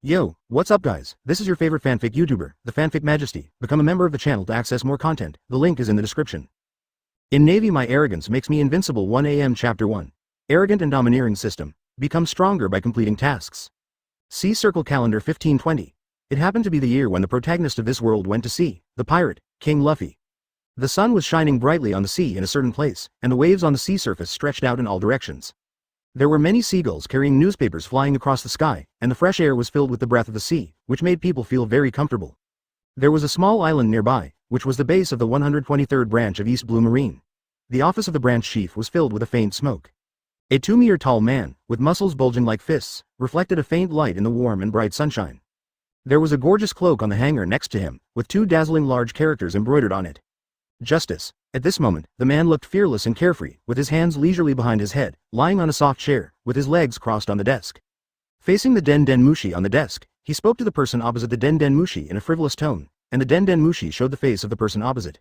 Yo, what's up guys? This is your favorite fanfic YouTuber, the Fanfic Majesty. Become a member of the channel to access more content, the link is in the description. In Navy my arrogance makes me invincible 1 AM Chapter 1. Arrogant and domineering system. Become stronger by completing tasks. See Circle Calendar 1520. It happened to be the year when the protagonist of this world went to sea, the pirate, King Luffy. The sun was shining brightly on the sea in a certain place, and the waves on the sea surface stretched out in all directions. There were many seagulls carrying newspapers flying across the sky, and the fresh air was filled with the breath of the sea, which made people feel very comfortable. There was a small island nearby, which was the base of the 123rd branch of East Blue Marine. The office of the branch chief was filled with a faint smoke. A 2-meter-tall man, with muscles bulging like fists, reflected a faint light in the warm and bright sunshine. There was a gorgeous cloak on the hanger next to him, with 2 dazzling large characters embroidered on it. Justice. At this moment, the man looked fearless and carefree, with his hands leisurely behind his head, lying on a soft chair, with his legs crossed on the desk. Facing the Den Den Mushi on the desk, he spoke to the person opposite the Den Den Mushi in a frivolous tone, and the Den Den Mushi showed the face of the person opposite.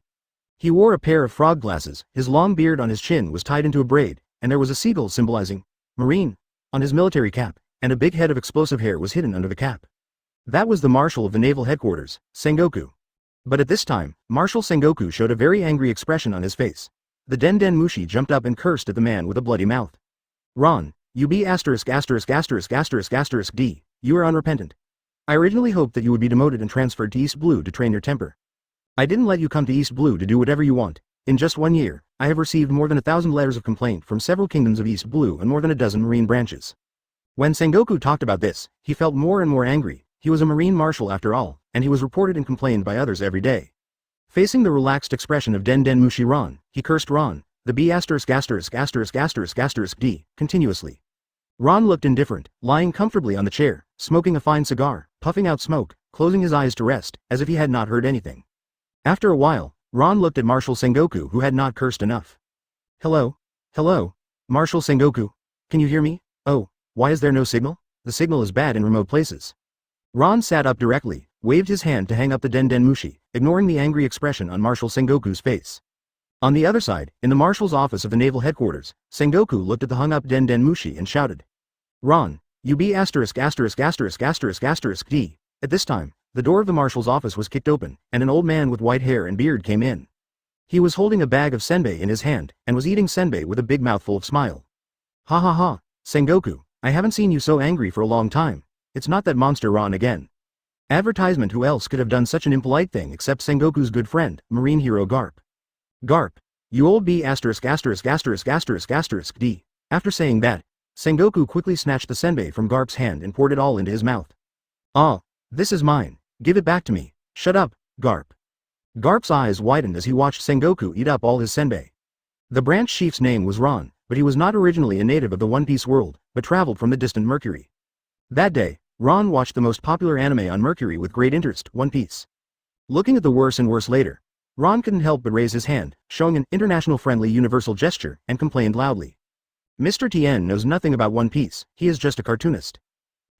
He wore a pair of frog glasses, his long beard on his chin was tied into a braid, and there was a seagull symbolizing Marine on his military cap, and a big head of explosive hair was hidden under the cap. That was the Marshal of the Naval Headquarters, Sengoku. But at this time, Marshal Sengoku showed a very angry expression on his face. The Den Den Mushi jumped up and cursed at the man with a bloody mouth. Ron, you be *****************, D, you are unrepentant. I originally hoped that you would be demoted and transferred to East Blue to train your temper. I didn't let you come to East Blue to do whatever you want. In just 1 year, I have received more than 1,000 letters of complaint from several kingdoms of East Blue and more than a dozen marine branches. When Sengoku talked about this, he felt more and more angry. He was a marine marshal after all, and he was reported and complained by others every day. Facing the relaxed expression of Den Den Mushi Ron, he cursed Ron, the B*****************, D, continuously. Ron looked indifferent, lying comfortably on the chair, smoking a fine cigar, puffing out smoke, closing his eyes to rest, as if he had not heard anything. After a while, Ron looked at Marshal Sengoku who had not cursed enough. Hello? Hello? Marshal Sengoku? Can you hear me? Oh, why is there no signal? The signal is bad in remote places. Ron sat up directly, waved his hand to hang up the Den Den Mushi, ignoring the angry expression on Marshal Sengoku's face. On the other side, in the Marshal's office of the Naval Headquarters, Sengoku looked at the hung-up Den Den Mushi and shouted. Ron, you be ***********, D. At this time, the door of the Marshal's office was kicked open, and an old man with white hair and beard came in. He was holding a bag of senbei in his hand, and was eating senbei with a big mouthful of smile. Ha ha ha, Sengoku, I haven't seen you so angry for a long time. It's not that monster Ron again. Advertisement. Who else could have done such an impolite thing except Sengoku's good friend, marine hero Garp. Garp, you old B*********, D. After saying that, Sengoku quickly snatched the senbei from Garp's hand and poured it all into his mouth. Ah, this is mine. Give it back to me. Shut up, Garp. Garp's eyes widened as he watched Sengoku eat up all his senbei. The branch chief's name was Ron, but he was not originally a native of the One Piece world, but traveled from the distant Mercury. That day, Ron watched the most popular anime on Mercury with great interest, One Piece. Looking at the worse and worse later, Ron couldn't help but raise his hand, showing an international friendly universal gesture, and complained loudly. Mr. Tien knows nothing about One Piece, he is just a cartoonist.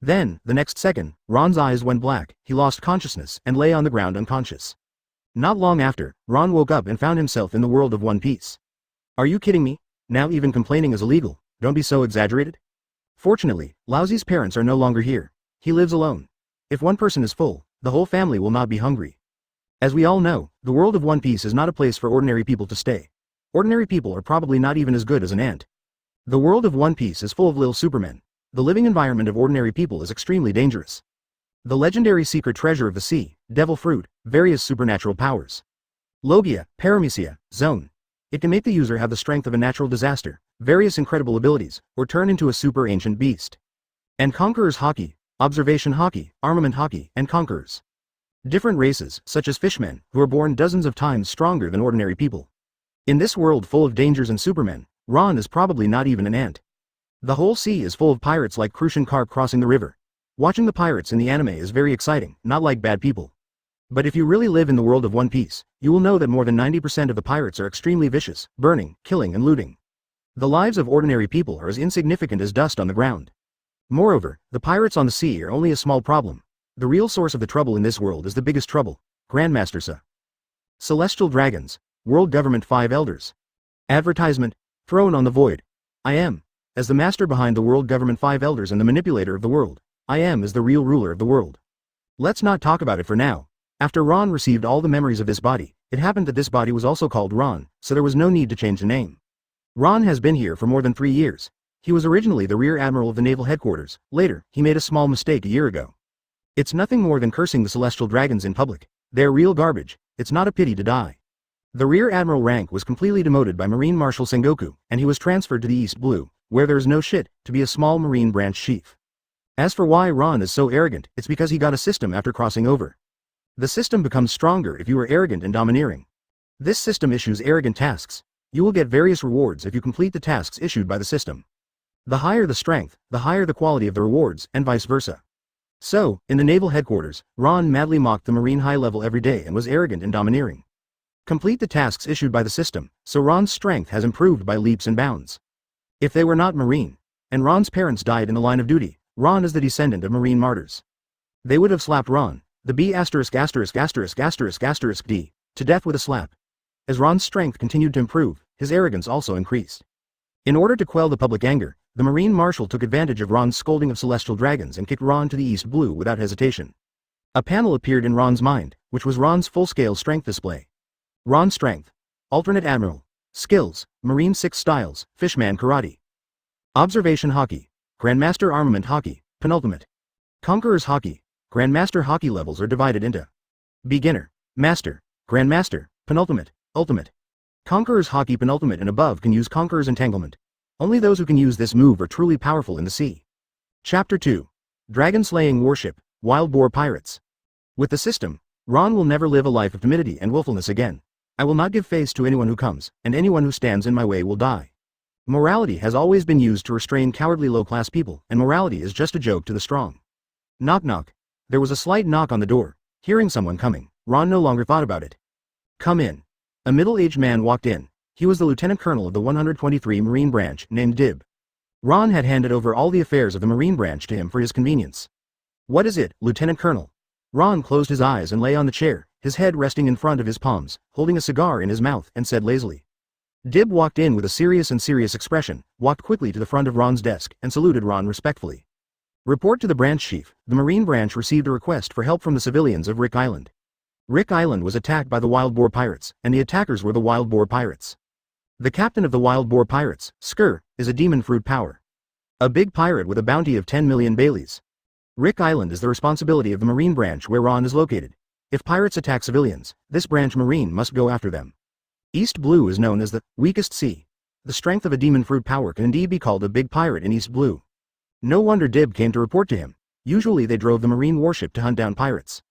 Then, the next second, Ron's eyes went black, he lost consciousness, and lay on the ground unconscious. Not long after, Ron woke up and found himself in the world of One Piece. Are you kidding me? Now even complaining is illegal, don't be so exaggerated. Fortunately, Laozi's parents are no longer here. He lives alone. If one person is full, the whole family will not be hungry. As we all know, the world of One Piece is not a place for ordinary people to stay. Ordinary people are probably not even as good as an ant. The world of One Piece is full of little supermen. The living environment of ordinary people is extremely dangerous. The legendary secret treasure of the sea, devil fruit, various supernatural powers. Logia, paramecia, zone. It can make the user have the strength of a natural disaster, various incredible abilities, or turn into a super ancient beast. And Conqueror's Haki, observation Haki, armament Haki, and Conquerors. Different races, such as fishmen, who are born dozens of times stronger than ordinary people. In this world full of dangers and supermen, Ron is probably not even an ant. The whole sea is full of pirates like Crucian carp crossing the river. Watching the pirates in the anime is very exciting, not like bad people. But if you really live in the world of One Piece, you will know that more than 90% of the pirates are extremely vicious, burning, killing and looting. The lives of ordinary people are as insignificant as dust on the ground. Moreover, the pirates on the sea are only a small problem. The real source of the trouble in this world is the biggest trouble. Grandmaster Sa. Celestial Dragons, World Government 5 Elders. Advertisement, Throne on the Void. I am, as the master behind the World Government 5 Elders and the manipulator of the world, I is the real ruler of the world. Let's not talk about it for now. After Ron received all the memories of this body, it happened that this body was also called Ron, so there was no need to change the name. Ron has been here for more than 3 years. He was originally the Rear Admiral of the Naval Headquarters. Later, he made a small mistake a year ago. It's nothing more than cursing the celestial dragons in public. They're real garbage. It's not a pity to die. The Rear Admiral rank was completely demoted by Marine Marshal Sengoku, and he was transferred to the East Blue, where there is no shit, to be a small Marine branch chief. As for why Ron is so arrogant, it's because he got a system after crossing over. The system becomes stronger if you are arrogant and domineering. This system issues arrogant tasks. You will get various rewards if you complete the tasks issued by the system. The higher the strength, the higher the quality of the rewards, and vice versa. So, in the Naval Headquarters, Ron madly mocked the Marine high level every day and was arrogant and domineering. Complete the tasks issued by the system, so Ron's strength has improved by leaps and bounds. If they were not Marine, and Ron's parents died in the line of duty, Ron is the descendant of Marine martyrs. They would have slapped Ron, the B****************************************************************************************************************************************************************************************************************************************************************************************************************************************************************************************** improve, his arrogance also increased. In order to quell the public anger, the Marine Marshal took advantage of Ron's scolding of celestial dragons and kicked Ron to the East Blue without hesitation. A panel appeared in Ron's mind, which was Ron's full-scale strength display. Ron's strength. Alternate Admiral. Skills, Marine 6 styles, Fishman Karate. Observation Haki. Grandmaster Armament Haki, Penultimate. Conqueror's Haki. Grandmaster Haki levels are divided into Beginner, Master, Grandmaster, Penultimate, Ultimate. Conqueror's Haki Penultimate and above can use Conqueror's Entanglement. Only those who can use this move are truly powerful in the sea. Chapter 2. Dragon Slaying Warship, Wild Boar Pirates. With the system, Ron will never live a life of timidity and willfulness again. I will not give face to anyone who comes, and anyone who stands in my way will die. Morality has always been used to restrain cowardly low-class people, and morality is just a joke to the strong. Knock knock. There was a slight knock on the door. Hearing someone coming, Ron no longer thought about it. Come in. A middle-aged man walked in. He was the Lieutenant Colonel of the 123 Marine Branch, named Dib. Ron had handed over all the affairs of the Marine Branch to him for his convenience. What is it, Lieutenant Colonel? Ron closed his eyes and lay on the chair, his head resting in front of his palms, holding a cigar in his mouth, and said lazily. Dib walked in with a serious expression, walked quickly to the front of Ron's desk, and saluted Ron respectfully. Report to the branch chief. The Marine Branch received a request for help from the civilians of Rick Island. Rick Island was attacked by the Wild Boar Pirates, and the attackers were the Wild Boar Pirates. The captain of the Wild Boar Pirates, Skur, is a demon fruit power. A big pirate with a bounty of 10 million Baileys. Rick Island is the responsibility of the Marine Branch where Ron is located. If pirates attack civilians, this branch Marine must go after them. East Blue is known as the weakest sea. The strength of a demon fruit power can indeed be called a big pirate in East Blue. No wonder Dib came to report to him. Usually they drove the Marine warship to hunt down pirates.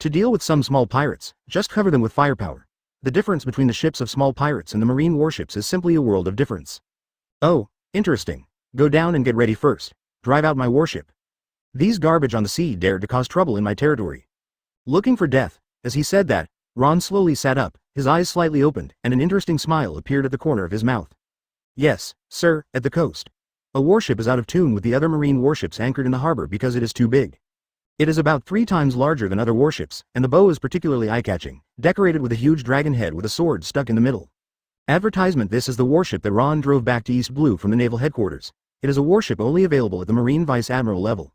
To deal with some small pirates, just cover them with firepower. The difference between the ships of small pirates and the Marine warships is simply a world of difference. Oh, interesting. Go down and get ready first. Drive out my warship. These garbage on the sea dared to cause trouble in my territory. Looking for death. As he said that, Ron slowly sat up, his eyes slightly opened, and an interesting smile appeared at the corner of his mouth. Yes, sir, at the coast. A warship is out of tune with the other Marine warships anchored in the harbor because it is too big. It is about 3 times larger than other warships, and the bow is particularly eye-catching, decorated with a huge dragon head with a sword stuck in the middle. Advertisement. This is the warship that Ron drove back to East Blue from the Naval Headquarters. It is a warship only available at the Marine Vice Admiral level.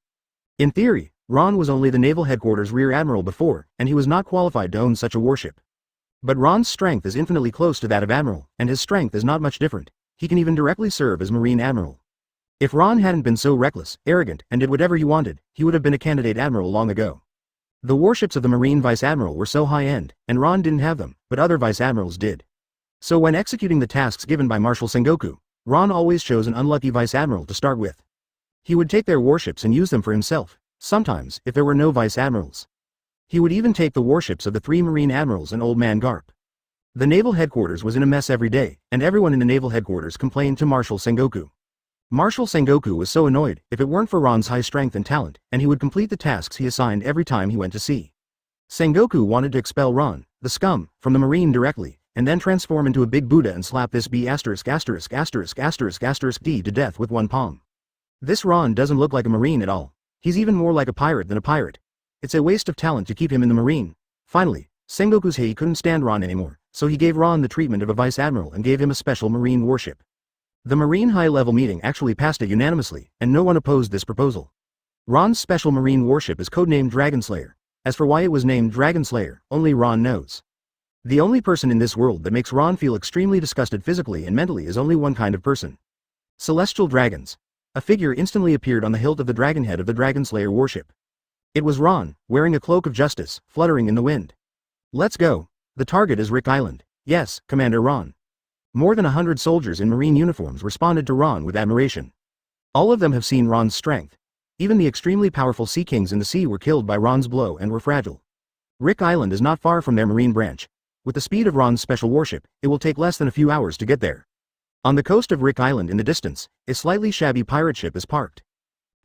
In theory, Ron was only the Naval Headquarters Rear Admiral before, and he was not qualified to own such a warship. But Ron's strength is infinitely close to that of Admiral, and his strength is not much different. He can even directly serve as Marine Admiral. If Ron hadn't been so reckless, arrogant, and did whatever he wanted, he would have been a candidate admiral long ago. The warships of the Marine Vice Admiral were so high-end, and Ron didn't have them, but other Vice Admirals did. So when executing the tasks given by Marshal Sengoku, Ron always chose an unlucky Vice Admiral to start with. He would take their warships and use them for himself, sometimes, if there were no Vice Admirals. He would even take the warships of the 3 Marine Admirals and Old Man Garp. The Naval Headquarters was in a mess every day, and everyone in the Naval Headquarters complained to Marshal Sengoku. Marshal Sengoku was so annoyed if it weren't for Ron's high strength and talent, and he would complete the tasks he assigned every time he went to sea. Sengoku wanted to expel Ron, the scum, from the Marine directly, and then transform into a big Buddha and slap this B***************** D to death with one palm. This Ron doesn't look like a Marine at all. He's even more like a pirate than a pirate. It's a waste of talent to keep him in the Marine. Finally, Sengoku's Hei couldn't stand Ron anymore, so he gave Ron the treatment of a Vice Admiral and gave him a special Marine warship. The Marine high-level meeting actually passed it unanimously, and no one opposed this proposal. Ron's special marine warship is codenamed Dragonslayer. As for why it was named Dragonslayer, only Ron knows. The only person in this world that makes Ron feel extremely disgusted physically and mentally is only one kind of person. Celestial dragons. A figure instantly appeared on the hilt of the dragon head of the Dragonslayer warship. It was Ron, wearing a cloak of justice, fluttering in the wind. Let's go. The target is Rick Island. Yes, Commander Ron. More than 100 soldiers in marine uniforms responded to Ron with admiration. All of them have seen Ron's strength. Even the extremely powerful sea kings in the sea were killed by Ron's blow and were fragile. Rick Island is not far from their marine branch. With the speed of Ron's special warship, it will take less than a few hours to get there. On the coast of Rick Island in the distance, a slightly shabby pirate ship is parked.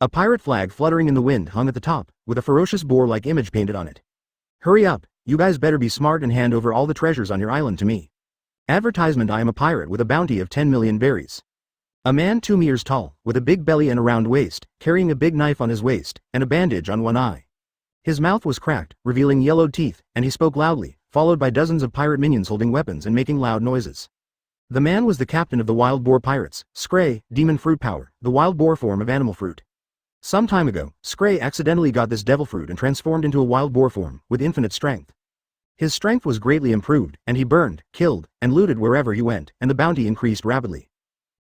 A pirate flag fluttering in the wind hung at the top, with a ferocious boar-like image painted on it. Hurry up, you guys better be smart and hand over all the treasures on your island to me. Advertisement: I am a pirate with a bounty of 10 million berries. A man 2 meters tall, with a big belly and a round waist, carrying a big knife on his waist, and a bandage on one eye. His mouth was cracked, revealing yellowed teeth, and he spoke loudly, followed by dozens of pirate minions holding weapons and making loud noises. The man was the captain of the Wild Boar Pirates, Scray, Demon Fruit Power, the wild boar form of animal fruit. Some time ago, Scray accidentally got this devil fruit and transformed into a wild boar form, with infinite strength. His strength was greatly improved, and he burned, killed, and looted wherever he went, and the bounty increased rapidly.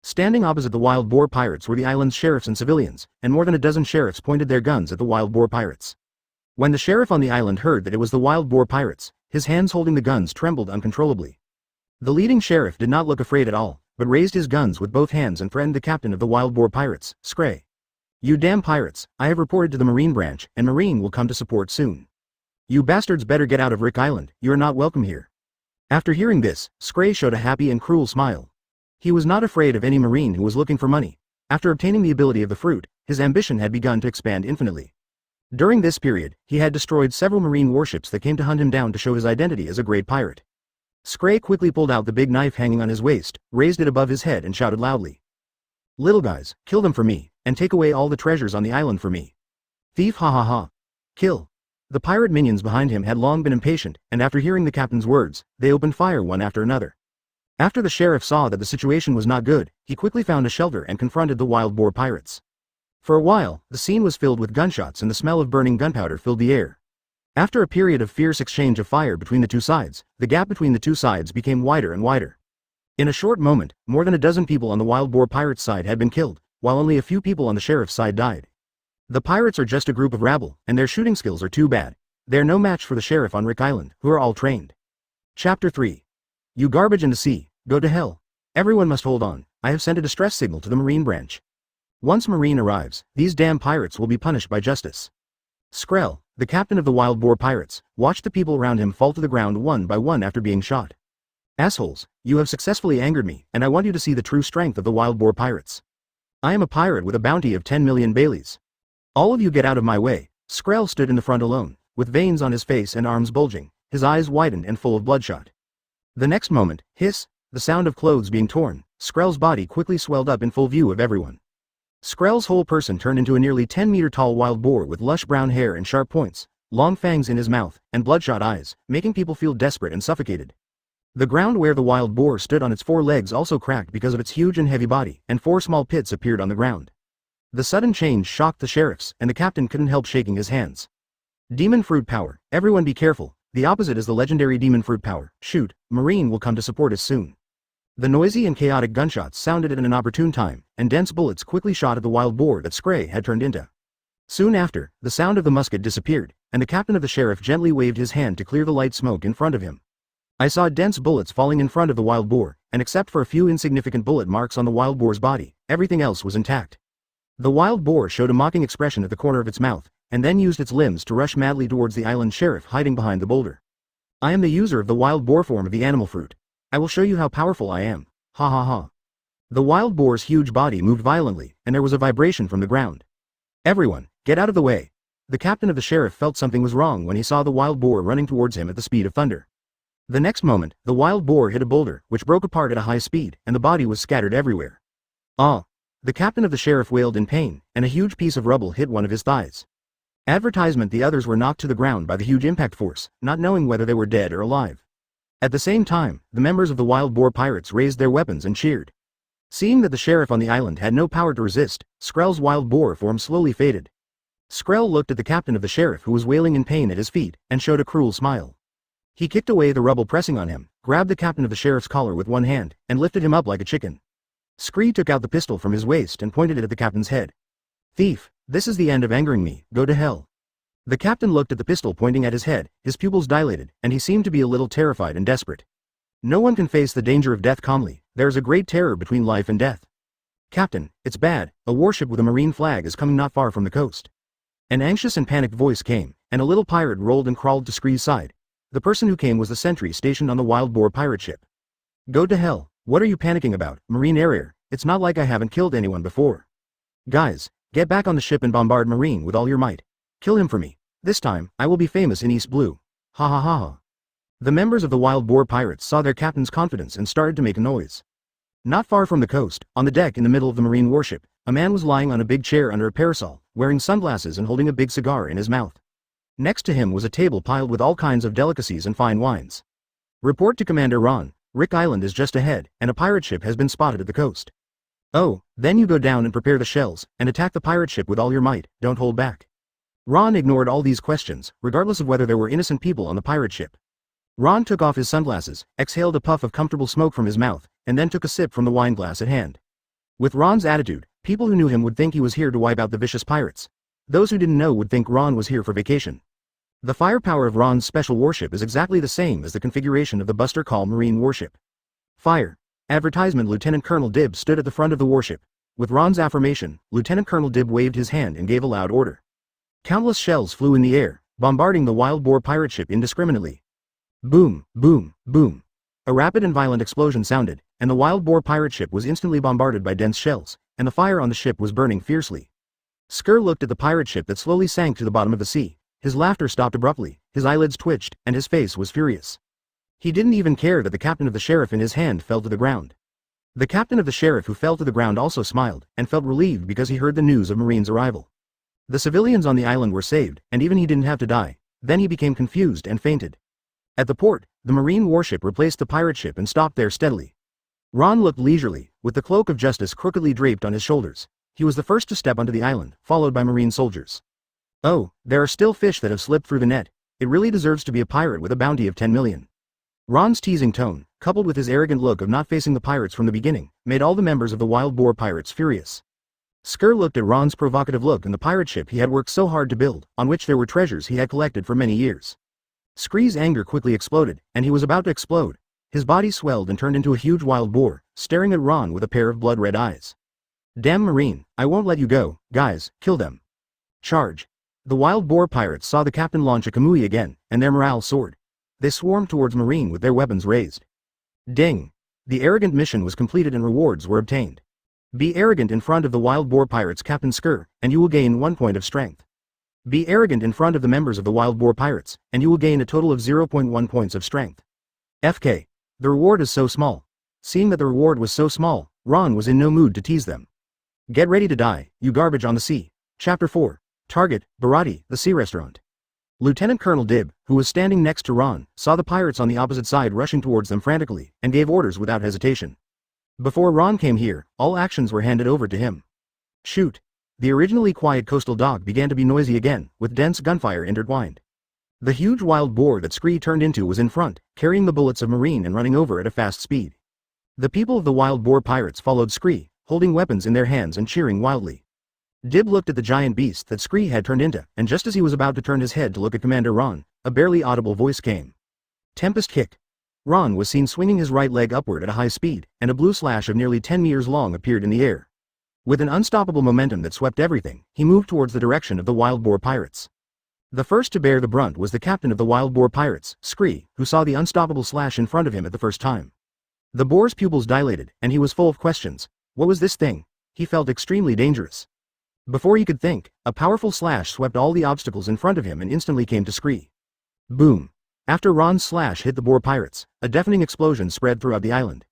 Standing opposite the Wild Boar Pirates were the island's sheriffs and civilians, and more than a dozen sheriffs pointed their guns at the Wild Boar Pirates. When the sheriff on the island heard that it was the Wild Boar Pirates, his hands holding the guns trembled uncontrollably. The leading sheriff did not look afraid at all, but raised his guns with both hands and threatened the captain of the Wild Boar Pirates, Scray. You damn pirates, I have reported to the Marine branch, and Marine will come to support soon. You bastards better get out of Rick Island, you are not welcome here. After hearing this, Scray showed a happy and cruel smile. He was not afraid of any Marine who was looking for money. After obtaining the ability of the fruit, his ambition had begun to expand infinitely. During this period, he had destroyed several Marine warships that came to hunt him down to show his identity as a great pirate. Scray quickly pulled out the big knife hanging on his waist, raised it above his head and shouted loudly. Little guys, kill them for me, and take away all the treasures on the island for me. Thief, ha ha ha. Kill. The pirate minions behind him had long been impatient, and after hearing the captain's words, they opened fire one after another. After the sheriff saw that the situation was not good, he quickly found a shelter and confronted the Wild Boar Pirates. For a while, the scene was filled with gunshots and the smell of burning gunpowder filled the air. After a period of fierce exchange of fire between the two sides, the gap between the two sides became wider and wider. In a short moment, more than a dozen people on the Wild Boar Pirates side had been killed, while only a few people on the sheriff's side died. The pirates are just a group of rabble, and their shooting skills are too bad. They are no match for the sheriff on Rick Island, who are all trained. Chapter 3. You garbage in the sea, go to hell. Everyone must hold on, I have sent a distress signal to the Marine branch. Once Marine arrives, these damn pirates will be punished by justice. Skrell, the captain of the Wild Boar Pirates, watched the people around him fall to the ground one by one after being shot. Assholes, you have successfully angered me, and I want you to see the true strength of the Wild Boar Pirates. I am a pirate with a bounty of 10 million Baileys. All of you get out of my way. Skrell stood in the front alone, with veins on his face and arms bulging, his eyes widened and full of bloodshot. The next moment, hiss, the sound of clothes being torn, Skrell's body quickly swelled up in full view of everyone. Skrell's whole person turned into a nearly 10-meter-tall wild boar with lush brown hair and sharp points, long fangs in his mouth, and bloodshot eyes, making people feel desperate and suffocated. The ground where the wild boar stood on its 4 legs also cracked because of its huge and heavy body, and 4 small pits appeared on the ground. The sudden change shocked the sheriffs, and the captain couldn't help shaking his hands. Demon Fruit Power, everyone be careful, the opposite is the legendary Demon Fruit Power, shoot, Marine will come to support us soon. The noisy and chaotic gunshots sounded at an inopportune time, and dense bullets quickly shot at the wild boar that Scray had turned into. Soon after, the sound of the musket disappeared, and the captain of the sheriff gently waved his hand to clear the light smoke in front of him. I saw dense bullets falling in front of the wild boar, and except for a few insignificant bullet marks on the wild boar's body, everything else was intact. The wild boar showed a mocking expression at the corner of its mouth, and then used its limbs to rush madly towards the island sheriff hiding behind the boulder. I am the user of the wild boar form of the animal fruit. I will show you how powerful I am. Ha ha ha. The wild boar's huge body moved violently, and there was a vibration from the ground. Everyone, get out of the way. The captain of the sheriff felt something was wrong when he saw the wild boar running towards him at the speed of thunder. The next moment, the wild boar hit a boulder, which broke apart at a high speed, and the body was scattered everywhere. Ah! The captain of the sheriff wailed in pain, and a huge piece of rubble hit one of his thighs. Advertisement: the others were knocked to the ground by the huge impact force, not knowing whether they were dead or alive. At the same time, the members of the Wild Boar Pirates raised their weapons and cheered. Seeing that the sheriff on the island had no power to resist, Skrell's wild boar form slowly faded. Skrell looked at the captain of the sheriff who was wailing in pain at his feet, and showed a cruel smile. He kicked away the rubble pressing on him, grabbed the captain of the sheriff's collar with one hand, and lifted him up like a chicken. Skree took out the pistol from his waist and pointed it at the captain's head. Thief, this is the end of angering me, go to hell. The captain looked at the pistol pointing at his head, his pupils dilated, and he seemed to be a little terrified and desperate. No one can face the danger of death calmly, there is a great terror between life and death. Captain, it's bad, a warship with a marine flag is coming not far from the coast. An anxious and panicked voice came, and a little pirate rolled and crawled to Skree's side. The person who came was the sentry stationed on the Wild Boar pirate ship. Go to hell, what are you panicking about, Marine Area? It's not like I haven't killed anyone before. Guys, get back on the ship and bombard Marine with all your might. Kill him for me. This time, I will be famous in East Blue. Ha ha ha ha. The members of the Wild Boar pirates saw their captain's confidence and started to make a noise. Not far from the coast, on the deck in the middle of the marine warship, a man was lying on a big chair under a parasol, wearing sunglasses and holding a big cigar in his mouth. Next to him was a table piled with all kinds of delicacies and fine wines. Report to Commander Ron, Rick Island is just ahead, and a pirate ship has been spotted at the coast. Oh, then you go down and prepare the shells, and attack the pirate ship with all your might, don't hold back. Ron ignored all these questions, regardless of whether there were innocent people on the pirate ship. Ron took off his sunglasses, exhaled a puff of comfortable smoke from his mouth, and then took a sip from the wine glass at hand. With Ron's attitude, people who knew him would think he was here to wipe out the vicious pirates. Those who didn't know would think Ron was here for vacation. The firepower of Ron's special warship is exactly the same as the configuration of the Buster Call marine warship. Fire. Advertisement. Lieutenant Colonel Dib stood at the front of the warship. With Ron's affirmation, Lieutenant Colonel Dib waved his hand and gave a loud order. Countless shells flew in the air, bombarding the Wild Boar pirate ship indiscriminately. Boom, boom, boom. A rapid and violent explosion sounded, and the Wild Boar pirate ship was instantly bombarded by dense shells, and the fire on the ship was burning fiercely. Skrr looked at the pirate ship that slowly sank to the bottom of the sea. His laughter stopped abruptly, his eyelids twitched, and his face was furious. He didn't even care that the captain of the sheriff in his hand fell to the ground. The captain of the sheriff who fell to the ground also smiled, and felt relieved because he heard the news of Marine's arrival. The civilians on the island were saved, and even he didn't have to die. Then he became confused and fainted. At the port, the marine warship replaced the pirate ship and stopped there steadily. Ron looked leisurely, with the cloak of justice crookedly draped on his shoulders. He was the first to step onto the island, followed by marine soldiers. Oh, there are still fish that have slipped through the net. It really deserves to be a pirate with a bounty of 10 million. Ron's teasing tone, coupled with his arrogant look of not facing the pirates from the beginning, made all the members of the Wild Boar pirates furious. Skrr looked at Ron's provocative look and the pirate ship he had worked so hard to build, on which there were treasures he had collected for many years. Skree's anger quickly exploded, and he was about to explode. His body swelled and turned into a huge wild boar, staring at Ron with a pair of blood-red eyes. Damn Marine, I won't let you go, guys, kill them. Charge. The Wild Boar pirates saw the captain launch a kamui again, and their morale soared. They swarmed towards Marine with their weapons raised. Ding. The arrogant mission was completed and rewards were obtained. Be arrogant in front of the Wild Boar pirates Captain Skrr, and you will gain 1 point of strength. Be arrogant in front of the members of the Wild Boar pirates, and you will gain a total of 0.1 points of strength. FK. The reward is so small. Seeing that the reward was so small, Ron was in no mood to tease them. Get ready to die, you garbage on the sea. Chapter 4. Target, Baratie, the sea restaurant. Lieutenant Colonel Dib, who was standing next to Ron, saw the pirates on the opposite side rushing towards them frantically, and gave orders without hesitation. Before Ron came here, all actions were handed over to him. Shoot. The originally quiet coastal dock began to be noisy again, with dense gunfire intertwined. The huge wild boar that Skree turned into was in front, carrying the bullets of Marine and running over at a fast speed. The people of the Wild Boar pirates followed Skree, holding weapons in their hands and cheering wildly. Dib looked at the giant beast that Skree had turned into, and just as he was about to turn his head to look at Commander Ron, a barely audible voice came. Tempest kick. Ron was seen swinging his right leg upward at a high speed, and a blue slash of nearly 10 meters long appeared in the air. With an unstoppable momentum that swept everything, he moved towards the direction of the Wild Boar pirates. The first to bear the brunt was the captain of the Wild Boar pirates, Skree, who saw the unstoppable slash in front of him at the first time. The boar's pupils dilated, and he was full of questions. What was this thing? He felt extremely dangerous. Before he could think, a powerful slash swept all the obstacles in front of him and instantly came to Skree. Boom. After Ron's slash hit the boar pirates, a deafening explosion spread throughout the island.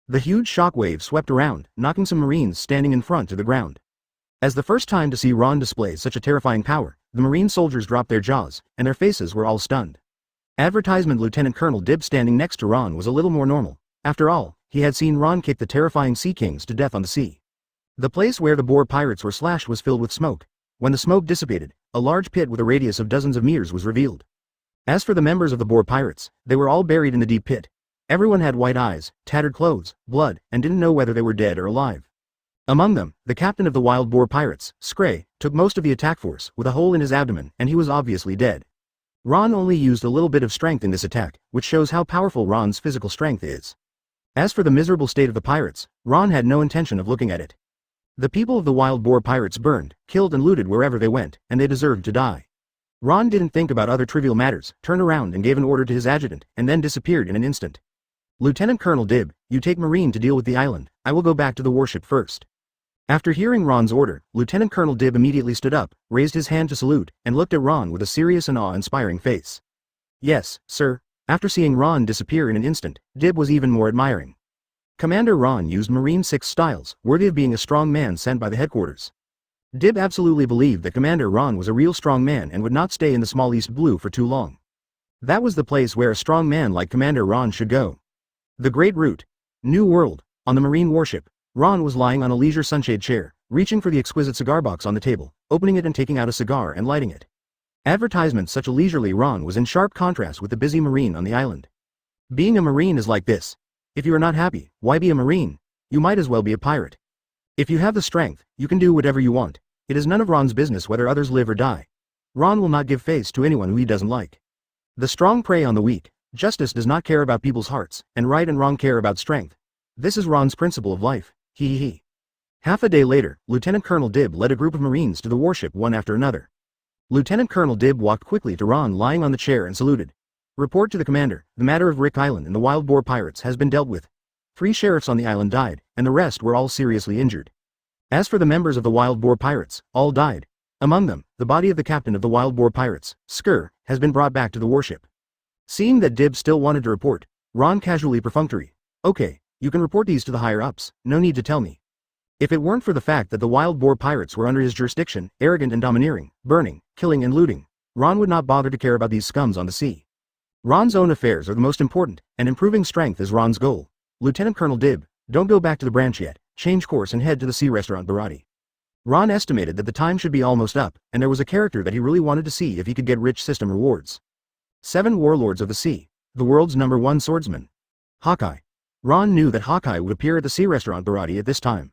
The huge shockwave swept around, knocking some Marines standing in front to the ground. As the first time to see Ron display such a terrifying power, the Marine soldiers dropped their jaws, and their faces were all stunned. Advertisement. Lieutenant Colonel Dib standing next to Ron was a little more normal. After all, he had seen Ron kick the terrifying Sea Kings to death on the sea. The place where the boar pirates were slashed was filled with smoke. When the smoke dissipated, a large pit with a radius of dozens of meters was revealed. As for the members of the Boer pirates, they were all buried in the deep pit. Everyone had white eyes, tattered clothes, blood, and didn't know whether they were dead or alive. Among them, the captain of the wild Boer pirates, Scray, took most of the attack force, with a hole in his abdomen, and he was obviously dead. Ron only used a little bit of strength in this attack, which shows how powerful Ron's physical strength is. As for the miserable state of the pirates, Ron had no intention of looking at it. The people of the wild Boer pirates burned, killed and looted wherever they went, and they deserved to die. Ron didn't think about other trivial matters, turned around and gave an order to his adjutant, and then disappeared in an instant. Lieutenant Colonel Dib, you take Marine to deal with the island, I will go back to the warship first. After hearing Ron's order, Lieutenant Colonel Dib immediately stood up, raised his hand to salute, and looked at Ron with a serious and awe-inspiring face. Yes, sir. After seeing Ron disappear in an instant, Dib was even more admiring. Commander Ron used Marine 6 styles, worthy of being a strong man sent by the headquarters. Dib absolutely believed that Commander Ron was a real strong man and would not stay in the small East Blue for too long. That was the place where a strong man like Commander Ron should go. The Great Route. New World. On the Marine warship, Ron was lying on a leisure sunshade chair, reaching for the exquisite cigar box on the table, opening it and taking out a cigar and lighting it. Advertisement. Such a leisurely Ron was in sharp contrast with the busy Marine on the island. Being a Marine is like this. If you are not happy, why be a Marine? You might as well be a pirate. If you have the strength, you can do whatever you want. It is none of Ron's business whether others live or die. Ron will not give face to anyone who he doesn't like. The strong prey on the weak. Justice does not care about people's hearts, and right and wrong care about strength. This is Ron's principle of life. He. Half a day later, Lieutenant Colonel Dib led a group of Marines to the warship one after another. Lieutenant Colonel Dib walked quickly to Ron lying on the chair and saluted. Report to the commander, the matter of Rick Island and the wild Boer pirates has been dealt with. 3 sheriffs on the island died, and the rest were all seriously injured. As for the members of the wild Boer pirates, all died. Among them, the body of the captain of the wild Boer pirates, Skur, has been brought back to the warship. Seeing that Dib still wanted to report, Ron casually perfunctory. Okay, you can report these to the higher-ups, no need to tell me. If it weren't for the fact that the wild Boer pirates were under his jurisdiction, arrogant and domineering, burning, killing and looting, Ron would not bother to care about these scums on the sea. Ron's own affairs are the most important, and improving strength is Ron's goal. Lieutenant Colonel Dib, don't go back to the branch yet, change course and head to the sea restaurant Baratie. Ron estimated that the time should be almost up, and there was a character that he really wanted to see if he could get rich system rewards. 7 Warlords of the Sea, the world's #1 swordsman. Hawkeye. Ron knew that Hawkeye would appear at the sea restaurant Baratie at this time.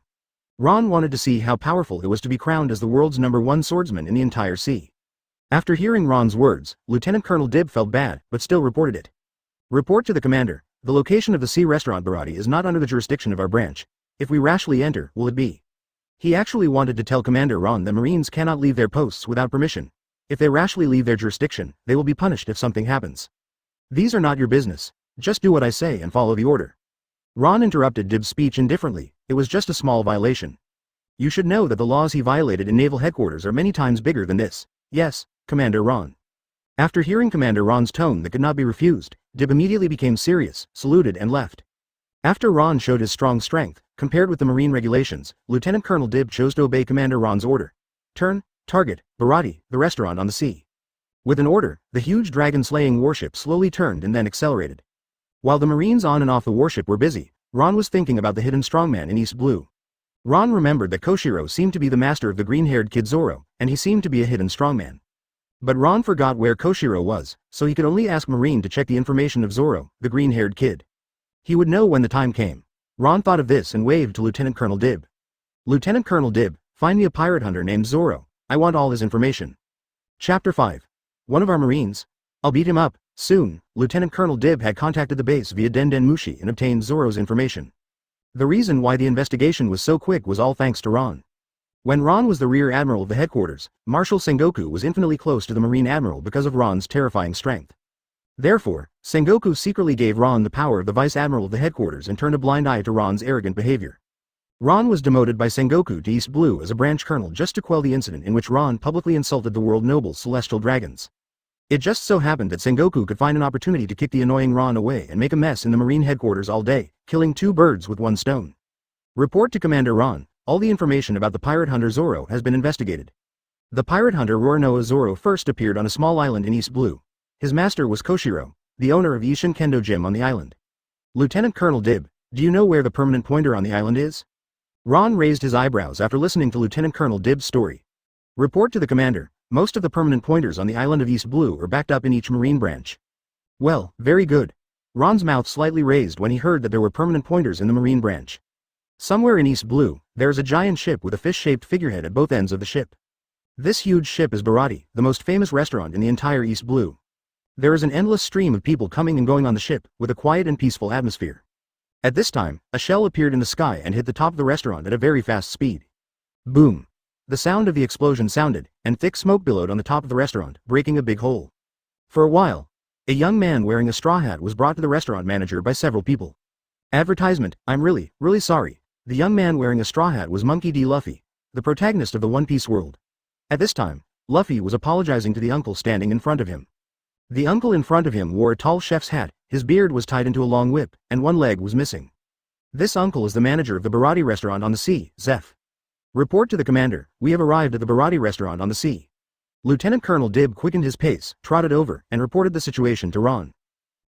Ron wanted to see how powerful it was to be crowned as the world's #1 swordsman in the entire sea. After hearing Ron's words, Lieutenant Colonel Dib felt bad, but still reported it. Report to the commander, the location of the sea restaurant Baratie is not under the jurisdiction of our branch. If we rashly enter, will it be? He actually wanted to tell Commander Ron that Marines cannot leave their posts without permission. If they rashly leave their jurisdiction, they will be punished if something happens. These are not your business. Just do what I say and follow the order. Ron interrupted Dib's speech indifferently. It was just a small violation. You should know that the laws he violated in Naval Headquarters are many times bigger than this. Yes, Commander Ron. After hearing Commander Ron's tone that could not be refused, Dib immediately became serious, saluted and left. After Ron showed his strong strength, compared with the Marine regulations, Lieutenant Colonel Dib chose to obey Commander Ron's order. Turn, target, Baratie, the restaurant on the sea. With an order, the huge dragon-slaying warship slowly turned and then accelerated. While the Marines on and off the warship were busy, Ron was thinking about the hidden strongman in East Blue. Ron remembered that Koshiro seemed to be the master of the green-haired kid Zoro, and he seemed to be a hidden strongman. But Ron forgot where Koshiro was, so he could only ask Marine to check the information of Zoro, the green-haired kid. He would know when the time came. Ron thought of this and waved to Lieutenant Colonel Dib. Lieutenant Colonel Dib, find me a pirate hunter named Zoro. I want all his information. Chapter 5. One of our Marines? I'll beat him up, soon. Lieutenant Colonel Dib had contacted the base via Den Den Mushi and obtained Zoro's information. The reason why the investigation was so quick was all thanks to Ron. When Ron was the Rear Admiral of the headquarters, Marshal Sengoku was infinitely close to the Marine Admiral because of Ron's terrifying strength. Therefore, Sengoku secretly gave Ron the power of the Vice Admiral of the headquarters and turned a blind eye to Ron's arrogant behavior. Ron was demoted by Sengoku to East Blue as a branch colonel just to quell the incident in which Ron publicly insulted the world noble celestial dragons. It just so happened that Sengoku could find an opportunity to kick the annoying Ron away and make a mess in the Marine headquarters all day, killing 2 birds with 1 stone. Report to Commander Ron. All the information about the pirate hunter Zoro has been investigated. The pirate hunter Roronoa Zoro first appeared on a small island in East Blue. His master was Koshiro, the owner of Ishin Kendo Gym on the island. Lieutenant Colonel Dib, do you know where the permanent pointer on the island is? Ron raised his eyebrows after listening to Lieutenant Colonel Dib's story. Report to the commander. Most of the permanent pointers on the island of East Blue are backed up in each marine branch. Well, very good. Ron's mouth slightly raised when he heard that there were permanent pointers in the marine branch. Somewhere in East Blue, there is a giant ship with a fish-shaped figurehead at both ends of the ship. This huge ship is Baratie, the most famous restaurant in the entire East Blue. There is an endless stream of people coming and going on the ship, with a quiet and peaceful atmosphere. At this time, a shell appeared in the sky and hit the top of the restaurant at a very fast speed. Boom! The sound of the explosion sounded, and thick smoke billowed on the top of the restaurant, breaking a big hole. For a while, a young man wearing a straw hat was brought to the restaurant manager by several people. Advertisement: I'm really sorry. The young man wearing a straw hat was Monkey D. Luffy, the protagonist of the One Piece world. At this time, Luffy was apologizing to the uncle standing in front of him. The uncle in front of him wore a tall chef's hat, his beard was tied into a long whip, and one leg was missing. This uncle is the manager of the Baratie restaurant on the sea, Zeph. Report to the commander. We have arrived at the Baratie restaurant on the sea. Lieutenant Colonel Dib quickened his pace, trotted over, and reported the situation to Ron.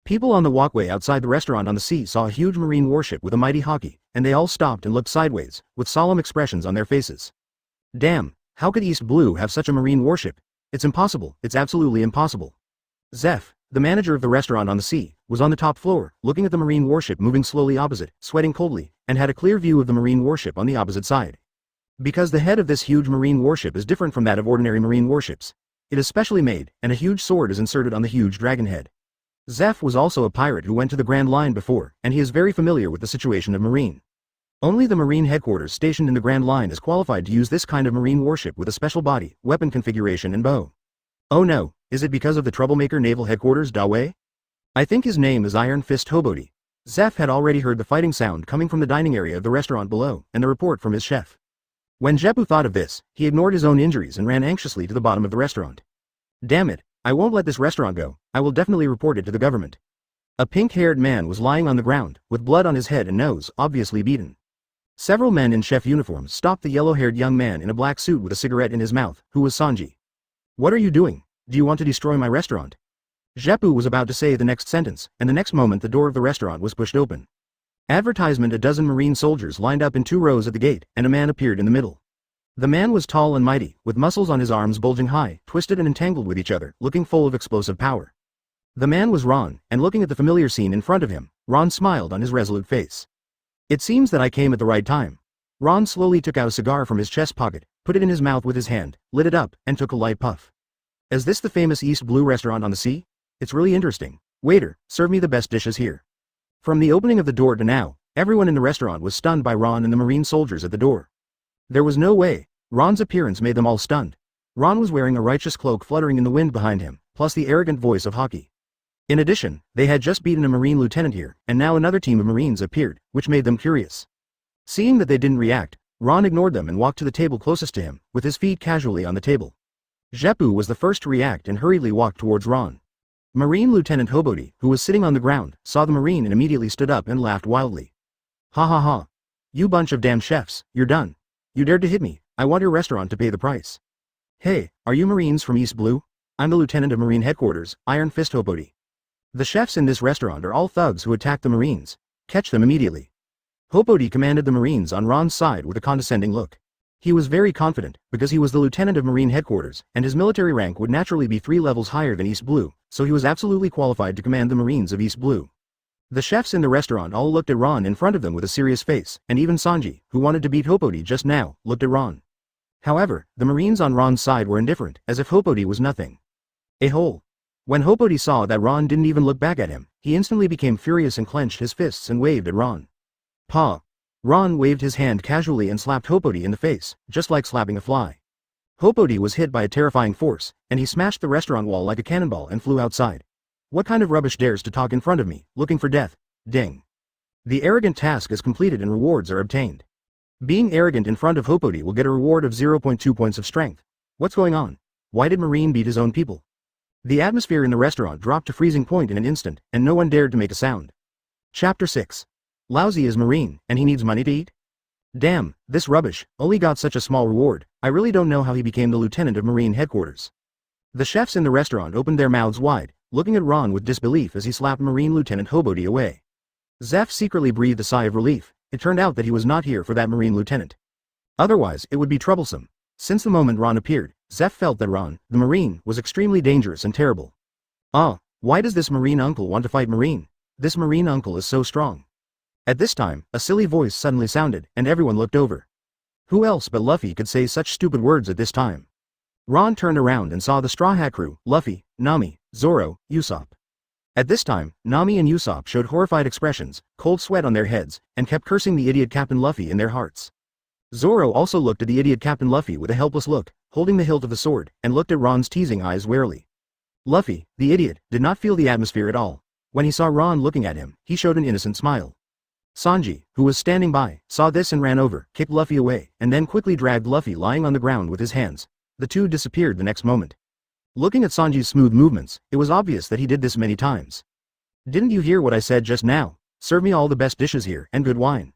People on the walkway outside the restaurant on the sea saw a huge marine warship with a mighty Haki, and they all stopped and looked sideways, with solemn expressions on their faces. Damn, how could East Blue have such a marine warship? It's impossible, it's absolutely impossible. Zeph, the manager of the restaurant on the sea, was on the top floor, looking at the marine warship moving slowly opposite, sweating coldly, and had a clear view of the marine warship on the opposite side. Because the head of this huge marine warship is different from that of ordinary marine warships. It is specially made, and a huge sword is inserted on the huge dragon head. Zeph was also a pirate who went to the Grand Line before, and he is very familiar with the situation of marine. Only the Marine Headquarters stationed in the Grand Line is qualified to use this kind of marine warship with a special body, weapon configuration and bow. Oh no, is it because of the troublemaker Naval Headquarters Dawei? I think his name is Iron Fist Hobody. Zeph had already heard the fighting sound coming from the dining area of the restaurant below, and the report from his chef. When Jeppu thought of this, he ignored his own injuries and ran anxiously to the bottom of the restaurant. Damn it, I won't let this restaurant go, I will definitely report it to the government. A pink-haired man was lying on the ground, with blood on his head and nose, obviously beaten. Several men in chef uniforms stopped the yellow-haired young man in a black suit with a cigarette in his mouth, who was Sanji. What are you doing? Do you want to destroy my restaurant? Jeppu was about to say the next sentence, and the next moment the door of the restaurant was pushed open. Advertisement: a dozen marine soldiers lined up in 2 rows at the gate, and a man appeared in the middle. The man was tall and mighty, with muscles on his arms bulging high, twisted and entangled with each other, looking full of explosive power. The man was Ron, and looking at the familiar scene in front of him, Ron smiled on his resolute face. It seems that I came at the right time. Ron slowly took out a cigar from his chest pocket, put it in his mouth with his hand, lit it up, and took a light puff. Is this the famous East Blue restaurant on the sea? It's really interesting. Waiter, serve me the best dishes here. From the opening of the door to now, everyone in the restaurant was stunned by Ron and the marine soldiers at the door. There was no way. Ron's appearance made them all stunned. Ron was wearing a righteous cloak fluttering in the wind behind him, plus the arrogant voice of Haki. In addition, they had just beaten a marine lieutenant here, and now another team of marines appeared, which made them curious. Seeing that they didn't react, Ron ignored them and walked to the table closest to him, with his feet casually on the table. Jeppu was the first to react and hurriedly walked towards Ron. Marine Lieutenant Hobody, who was sitting on the ground, saw the marine and immediately stood up and laughed wildly. Ha ha ha. You bunch of damn chefs, you're done. You dared to hit me, I want your restaurant to pay the price. Hey, are you Marines from East Blue? I'm the Lieutenant of Marine Headquarters, Iron Fist Hobody. The chefs in this restaurant are all thugs who attacked the Marines. Catch them immediately. Hobody commanded the Marines on Ron's side with a condescending look. He was very confident, because he was the Lieutenant of Marine Headquarters, and his military rank would naturally be 3 levels higher than East Blue, so he was absolutely qualified to command the Marines of East Blue. The chefs in the restaurant all looked at Ron in front of them with a serious face, and even Sanji, who wanted to beat Hobody just now, looked at Ron. However, the Marines on Ron's side were indifferent, as if Hobody was nothing. A hole. When Hobody saw that Ron didn't even look back at him, he instantly became furious and clenched his fists and waved at Ron. Pa. Ron waved his hand casually and slapped Hobody in the face, just like slapping a fly. Hobody was hit by a terrifying force, and he smashed the restaurant wall like a cannonball and flew outside. What kind of rubbish dares to talk in front of me, looking for death? Ding. The arrogant task is completed and rewards are obtained. Being arrogant in front of Hobody will get a reward of 0.2 points of strength. What's going on? Why did Marine beat his own people? The atmosphere in the restaurant dropped to freezing point in an instant, and no one dared to make a sound. Chapter 6. Lousy is Marine, and he needs money to eat? Damn, this rubbish, only got such a small reward, I really don't know how he became the Lieutenant of Marine Headquarters. The chefs in the restaurant opened their mouths wide, looking at Ron with disbelief as he slapped Marine Lieutenant Hobody away. Zeph secretly breathed a sigh of relief. It turned out that he was not here for that Marine Lieutenant. Otherwise, it would be troublesome. Since the moment Ron appeared, Zeph felt that Ron, the Marine, was extremely dangerous and terrible. Why does this Marine uncle want to fight Marine? This Marine uncle is so strong. At this time, a silly voice suddenly sounded, and everyone looked over. Who else but Luffy could say such stupid words at this time? Ron turned around and saw the Straw Hat crew, Luffy, Nami, Zoro, Usopp. At this time, Nami and Usopp showed horrified expressions, cold sweat on their heads, and kept cursing the idiot Captain Luffy in their hearts. Zoro also looked at the idiot Captain Luffy with a helpless look, holding the hilt of the sword, and looked at Ron's teasing eyes warily. Luffy, the idiot, did not feel the atmosphere at all. When he saw Ron looking at him, he showed an innocent smile. Sanji, who was standing by, saw this and ran over, kicked Luffy away, and then quickly dragged Luffy lying on the ground with his hands. The two disappeared the next moment. Looking at Sanji's smooth movements, it was obvious that he did this many times. Didn't you hear what I said just now? Serve me all the best dishes here, and good wine.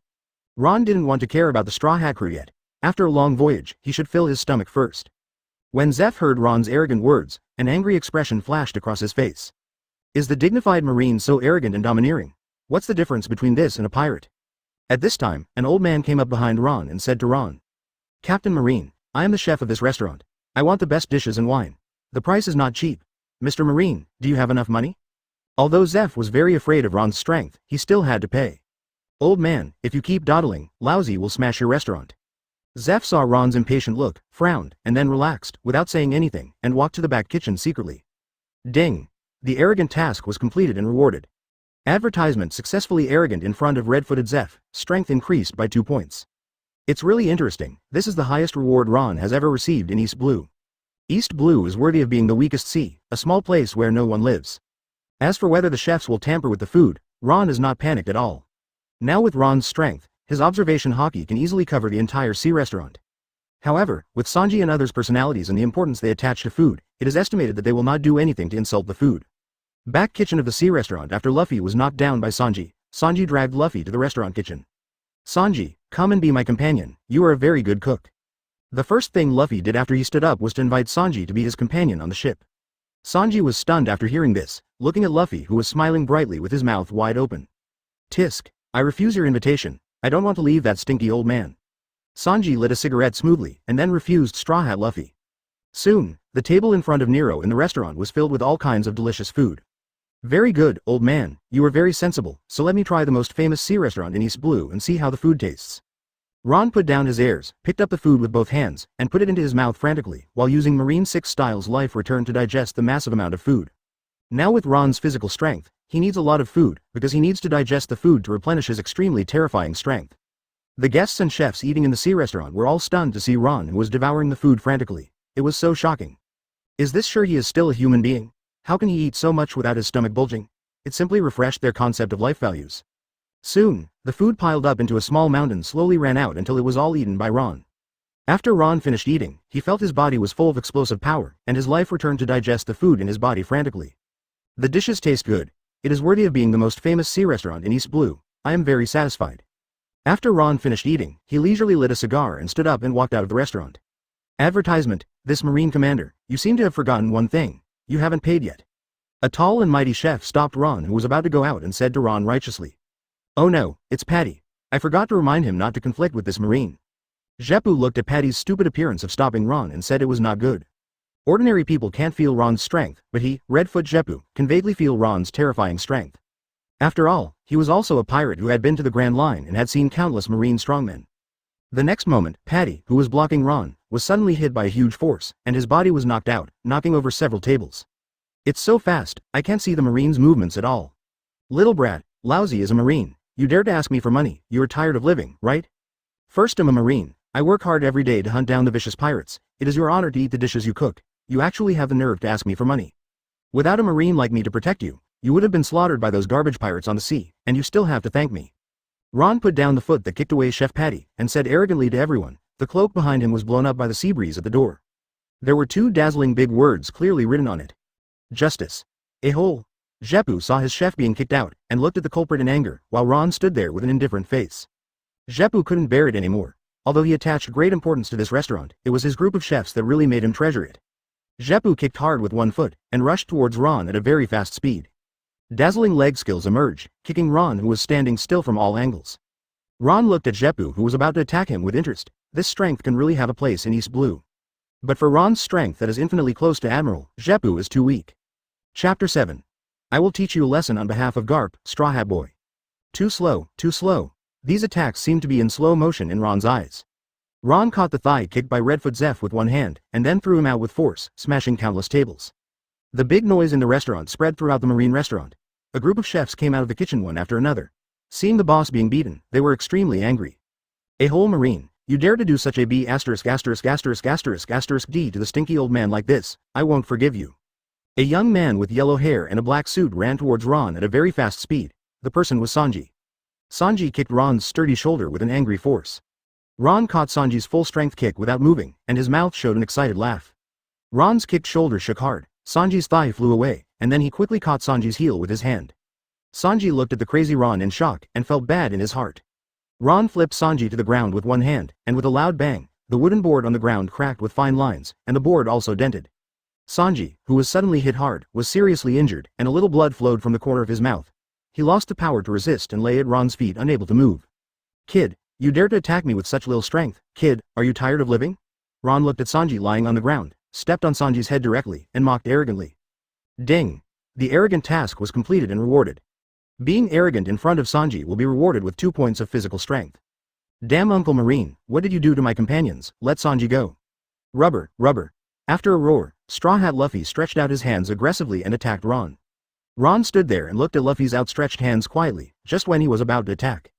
Ron didn't want to care about the Straw Hat crew yet. After a long voyage, he should fill his stomach first. When Zeph heard Ron's arrogant words, an angry expression flashed across his face. Is the dignified Marine so arrogant and domineering? What's the difference between this and a pirate? At this time, an old man came up behind Ron and said to Ron, Captain Marine, I am the chef of this restaurant. I want the best dishes and wine. The price is not cheap. Mr. Marine, do you have enough money? Although Zeph was very afraid of Ron's strength, he still had to pay. Old man, if you keep dawdling, Lousy will smash your restaurant. Zeph saw Ron's impatient look, frowned, and then relaxed, without saying anything, and walked to the back kitchen secretly. Ding! The arrogant task was completed and rewarded. Advertisement successfully arrogant in front of red-footed Zeph, strength increased by 2 points. It's really interesting, this is the highest reward Ron has ever received in East Blue. East Blue is worthy of being the weakest sea, a small place where no one lives. As for whether the chefs will tamper with the food, Ron is not panicked at all. Now with Ron's strength, his observation Haki can easily cover the entire sea restaurant. However, with Sanji and others' personalities and the importance they attach to food, it is estimated that they will not do anything to insult the food. Back kitchen of the sea restaurant. After Luffy was knocked down by Sanji, Sanji dragged Luffy to the restaurant kitchen. Sanji, come and be my companion, you are a very good cook. The first thing Luffy did after he stood up was to invite Sanji to be his companion on the ship. Sanji was stunned after hearing this, looking at Luffy who was smiling brightly with his mouth wide open. Tisk, I refuse your invitation, I don't want to leave that stinky old man. Sanji lit a cigarette smoothly, and then refused Straw Hat Luffy. Soon, the table in front of Nero in the restaurant was filled with all kinds of delicious food. Very good, old man, you are very sensible, so let me try the most famous sea restaurant in East Blue and see how the food tastes. Ron put down his airs, picked up the food with both hands, and put it into his mouth frantically, while using Marine 6 Style's life return to digest the massive amount of food. Now with Ron's physical strength, he needs a lot of food, because he needs to digest the food to replenish his extremely terrifying strength. The guests and chefs eating in the sea restaurant were all stunned to see Ron who was devouring the food frantically. It was so shocking. Is this sure he is still a human being? How can he eat so much without his stomach bulging? It simply refreshed their concept of life values. Soon, the food piled up into a small mountain slowly ran out until it was all eaten by Ron. After Ron finished eating, he felt his body was full of explosive power, and his life returned to digest the food in his body frantically. The dishes taste good. It is worthy of being the most famous sea restaurant in East Blue. I am very satisfied. After Ron finished eating, he leisurely lit a cigar and stood up and walked out of the restaurant. Advertisement, this Marine commander, you seem to have forgotten one thing. You haven't paid yet. A tall and mighty chef stopped Ron who was about to go out and said to Ron righteously. Oh no, it's Patty. I forgot to remind him not to conflict with this Marine. Zeppu looked at Patty's stupid appearance of stopping Ron and said it was not good. Ordinary people can't feel Ron's strength, but he, Redfoot Zeppu, can vaguely feel Ron's terrifying strength. After all, he was also a pirate who had been to the Grand Line and had seen countless Marine strongmen. The next moment, Patty, who was blocking Ron, was suddenly hit by a huge force, and his body was knocked out, knocking over several tables. It's so fast, I can't see the Marine's movements at all. Little brat, Lousy is a Marine. You dare to ask me for money, you are tired of living, right? First, I'm a Marine. I work hard every day to hunt down the vicious pirates. It is your honor to eat the dishes you cook. You actually have the nerve to ask me for money. Without a Marine like me to protect you, you would have been slaughtered by those garbage pirates on the sea, and you still have to thank me. Ron put down the foot that kicked away Chef Patty, and said arrogantly to everyone. The cloak behind him was blown up by the sea breeze at the door. There were 2 dazzling big words clearly written on it. Justice. A hole. Zeppu saw his chef being kicked out, and looked at the culprit in anger, while Ron stood there with an indifferent face. Zeppu couldn't bear it anymore. Although he attached great importance to this restaurant, it was his group of chefs that really made him treasure it. Zeppu kicked hard with one foot, and rushed towards Ron at a very fast speed. Dazzling leg skills emerged, kicking Ron who was standing still from all angles. Ron looked at Zeppu who was about to attack him with interest. This strength can really have a place in East Blue. But for Ron's strength that is infinitely close to Admiral, Zeppu is too weak. Chapter 7. I will teach you a lesson on behalf of Garp, Straw Hat Boy. Too slow, too slow. These attacks seem to be in slow motion in Ron's eyes. Ron caught the thigh kick by Redfoot Zeph with one hand, and then threw him out with force, smashing countless tables. The big noise in the restaurant spread throughout the marine restaurant. A group of chefs came out of the kitchen one after another. Seeing the boss being beaten, they were extremely angry. A whole marine, you dare to do such a B************ D to the stinky old man like this, I won't forgive you. A young man with yellow hair and a black suit ran towards Ron at a very fast speed. The person was Sanji. Sanji kicked Ron's sturdy shoulder with an angry force. Ron caught Sanji's full-strength kick without moving, and his mouth showed an excited laugh. Ron's kicked shoulder shook hard, Sanji's thigh flew away, and then he quickly caught Sanji's heel with his hand. Sanji looked at the crazy Ron in shock, and felt bad in his heart. Ron flipped Sanji to the ground with one hand, and with a loud bang, the wooden board on the ground cracked with fine lines, and the board also dented. Sanji, who was suddenly hit hard, was seriously injured, and a little blood flowed from the corner of his mouth. He lost the power to resist and lay at Ron's feet unable to move. Kid, you dare to attack me with such little strength? Kid, are you tired of living? Ron looked at Sanji lying on the ground, stepped on Sanji's head directly, and mocked arrogantly. Ding! The arrogant task was completed and rewarded. Being arrogant in front of Sanji will be rewarded with 2 points of physical strength. Damn Uncle Marine, what did you do to my companions? Let Sanji go. Rubber, rubber. After a roar, Straw Hat Luffy stretched out his hands aggressively and attacked Ron. Ron stood there and looked at Luffy's outstretched hands quietly, just when he was about to attack.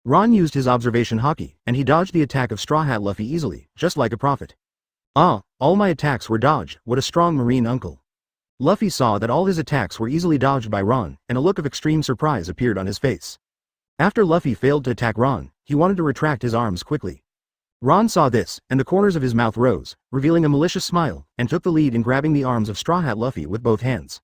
Ron used his observation Haki, and he dodged the attack of Straw Hat Luffy easily, just like a prophet. Ah, all my attacks were dodged, what a strong marine uncle. Luffy saw that all his attacks were easily dodged by Ron, and a look of extreme surprise appeared on his face. After Luffy failed to attack Ron, he wanted to retract his arms quickly. Ron saw this, and the corners of his mouth rose, revealing a malicious smile, and took the lead in grabbing the arms of Straw Hat Luffy with both hands.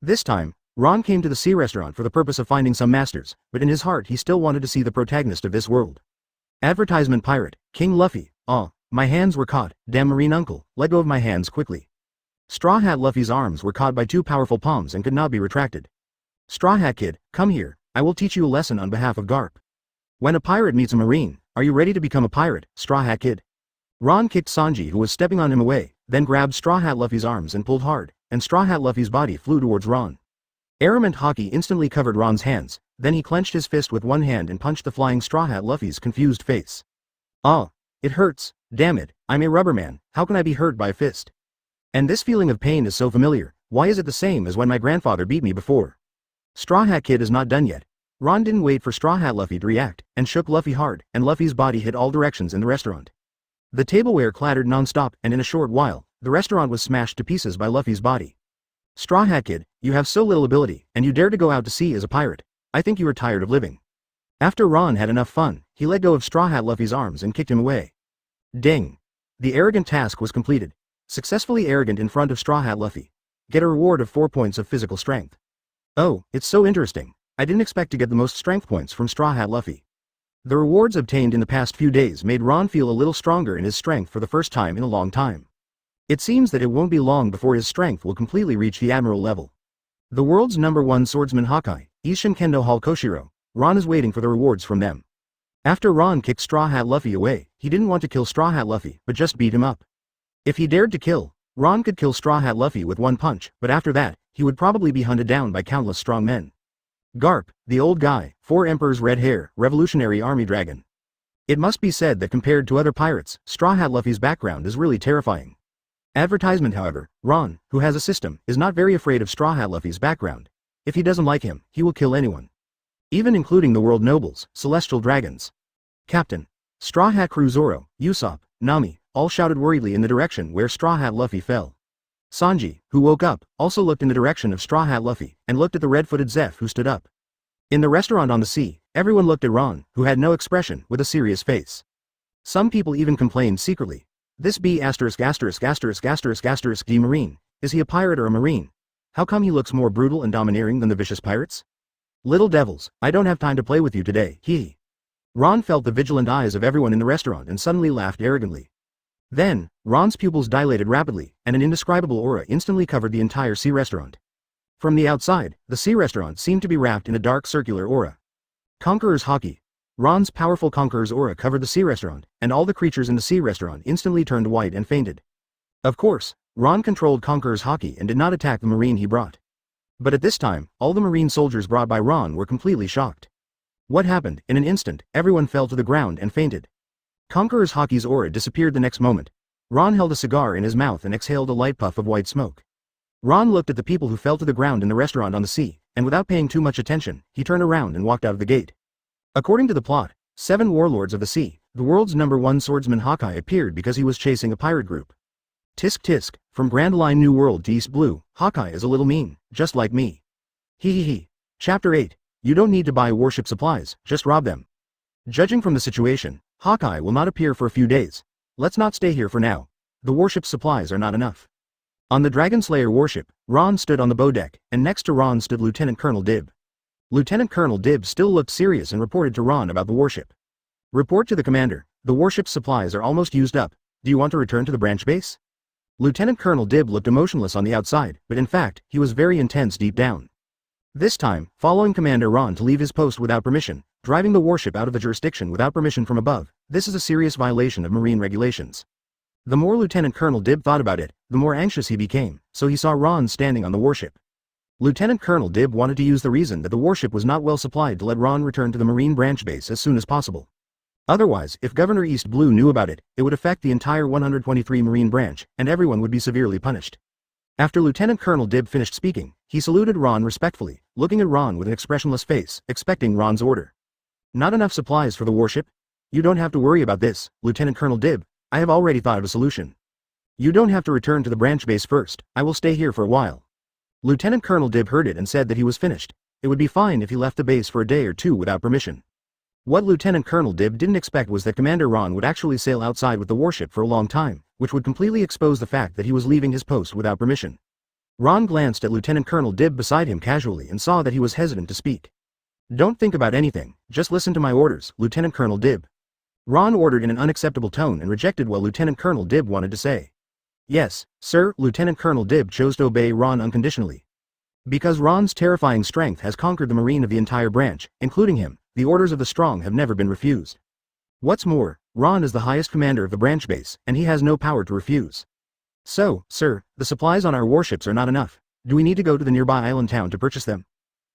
This time, Ron came to the sea restaurant for the purpose of finding some masters, but in his heart he still wanted to see the protagonist of this world. Advertisement pirate, King Luffy, my hands were caught, damn marine uncle, let go of my hands quickly. Straw Hat Luffy's arms were caught by 2 powerful palms and could not be retracted. Straw Hat Kid, come here, I will teach you a lesson on behalf of Garp. When a pirate meets a marine, are you ready to become a pirate, Straw Hat Kid? Ron kicked Sanji who was stepping on him away, then grabbed Straw Hat Luffy's arms and pulled hard, and Straw Hat Luffy's body flew towards Ron. Arrogant Haki instantly covered Ron's hands, then he clenched his fist with one hand and punched the flying Straw Hat Luffy's confused face. Ah, it hurts, damn it, I'm a rubber man, how can I be hurt by a fist? And this feeling of pain is so familiar, why is it the same as when my grandfather beat me before? Straw Hat Kid is not done yet. Ron didn't wait for Straw Hat Luffy to react, and shook Luffy hard, and Luffy's body hit all directions in the restaurant. The tableware clattered non-stop, and in a short while, the restaurant was smashed to pieces by Luffy's body. Straw Hat Kid, you have so little ability, and you dare to go out to sea as a pirate. I think you are tired of living. After Ron had enough fun, he let go of Straw Hat Luffy's arms and kicked him away. Ding! The arrogant task was completed. Successfully arrogant in front of Straw Hat Luffy. Get a reward of 4 points of physical strength. Oh, it's so interesting. I didn't expect to get the most strength points from Straw Hat Luffy. The rewards obtained in the past few days made Ron feel a little stronger in his strength for the first time in a long time. It seems that it won't be long before his strength will completely reach the Admiral level. The world's #1 swordsman Hawkeye, Isshin Kendo Hall Koshiro, Ron is waiting for the rewards from them. After Ron kicked Straw Hat Luffy away, he didn't want to kill Straw Hat Luffy but just beat him up. If he dared to kill, Ron could kill Straw Hat Luffy with one punch, but after that, he would probably be hunted down by countless strong men. Garp, the old guy, 4 emperors red hair, Revolutionary Army dragon. It must be said that compared to other pirates, Straw Hat Luffy's background is really terrifying. Advertisement however, Ron, who has a system, is not very afraid of Straw Hat Luffy's background. If he doesn't like him, he will kill anyone. Even including the world nobles, celestial dragons. Captain. Straw Hat Crew Zoro, Usopp, Nami, all shouted worriedly in the direction where Straw Hat Luffy fell. Sanji, who woke up, also looked in the direction of Straw Hat Luffy, and looked at the red-footed Zeph who stood up. In the restaurant on the sea, everyone looked at Ron, who had no expression, with a serious face. Some people even complained secretly. This D marine, is he a pirate or a marine? How come he looks more brutal and domineering than the vicious pirates? Little devils, I don't have time to play with you today, hee. Ron felt the vigilant eyes of everyone in the restaurant and suddenly laughed arrogantly. Then, Ron's pupils dilated rapidly, and an indescribable aura instantly covered the entire sea restaurant. From the outside, the sea restaurant seemed to be wrapped in a dark circular aura. Conqueror's Haki. Ron's powerful Conqueror's aura covered the sea restaurant, and all the creatures in the sea restaurant instantly turned white and fainted. Of course, Ron controlled Conqueror's Haki and did not attack the marine he brought. But at this time, all the marine soldiers brought by Ron were completely shocked. What happened? In an instant, everyone fell to the ground and fainted. Conqueror's Haki's aura disappeared the next moment. Ron held a cigar in his mouth and exhaled a light puff of white smoke. Ron looked at the people who fell to the ground in the restaurant on the sea, and without paying too much attention, he turned around and walked out of the gate. According to the plot, 7 warlords of the sea, the world's #1 swordsman Hawkeye appeared because he was chasing a pirate group. Tisk tisk, from Grand Line New World to East Blue, Hawkeye is a little mean, just like me. Hee hee hee. Chapter 8. You don't need to buy warship supplies, just rob them. Judging from the situation, Hawkeye will not appear for a few days. Let's not stay here for now. The warship supplies are not enough. On the Dragon Slayer warship, Ron stood on the bow deck, and next to Ron stood Lieutenant Colonel Dib. Lieutenant Colonel Dib still looked serious and reported to Ron about the warship. Report to the commander, the warship's supplies are almost used up. Do you want to return to the branch base? Lieutenant Colonel Dib looked emotionless on the outside, but in fact, he was very intense deep down. This time, following Commander Ron to leave his post without permission, driving the warship out of the jurisdiction without permission from above, this is a serious violation of marine regulations. The more Lieutenant Colonel Dib thought about it, the more anxious he became, so he saw Ron standing on the warship. Lieutenant Colonel Dib wanted to use the reason that the warship was not well supplied to let Ron return to the Marine branch base as soon as possible. Otherwise, if Governor East Blue knew about it, it would affect the entire 123 Marine branch, and everyone would be severely punished. After Lieutenant Colonel Dib finished speaking, he saluted Ron respectfully, looking at Ron with an expressionless face, expecting Ron's order. Not enough supplies for the warship? You don't have to worry about this, Lieutenant Colonel Dib. I have already thought of a solution. You don't have to return to the branch base first, I will stay here for a while. Lieutenant Colonel Dib heard it and said that he was finished. It would be fine if he left the base for a day or two without permission. What Lieutenant Colonel Dib didn't expect was that Commander Ron would actually sail outside with the warship for a long time, which would completely expose the fact that he was leaving his post without permission. Ron glanced at Lieutenant Colonel Dib beside him casually and saw that he was hesitant to speak. Don't think about anything, just listen to my orders, Lieutenant Colonel Dib. Ron ordered in an unacceptable tone and rejected what Lieutenant Colonel Dib wanted to say. Yes, sir, Lieutenant Colonel Dib chose to obey Ron unconditionally. Because Ron's terrifying strength has conquered the marine of the entire branch, including him, the orders of the strong have never been refused. What's more, Ron is the highest commander of the branch base, and he has no power to refuse. So, sir, the supplies on our warships are not enough. Do we need to go to the nearby island town to purchase them?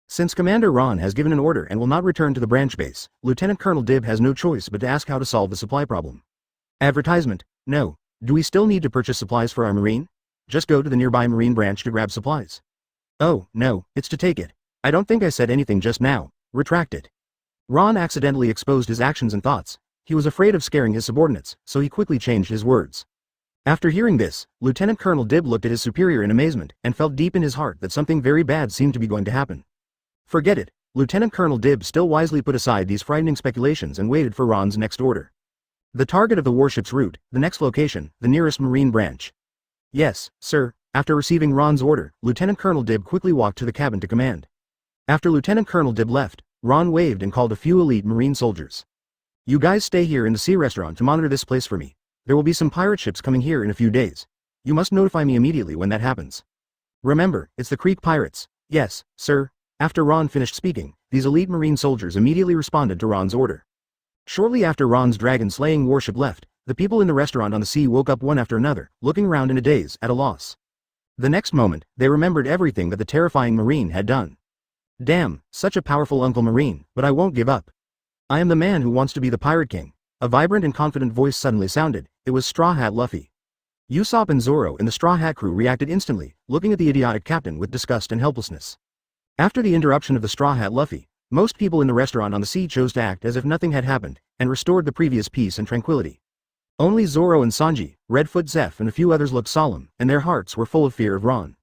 Since Commander Ron has given an order and will not return to the branch base, Lieutenant Colonel Dib has no choice but to ask how to solve the supply problem. Advertisement. No. Do we still need to purchase supplies for our marine? Just go to the nearby marine branch to grab supplies. Oh, no, it's to take it. I don't think I said anything just now. Retract it. Ron accidentally exposed his actions and thoughts. He was afraid of scaring his subordinates, so he quickly changed his words. After hearing this, Lieutenant Colonel Dib looked at his superior in amazement and felt deep in his heart that something very bad seemed to be going to happen. Forget it. Lieutenant Colonel Dib still wisely put aside these frightening speculations and waited for Ron's next order. The target of the warship's route, the next location, the nearest marine branch. Yes, sir. After receiving Ron's order, Lieutenant Colonel Dib quickly walked to the cabin to command. After Lieutenant Colonel Dib left, Ron waved and called a few elite marine soldiers. You guys stay here in the sea restaurant to monitor this place for me. There will be some pirate ships coming here in a few days. You must notify me immediately when that happens. Remember, it's the Creek Pirates. Yes, sir. After Ron finished speaking, these elite marine soldiers immediately responded to Ron's order. Shortly after Ron's dragon-slaying warship left, the people in the restaurant on the sea woke up one after another, looking around in a daze, at a loss. The next moment, they remembered everything that the terrifying marine had done. Damn, such a powerful Uncle Marine, but I won't give up. I am the man who wants to be the Pirate King. A vibrant and confident voice suddenly sounded. It was Straw Hat Luffy. Usopp and Zoro and the Straw Hat crew reacted instantly, looking at the idiotic captain with disgust and helplessness. After the interruption of the Straw Hat Luffy, most people in the restaurant on the sea chose to act as if nothing had happened, and restored the previous peace and tranquility. Only Zoro and Sanji, Redfoot Zeph and a few others looked solemn, and their hearts were full of fear of Ron.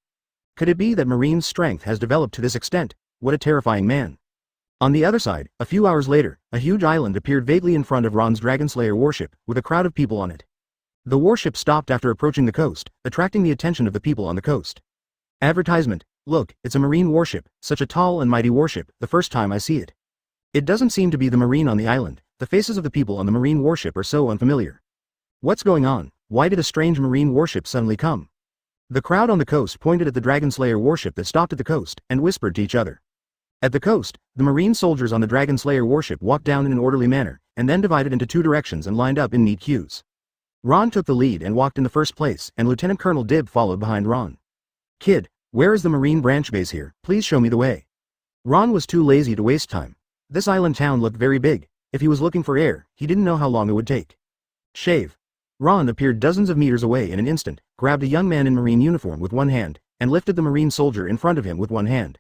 Could it be that Marine's strength has developed to this extent? What a terrifying man. On the other side, a few hours later, a huge island appeared vaguely in front of Ron's Dragonslayer warship, with a crowd of people on it. The warship stopped after approaching the coast, attracting the attention of the people on the coast. Advertisement. Look, it's a marine warship, such a tall and mighty warship, the first time I see it. It doesn't seem to be the marine on the island, the faces of the people on the marine warship are so unfamiliar. What's going on? Why did a strange marine warship suddenly come? The crowd on the coast pointed at the Dragonslayer warship that stopped at the coast, and whispered to each other. At the coast, the marine soldiers on the Dragonslayer warship walked down in an orderly manner, and then divided into two directions and lined up in neat queues. Ron took the lead and walked in the first place, and Lieutenant Colonel Dib followed behind Ron. Kid, where is the Marine branch base here? Please show me the way. Ron was too lazy to waste time. This island town looked very big. If he was looking for air, he didn't know how long it would take. Shave. Ron appeared dozens of meters away in an instant, grabbed a young man in Marine uniform with one hand, and lifted the Marine soldier in front of him with one hand.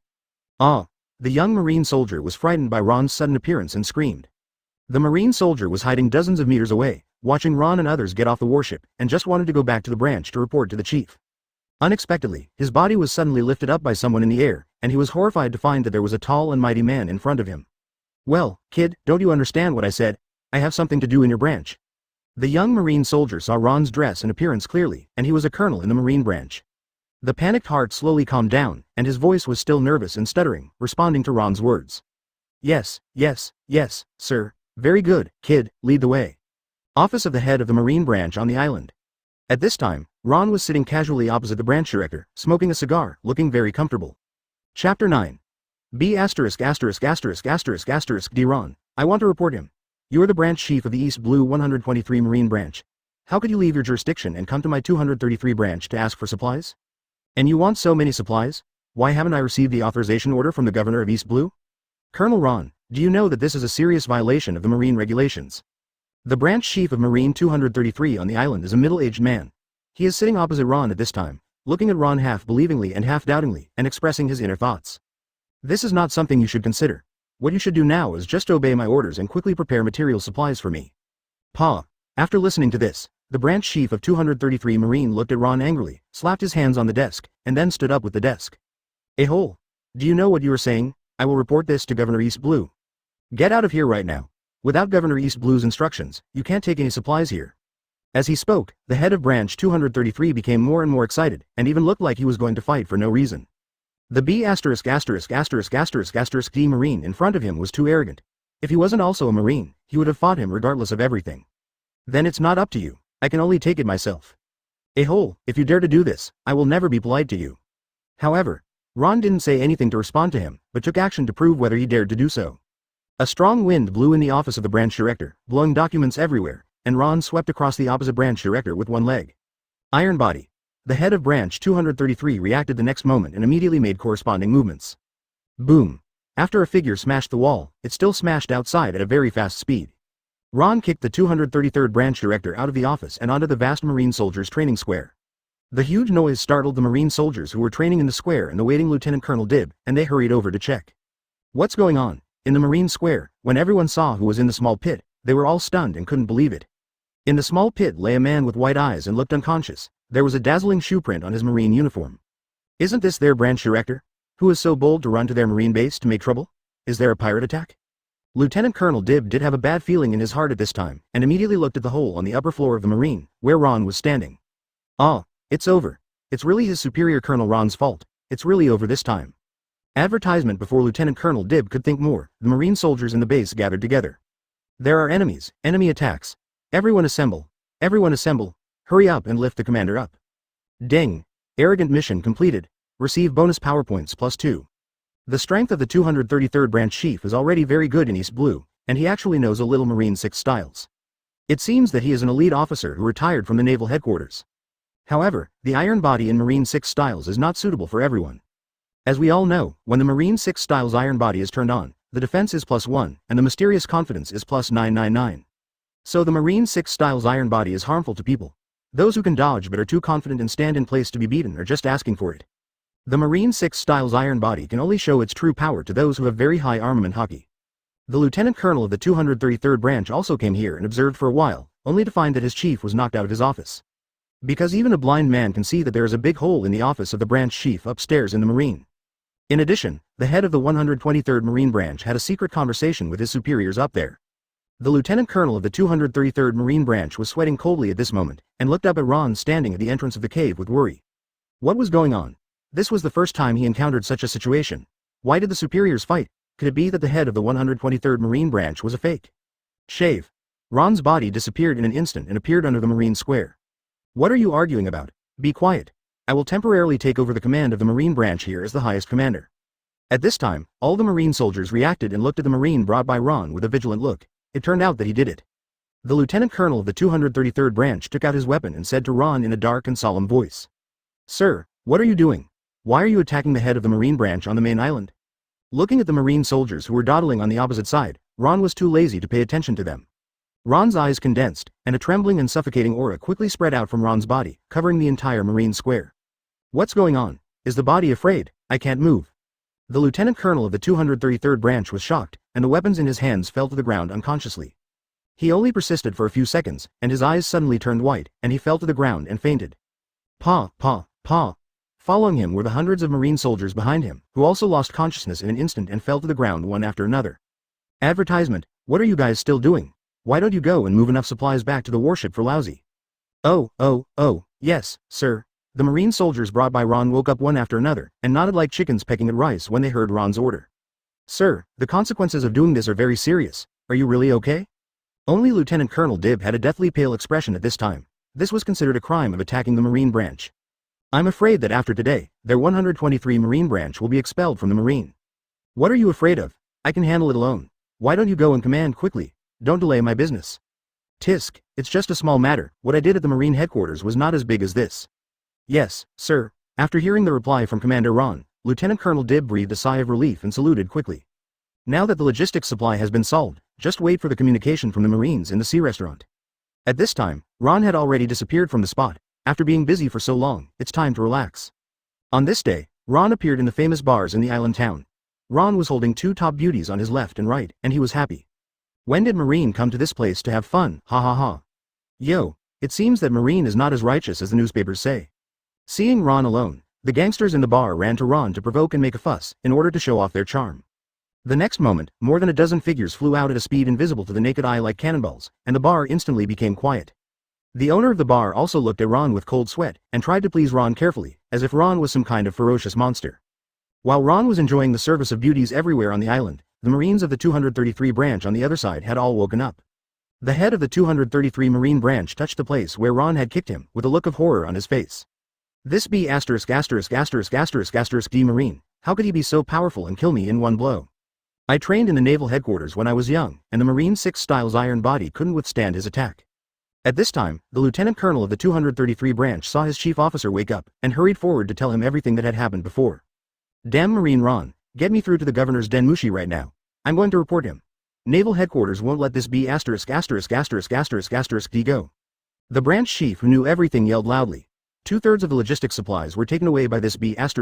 Ah! The young Marine soldier was frightened by Ron's sudden appearance and screamed. The Marine soldier was hiding dozens of meters away, watching Ron and others get off the warship, and just wanted to go back to the branch to report to the chief. Unexpectedly, his body was suddenly lifted up by someone in the air, and he was horrified to find that there was a tall and mighty man in front of him. Well, kid, don't you understand what I said? I have something to do in your branch. The young Marine soldier saw Ron's dress and appearance clearly, and he was a colonel in the Marine branch. The panicked heart slowly calmed down, and his voice was still nervous and stuttering, responding to Ron's words. Yes, sir. Very good, kid, lead the way. Office of the head of the Marine branch on the island. At this time, Ron was sitting casually opposite the branch director, smoking a cigar, looking very comfortable. Chapter 9. D. Ron, I want to report him. You are the branch chief of the East Blue 123 Marine branch. How could you leave your jurisdiction and come to my 233 branch to ask for supplies? And you want so many supplies? Why haven't I received the authorization order from the governor of East Blue? Colonel Ron, do you know that this is a serious violation of the Marine regulations? The branch chief of Marine 233 on the island is a middle-aged man. He is sitting opposite Ron at this time, looking at Ron half believingly and half doubtingly, and expressing his inner thoughts. This is not something you should consider. What you should do now is just obey my orders and quickly prepare material supplies for me. Pa. After listening to this, the branch chief of 233 Marine looked at Ron angrily, slapped his hands on the desk, and then stood up with the desk. A-hole. Do you know what you are saying? I will report this to Governor East Blue. Get out of here right now. Without Governor East Blue's instructions, you can't take any supplies here. As he spoke, the head of branch 233 became more and more excited, and even looked like he was going to fight for no reason. The D Marine in front of him was too arrogant. If he wasn't also a Marine, he would have fought him regardless of everything. Then it's not up to you. I can only take it myself. A-hole, if you dare to do this, I will never be polite to you. However, Ron didn't say anything to respond to him, but took action to prove whether he dared to do so. A strong wind blew in the office of the branch director, blowing documents everywhere, and Ron swept across the opposite branch director with one leg. Iron Body. The head of branch 233 reacted the next moment and immediately made corresponding movements. Boom. After a figure smashed the wall, it still smashed outside at a very fast speed. Ron kicked the 233rd branch director out of the office and onto the vast Marine soldiers' training square. The huge noise startled the Marine soldiers who were training in the square and awaiting Lieutenant Colonel Dib, and they hurried over to check. What's going on? In the Marine square, when everyone saw who was in the small pit, they were all stunned and couldn't believe it. In the small pit lay a man with white eyes and looked unconscious. There was a dazzling shoe print on his Marine uniform. Isn't this their branch director? Who is so bold to run to their Marine base to make trouble? Is there a pirate attack? Lieutenant Colonel Dib did have a bad feeling in his heart at this time, and immediately looked at the hole on the upper floor of the Marine, where Ron was standing. Ah, it's over. It's really his superior Colonel Ron's fault. It's really over this time. Advertisement. Before Lieutenant Colonel Dib could think more, the Marine soldiers in the base gathered together. There are enemies, enemy attacks. Everyone assemble. Everyone assemble. Hurry up and lift the commander up. Ding. Arrogant mission completed. Receive bonus PowerPoints +2. The strength of the 233rd branch chief is already very good in East Blue, and he actually knows a little Marine 6 styles. It seems that he is an elite officer who retired from the Naval Headquarters. However, the iron body in Marine 6 styles is not suitable for everyone. As we all know, when the Marine 6 styles iron body is turned on, the defense is +1, and the mysterious confidence is +999. So the Marine 6 styles iron body is harmful to people. Those who can dodge but are too confident and stand in place to be beaten are just asking for it. The Marine 6 styles iron body can only show its true power to those who have very high armament Haki. The lieutenant colonel of the 233rd branch also came here and observed for a while, only to find that his chief was knocked out of his office. Because even a blind man can see that there is a big hole in the office of the branch chief upstairs in the Marine. In addition, the head of the 123rd Marine branch had a secret conversation with his superiors up there. The lieutenant colonel of the 233rd Marine branch was sweating coldly at this moment, and looked up at Ron standing at the entrance of the cave with worry. What was going on? This was the first time he encountered such a situation. Why did the superiors fight? Could it be that the head of the 123rd Marine branch was a fake? Shave. Ron's body disappeared in an instant and appeared under the Marine square. What are you arguing about? Be quiet. I will temporarily take over the command of the Marine branch here as the highest commander. At this time, all the Marine soldiers reacted and looked at the Marine brought by Ron with a vigilant look. It turned out that he did it. The lieutenant colonel of the 233rd branch took out his weapon and said to Ron in a dark and solemn voice. Sir, what are you doing? Why are you attacking the head of the Marine branch on the main island? Looking at the Marine soldiers who were dawdling on the opposite side, Ron was too lazy to pay attention to them. Ron's eyes condensed, and a trembling and suffocating aura quickly spread out from Ron's body, covering the entire Marine square. What's going on? Is the body afraid? I can't move. The lieutenant colonel of the 233rd branch was shocked, and the weapons in his hands fell to the ground unconsciously. He only persisted for a few seconds, and his eyes suddenly turned white, and he fell to the ground and fainted. Pa. Following him were the hundreds of Marine soldiers behind him, who also lost consciousness in an instant and fell to the ground one after another. Advertisement, what are you guys still doing? Why don't you go and move enough supplies back to the warship for Lousy? Oh, yes, sir. The Marine soldiers brought by Ron woke up one after another, and nodded like chickens pecking at rice when they heard Ron's order. Sir, the consequences of doing this are very serious. Are you really okay? Only Lieutenant Colonel Dib had a deathly pale expression at this time. This was considered a crime of attacking the Marine branch. I'm afraid that after today, their 123 Marine branch will be expelled from the Marine. What are you afraid of? I can handle it alone. Why don't you go and command quickly? Don't delay my business. Tisk, it's just a small matter. What I did at the Marine headquarters was not as big as this. Yes, sir. After hearing the reply from Commander Ron, Lieutenant Colonel Dib breathed a sigh of relief and saluted quickly. Now that the logistics supply has been solved, just wait for the communication from the Marines in the sea restaurant. At this time, Ron had already disappeared from the spot. After being busy for so long, it's time to relax. On this day, Ron appeared in the famous bars in the island town. Ron was holding two top beauties on his left and right, and he was happy. When did Marine come to this place to have fun? Ha ha ha. Yo, it seems that Marine is not as righteous as the newspapers say. Seeing Ron alone, the gangsters in the bar ran to Ron to provoke and make a fuss, in order to show off their charm. The next moment, more than a dozen figures flew out at a speed invisible to the naked eye like cannonballs, and the bar instantly became quiet. The owner of the bar also looked at Ron with cold sweat, and tried to please Ron carefully, as if Ron was some kind of ferocious monster. While Ron was enjoying the service of beauties everywhere on the island, the Marines of the 233 branch on the other side had all woken up. The head of the 233 Marine branch touched the place where Ron had kicked him, with a look of horror on his face. This be ***** D Marine, how could he be so powerful and kill me in one blow? I trained in the Naval Headquarters when I was young, and the Marine 6 Styles iron body couldn't withstand his attack. At this time, the Lieutenant Colonel of the 233 branch saw his chief officer wake up, and hurried forward to tell him everything that had happened before. Damn Marine Ron, get me through to the Governor's Den Mushi right now. I'm going to report him. Naval Headquarters won't let this be ***** D go. The branch chief who knew everything yelled loudly. 2/3 of the logistics supplies were taken away by this be *****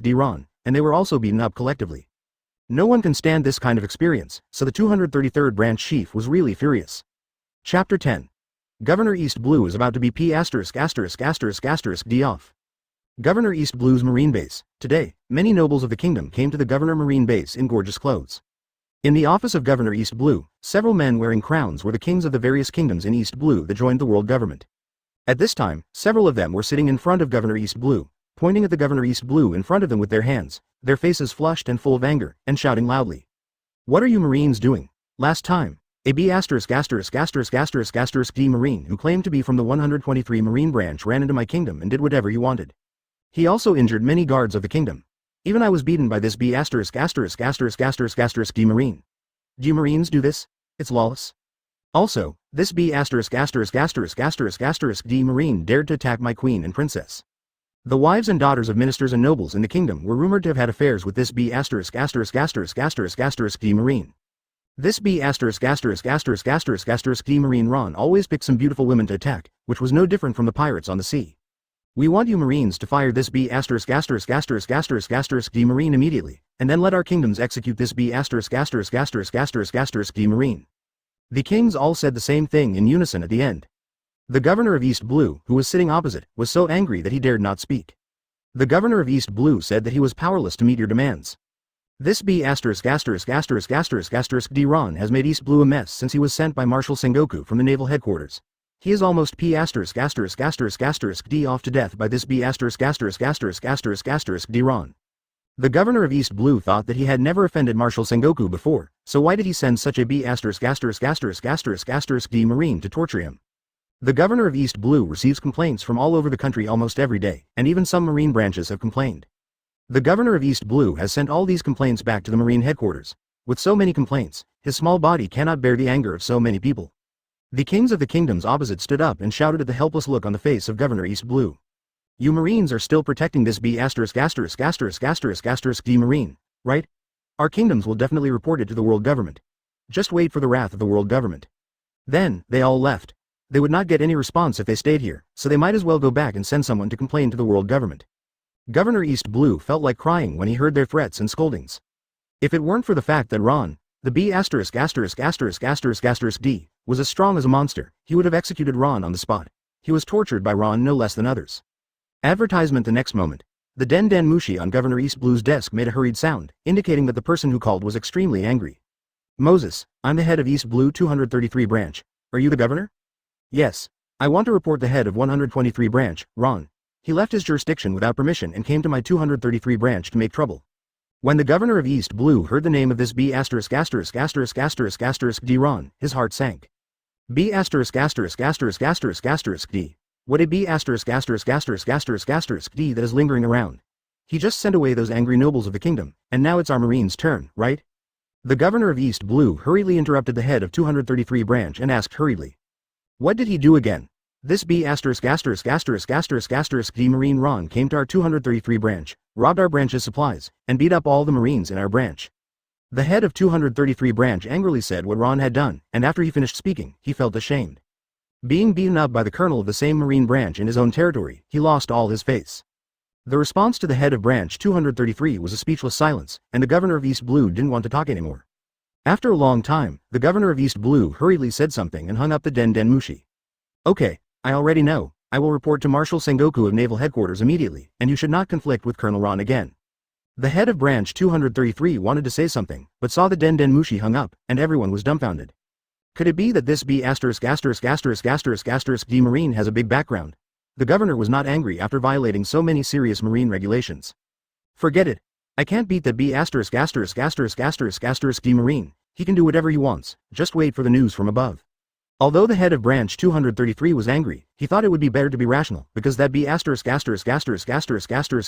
D Ron, and they were also beaten up collectively. No one can stand this kind of experience, so the 233rd branch chief was really furious. Chapter 10. Governor East Blue is about to be ***** D off. Governor East Blue's Marine Base. Today, many nobles of the kingdom came to the Governor Marine Base in gorgeous clothes. In the office of Governor East Blue, several men wearing crowns were the kings of the various kingdoms in East Blue that joined the world government. At this time, several of them were sitting in front of Governor East Blue, pointing at the Governor East Blue in front of them with their hands, their faces flushed and full of anger, and shouting loudly. What are you Marines doing? Last time, a B***** D Marine who claimed to be from the 123 Marine branch ran into my kingdom and did whatever he wanted. He also injured many guards of the kingdom. Even I was beaten by this B***** D Marine. Do you Marines do this? It's lawless. Also, this B***** D Marine dared to attack my queen and princess. The wives and daughters of ministers and nobles in the kingdom were rumored to have had affairs with this B***** D Marine. This B***** D Marine Ron always picked some beautiful women to attack, which was no different from the pirates on the sea. We want you Marines to fire this B***** D Marine immediately, and then let our kingdoms execute this B***** D Marine. The kings all said the same thing in unison at the end. The governor of East Blue, who was sitting opposite, was so angry that he dared not speak. The governor of East Blue said that he was powerless to meet your demands. This B***** D Ron has made East Blue a mess since he was sent by Marshal Sengoku from the Naval Headquarters. He is almost D off to death by this B***** D Ron. The governor of East Blue thought that he had never offended Marshal Sengoku before, so why did he send such a B***** D Marine to torture him? The governor of East Blue receives complaints from all over the country almost every day, and even some Marine branches have complained. The governor of East Blue has sent all these complaints back to the Marine headquarters. With so many complaints, his small body cannot bear the anger of so many people. The kings of the kingdoms opposite stood up and shouted at the helpless look on the face of Governor East Blue. You Marines are still protecting this D Marine, right? Our kingdoms will definitely report it to the world government. Just wait for the wrath of the world government. Then, they all left. They would not get any response if they stayed here, so they might as well go back and send someone to complain to the world government. Governor East Blue felt like crying when he heard their threats and scoldings. If it weren't for the fact that Ron, the B**************************** D, was as strong as a monster, he would have executed Ron on the spot. He was tortured by Ron no less than others. Advertisement the next moment. The Den Den Mushi on Governor East Blue's desk made a hurried sound, indicating that the person who called was extremely angry. Moses, I'm the head of East Blue 233 branch. Are you the governor? Yes. I want to report the head of 123 branch, Ron. He left his jurisdiction without permission and came to my 233 branch to make trouble. When the governor of East Blue heard the name of this B************ D Ron, his heart sank. B********** D. What a B******* D that is lingering around. He just sent away those angry nobles of the kingdom, and now it's our Marines' turn, right? The governor of East Blue hurriedly interrupted the head of 233 branch and asked hurriedly. What did he do again? This B******* D Marine Ron came to our 233 branch, robbed our branch's supplies, and beat up all the Marines in our branch. The head of 233 branch angrily said what Ron had done, and after he finished speaking, he felt ashamed. Being beaten up by the colonel of the same Marine branch in his own territory, he lost all his face. The response to the head of branch 233 was a speechless silence, and the governor of East Blue didn't want to talk anymore. After a long time, the governor of East Blue hurriedly said something and hung up the Den Den Mushi. Okay, I already know. I will report to Marshal Sengoku of Naval Headquarters immediately, and you should not conflict with Colonel Ron again. The head of branch 233 wanted to say something, but saw the Den Den Mushi hung up, and everyone was dumbfounded. Could it be that this B******* D Marine has a big background? The governor was not angry after violating so many serious Marine regulations. Forget it. I can't beat that B****** D Marine. He can do whatever he wants, just wait for the news from above. Although the head of branch 233 was angry, he thought it would be better to be rational, because that B******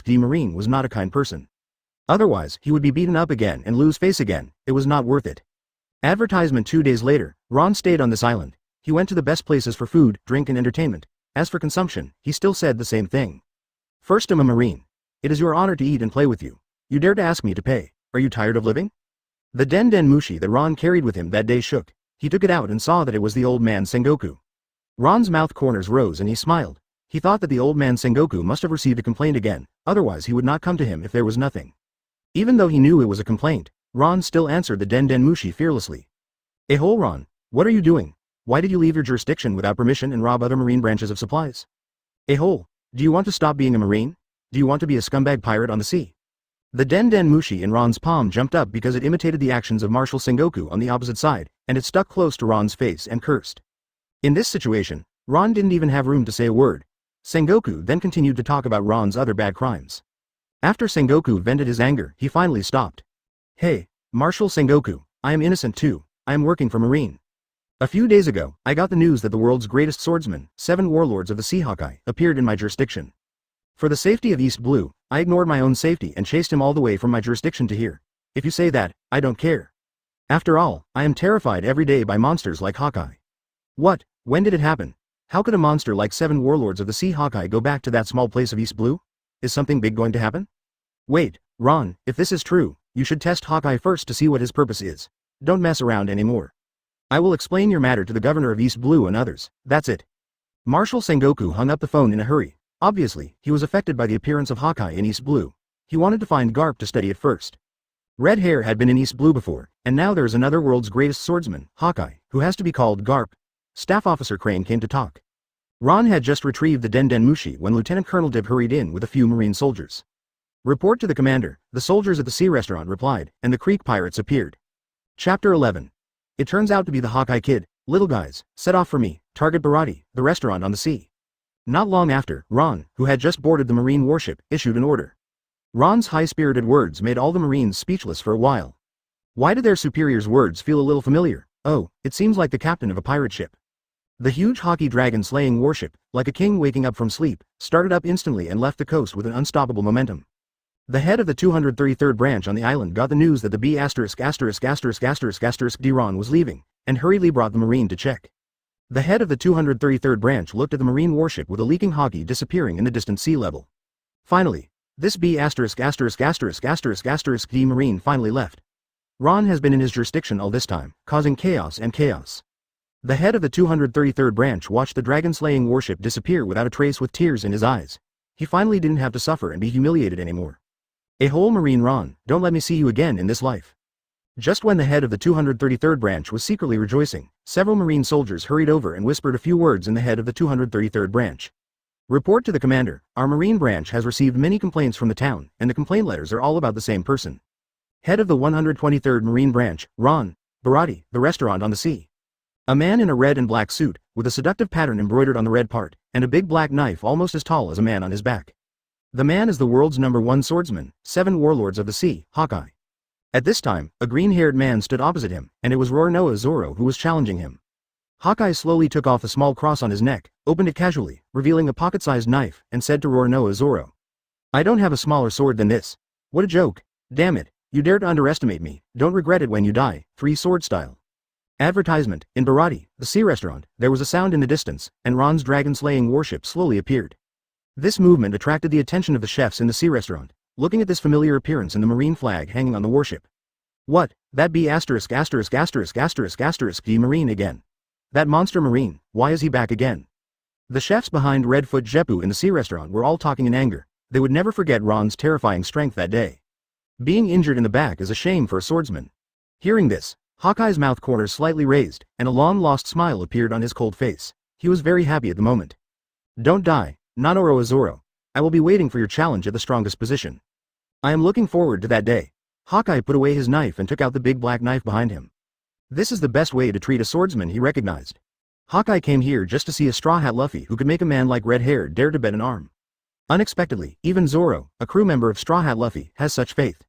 D Marine was not a kind person. Otherwise, he would be beaten up again and lose face again. It was not worth it. Advertisement 2 days later, Ron stayed on this island. He went to the best places for food, drink and entertainment. As for consumption, he still said the same thing. First, I'm a Marine. It is your honor to eat and play with you. You dare to ask me to pay. Are you tired of living? The Den Den Mushi that Ron carried with him that day shook. He took it out and saw that it was the old man Sengoku. Ron's mouth corners rose and he smiled. He thought that the old man Sengoku must have received a complaint again, otherwise he would not come to him if there was nothing. Even though he knew it was a complaint, Ron still answered the Den Den Mushi fearlessly. Hey-ho Ron, what are you doing? Why did you leave your jurisdiction without permission and rob other Marine branches of supplies? Hey-ho, do you want to stop being a Marine? Do you want to be a scumbag pirate on the sea? The Den Den Mushi in Ron's palm jumped up because it imitated the actions of Marshal Sengoku on the opposite side, and it stuck close to Ron's face and cursed. In this situation, Ron didn't even have room to say a word. Sengoku then continued to talk about Ron's other bad crimes. After Sengoku vented his anger, he finally stopped. Hey, Marshal Sengoku, I am innocent too. I am working for Marine. A few days ago, I got the news that the world's greatest swordsman, 7 warlords of the Sea Hawkeye, appeared in my jurisdiction. For the safety of East Blue, I ignored my own safety and chased him all the way from my jurisdiction to here. If you say that, I don't care. After all, I am terrified every day by monsters like Hawkeye. What? When did it happen? How could a monster like 7 warlords of the Sea Hawkeye go back to that small place of East Blue? Is something big going to happen? Wait, Ron, if this is true, you should test Hawkeye first to see what his purpose is. Don't mess around anymore. I will explain your matter to the governor of East Blue and others. That's it. Marshal Sengoku hung up the phone in a hurry. Obviously, he was affected by the appearance of Hawkeye in East Blue. He wanted to find Garp to study it first. Red Hair had been in East Blue before, and now there is another world's greatest swordsman, Hawkeye, who has to be called Garp. Staff Officer Crane came to talk. Ron had just retrieved the Den Den Mushi when Lieutenant Colonel Dib hurried in with a few Marine soldiers. Report to the commander, the soldiers at the sea restaurant replied, and the Creek pirates appeared. Chapter 11. It turns out to be the Hawkeye kid. Little guys, set off for me, target Baratie, the restaurant on the sea. Not long after, Ron, who had just boarded the Marine warship, issued an order. Ron's high-spirited words made all the Marines speechless for a while. Why did their superior's words feel a little familiar? Oh, it seems like the captain of a pirate ship. The huge Haki dragon-slaying warship, like a king waking up from sleep, started up instantly and left the coast with an unstoppable momentum. The head of the 233rd branch on the island got the news that the B***** Ron was leaving, and hurriedly brought the Marine to check. The head of the 233rd branch looked at the Marine warship with a leaking Haki disappearing in the distant sea level. Finally, this B***** D Marine finally left. Ron has been in his jurisdiction all this time, causing chaos and chaos. The head of the 233rd branch watched the dragon-slaying warship disappear without a trace with tears in his eyes. He finally didn't have to suffer and be humiliated anymore. A whole Marine Ron, don't let me see you again in this life. Just when the head of the 233rd branch was secretly rejoicing, several Marine soldiers hurried over and whispered a few words in the head of the 233rd branch. Report to the commander, our Marine branch has received many complaints from the town, and the complaint letters are all about the same person. Head of the 123rd Marine branch, Ron, Baratie, the restaurant on the sea. A man in a red and black suit, with a seductive pattern embroidered on the red part, and a big black knife almost as tall as a man on his back. The man is the world's #1 swordsman, 7 warlords of the sea, Hawkeye. At this time, a green-haired man stood opposite him, and it was Roronoa Zoro who was challenging him. Hawkeye slowly took off the small cross on his neck, opened it casually, revealing a pocket-sized knife, and said to Roronoa Zoro, "I don't have a smaller sword than this. What a joke. Damn it, you dare to underestimate me, don't regret it when you die, 3 sword style." Advertisement, in Baratie, the sea restaurant, there was a sound in the distance, and Ron's dragon-slaying warship slowly appeared. This movement attracted the attention of the chefs in the sea restaurant, looking at this familiar appearance in the Marine flag hanging on the warship. What, that B***** D Marine again. That monster Marine, why is he back again? The chefs behind Redfoot Jeppu in the sea restaurant were all talking in anger. They would never forget Ron's terrifying strength that day. Being injured in the back is a shame for a swordsman. Hearing this, Hawkeye's mouth corners slightly raised, and a long-lost smile appeared on his cold face. He was very happy at the moment. Don't die, Nanoroa Zoro. I will be waiting for your challenge at the strongest position. I am looking forward to that day. Hawkeye put away his knife and took out the big black knife behind him. This is the best way to treat a swordsman he recognized. Hawkeye came here just to see a Straw Hat Luffy who could make a man like Red Hair dare to bet an arm. Unexpectedly, even Zoro, a crew member of Straw Hat Luffy, has such faith.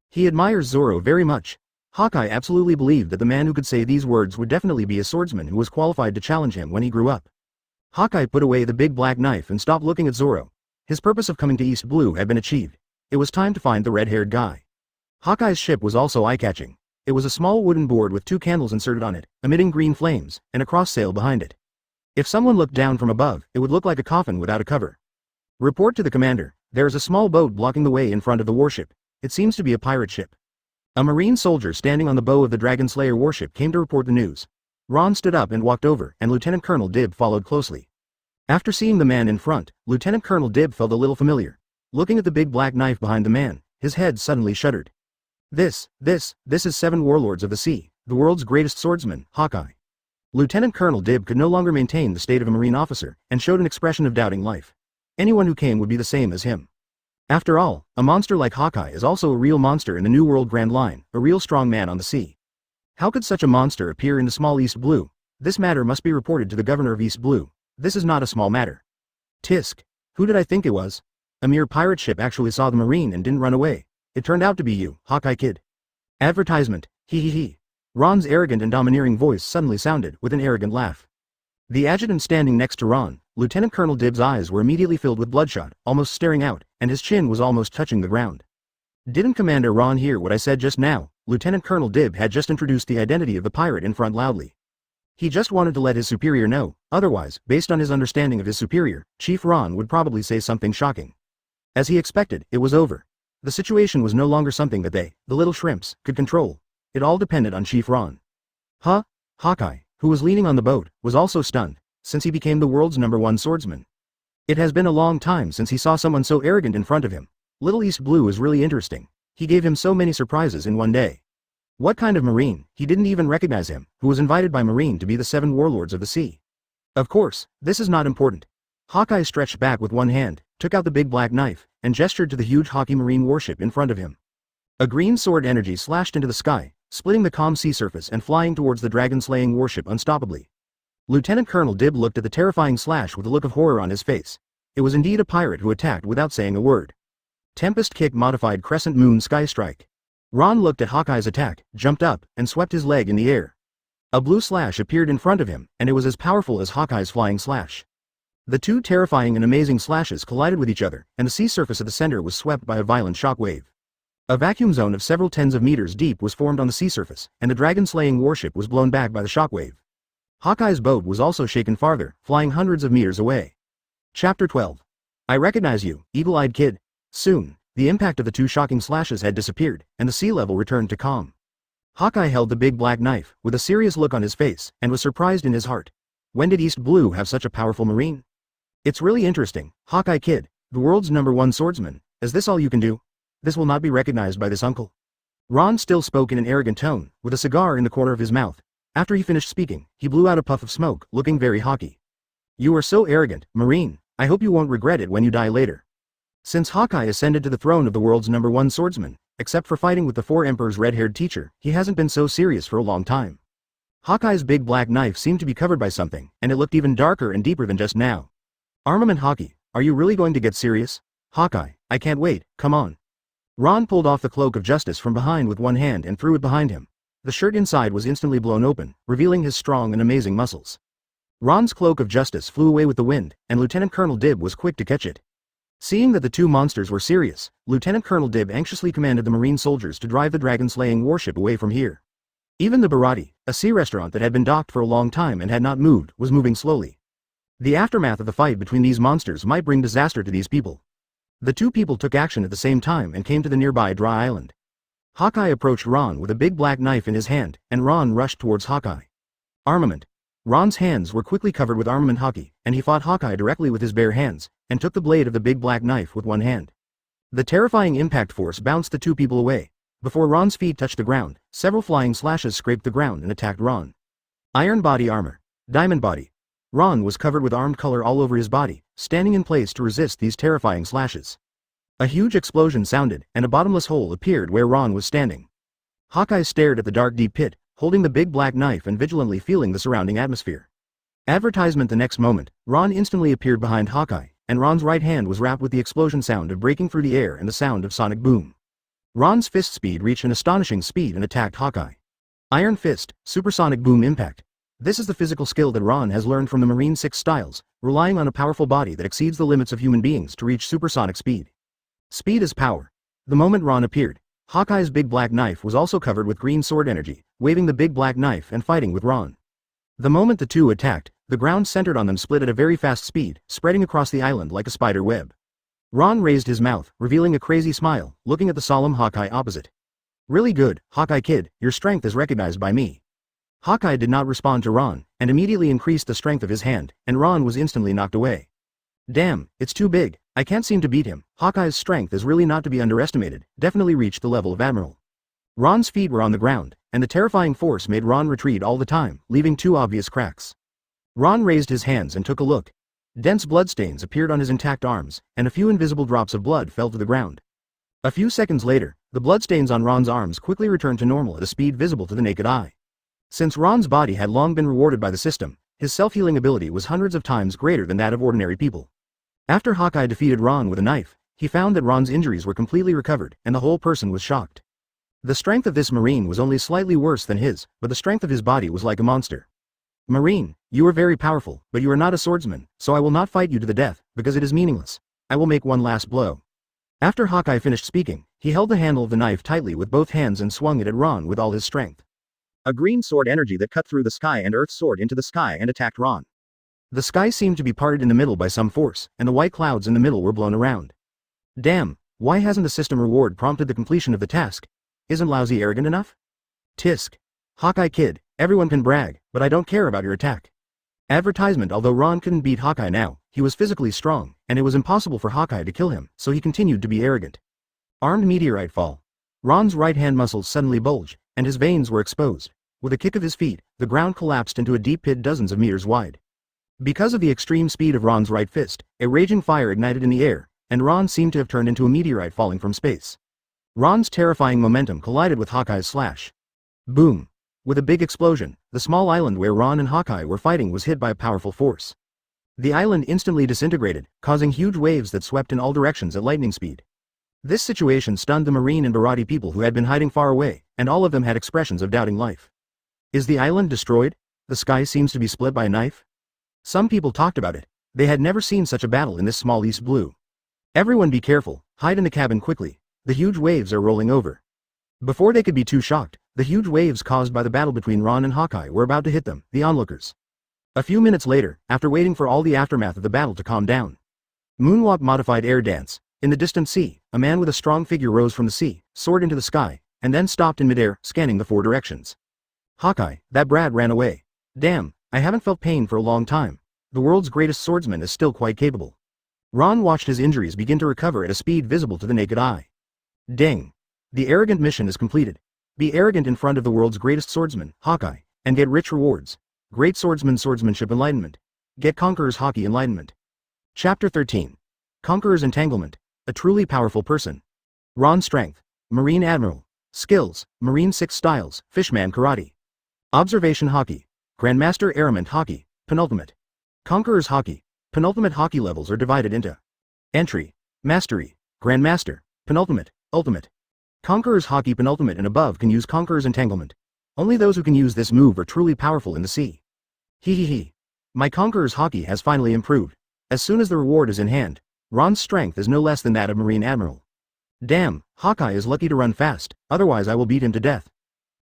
He admires Zoro very much. Hawkeye absolutely believed that the man who could say these words would definitely be a swordsman who was qualified to challenge him when he grew up. Hawkeye put away the big black knife and stopped looking at Zoro. His purpose of coming to East Blue had been achieved. It was time to find the red-haired guy. Hawkeye's ship was also eye-catching. It was a small wooden board with 2 candles inserted on it, emitting green flames, and a cross sail behind it. If someone looked down from above, it would look like a coffin without a cover. Report to the commander, there is a small boat blocking the way in front of the warship. It seems to be a pirate ship. A Marine soldier standing on the bow of the Dragon Slayer warship came to report the news. Ron stood up and walked over, and Lieutenant Colonel Dib followed closely. After seeing the man in front, Lieutenant Colonel Dib felt a little familiar. Looking at the big black knife behind the man, his head suddenly shuddered. This is 7 warlords of the sea, the world's greatest swordsman, Hawkeye. Lieutenant Colonel Dib could no longer maintain the state of a Marine officer, and showed an expression of doubting life. Anyone who came would be the same as him. After all, a monster like Hawkeye is also a real monster in the New World Grand Line, a real strong man on the sea. How could such a monster appear in the small East Blue? This matter must be reported to the governor of East Blue. This is not a small matter. Tisk. Who did I think it was? A mere pirate ship actually saw the Marine and didn't run away. It turned out to be you, Hawkeye Kid. Advertisement, he. Ron's arrogant and domineering voice suddenly sounded, with an arrogant laugh. The adjutant standing next to Ron, Lieutenant Colonel Dib's eyes were immediately filled with bloodshot, almost staring out, and his chin was almost touching the ground. Didn't Commander Ron hear what I said just now? Lieutenant Colonel Dib had just introduced the identity of the pirate in front loudly. He just wanted to let his superior know, otherwise, based on his understanding of his superior, Chief Ron would probably say something shocking. As he expected, it was over. The situation was no longer something that they, the little shrimps, could control. It all depended on Chief Ron. Hawkeye, who was leaning on the boat, was also stunned, since he became the world's #1 swordsman. It has been a long time since he saw someone so arrogant in front of him. Little East Blue is really interesting. He gave him so many surprises in one day. What kind of Marine? He didn't even recognize him, who was invited by Marine to be the 7 warlords of the sea. Of course, this is not important. Hawkeye stretched back with one hand, took out the big black knife, and gestured to the huge Haki Marine warship in front of him. A green sword energy slashed into the sky, splitting the calm sea surface and flying towards the dragon-slaying warship unstoppably. Lieutenant Colonel Dib looked at the terrifying slash with a look of horror on his face. It was indeed a pirate who attacked without saying a word. Tempest Kick modified Crescent Moon Sky Strike. Ron looked at Hawkeye's attack, jumped up, and swept his leg in the air. A blue slash appeared in front of him, and it was as powerful as Hawkeye's flying slash. The two terrifying and amazing slashes collided with each other, and the sea surface at the center was swept by a violent shock wave. A vacuum zone of several tens of meters deep was formed on the sea surface, and the dragon-slaying warship was blown back by the shockwave. Hawkeye's boat was also shaken farther, flying hundreds of meters away. Chapter 12. I recognize you, eagle-eyed kid. Soon, the impact of the two shocking slashes had disappeared, and the sea level returned to calm. Hawkeye held the big black knife, with a serious look on his face, and was surprised in his heart. When did East Blue have such a powerful marine? It's really interesting, Hawkeye kid, the world's #1 swordsman. Is this all you can do? This will not be recognized by this uncle. Ron still spoke in an arrogant tone, with a cigar in the corner of his mouth. After he finished speaking, he blew out a puff of smoke, looking very haughty. You are so arrogant, Marine. I hope you won't regret it when you die later. Since Hawkeye ascended to the throne of the world's #1 swordsman, except for fighting with the 4 Emperor's red-haired teacher, he hasn't been so serious for a long time. Hawkeye's big black knife seemed to be covered by something, and it looked even darker and deeper than just now. Armament Haki, are you really going to get serious? Hawkeye, I can't wait, come on. Ron pulled off the cloak of justice from behind with one hand and threw it behind him. The shirt inside was instantly blown open, revealing his strong and amazing muscles. Ron's cloak of justice flew away with the wind, and Lieutenant Colonel Dib was quick to catch it. Seeing that the two monsters were serious, Lieutenant Colonel Dib anxiously commanded the Marine soldiers to drive the dragon-slaying warship away from here. Even the Baratie, a sea restaurant that had been docked for a long time and had not moved, was moving slowly. The aftermath of the fight between these monsters might bring disaster to these people. The two people took action at the same time and came to the nearby dry island. Hawkeye approached Ron with a big black knife in his hand, and Ron rushed towards Hawkeye. Armament. Ron's hands were quickly covered with armament Haki, and he fought Hawkeye directly with his bare hands, and took the blade of the big black knife with one hand. The terrifying impact force bounced the two people away. Before Ron's feet touched the ground, several flying slashes scraped the ground and attacked Ron. Iron body armor. Diamond body. Ron was covered with armed color all over his body, standing in place to resist these terrifying slashes. A huge explosion sounded, and a bottomless hole appeared where Ron was standing. Hawkeye stared at the dark deep pit, holding the big black knife and vigilantly feeling the surrounding atmosphere. Advertisement. The next moment, Ron instantly appeared behind Hawkeye, and Ron's right hand was wrapped with the explosion sound of breaking through the air and the sound of sonic boom. Ron's fist speed reached an astonishing speed and attacked Hawkeye. Iron Fist, Supersonic Boom Impact. This is the physical skill that Ron has learned from the Marine 6 styles, relying on a powerful body that exceeds the limits of human beings to reach supersonic speed. Speed is power. The moment Ron appeared, Hawkeye's big black knife was also covered with green sword energy, waving the big black knife and fighting with Ron. The moment the two attacked, the ground centered on them split at a very fast speed, spreading across the island like a spider web. Ron raised his mouth, revealing a crazy smile, looking at the solemn Hawkeye opposite. Really good, Hawkeye kid, your strength is recognized by me. Hawkeye did not respond to Ron, and immediately increased the strength of his hand, and Ron was instantly knocked away. Damn, it's too big, I can't seem to beat him. Hawkeye's strength is really not to be underestimated, definitely reached the level of Admiral. Ron's feet were on the ground, and the terrifying force made Ron retreat all the time, leaving 2 obvious cracks. Ron raised his hands and took a look. Dense bloodstains appeared on his intact arms, and a few invisible drops of blood fell to the ground. A few seconds later, the bloodstains on Ron's arms quickly returned to normal at a speed visible to the naked eye. Since Ron's body had long been rewarded by the system, his self-healing ability was hundreds of times greater than that of ordinary people. After Hawkeye defeated Ron with a knife, he found that Ron's injuries were completely recovered, and the whole person was shocked. The strength of this Marine was only slightly worse than his, but the strength of his body was like a monster. Marine, you are very powerful, but you are not a swordsman, so I will not fight you to the death, because it is meaningless. I will make one last blow. After Hawkeye finished speaking, he held the handle of the knife tightly with both hands and swung it at Ron with all his strength. A green sword energy that cut through the sky and earth soared into the sky and attacked Ron. The sky seemed to be parted in the middle by some force, and the white clouds in the middle were blown around. Damn, why hasn't the system reward prompted the completion of the task? Isn't lousy arrogant enough? Tisk. Hawkeye kid, everyone can brag, but I don't care about your attack. Advertisement. Although Ron couldn't beat Hawkeye now, he was physically strong, and it was impossible for Hawkeye to kill him, so he continued to be arrogant. Armed meteorite fall. Ron's right hand muscles suddenly bulged, and his veins were exposed. With a kick of his feet, the ground collapsed into a deep pit dozens of meters wide. Because of the extreme speed of Ron's right fist, a raging fire ignited in the air, and Ron seemed to have turned into a meteorite falling from space. Ron's terrifying momentum collided with Hawkeye's slash. Boom! With a big explosion, the small island where Ron and Hawkeye were fighting was hit by a powerful force. The island instantly disintegrated, causing huge waves that swept in all directions at lightning speed. This situation stunned the Marine and Baratie people who had been hiding far away, and all of them had expressions of doubting life. Is the island destroyed? The sky seems to be split by a knife? Some people talked about it. They had never seen such a battle in this small East Blue. Everyone be careful, hide in the cabin quickly. The huge waves are rolling over. Before they could be too shocked, the huge waves caused by the battle between Ron and Hawkeye were about to hit them, the onlookers. A few minutes later, after waiting for all the aftermath of the battle to calm down. Moonwalk modified air dance. In the distant sea, a man with a strong figure rose from the sea, soared into the sky, and then stopped in midair, scanning the 4 directions. Hawkeye, that brat ran away. Damn, I haven't felt pain for a long time. The world's greatest swordsman is still quite capable. Ron watched his injuries begin to recover at a speed visible to the naked eye. Ding. The arrogant mission is completed. Be arrogant in front of the world's greatest swordsman, Hawkeye, and get rich rewards. Great swordsman swordsmanship enlightenment. Get Conqueror's Haki enlightenment. Chapter 13. Conqueror's entanglement. A truly powerful person. Ron strength. Marine Admiral. Skills, Marine 6 styles, Fishman Karate. Observation Haki. Grandmaster Arrogant Haki, Penultimate. Conqueror's Haki. Penultimate Haki levels are divided into Entry, Mastery, Grandmaster, Penultimate, Ultimate. Conqueror's Haki Penultimate and above can use Conqueror's Entanglement. Only those who can use this move are truly powerful in the sea. Hee. My Conqueror's Haki has finally improved. As soon as the reward is in hand, Ron's strength is no less than that of Marine Admiral. Damn, Hawkeye is lucky to run fast, otherwise I will beat him to death.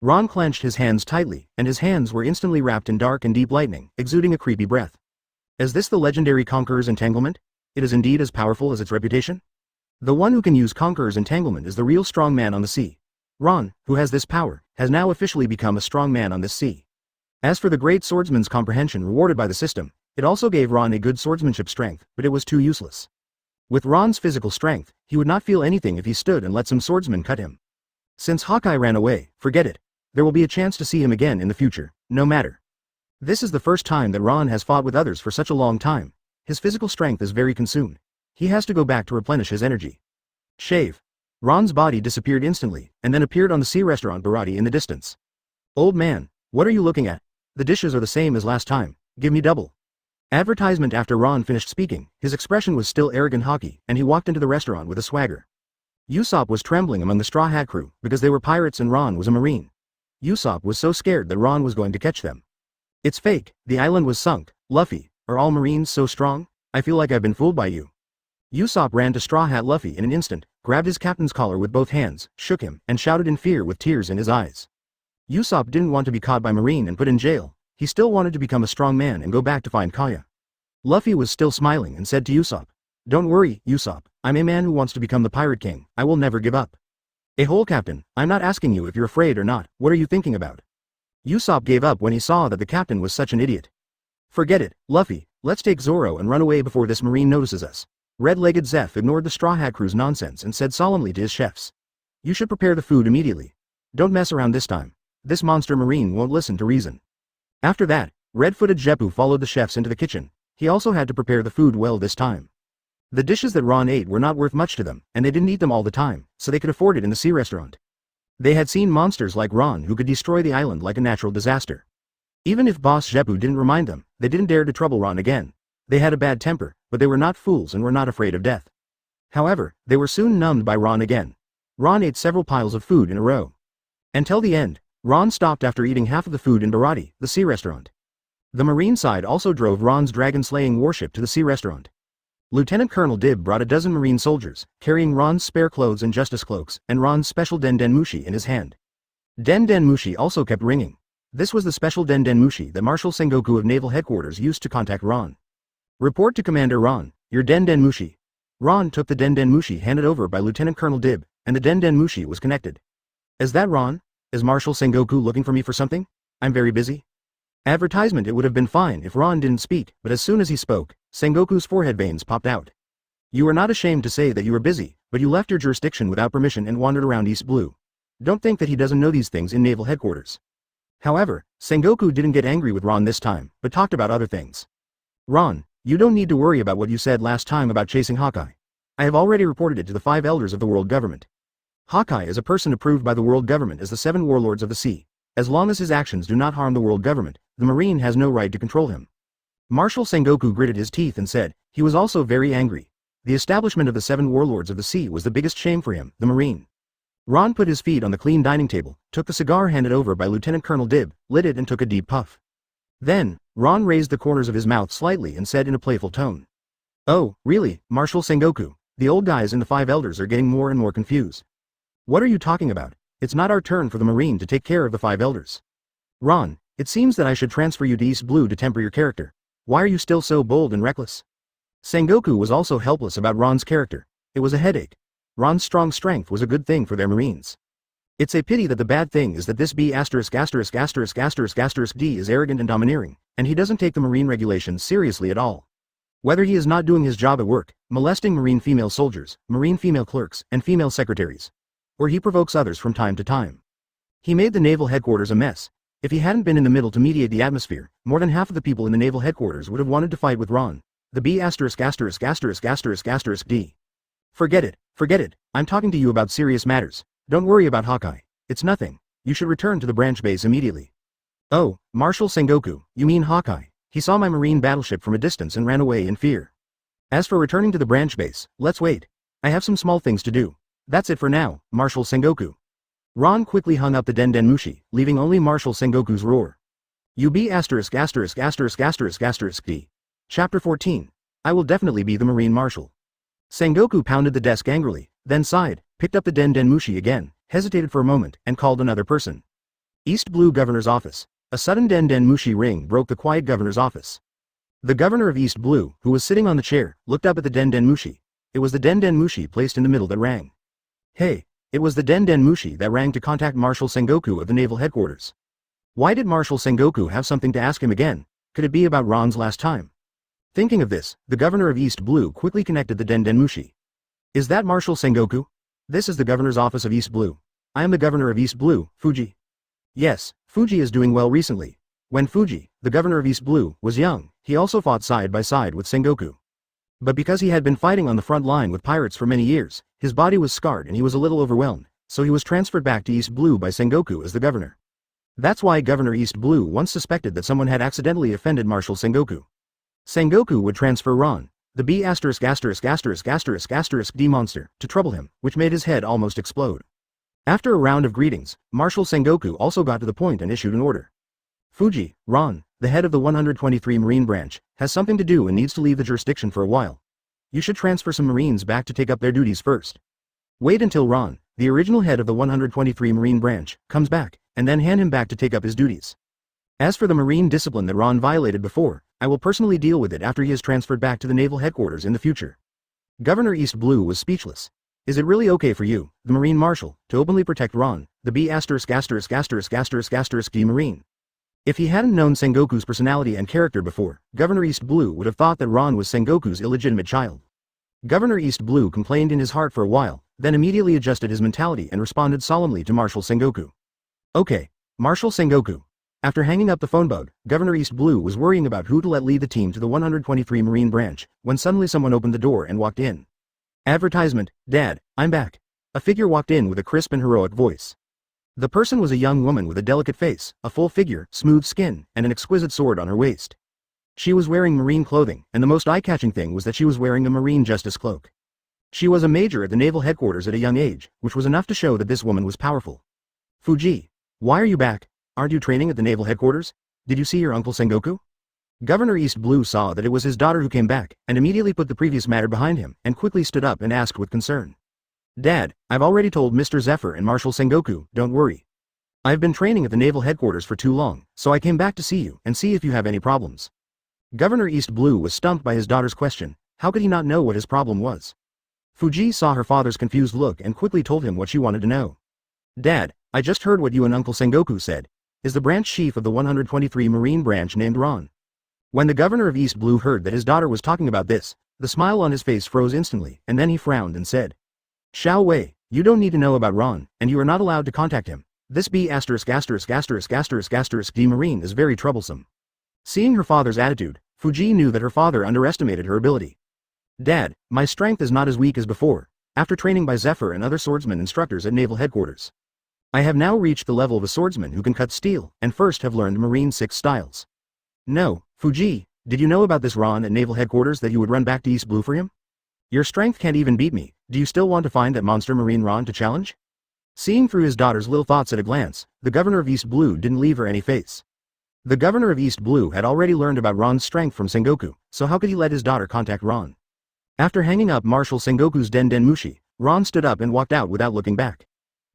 Ron clenched his hands tightly, and his hands were instantly wrapped in dark and deep lightning, exuding a creepy breath. Is this the legendary Conqueror's Entanglement? It is indeed as powerful as its reputation? The one who can use Conqueror's Entanglement is the real strong man on the sea. Ron, who has this power, has now officially become a strong man on this sea. As for the great swordsman's comprehension rewarded by the system, it also gave Ron a good swordsmanship strength, but it was too useless. With Ron's physical strength, he would not feel anything if he stood and let some swordsman cut him. Since Hawkeye ran away, forget it. There will be a chance to see him again in the future, no matter. This is the first time that Ron has fought with others for such a long time. His physical strength is very consumed. He has to go back to replenish his energy. Shave. Ron's body disappeared instantly, and then appeared on the sea restaurant Baratie in the distance. Old man, what are you looking at? The dishes are the same as last time, give me double. Advertisement. After Ron finished speaking, his expression was still arrogant Haki, and he walked into the restaurant with a swagger. Usopp was trembling among the Straw Hat crew, because they were pirates and Ron was a marine. Usopp was so scared that Ron was going to catch them. It's fake, the island was sunk. Luffy, are all marines so strong? I feel like I've been fooled by you. Usopp ran to Straw Hat Luffy in an instant, grabbed his captain's collar with both hands, shook him, and shouted in fear with tears in his eyes. Usopp didn't want to be caught by Marine and put in jail. He still wanted to become a strong man and go back to find Kaya. Luffy was still smiling and said to Usopp, "Don't worry, Usopp, I'm a man who wants to become the Pirate King, I will never give up." "Whole Captain, I'm not asking you if you're afraid or not, what are you thinking about?" Usopp gave up when he saw that the captain was such an idiot. "Forget it, Luffy, let's take Zoro and run away before this Marine notices us." Red-legged Zeph ignored the Straw Hat crew's nonsense and said solemnly to his chefs, "You should prepare the food immediately. Don't mess around this time. This monster Marine won't listen to reason." After that, red-footed Jeppu followed the chefs into the kitchen. He also had to prepare the food well this time. The dishes that Ron ate were not worth much to them, and they didn't eat them all the time, so they could afford it in the sea restaurant. They had seen monsters like Ron who could destroy the island like a natural disaster. Even if Boss Jeppu didn't remind them, they didn't dare to trouble Ron again. They had a bad temper, but they were not fools and were not afraid of death. However, they were soon numbed by Ron again. Ron ate several piles of food in a row. Until the end, Ron stopped after eating half of the food in Baratie, the sea restaurant. The Marine side also drove Ron's dragon-slaying warship to the sea restaurant. Lieutenant Colonel Dib brought a dozen Marine soldiers, carrying Ron's spare clothes and justice cloaks, and Ron's special Den Den Mushi in his hand. Den Den Mushi also kept ringing. This was the special Den Den Mushi that Marshal Sengoku of Naval Headquarters used to contact Ron. "Report to Commander Ron, your Den Den Mushi." Ron took the Den Den Mushi handed over by Lieutenant Colonel Dib, and the Den Den Mushi was connected. "Is that Ron? Is Marshal Sengoku looking for me for something? I'm very busy." Advertisement. It would have been fine if Ron didn't speak, but as soon as he spoke, Sengoku's forehead veins popped out. "You are not ashamed to say that you were busy, but you left your jurisdiction without permission and wandered around East Blue. Don't think that he doesn't know these things in Naval Headquarters." However, Sengoku didn't get angry with Ron this time, but talked about other things. "Ron, you don't need to worry about what you said last time about chasing Hawkeye. I have already reported it to the 5 elders of the world government. Hawkeye is a person approved by the world government as the 7 warlords of the sea. As long as his actions do not harm the world government, the Marine has no right to control him." Marshal Sengoku gritted his teeth and said, he was also very angry. The establishment of the 7 warlords of the sea was the biggest shame for him, the Marine. Ron put his feet on the clean dining table, took the cigar handed over by Lieutenant Colonel Dib, lit it and took a deep puff. Then, Ron raised the corners of his mouth slightly and said in a playful tone. Oh, really, Marshal Sengoku, the old guys in the Five Elders are getting more and more confused. What are you talking about? It's not our turn for the Marine to take care of the Five Elders. Ron, it seems that I should transfer you to East Blue to temper your character. Why are you still so bold and reckless? Sengoku was also helpless about Ron's character. It was a headache. Ron's strong strength was a good thing for their Marines. It's a pity that the bad thing is that this B**************** D is arrogant and domineering, and he doesn't take the Marine regulations seriously at all. Whether he is not doing his job at work, molesting Marine female soldiers, Marine female clerks, and female secretaries, or he provokes others from time to time. He made the Naval Headquarters a mess. If he hadn't been in the middle to mediate the atmosphere, more than half of the people in the Naval Headquarters would have wanted to fight with Ron. The B***************************************************************************************************************************************************************************************************************************************************************************************** Then, Ron raised the corners of his mouth slightly and said in a playful tone. Don't worry about Hawkeye. It's nothing. You should return to the branch base immediately. Oh, Marshal Sengoku, you mean Hawkeye. He saw my Marine battleship from a distance and ran away in fear. As for returning to the branch base, let's wait. I have some small things to do. That's it for now, Marshal Sengoku. Ron quickly hung up the Den Den Mushi, leaving only Marshal Sengoku's roar. UB********************** D. Chapter 14. I will definitely be the Marine Marshal. Sengoku pounded the desk angrily, then sighed, picked up the Den Den Mushi again, hesitated for a moment, and called another person. East Blue Governor's Office. A sudden Den Den Mushi ring broke the quiet governor's office. The governor of East Blue, who was sitting on the chair, looked up at the Den Den Mushi. It was the Den Den Mushi placed in the middle that rang. Hey, it was the Den Den Mushi that rang to contact Marshal Sengoku of the Naval Headquarters. Why did Marshal Sengoku have something to ask him again? Could it be about Ron's last time? Thinking of this, the governor of East Blue quickly connected the Den Den Mushi. Is that Marshal Sengoku? This is the governor's office of East Blue. I am the governor of East Blue, Fuji. Yes, Fuji is doing well recently. When Fuji, the governor of East Blue, was young, he also fought side by side with Sengoku. But because he had been fighting on the front line with pirates for many years, his body was scarred and he was a little overwhelmed, so he was transferred back to East Blue by Sengoku as the governor. That's why Governor East Blue once suspected that someone had accidentally offended Marshal Sengoku. Sengoku would transfer Ron, the B******************* D monster, to trouble him, which made his head almost explode. After a round of greetings, Marshal Sengoku also got to the point and issued an order. Fuji, Ron, the head of the 123 Marine Branch, has something to do and needs to leave the jurisdiction for a while. You should transfer some Marines back to take up their duties first. Wait until Ron, the original head of the 123 Marine Branch, comes back, and then hand him back to take up his duties. As for the Marine discipline that Ron violated before, I will personally deal with it after he is transferred back to the Naval Headquarters in the future. Governor East Blue was speechless. Is it really okay for you, the Marine Marshal, to openly protect Ron, the B************ D Marine? If he hadn't known Sengoku's personality and character before, Governor East Blue would have thought that Ron was Sengoku's illegitimate child. Governor East Blue complained in his heart for a while, then immediately adjusted his mentality and responded solemnly to Marshal Sengoku. Okay, Marshal Sengoku. After hanging up the phone bug, Governor East Blue was worrying about who to let lead the team to the 123 Marine Branch, when suddenly someone opened the door and walked in. Advertisement, Dad, I'm back. A figure walked in with a crisp and heroic voice. The person was a young woman with a delicate face, a full figure, smooth skin, and an exquisite sword on her waist. She was wearing Marine clothing, and the most eye-catching thing was that she was wearing a Marine Justice cloak. She was a major at the Naval Headquarters at a young age, which was enough to show that this woman was powerful. Fuji, why are you back? Aren't you training at the Naval Headquarters? Did you see your uncle Sengoku? Governor East Blue saw that it was his daughter who came back, and immediately put the previous matter behind him, and quickly stood up and asked with concern. Dad, I've already told Mr. Zephyr and Marshal Sengoku, don't worry. I've been training at the Naval Headquarters for too long, so I came back to see you and see if you have any problems. Governor East Blue was stumped by his daughter's question. How could he not know what his problem was? Fuji saw her father's confused look and quickly told him what she wanted to know. Dad, I just heard what you and Uncle Sengoku said. Is the branch chief of the 123 Marine Branch named Ron? When the governor of East Blue heard that his daughter was talking about this, the smile on his face froze instantly, and then he frowned and said, Xiao Wei, you don't need to know about Ron, and you are not allowed to contact him. This B*********** D Marine is very troublesome. Seeing her father's attitude, Fuji knew that her father underestimated her ability. Dad, my strength is not as weak as before, after training by Zephyr and other swordsman instructors at Naval Headquarters. I have now reached the level of a swordsman who can cut steel, and first have learned Marine 6 styles. No, Fuji, did you know about this Ron at Naval Headquarters that you would run back to East Blue for him? Your strength can't even beat me. Do you still want to find that monster Marine Ron to challenge? Seeing through his daughter's little thoughts at a glance, the governor of East Blue didn't leave her any face. The governor of East Blue had already learned about Ron's strength from Sengoku, so how could he let his daughter contact Ron? After hanging up Marshal Sengoku's Den Den Mushi, Ron stood up and walked out without looking back.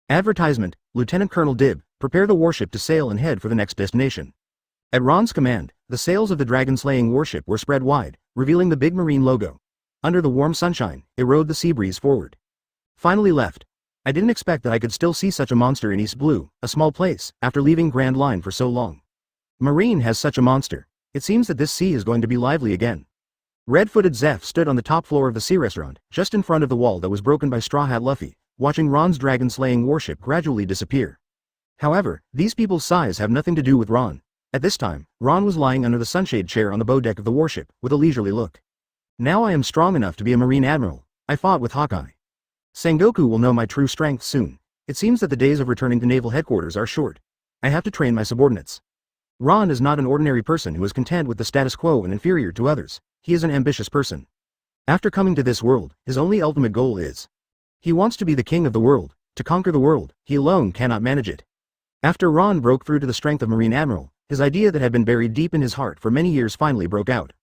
Advertisement, Lieutenant Colonel Dib, prepare the warship to sail and head for the next destination. At Ron's command, the sails of the dragon-slaying warship were spread wide, revealing the big marine logo. Under the warm sunshine, it rode the sea breeze forward. Finally left. I didn't expect that I could still see such a monster in East Blue, a small place, after leaving Grand Line for so long. Marine has such a monster. It seems that this sea is going to be lively again. Red-footed Zeph stood on the top floor of the sea restaurant, just in front of the wall that was broken by Straw Hat Luffy, watching Ron's dragon-slaying warship gradually disappear. However, these people's size have nothing to do with Ron. At this time, Ron was lying under the sunshade chair on the bow deck of the warship, with a leisurely look. Now I am strong enough to be a Marine Admiral. I fought with Hawkeye. Sengoku will know my true strength soon. It seems that the days of returning to Naval Headquarters are short. I have to train my subordinates. Ron is not an ordinary person who is content with the status quo and inferior to others. He is an ambitious person. After coming to this world, his only ultimate goal is. He wants to be the king of the world, to conquer the world. He alone cannot manage it. After Ron broke through to the strength of Marine Admiral, his idea that had been buried deep in his heart for many years finally broke out.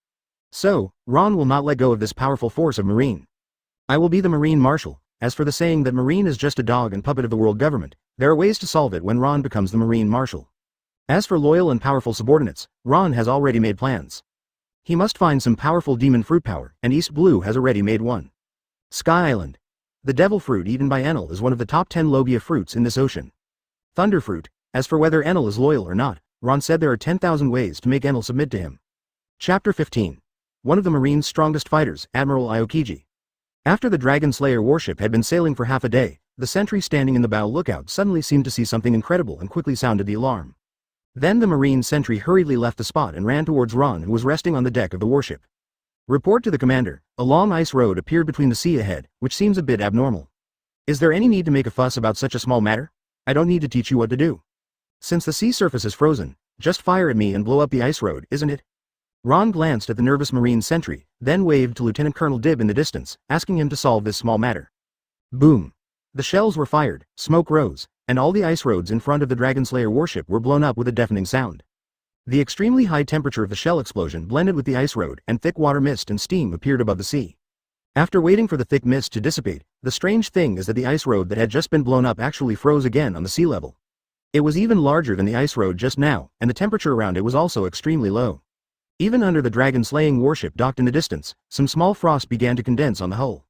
So, Ron will not let go of this powerful force of Marine. I will be the Marine Marshal. As for the saying that Marine is just a dog and puppet of the world government, there are ways to solve it when Ron becomes the Marine Marshal. As for loyal and powerful subordinates, Ron has already made plans. He must find some powerful demon fruit power, and East Blue has already made one. Sky Island. The devil fruit eaten by Enel is one of the top 10 Logia fruits in this ocean. Thunder fruit. As for whether Enel is loyal or not, Ron said there are 10,000 ways to make Enel submit to him. Chapter 15. One of the Marine's strongest fighters, Admiral Aokiji. After the Dragon Slayer warship had been sailing for half a day, the sentry standing in the bow lookout suddenly seemed to see something incredible and quickly sounded the alarm. Then the Marine sentry hurriedly left the spot and ran towards Ron, who was resting on the deck of the warship. Report to the commander. A long ice road appeared between the sea ahead, which seems a bit abnormal. Is there any need to make a fuss about such a small matter? I don't need to teach you what to do. Since the sea surface is frozen, just fire at me and blow up the ice road, isn't it? Ron glanced at the nervous Marine sentry, then waved to Lieutenant Colonel Dib in the distance, asking him to solve this small matter. Boom. The shells were fired, smoke rose, and all the ice roads in front of the Dragon Slayer warship were blown up with a deafening sound. The extremely high temperature of the shell explosion blended with the ice road, and thick water mist and steam appeared above the sea. After waiting for the thick mist to dissipate, the strange thing is that the ice road that had just been blown up actually froze again on the sea level. It was even larger than the ice road just now, and the temperature around it was also extremely low. Even under the dragon-slaying warship docked in the distance, some small frost began to condense on the hull.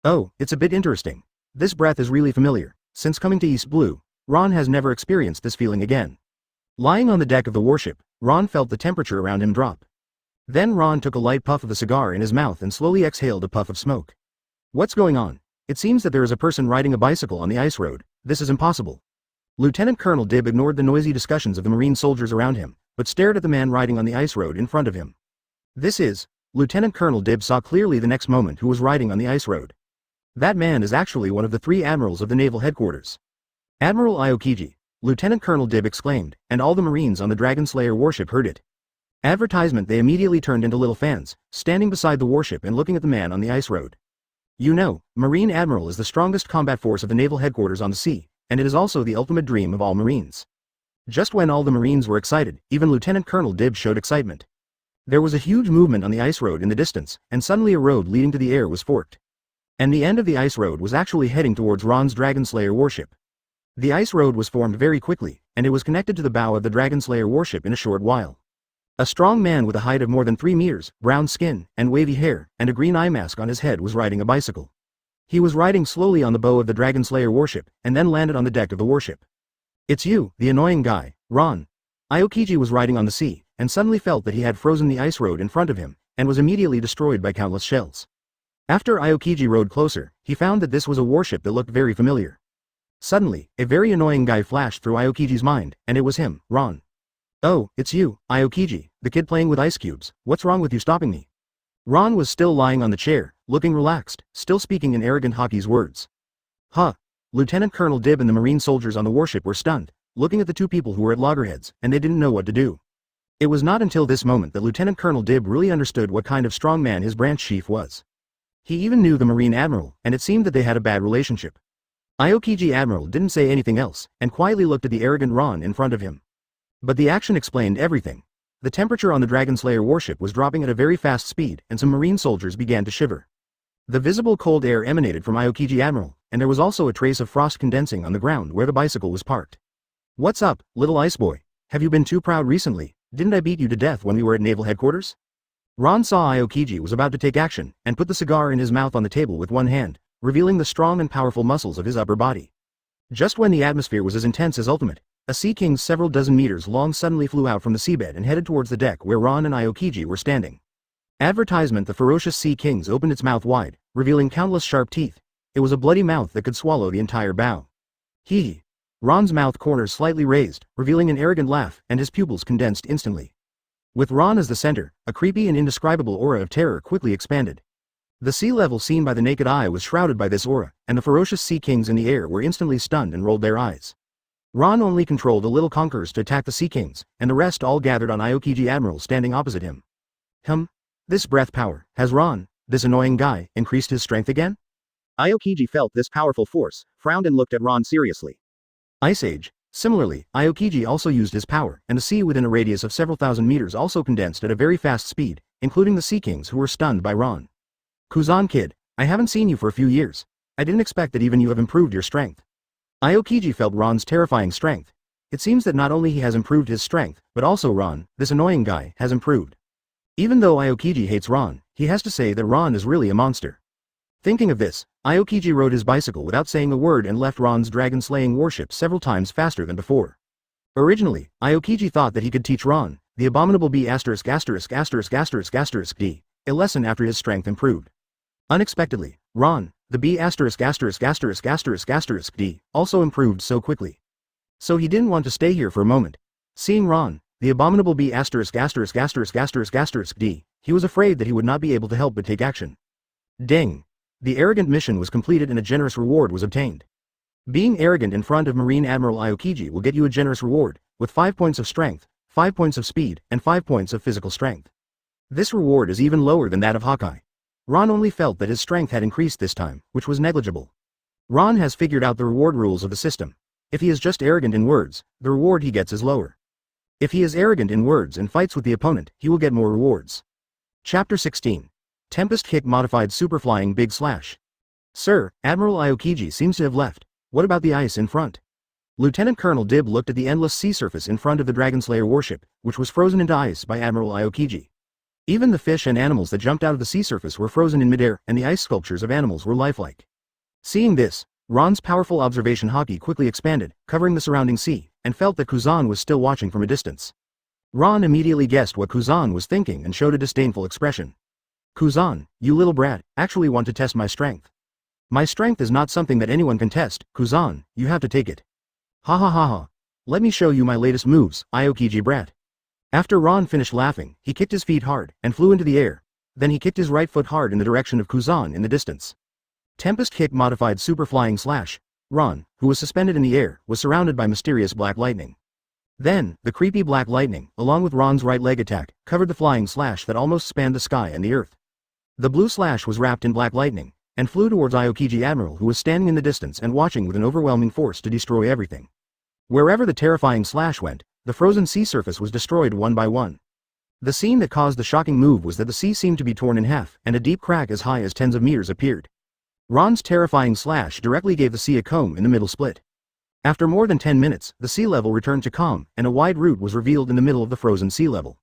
Oh, it's a bit interesting. This breath is really familiar. Since coming to East Blue, Ron has never experienced this feeling again. Lying on the deck of the warship, Ron felt the temperature around him drop. Then Ron took a light puff of the cigar in his mouth and slowly exhaled a puff of smoke. What's going on? It seems that there is a person riding a bicycle on the ice road. This is impossible. Lieutenant Colonel Dib ignored the noisy discussions of the Marine soldiers around him, but stared at the man riding on the ice road in front of him. This is. Lieutenant Colonel Dib saw clearly the next moment who was riding on the ice road. That man is actually one of the 3 admirals of the Naval Headquarters. Admiral Aokiji, Lieutenant Colonel Dib exclaimed, and all the Marines on the Dragon Slayer warship heard it. Advertisement. They immediately turned into little fans, standing beside the warship and looking at the man on the ice road. You know, Marine Admiral is the strongest combat force of the Naval Headquarters on the sea, and it is also the ultimate dream of all Marines. Just when all the Marines were excited, even Lieutenant Colonel Dib showed excitement. There was a huge movement on the ice road in the distance, and suddenly a road leading to the air was forked. And the end of the ice road was actually heading towards Ron's Dragon Slayer warship. The ice road was formed very quickly, and it was connected to the bow of the Dragon Slayer warship in a short while. A strong man with a height of more than 3 meters, brown skin, and wavy hair, and a green eye mask on his head was riding a bicycle. He was riding slowly on the bow of the Dragon Slayer warship, and then landed on the deck of the warship. It's you, the annoying guy, Ron. Aokiji was riding on the sea, and suddenly felt that he had frozen the ice road in front of him, and was immediately destroyed by countless shells. After Aokiji rode closer, he found that this was a warship that looked very familiar. Suddenly, a very annoying guy flashed through Aokiji's mind, and it was him, Ron. Oh, it's you, Aokiji, the kid playing with ice cubes. What's wrong with you stopping me? Ron was still lying on the chair, looking relaxed, still speaking in arrogant Haki's words. Huh. Lieutenant Colonel Dib and the Marine soldiers on the warship were stunned, looking at the 2 people who were at loggerheads, and they didn't know what to do. It was not until this moment that Lieutenant Colonel Dib really understood what kind of strong man his branch chief was. He even knew the Marine Admiral, and it seemed that they had a bad relationship. Aokiji Admiral didn't say anything else, and quietly looked at the arrogant Ron in front of him. But the action explained everything. The temperature on the Dragon Slayer warship was dropping at a very fast speed, and some marine soldiers began to shiver. The visible cold air emanated from Aokiji Admiral, and there was also a trace of frost condensing on the ground where the bicycle was parked. "What's up, little ice boy? Have you been too proud recently? Didn't I beat you to death when we were at Naval Headquarters?" Ron saw Aokiji was about to take action, and put the cigar in his mouth on the table with one hand, revealing the strong and powerful muscles of his upper body. Just when the atmosphere was as intense as ultimate, a Sea King several dozen meters long suddenly flew out from the seabed and headed towards the deck where Ron and Aokiji were standing. Advertisement: the ferocious Sea Kings opened its mouth wide, revealing countless sharp teeth. It was a bloody mouth that could swallow the entire bow. Hee. Ron's mouth corners slightly raised, revealing an arrogant laugh, and his pupils condensed instantly. With Ron as the center, a creepy and indescribable aura of terror quickly expanded. The sea level seen by the naked eye was shrouded by this aura, and the ferocious Sea Kings in the air were instantly stunned and rolled their eyes. Ron only controlled the little Conquerors to attack the Sea Kings, and the rest all gathered on Aokiji Admiral standing opposite him. This breath power, has Ron, this annoying guy, increased his strength again? Aokiji felt this powerful force, frowned and looked at Ron seriously. Ice Age. Similarly, Aokiji also used his power, and the sea within a radius of several thousand meters also condensed at a very fast speed, including the Sea Kings who were stunned by Ron. "Kuzan kid, I haven't seen you for a few years. I didn't expect that even you have improved your strength." Aokiji felt Ron's terrifying strength. It seems that not only he has improved his strength, but also Ron, this annoying guy, has improved. Even though Aokiji hates Ron, he has to say that Ron is really a monster. Thinking of this, Aokiji rode his bicycle without saying a word and left Ron's dragon-slaying warship several times faster than before. Originally, Aokiji thought that he could teach Ron, the abominable B******************* D, a lesson after his strength improved. Unexpectedly, Ron, the B*********** D, also improved so quickly. So he didn't want to stay here for a moment. Seeing Ron, the abominable B********* D, he was afraid that he would not be able to help but take action. Ding! The arrogant mission was completed and a generous reward was obtained. Being arrogant in front of Marine Admiral Aokiji will get you a generous reward, with 5 points of strength, 5 points of speed, and 5 points of physical strength. This reward is even lower than that of Hawkeye. Ron only felt that his strength had increased this time, which was negligible. Ron has figured out the reward rules of the system. If he is just arrogant in words, the reward he gets is lower. If he is arrogant in words and fights with the opponent, he will get more rewards. Chapter 16. Tempest Kick Modified Superflying Big Slash. "Sir, Admiral Aokiji seems to have left. What about the ice in front?" Lieutenant Colonel Dib looked at the endless sea surface in front of the Dragon Slayer warship, which was frozen into ice by Admiral Aokiji. Even the fish and animals that jumped out of the sea surface were frozen in midair, and the ice sculptures of animals were lifelike. Seeing this, Ron's powerful observation Haki quickly expanded, covering the surrounding sea, and felt that Kuzan was still watching from a distance. Ron immediately guessed what Kuzan was thinking and showed a disdainful expression. "Kuzan, you little brat, actually want to test my strength. My strength is not something that anyone can test, Kuzan, you have to take it. Ha ha ha ha. Let me show you my latest moves, Aokiji brat." After Ron finished laughing, he kicked his feet hard, and flew into the air. Then he kicked his right foot hard in the direction of Kuzan in the distance. Tempest Kick Modified Superflying Slash. Ron, who was suspended in the air, was surrounded by mysterious black lightning. Then, the creepy black lightning, along with Ron's right leg attack, covered the flying slash that almost spanned the sky and the earth. The blue slash was wrapped in black lightning, and flew towards Aokiji Admiral, who was standing in the distance and watching with an overwhelming force to destroy everything. Wherever the terrifying slash went, the frozen sea surface was destroyed one by one. The scene that caused the shocking move was that the sea seemed to be torn in half, and a deep crack as high as tens of meters appeared. Ron's terrifying slash directly gave the sea a comb in the middle split. After more than 10 minutes, the sea level returned to calm, and a wide route was revealed in the middle of the frozen sea level.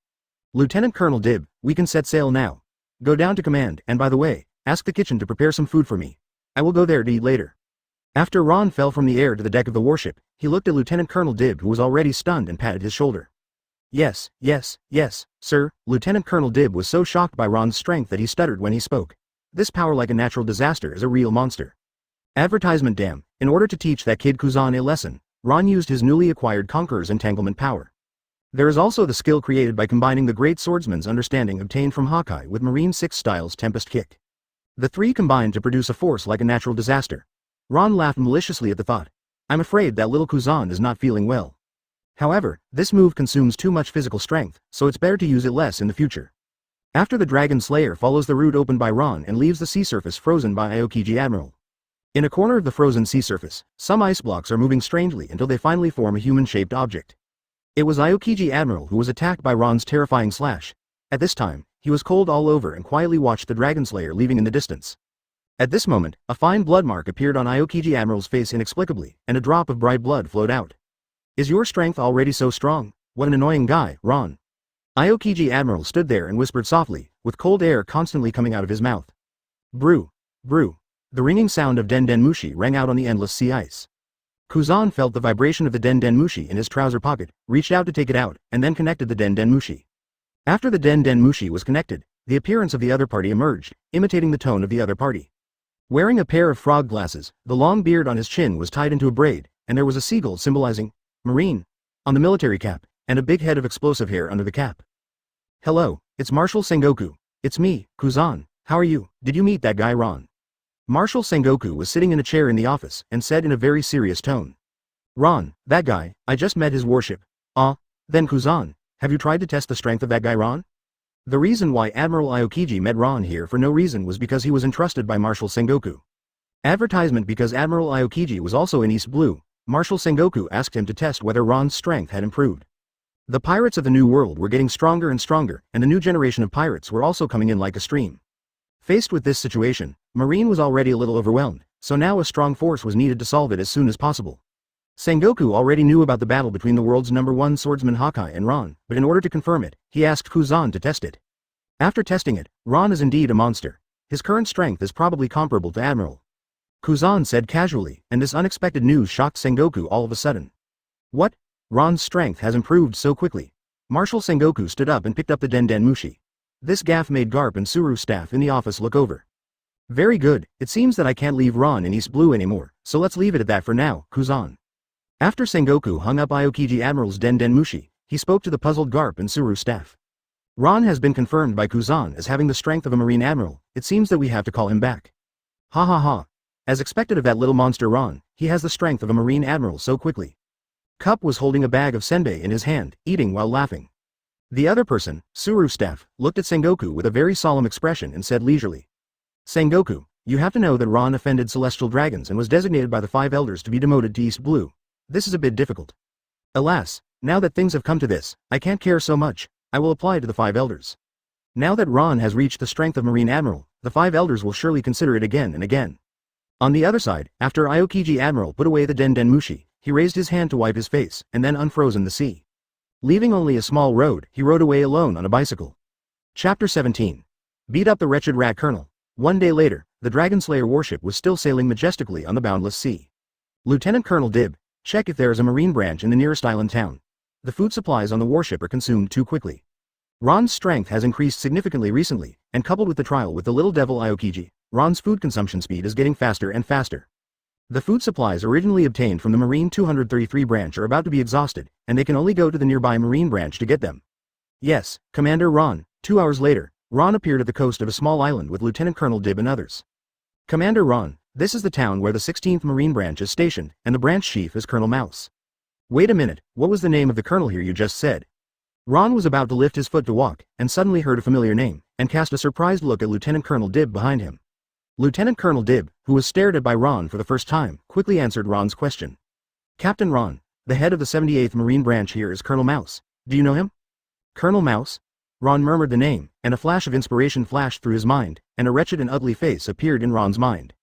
"Lieutenant Colonel Dib, we can set sail now. Go down to command, and by the way, ask the kitchen to prepare some food for me. I will go there to eat later." After Ron fell from the air to the deck of the warship, he looked at Lieutenant Colonel Dib, who was already stunned, and patted his shoulder. Yes, sir." Lieutenant Colonel Dib was so shocked by Ron's strength that he stuttered when he spoke. This power like a natural disaster is a real monster. Advertisement damn, in order to teach that kid Kuzan a lesson, Ron used his newly acquired Conqueror's entanglement power. There is also the skill created by combining the great swordsman's understanding obtained from Hawkeye with Marine 6 Style's Tempest Kick. The three combined to produce a force like a natural disaster. Ron laughed maliciously at the thought. "I'm afraid that little Kuzan is not feeling well. However, this move consumes too much physical strength, so it's better to use it less in the future." After the Dragon Slayer follows the route opened by Ron and leaves the sea surface frozen by Aokiji Admiral. In a corner of the frozen sea surface, some ice blocks are moving strangely until they finally form a human-shaped object. It was Aokiji Admiral who was attacked by Ron's terrifying slash. At this time, he was cold all over and quietly watched the Dragon Slayer leaving in the distance. At this moment, a fine blood mark appeared on Aokiji Admiral's face inexplicably, and a drop of bright blood flowed out. Is your strength already so strong? What an annoying guy, Ron. Aokiji Admiral stood there and whispered softly, with cold air constantly coming out of his mouth. Brew. Brew. The ringing sound of Den Den Mushi rang out on the endless sea ice. Kuzan felt the vibration of the Den Den Mushi in his trouser pocket, reached out to take it out, and then connected the Den Den Mushi. After the Den Den Mushi was connected, the appearance of the other party emerged, imitating the tone of the other party. Wearing a pair of frog glasses, the long beard on his chin was tied into a braid, and there was a seagull symbolizing Marine on the military cap, and a big head of explosive hair under the cap. Hello, it's Marshal Sengoku. It's me, Kuzan. How are you? Did you meet that guy Ron? Marshal Sengoku was sitting in a chair in the office and said in a very serious tone. Ron, that guy, I just met his warship. Then Kuzan, have you tried to test the strength of that guy Ron? The reason why Admiral Aokiji met Ron here for no reason was because he was entrusted by Marshal Sengoku. Advertisement because Admiral Aokiji was also in East Blue, Marshal Sengoku asked him to test whether Ron's strength had improved. The pirates of the New World were getting stronger and stronger, and the new generation of pirates were also coming in like a stream. Faced with this situation, Marine was already a little overwhelmed, so now a strong force was needed to solve it as soon as possible. Sengoku already knew about the battle between the world's #1 swordsman Hawkeye and Ron, but in order to confirm it, he asked Kuzan to test it. After testing it, Ron is indeed a monster. His current strength is probably comparable to Admiral. Kuzan said casually, and this unexpected news shocked Sengoku all of a sudden. What? Ron's strength has improved so quickly. Marshal Sengoku stood up and picked up the Den Den Mushi. This gaffe made Garp and Suru's staff in the office look over. Very good, it seems that I can't leave Ron in East Blue anymore, so let's leave it at that for now, Kuzan. After Sengoku hung up Aokiji Admiral's Den Den Mushi, he spoke to the puzzled Garp and Suru's staff. Ron has been confirmed by Kuzan as having the strength of a Marine Admiral, it seems that we have to call him back. Ha ha ha. As expected of that little monster Ron, he has the strength of a Marine Admiral so quickly. Cup was holding a bag of senbei in his hand, eating while laughing. The other person, Suru's staff, looked at Sengoku with a very solemn expression and said leisurely. Sengoku, you have to know that Ron offended celestial dragons and was designated by the 5 elders to be demoted to East Blue. This is a bit difficult. Alas, now that things have come to this, I can't care so much, I will apply to the 5 elders. Now that Ron has reached the strength of Marine Admiral, the 5 elders will surely consider it again and again. On the other side, after Aokiji Admiral put away the Den Den Mushi, he raised his hand to wipe his face, and then unfrozen the sea. Leaving only a small road, he rode away alone on a bicycle. Chapter 17. Beat up the wretched rat colonel. One day later, the Dragon Slayer warship was still sailing majestically on the boundless sea. Lieutenant Colonel Dib, check if there is a marine branch in the nearest island town. The food supplies on the warship are consumed too quickly. Ron's strength has increased significantly recently, and coupled with the trial with the little devil Aokiji, Ron's food consumption speed is getting faster and faster. The food supplies originally obtained from the Marine 233 branch are about to be exhausted, and they can only go to the nearby Marine branch to get them. Yes, Commander Ron. 2 hours later, Ron appeared at the coast of a small island with Lieutenant Colonel Dib and others. Commander Ron, this is the town where the 16th Marine branch is stationed, and the branch chief is Colonel Mouse. Wait a minute, what was the name of the colonel here you just said? Ron was about to lift his foot to walk, and suddenly heard a familiar name, and cast a surprised look at Lieutenant Colonel Dib behind him. Lieutenant Colonel Dib, who was stared at by Ron for the first time, quickly answered Ron's question. Captain Ron, the head of the 78th Marine branch here is Colonel Mouse. Do you know him? Colonel Mouse? Ron murmured the name, and a flash of inspiration flashed through his mind, and a wretched and ugly face appeared in Ron's mind.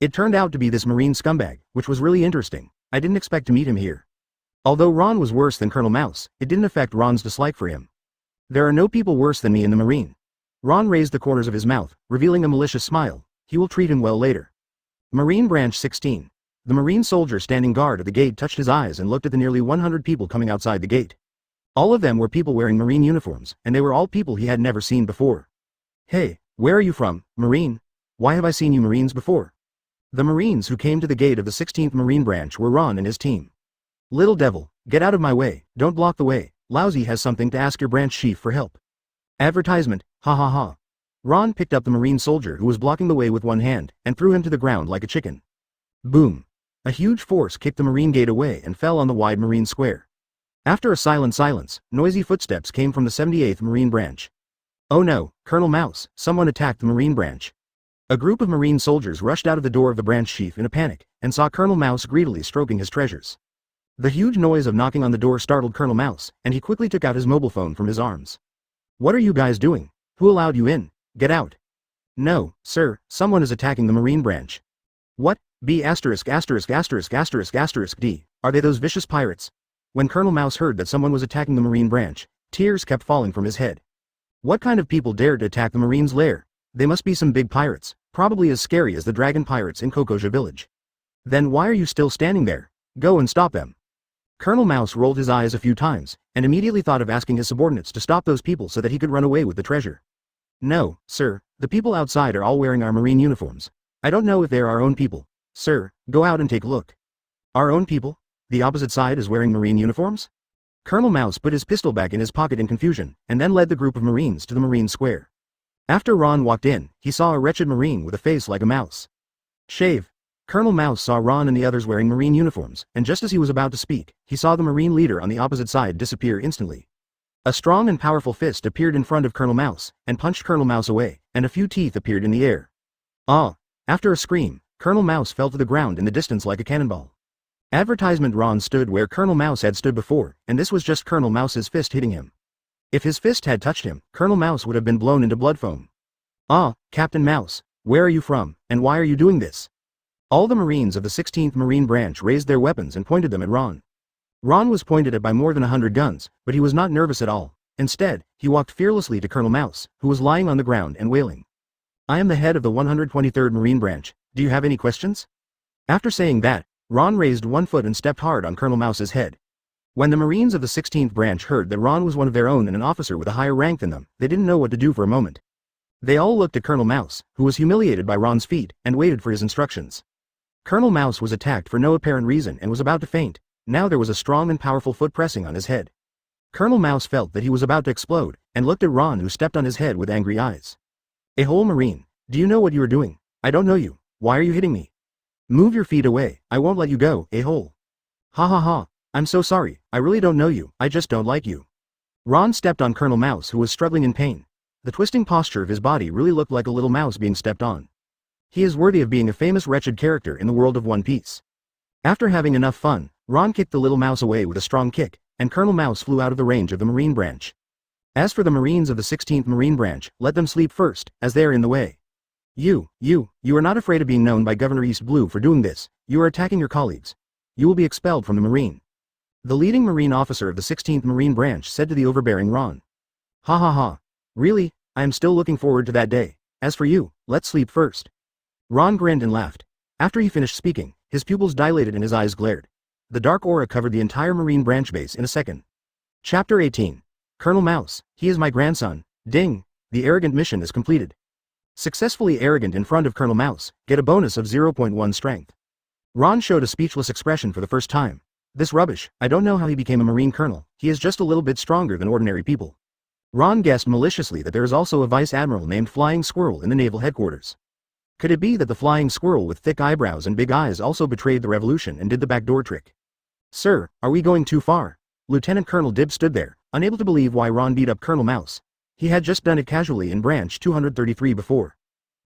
It turned out to be this Marine scumbag, which was really interesting. I didn't expect to meet him here. Although Ron was worse than Colonel Mouse, it didn't affect Ron's dislike for him. There are no people worse than me in the Marine. Ron raised the corners of his mouth, revealing a malicious smile. He will treat him well later. Marine Branch 16. The Marine soldier standing guard at the gate touched his eyes and looked at the nearly 100 people coming outside the gate. All of them were people wearing Marine uniforms, and they were all people he had never seen before. Hey, where are you from, Marine? Why have I seen you Marines before? The Marines who came to the gate of the 16th Marine Branch were Ron and his team. Little devil, get out of my way, don't block the way, Lousy has something to ask your branch chief for help. Advertisement, ha ha ha. Ron picked up the Marine soldier who was blocking the way with one hand, and threw him to the ground like a chicken. Boom. A huge force kicked the Marine gate away and fell on the wide Marine square. After a silence, noisy footsteps came from the 78th Marine branch. Oh no, Colonel Mouse, someone attacked the Marine branch. A group of Marine soldiers rushed out of the door of the branch chief in a panic, and saw Colonel Mouse greedily stroking his treasures. The huge noise of knocking on the door startled Colonel Mouse, and he quickly took out his mobile phone from his arms. What are you guys doing? Who allowed you in? Get out. No, sir, someone is attacking the Marine branch. What? B********************************************************************************************************************************************************************************************************someone was attacking the Marine branch. Tears keptt falling from his head. What kind of people dared to attack the Marine's lair? They must be some big pirates, probably as scary as the dragon pirates in Kokoja village. Then why are you still standing there? Go and stop them. Colonel Mouse rolled his eyes a few times, and immediately thought of asking his subordinates to stop those people so that he could run away with the treasure. No, sir, the people outside are all wearing our Marine uniforms. I don't know if they are our own people. Sir, go out and take a look. Our own people? The opposite side is wearing Marine uniforms? Colonel Mouse put his pistol back in his pocket in confusion, and then led the group of Marines to the Marine Square. After Ron walked in, he saw a wretched Marine with a face like a mouse. Shave. Colonel Mouse saw Ron and the others wearing Marine uniforms, and just as he was about to speak, he saw the Marine leader on the opposite side disappear instantly. A strong and powerful fist appeared in front of Colonel Mouse, and punched Colonel Mouse away, and a few teeth appeared in the air. Ah! After a scream, Colonel Mouse fell to the ground in the distance like a cannonball. Advertisement Ron stood where Colonel Mouse had stood before, and this was just Colonel Mouse's fist hitting him. If his fist had touched him, Colonel Mouse would have been blown into blood foam. Ah, Captain Mouse, where are you from, and why are you doing this? All the Marines of the 16th Marine Branch raised their weapons and pointed them at Ron. Ron was pointed at by more than 100 guns, but he was not nervous at all. Instead, he walked fearlessly to Colonel Mouse, who was lying on the ground and wailing. I am the head of the 123rd Marine Branch. Do you have any questions? After saying that, Ron raised one foot and stepped hard on Colonel Mouse's head. When the Marines of the 16th Branch heard that Ron was one of their own and an officer with a higher rank than them, they didn't know what to do for a moment. They all looked at Colonel Mouse, who was humiliated by Ron's feat, and waited for his instructions. Colonel Mouse was attacked for no apparent reason and was about to faint. Now there was a strong and powerful foot pressing on his head. Colonel Mouse felt that he was about to explode, and looked at Ron, who stepped on his head with angry eyes. A whole Marine, do you know what you are doing? I don't know you. Why are you hitting me? Move your feet away, I won't let you go, a-hole. Ha ha ha, I'm so sorry, I really don't know you, I just don't like you. Ron stepped on Colonel Mouse, who was struggling in pain. The twisting posture of his body really looked like a little mouse being stepped on. He is worthy of being a famous wretched character in the world of One Piece. After having enough fun, Ron kicked the little mouse away with a strong kick, and Colonel Mouse flew out of the range of the Marine Branch. As for the Marines of the 16th Marine Branch, let them sleep first, as they are in the way. You are not afraid of being known by Governor East Blue for doing this. You are attacking your colleagues. You will be expelled from the Marine. The leading Marine officer of the 16th Marine Branch said to the overbearing Ron. Ha ha ha. Really, I am still looking forward to that day. As for you, let's sleep first. Ron grinned and laughed. After he finished speaking, his pupils dilated and his eyes glared. The dark aura covered the entire Marine Branch base in a second. Chapter 18. Colonel Mouse, he is my grandson. Ding, the arrogant mission is completed. Successfully arrogant in front of Colonel Mouse, get a bonus of 0.1 strength. Ron showed a speechless expression for the first time. This rubbish, I don't know how he became a Marine Colonel, he is just a little bit stronger than ordinary people. Ron guessed maliciously that there is also a Vice Admiral named Flying Squirrel in the Naval Headquarters. Could it be that the Flying Squirrel with thick eyebrows and big eyes also betrayed the revolution and did the backdoor trick? Sir, are we going too far? Lieutenant Colonel Dib stood there, unable to believe why Ron beat up Colonel Mouse. He had just done it casually in Branch 233 before.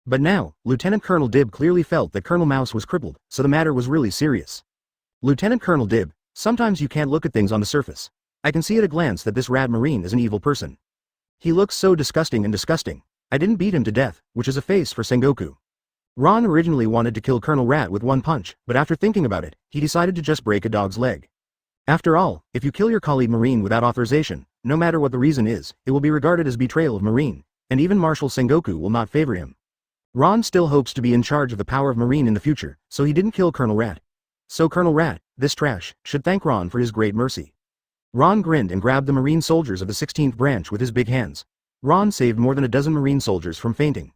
But now, Lieutenant Colonel Dib clearly felt that Colonel Mouse was crippled, so the matter was really serious. Lieutenant Colonel Dib, sometimes you can't look at things on the surface. I can see at a glance that this Rad Marine is an evil person. He looks so disgusting and disgusting. I didn't beat him to death, which is a face for Sengoku. Ron originally wanted to kill Colonel Rat with one punch, but after thinking about it, he decided to just break a dog's leg. After all, if you kill your colleague Marine without authorization, no matter what the reason is, it will be regarded as betrayal of Marine, and even Marshal Sengoku will not favor him. Ron still hopes to be in charge of the power of Marine in the future, so he didn't kill Colonel Rat. So Colonel Rat, this trash, should thank Ron for his great mercy. Ron grinned and grabbed the Marine soldiers of the 16th Branch with his big hands. Ron saved more than a dozen Marine soldiers from fainting.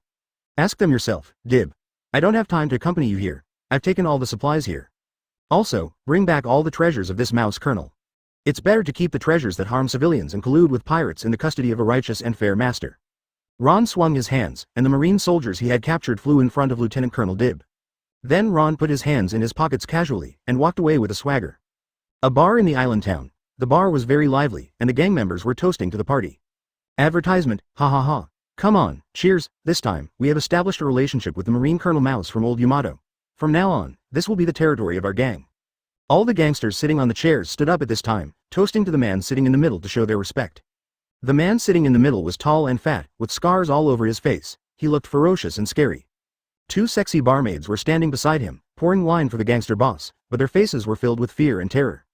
Ask them yourself, Dib. I don't have time to accompany you here. I've taken all the supplies here. Also, bring back all the treasures of this mouse colonel. It's better to keep the treasures that harm civilians and collude with pirates in the custody of a righteous and fair master. Ron swung his hands, and the Marine soldiers he had captured flew in front of Lieutenant Colonel Dib. Then Ron put his hands in his pockets casually, and walked away with a swagger. A bar in the island town. The bar was very lively, and the gang members were toasting to the party. Advertisement, ha ha ha. Come on, cheers, this time, we have established a relationship with the Marine Colonel Mouse from Old Yamato. From now on, this will be the territory of our gang. All the gangsters sitting on the chairs stood up at this time, toasting to the man sitting in the middle to show their respect. The man sitting in the middle was tall and fat, with scars all over his face. He looked ferocious and scary. Two sexy barmaids were standing beside him, pouring wine for the gangster boss, but their faces were filled with fear and terror.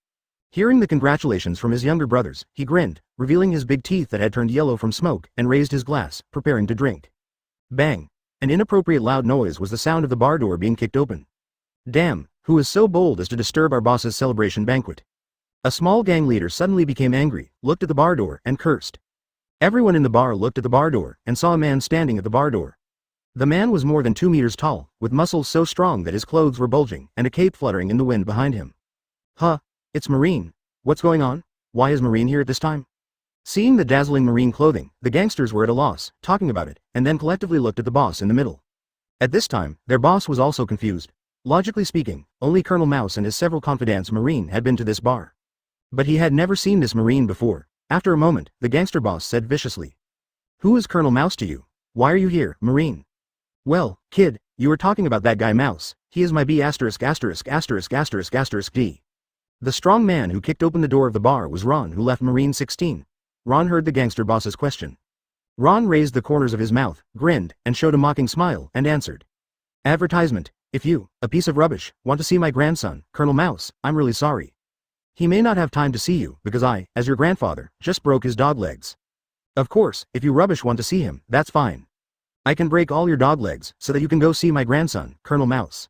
Hearing the congratulations from his younger brothers, he grinned, revealing his big teeth that had turned yellow from smoke, and raised his glass, preparing to drink. Bang! An inappropriate loud noise was the sound of the bar door being kicked open. Damn, who is so bold as to disturb our boss's celebration banquet? A small gang leader suddenly became angry, looked at the bar door, and cursed. Everyone in the bar looked at the bar door, and saw a man standing at the bar door. The man was more than 2 meters tall, with muscles so strong that his clothes were bulging, and a cape fluttering in the wind behind him. Huh, it's Marine. What's going on? Why is Marine here at this time? Seeing the dazzling Marine clothing, the gangsters were at a loss, talking about it, and then collectively looked at the boss in the middle. At this time, their boss was also confused. Logically speaking, only Colonel Mouse and his several confidants Marine had been to this bar. But he had never seen this Marine before. After a moment, the gangster boss said viciously. Who is Colonel Mouse to you? Why are you here, Marine? Well, kid, you were talking about that guy Mouse. He is my B********************************************************************************************************************. *******************************************************************************************************************************************************************************************************************************************************************************************Ron heard the gangster boss's question. Ron raised the corners of his mouth, grinned, and showed a mocking smile, and answered. Advertisement. If you, a piece of rubbish, want to see my grandson, Colonel Mouse, I'm really sorry. He may not have time to see you, because I, as your grandfather, just broke his dog legs. Of course, if you rubbish want to see him, that's fine. I can break all your dog legs, so that you can go see my grandson, Colonel Mouse.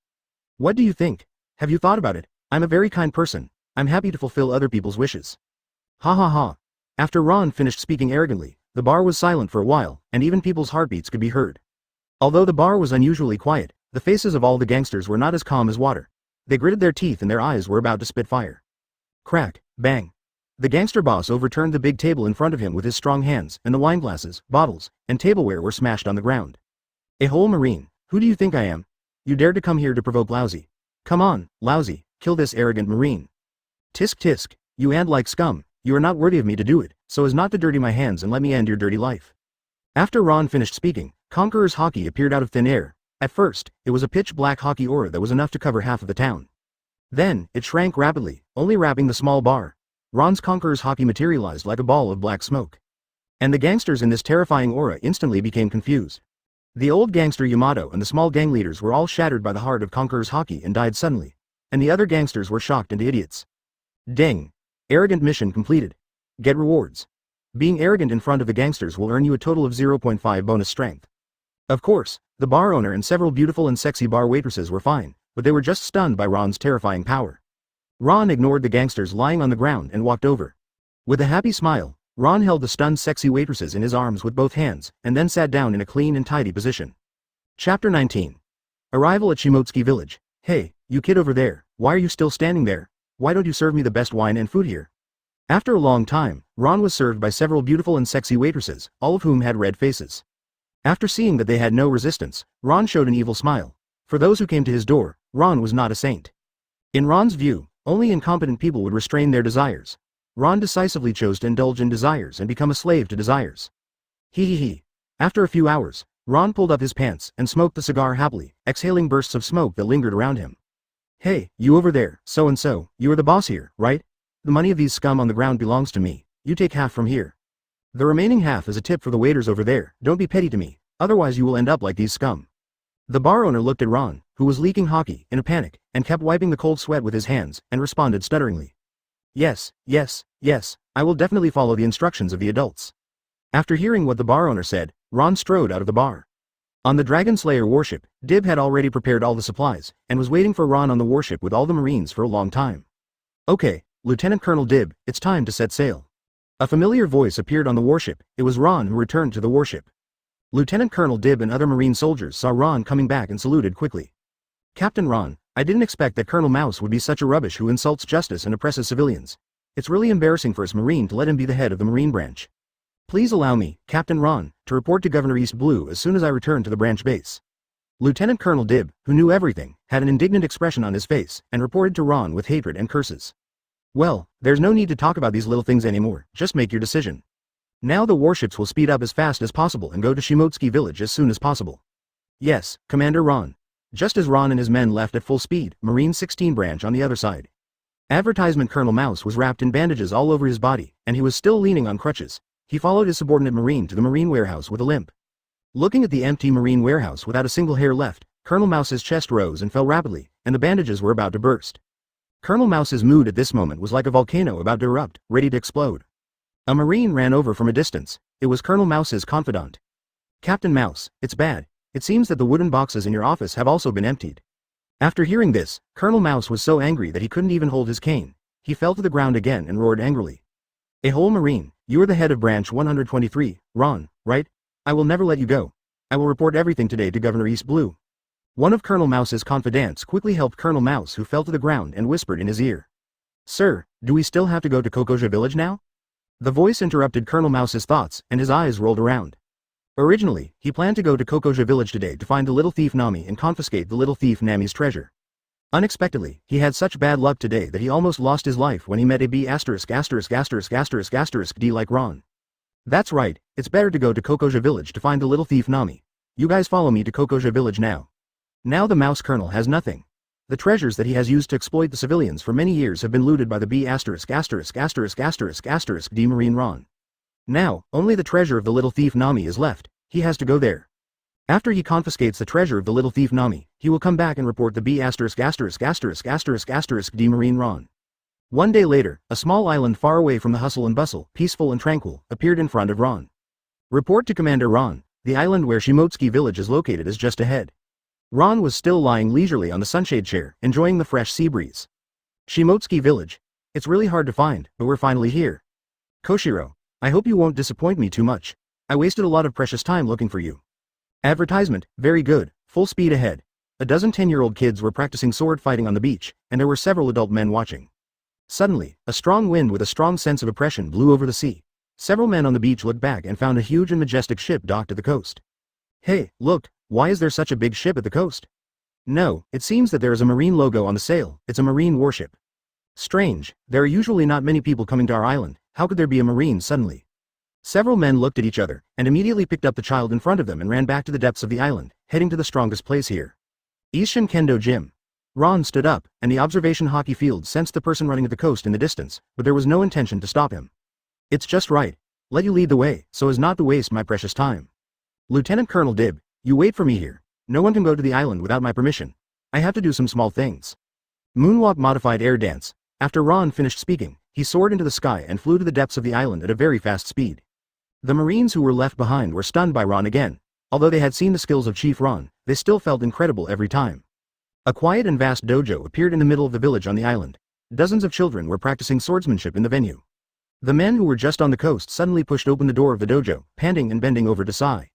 What do you think? Have you thought about it? I'm a very kind person. I'm happy to fulfill other people's wishes. Ha ha ha. After Ron finished speaking arrogantly, the bar was silent for a while, and even people's heartbeats could be heard. Although the bar was unusually quiet, the faces of all the gangsters were not as calm as water. They gritted their teeth and their eyes were about to spit fire. Crack, bang. The gangster boss overturned the big table in front of him with his strong hands, and the wineglasses, bottles, and tableware were smashed on the ground. A whole Marine, who do you think I am? You dared to come here to provoke Lousy. Come on, Lousy, kill this arrogant Marine. Tisk tisk, you and like scum, you are not worthy of me to do it, so as not to dirty my hands and let me end your dirty life. After Ron finished speaking, Conqueror's Haki appeared out of thin air. At first, it was a pitch-black Haki aura that was enough to cover half of the town. Then, it shrank rapidly, only wrapping the small bar. Ron's Conqueror's Haki materialized like a ball of black smoke. And the gangsters in this terrifying aura instantly became confused. The old gangster Yamato and the small gang leaders were all shattered by the heart of Conqueror's Haki and died suddenly. And the other gangsters were shocked into idiots. Ding. Arrogant mission completed. Get rewards. Being arrogant in front of the gangsters will earn you a total of 0.5 bonus strength. Of course, the bar owner and several beautiful and sexy bar waitresses were fine, but they were just stunned by Ron's terrifying power. Ron ignored the gangsters lying on the ground and walked over. With a happy smile, Ron held the stunned sexy waitresses in his arms with both hands, and then sat down in a clean and tidy position. Chapter 19. Arrival at Shimotsuki village. Hey, you kid over there, why are you still standing there? Why don't you serve me the best wine and food here? After a long time, Ron was served by several beautiful and sexy waitresses, all of whom had red faces. After seeing that they had no resistance, Ron showed an evil smile. For those who came to his door, Ron was not a saint. In Ron's view, only incompetent people would restrain their desires. Ron decisively chose to indulge in desires and become a slave to desires. He. After a few hours, Ron pulled up his pants and smoked the cigar happily, exhaling bursts of smoke that lingered around him. Hey, you over there, so-and-so, you are the boss here, right? The money of these scum on the ground belongs to me. You take half from here. The remaining half is a tip for the waiters over there. Don't be petty to me, otherwise you will end up like these scum. The bar owner looked at Ron, who was leaking Haki, in a panic, and kept wiping the cold sweat with his hands, and responded stutteringly. Yes, I will definitely follow the instructions of the adults. After hearing what the bar owner said, Ron strode out of the bar. On the Dragon Slayer warship, Dib had already prepared all the supplies, and was waiting for Ron on the warship with all the Marines for a long time. Okay, Lieutenant Colonel Dib, it's time to set sail. A familiar voice appeared on the warship. It was Ron who returned to the warship. Lieutenant Colonel Dib and other Marine soldiers saw Ron coming back and saluted quickly. Captain Ron, I didn't expect that Colonel Mouse would be such a rubbish who insults justice and oppresses civilians. It's really embarrassing for us Marine to let him be the head of the Marine branch. Please allow me, Captain Ron, to report to Governor East Blue as soon as I return to the branch base. Lieutenant Colonel Dib, who knew everything, had an indignant expression on his face, and reported to Ron with hatred and curses. Well, there's no need to talk about these little things anymore, just make your decision. Now the warships will speed up as fast as possible and go to Shimotsuki village as soon as possible. Yes, Commander Ron. Just as Ron and his men left at full speed, Marine 16 branch on the other side. Advertisement Colonel Mouse was wrapped in bandages all over his body, and he was still leaning on crutches. He followed his subordinate Marine to the Marine warehouse with a limp. Looking at the empty Marine warehouse without a single hair left, Colonel Mouse's chest rose and fell rapidly, and the bandages were about to burst. Colonel Mouse's mood at this moment was like a volcano about to erupt, ready to explode. A Marine ran over from a distance. It was Colonel Mouse's confidant. "Captain Mouse, it's bad. It seems that the wooden boxes in your office have also been emptied." After hearing this, Colonel Mouse was so angry that he couldn't even hold his cane. He fell to the ground again and roared angrily. "A whole Marine, you are the head of Branch 123, Ron, right? I will never let you go. I will report everything today to Governor East Blue." One of Colonel Mouse's confidants quickly helped Colonel Mouse, who fell to the ground, and whispered in his ear. "Sir, do we still have to go to Kokoja village now?" The voice interrupted Colonel Mouse's thoughts, and his eyes rolled around. Originally, he planned to go to Kokoja village today to find the little thief Nami and confiscate the little thief Nami's treasure. Unexpectedly, he had such bad luck today that he almost lost his life when he met a B************** D like Ron. "That's right, it's better to go to Kokoja village to find the little thief Nami. You guys follow me to Kokoja village now." Now the Mouse Colonel has nothing. The treasures that he has used to exploit the civilians for many years have been looted by the B********** D Marine Ron. Now, only the treasure of the little thief Nami is left. He has to go there. After he confiscates the treasure of the little thief Nami, he will come back and report the B******** D Marine Ron. One day later, a small island far away from the hustle and bustle, peaceful and tranquil, appeared in front of Ron. "Report to Commander Ron. The island where Shimotsuki village is located is just ahead." Ron was still lying leisurely on the sunshade chair, enjoying the fresh sea breeze. "Shimotsuki village. It's really hard to find, but we're finally here. Koshiro, I hope you won't disappoint me too much. I wasted a lot of precious time looking for you." Advertisement, very good, full speed ahead. A dozen 10-year-old kids were practicing sword fighting on the beach, and there were several adult men watching. Suddenly, a strong wind with a strong sense of oppression blew over the sea. Several men on the beach looked back and found a huge and majestic ship docked at the coast. "Hey, look, why is there such a big ship at the coast?" "No, it seems that there is a Marine logo on the sail. It's a Marine warship." "Strange, there are usually not many people coming to our island. How could there be a Marine suddenly?" Several men looked at each other, and immediately picked up the child in front of them and ran back to the depths of the island, heading to the strongest place here. Ishin Kendo Gym. Ron stood up, and the observation hockey field sensed the person running at the coast in the distance, but there was no intention to stop him. "It's just right. Let you lead the way, so as not to waste my precious time. Lieutenant Colonel Dib, you wait for me here. No one can go to the island without my permission. I have to do some small things." Moonwalk modified air dance. After Ron finished speaking, he soared into the sky and flew to the depths of the island at a very fast speed. The Marines who were left behind were stunned by Ron again. Although they had seen the skills of Chief Ron, they still felt incredible every time. A quiet and vast dojo appeared in the middle of the village on the island. Dozens of children were practicing swordsmanship in the venue. The men who were just on the coast suddenly pushed open the door of the dojo, panting and bending over to sigh.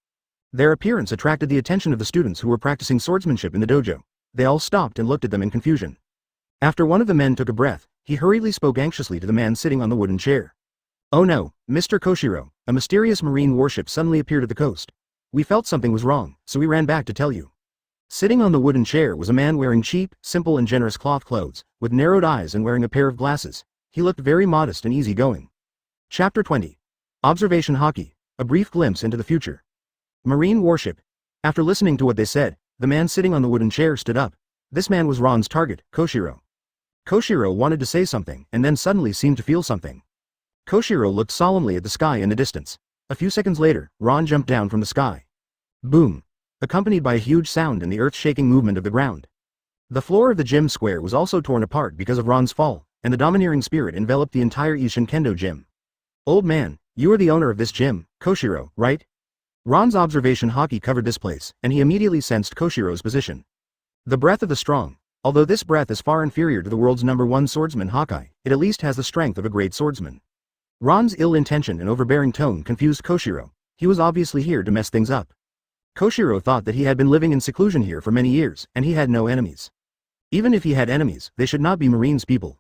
Their appearance attracted the attention of the students who were practicing swordsmanship in the dojo. They all stopped and looked at them in confusion. After one of the men took a breath, he hurriedly spoke anxiously to the man sitting on the wooden chair. "Oh no, Mr. Koshiro, a mysterious Marine warship suddenly appeared at the coast. We felt something was wrong, so we ran back to tell you." Sitting on the wooden chair was a man wearing cheap, simple and generous cloth clothes, with narrowed eyes and wearing a pair of glasses. He looked very modest and easygoing. Chapter 20. Observation Haki, a brief glimpse into the future. Marine warship. After listening to what they said, the man sitting on the wooden chair stood up. This man was Ron's target, Koshiro. Koshiro wanted to say something and then suddenly seemed to feel something. Koshiro looked solemnly at the sky in the distance. A few seconds later, Ron jumped down from the sky. Boom! Accompanied by a huge sound and the earth-shaking movement of the ground. The floor of the gym square was also torn apart because of Ron's fall, and the domineering spirit enveloped the entire Ishin Kendo gym. "Old man, you are the owner of this gym, Koshiro, right?" Ron's observation Haki covered this place, and he immediately sensed Koshiro's position. The breath of the strong. Although this breath is far inferior to the world's #1 swordsman Hawkeye, it at least has the strength of a great swordsman. Ron's ill intention and overbearing tone confused Koshiro. He was obviously here to mess things up. Koshiro thought that he had been living in seclusion here for many years, and he had no enemies. Even if he had enemies, they should not be Marines people.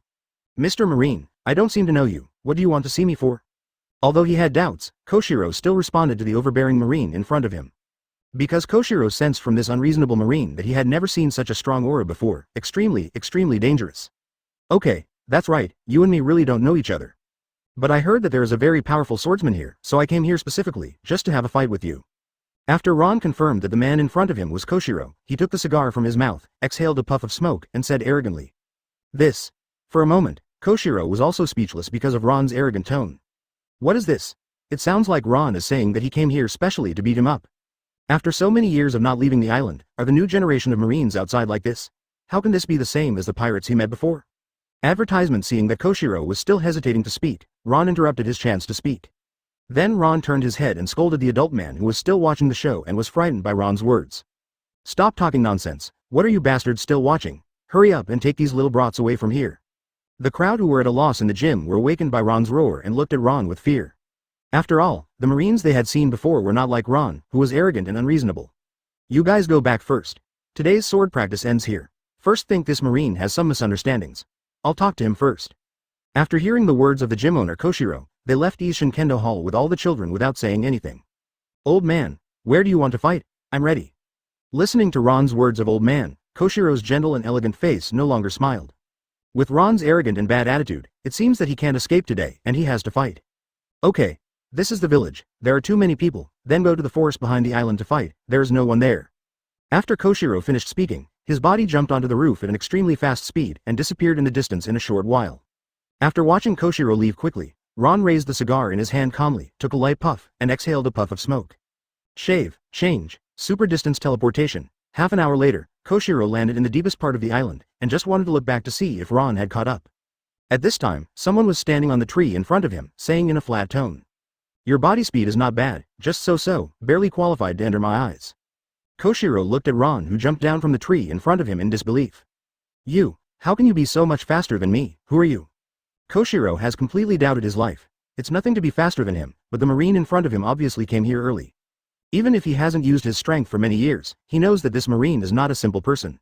"Mr. Marine, I don't seem to know you. What do you want to see me for?" Although he had doubts, Koshiro still responded to the overbearing Marine in front of him. Because Koshiro sensed from this unreasonable Marine that he had never seen such a strong aura before, extremely dangerous. "Okay, that's right, you and me really don't know each other. But I heard that there is a very powerful swordsman here, so I came here specifically, just to have a fight with you." After Ron confirmed that the man in front of him was Koshiro, he took the cigar from his mouth, exhaled a puff of smoke, and said arrogantly, "This For a moment, Koshiro was also speechless because of Ron's arrogant tone. What is this? It sounds like Ron is saying that he came here specially to beat him up. After so many years of not leaving the island, are the new generation of Marines outside like this? How can this be the same as the pirates he met before? Advertisement. Seeing that Koshiro was still hesitating to speak, Ron interrupted his chance to speak. Then Ron turned his head and scolded the adult man who was still watching the show and was frightened by Ron's words. Stop talking nonsense. What are you bastards still watching? Hurry up and take these little brats away from here. The crowd who were at a loss in the gym were awakened by Ron's roar and looked at Ron with fear. After all, the Marines they had seen before were not like Ron, who was arrogant and unreasonable. You guys go back first. Today's sword practice ends here. First, think this Marine has some misunderstandings. I'll talk to him first. After hearing the words of the gym owner Koshiro, they left Ishin Kendo Hall with all the children without saying anything. Old man, where do you want to fight? I'm ready. Listening to Ron's words of old man, Koshiro's gentle and elegant face no longer smiled. With Ron's arrogant and bad attitude, it seems that he can't escape today and he has to fight. Okay. This is the village. There are too many people. Then go to the forest behind the island to fight. There is no one there. After Koshiro finished speaking, his body jumped onto the roof at an extremely fast speed and disappeared in the distance in a short while. After watching Koshiro leave quickly, Ron raised the cigar in his hand calmly, took a light puff, and exhaled a puff of smoke. Shave, change, super distance teleportation. Half an hour later, Koshiro landed in the deepest part of the island, and just wanted to look back to see if Ron had caught up. At this time, someone was standing on the tree in front of him, saying in a flat tone. Your body speed is not bad, just so, barely qualified to enter my eyes. Koshiro looked at Ron, who jumped down from the tree in front of him in disbelief. You, how can you be so much faster than me? Who are you? Koshiro has completely doubted his life. It's nothing to be faster than him, but the Marine in front of him obviously came here early. Even if he hasn't used his strength for many years, he knows that this Marine is not a simple person.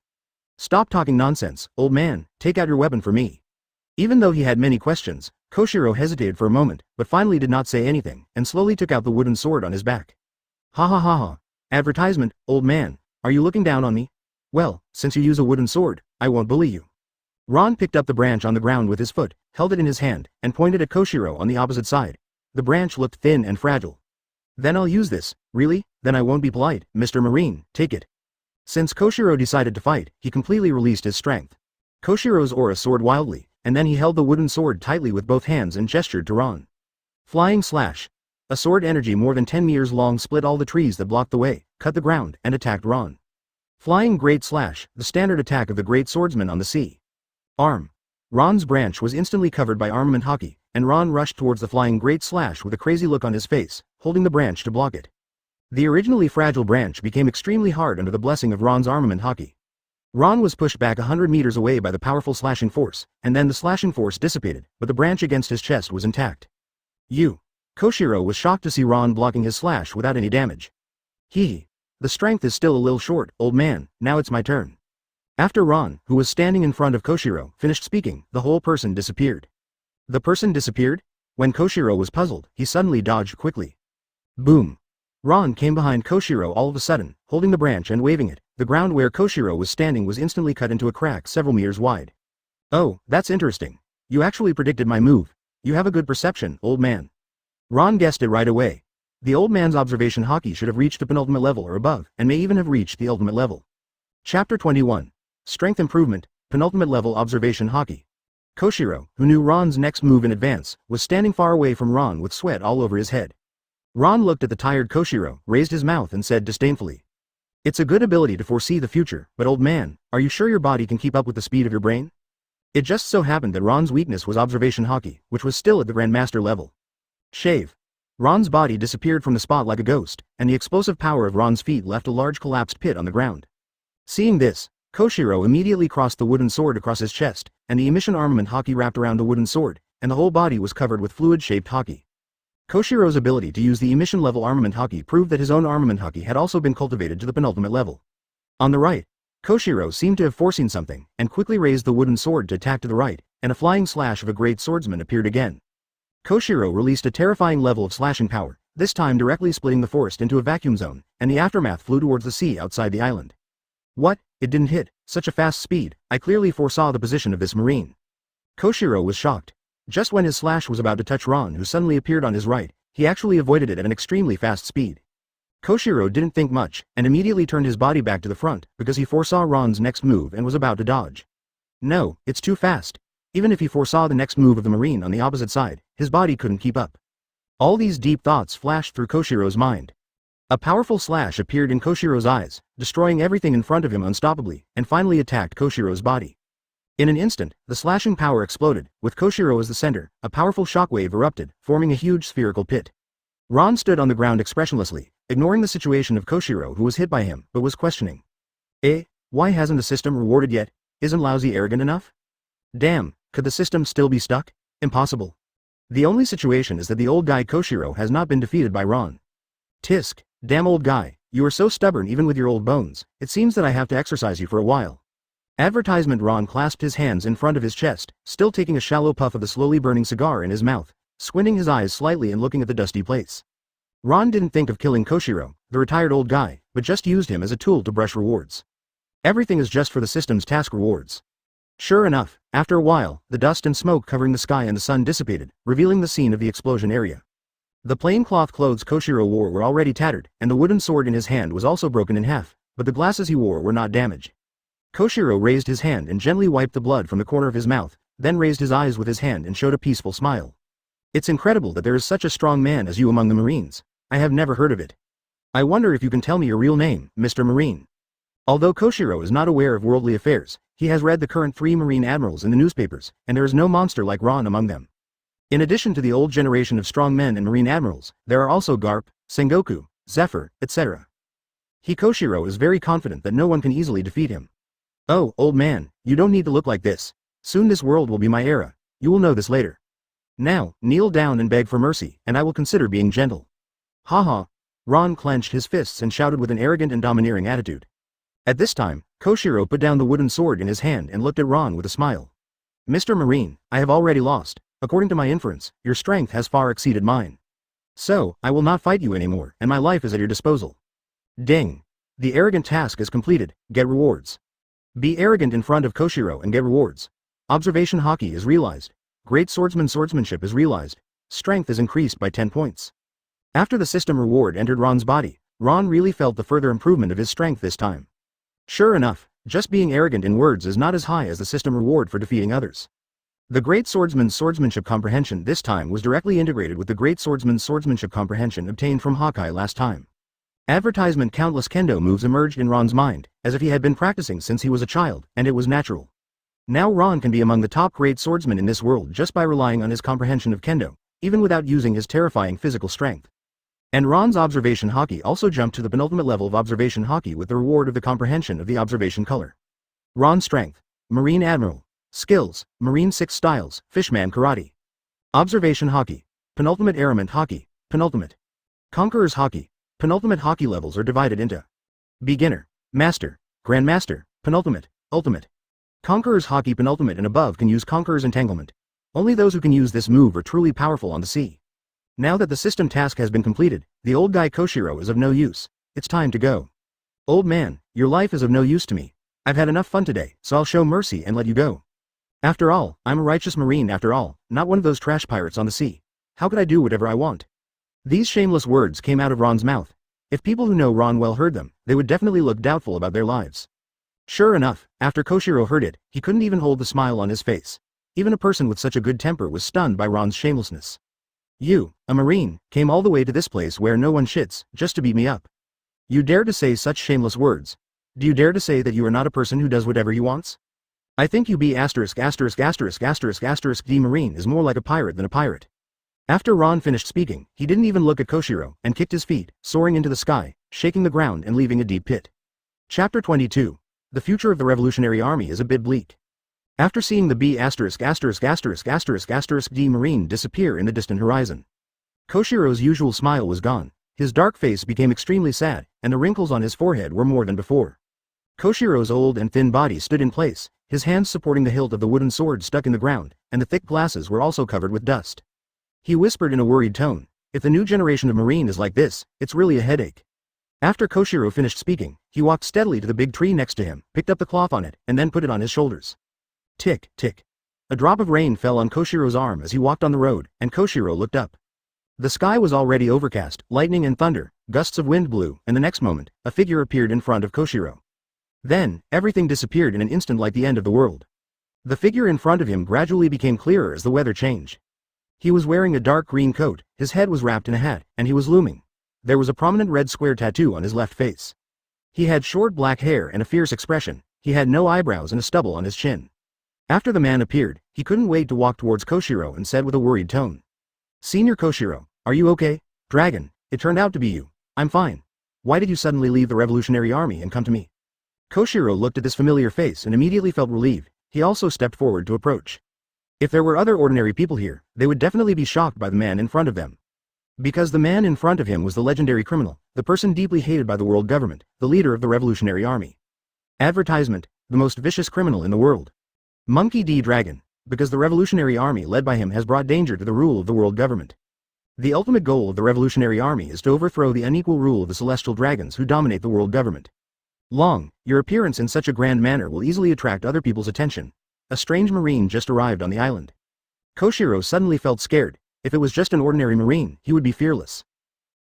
Stop talking nonsense, old man, take out your weapon for me. Even though he had many questions, Koshiro hesitated for a moment, but finally did not say anything, and slowly took out the wooden sword on his back. Ha ha ha ha. Advertisement, old man, are you looking down on me? Well, since you use a wooden sword, I won't bully you. Ron picked up the branch on the ground with his foot, held it in his hand, and pointed at Koshiro on the opposite side. The branch looked thin and fragile. Then I'll use this. Really? Then I won't be polite, Mr. Marine, take it. Since Koshiro decided to fight, he completely released his strength. Koshiro's aura soared wildly, and then he held the wooden sword tightly with both hands and gestured to Ron. Flying slash. A sword energy more than 10 meters long split all the trees that blocked the way, cut the ground, and attacked Ron. Flying great slash, the standard attack of the great swordsman on the sea. Arm. Ron's branch was instantly covered by armament Haki, and Ron rushed towards the flying great slash with a crazy look on his face, holding the branch to block it. The originally fragile branch became extremely hard under the blessing of Ron's armament Haki. Ron was pushed back 100 meters away by the powerful slashing force, and then the slashing force dissipated, but the branch against his chest was intact. Koshiro was shocked to see Ron blocking his slash without any damage. The strength is still a little short, old man, now it's my turn. After Ron, who was standing in front of Koshiro, finished speaking, the whole person disappeared. The person disappeared? When Koshiro was puzzled, he suddenly dodged quickly. Boom. Ron came behind Koshiro all of a sudden, holding the branch and waving it. The ground where Koshiro was standing was instantly cut into a crack several meters wide. Oh, that's interesting. You actually predicted my move. You have a good perception, old man. Ron guessed it right away. The old man's observation Haki should have reached the penultimate level or above, and may even have reached the ultimate level. Chapter 21. Strength Improvement, Penultimate Level Observation Haki. Koshiro, who knew Ron's next move in advance, was standing far away from Ron with sweat all over his head. Ron looked at the tired Koshiro, raised his mouth and said disdainfully. It's a good ability to foresee the future, but old man, are you sure your body can keep up with the speed of your brain? It just so happened that Ron's weakness was observation Haki, which was still at the Grandmaster level. Shave. Ron's body disappeared from the spot like a ghost, and the explosive power of Ron's feet left a large collapsed pit on the ground. Seeing this, Koshiro immediately crossed the wooden sword across his chest, and the emission armament Haki wrapped around the wooden sword, and the whole body was covered with fluid-shaped Haki. Koshiro's ability to use the emission-level armament Haki proved that his own armament Haki had also been cultivated to the penultimate level. On the right, Koshiro seemed to have foreseen something, and quickly raised the wooden sword to attack to the right, and a flying slash of a great swordsman appeared again. Koshiro released a terrifying level of slashing power, this time directly splitting the forest into a vacuum zone, and the aftermath flew towards the sea outside the island. What? It didn't hit, such a fast speed, I clearly foresaw the position of this marine. Koshiro was shocked. Just when his slash was about to touch Ron, who suddenly appeared on his right, he actually avoided it at an extremely fast speed. Koshiro didn't think much, and immediately turned his body back to the front, because he foresaw Ron's next move and was about to dodge. No, it's too fast. Even if he foresaw the next move of the Marine on the opposite side, his body couldn't keep up. All these deep thoughts flashed through Koshiro's mind. A powerful slash appeared in Koshiro's eyes, destroying everything in front of him unstoppably, and finally attacked Koshiro's body. In an instant, the slashing power exploded, with Koshiro as the center. A powerful shockwave erupted, forming a huge spherical pit. Ron stood on the ground expressionlessly, ignoring the situation of Koshiro, who was hit by him, but was questioning. Why hasn't the system rewarded yet? Isn't lousy arrogant enough? Damn, could the system still be stuck? Impossible. The only situation is that the old guy Koshiro has not been defeated by Ron. Tisk, damn old guy, you are so stubborn even with your old bones, it seems that I have to exercise you for a while. Advertisement. Ron clasped his hands in front of his chest, still taking a shallow puff of the slowly burning cigar in his mouth, squinting his eyes slightly and looking at the dusty place. Ron didn't think of killing Koshiro, the retired old guy, but just used him as a tool to brush rewards. Everything is just for the system's task rewards. Sure enough, after a while, the dust and smoke covering the sky and the sun dissipated, revealing the scene of the explosion area. The plain cloth clothes Koshiro wore were already tattered, and the wooden sword in his hand was also broken in half, but the glasses he wore were not damaged. Koshiro raised his hand and gently wiped the blood from the corner of his mouth, then raised his eyes with his hand and showed a peaceful smile. It's incredible that there is such a strong man as you among the Marines. I have never heard of it. I wonder if you can tell me your real name, Mr. Marine. Although Koshiro is not aware of worldly affairs, he has read the current 3 Marine admirals in the newspapers, and there is no monster like Ron among them. In addition to the old generation of strong men and Marine admirals, there are also Garp, Sengoku, Zephyr, etc. Koshiro is very confident that no one can easily defeat him. Oh, old man, you don't need to look like this. Soon this world will be my era. You will know this later. Now, kneel down and beg for mercy, and I will consider being gentle. Haha. Ron clenched his fists and shouted with an arrogant and domineering attitude. At this time, Koshiro put down the wooden sword in his hand and looked at Ron with a smile. Mr. Marine, I have already lost. According to my inference, your strength has far exceeded mine. So, I will not fight you anymore, and my life is at your disposal. Ding. The arrogant task is completed. Get rewards. Be arrogant in front of Koshiro and get rewards. Observation Haki is realized. Great swordsmanship is realized. Strength is increased by 10 points. After the system reward entered Ron's body, Ron really felt the further improvement of his strength this time. Sure enough, just being arrogant in words is not as high as the system reward for defeating others. The Great Swordsman's Swordsmanship Comprehension this time was directly integrated with the Great Swordsman's Swordsmanship Comprehension obtained from Hawkeye last time. Advertisement. Countless kendo moves emerged in Ron's mind, as if he had been practicing since he was a child, and it was natural. Now Ron can be among the top great swordsmen in this world just by relying on his comprehension of kendo, even without using his terrifying physical strength. And Ron's observation Haki also jumped to the penultimate level of observation Haki with the reward of the comprehension of the observation color. Ron's strength. Marine Admiral. Skills. Marine 6 styles. Fishman Karate. Observation Haki. Penultimate Armament Haki. Penultimate. Conqueror's Haki. Penultimate Haki levels are divided into Beginner, Master, Grandmaster, Penultimate, Ultimate. Conqueror's Haki penultimate and above can use Conqueror's Entanglement. Only those who can use this move are truly powerful on the sea. Now that the system task has been completed, the old guy Koshiro is of no use. It's time to go. Old man, your life is of no use to me. I've had enough fun today, so I'll show mercy and let you go. After all, I'm a righteous Marine after all, not one of those trash pirates on the sea. How could I do whatever I want? These shameless words came out of Ron's mouth. If people who know Ron well heard them, they would definitely look doubtful about their lives. Sure enough, after Koshiro heard it, he couldn't even hold the smile on his face. Even a person with such a good temper was stunned by Ron's shamelessness. You, a Marine, came all the way to this place where no one shits, just to beat me up. You dare to say such shameless words? Do you dare to say that you are not a person who does whatever he wants? I think you be ********** D Marine is more like a pirate than a pirate. After Ron finished speaking, he didn't even look at Koshiro, and kicked his feet, soaring into the sky, shaking the ground and leaving a deep pit. Chapter 22. The future of the Revolutionary Army is a bit bleak. After seeing the B********* D Marine disappear in the distant horizon, Koshiro's usual smile was gone, his dark face became extremely sad, and the wrinkles on his forehead were more than before. Koshiro's old and thin body stood in place, his hands supporting the hilt of the wooden sword stuck in the ground, and the thick glasses were also covered with dust. He whispered in a worried tone, "If the new generation of Marine is like this, it's really a headache." After Koshiro finished speaking, he walked steadily to the big tree next to him, picked up the cloth on it, and then put it on his shoulders. Tick, tick. A drop of rain fell on Koshiro's arm as he walked on the road, and Koshiro looked up. The sky was already overcast, lightning and thunder, gusts of wind blew, and the next moment, a figure appeared in front of Koshiro. Then, everything disappeared in an instant like the end of the world. The figure in front of him gradually became clearer as the weather changed. He was wearing a dark green coat, his head was wrapped in a hat, and he was looming. There was a prominent red square tattoo on his left face. He had short black hair and a fierce expression. He had no eyebrows and a stubble on his chin. After the man appeared, he couldn't wait to walk towards Koshiro and said with a worried tone. "Senior Koshiro, are you okay? Dragon, it turned out to be you. I'm fine. Why did you suddenly leave the Revolutionary Army and come to me?" Koshiro looked at this familiar face and immediately felt relieved. He also stepped forward to approach. If there were other ordinary people here, they would definitely be shocked by the man in front of them. Because the man in front of him was the legendary criminal, the person deeply hated by the world government, the leader of the Revolutionary Army. Advertisement, the most vicious criminal in the world. Monkey D. Dragon, because the Revolutionary Army led by him has brought danger to the rule of the world government. The ultimate goal of the Revolutionary Army is to overthrow the unequal rule of the celestial dragons who dominate the world government. Long, your appearance in such a grand manner will easily attract other people's attention. A strange marine just arrived on the island. Koshiro suddenly felt scared. If it was just an ordinary marine, he would be fearless.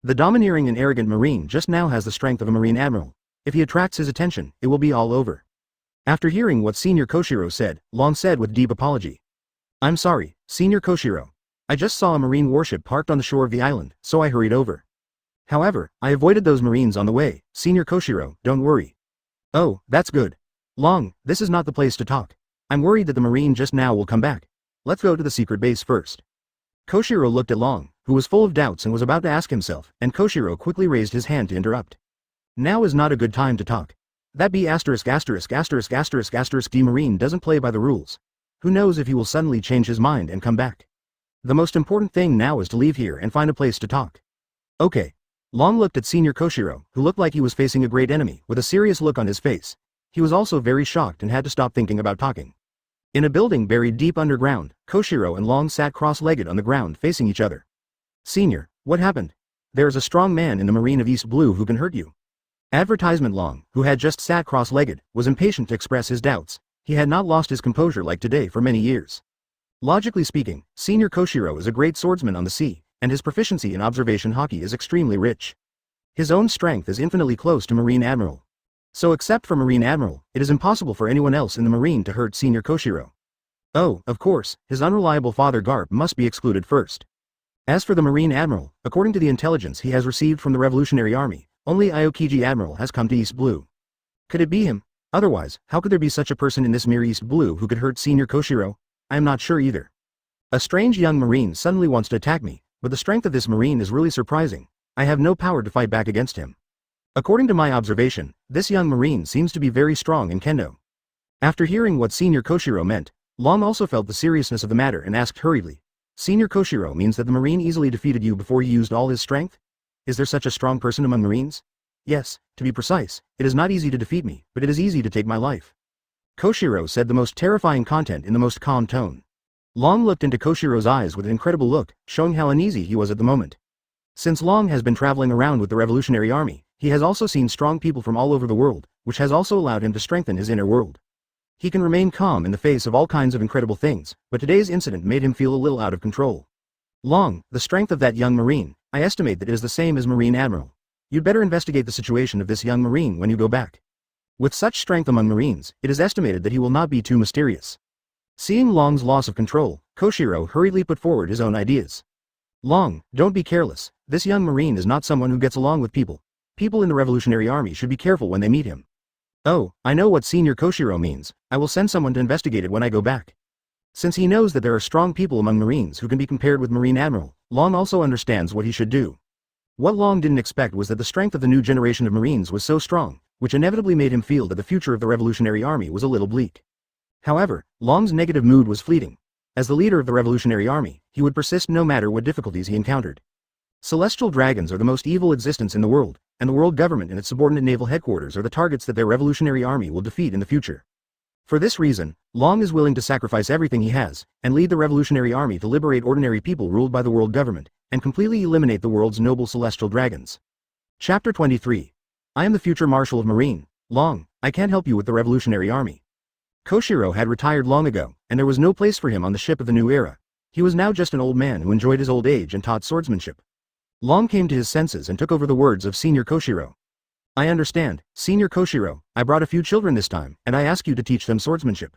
The domineering and arrogant marine just now has the strength of a marine admiral. If he attracts his attention, it will be all over. After hearing what Senior Koshiro said, Long said with deep apology. "I'm sorry, Senior Koshiro. I just saw a marine warship parked on the shore of the island, so I hurried over. However, I avoided those marines on the way. Senior Koshiro, don't worry." "Oh, that's good. Long, this is not the place to talk. I'm worried that the marine just now will come back. Let's go to the secret base first." Koshiro looked at Long, who was full of doubts and was about to ask himself, and Koshiro quickly raised his hand to interrupt. "Now is not a good time to talk. That B************ D marine doesn't play by the rules. Who knows if he will suddenly change his mind and come back. The most important thing now is to leave here and find a place to talk." "Okay." Long looked at Senior Koshiro, who looked like he was facing a great enemy, with a serious look on his face. He was also very shocked and had to stop thinking about talking. In a building buried deep underground, Koshiro and Long sat cross-legged on the ground facing each other. "Senior, what happened? There is a strong man in the Marine of East Blue who can hurt you." Advertisement Long, who had just sat cross-legged, was impatient to express his doubts. He had not lost his composure like today for many years. Logically speaking, Senior Koshiro is a great swordsman on the sea, and his proficiency in observation Haki is extremely rich. His own strength is infinitely close to Marine Admiral. So except for Marine Admiral, it is impossible for anyone else in the Marine to hurt Senior Koshiro. Oh, of course, his unreliable father Garp must be excluded first. As for the Marine Admiral, according to the intelligence he has received from the Revolutionary Army, only Aokiji Admiral has come to East Blue. Could it be him? Otherwise, how could there be such a person in this mere East Blue who could hurt Senior Koshiro? I am not sure either. A strange young Marine suddenly wants to attack me, but the strength of this Marine is really surprising. I have no power to fight back against him. According to my observation, this young Marine seems to be very strong in Kendo. After hearing what Senior Koshiro meant, Long also felt the seriousness of the matter and asked hurriedly, "Senior Koshiro means that the Marine easily defeated you before he used all his strength? Is there such a strong person among Marines?" "Yes, to be precise, it is not easy to defeat me, but it is easy to take my life." Koshiro said the most terrifying content in the most calm tone. Long looked into Koshiro's eyes with an incredible look, showing how uneasy he was at the moment. Since Long has been traveling around with the Revolutionary Army, he has also seen strong people from all over the world, which has also allowed him to strengthen his inner world. He can remain calm in the face of all kinds of incredible things, but today's incident made him feel a little out of control. "Long, the strength of that young Marine, I estimate that it is the same as Marine Admiral. You'd better investigate the situation of this young Marine when you go back. With such strength among Marines, it is estimated that he will not be too mysterious." Seeing Long's loss of control, Koshiro hurriedly put forward his own ideas. "Long, don't be careless. This young Marine is not someone who gets along with people. People in the Revolutionary Army should be careful when they meet him." "Oh, I know what Senior Koshiro means. I will send someone to investigate it when I go back." Since he knows that there are strong people among Marines who can be compared with Marine Admiral, Long also understands what he should do. What Long didn't expect was that the strength of the new generation of Marines was so strong, which inevitably made him feel that the future of the Revolutionary Army was a little bleak. However, Long's negative mood was fleeting. As the leader of the Revolutionary Army, he would persist no matter what difficulties he encountered. Celestial dragons are the most evil existence in the world, and the world government and its subordinate naval headquarters are the targets that their Revolutionary Army will defeat in the future. For this reason, Long is willing to sacrifice everything he has, and lead the Revolutionary Army to liberate ordinary people ruled by the world government, and completely eliminate the world's noble celestial dragons. Chapter 23. I am the future Marshal of Marine. Long, I can't help you with the Revolutionary Army. Koshiro had retired long ago, and there was no place for him on the ship of the new era. He was now just an old man who enjoyed his old age and taught swordsmanship. Long came to his senses and took over the words of Senior Koshiro. "I understand, Senior Koshiro, I brought a few children this time, and I ask you to teach them swordsmanship."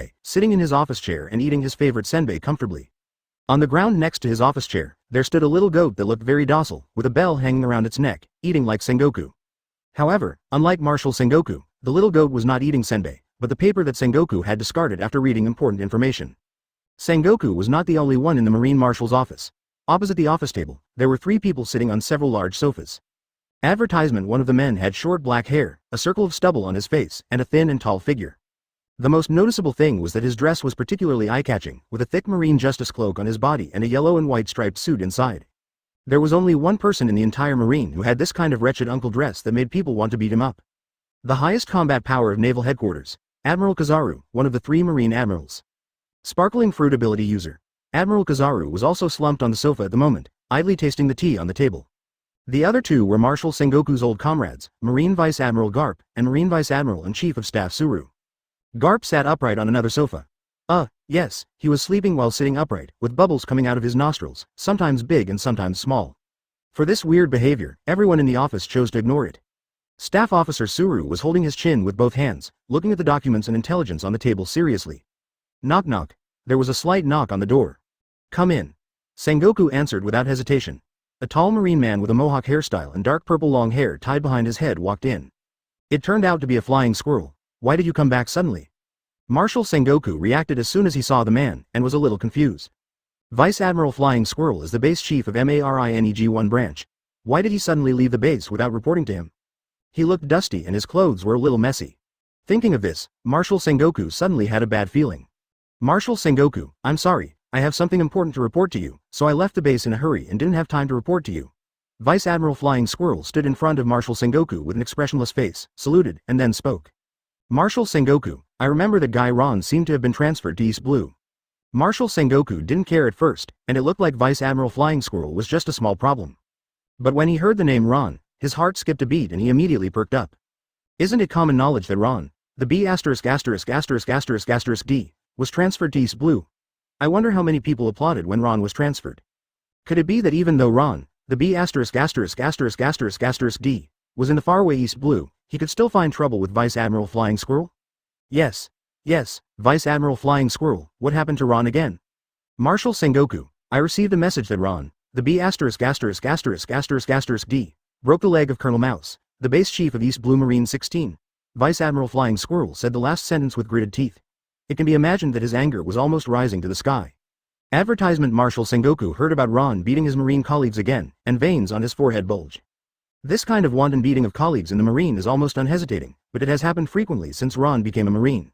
senbei, sitting in his office chair and eating his favorite senbei comfortably. On the ground next to his office chair, there stood a little goat that looked very docile, with a bell hanging around its neck, eating like Sengoku. However, unlike Marshal Sengoku, the little goat was not eating senbei, but the paper that Sengoku had discarded after reading important information. Sengoku was not the only one in the Marine Marshal's office. Opposite the office table, there were 3 people sitting on several large sofas. Advertisement: one of the men had short black hair, a circle of stubble on his face, and a thin and tall figure. The most noticeable thing was that his dress was particularly eye-catching, with a thick marine justice cloak on his body and a yellow and white striped suit inside. There was only one person in the entire Marine who had this kind of wretched uncle dress that made people want to beat him up. The highest combat power of Naval Headquarters, Admiral Kizaru, one of the 3 Marine admirals. Sparkling fruit ability user. Admiral Kizaru was also slumped on the sofa at the moment, idly tasting the tea on the table. The other 2 were Marshal Sengoku's old comrades, Marine Vice Admiral Garp, and Marine Vice Admiral and Chief of Staff Suru. Garp sat upright on another sofa. Yes, he was sleeping while sitting upright, with bubbles coming out of his nostrils, sometimes big and sometimes small. For this weird behavior, everyone in the office chose to ignore it. Staff Officer Suru was holding his chin with both hands, looking at the documents and intelligence on the table seriously. Knock knock. There was a slight knock on the door. Come in. Sengoku answered without hesitation. A tall Marine man with a mohawk hairstyle and dark purple long hair tied behind his head walked in. It turned out to be a flying squirrel. Why did you come back suddenly? Marshal Sengoku reacted as soon as he saw the man, and was a little confused. Vice Admiral Flying Squirrel is the base chief of MARINEG-1 branch. Why did he suddenly leave the base without reporting to him? He looked dusty and his clothes were a little messy. Thinking of this, Marshal Sengoku suddenly had a bad feeling. Marshal Sengoku, I'm sorry, I have something important to report to you, so I left the base in a hurry and didn't have time to report to you. Vice Admiral Flying Squirrel stood in front of Marshal Sengoku with an expressionless face, saluted, and then spoke. Marshal Sengoku, I remember that guy Ron seemed to have been transferred to East Blue. Marshal Sengoku didn't care at first, and it looked like Vice Admiral Flying Squirrel was just a small problem. But when he heard the name Ron, his heart skipped a beat and he immediately perked up. Isn't it common knowledge that Ron, the B******************, D, was transferred to East Blue? I wonder how many people applauded when Ron was transferred. Could it be that even though Ron, the B**********, D, was in the faraway East Blue, he could still find trouble with Vice Admiral Flying Squirrel? Yes, Vice Admiral Flying Squirrel, what happened to Ron again? Marshal Sengoku, I received a message that Ron, the B*********, D, broke the leg of Colonel Mouse, the base chief of East Blue Marine 16. Vice Admiral Flying Squirrel said the last sentence with gritted teeth. It can be imagined that his anger was almost rising to the sky. Advertisement: Marshal Sengoku heard about Ron beating his Marine colleagues again, and veins on his forehead bulged. This kind of wanton beating of colleagues in the Marine is almost unhesitating, but it has happened frequently since Ron became a Marine.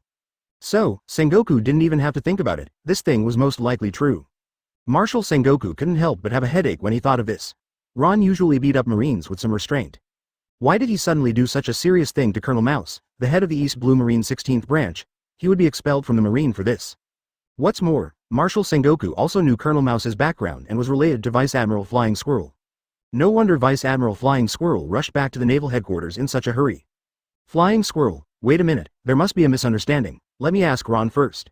So, Sengoku didn't even have to think about it, this thing was most likely true. Marshal Sengoku couldn't help but have a headache when he thought of this. Ron usually beat up Marines with some restraint. Why did he suddenly do such a serious thing to Colonel Mouse, the head of the East Blue Marine 16th branch? He would be expelled from the Marine for this. What's more, Marshal Sengoku also knew Colonel Mouse's background and was related to Vice Admiral Flying Squirrel. No wonder Vice Admiral Flying Squirrel rushed back to the Naval Headquarters in such a hurry. Flying Squirrel, wait a minute, there must be a misunderstanding, let me ask Ron first.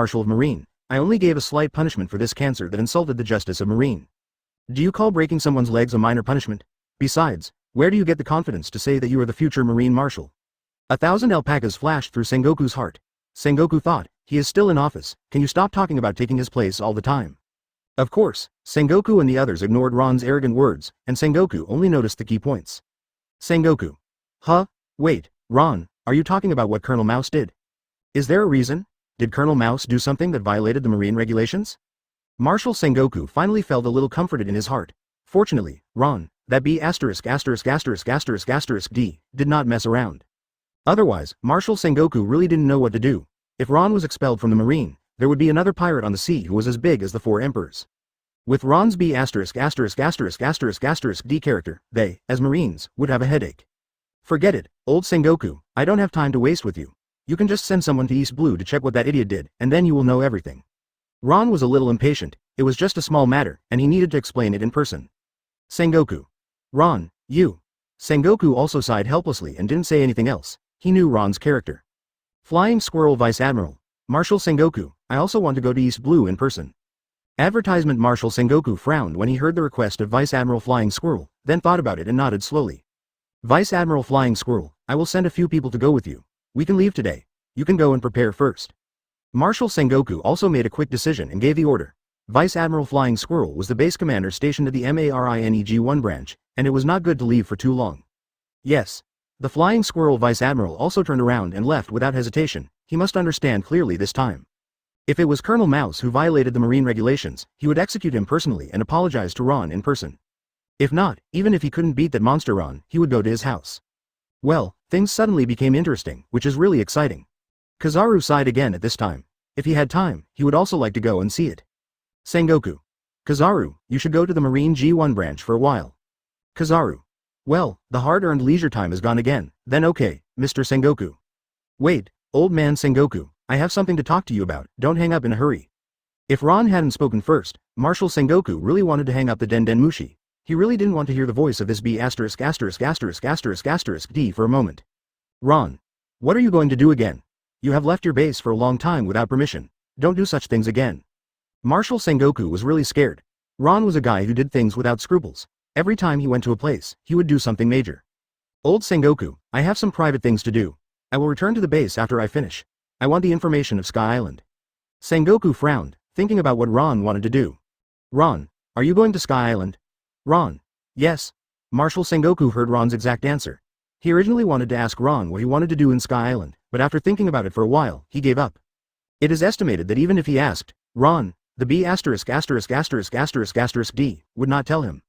Marshal of Marine. I only gave a slight punishment for this cancer that insulted the justice of Marine. Do you call breaking someone's legs a minor punishment? Besides, where do you get the confidence to say that you are the future Marine Marshal? 1,000 alpacas flashed through Sengoku's heart. Sengoku thought, he is still in office, can you stop talking about taking his place all the time? Of course, Sengoku and the others ignored Ron's arrogant words, and Sengoku only noticed the key points. Sengoku. Huh? Wait, Ron, are you talking about what Colonel Mouse did? Is there a reason? Did Colonel Mouse do something that violated the Marine regulations? Marshal Sengoku finally felt a little comforted in his heart. Fortunately, Ron, That B asterisk asterisk asterisk asterisk asterisk D did not mess around. Otherwise, Marshal Sengoku really didn't know what to do. If Ron was expelled from the Marine, there would be another pirate on the sea who was as big as the 4 emperors. With Ron's B asterisk asterisk asterisk asterisk asterisk D character, they, as Marines, would have a headache. Forget it, old Sengoku, I don't have time to waste with you. You can just send someone to East Blue to check what that idiot did, and then you will know everything. Ron was a little impatient, it was just a small matter, and he needed to explain it in person. Sengoku. Ron, you. Sengoku also sighed helplessly and didn't say anything else. He knew Ron's character. Flying Squirrel Vice Admiral. Marshal Sengoku, I also want to go to East Blue in person. Advertisement. Marshal Sengoku frowned when he heard the request of Vice Admiral Flying Squirrel, then thought about it and nodded slowly. Vice Admiral Flying Squirrel, I will send a few people to go with you. We can leave today. You can go and prepare first. Marshal Sengoku also made a quick decision and gave the order. Vice Admiral Flying Squirrel was the base commander stationed at the Marineg-1 branch, and it was not good to leave for too long. Yes. The Flying Squirrel Vice Admiral also turned around and left without hesitation. He must understand clearly this time. If it was Colonel Mouse who violated the Marine regulations, he would execute him personally and apologize to Ron in person. If not, even if he couldn't beat that monster Ron, he would go to his house. Well, things suddenly became interesting, which is really exciting. Kizaru sighed again at this time. If he had time, he would also like to go and see it. Sengoku. Kizaru, you should go to the Marine G1 branch for a while. Kizaru. Well, the hard-earned leisure time is gone again, then okay, Mr. Sengoku. Wait, old man Sengoku, I have something to talk to you about, don't hang up in a hurry. If Ron hadn't spoken first, Marshal Sengoku really wanted to hang up the Den Den Mushi. He really didn't want to hear the voice of this B asterisk asterisk asterisk asterisk asterisk D for a moment. Ron. What are you going to do again? You have left your base for a long time without permission. Don't do such things again. Marshal Sengoku was really scared. Ron was a guy who did things without scruples. Every time he went to a place, he would do something major. Old Sengoku, I have some private things to do. I will return to the base after I finish. I want the information of Sky Island. Sengoku frowned, thinking about what Ron wanted to do. Ron, are you going to Sky Island? Ron. Yes. Marshal Sengoku heard Ron's exact answer. He originally wanted to ask Ron what he wanted to do in Sky Island, but after thinking about it for a while, he gave up. It is estimated that even if he asked, Ron, the B asterisk asterisk asterisk asterisk asterisk D, would not tell him.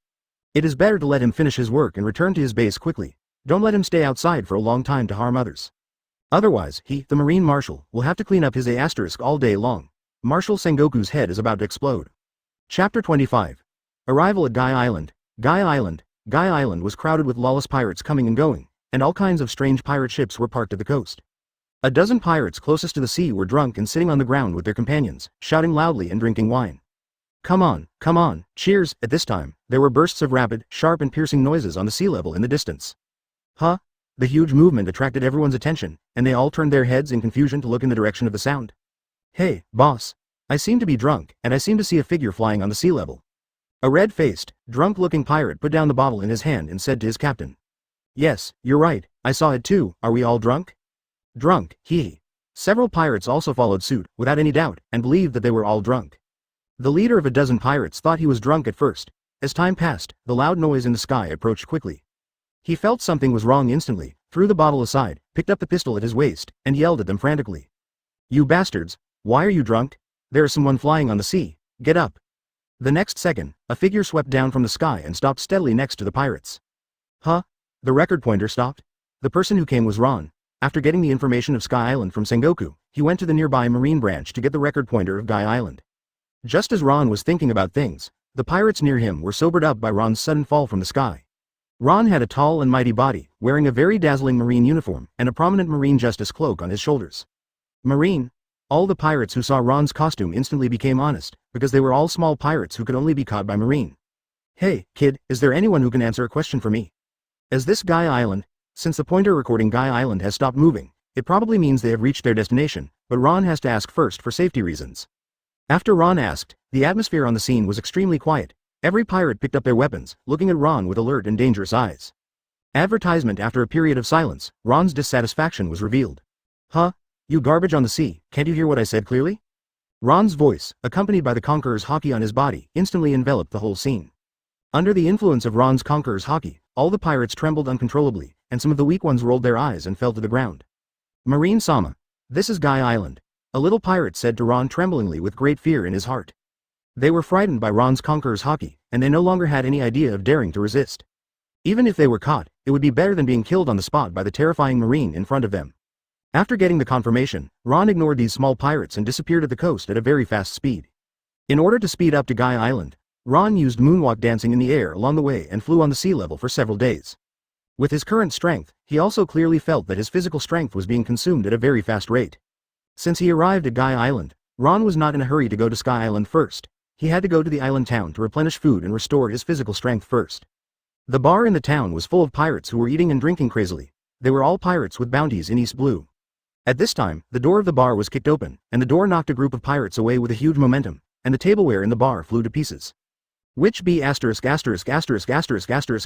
It is better to let him finish his work and return to his base quickly. Don't let him stay outside for a long time to harm others. Otherwise, he, the Marine Marshal, will have to clean up his A asterisk all day long. Marshal Sengoku's head is about to explode. Chapter 25. Arrival at Guy Island. Guy Island. Guy Island was crowded with lawless pirates coming and going, and all kinds of strange pirate ships were parked at the coast. A dozen pirates closest to the sea were drunk and sitting on the ground with their companions, shouting loudly and drinking wine. Come on, cheers. At this time, there were bursts of rapid, sharp and piercing noises on the sea level in the distance. Huh? The huge movement attracted everyone's attention, and they all turned their heads in confusion to look in the direction of the sound. Hey, boss. I seem to be drunk, and I seem to see a figure flying on the sea level. A red-faced, drunk-looking pirate put down the bottle in his hand and said to his captain. Yes, you're right, I saw it too. Are we all drunk? Drunk, hee. Several pirates also followed suit, without any doubt, and believed that they were all drunk. The leader of a dozen pirates thought he was drunk at first. As time passed, the loud noise in the sky approached quickly. He felt something was wrong instantly, threw the bottle aside, picked up the pistol at his waist, and yelled at them frantically. You bastards, why are you drunk? There is someone flying on the sea, get up. The next second, a figure swept down from the sky and stopped steadily next to the pirates. Huh? The record pointer stopped? The person who came was Ron. After getting the information of Sky Island from Sengoku, he went to the nearby Marine branch to get the record pointer of Guy Island. Just as Ron was thinking about things, the pirates near him were sobered up by Ron's sudden fall from the sky. Ron had a tall and mighty body, wearing a very dazzling Marine uniform and a prominent Marine Justice cloak on his shoulders. Marine? All the pirates who saw Ron's costume instantly became honest, because they were all small pirates who could only be caught by Marine. Hey, kid, is there anyone who can answer a question for me? Is this Guy Island? Since the pointer recording Guy Island has stopped moving, it probably means they have reached their destination, but Ron has to ask first for safety reasons. After Ron asked, the atmosphere on the scene was extremely quiet. Every pirate picked up their weapons, looking at Ron with alert and dangerous eyes. Advertisement. After a period of silence, Ron's dissatisfaction was revealed. Huh? You garbage on the sea, can't you hear what I said clearly? Ron's voice, accompanied by the Conqueror's Haki on his body, instantly enveloped the whole scene. Under the influence of Ron's Conqueror's Haki, all the pirates trembled uncontrollably, and some of the weak ones rolled their eyes and fell to the ground. Marine-sama. This is Guy Island. A little pirate said to Ron tremblingly with great fear in his heart. They were frightened by Ron's Conqueror's Haki, and they no longer had any idea of daring to resist. Even if they were caught, it would be better than being killed on the spot by the terrifying marine in front of them. After getting the confirmation, Ron ignored these small pirates and disappeared at the coast at a very fast speed. In order to speed up to Guy Island, Ron used moonwalk dancing in the air along the way and flew on the sea level for several days. With his current strength, he also clearly felt that his physical strength was being consumed at a very fast rate. Since he arrived at Guy Island, Ron was not in a hurry to go to Sky Island first. He had to go to the island town to replenish food and restore his physical strength first. The bar in the town was full of pirates who were eating and drinking crazily. They were all pirates with bounties in East Blue. At this time, the door of the bar was kicked open, and the door knocked a group of pirates away with a huge momentum, and the tableware in the bar flew to pieces. Which B***********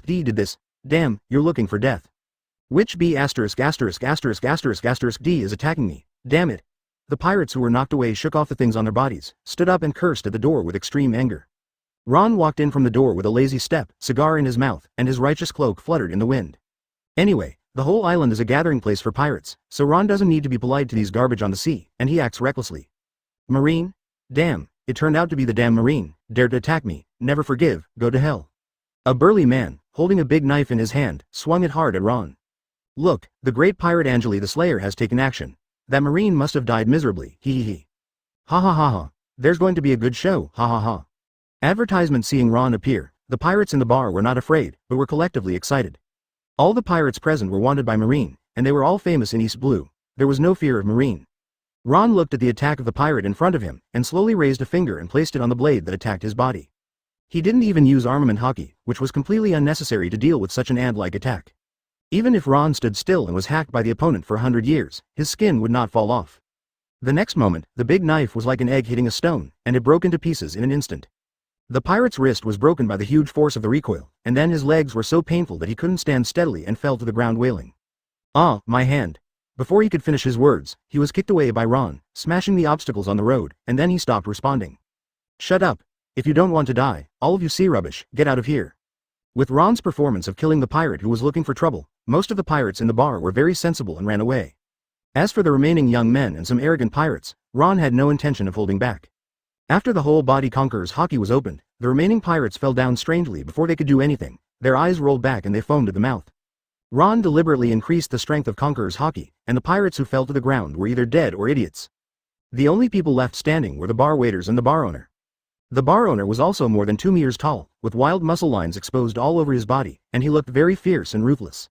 D did this? Damn, you're looking for death. Which B********* D is attacking me? Damn it. The pirates who were knocked away shook off the things on their bodies, stood up and cursed at the door with extreme anger. Ron walked in from the door with a lazy step, cigar in his mouth, and his righteous cloak fluttered in the wind. Anyway, the whole island is a gathering place for pirates, so Ron doesn't need to be polite to these garbage on the sea, and he acts recklessly. Marine? Damn, it turned out to be the damn Marine, dared to attack me, never forgive, go to hell. A burly man, holding a big knife in his hand, swung it hard at Ron. Look, the great pirate Angeli the Slayer has taken action. That Marine must have died miserably, hee hee hee. Ha ha ha ha, there's going to be a good show, ha ha ha. Advertisement. Seeing Ron appear, the pirates in the bar were not afraid, but were collectively excited. All the pirates present were wanted by Marine, and they were all famous in East Blue. There was no fear of Marine. Ron looked at the attack of the pirate in front of him, and slowly raised a finger and placed it on the blade that attacked his body. He didn't even use armament Haki, which was completely unnecessary to deal with such an ant-like attack. Even if Ron stood still and was hacked by the opponent for 100 years, his skin would not fall off. The next moment, the big knife was like an egg hitting a stone, and it broke into pieces in an instant. The pirate's wrist was broken by the huge force of the recoil, and then his legs were so painful that he couldn't stand steadily and fell to the ground wailing. Ah, my hand. Before he could finish his words, he was kicked away by Ron, smashing the obstacles on the road, and then he stopped responding. Shut up. If you don't want to die, all of you sea rubbish, get out of here. With Ron's performance of killing the pirate who was looking for trouble, most of the pirates in the bar were very sensible and ran away. As for the remaining young men and some arrogant pirates, Ron had no intention of holding back. After the whole body Conqueror's Haki was opened, the remaining pirates fell down strangely before they could do anything. Their eyes rolled back and they foamed at the mouth. Ron deliberately increased the strength of Conqueror's Haki, and the pirates who fell to the ground were either dead or idiots. The only people left standing were the bar waiters and the bar owner. The bar owner was also more than 2 meters tall, with wild muscle lines exposed all over his body, and he looked very fierce and ruthless.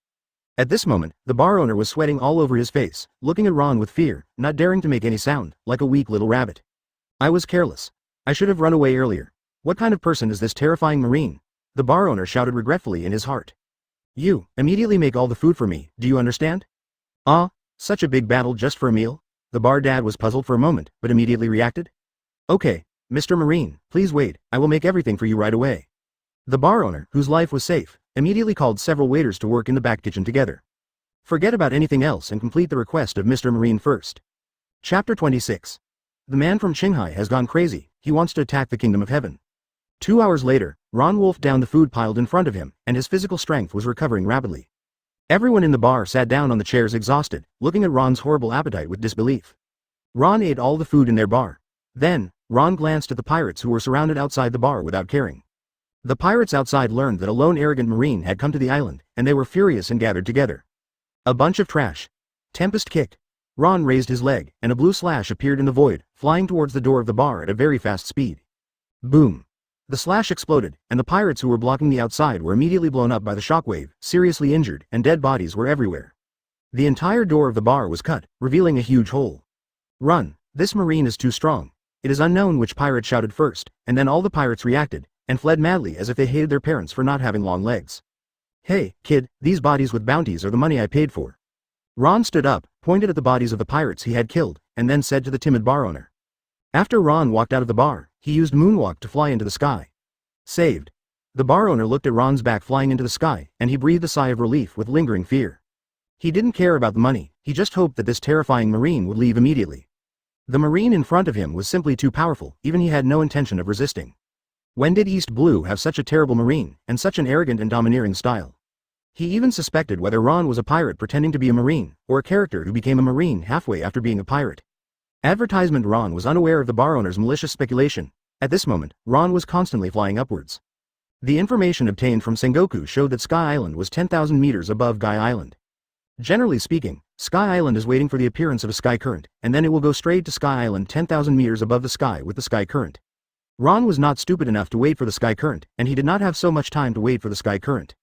At this moment, the bar owner was sweating all over his face, looking at Ron with fear, not daring to make any sound, like a weak little rabbit. I was careless. I should have run away earlier. What kind of person is this terrifying Marine? The bar owner shouted regretfully in his heart. You, immediately make all the food for me, do you understand? Ah, such a big battle just for a meal? The bar dad was puzzled for a moment, but immediately reacted. Okay, Mr. Marine, please wait, I will make everything for you right away. The bar owner, whose life was safe, immediately called several waiters to work in the back kitchen together. Forget about anything else and complete the request of Mr. Marine first. Chapter 26. The man from Qinghai has gone crazy, he wants to attack the Kingdom of Heaven. 2 hours later, Ron wolfed down the food piled in front of him, and his physical strength was recovering rapidly. Everyone in the bar sat down on the chairs exhausted, looking at Ron's horrible appetite with disbelief. Ron ate all the food in their bar. Then, Ron glanced at the pirates who were surrounded outside the bar without caring. The pirates outside learned that a lone arrogant Marine had come to the island, and they were furious and gathered together. A bunch of trash. Tempest kicked. Ron raised his leg, and a blue slash appeared in the void, flying towards the door of the bar at a very fast speed. Boom. The slash exploded, and the pirates who were blocking the outside were immediately blown up by the shockwave, seriously injured, and dead bodies were everywhere. The entire door of the bar was cut, revealing a huge hole. Run, this Marine is too strong. It is unknown which pirate shouted first, and then all the pirates reacted, and fled madly as if they hated their parents for not having long legs. Hey, kid, these bodies with bounties are the money I paid for. Ron stood up, pointed at the bodies of the pirates he had killed, and then said to the timid bar owner. After Ron walked out of the bar, he used moonwalk to fly into the sky. Saved. The bar owner looked at Ron's back flying into the sky, and he breathed a sigh of relief with lingering fear. He didn't care about the money, he just hoped that this terrifying Marine would leave immediately. The Marine in front of him was simply too powerful, even he had no intention of resisting. When did East Blue have such a terrible Marine, and such an arrogant and domineering style? He even suspected whether Ron was a pirate pretending to be a Marine, or a character who became a Marine halfway after being a pirate. Advertisement. Ron was unaware of the bar owner's malicious speculation. At this moment, Ron was constantly flying upwards. The information obtained from Sengoku showed that Sky Island was 10,000 meters above Guy Island. Generally speaking, Sky Island is waiting for the appearance of a sky current, and then it will go straight to Sky Island 10,000 meters above the sky with the sky current. Ron was not stupid enough to wait for the sky current, and he did not have so much time to wait for the sky current.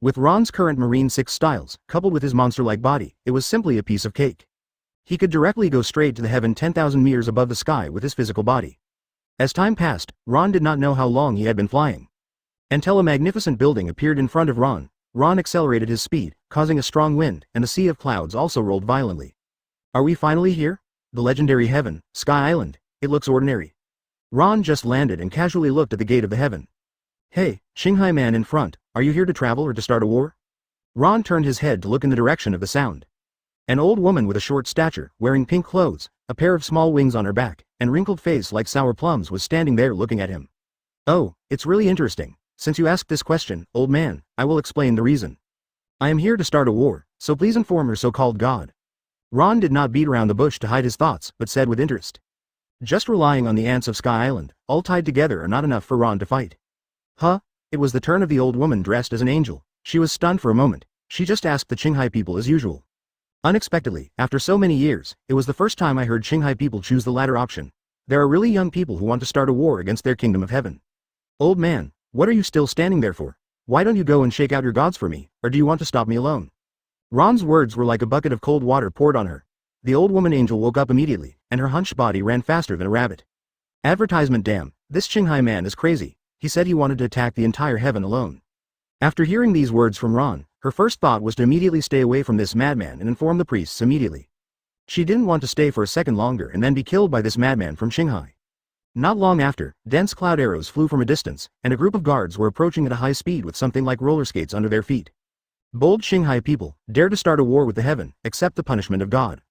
With Ron's current Marine 6 styles, coupled with his monster-like body, it was simply a piece of cake. He could directly go straight to the heaven 10,000 meters above the sky with his physical body. As time passed, Ron did not know how long he had been flying. Until a magnificent building appeared in front of Ron. Ron accelerated his speed, causing a strong wind, and the sea of clouds also rolled violently. Are we finally here? The legendary heaven, Sky Island. It looks ordinary. Ron just landed and casually looked at the gate of the heaven. Hey, Shanghai man in front, are you here to travel or to start a war? Ron turned his head to look in the direction of the sound. An old woman with a short stature, wearing pink clothes, a pair of small wings on her back, and wrinkled face like sour plums was standing there looking at him. Oh, it's really interesting. Since you asked this question, old man, I will explain the reason. I am here to start a war, so please inform your so-called god. Ron did not beat around the bush to hide his thoughts, but said with interest. Just relying on the ants of Sky Island, all tied together are not enough for Ron to fight. Huh? It was the turn of the old woman dressed as an angel. She was stunned for a moment. She just asked the Qinghai people as usual. Unexpectedly, after so many years, it was the first time I heard Qinghai people choose the latter option. There are really young people who want to start a war against their kingdom of heaven. Old man, what are you still standing there for? Why don't you go and shake out your gods for me, or do you want to stop me alone? Ron's words were like a bucket of cold water poured on her. The old woman angel woke up immediately, and her hunched body ran faster than a rabbit. Advertisement damn, this Qinghai man is crazy. He said he wanted to attack the entire heaven alone. After hearing these words from Ron, her first thought was to immediately stay away from this madman and inform the priests immediately. She didn't want to stay for a second longer and then be killed by this madman from Qinghai. Not long after, dense cloud arrows flew from a distance, and a group of guards were approaching at a high speed with something like roller skates under their feet. Bold Qinghai people, dare to start a war with the heaven, accept the punishment of God.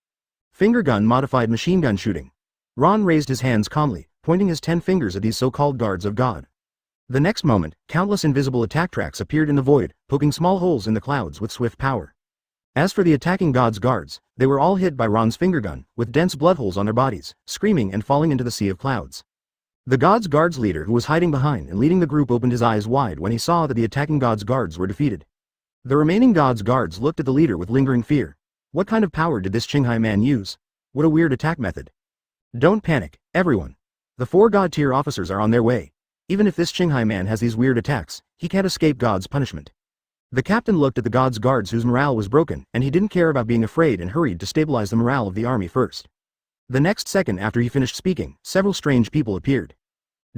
Finger gun modified machine gun shooting. Ron raised his hands calmly, pointing his 10 fingers at these so-called guards of God. The next moment, countless invisible attack tracks appeared in the void, poking small holes in the clouds with swift power. As for the attacking God's guards, they were all hit by Ron's finger gun, with dense blood holes on their bodies, screaming and falling into the sea of clouds. The God's guards leader who was hiding behind and leading the group opened his eyes wide when he saw that the attacking God's guards were defeated. The remaining God's guards looked at the leader with lingering fear. What kind of power did this Qinghai man use? What a weird attack method. Don't panic, everyone. The 4 God tier officers are on their way. Even if this Qinghai man has these weird attacks, he can't escape God's punishment. The captain looked at the God's guards whose morale was broken, and he didn't care about being afraid and hurried to stabilize the morale of the army first. The next second after he finished speaking, several strange people appeared.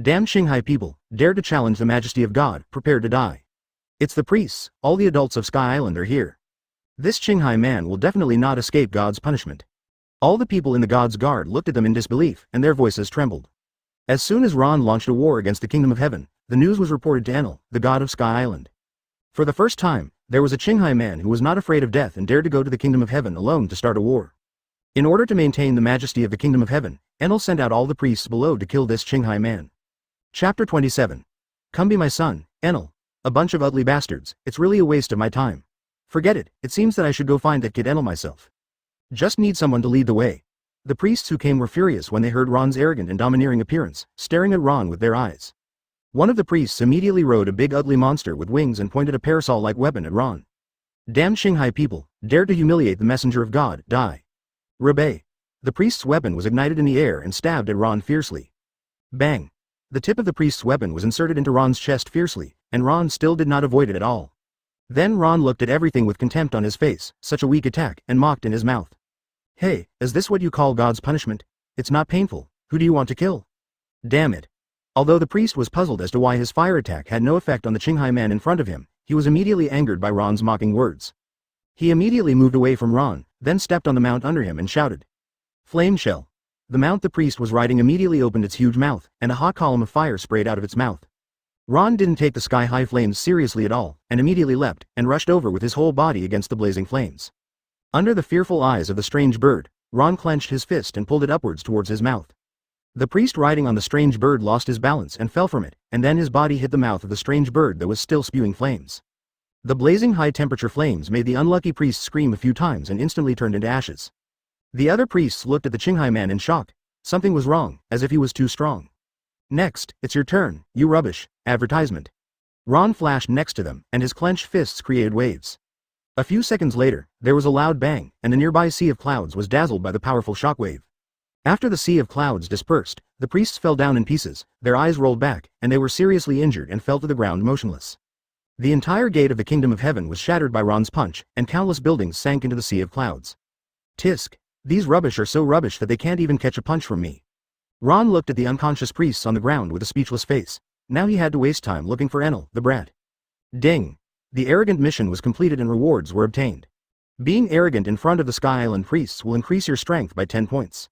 Damn Qinghai people, dare to challenge the majesty of God, prepared to die. It's the priests, all the adults of Sky Island are here. This Qinghai man will definitely not escape God's punishment. All the people in the God's guard looked at them in disbelief, and their voices trembled. As soon as Ron launched a war against the kingdom of heaven, the news was reported to Enel, the god of Sky Island. For the first time, there was a Qinghai man who was not afraid of death and dared to go to the kingdom of heaven alone to start a war. In order to maintain the majesty of the kingdom of heaven, Enel sent out all the priests below to kill this Qinghai man. Chapter 27. Come be my son, Enel. A bunch of ugly bastards, it's really a waste of my time. Forget it, it seems that I should go find that kid Enel myself. Just need someone to lead the way. The priests who came were furious when they heard Ron's arrogant and domineering appearance, staring at Ron with their eyes. One of the priests immediately rode a big ugly monster with wings and pointed a parasol-like weapon at Ron. Damn Qinghai people, dared to humiliate the messenger of God, die. Rebay. The priest's weapon was ignited in the air and stabbed at Ron fiercely. Bang. The tip of the priest's weapon was inserted into Ron's chest fiercely, and Ron still did not avoid it at all. Then Ron looked at everything with contempt on his face, such a weak attack, and mocked in his mouth. Hey, is this what you call God's punishment? It's not painful. Who do you want to kill? Damn it. Although the priest was puzzled as to why his fire attack had no effect on the Qinghai man in front of him, he was immediately angered by Ron's mocking words. He immediately moved away from Ron, then stepped on the mount under him and shouted. Flame shell. The mount the priest was riding immediately opened its huge mouth, and a hot column of fire sprayed out of its mouth. Ron didn't take the sky-high flames seriously at all, and immediately leapt, and rushed over with his whole body against the blazing flames. Under the fearful eyes of the strange bird, Ron clenched his fist and pulled it upwards towards his mouth. The priest riding on the strange bird lost his balance and fell from it, and then his body hit the mouth of the strange bird that was still spewing flames. The blazing high-temperature flames made the unlucky priest scream a few times and instantly turned into ashes. The other priests looked at the Qinghai man in shock. Something was wrong, as if he was too strong. Next, it's your turn, you rubbish. Advertisement. Ron flashed next to them, and his clenched fists created waves. A few seconds later, there was a loud bang, and the nearby sea of clouds was dazzled by the powerful shockwave. After the sea of clouds dispersed, the priests fell down in pieces, their eyes rolled back, and they were seriously injured and fell to the ground motionless. The entire gate of the kingdom of heaven was shattered by Ron's punch, and countless buildings sank into the sea of clouds. Tisk. These rubbish are so rubbish that they can't even catch a punch from me. Ron looked at the unconscious priests on the ground with a speechless face. Now he had to waste time looking for Enel, the brat. Ding. The arrogant mission was completed and rewards were obtained. Being arrogant in front of the Sky Island priests will increase your strength by 10 points.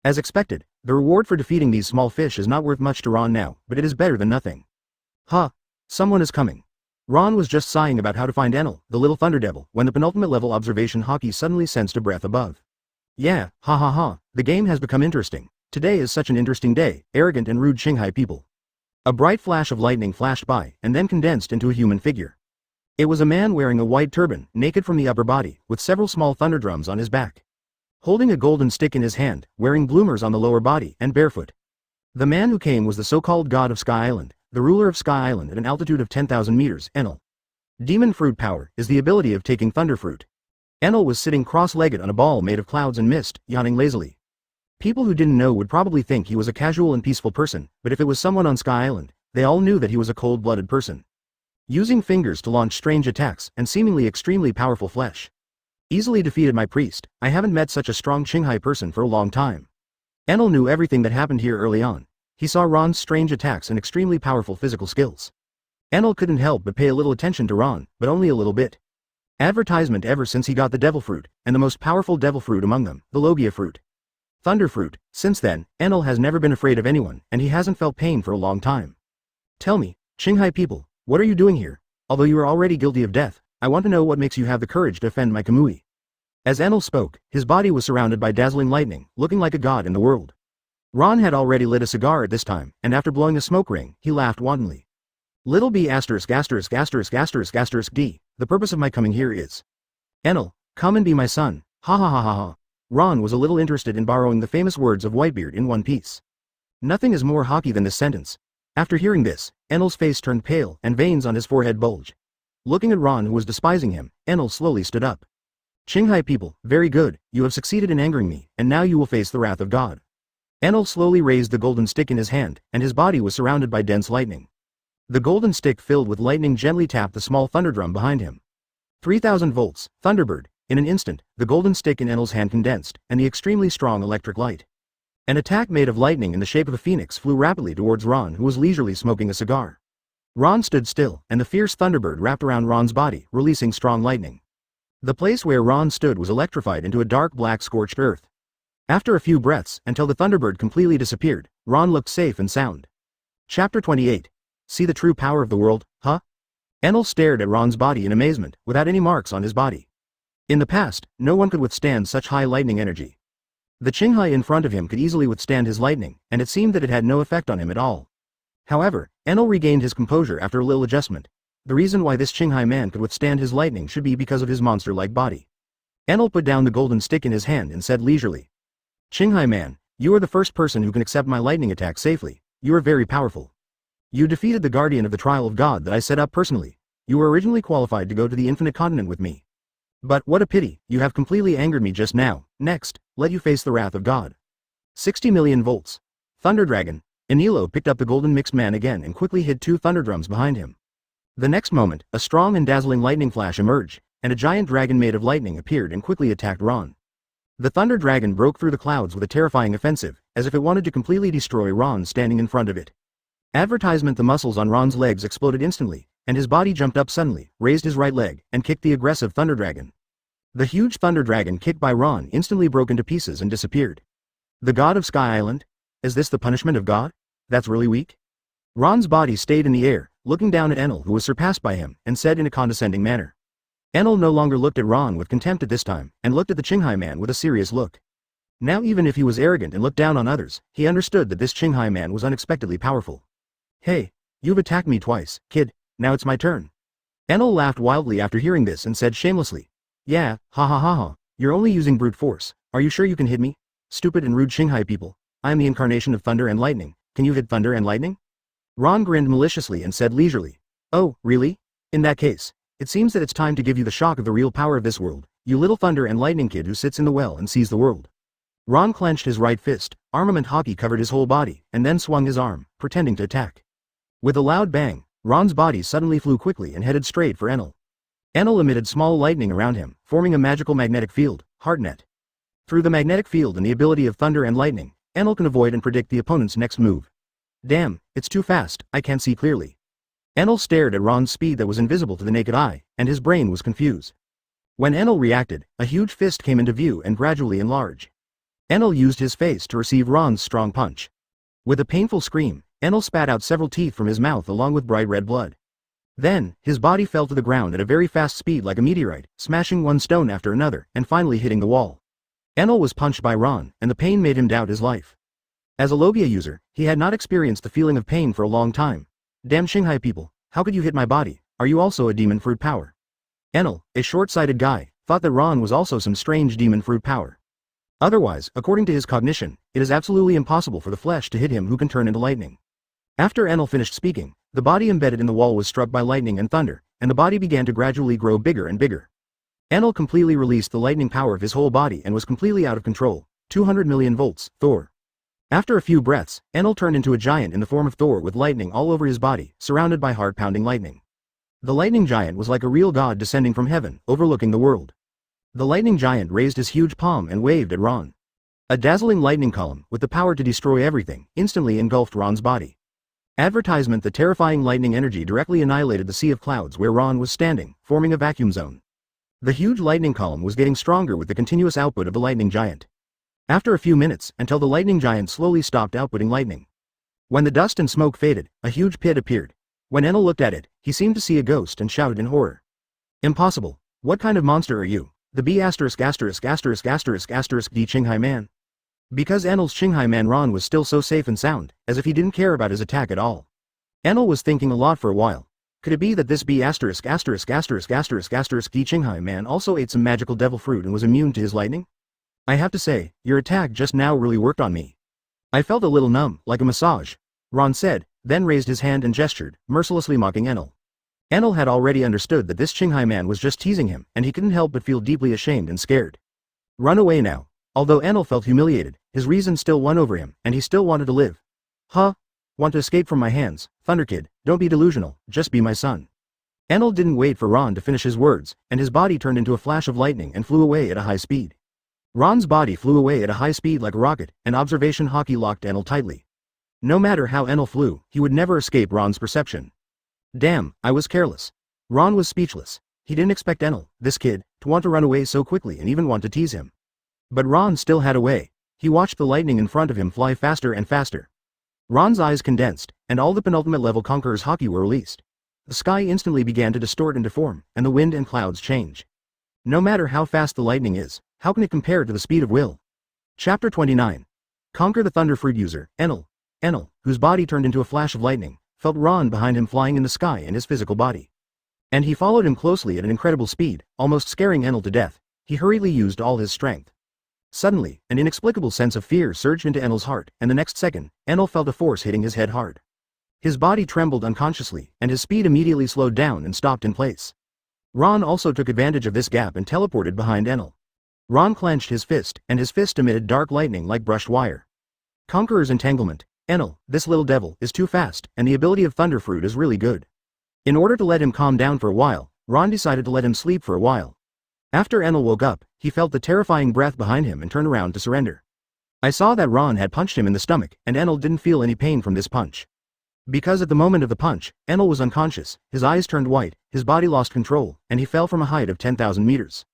As expected, the reward for defeating these small fish is not worth much to Ron now, but it is better than nothing. Huh. Someone is coming. Ron was just sighing about how to find Enel, the little thunder devil, when the penultimate level observation Haki suddenly sensed a breath above. Yeah, ha ha ha, the game has become interesting. Today is such an interesting day, arrogant and rude Qinghai people. A bright flash of lightning flashed by, and then condensed into a human figure. It was a man wearing a white turban, naked from the upper body, with several small thunder drums on his back. Holding a golden stick in his hand, wearing bloomers on the lower body, and barefoot. The man who came was the so-called god of Sky Island, the ruler of Sky Island at an altitude of 10,000 meters, Enel. Demon fruit power is the ability of taking thunder fruit. Enel was sitting cross-legged on a ball made of clouds and mist, yawning lazily. People who didn't know would probably think he was a casual and peaceful person, but if it was someone on Sky Island, they all knew that he was a cold-blooded person. Using fingers to launch strange attacks and seemingly extremely powerful flesh. Easily defeated my priest. I haven't met such a strong Qinghai person for a long time. Enel knew everything that happened here early on. He saw Ron's strange attacks and extremely powerful physical skills. Enel couldn't help but pay a little attention to Ron, but only a little bit. Advertisement ever since he got the devil fruit, and the most powerful devil fruit among them, the Logia fruit. Thunder fruit. Since then, Enel has never been afraid of anyone, and he hasn't felt pain for a long time. Tell me, Qinghai people, what are you doing here? Although you are already guilty of death, I want to know what makes you have the courage to offend my Kamui. As Enel spoke, his body was surrounded by dazzling lightning, looking like a god in the world. Ron had already lit a cigar at this time, and after blowing a smoke ring, he laughed wantonly. Little b asterisk asterisk asterisk asterisk asterisk d, the purpose of my coming here is. Enel, come and be my son, ha ha ha ha ha. Ron was a little interested in borrowing the famous words of Whitebeard in One Piece. Nothing is more Haki than this sentence. After hearing this, Enel's face turned pale and veins on his forehead bulged. Looking at Ron who was despising him, Enel slowly stood up. Qinghai people, very good, you have succeeded in angering me, and now you will face the wrath of God. Enel slowly raised the golden stick in his hand, and his body was surrounded by dense lightning. The golden stick filled with lightning gently tapped the small thunder drum behind him. 3,000 volts, Thunderbird. In an instant, the golden stick in Enel's hand condensed, and the extremely strong electric light. An attack made of lightning in the shape of a phoenix flew rapidly towards Ron who was leisurely smoking a cigar. Ron stood still, and the fierce Thunderbird wrapped around Ron's body, releasing strong lightning. The place where Ron stood was electrified into a dark black scorched earth. After a few breaths, until the Thunderbird completely disappeared, Ron looked safe and sound. Chapter 28. See the true power of the world, huh? Enel stared at Ron's body in amazement, without any marks on his body. In the past, no one could withstand such high lightning energy. The Qinghai in front of him could easily withstand his lightning, and it seemed that it had no effect on him at all. However, Enel regained his composure after a little adjustment. The reason why this Qinghai man could withstand his lightning should be because of his monster-like body. Enel put down the golden stick in his hand and said leisurely. Qinghai man, you are the first person who can accept my lightning attack safely. You are very powerful. You defeated the guardian of the trial of God that I set up personally. You were originally qualified to go to the infinite continent with me. But what a pity, you have completely angered me just now. Next, let you face the wrath of God. 60 million volts. Thunder Dragon. Enelo picked up the golden mixed man again and quickly hid 2 thunder drums behind him. The next moment, a strong and dazzling lightning flash emerged, and a giant dragon made of lightning appeared and quickly attacked Ron. The thunder dragon broke through the clouds with a terrifying offensive, as if it wanted to completely destroy Ron standing in front of it. Advertisement: the muscles on Ron's legs exploded instantly, and his body jumped up suddenly, raised his right leg, and kicked the aggressive thunder dragon. The huge thunder dragon kicked by Ron instantly broke into pieces and disappeared. The god of Sky Island? Is this the punishment of God? That's really weak. Ron's body stayed in the air, looking down at Enel who was surpassed by him, and said in a condescending manner. Enel no longer looked at Ron with contempt at this time, and looked at the Qinghai man with a serious look. Now even if he was arrogant and looked down on others, he understood that this Qinghai man was unexpectedly powerful. Hey, you've attacked me twice, kid, now it's my turn. Enel laughed wildly after hearing this and said shamelessly. Yeah, ha ha ha ha, you're only using brute force, are you sure you can hit me? Stupid and rude Qinghai people, I am the incarnation of thunder and lightning, can you hit thunder and lightning? Ron grinned maliciously and said leisurely. Oh, really? In that case, it seems that it's time to give you the shock of the real power of this world, you little thunder and lightning kid who sits in the well and sees the world. Ron clenched his right fist, armament Haki covered his whole body, and then swung his arm, pretending to attack. With a loud bang, Ron's body suddenly flew quickly and headed straight for Enel. Enel emitted small lightning around him, forming a magical magnetic field, Heartnet. Through the magnetic field and the ability of thunder and lightning, Enel can avoid and predict the opponent's next move. Damn, it's too fast, I can't see clearly. Enel stared at Ron's speed that was invisible to the naked eye, and his brain was confused. When Enel reacted, a huge fist came into view and gradually enlarged. Enel used his face to receive Ron's strong punch. With a painful scream, Enel spat out several teeth from his mouth along with bright red blood. Then, his body fell to the ground at a very fast speed like a meteorite, smashing one stone after another, and finally hitting the wall. Enel was punched by Ron, and the pain made him doubt his life. As a Logia user, he had not experienced the feeling of pain for a long time. Damn Shanghai people, how could you hit my body? Are you also a demon fruit power? Enel, a short-sighted guy, thought that Ron was also some strange demon fruit power. Otherwise, according to his cognition, it is absolutely impossible for the flesh to hit him who can turn into lightning. After Enel finished speaking, the body embedded in the wall was struck by lightning and thunder, and the body began to gradually grow bigger and bigger. Enel completely released the lightning power of his whole body and was completely out of control. 200 million volts, Thor. After a few breaths, Enel turned into a giant in the form of Thor with lightning all over his body, surrounded by heart-pounding lightning. The lightning giant was like a real god descending from heaven, overlooking the world. The lightning giant raised his huge palm and waved at Ron. A dazzling lightning column, with the power to destroy everything, instantly engulfed Ron's body. Advertisement: the terrifying lightning energy directly annihilated the sea of clouds where Ron was standing, forming a vacuum zone. The huge lightning column was getting stronger with the continuous output of the lightning giant. After a few minutes, until the lightning giant slowly stopped outputting lightning. When the dust and smoke faded, a huge pit appeared. When Enel looked at it, he seemed to see a ghost and shouted in horror. Impossible. What kind of monster are you? The B*************** D Qinghai man. Because Enel's Qinghai man Ron was still so safe and sound, as if he didn't care about his attack at all. Enel was thinking a lot for a while. Could it be that this B*********** D Qinghai man also ate some magical devil fruit and was immune to his lightning? I have to say, your attack just now really worked on me. I felt a little numb, like a massage, Ron said, then raised his hand and gestured, mercilessly mocking Enel. Enel had already understood that this Qinghai man was just teasing him, and he couldn't help but feel deeply ashamed and scared. Run away now. Although Enel felt humiliated, his reason still won over him, and he still wanted to live. Huh? Want to escape from my hands, Thunderkid? Don't be delusional, just be my son. Enel didn't wait for Ron to finish his words, and his body turned into a flash of lightning and flew away at a high speed. Ron's body flew away at a high speed like a rocket, and observation Haki locked Enel tightly. No matter how Enel flew, he would never escape Ron's perception. Damn, I was careless. Ron was speechless. He didn't expect Enel, this kid, to want to run away so quickly and even want to tease him. But Ron still had a way. He watched the lightning in front of him fly faster and faster. Ron's eyes condensed, and all the penultimate level Conqueror's Haki were released. The sky instantly began to distort and deform, and the wind and clouds change. No matter how fast the lightning is, how can it compare to the speed of will? Chapter 29. Conquer the Thunderfruit user, Enel. Enel, whose body turned into a flash of lightning, felt Ron behind him flying in the sky in his physical body. And he followed him closely at an incredible speed, almost scaring Enel to death. He hurriedly used all his strength. Suddenly, an inexplicable sense of fear surged into Enel's heart, and the next second, Enel felt a force hitting his head hard. His body trembled unconsciously, and his speed immediately slowed down and stopped in place. Ron also took advantage of this gap and teleported behind Enel. Ron clenched his fist, and his fist emitted dark lightning like brushed wire. Conqueror's entanglement. Enel, this little devil, is too fast, and the ability of Thunderfruit is really good. In order to let him calm down for a while, Ron decided to let him sleep for a while. After Enel woke up, he felt the terrifying breath behind him and turned around to surrender. I saw that Ron had punched him in the stomach, and Enel didn't feel any pain from this punch. Because at the moment of the punch, Enel was unconscious, his eyes turned white, his body lost control, and he fell from a height of 10,000 meters.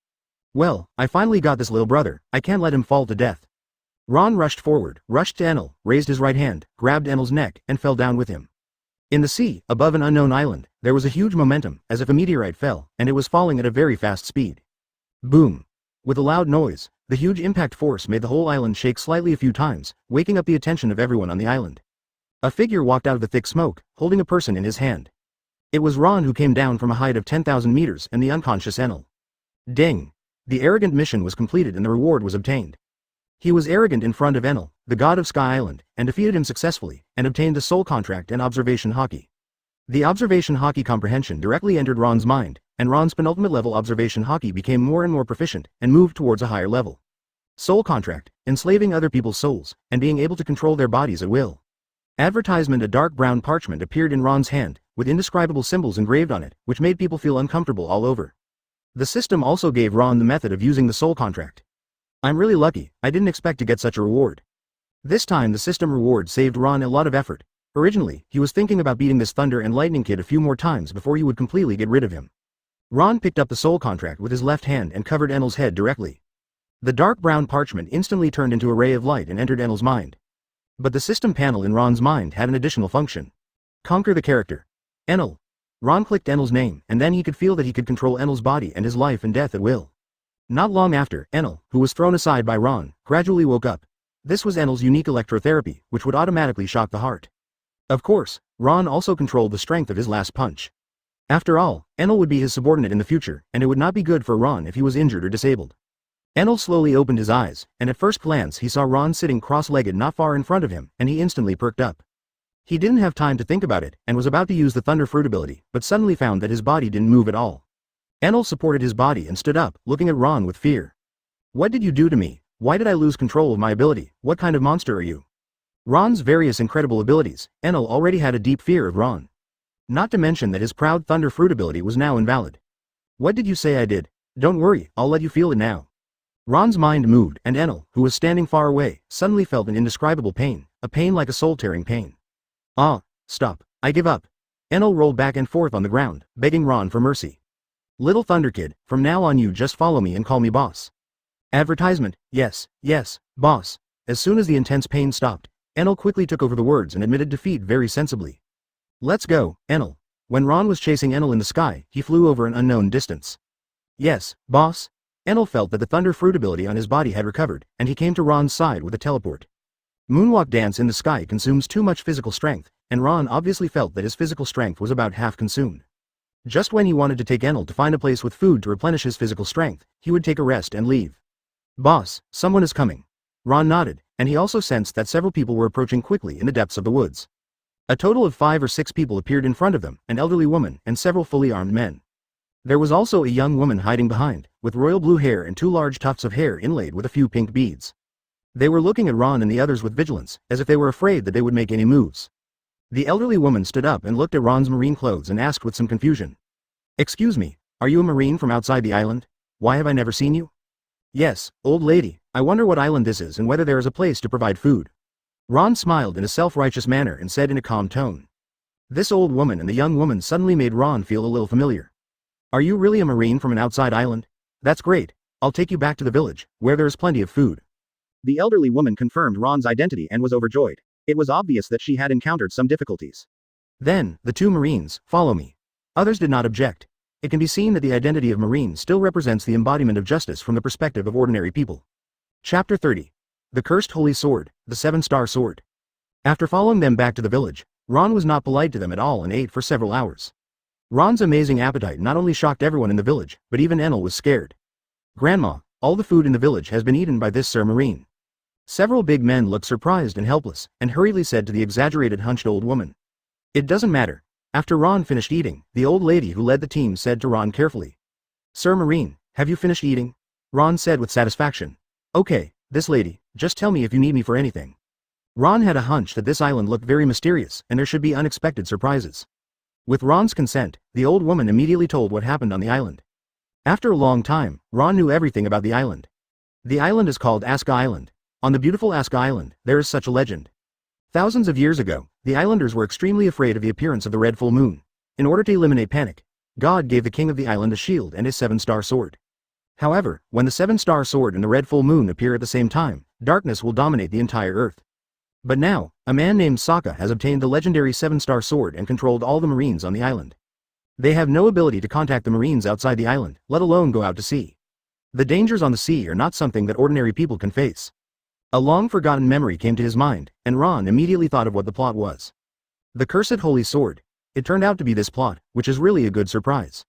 Well, I finally got this little brother, I can't let him fall to death. Ron rushed forward, rushed to Enel, raised his right hand, grabbed Enel's neck, and fell down with him. In the sea, above an unknown island, there was a huge momentum, as if a meteorite fell, and it was falling at a very fast speed. Boom! With a loud noise, the huge impact force made the whole island shake slightly a few times, waking up the attention of everyone on the island. A figure walked out of the thick smoke, holding a person in his hand. It was Ron who came down from a height of 10,000 meters and the unconscious Enel. Ding! The arrogant mission was completed and the reward was obtained. He was arrogant in front of Enel, the god of Sky Island, and defeated him successfully, and obtained the soul contract and observation Haki. The observation Haki comprehension directly entered Ron's mind, and Ron's penultimate level observation Haki became more and more proficient, and moved towards a higher level. Soul contract, enslaving other people's souls, and being able to control their bodies at will. Advertisement. A dark brown parchment appeared in Ron's hand, with indescribable symbols engraved on it, which made people feel uncomfortable all over. The system also gave Ron the method of using the soul contract. I'm really lucky, I didn't expect to get such a reward. This time the system reward saved Ron a lot of effort. Originally, he was thinking about beating this Thunder and Lightning Kid a few more times before he would completely get rid of him. Ron picked up the soul contract with his left hand and covered Enel's head directly. The dark brown parchment instantly turned into a ray of light and entered Enel's mind. But the system panel in Ron's mind had an additional function. Conquer the character. Enel. Ron clicked Enel's name, and then he could feel that he could control Enel's body and his life and death at will. Not long after, Enel, who was thrown aside by Ron, gradually woke up. This was Enel's unique electrotherapy, which would automatically shock the heart. Of course, Ron also controlled the strength of his last punch. After all, Enel would be his subordinate in the future, and it would not be good for Ron if he was injured or disabled. Enel slowly opened his eyes, and at first glance he saw Ron sitting cross-legged not far in front of him, and he instantly perked up. He didn't have time to think about it, and was about to use the Thunder Fruit ability, but suddenly found that his body didn't move at all. Enel supported his body and stood up, looking at Ron with fear. What did you do to me? Why did I lose control of my ability? What kind of monster are you? Ron's various incredible abilities, Enel already had a deep fear of Ron. Not to mention that his proud Thunder Fruit ability was now invalid. What did you say I did? Don't worry, I'll let you feel it now. Ron's mind moved, and Enel, who was standing far away, suddenly felt an indescribable pain, a pain like a soul-tearing pain. Ah, stop, I give up. Enel rolled back and forth on the ground, begging Ron for mercy. Little Thunder Kid, from now on you just follow me and call me boss. Advertisement, yes, boss. As soon as the intense pain stopped, Enel quickly took over the words and admitted defeat very sensibly. Let's go, Enel. When Ron was chasing Enel in the sky, he flew over an unknown distance. Yes, boss. Enel felt that the Thunder Fruit ability on his body had recovered, and he came to Ron's side with a teleport. Moonwalk dance in the sky consumes too much physical strength, and Ron obviously felt that his physical strength was about half consumed. Just when he wanted to take Enel to find a place with food to replenish his physical strength, he would take a rest and leave. Boss, someone is coming. Ron nodded, and he also sensed that several people were approaching quickly in the depths of the woods. A total of 5 or 6 people appeared in front of them, an elderly woman and several fully armed men. There was also a young woman hiding behind, with royal blue hair and 2 large tufts of hair inlaid with a few pink beads. They were looking at Ron and the others with vigilance, as if they were afraid that they would make any moves. The elderly woman stood up and looked at Ron's marine clothes and asked with some confusion. Excuse me, are you a marine from outside the island? Why have I never seen you? Yes, old lady, I wonder what island this is and whether there is a place to provide food. Ron smiled in a self-righteous manner and said in a calm tone. This old woman and the young woman suddenly made Ron feel a little familiar. Are you really a marine from an outside island? That's great, I'll take you back to the village, where there is plenty of food. The elderly woman confirmed Ron's identity and was overjoyed. It was obvious that she had encountered some difficulties. Then, the 2 marines, follow me. Others did not object. It can be seen that the identity of marine still represents the embodiment of justice from the perspective of ordinary people. Chapter 30. The Cursed Holy Sword, the 7-star sword. After following them back to the village, Ron was not polite to them at all and ate for several hours. Ron's amazing appetite not only shocked everyone in the village, but even Enel was scared. Grandma, all the food in the village has been eaten by this Sir Marine. Several big men looked surprised and helpless, and hurriedly said to the exaggerated hunched old woman. It doesn't matter. After Ron finished eating, the old lady who led the team said to Ron carefully. Sir Marine, have you finished eating? Ron said with satisfaction. Okay, this lady, just tell me if you need me for anything. Ron had a hunch that this island looked very mysterious, and there should be unexpected surprises. With Ron's consent, the old woman immediately told what happened on the island. After a long time, Ron knew everything about the island. The island is called Aska Island. On the beautiful Aska Island, there is such a legend. Thousands of years ago, the islanders were extremely afraid of the appearance of the red full moon. In order to eliminate panic, God gave the king of the island a shield and his 7-star sword. However, when the 7-star sword and the red full moon appear at the same time, darkness will dominate the entire earth. But now, a man named Sokka has obtained the legendary 7-star sword and controlled all the marines on the island. They have no ability to contact the marines outside the island, let alone go out to sea. The dangers on the sea are not something that ordinary people can face. A long-forgotten memory came to his mind, and Ron immediately thought of what the plot was. The Cursed Holy Sword. It turned out to be this plot, which is really a good surprise.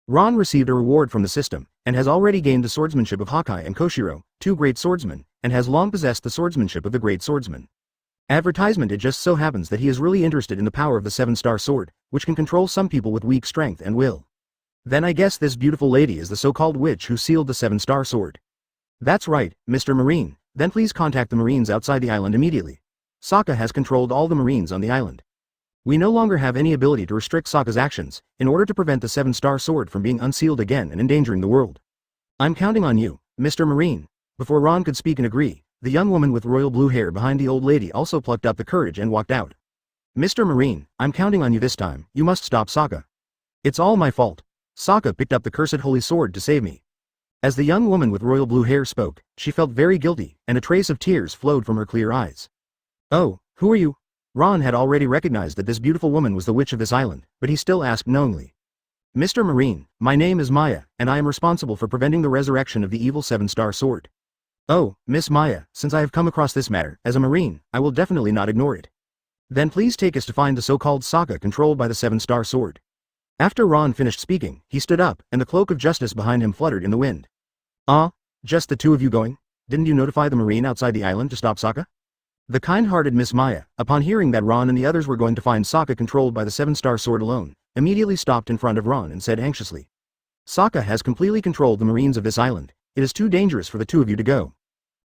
Ron received a reward from the system, and has already gained the swordsmanship of Hawkeye and Koshiro, 2 great swordsmen, and has long possessed the swordsmanship of the great swordsman. Advertisement. It just so happens that he is really interested in the power of the 7-star sword, which can control some people with weak strength and will. Then I guess this beautiful lady is the so-called witch who sealed the 7-star sword. That's right, Mr. Marine. Then please contact the Marines outside the island immediately. Sokka has controlled all the Marines on the island. We no longer have any ability to restrict Sokka's actions, in order to prevent the 7-star sword from being unsealed again and endangering the world. I'm counting on you, Mr. Marine. Before Ron could speak and agree, the young woman with royal blue hair behind the old lady also plucked up the courage and walked out. Mr. Marine, I'm counting on you this time. You must stop Sokka. It's all my fault. Sokka picked up the cursed holy sword to save me. As the young woman with royal blue hair spoke, she felt very guilty, and a trace of tears flowed from her clear eyes. Oh, who are you? Ron had already recognized that this beautiful woman was the witch of this island, but he still asked knowingly. Mr. Marine, my name is Maya, and I am responsible for preventing the resurrection of the evil 7-star sword. Oh, Miss Maya, since I have come across this matter, as a Marine, I will definitely not ignore it. Then please take us to find the so-called Sokka controlled by the 7-star sword. After Ron finished speaking, he stood up, and the cloak of justice behind him fluttered in the wind. Just the two of you going? Didn't you notify the Marine outside the island to stop Sokka? The kind-hearted Miss Maya, upon hearing that Ron and the others were going to find Sokka controlled by the 7-star sword alone, immediately stopped in front of Ron and said anxiously. Sokka has completely controlled the Marines of this island. It is too dangerous for the two of you to go.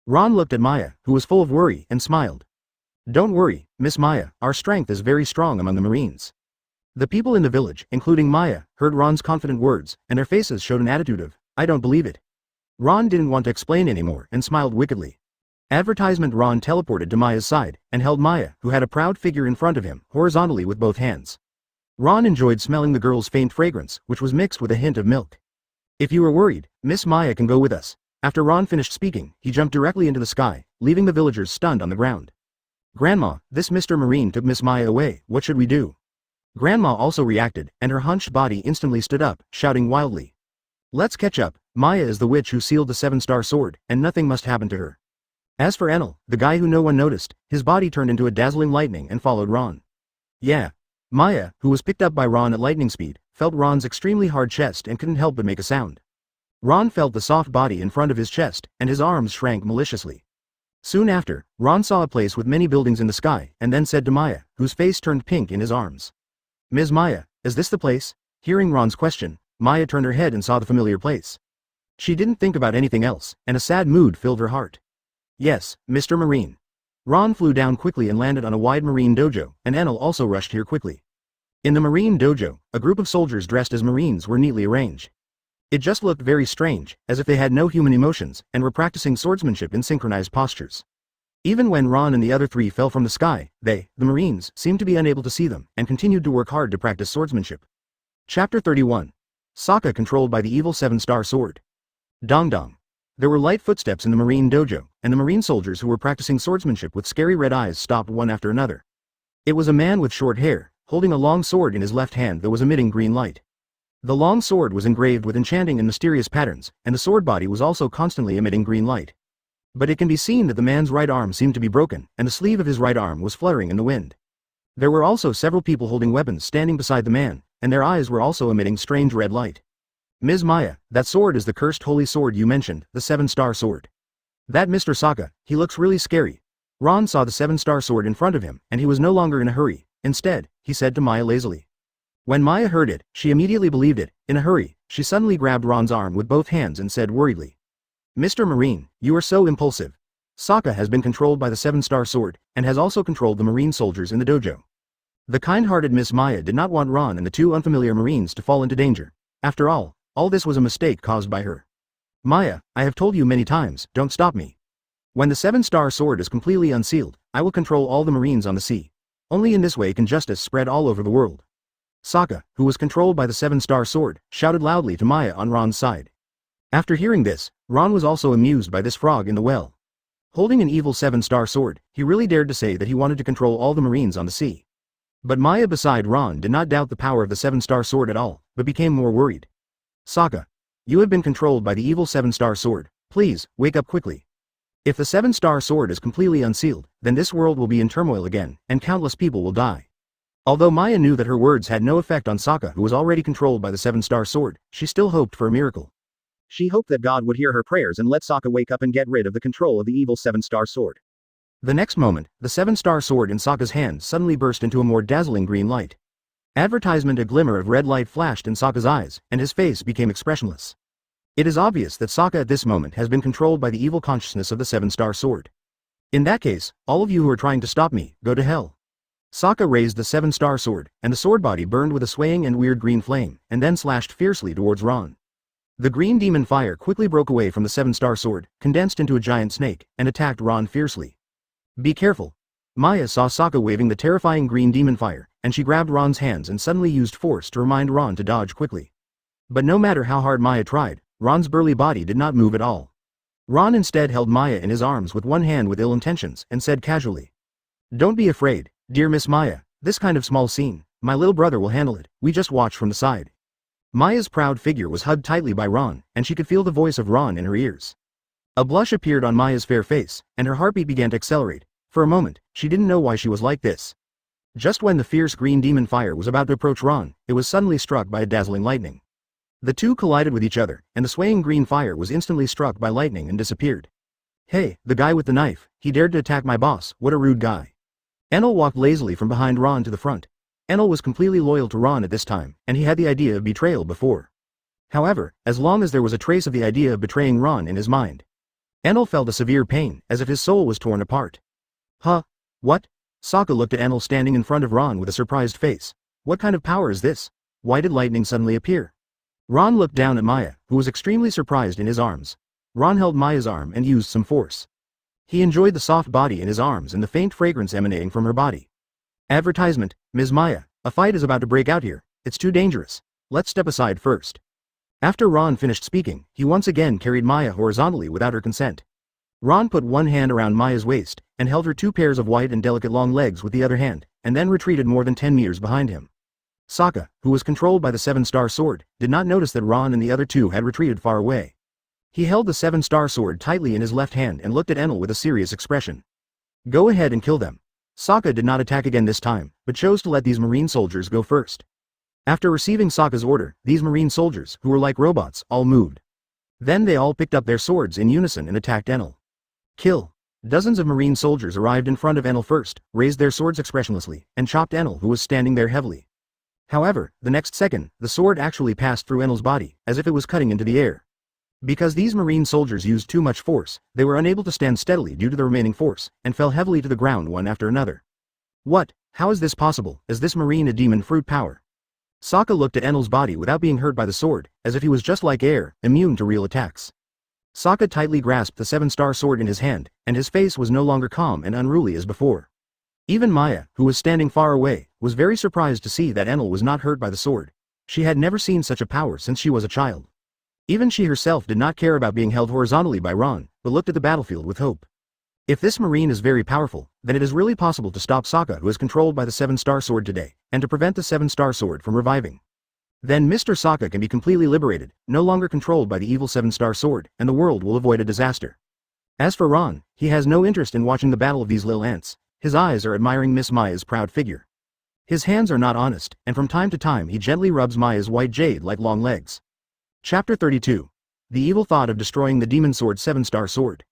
Ron looked at Maya, who was full of worry, and smiled. Don't worry, Miss Maya, our strength is very strong among the Marines. The people in the village, including Maya, heard Ron's confident words, and their faces showed an attitude of, I don't believe it. Ron didn't want to explain anymore and smiled wickedly. Advertisement. Ron teleported to Maya's side, and held Maya, who had a proud figure in front of him, horizontally with both hands. Ron enjoyed smelling the girl's faint fragrance, which was mixed with a hint of milk. If you are worried, Miss Maya can go with us. After Ron finished speaking, he jumped directly into the sky, leaving the villagers stunned on the ground. Grandma, this Mr. Marine took Miss Maya away. What should we do? Grandma also reacted, and her hunched body instantly stood up, shouting wildly. Let's catch up. Maya is the witch who sealed the 7-star sword, and nothing must happen to her. As for Enel, the guy who no one noticed, his body turned into a dazzling lightning and followed Ron. Yeah. Maya, who was picked up by Ron at lightning speed, felt Ron's extremely hard chest and couldn't help but make a sound. Ron felt the soft body in front of his chest, and his arms shrank maliciously. Soon after, Ron saw a place with many buildings in the sky, and then said to Maya, whose face turned pink in his arms. Ms. Maya, is this the place? Hearing Ron's question, Maya turned her head and saw the familiar place. She didn't think about anything else, and a sad mood filled her heart. Yes, Mr. Marine. Ron flew down quickly and landed on a wide marine dojo, and Enel also rushed here quickly. In the marine dojo, a group of soldiers dressed as Marines were neatly arranged. It just looked very strange, as if they had no human emotions, and were practicing swordsmanship in synchronized postures. Even when Ron and the other three fell from the sky, the Marines, seemed to be unable to see them, and continued to work hard to practice swordsmanship. Chapter 31. Sokka controlled by the evil 7-star sword. Dong dong. There were light footsteps in the marine dojo, and the marine soldiers who were practicing swordsmanship with scary red eyes stopped one after another. It was a man with short hair, holding a long sword in his left hand that was emitting green light. The long sword was engraved with enchanting and mysterious patterns, and the sword body was also constantly emitting green light. But it can be seen that the man's right arm seemed to be broken, and the sleeve of his right arm was fluttering in the wind. There were also several people holding weapons standing beside the man, and their eyes were also emitting strange red light. Ms. Maya, that sword is the cursed holy sword you mentioned, the 7-star sword. That Mr. Sokka, he looks really scary. Ron saw the 7-star sword in front of him, and he was no longer in a hurry. Instead, he said to Maya lazily. When Maya heard it, she immediately believed it. In a hurry, she suddenly grabbed Ron's arm with both hands and said worriedly. Mr. Marine, you are so impulsive. Sokka has been controlled by the 7-star sword, and has also controlled the marine soldiers in the dojo. The kind-hearted Miss Maya did not want Ron and the two unfamiliar Marines to fall into danger. After all this was a mistake caused by her. Maya, I have told you many times, don't stop me. When the 7-star sword is completely unsealed, I will control all the Marines on the sea. Only in this way can justice spread all over the world. Sokka, who was controlled by the 7-star sword, shouted loudly to Maya on Ron's side. After hearing this, Ron was also amused by this frog in the well. Holding an evil 7-star sword, he really dared to say that he wanted to control all the Marines on the sea. But Maya beside Ron did not doubt the power of the 7-star sword at all, but became more worried. Sokka, you have been controlled by the evil 7-star sword. Please, wake up quickly. If the 7-star sword is completely unsealed, then this world will be in turmoil again, and countless people will die. Although Maya knew that her words had no effect on Sokka, who was already controlled by the 7-star sword, she still hoped for a miracle. She hoped that God would hear her prayers and let Sokka wake up and get rid of the control of the evil 7-star sword. The next moment, the seven-star sword in Sokka's hand suddenly burst into a more dazzling green light. Advertisement. A glimmer of red light flashed in Sokka's eyes, and his face became expressionless. It is obvious that Sokka at this moment has been controlled by the evil consciousness of the seven-star sword. In that case, all of you who are trying to stop me, go to hell. Sokka raised the seven-star sword, and the sword body burned with a swaying and weird green flame, and then slashed fiercely towards Ron. The green demon fire quickly broke away from the seven-star sword, condensed into a giant snake, and attacked Ron fiercely. Be careful. Maya saw Sokka waving the terrifying green demon fire, and she grabbed Ron's hands and suddenly used force to remind Ron to dodge quickly. But no matter how hard Maya tried, Ron's burly body did not move at all. Ron instead held Maya in his arms with one hand with ill intentions and said casually, "Don't be afraid, dear Miss Maya, this kind of small scene, my little brother will handle it, we just watch from the side." Maya's proud figure was hugged tightly by Ron, and she could feel the voice of Ron in her ears. A blush appeared on Maya's fair face, and her heartbeat began to accelerate. For a moment, she didn't know why she was like this. Just when the fierce green demon fire was about to approach Ron, it was suddenly struck by a dazzling lightning. The two collided with each other, and the swaying green fire was instantly struck by lightning and disappeared. "Hey, the guy with the knife, he dared to attack my boss, what a rude guy." Enel walked lazily from behind Ron to the front. Enel was completely loyal to Ron at this time, and he had the idea of betrayal before. However, as long as there was a trace of the idea of betraying Ron in his mind, Enel felt a severe pain, as if his soul was torn apart. "Huh? What?" Sokka looked at Enel standing in front of Ron with a surprised face. "What kind of power is this? Why did lightning suddenly appear?" Ron looked down at Maya, who was extremely surprised in his arms. Ron held Maya's arm and used some force. He enjoyed the soft body in his arms and the faint fragrance emanating from her body. Advertisement, Ms. Maya, a fight is about to break out here, it's too dangerous. Let's step aside first. After Ron finished speaking, he once again carried Maya horizontally without her consent. Ron put one hand around Maya's waist, and held her two pairs of white and delicate long legs with the other hand, and then retreated more than 10 meters behind him. Sokka, who was controlled by the seven-star sword, did not notice that Ron and the other two had retreated far away. He held the seven-star sword tightly in his left hand and looked at Enel with a serious expression. "Go ahead and kill them." Sokka did not attack again this time, but chose to let these marine soldiers go first. After receiving Sokka's order, these marine soldiers, who were like robots, all moved. Then they all picked up their swords in unison and attacked Enel. Kill. Dozens of marine soldiers arrived in front of Enel first, raised their swords expressionlessly, and chopped Enel, who was standing there heavily. However, the next second, the sword actually passed through Enel's body, as if it was cutting into the air. Because these marine soldiers used too much force, they were unable to stand steadily due to the remaining force, and fell heavily to the ground one after another. What? How is this possible? Is this marine a demon fruit power? Sokka looked at Enel's body without being hurt by the sword, as if he was just like air, immune to real attacks. Sokka tightly grasped the seven-star sword in his hand, and his face was no longer calm and unruly as before. Even Maya, who was standing far away, was very surprised to see that Enel was not hurt by the sword. She had never seen such a power since she was a child. Even she herself did not care about being held horizontally by Ron, but looked at the battlefield with hope. If this marine is very powerful, then it is really possible to stop Sokka, who is controlled by the seven-star sword today, and to prevent the seven-star sword from reviving. Then Mr. Sokka can be completely liberated, no longer controlled by the evil seven-star sword, and the world will avoid a disaster. As for Ron, he has no interest in watching the battle of these little ants. His eyes are admiring Miss Maya's proud figure. His hands are not honest, and from time to time he gently rubs Maya's white jade like long legs. Chapter 32. The evil thought of destroying the demon sword seven-star sword.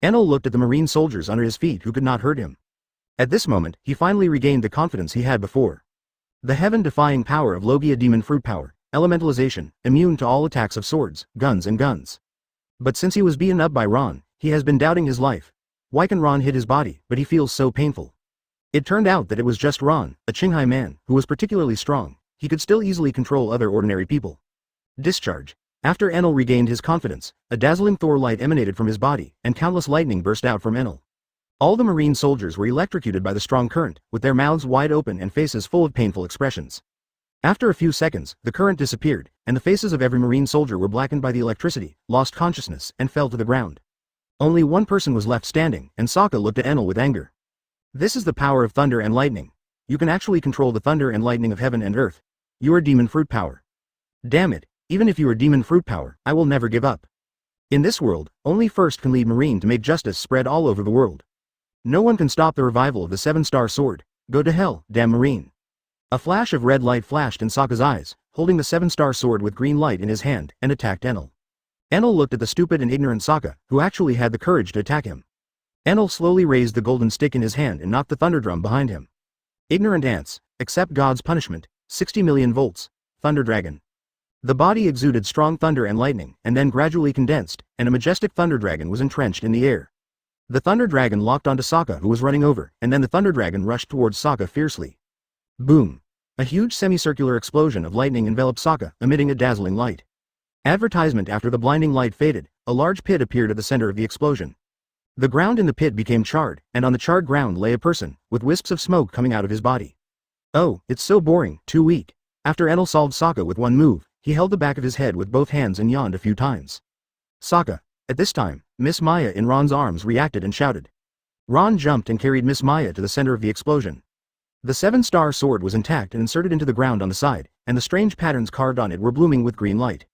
Enel looked at the marine soldiers under his feet who could not hurt him. At this moment, he finally regained the confidence he had before. The heaven-defying power of Logia demon fruit power, elementalization, immune to all attacks of swords, guns and guns. But since he was beaten up by Ron, he has been doubting his life. Why can Ron hit his body, but he feels so painful? It turned out that it was just Ron, a Qinghai man, who was particularly strong. He could still easily control other ordinary people. Discharge. After Enel regained his confidence, a dazzling Thor light emanated from his body, and countless lightning burst out from Enel. All the marine soldiers were electrocuted by the strong current, with their mouths wide open and faces full of painful expressions. After a few seconds, the current disappeared, and the faces of every marine soldier were blackened by the electricity, lost consciousness, and fell to the ground. Only one person was left standing, and Sokka looked at Enel with anger. This is the power of thunder and lightning. You can actually control the thunder and lightning of heaven and earth. You are demon fruit power. Damn it. Even if you are demon fruit power, I will never give up. In this world, only first can lead Marine to make justice spread all over the world. No one can stop the revival of the seven-star sword. Go to hell, damn Marine. A flash of red light flashed in Sokka's eyes, holding the seven-star sword with green light in his hand, and attacked Enel. Enel looked at the stupid and ignorant Sokka, who actually had the courage to attack him. Enel slowly raised the golden stick in his hand and knocked the thunder drum behind him. Ignorant ants, accept God's punishment, 60 million volts, Thunder Dragon. The body exuded strong thunder and lightning, and then gradually condensed, and a majestic thunder dragon was entrenched in the air. The thunder dragon locked onto Sokka, who was running over, and then the thunder dragon rushed towards Sokka fiercely. Boom! A huge semicircular explosion of lightning enveloped Sokka, emitting a dazzling light. Advertisement. After the blinding light faded, a large pit appeared at the center of the explosion. The ground in the pit became charred, and on the charred ground lay a person, with wisps of smoke coming out of his body. Oh, it's so boring, too weak. After Enel solved Sokka with one move, he held the back of his head with both hands and yawned a few times. Sokka. At this time, Miss Maya in Ron's arms reacted and shouted. Ron jumped and carried Miss Maya to the center of the explosion. The 7-star sword was intact and inserted into the ground on the side, and the strange patterns carved on it were blooming with green light.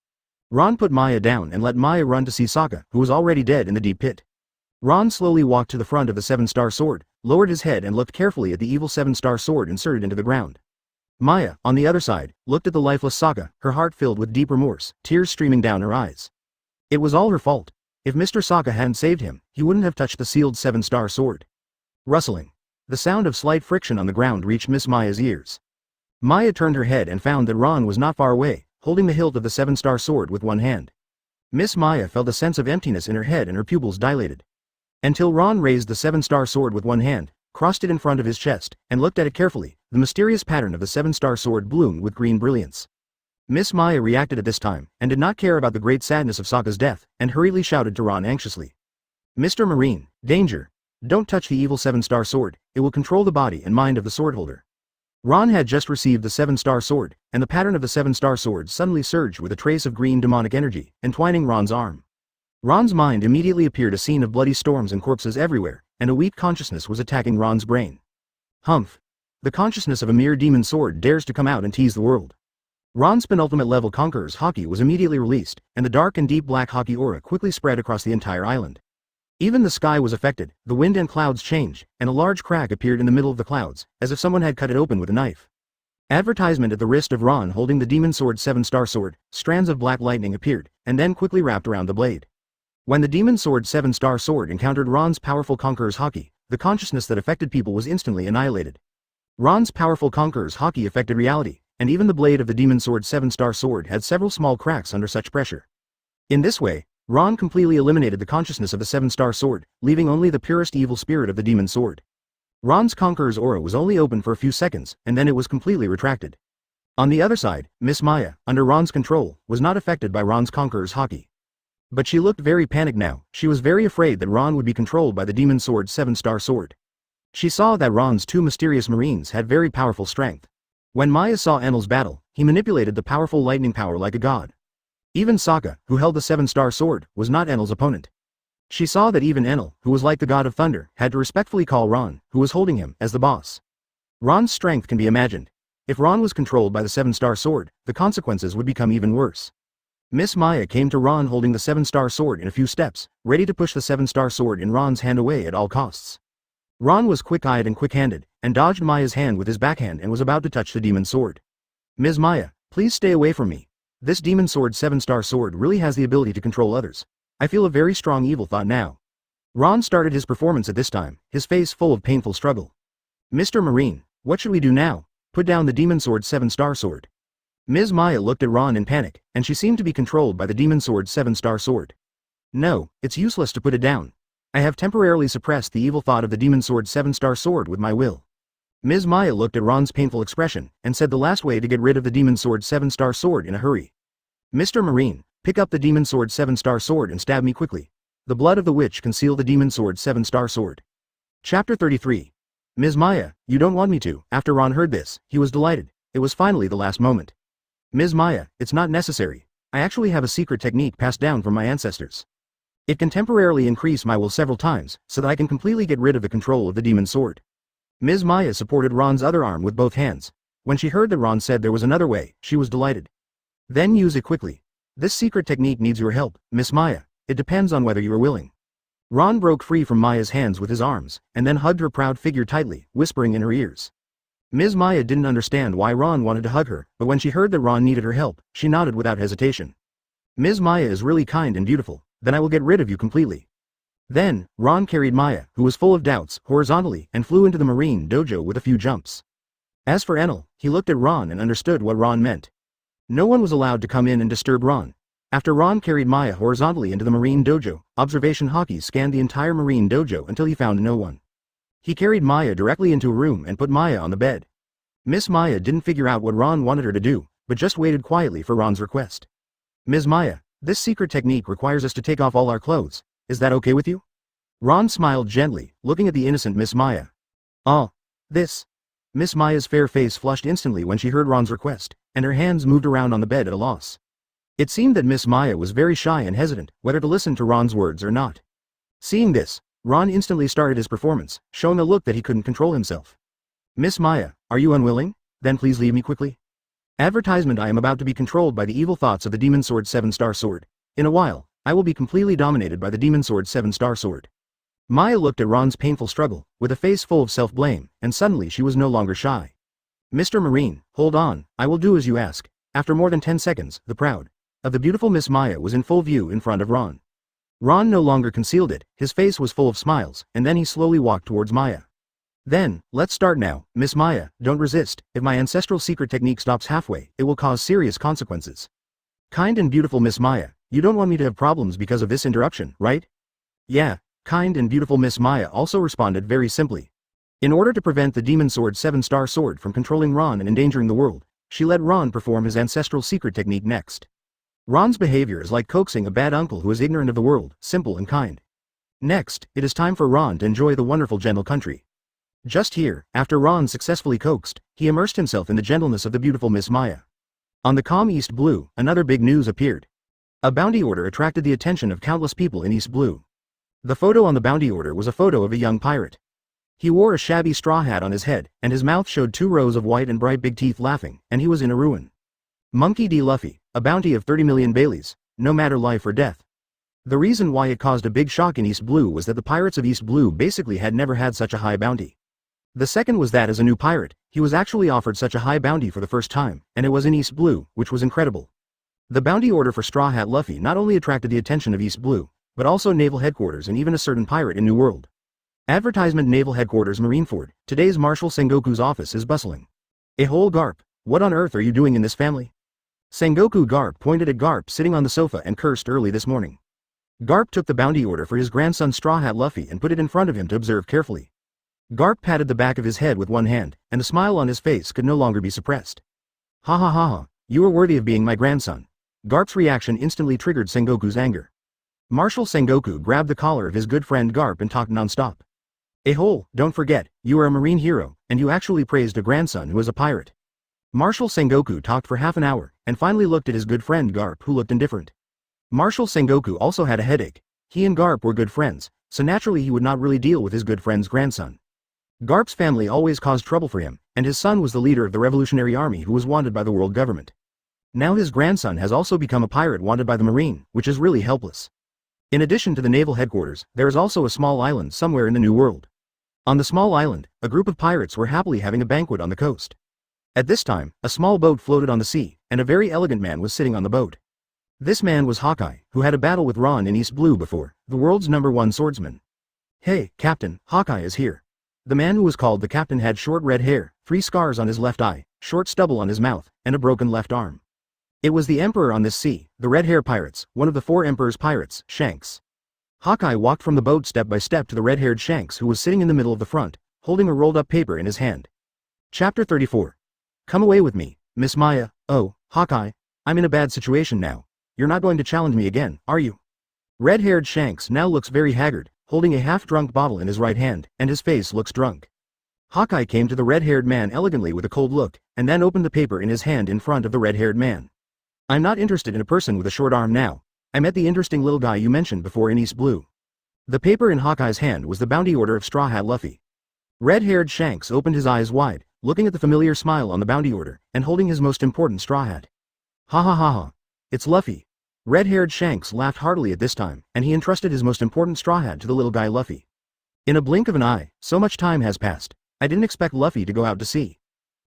Ron put Maya down and let Maya run to see Sokka, who was already dead in the deep pit. Ron slowly walked to the front of the 7-star sword, lowered his head and looked carefully at the evil 7-star sword inserted into the ground. Maya, on the other side, looked at the lifeless Sokka, her heart filled with deep remorse, tears streaming down her eyes. It was all her fault. If Mr. Sokka hadn't saved him, he wouldn't have touched the sealed 7-star sword. Rustling. The sound of slight friction on the ground reached Miss Maya's ears. Maya turned her head and found that Ron was not far away, holding the hilt of the 7-star sword with one hand. Miss Maya felt a sense of emptiness in her head and her pupils dilated. Until Ron raised the 7-star sword with one hand, crossed it in front of his chest, and looked at it carefully, the mysterious pattern of the 7-star sword bloomed with green brilliance. Miss Maya reacted at this time, and did not care about the great sadness of Sokka's death, and hurriedly shouted to Ron anxiously. Mr. Marine, danger! Don't touch the evil 7-star sword, it will control the body and mind of the swordholder. Ron had just received the 7-star sword, and the pattern of the 7-star sword suddenly surged with a trace of green demonic energy, entwining Ron's arm. Ron's mind immediately appeared a scene of bloody storms and corpses everywhere, and a weak consciousness was attacking Ron's brain. Humph! The consciousness of a mere demon sword dares to come out and tease the world. Ron's penultimate level Conqueror's Haki was immediately released, and the dark and deep black Haki aura quickly spread across the entire island. Even the sky was affected, the wind and clouds changed, and a large crack appeared in the middle of the clouds, as if someone had cut it open with a knife. Advertisement at the wrist of Ron holding the demon sword 7-star sword, strands of black lightning appeared, and then quickly wrapped around the blade. When the demon sword 7-star sword encountered Ron's powerful Conqueror's Haki, the consciousness that affected people was instantly annihilated. Ron's powerful Conqueror's Haki affected reality, and even the blade of the demon sword 7-star sword had several small cracks under such pressure. In this way, Ron completely eliminated the consciousness of the 7-star sword, leaving only the purest evil spirit of the demon sword. Ron's Conqueror's aura was only open for a few seconds, and then it was completely retracted. On the other side, Miss Maya, under Ron's control, was not affected by Ron's Conqueror's Haki. But she looked very panicked now, she was very afraid that Ron would be controlled by the demon sword 7-star sword. She saw that Ron's two mysterious marines had very powerful strength. When Maya saw Enel's battle, he manipulated the powerful lightning power like a god. Even Sokka, who held the 7-star sword, was not Enel's opponent. She saw that even Enel, who was like the god of thunder, had to respectfully call Ron, who was holding him, as the boss. Ron's strength can be imagined. If Ron was controlled by the 7-star sword, the consequences would become even worse. Miss Maya came to Ron holding the 7-star sword in a few steps, ready to push the 7-star sword in Ron's hand away at all costs. Ron was quick-eyed and quick-handed, and dodged Maya's hand with his backhand and was about to touch the demon sword. Ms. Maya, please stay away from me. This demon sword 7-star sword really has the ability to control others. I feel a very strong evil thought now. Ron started his performance at this time, his face full of painful struggle. Mr. Marine, what should we do now? Put down the demon sword 7-star sword. Ms. Maya looked at Ron in panic, and she seemed to be controlled by the demon sword 7-star sword. No, it's useless to put it down. I have temporarily suppressed the evil thought of the demon sword 7-star sword with my will. Ms. Maya looked at Ron's painful expression, and said the last way to get rid of the demon sword 7-star sword in a hurry. Mr. Marine, pick up the demon sword 7-star sword and stab me quickly. The blood of the witch conceal the demon sword 7-star sword. Chapter 33. Ms. Maya, you don't want me to. After Ron heard this, he was delighted. It was finally the last moment. Ms. Maya, it's not necessary. I actually have a secret technique passed down from my ancestors. It can temporarily increase my will several times, so that I can completely get rid of the control of the demon sword. Ms. Maya supported Ron's other arm with both hands. When she heard that Ron said there was another way, she was delighted. Then use it quickly. This secret technique needs your help, Miss Maya. It depends on whether you are willing. Ron broke free from Maya's hands with his arms, and then hugged her proud figure tightly, whispering in her ears. Ms. Maya didn't understand why Ron wanted to hug her, but when she heard that Ron needed her help, she nodded without hesitation. Ms. Maya is really kind and beautiful, then I will get rid of you completely. Then, Ron carried Maya, who was full of doubts, horizontally, and flew into the marine dojo with a few jumps. As for Enel, he looked at Ron and understood what Ron meant. No one was allowed to come in and disturb Ron. After Ron carried Maya horizontally into the marine dojo, observation Haki scanned the entire marine dojo until he found no one. He carried Maya directly into a room and put Maya on the bed. Miss Maya didn't figure out what Ron wanted her to do, but just waited quietly for Ron's request. Ms. Maya, this secret technique requires us to take off all our clothes. Is that okay with you? Ron smiled gently, looking at the innocent Miss Maya. Oh, this. Miss Maya's fair face flushed instantly when she heard Ron's request, and her hands moved around on the bed at a loss. It seemed that Miss Maya was very shy and hesitant, whether to listen to Ron's words or not. Seeing this, Ron instantly started his performance, showing a look that he couldn't control himself. Miss Maya, are you unwilling? Then please leave me quickly. Advertisement: I am about to be controlled by the evil thoughts of the Demon Sword 7-star sword. In a while, I will be completely dominated by the Demon Sword 7-star sword. Maya looked at Ron's painful struggle, with a face full of self-blame, and suddenly she was no longer shy. Mr. Marine, hold on, I will do as you ask. After more than 10 seconds, the proud of the beautiful Miss Maya was in full view in front of Ron. Ron no longer concealed it, his face was full of smiles, and then he slowly walked towards Maya. Then, let's start now, Miss Maya, don't resist. If my ancestral secret technique stops halfway, it will cause serious consequences. Kind and beautiful Miss Maya, you don't want me to have problems because of this interruption, right? Yeah, kind and beautiful Miss Maya also responded very simply. In order to prevent the Demon Sword 7-star sword from controlling Ron and endangering the world, she let Ron perform his ancestral secret technique next. Ron's behavior is like coaxing a bad uncle who is ignorant of the world, simple and kind. Next, it is time for Ron to enjoy the wonderful gentle country. Just here, after Ron successfully coaxed, he immersed himself in the gentleness of the beautiful Miss Maya. On the calm East Blue, another big news appeared. A bounty order attracted the attention of countless people in East Blue. The photo on the bounty order was a photo of a young pirate. He wore a shabby straw hat on his head, and his mouth showed 2 rows of white and bright big teeth laughing, and he was in a ruin. Monkey D. Luffy, a bounty of 30 million Baileys, no matter life or death. The reason why it caused a big shock in East Blue was that the pirates of East Blue basically had never had such a high bounty. The second was that as a new pirate, he was actually offered such a high bounty for the first time, and it was in East Blue, which was incredible. The bounty order for Straw Hat Luffy not only attracted the attention of East Blue, but also Naval Headquarters and even a certain pirate in New World. Advertisement: Naval Headquarters Marineford, today's Marshal Sengoku's office is bustling. A whole Garp, what on earth are you doing in this family? Sengoku Garp pointed at Garp sitting on the sofa and cursed early this morning. Garp took the bounty order for his grandson Straw Hat Luffy and put it in front of him to observe carefully. Garp patted the back of his head with one hand, and the smile on his face could no longer be suppressed. Ha ha ha ha, you are worthy of being my grandson. Garp's reaction instantly triggered Sengoku's anger. Marshal Sengoku grabbed the collar of his good friend Garp and talked nonstop. A-hole, don't forget, you are a marine hero, and you actually praised a grandson who is a pirate. Marshal Sengoku talked for half an hour, and finally looked at his good friend Garp, who looked indifferent. Marshal Sengoku also had a headache. He and Garp were good friends, so naturally he would not really deal with his good friend's grandson. Garp's family always caused trouble for him, and his son was the leader of the Revolutionary Army who was wanted by the world government. Now his grandson has also become a pirate wanted by the Marine, which is really helpless. In addition to the Naval Headquarters, there is also a small island somewhere in the New World. On the small island, a group of pirates were happily having a banquet on the coast. At this time, a small boat floated on the sea, and a very elegant man was sitting on the boat. This man was Hawkeye, who had a battle with Ron in East Blue before, the world's #1 swordsman. Hey, Captain, Hawkeye is here. The man who was called the captain had short red hair, 3 scars on his left eye, short stubble on his mouth, and a broken left arm. It was the emperor on this sea, the Red Hair Pirates, one of the 4 emperor's pirates, Shanks. Hawkeye walked from the boat step by step to the red-haired Shanks who was sitting in the middle of the front, holding a rolled-up paper in his hand. Chapter 34. Come away with me, Miss Maya. Oh, Hawkeye, I'm in a bad situation now. You're not going to challenge me again, are you? Red-haired Shanks now looks very haggard, holding a half-drunk bottle in his right hand, and his face looks drunk. Hawkeye came to the red-haired man elegantly with a cold look, and then opened the paper in his hand in front of the red-haired man. I'm not interested in a person with a short arm now. I met the interesting little guy you mentioned before in East Blue. The paper in Hawkeye's hand was the bounty order of Straw Hat Luffy. Red-haired Shanks opened his eyes wide, looking at the familiar smile on the bounty order, and holding his most important straw hat. Ha ha ha ha. It's Luffy. Red-haired Shanks laughed heartily at this time, and he entrusted his most important straw hat to the little guy Luffy. In a blink of an eye, so much time has passed. I didn't expect Luffy to go out to sea.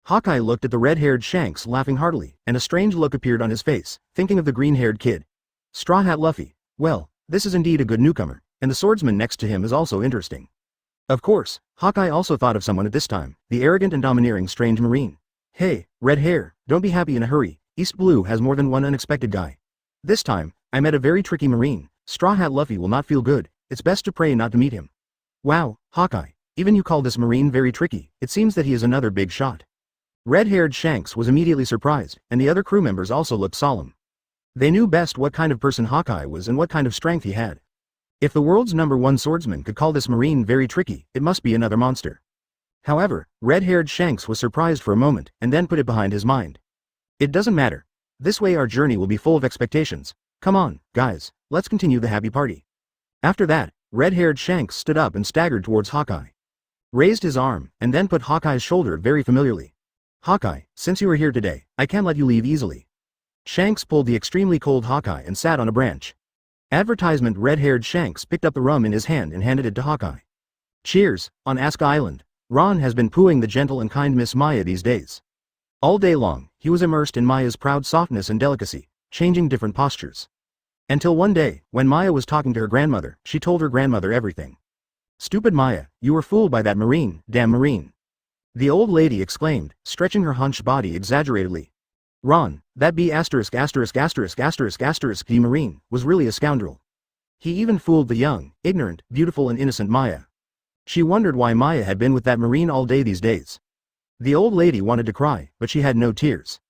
Hawkeye looked at the red-haired Shanks laughing heartily, and a strange look appeared on his face, thinking of the green-haired kid. Straw Hat Luffy. Well, this is indeed a good newcomer. and the swordsman next to him is also interesting. Of course, Hawkeye also thought of someone at this time, the arrogant and domineering strange marine. Hey, red hair, don't be happy in a hurry, East Blue has more than one unexpected guy. This time, I met a very tricky marine, Straw Hat Luffy will not feel good, it's best to pray not to meet him. Wow, Hawkeye, even you call this marine very tricky, it seems that he is another big shot. Red-haired Shanks was immediately surprised, and the other crew members also looked solemn. They knew best what kind of person Hawkeye was and what kind of strength he had. If the world's #1 swordsman could call this marine very tricky, it must be another monster. However, red-haired Shanks was surprised for a moment, and then put it behind his mind. It doesn't matter. This way our journey will be full of expectations. Come on, guys, let's continue the happy party. After that, red-haired Shanks stood up and staggered towards Hawkeye. Raised his arm, and then put Hawkeye's shoulder very familiarly. Hawkeye, since you are here today, I can't let you leave easily. Shanks pulled the extremely cold Hawkeye and sat on a branch. Advertisement red-haired Shanks picked up the rum in his hand and handed it to Hawkeye. Cheers, on Asuka Island. Ron has been pooing the gentle and kind Miss Maya these days. All day long, he was immersed in Maya's proud softness and delicacy, changing different postures. Until one day, when Maya was talking to her grandmother, she told her grandmother everything. Stupid Maya, you were fooled by that marine, damn marine. The old lady exclaimed, stretching her hunched body exaggeratedly. Ron, that B*********** the marine, was really a scoundrel. He even fooled the young, ignorant, beautiful and innocent Maya. She wondered why Maya had been with that marine all day these days. The old lady wanted to cry, but she had no tears.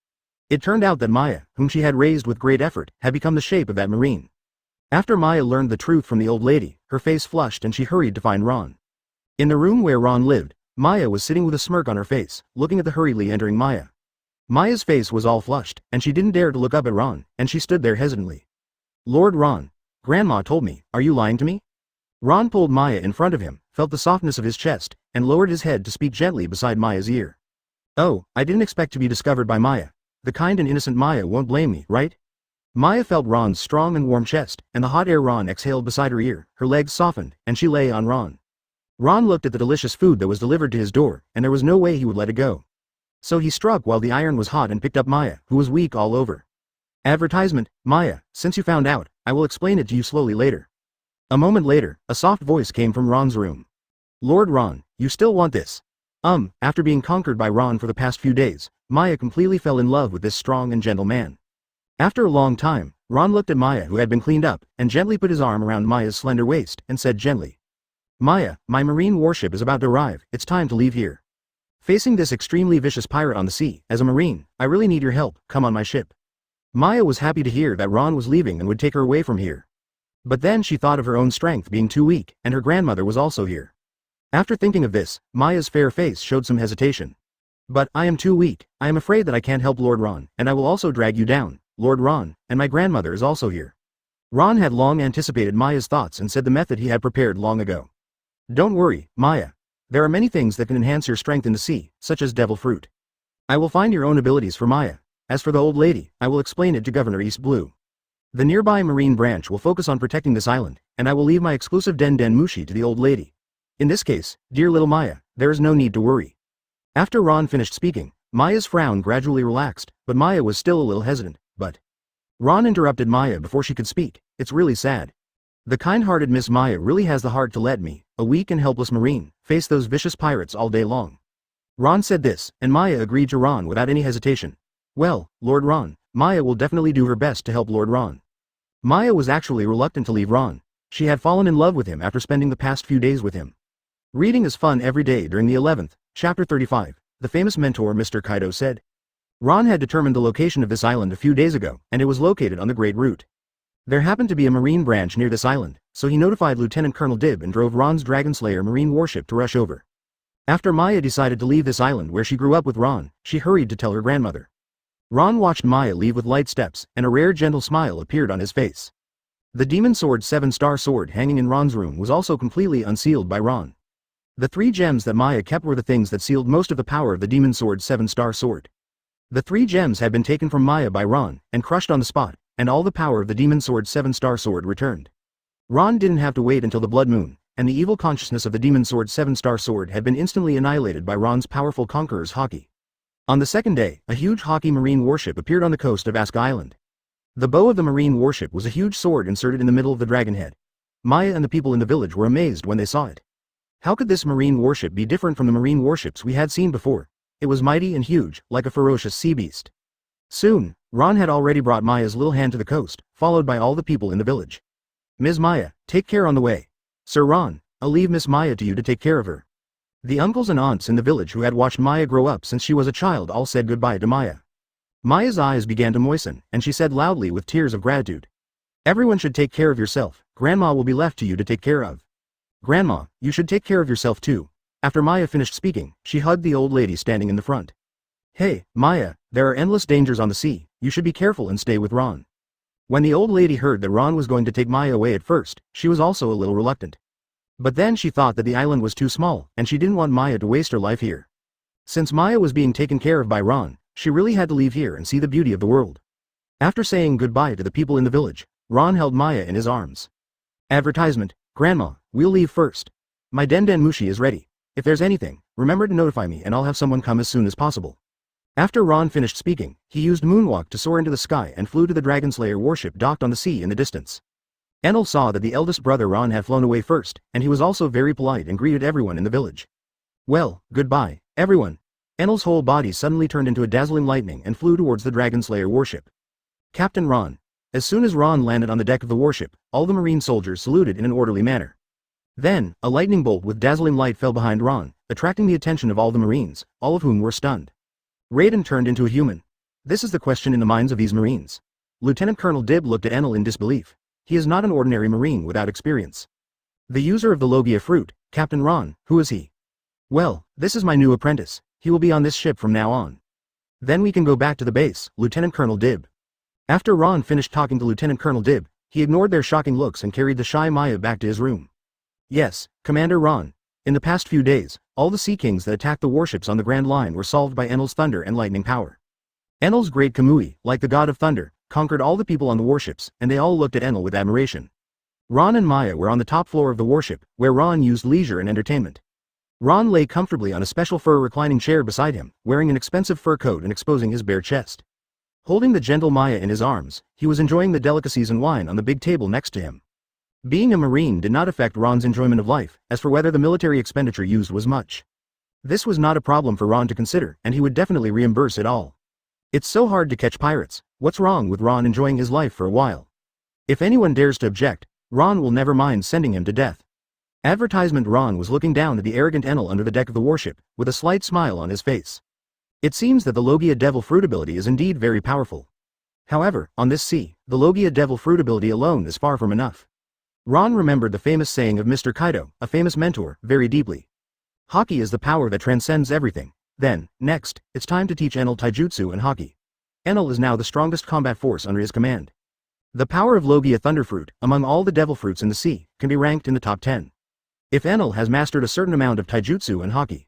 It turned out that Maya, whom she had raised with great effort, had become the shape of that marine. After Maya learned the truth from the old lady, her face flushed and she hurried to find Ron. In the room where Ron lived, Maya was sitting with a smirk on her face, looking at the hurriedly entering Maya. Maya's face was all flushed, and she didn't dare to look up at Ron, and she stood there hesitantly. Lord Ron, Grandma told me, are you lying to me? Ron pulled Maya in front of him, felt the softness of his chest, and lowered his head to speak gently beside Maya's ear. Oh, I didn't expect to be discovered by Maya. The kind and innocent Maya won't blame me, right? Maya felt Ron's strong and warm chest, and the hot air Ron exhaled beside her ear, her legs softened, and she lay on Ron. Ron looked at the delicious food that was delivered to his door, and there was no way he would let it go. So he struck while the iron was hot and picked up Maya, who was weak all over. Advertisement, Maya, since you found out, I will explain it to you slowly later. A moment later, a soft voice came from Ron's room. Lord Ron, you still want this? After being conquered by Ron for the past few days, Maya completely fell in love with this strong and gentle man. After a long time, Ron looked at Maya who had been cleaned up, and gently put his arm around Maya's slender waist, and said gently. Maya, my marine warship is about to arrive, it's time to leave here. Facing this extremely vicious pirate on the sea, as a marine, I really need your help, come on my ship. Maya was happy to hear that Ron was leaving and would take her away from here. But then she thought of her own strength being too weak, and her grandmother was also here. After thinking of this, Maya's fair face showed some hesitation. But I am too weak, I am afraid that I can't help Lord Ron, and I will also drag you down, Lord Ron, and my grandmother is also here. Ron had long anticipated Maya's thoughts and said the method he had prepared long ago. Don't worry, Maya. There are many things that can enhance your strength in the sea, such as devil fruit. I will find your own abilities for Maya. As for the old lady, I will explain it to Governor East Blue. The nearby marine branch will focus on protecting this island, and I will leave my exclusive Den Den Mushi to the old lady. In this case, dear little Maya, there is no need to worry. After Ron finished speaking, Maya's frown gradually relaxed, but Maya was still a little hesitant, but Ron interrupted Maya before she could speak. It's really sad. The kind-hearted Miss Maya really has the heart to let me, a weak and helpless marine, face those vicious pirates all day long. Ron said this, and Maya agreed to Ron without any hesitation. Well, Lord Ron, Maya will definitely do her best to help Lord Ron. Maya was actually reluctant to leave Ron. She had fallen in love with him after spending the past few days with him. Reading is fun every day during the 11th, chapter 35, the famous mentor Mr. Kaido said. Ron had determined the location of this island a few days ago, and it was located on the Great Route. There happened to be a marine branch near this island, so he notified Lieutenant Colonel Dib and drove Ron's Dragon Slayer marine warship to rush over. After Maya decided to leave this island where she grew up with Ron, she hurried to tell her grandmother. Ron watched Maya leave with light steps, and a rare gentle smile appeared on his face. The Demon Sword 7-star sword hanging in Ron's room was also completely unsealed by Ron. The 3 gems that Maya kept were the things that sealed most of the power of the Demon Sword 7-star sword. The 3 gems had been taken from Maya by Ron, and crushed on the spot, and all the power of the Demon Sword 7-star sword returned. Ron didn't have to wait until the blood moon, and the evil consciousness of the Demon Sword 7-star sword had been instantly annihilated by Ron's powerful Conqueror's Haki. On the second day, a huge Haki marine warship appeared on the coast of Asuka Island. The bow of the marine warship was a huge sword inserted in the middle of the dragon head. Maya and the people in the village were amazed when they saw it. How could this marine warship be different from the marine warships we had seen before? It was mighty and huge, like a ferocious sea beast. Soon, Ron had already brought Maya's little hand to the coast, followed by all the people in the village. Ms. Maya, take care on the way. Sir Ron, I'll leave Miss Maya to you to take care of her. The uncles and aunts in the village who had watched Maya grow up since she was a child all said goodbye to Maya. Maya's eyes began to moisten, and she said loudly with tears of gratitude. Everyone should take care of yourself. Grandma will be left to you to take care of. Grandma, you should take care of yourself too. After Maya finished speaking, she hugged the old lady standing in the front. Hey, Maya, there are endless dangers on the sea, you should be careful and stay with Ron. When the old lady heard that Ron was going to take Maya away at first, she was also a little reluctant. But then she thought that the island was too small, and she didn't want Maya to waste her life here. Since Maya was being taken care of by Ron, she really had to leave here and see the beauty of the world. After saying goodbye to the people in the village, Ron held Maya in his arms. Advertisement, Grandma, we'll leave first. My Den Den Mushi is ready. If there's anything, remember to notify me and I'll have someone come as soon as possible. After Ron finished speaking, he used Moonwalk to soar into the sky and flew to the Dragonslayer warship docked on the sea in the distance. Enel saw that the eldest brother Ron had flown away first, and he was also very polite and greeted everyone in the village. Well, goodbye, everyone. Enel's whole body suddenly turned into a dazzling lightning and flew towards the Dragonslayer warship. Captain Ron. As soon as Ron landed on the deck of the warship, all the marine soldiers saluted in an orderly manner. Then, a lightning bolt with dazzling light fell behind Ron, attracting the attention of all the marines, all of whom were stunned. Raiden turned into a human. This is the question in the minds of these marines. Lieutenant Colonel Dib looked at Enel in disbelief. He is not an ordinary marine without experience. The user of the Logia fruit, Captain Ron, who is he? Well, this is my new apprentice. He will be on this ship from now on. Then we can go back to the base, Lieutenant Colonel Dib. After Ron finished talking to Lieutenant Colonel Dib, he ignored their shocking looks and carried the shy Maya back to his room. Yes, Commander Ron. In the past few days, all the Sea Kings that attacked the warships on the Grand Line were solved by Enel's thunder and lightning power. Enel's great Kamui, like the god of thunder, conquered all the people on the warships, and they all looked at Enel with admiration. Ron and Maya were on the top floor of the warship, where Ron used leisure and entertainment. Ron lay comfortably on a special fur reclining chair beside him, wearing an expensive fur coat and exposing his bare chest. Holding the gentle Maya in his arms, he was enjoying the delicacies and wine on the big table next to him. Being a Marine did not affect Ron's enjoyment of life, as for whether the military expenditure used was much. This was not a problem for Ron to consider, and he would definitely reimburse it all. It's so hard to catch pirates. What's wrong with Ron enjoying his life for a while? If anyone dares to object, Ron will never mind sending him to death. Advertisement. Ron was looking down at the arrogant Enel under the deck of the warship, with a slight smile on his face. It seems that the Logia Devil Fruit ability is indeed very powerful. However, on this sea, the Logia Devil Fruit ability alone is far from enough. Ron remembered the famous saying of Mr. Kaido, a famous mentor, very deeply. Haki is the power that transcends everything. Then, next, it's time to teach Enel Taijutsu and Haki. Enel is now the strongest combat force under his command. The power of Logia Thunderfruit, among all the devil fruits in the sea, can be ranked in the top 10. If Enel has mastered a certain amount of Taijutsu and Haki,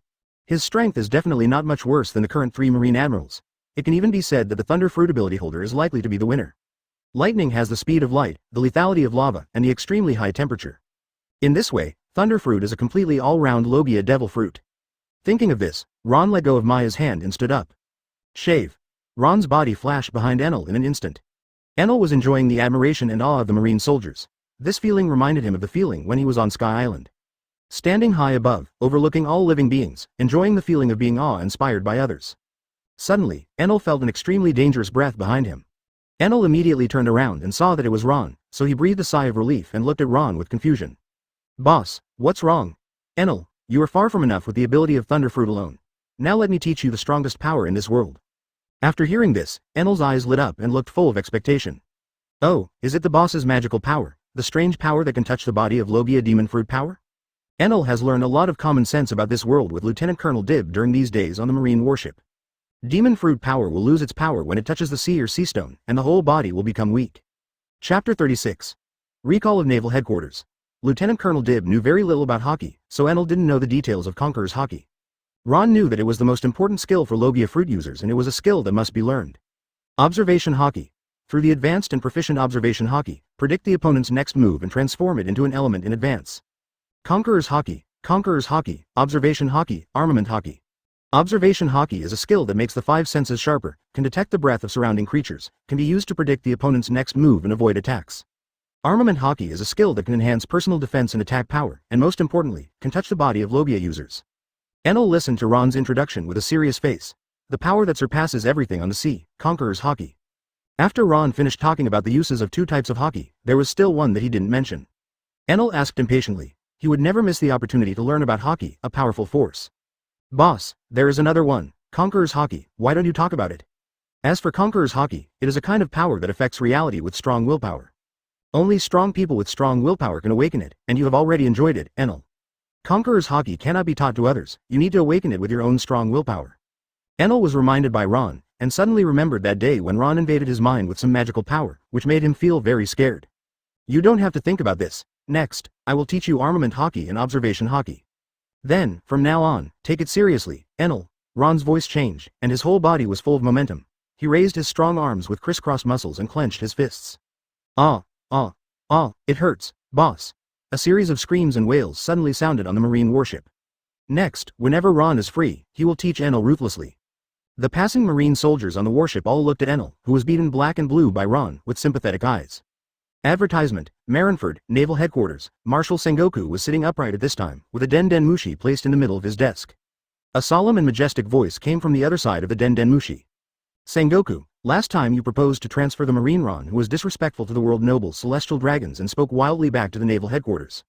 his strength is definitely not much worse than the current 3 Marine Admirals. It can even be said that the Thunder Fruit ability holder is likely to be the winner. Lightning has the speed of light, the lethality of lava, and the extremely high temperature. In this way, Thunder Fruit is a completely all-round Logia Devil Fruit. Thinking of this, Ron let go of Maya's hand and stood up. Shave. Ron's body flashed behind Enel in an instant. Enel was enjoying the admiration and awe of the Marine soldiers. This feeling reminded him of the feeling when he was on Sky Island. Standing high above, overlooking all living beings, enjoying the feeling of being awe-inspired by others. Suddenly, Enel felt an extremely dangerous breath behind him. Enel immediately turned around and saw that it was Ron, so he breathed a sigh of relief and looked at Ron with confusion. Boss, what's wrong? Enel, you are far from enough with the ability of Thunder Fruit alone. Now let me teach you the strongest power in this world. After hearing this, Enel's eyes lit up and looked full of expectation. Oh, is it the boss's magical power, the strange power that can touch the body of Logia Demon Fruit power? Enel has learned a lot of common sense about this world with Lieutenant Colonel Dib during these days on the Marine warship. Demon Fruit power will lose its power when it touches the sea or sea stone, and the whole body will become weak. Chapter 36. Recall of Naval Headquarters. Lieutenant Colonel Dib knew very little about Haki, so Enel didn't know the details of Conqueror's Haki. Ron knew that it was the most important skill for Logia Fruit users, and it was a skill that must be learned. Observation Haki. Through the advanced and proficient Observation Haki, predict the opponent's next move and transform it into an element in advance. Conqueror's Haki, Observation Haki, Armament Haki. Observation Haki is a skill that makes the 5 senses sharper, can detect the breath of surrounding creatures, can be used to predict the opponent's next move and avoid attacks. Armament Haki is a skill that can enhance personal defense and attack power, and most importantly, can touch the body of Logia users. Enel listened to Ron's introduction with a serious face. The power that surpasses everything on the sea, Conqueror's Haki. After Ron finished talking about the uses of two types of Haki, there was still one that he didn't mention. Enel asked impatiently. He would never miss the opportunity to learn about Haki, a powerful force. Boss, there is another one, Conqueror's Haki, why don't you talk about it? As for Conqueror's Haki, it is a kind of power that affects reality with strong willpower. Only strong people with strong willpower can awaken it, and you have already enjoyed it, Enel. Conqueror's Haki cannot be taught to others, you need to awaken it with your own strong willpower. Enel was reminded by Ron, and suddenly remembered that day when Ron invaded his mind with some magical power, which made him feel very scared. You don't have to think about this. Next, I will teach you Armament Haki and Observation Haki. Then, from now on, take it seriously, Enel. Ron's voice changed, and his whole body was full of momentum. He raised his strong arms with crisscrossed muscles and clenched his fists. It hurts, boss. A series of screams and wails suddenly sounded on the marine warship. Next, whenever Ron is free, he will teach Enel ruthlessly. The passing marine soldiers on the warship all looked at Enel, who was beaten black and blue by Ron, with sympathetic eyes. Advertisement, Marineford, Naval Headquarters. Marshal Sengoku was sitting upright at this time, with a Den Den Mushi placed in the middle of his desk. A solemn and majestic voice came from the other side of the Den Den Mushi. Sengoku, last time you proposed to transfer the marine Ron who was disrespectful to the world nobles celestial dragons and spoke wildly back to the Naval Headquarters.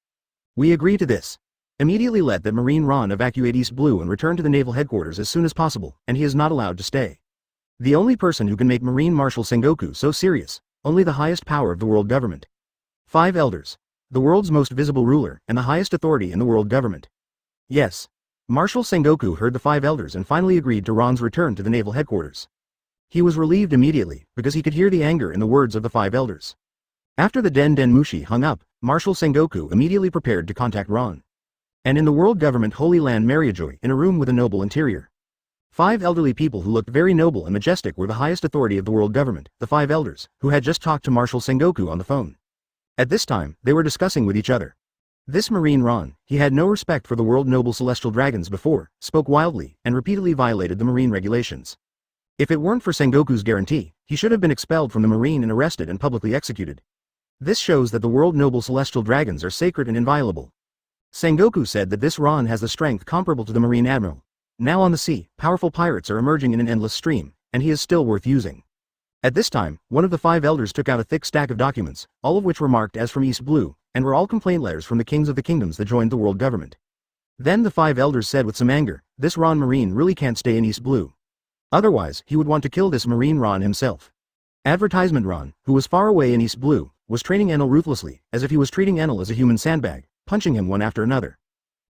We agree to this. Immediately let that marine Ron evacuate East Blue and return to the Naval Headquarters as soon as possible, and he is not allowed to stay. The only person who can make Marine Marshal Sengoku so serious, only the highest power of the world government. 5 elders. The world's most visible ruler, and the highest authority in the world government. Yes. Marshal Sengoku heard the 5 elders and finally agreed to Ron's return to the Naval Headquarters. He was relieved immediately, because he could hear the anger in the words of the 5 elders. After the Den Den Mushi hung up, Marshal Sengoku immediately prepared to contact Ron. And in the world government Holy Land Mariajoy, in a room with a noble interior. 5 elderly people who looked very noble and majestic were the highest authority of the world government, the 5 elders, who had just talked to Marshal Sengoku on the phone. At this time, they were discussing with each other. This marine Ron, he had no respect for the world noble celestial dragons before, spoke wildly, and repeatedly violated the marine regulations. If it weren't for Sengoku's guarantee, he should have been expelled from the marine and arrested and publicly executed. This shows that the world noble celestial dragons are sacred and inviolable. Sengoku said that this Ron has the strength comparable to the Marine Admiral. Now on the sea, powerful pirates are emerging in an endless stream, and he is still worth using. At this time, one of the 5 elders took out a thick stack of documents, all of which were marked as from East Blue, and were all complaint letters from the kings of the kingdoms that joined the world government. Then the 5 elders said with some anger, this Ron Marine really can't stay in East Blue. Otherwise, he would want to kill this Marine Ron himself. Advertisement Ron, who was far away in East Blue, was training Enel ruthlessly, as if he was treating Enel as a human sandbag, punching him one after another.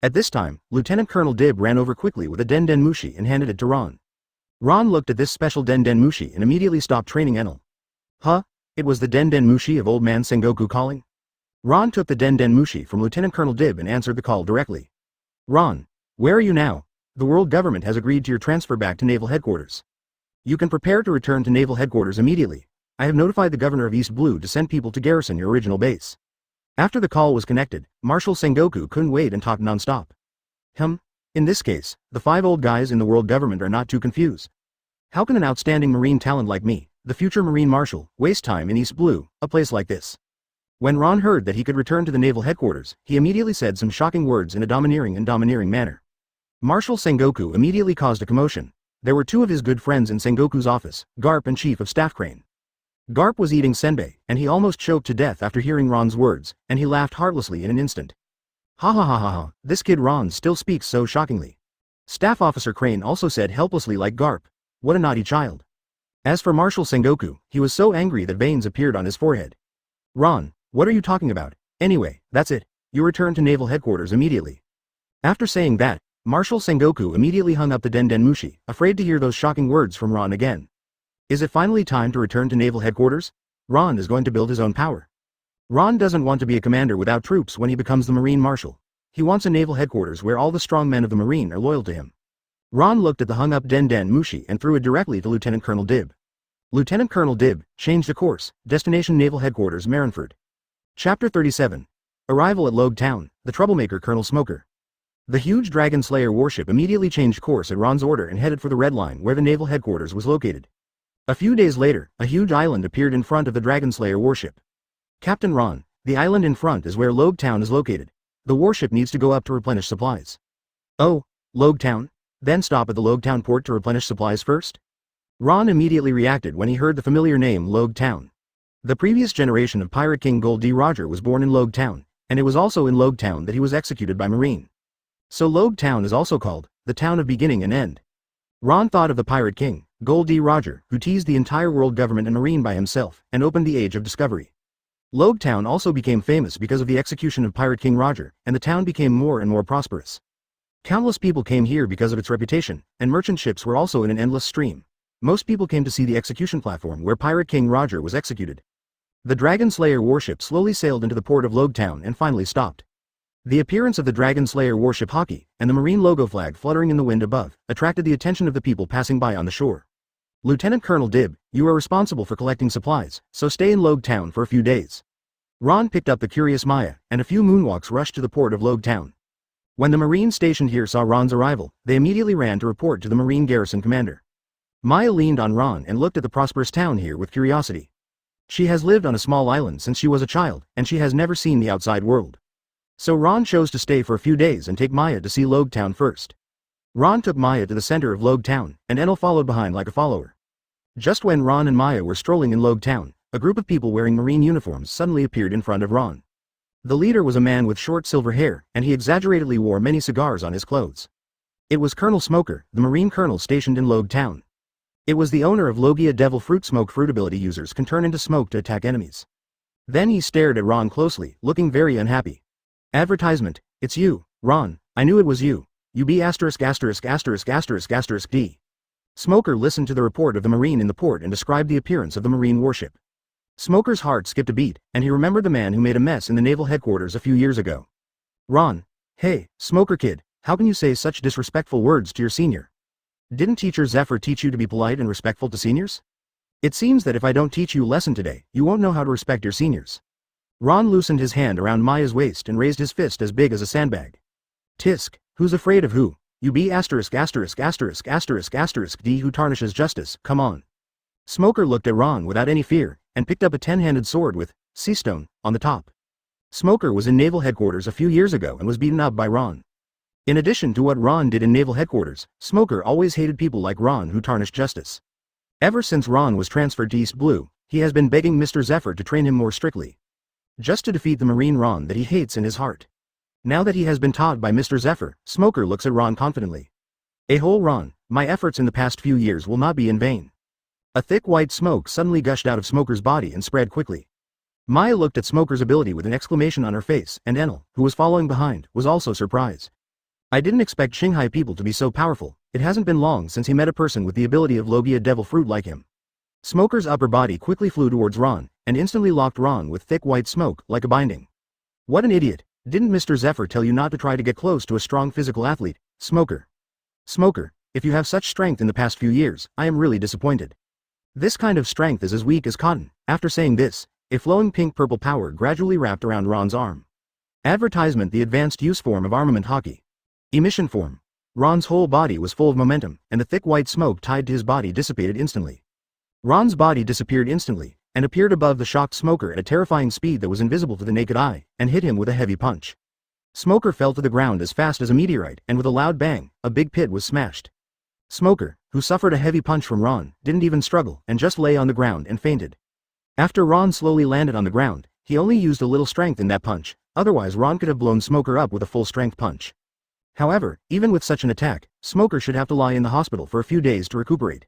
At this time, Lieutenant Colonel Dib ran over quickly with a Den Den Mushi and handed it to Ron. Ron looked at this special Den Den Mushi and immediately stopped training Enel. Huh? It was the Den Den Mushi of old man Sengoku calling? Ron took the Den Den Mushi from Lieutenant Colonel Dib and answered the call directly. Ron, where are you now? The world government has agreed to your transfer back to Naval Headquarters. You can prepare to return to Naval Headquarters immediately. I have notified the governor of East Blue to send people to garrison your original base. After the call was connected, Marshal Sengoku couldn't wait and talked non-stop. In this case, the 5 old guys in the world government are not too confused. How can an outstanding marine talent like me, the future Marine Marshal, waste time in East Blue, a place like this? When Ron heard that he could return to the Naval Headquarters, he immediately said some shocking words in a domineering manner. Marshal Sengoku immediately caused a commotion. There were 2 of his good friends in Sengoku's office, Garp and Chief of Staff Crane. Garp was eating senbei, and he almost choked to death after hearing Ron's words, and he laughed heartlessly in an instant. Ha ha ha ha ha, this kid Ron still speaks so shockingly. Staff Officer Crane also said helplessly like Garp, what a naughty child. As for Marshal Sengoku, he was so angry that veins appeared on his forehead. Ron, what are you talking about? Anyway, that's it. You return to Naval Headquarters immediately. After saying that, Marshal Sengoku immediately hung up the Den Den Mushi, afraid to hear those shocking words from Ron again. Is it finally time to return to Naval Headquarters? Ron is going to build his own power. Ron doesn't want to be a commander without troops when he becomes the Marine Marshal. He wants a Naval Headquarters where all the strong men of the Marine are loyal to him. Ron looked at the hung-up Den Den Mushi and threw it directly to Lieutenant Colonel Dib. Lieutenant Colonel Dib changed the course, destination Naval Headquarters Marineford. Chapter 37. Arrival at Loguetown, the troublemaker Colonel Smoker. The huge Dragon Slayer warship immediately changed course at Ron's order and headed for the Red Line where the Naval Headquarters was located. A few days later, a huge island appeared in front of the Dragon Slayer warship. Captain Ron, The island in front is where Loguetown is located. The warship needs to go up to replenish supplies. Oh, Loguetown? Then stop at the Loguetown port to replenish supplies first? Ron immediately reacted when he heard the familiar name Loguetown. The previous generation of Pirate King Gold D. Roger was born in Loguetown, and it was also in Loguetown that he was executed by Marine. So Loguetown is also called the town of beginning and end. Ron thought of the Pirate King, Gold D. Roger, who teased the entire world government and Marine by himself, and opened the Age of Discovery. Loguetown also became famous because of the execution of Pirate King Roger, and the town became more and more prosperous. Countless people came here because of its reputation, and merchant ships were also in an endless stream. Most people came to see the execution platform where Pirate King Roger was executed. The Dragon Slayer warship slowly sailed into the port of Loguetown and finally stopped. The appearance of the Dragon Slayer warship Haki, and the Marine logo flag fluttering in the wind above, attracted the attention of the people passing by on the shore. Lieutenant Colonel Dib, you are responsible for collecting supplies, so stay in Loguetown for a few days. Ron picked up the curious Maya, and a few moonwalks rushed to the port of Loguetown. When the Marines stationed here saw Ron's arrival, they immediately ran to report to the Marine garrison commander. Maya leaned on Ron and looked at the prosperous town here with curiosity. She has lived on a small island since she was a child, and she has never seen the outside world. So Ron chose to stay for a few days and take Maya to see Loguetown first. Ron took Maya to the center of Loguetown, and Enel followed behind like a follower. Just when Ron and Maya were strolling in Loguetown, a group of people wearing Marine uniforms suddenly appeared in front of Ron. The leader was a man with short silver hair, and he exaggeratedly wore many cigars on his clothes. It was Colonel Smoker, the Marine colonel stationed in Loguetown. It was the owner of Logia Devil Fruit. Smoke fruit ability users can turn into smoke to attack enemies. Then he stared at Ron closely, looking very unhappy. Advertisement, it's you, Ron, I knew it was you. You be ************** D. Smoker listened to the report of the Marine in the port and described the appearance of the Marine warship. Smoker's heart skipped a beat, and he remembered the man who made a mess in the Naval Headquarters a few years ago. Ron. Hey, Smoker kid, how can you say such disrespectful words to your senior? Didn't Teacher Zephyr teach you to be polite and respectful to seniors? It seems that if I don't teach you a lesson today, you won't know how to respect your seniors. Ron loosened his hand around Maya's waist and raised his fist as big as a sandbag. Tisk, who's afraid of who? You be *********** D who tarnishes justice, come on. Smoker looked at Ron without any fear, and picked up a 10-handed sword with sea stone on the top. Smoker was in Naval Headquarters a few years ago and was beaten up by Ron. In addition to what Ron did in Naval Headquarters, Smoker always hated people like Ron who tarnished justice. Ever since Ron was transferred to East Blue, he has been begging Mr. Zephyr to train him more strictly. Just to defeat the Marine Ron that he hates in his heart. Now that he has been taught by Mr. Zephyr, Smoker looks at Ron confidently. Whole Ron, my efforts in the past few years will not be in vain. A thick white smoke suddenly gushed out of Smoker's body and spread quickly. Maya looked at Smoker's ability with an exclamation on her face, and Enel, who was following behind, was also surprised. I didn't expect Shanghai people to be so powerful. It hasn't been long since he met a person with the ability of Logia Devil Fruit like him. Smoker's upper body quickly flew towards Ron, and instantly locked Ron with thick white smoke, like a binding. What an idiot. Didn't Mr. Zephyr tell you not to try to get close to a strong physical athlete, Smoker? Smoker, if you have such strength in the past few years, I am really disappointed. This kind of strength is as weak as cotton. After saying this, a flowing pink-purple power gradually wrapped around Ron's arm. Advertisement: the advanced use form of armament Haki. Emission form. Ron's whole body was full of momentum, and the thick white smoke tied to his body dissipated instantly. Ron's body disappeared instantly, and appeared above the shocked Smoker at a terrifying speed that was invisible to the naked eye, and hit him with a heavy punch. Smoker fell to the ground as fast as a meteorite, and with a loud bang, a big pit was smashed. Smoker, who suffered a heavy punch from Ron, didn't even struggle, and just lay on the ground and fainted. After Ron slowly landed on the ground, he only used a little strength in that punch, otherwise Ron could have blown Smoker up with a full-strength punch. However, even with such an attack, Smoker should have to lie in the hospital for a few days to recuperate.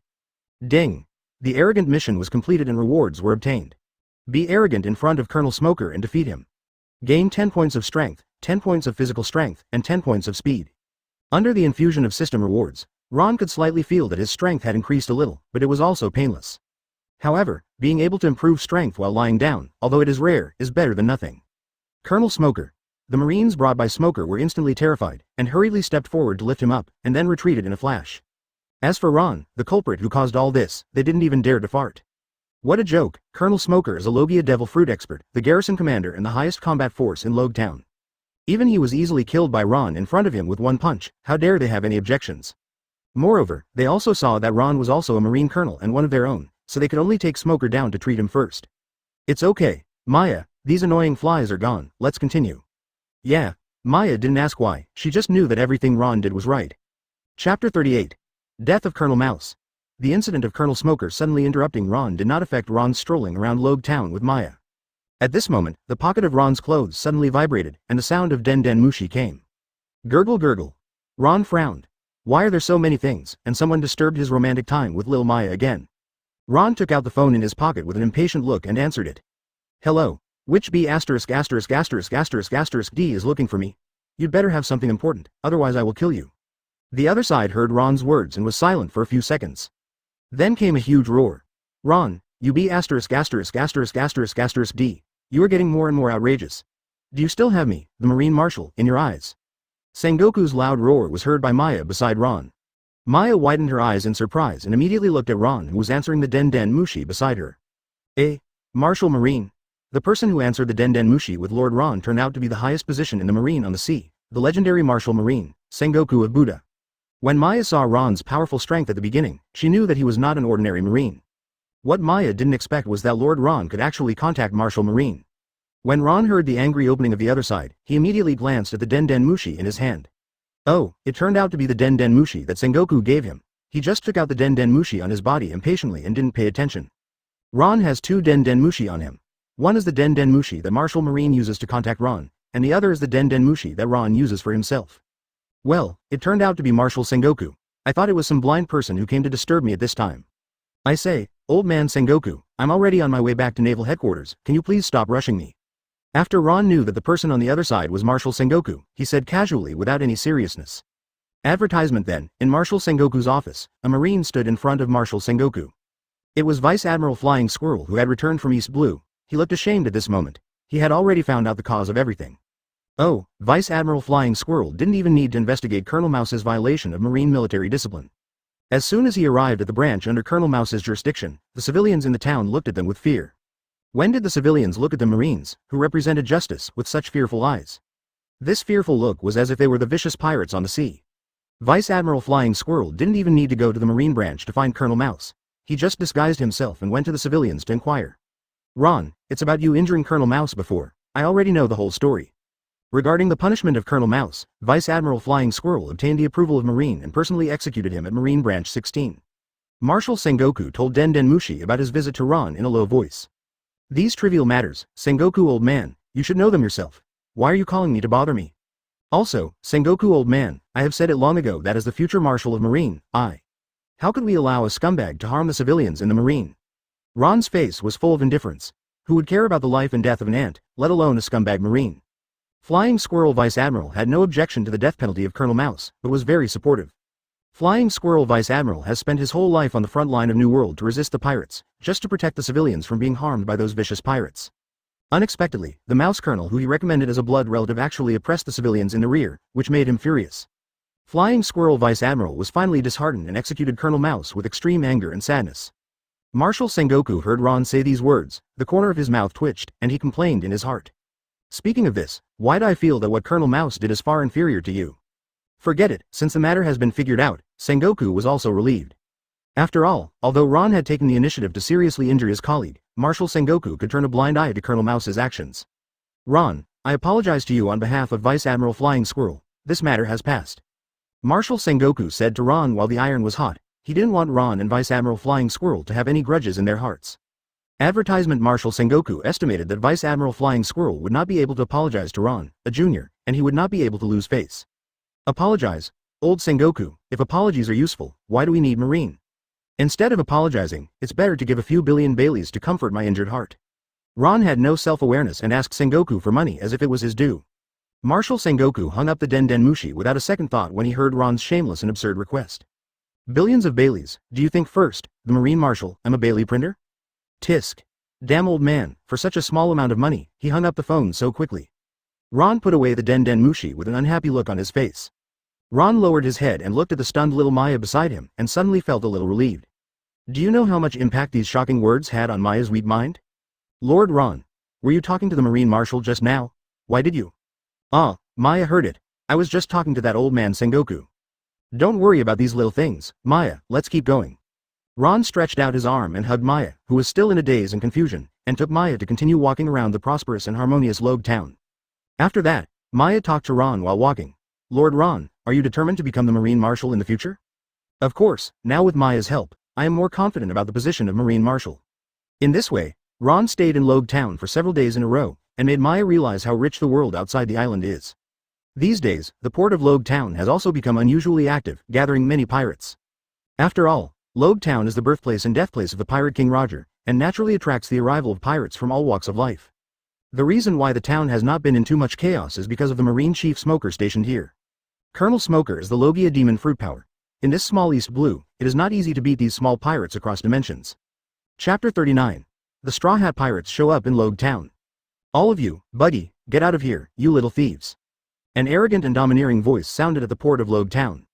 Ding! The arrogant mission was completed and rewards were obtained. Be arrogant in front of Colonel Smoker and defeat him. Gain 10 points of strength, 10 points of physical strength, and 10 points of speed. Under the infusion of system rewards, Ron could slightly feel that his strength had increased a little, but it was also painless. However, being able to improve strength while lying down, although it is rare, is better than nothing. Colonel Smoker. The Marines brought by Smoker were instantly terrified, and hurriedly stepped forward to lift him up, and then retreated in a flash. As for Ron, the culprit who caused all this, they didn't even dare to fart. What a joke! Colonel Smoker is a Logia Devil Fruit expert, the garrison commander and the highest combat force in Loguetown. Even he was easily killed by Ron in front of him with one punch. How dare they have any objections? Moreover, they also saw that Ron was also a Marine colonel and one of their own, so they could only take Smoker down to treat him first. It's okay, Maya, These annoying flies are gone, let's continue. Yeah. Maya didn't ask why, she just knew that everything Ron did was right. Chapter 38. Death of Colonel Mouse. The incident of Colonel Smoker suddenly interrupting Ron did not affect Ron's strolling around Loguetown with Maya. At this moment, the pocket of Ron's clothes suddenly vibrated, and the sound of Den Den Mushi came. Gurgle gurgle. Ron frowned. Why are there so many things, and someone disturbed his romantic time with Lil Maya again? Ron took out the phone in his pocket with an impatient look and answered it. Hello. Which B************ D is looking for me? You'd better have something important, otherwise I will kill you. The other side heard Ron's words and was silent for a few seconds. Then came a huge roar. Ron, you B************************** D. You are getting more and more outrageous. Do you still have me, the Marine Marshal, in your eyes? Sengoku's loud roar was heard by Maya beside Ron. Maya widened her eyes in surprise and immediately looked at Ron, who was answering the Den Den Mushi beside her. Marshal Marine. The person who answered the Den Den Mushi with Lord Ron turned out to be the highest position in the Marine on the sea, the legendary Marshal Marine, Sengoku of Buddha. When Maya saw Ron's powerful strength at the beginning, she knew that he was not an ordinary Marine. What Maya didn't expect was that Lord Ron could actually contact Marshal Marine. When Ron heard the angry opening of the other side, he immediately glanced at the Den Den Mushi in his hand. Oh, it turned out to be the Den Den Mushi that Sengoku gave him. He just took out the Den Den Mushi on his body impatiently and didn't pay attention. Ron has two Den Den Mushi on him. One is the Den Den Mushi that Marshal Marine uses to contact Ron, and the other is the Den Den Mushi that Ron uses for himself. Well, it turned out to be Marshal Sengoku. I thought it was some blind person who came to disturb me at this time. I say, old man Sengoku, I'm already on my way back to Naval Headquarters, can you please stop rushing me? After Ron knew that the person on the other side was Marshal Sengoku, he said casually without any seriousness. Advertisement then, in Marshal Sengoku's office, a Marine stood in front of Marshal Sengoku. It was Vice Admiral Flying Squirrel who had returned from East Blue. He looked ashamed at this moment. He had already found out the cause of everything. Oh, Vice Admiral Flying Squirrel didn't even need to investigate Colonel Mouse's violation of Marine military discipline. As soon as he arrived at the branch under Colonel Mouse's jurisdiction, the civilians in the town looked at them with fear. When did the civilians look at the Marines, who represented justice, with such fearful eyes? This fearful look was as if they were the vicious pirates on the sea. Vice Admiral Flying Squirrel didn't even need to go to the Marine branch to find Colonel Mouse. He just disguised himself and went to the civilians to inquire. Ron, it's about you injuring Colonel Mouse before. I already know the whole story. Regarding the punishment of Colonel Mouse, Vice Admiral Flying Squirrel obtained the approval of Marine and personally executed him at Marine Branch 16. Marshal Sengoku told Den Den Mushi about his visit to Ron in a low voice. These trivial matters, Sengoku old man, you should know them yourself. Why are you calling me to bother me? Also, Sengoku old man, I have said it long ago that as the future Marshal of Marine, how could we allow a scumbag to harm the civilians in the Marine? Ron's face was full of indifference. Who would care about the life and death of an ant, let alone a scumbag Marine? Flying Squirrel Vice Admiral had no objection to the death penalty of Colonel Mouse, but was very supportive. Flying Squirrel Vice Admiral has spent his whole life on the front line of New World to resist the pirates, just to protect the civilians from being harmed by those vicious pirates. Unexpectedly, the Mouse Colonel who he recommended as a blood relative actually oppressed the civilians in the rear, which made him furious. Flying Squirrel Vice Admiral was finally disheartened and executed Colonel Mouse with extreme anger and sadness. Marshal Sengoku heard Ron say these words, the corner of his mouth twitched, and he complained in his heart. Speaking of this, why do I feel that what Colonel Mouse did is far inferior to you? Forget it, since the matter has been figured out, Sengoku was also relieved. After all, although Ron had taken the initiative to seriously injure his colleague, Marshal Sengoku could turn a blind eye to Colonel Mouse's actions. Ron, I apologize to you on behalf of Vice Admiral Flying Squirrel. This matter has passed. Marshal Sengoku said to Ron while the iron was hot. He didn't want Ron and Vice Admiral Flying Squirrel to have any grudges in their hearts. Advertisement Marshal Sengoku estimated that Vice Admiral Flying Squirrel would not be able to apologize to Ron, a junior, and he would not be able to lose face. Apologize? Old Sengoku, if apologies are useful, why do we need Marine? Instead of apologizing, it's better to give a few billion Baileys to comfort my injured heart. Ron had no self-awareness and asked Sengoku for money as if it was his due. Marshal Sengoku hung up the Den Den Mushi without a second thought when he heard Ron's shameless and absurd request. Billions of Baileys, do you think first, the Marine Marshal, I'm a Bailey printer? Tisk. Damn old man, for such a small amount of money, he hung up the phone so quickly. Ron put away the Den Den Mushi with an unhappy look on his face. Ron lowered his head and looked at the stunned little Maya beside him and suddenly felt a little relieved. Do you know how much impact these shocking words had on Maya's weak mind? Lord Ron, were you talking to the Marine Marshal just now? Why did you? Maya heard it. I was just talking to that old man Sengoku. Don't worry about these little things, Maya, let's keep going. Ron stretched out his arm and hugged Maya, who was still in a daze and confusion. and took Maya to continue walking around the prosperous and harmonious Loguetown. After that, Maya talked to Ron while walking. Lord Ron, are you determined to become the Marine Marshal in the future? Of course, now with Maya's help, I am more confident about the position of Marine Marshal. In this way, Ron stayed in Loguetown for several days in a row, and made Maya realize how rich the world outside the island is. These days, the port of Loguetown has also become unusually active, gathering many pirates. After all, Loguetown is the birthplace and deathplace of the pirate King Roger, and naturally attracts the arrival of pirates from all walks of life. The reason why the town has not been in too much chaos is because of the Marine Chief Smoker stationed here. Colonel Smoker is the Logia demon fruit power. In this small East Blue, it is not easy to beat these small pirates across dimensions. Chapter 39. The Straw Hat Pirates show up in Loguetown. All of you, buddy, get out of here, you little thieves. An arrogant and domineering voice sounded at the port of Loguetown.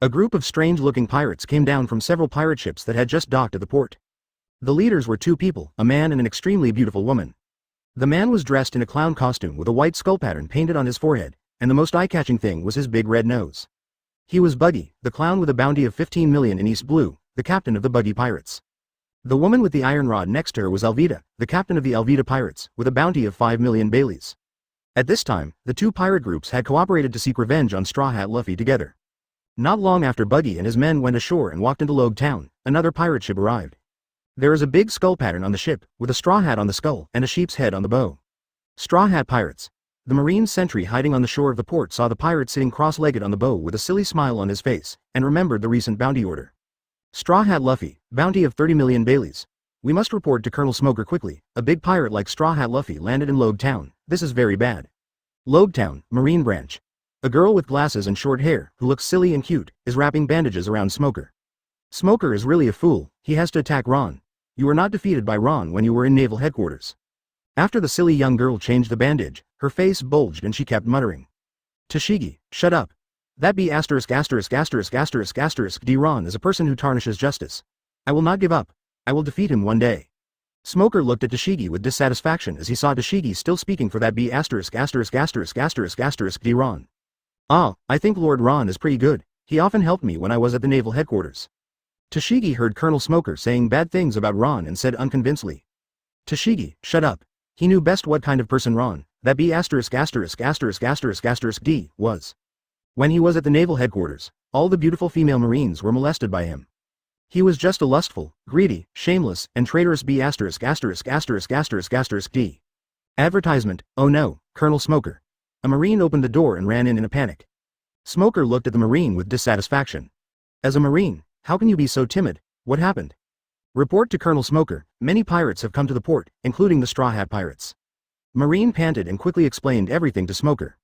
A group of strange-looking pirates came down from several pirate ships that had just docked at the port. The leaders were two people, a man and an extremely beautiful woman. The man was dressed in a clown costume with a white skull pattern painted on his forehead, and the most eye-catching thing was his big red nose. He was Buggy, the clown with a bounty of 15 million in East Blue, the captain of the Buggy Pirates. The woman with the iron rod next to her was Alvida, the captain of the Alvida Pirates, with a bounty of 5 million Baileys. At this time, the two pirate groups had cooperated to seek revenge on Straw Hat Luffy together. Not long after Buggy and his men went ashore and walked into Loguetown, another pirate ship arrived. There is a big skull pattern on the ship, with a straw hat on the skull and a sheep's head on the bow. Straw Hat Pirates. The Marine sentry hiding on the shore of the port saw the pirate sitting cross-legged on the bow with a silly smile on his face, and remembered the recent bounty order. Straw Hat Luffy, bounty of 30 million Baileys. We must report to Colonel Smoker quickly. A big pirate like Straw Hat Luffy landed in Loguetown. This is very bad. Loguetown, Marine Branch. A girl with glasses and short hair, who looks silly and cute, is wrapping bandages around Smoker. Smoker is really a fool. He has to attack Ron. You were not defeated by Ron when you were in Naval Headquarters. After the silly young girl changed the bandage, her face bulged and she kept muttering. Tashigi, shut up. That be asterisk asterisk asterisk asterisk asterisk D. Ron is a person who tarnishes justice. I will not give up. I will defeat him one day. Smoker looked at Tashigi with dissatisfaction as he saw Tashigi still speaking for that B asterisk asterisk asterisk asterisk asterisk D. Ron. Ah, I think Lord Ron is pretty good. He often helped me when I was at the Naval Headquarters. Tashigi heard Colonel Smoker saying bad things about Ron and said unconvincedly. Tashigi, shut up. He knew best what kind of person Ron, that B asterisk asterisk asterisk asterisk asterisk D, was. When he was at the Naval Headquarters, all the beautiful female Marines were molested by him. He was just a lustful, greedy, shameless, and traitorous B asterisk asterisk asterisk asterisk asterisk D. Advertisement, oh no, Colonel Smoker. A Marine opened the door and ran in a panic. Smoker looked at the Marine with dissatisfaction. As a Marine, how can you be so timid? What happened? Report to Colonel Smoker, many pirates have come to the port, including the Straw Hat Pirates. Marine panted and quickly explained everything to Smoker.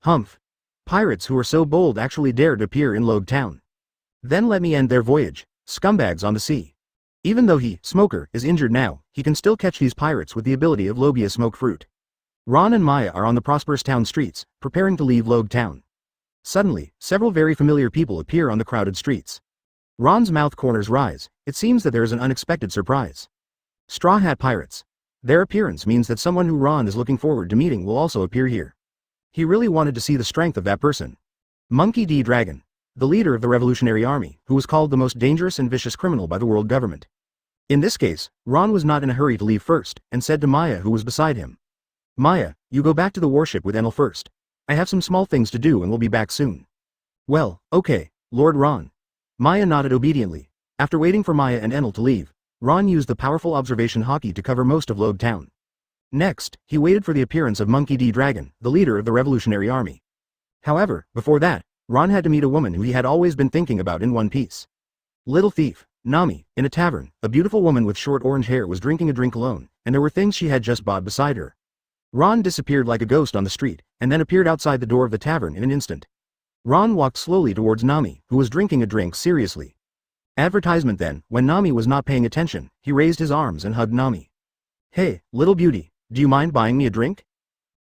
Humph. Pirates who are so bold actually dared appear in Loguetown. Then let me end their voyage, scumbags on the sea. Even though he, Smoker, is injured now, he can still catch these pirates with the ability of Logia Smoke Fruit. Ron and Maya are on the prosperous town streets, preparing to leave Loguetown. Suddenly, several very familiar people appear on the crowded streets. Ron's mouth corners rise. It seems that there is an unexpected surprise. Straw Hat Pirates. Their appearance means that someone who Ron is looking forward to meeting will also appear here. He really wanted to see the strength of that person. Monkey D. Dragon. The leader of the Revolutionary Army, who was called the most dangerous and vicious criminal by the world government. In this case, Ron was not in a hurry to leave first, and said to Maya who was beside him. Maya, you go back to the warship with Enel first. I have some small things to do and will be back soon. Well, okay, Lord Ron. Maya nodded obediently. After waiting for Maya and Enel to leave, Ron used the powerful observation Haki to cover most of Loguetown. Next, he waited for the appearance of Monkey D. Dragon, the leader of the Revolutionary Army. However, before that, Ron had to meet a woman who he had always been thinking about in One Piece. Little thief, Nami, in a tavern, a beautiful woman with short orange hair was drinking a drink alone, and there were things she had just bought beside her. Ron disappeared like a ghost on the street, and then appeared outside the door of the tavern in an instant. Ron walked slowly towards Nami, who was drinking a drink seriously. Advertisement then, when Nami was not paying attention, he raised his arms and hugged Nami. Hey, little beauty, do you mind buying me a drink?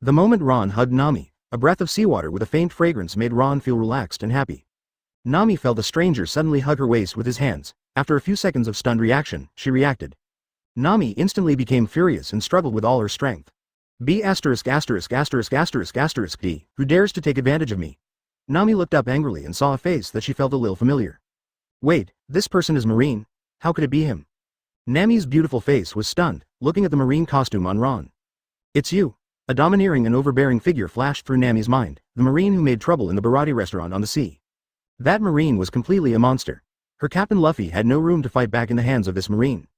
The moment Ron hugged Nami, a breath of seawater with a faint fragrance made Ron feel relaxed and happy. Nami felt a stranger suddenly hug her waist with his hands. After a few seconds of stunned reaction, she reacted. Nami instantly became furious and struggled with all her strength. B asterisk asterisk asterisk asterisk asterisk D, who dares to take advantage of me? Nami looked up angrily and saw a face that she felt a little familiar. Wait, this person is Marine? How could it be him? Nami's beautiful face was stunned, looking at the marine costume on Ron. It's you. A domineering and overbearing figure flashed through Nami's mind, the marine who made trouble in the Baratie restaurant on the sea. That marine was completely a monster. Her captain Luffy had no room to fight back in the hands of this marine.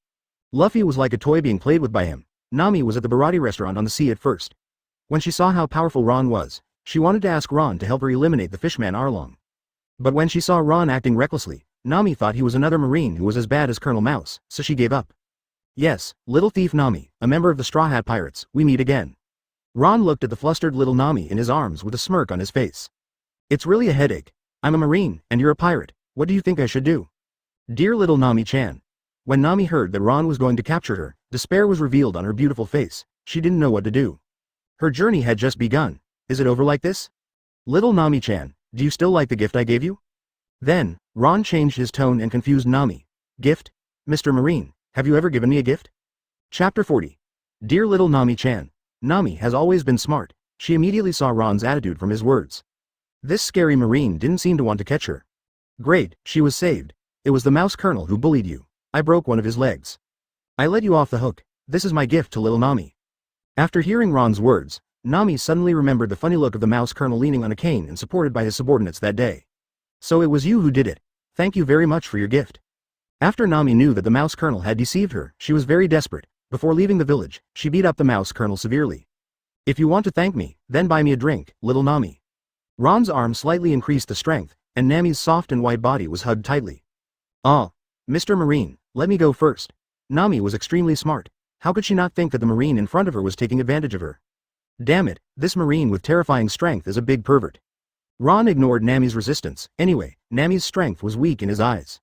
Luffy was like a toy being played with by him. Nami was at the Baratie restaurant on the sea at first. When she saw how powerful Ron was, she wanted to ask Ron to help her eliminate the fishman Arlong. But when she saw Ron acting recklessly, Nami thought he was another marine who was as bad as Colonel Mouse, so she gave up. Yes, little thief Nami, a member of the Straw Hat Pirates, we meet again. Ron looked at the flustered little Nami in his arms with a smirk on his face. It's really a headache. I'm a marine, and you're a pirate. What do you think I should do? Dear little Nami-chan. When Nami heard that Ron was going to capture her, despair was revealed on her beautiful face. She didn't know what to do. Her journey had just begun. Is it over like this? Little Nami-chan, do you still like the gift I gave you? Then, Ron changed his tone and confused Nami. Gift? Mr. Marine, have you ever given me a gift? Chapter 40. Dear little Nami-chan. Nami has always been smart. She immediately saw Ron's attitude from his words. This scary marine didn't seem to want to catch her. Great, she was saved. It was the mouse colonel who bullied you. I broke one of his legs. I let you off the hook. This is my gift to little Nami. After hearing Ron's words, Nami suddenly remembered the funny look of the mouse colonel leaning on a cane and supported by his subordinates that day. So it was you who did it. Thank you very much for your gift. After Nami knew that the mouse colonel had deceived her, she was very desperate. Before leaving the village, she beat up the mouse colonel severely. If you want to thank me, then buy me a drink, little Nami. Ron's arm slightly increased the strength, and Nami's soft and white body was hugged tightly. Ah, Mr. Marine, let me go first. Nami was extremely smart. How could she not think that the marine in front of her was taking advantage of her? Damn it, this marine with terrifying strength is a big pervert. Ron ignored Nami's resistance. Anyway, Nami's strength was weak in his eyes.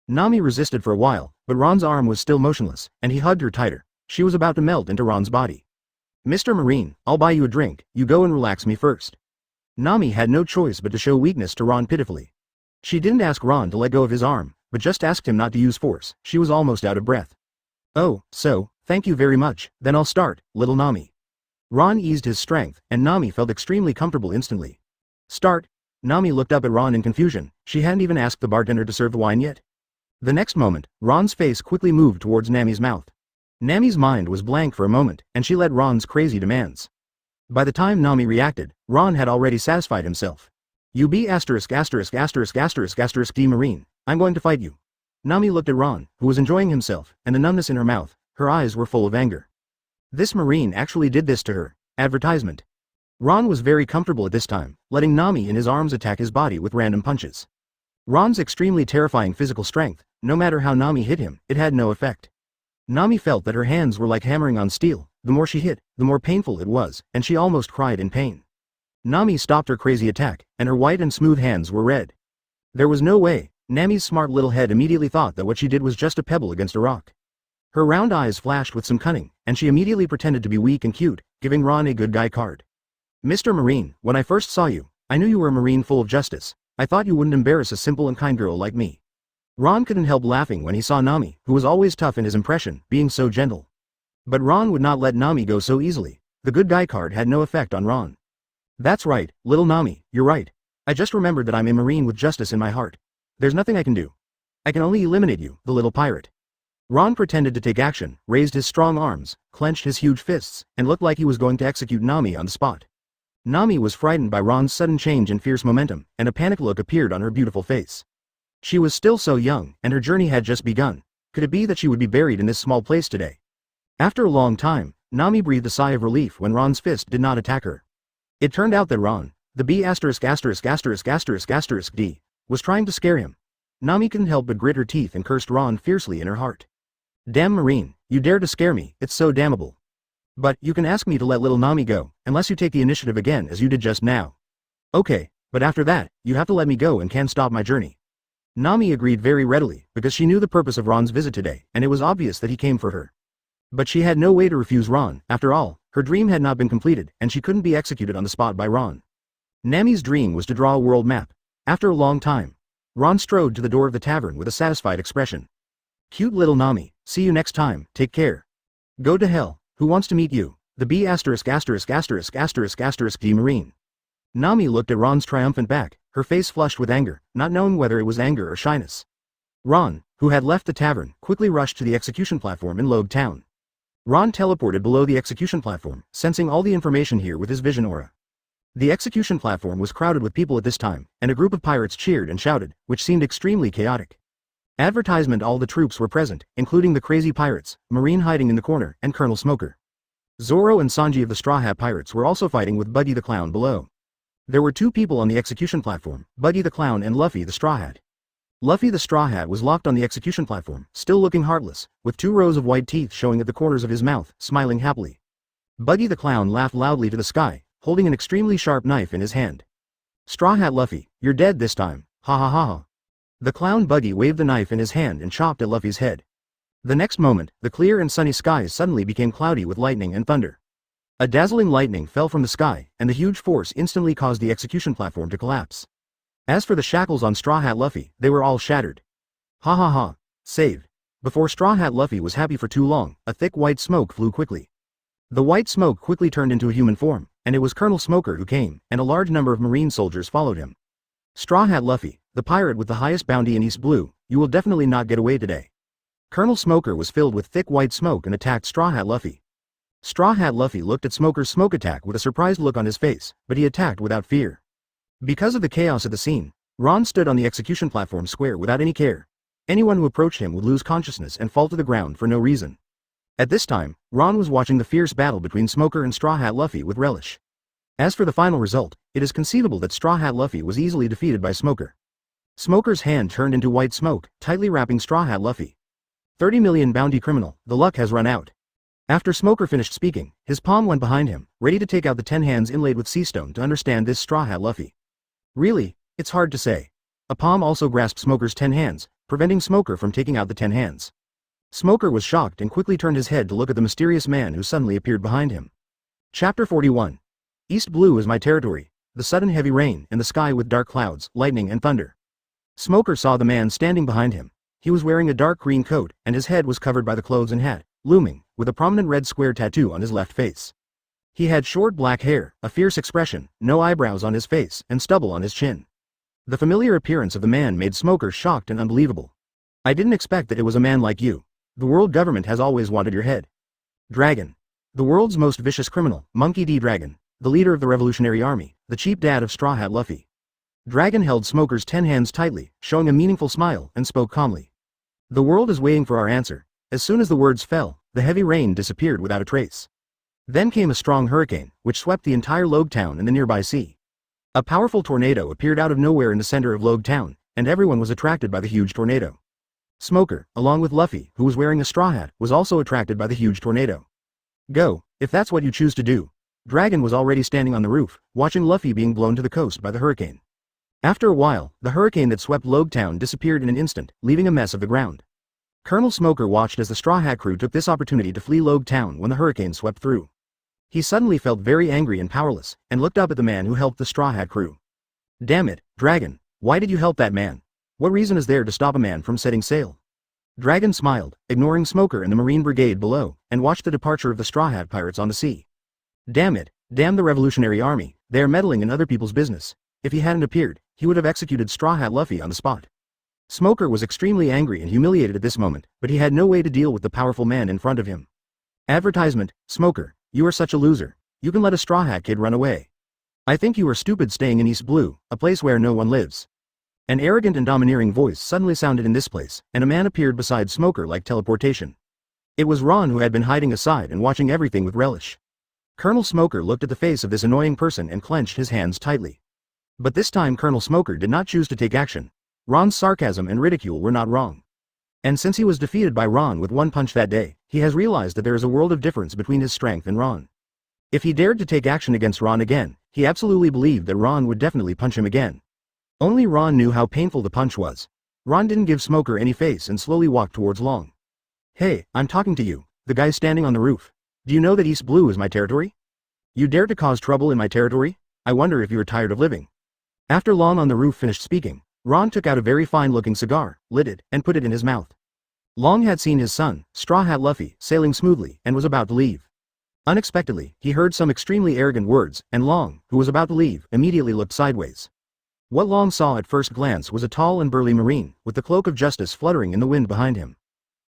Nami resisted for a while, but Ron's arm was still motionless, and he hugged her tighter. She was about to melt into Ron's body. Mr. Marine, I'll buy you a drink, you go and relax me first. Nami had no choice but to show weakness to Ron pitifully. She didn't ask Ron to let go of his arm, but just asked him not to use force. She was almost out of breath. Oh, so, thank you very much, then I'll start, little Nami. Ron eased his strength, and Nami felt extremely comfortable instantly. Start? Nami looked up at Ron in confusion. She hadn't even asked the bartender to serve the wine yet. The next moment, Ron's face quickly moved towards Nami's mouth. Nami's mind was blank for a moment, and she let Ron's crazy demands. By the time Nami reacted, Ron had already satisfied himself. You be ********** D Marine, I'm going to fight you. Nami looked at Ron, who was enjoying himself, and the numbness in her mouth, her eyes were full of anger. This marine actually did this to her. Advertisement. Ron was very comfortable at this time, letting Nami in his arms attack his body with random punches. Ron's extremely terrifying physical strength, no matter how Nami hit him, it had no effect. Nami felt that her hands were like hammering on steel. The more she hit, the more painful it was, and she almost cried in pain. Nami stopped her crazy attack, and her white and smooth hands were red. There was no way. Nami's smart little head immediately thought that what she did was just a pebble against a rock. Her round eyes flashed with some cunning, and she immediately pretended to be weak and cute, giving Ron a good guy card. Mr. Marine, when I first saw you, I knew you were a marine full of justice. I thought you wouldn't embarrass a simple and kind girl like me. Ron couldn't help laughing when he saw Nami, who was always tough in his impression, being so gentle. But Ron would not let Nami go so easily. The good guy card had no effect on Ron. That's right, little Nami, you're right. I just remembered that I'm a marine with justice in my heart. There's nothing I can do. I can only eliminate you, the little pirate. Ron pretended to take action, raised his strong arms, clenched his huge fists, and looked like he was going to execute Nami on the spot. Nami was frightened by Ron's sudden change in fierce momentum, and a panicked look appeared on her beautiful face. She was still so young, and her journey had just begun. Could it be that she would be buried in this small place today? After a long time, Nami breathed a sigh of relief when Ron's fist did not attack her. It turned out that Ron, the B************************************************************************ was trying to scare him. Was trying to scare him. Nami couldn't help but grit her teeth and cursed Ron fiercely in her heart. Damn Marine, you dare to scare me, it's so damnable. But, you can ask me to let little Nami go, unless you take the initiative again as you did just now. Okay, but after that, you have to let me go and can't stop my journey. Nami agreed very readily, because she knew the purpose of Ron's visit today, and it was obvious that he came for her. But she had no way to refuse Ron. After all, her dream had not been completed, and she couldn't be executed on the spot by Ron. Nami's dream was to draw a world map. After a long time, Ron strode to the door of the tavern with a satisfied expression. Cute little Nami, see you next time, take care. Go to hell, who wants to meet you? The B************* D Marine. Nami looked at Ron's triumphant back, her face flushed with anger, not knowing whether it was anger or shyness. Ron, who had left the tavern, quickly rushed to the execution platform in Loguetown. Ron teleported below the execution platform, sensing all the information here with his vision aura. The execution platform was crowded with people at this time, and a group of pirates cheered and shouted, which seemed extremely chaotic. Advertisement: all the troops were present, including the crazy pirates, Marine hiding in the corner, and Colonel Smoker. Zoro and Sanji of the Straw Hat Pirates were also fighting with Buggy the Clown below. There were two people on the execution platform, Buggy the Clown and Luffy the Straw Hat. Luffy the Straw Hat was locked on the execution platform, still looking heartless, with 2 rows of white teeth showing at the corners of his mouth, smiling happily. Buggy the Clown laughed loudly to the sky, holding an extremely sharp knife in his hand. Straw Hat Luffy, you're dead this time, ha ha ha ha. The clown Buggy waved the knife in his hand and chopped at Luffy's head. The next moment, the clear and sunny skies suddenly became cloudy with lightning and thunder. A dazzling lightning fell from the sky, and the huge force instantly caused the execution platform to collapse. As for the shackles on Straw Hat Luffy, they were all shattered. Ha ha ha, saved. Before Straw Hat Luffy was happy for too long, a thick white smoke flew quickly. The white smoke quickly turned into a human form, and it was Colonel Smoker who came, and a large number of Marine soldiers followed him. Straw Hat Luffy, the pirate with the highest bounty in East Blue, you will definitely not get away today. Colonel Smoker was filled with thick white smoke and attacked Straw Hat Luffy. Straw Hat Luffy looked at Smoker's smoke attack with a surprised look on his face, but he attacked without fear. Because of the chaos at the scene, Ron stood on the execution platform square without any care. Anyone who approached him would lose consciousness and fall to the ground for no reason. At this time, Ron was watching the fierce battle between Smoker and Straw Hat Luffy with relish. As for the final result, it is conceivable that Straw Hat Luffy was easily defeated by Smoker. Smoker's hand turned into white smoke, tightly wrapping Straw Hat Luffy. 30 million bounty criminal, the luck has run out. After Smoker finished speaking, his palm went behind him, ready to take out the 10 hands inlaid with sea stone to understand this Straw Hat Luffy. Really, it's hard to say. A palm also grasped Smoker's 10 hands, preventing Smoker from taking out the 10 hands. Smoker was shocked and quickly turned his head to look at the mysterious man who suddenly appeared behind him. Chapter 41. East Blue is my territory, the sudden heavy rain, and the sky with dark clouds, lightning and thunder. Smoker saw the man standing behind him. He was wearing a dark green coat, and his head was covered by the clothes and hat, looming, with a prominent red square tattoo on his left face. He had short black hair, a fierce expression, no eyebrows on his face, and stubble on his chin. The familiar appearance of the man made Smoker shocked and unbelievable. I didn't expect that it was a man like you. The world government has always wanted your head. Dragon. The world's most vicious criminal, Monkey D. Dragon, the leader of the Revolutionary Army, the cheap dad of Straw Hat Luffy. Dragon held Smoker's 10 hands tightly, showing a meaningful smile, and spoke calmly. The world is waiting for our answer. As soon as the words fell, the heavy rain disappeared without a trace. Then came a strong hurricane, which swept the entire Loguetown and the nearby sea. A powerful tornado appeared out of nowhere in the center of Loguetown, and everyone was attracted by the huge tornado. Smoker, along with Luffy, who was wearing a straw hat, was also attracted by the huge tornado. Go, if that's what you choose to do. Dragon was already standing on the roof, watching Luffy being blown to the coast by the hurricane. After a while, the hurricane that swept Loguetown disappeared in an instant, leaving a mess of the ground. Colonel Smoker watched as the Straw Hat crew took this opportunity to flee Loguetown when the hurricane swept through. He suddenly felt very angry and powerless, and looked up at the man who helped the Straw Hat crew. Damn it, Dragon, why did you help that man? What reason is there to stop a man from setting sail? Dragon smiled, ignoring Smoker and the Marine Brigade below, and watched the departure of the Straw Hat pirates on the sea. Damn it, damn the Revolutionary Army, they are meddling in other people's business. If he hadn't appeared, he would have executed Straw Hat Luffy on the spot. Smoker was extremely angry and humiliated at this moment, but he had no way to deal with the powerful man in front of him. Advertisement, Smoker, you are such a loser. You can let a Straw Hat kid run away. I think you are stupid staying in East Blue, a place where no one lives. An arrogant and domineering voice suddenly sounded in this place, and a man appeared beside Smoker like teleportation. It was Ron, who had been hiding aside and watching everything with relish. Colonel Smoker looked at the face of this annoying person and clenched his hands tightly. But this time Colonel Smoker did not choose to take action. Ron's sarcasm and ridicule were not wrong. And since he was defeated by Ron with one punch that day, he has realized that there is a world of difference between his strength and Ron. If he dared to take action against Ron again, he absolutely believed that Ron would definitely punch him again. Only Ron knew how painful the punch was. Ron didn't give Smoker any face and slowly walked towards Long. Hey, I'm talking to you, the guy standing on the roof. Do you know that East Blue is my territory? You dare to cause trouble in my territory? I wonder if you are tired of living. After Long on the roof finished speaking, Ron took out a very fine-looking cigar, lit it, and put it in his mouth. Long had seen his son, Straw Hat Luffy, sailing smoothly, and was about to leave. Unexpectedly, he heard some extremely arrogant words, and Long, who was about to leave, immediately looked sideways. What Long saw at first glance was a tall and burly marine, with the cloak of justice fluttering in the wind behind him.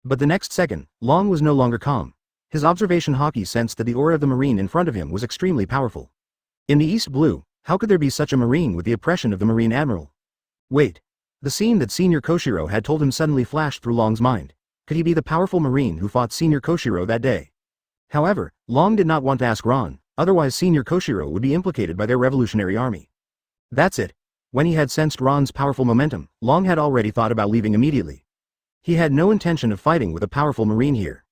But the next second, Long was no longer calm. His observation Haki sensed that the aura of the marine in front of him was extremely powerful. In the East Blue, how could there be such a marine with the oppression of the Marine Admiral? Wait. The scene that Senior Koshiro had told him suddenly flashed through Long's mind. Could he be the powerful marine who fought Senior Koshiro that day? However, Long did not want to ask Ron, otherwise Senior Koshiro would be implicated by their revolutionary army. That's it. When he had sensed Ron's powerful momentum, Long had already thought about leaving immediately. He had no intention of fighting with a powerful marine here.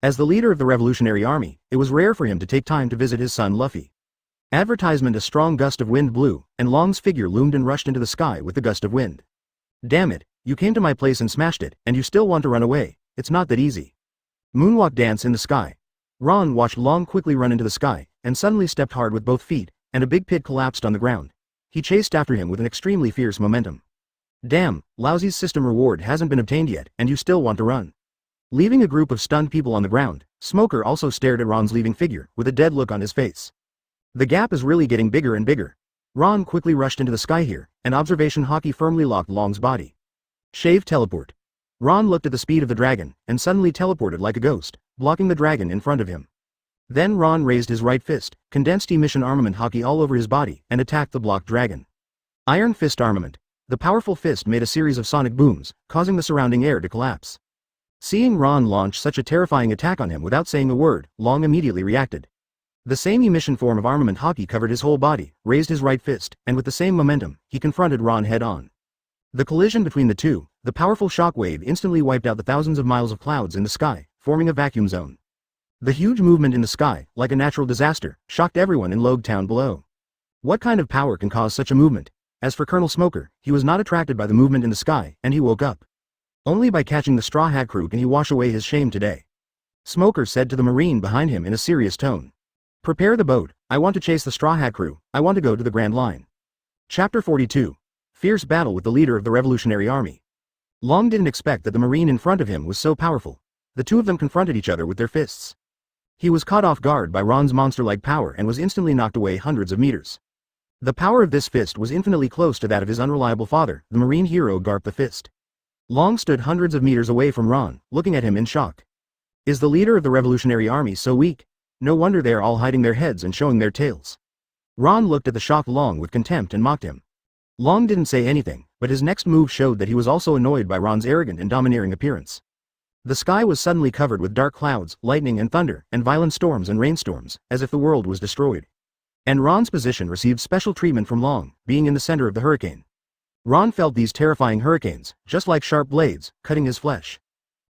As the leader of the revolutionary army, it was rare for him to take time to visit his son Luffy. Advertisement: a strong gust of wind blew, and Long's figure loomed and rushed into the sky with the gust of wind. Damn it, you came to my place and smashed it, and you still want to run away. It's not that easy. Moonwalk dance in the sky. Ron watched Long quickly run into the sky, and suddenly stepped hard with both feet, and a big pit collapsed on the ground. He chased after him with an extremely fierce momentum. Damn, Lousy's system reward hasn't been obtained yet, and you still want to run. Leaving a group of stunned people on the ground, Smoker also stared at Ron's leaving figure, with a dead look on his face. The gap is really getting bigger and bigger. Ron quickly rushed into the sky here, and observation Haki firmly locked Long's body. Shave teleport. Ron looked at the speed of the dragon, and suddenly teleported like a ghost, blocking the dragon in front of him. Then Ron raised his right fist, condensed emission armament Haki all over his body, and attacked the blocked dragon. Iron Fist armament. The powerful fist made a series of sonic booms, causing the surrounding air to collapse. Seeing Ron launch such a terrifying attack on him without saying a word, Long immediately reacted. The same emission form of armament Haki covered his whole body, raised his right fist, and with the same momentum, he confronted Ron head-on. The collision between the two, the powerful shockwave instantly wiped out the thousands of miles of clouds in the sky, forming a vacuum zone. The huge movement in the sky, like a natural disaster, shocked everyone in Loguetown below. What kind of power can cause such a movement? As for Colonel Smoker, he was not attracted by the movement in the sky, and he woke up. Only by catching the Straw Hat crew can he wash away his shame today. Smoker said to the marine behind him in a serious tone. Prepare the boat, I want to chase the Straw Hat crew, I want to go to the Grand Line. Chapter 42. Fierce battle with the leader of the Revolutionary Army. Long didn't expect that the marine in front of him was so powerful. The two of them confronted each other with their fists. He was caught off guard by Ron's monster-like power and was instantly knocked away hundreds of meters. The power of this fist was infinitely close to that of his unreliable father, the marine hero Garp the Fist. Long stood hundreds of meters away from Ron, looking at him in shock. Is the leader of the Revolutionary Army so weak? No wonder they are all hiding their heads and showing their tails. Ron looked at the shocked Long with contempt and mocked him. Long didn't say anything, but his next move showed that he was also annoyed by Ron's arrogant and domineering appearance. The sky was suddenly covered with dark clouds, lightning and thunder, and violent storms and rainstorms, as if the world was destroyed. And Ron's position received special treatment from Long, being in the center of the hurricane. Ron felt these terrifying hurricanes, just like sharp blades, cutting his flesh.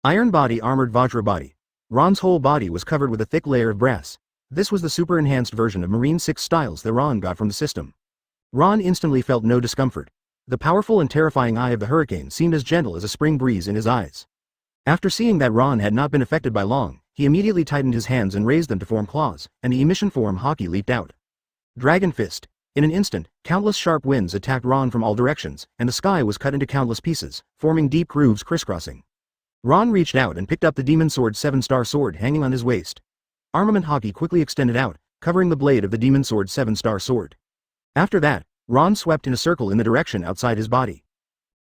Iron body armored Vajra body. Ron's whole body was covered with a thick layer of brass. This was the super-enhanced version of Marine 6 styles that Ron got from the system. Ron instantly felt no discomfort. The powerful and terrifying eye of the hurricane seemed as gentle as a spring breeze in his eyes. After seeing that Ron had not been affected by Long, he immediately tightened his hands and raised them to form claws, and the emission form Haki leaped out. Dragon Fist. In an instant, countless sharp winds attacked Ron from all directions, and the sky was cut into countless pieces, forming deep grooves crisscrossing. Ron reached out and picked up the Demon Sword 7-star sword hanging on his waist. Armament Haki quickly extended out, covering the blade of the Demon Sword 7-star sword. After that, Ron swept in a circle in the direction outside his body.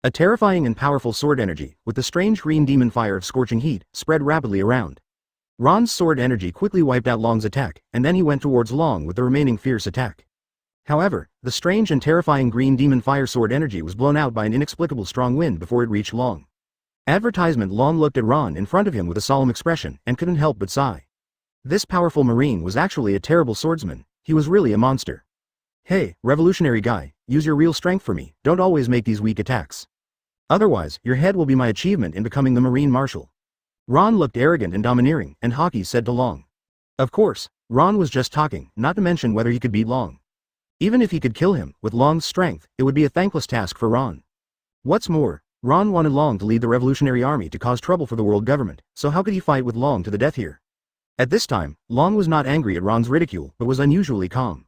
A terrifying and powerful sword energy, with the strange green demon fire of scorching heat, spread rapidly around. Ron's sword energy quickly wiped out Long's attack, and then he went towards Long with the remaining fierce attack. However, the strange and terrifying green demon fire sword energy was blown out by an inexplicable strong wind before it reached Long. Advertisement. Long looked at Ron in front of him with a solemn expression, and couldn't help but sigh. This powerful marine was actually a terrible swordsman. He was really a monster. Hey, revolutionary guy, use your real strength for me, don't always make these weak attacks. Otherwise, your head will be my achievement in becoming the Marine Marshal. Ron looked arrogant and domineering, and Haki said to Long. Of course, Ron was just talking, not to mention whether he could beat Long. Even if he could kill him, with Long's strength, it would be a thankless task for Ron. What's more, Ron wanted Long to lead the Revolutionary Army to cause trouble for the world government, so how could he fight with Long to the death here? At this time, Long was not angry at Ron's ridicule, but was unusually calm.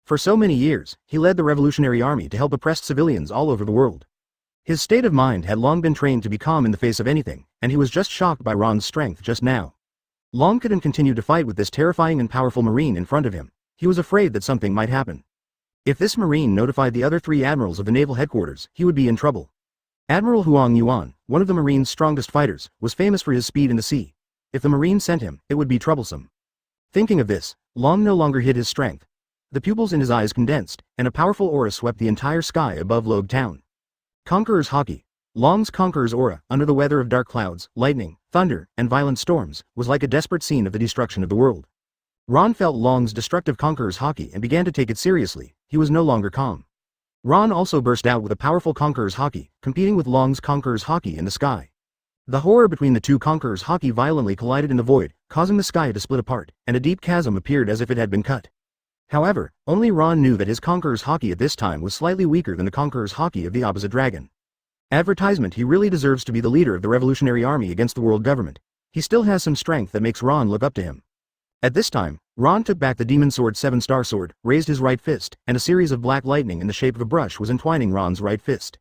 For so many years, he led the Revolutionary Army to help oppressed civilians all over the world. His state of mind had long been trained to be calm in the face of anything, and he was just shocked by Ron's strength just now. Long couldn't continue to fight with this terrifying and powerful marine in front of him. He was afraid that something might happen. If this marine notified the other 3 admirals of the Naval Headquarters, he would be in trouble. Admiral Huang Yuan, one of the marine's strongest fighters, was famous for his speed in the sea. If the marine sent him, it would be troublesome. Thinking of this, Long no longer hid his strength. The pupils in his eyes condensed, and a powerful aura swept the entire sky above Loguetown. Conqueror's Haki. Long's Conqueror's aura, under the weather of dark clouds, lightning, thunder, and violent storms, was like a desperate scene of the destruction of the world. Ron felt Long's destructive Conqueror's Haki and began to take it seriously. He was no longer calm. Ron also burst out with a powerful Conqueror's Haki, competing with Long's Conqueror's Haki in the sky. The horror between the 2 Conqueror's Haki violently collided in the void, causing the sky to split apart, and a deep chasm appeared as if it had been cut. However, only Ron knew that his Conqueror's Haki at this time was slightly weaker than the Conqueror's Haki of the opposite dragon. Advertisement: he really deserves to be the leader of the Revolutionary Army against the world government. He still has some strength that makes Ron look up to him. At this time, Ron took back the Demon Sword 7-star sword, raised his right fist, and a series of black lightning in the shape of a brush was entwining Ron's right fist.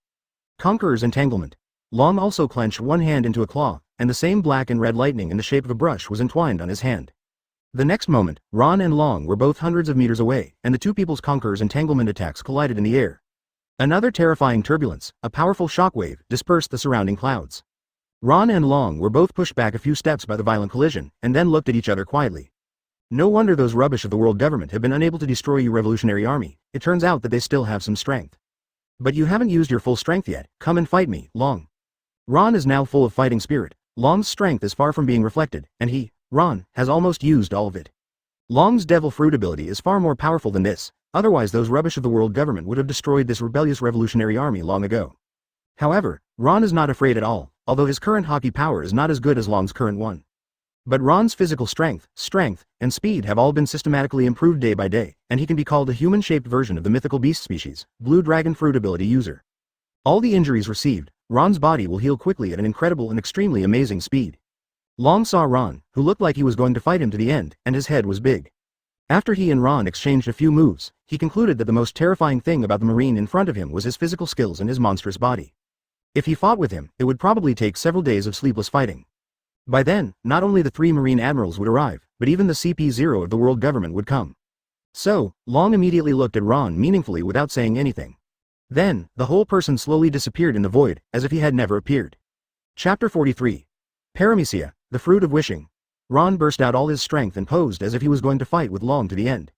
Conqueror's Entanglement. Long also clenched one hand into a claw, and the same black and red lightning in the shape of a brush was entwined on his hand. The next moment, Ron and Long were both hundreds of meters away, and the 2 people's Conqueror's Entanglement attacks collided in the air. Another terrifying turbulence, a powerful shockwave, dispersed the surrounding clouds. Ron and Long were both pushed back a few steps by the violent collision, and then looked at each other quietly. No wonder those rubbish of the world government have been unable to destroy your Revolutionary Army. It turns out that they still have some strength. But you haven't used your full strength yet. Come and fight me, Long. Ron is now full of fighting spirit. Long's strength is far from being reflected, and he, Ron, has almost used all of it. Long's devil fruit ability is far more powerful than this. Otherwise those rubbish of the world government would have destroyed this rebellious revolutionary army long ago. However, Ron is not afraid at all, although his current Haki power is not as good as Long's current one. But Ron's physical strength, and speed have all been systematically improved day by day, and he can be called a human-shaped version of the mythical beast species, blue dragon fruit ability user. All the injuries received, Ron's body will heal quickly at an incredible and extremely amazing speed. Long saw Ron, who looked like he was going to fight him to the end, and his head was big. After he and Ron exchanged a few moves, he concluded that the most terrifying thing about the Marine in front of him was his physical skills and his monstrous body. If he fought with him, it would probably take several days of sleepless fighting. By then, not only the 3 Marine admirals would arrive, but even the CP0 of the world government would come. So, Long immediately looked at Ron meaningfully without saying anything. Then, the whole person slowly disappeared in the void, as if he had never appeared. Chapter 43. Paramecia, the Fruit of Wishing. Ron burst out all his strength and posed as if he was going to fight with Long to the end.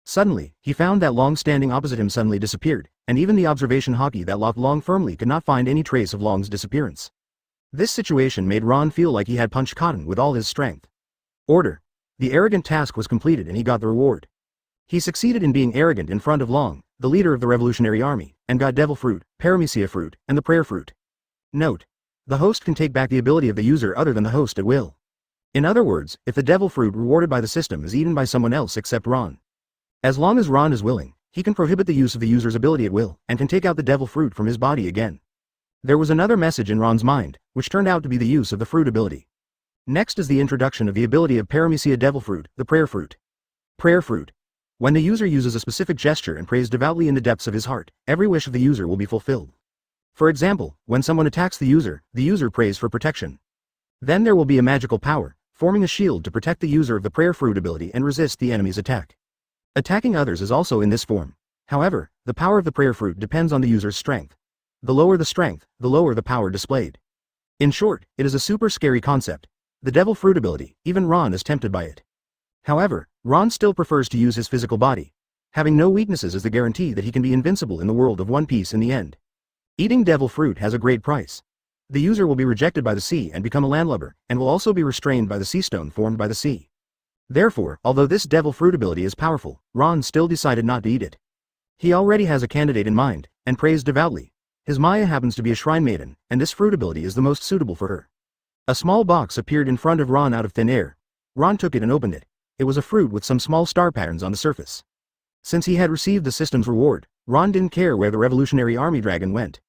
Suddenly, he found that Long standing opposite him suddenly disappeared, and even the observation Haki that locked Long firmly could not find any trace of Long's disappearance. This situation made Ron feel like he had punched cotton with all his strength. Order. The arrogant task was completed and he got the reward. He succeeded in being arrogant in front of Long, the leader of the Revolutionary Army, and got Devil Fruit, Paramecia Fruit, and the Prayer Fruit. Note. The host can take back the ability of the user other than the host at will. In other words, if the Devil Fruit rewarded by the system is eaten by someone else except Ron. As long as Ron is willing, he can prohibit the use of the user's ability at will, and can take out the Devil Fruit from his body again. There was another message in Ron's mind, which turned out to be the use of the fruit ability. Next is the introduction of the ability of Paramecia Devil Fruit, the Prayer Fruit. Prayer Fruit. When the user uses a specific gesture and prays devoutly in the depths of his heart, every wish of the user will be fulfilled. For example, when someone attacks the user prays for protection. Then there will be a magical power, forming a shield to protect the user of the Prayer Fruit ability and resist the enemy's attack. Attacking others is also in this form. However, the power of the Prayer Fruit depends on the user's strength. The lower the strength, the lower the power displayed. In short, it is a super scary concept. The Devil Fruit ability, even Ron is tempted by it. However, Ron still prefers to use his physical body. Having no weaknesses is the guarantee that he can be invincible in the world of One Piece in the end. Eating Devil Fruit has a great price. The user will be rejected by the sea and become a landlubber, and will also be restrained by the sea stone formed by the sea. Therefore, although this Devil Fruit ability is powerful, Ron still decided not to eat it. He already has a candidate in mind, and prays devoutly. His Maya happens to be a shrine maiden, and this fruit ability is the most suitable for her. A small box appeared in front of Ron out of thin air. Ron took it and opened it. It was a fruit with some small star patterns on the surface. Since he had received the system's reward, Ron didn't care where the Revolutionary Army dragon went.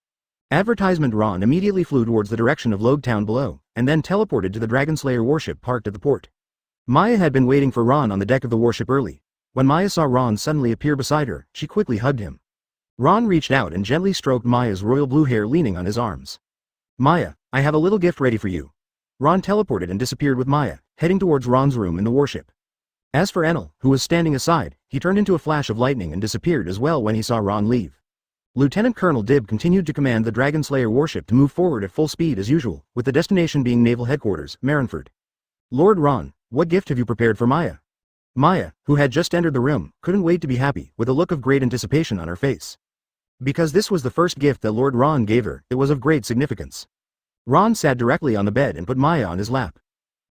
Advertisement. Ron immediately flew towards the direction of Loguetown below, and then teleported to the Dragon Slayer warship parked at the port. Maya had been waiting for Ron on the deck of the warship early. When Maya saw Ron suddenly appear beside her, she quickly hugged him. Ron reached out and gently stroked Maya's royal blue hair leaning on his arms. Maya, I have a little gift ready for you. Ron teleported and disappeared with Maya, heading towards Ron's room in the warship. As for Enel, who was standing aside, he turned into a flash of lightning and disappeared as well when he saw Ron leave. Lieutenant Colonel Dib continued to command the Dragon Slayer warship to move forward at full speed as usual, with the destination being Naval Headquarters, Marineford. Lord Ron, what gift have you prepared for Maya? Maya, who had just entered the room, couldn't wait to be happy, with a look of great anticipation on her face. Because this was the first gift that Lord Ron gave her, it was of great significance. Ron sat directly on the bed and put Maya on his lap.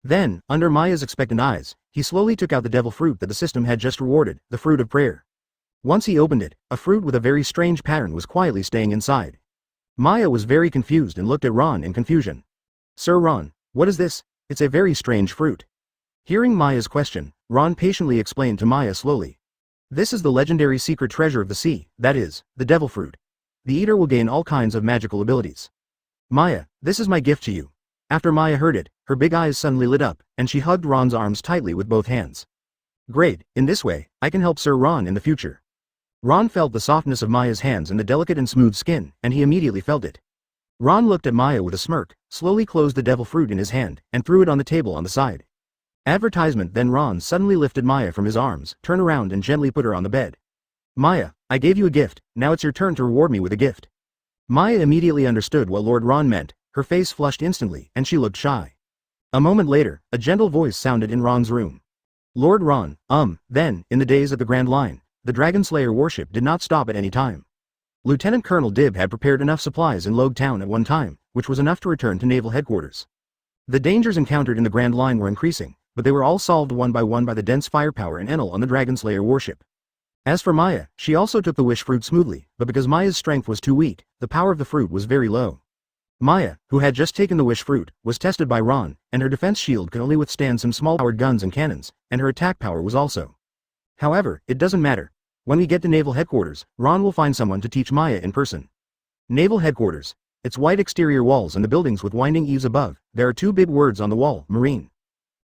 Then, under Maya's expectant eyes, he slowly took out the devil fruit that the system had just rewarded, the fruit of prayer. Once he opened it, a fruit with a very strange pattern was quietly staying inside. Maya was very confused and looked at Ron in confusion. Sir Ron, what is this? It's a very strange fruit. Hearing Maya's question, Ron patiently explained to Maya slowly. This is the legendary secret treasure of the sea, that is, the devil fruit. The eater will gain all kinds of magical abilities. Maya, this is my gift to you. After Maya heard it, her big eyes suddenly lit up, and she hugged Ron's arms tightly with both hands. Great, in this way, I can help Sir Ron in the future. Ron felt the softness of Maya's hands and the delicate and smooth skin, and he immediately felt it. Ron looked at Maya with a smirk, slowly closed the devil fruit in his hand, and threw it on the table on the side. Advertisement. Then Ron suddenly lifted Maya from his arms, turned around and gently put her on the bed. Maya, I gave you a gift, now it's your turn to reward me with a gift. Maya immediately understood what Lord Ron meant, her face flushed instantly, and she looked shy. A moment later, a gentle voice sounded in Ron's room. Lord Ron, then, in the days of the Grand Line, the Dragon Slayer warship did not stop at any time. Lieutenant Colonel Dib had prepared enough supplies in Loguetown at one time, which was enough to return to Naval Headquarters. The dangers encountered in the Grand Line were increasing, but they were all solved one by one by the dense firepower in Enel on the Dragon Slayer warship. As for Maya, she also took the wish fruit smoothly, but because Maya's strength was too weak, the power of the fruit was very low. Maya, who had just taken the wish fruit, was tested by Ron, and her defense shield could only withstand some small-powered guns and cannons, and her attack power was also. However, it doesn't matter. When we get to Naval Headquarters, Ron will find someone to teach Maya in person. Naval Headquarters. Its white exterior walls and the buildings with winding eaves above, there are two big words on the wall, Marine.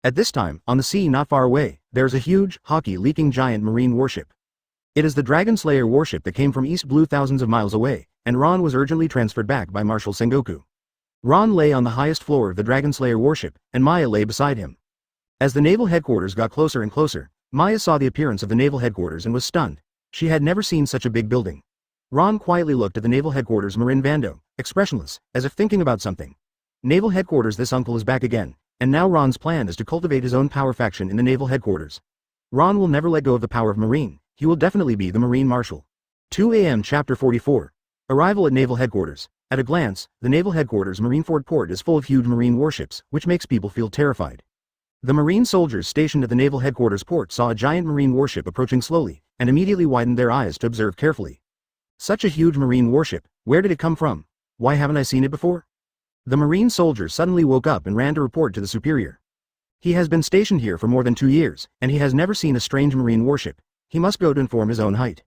At this time, on the sea not far away, there is a huge, Haki leaking giant marine warship. It is the Dragon Slayer warship that came from East Blue thousands of miles away, and Ron was urgently transferred back by Marshal Sengoku. Ron lay on the highest floor of the Dragon Slayer warship, and Maya lay beside him. As the Naval Headquarters got closer and closer, Maya saw the appearance of the Naval Headquarters and was stunned. She had never seen such a big building. Ron quietly looked at the Naval Headquarters Marin Vando, expressionless, as if thinking about something. Naval Headquarters, this uncle is back again, and now Ron's plan is to cultivate his own power faction in the Naval Headquarters. Ron will never let go of the power of Marine, he will definitely be the Marine Marshal. 2 a.m. Chapter 44. Arrival at Naval Headquarters. At a glance, the Naval Headquarters Marineford port is full of huge marine warships, which makes people feel terrified. The Marine soldiers stationed at the Naval Headquarters port saw a giant marine warship approaching slowly, and immediately widened their eyes to observe carefully. Such a huge marine warship, where did it come from? Why haven't I seen it before? The Marine soldier suddenly woke up and ran to report to the superior. He has been stationed here for more than 2 years, and he has never seen a strange marine warship. He must go to inform his own height.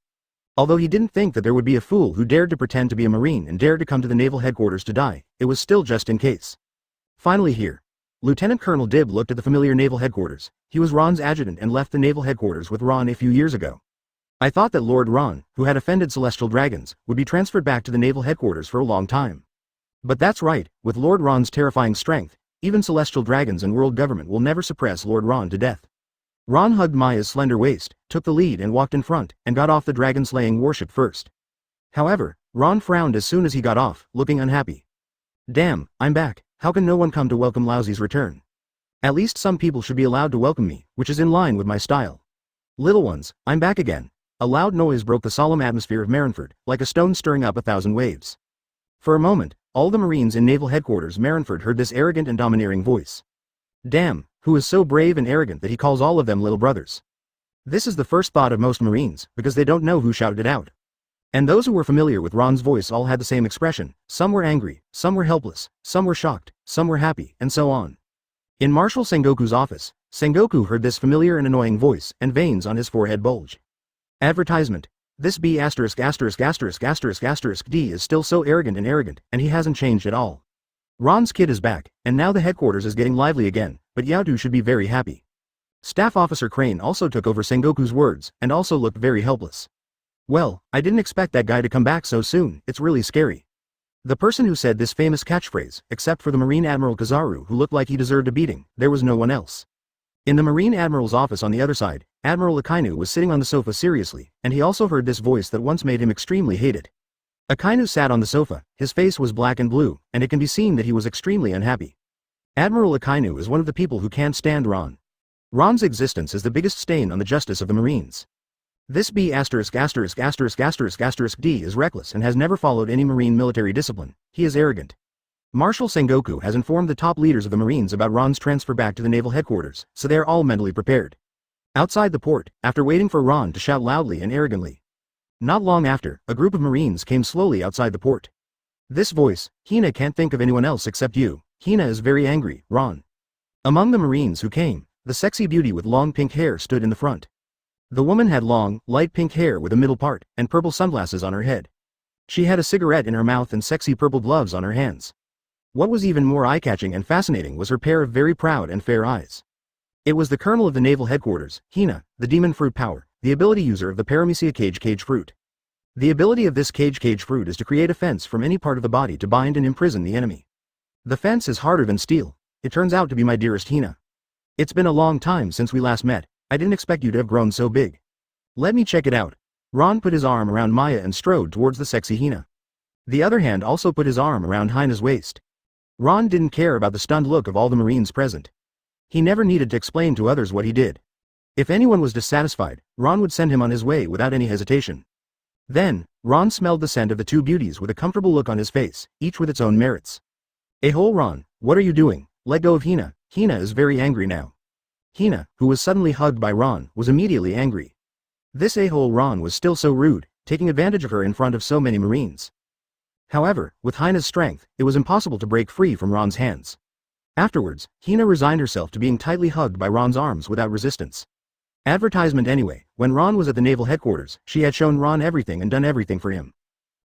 Although he didn't think that there would be a fool who dared to pretend to be a Marine and dared to come to the Naval Headquarters to die, it was still just in case. Finally here. Lieutenant Colonel Dib looked at the familiar Naval Headquarters. He was Ron's adjutant and left the Naval Headquarters with Ron a few years ago. I thought that Lord Ron, who had offended celestial dragons, would be transferred back to the Naval Headquarters for a long time. But that's right, with Lord Ron's terrifying strength, even celestial dragons and world government will never suppress Lord Ron to death. Ron hugged Maya's slender waist, took the lead and walked in front, and got off the dragon-slaying warship first. However, Ron frowned as soon as he got off, looking unhappy. Damn, I'm back, how can no one come to welcome Lousy's return? At least some people should be allowed to welcome me, which is in line with my style. Little ones, I'm back again. A loud noise broke the solemn atmosphere of Marineford, like a stone stirring up 1,000 waves. For a moment, all the Marines in Naval Headquarters Marineford heard this arrogant and domineering voice. Damn, who is so brave and arrogant that he calls all of them little brothers? This is the first thought of most Marines, because they don't know who shouted it out. And those who were familiar with Ron's voice all had the same expression. Some were angry, some were helpless, some were shocked, some were happy, and so on. In Marshal Sengoku's office, Sengoku heard this familiar and annoying voice, and veins on his forehead bulged. Advertisement. This B************** D is still so arrogant, and he hasn't changed at all. Ron's kid is back, and now the headquarters is getting lively again, but Yaotu should be very happy. Staff Officer Crane also took over Sengoku's words, and also looked very helpless. Well, I didn't expect that guy to come back so soon, it's really scary. The person who said this famous catchphrase, except for the Marine Admiral Kizaru who looked like he deserved a beating, there was no one else. In the Marine Admiral's office on the other side, Admiral Akainu was sitting on the sofa seriously, and he also heard this voice that once made him extremely hated. Akainu sat on the sofa, his face was black and blue, and it can be seen that he was extremely unhappy. Admiral Akainu is one of the people who can't stand Ron. Ron's existence is the biggest stain on the justice of the Marines. This B*************** D is reckless and has never followed any Marine military discipline. He is arrogant. Marshal Sengoku has informed the top leaders of the Marines about Ron's transfer back to the Naval Headquarters, so they are all mentally prepared. Outside the port, after waiting for Ron to shout loudly and arrogantly. Not long after, a group of Marines came slowly outside the port. This voice, Hina can't think of anyone else except you. Hina is very angry, Ron. Among the Marines who came, the sexy beauty with long pink hair stood in the front. The woman had long, light pink hair with a middle part, and purple sunglasses on her head. She had a cigarette in her mouth and sexy purple gloves on her hands. What was even more eye-catching and fascinating was her pair of very proud and fair eyes. It was the colonel of the Naval Headquarters, Hina, the demon fruit power, the ability user of the Paramecia cage fruit. The ability of this cage fruit is to create a fence from any part of the body to bind and imprison the enemy. The fence is harder than steel. It turns out to be my dearest Hina. It's been a long time since we last met. I didn't expect you to have grown so big. Let me check it out. Ron put his arm around Maya and strode towards the sexy Hina. The other hand also put his arm around Hina's waist. Ron didn't care about the stunned look of all the Marines present. He never needed to explain to others what he did. If anyone was dissatisfied, Ron would send him on his way without any hesitation. Then, Ron smelled the scent of the two beauties with a comfortable look on his face, each with its own merits. "Hey-hole Ron, what are you doing? Let go of Hina. Hina is very angry now." Hina, who was suddenly hugged by Ron, was immediately angry. This a-hole Ron was still so rude, taking advantage of her in front of so many Marines. However, with Hina's strength, it was impossible to break free from Ron's hands. Afterwards, Hina resigned herself to being tightly hugged by Ron's arms without resistance. Advertisement anyway, when Ron was at the Naval Headquarters, she had shown Ron everything and done everything for him.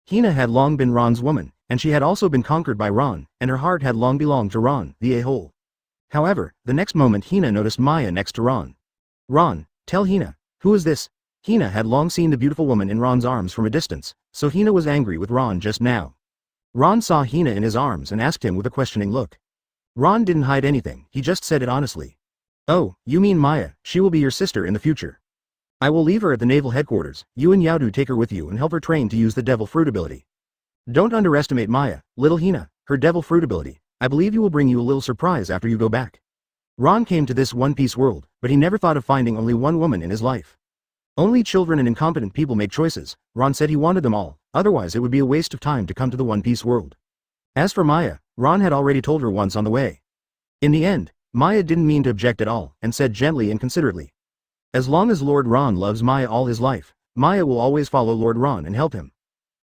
Hina had long been Ron's woman, and she had also been conquered by Ron, and her heart had long belonged to Ron, the a-hole. However, the next moment Hina noticed Maya next to Ron. "Ron, tell Hina, who is this?" Hina had long seen the beautiful woman in Ron's arms from a distance, so Hina was angry with Ron just now. Ron saw Hina in his arms and asked him with a questioning look. Ron didn't hide anything, he just said it honestly. "Oh, you mean Maya, she will be your sister in the future. I will leave her at the Naval Headquarters, you and Yaodu take her with you and help her train to use the Devil Fruit ability. Don't underestimate Maya, little Hina, her Devil Fruit ability. I believe you will bring you a little surprise after you go back." Ron came to this One Piece world, but he never thought of finding only one woman in his life. Only children and incompetent people make choices. Ron said he wanted them all, otherwise it would be a waste of time to come to the One Piece world. As for Maya, Ron had already told her once on the way. In the end, Maya didn't mean to object at all, and said gently and considerately. As long as Lord Ron loves Maya all his life, Maya will always follow Lord Ron and help him.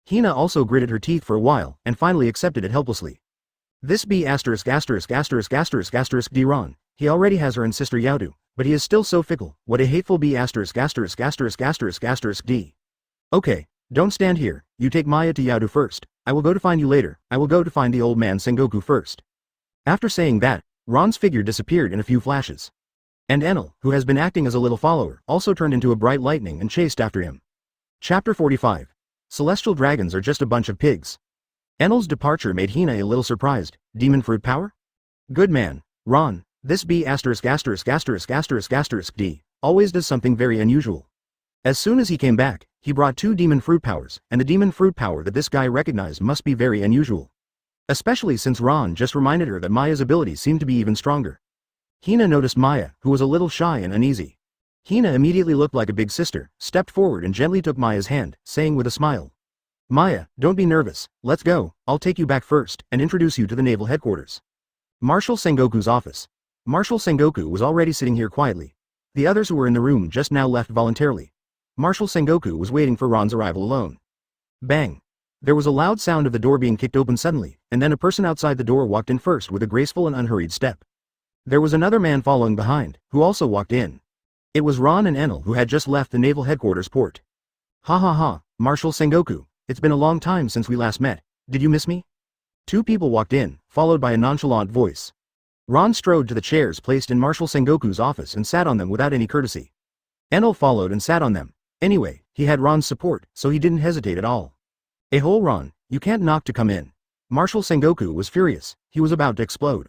Hina also gritted her teeth for a while, and finally accepted it helplessly. This B**************** D Ron, he already has her and sister Yaodu, but he is still so fickle. What a hateful B*********** D. Okay, don't stand here, you take Maya to Yaodu first. I will go to find you later. I will go to find the old man Sengoku first. After saying that, Ron's figure disappeared in a few flashes. And Enel, who has been acting as a little follower, also turned into a bright lightning and chased after him. Chapter 45. Celestial dragons are just a bunch of pigs. Enel's departure made Hina a little surprised. Demon fruit power? Good man, Ron, this B********** D, always does something very unusual. As soon as he came back, he brought 2 demon fruit powers, and the demon fruit power that this guy recognized must be very unusual. Especially since Ron just reminded her that Maya's abilities seemed to be even stronger. Hina noticed Maya, who was a little shy and uneasy. Hina immediately looked like a big sister, stepped forward and gently took Maya's hand, saying with a smile, "Maya, don't be nervous, let's go, I'll take you back first, and introduce you to the Naval Headquarters." Marshal Sengoku's office. Marshal Sengoku was already sitting here quietly. The others who were in the room just now left voluntarily. Marshal Sengoku was waiting for Ron's arrival alone. Bang! There was a loud sound of the door being kicked open suddenly, and then a person outside the door walked in first with a graceful and unhurried step. There was another man following behind, who also walked in. It was Ron and Enel who had just left the Naval Headquarters port. "Ha ha ha, Marshal Sengoku, it's been a long time since we last met. Did you miss me?" 2 people walked in, followed by a nonchalant voice. Ron strode to the chairs placed in Marshal Sengoku's office and sat on them without any courtesy. Enel followed and sat on them. Anyway, he had Ron's support, so he didn't hesitate at all. "A-hole Ron, you can't knock to come in." Marshal Sengoku was furious, he was about to explode.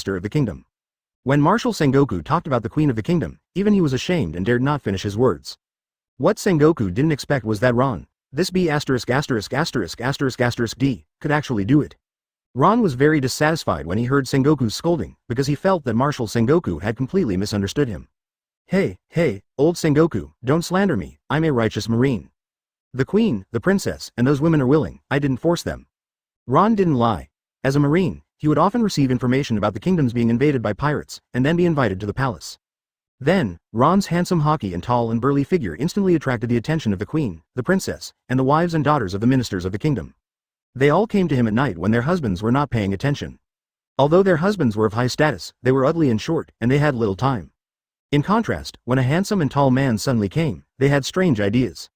minister of the kingdom. When Marshal Sengoku talked about the queen of the kingdom, even he was ashamed and dared not finish his words. What Sengoku didn't expect was that Ron, this B******************** D, could actually do it. Ron was very dissatisfied when he heard Sengoku's scolding, because he felt that Marshal Sengoku had completely misunderstood him. Hey, old Sengoku, don't slander me, I'm a righteous marine. The queen, the princess, and those women are willing, I didn't force them. Ron didn't lie. As a marine, he would often receive information about the kingdoms being invaded by pirates, and then be invited to the palace. Then, Ron's handsome Haki and tall and burly figure instantly attracted the attention of the queen, the princess, and the wives and daughters of the ministers of the kingdom. They all came to him at night when their husbands were not paying attention. Although their husbands were of high status, they were ugly and short, and they had little time. In contrast, when a handsome and tall man suddenly came, they had strange ideas.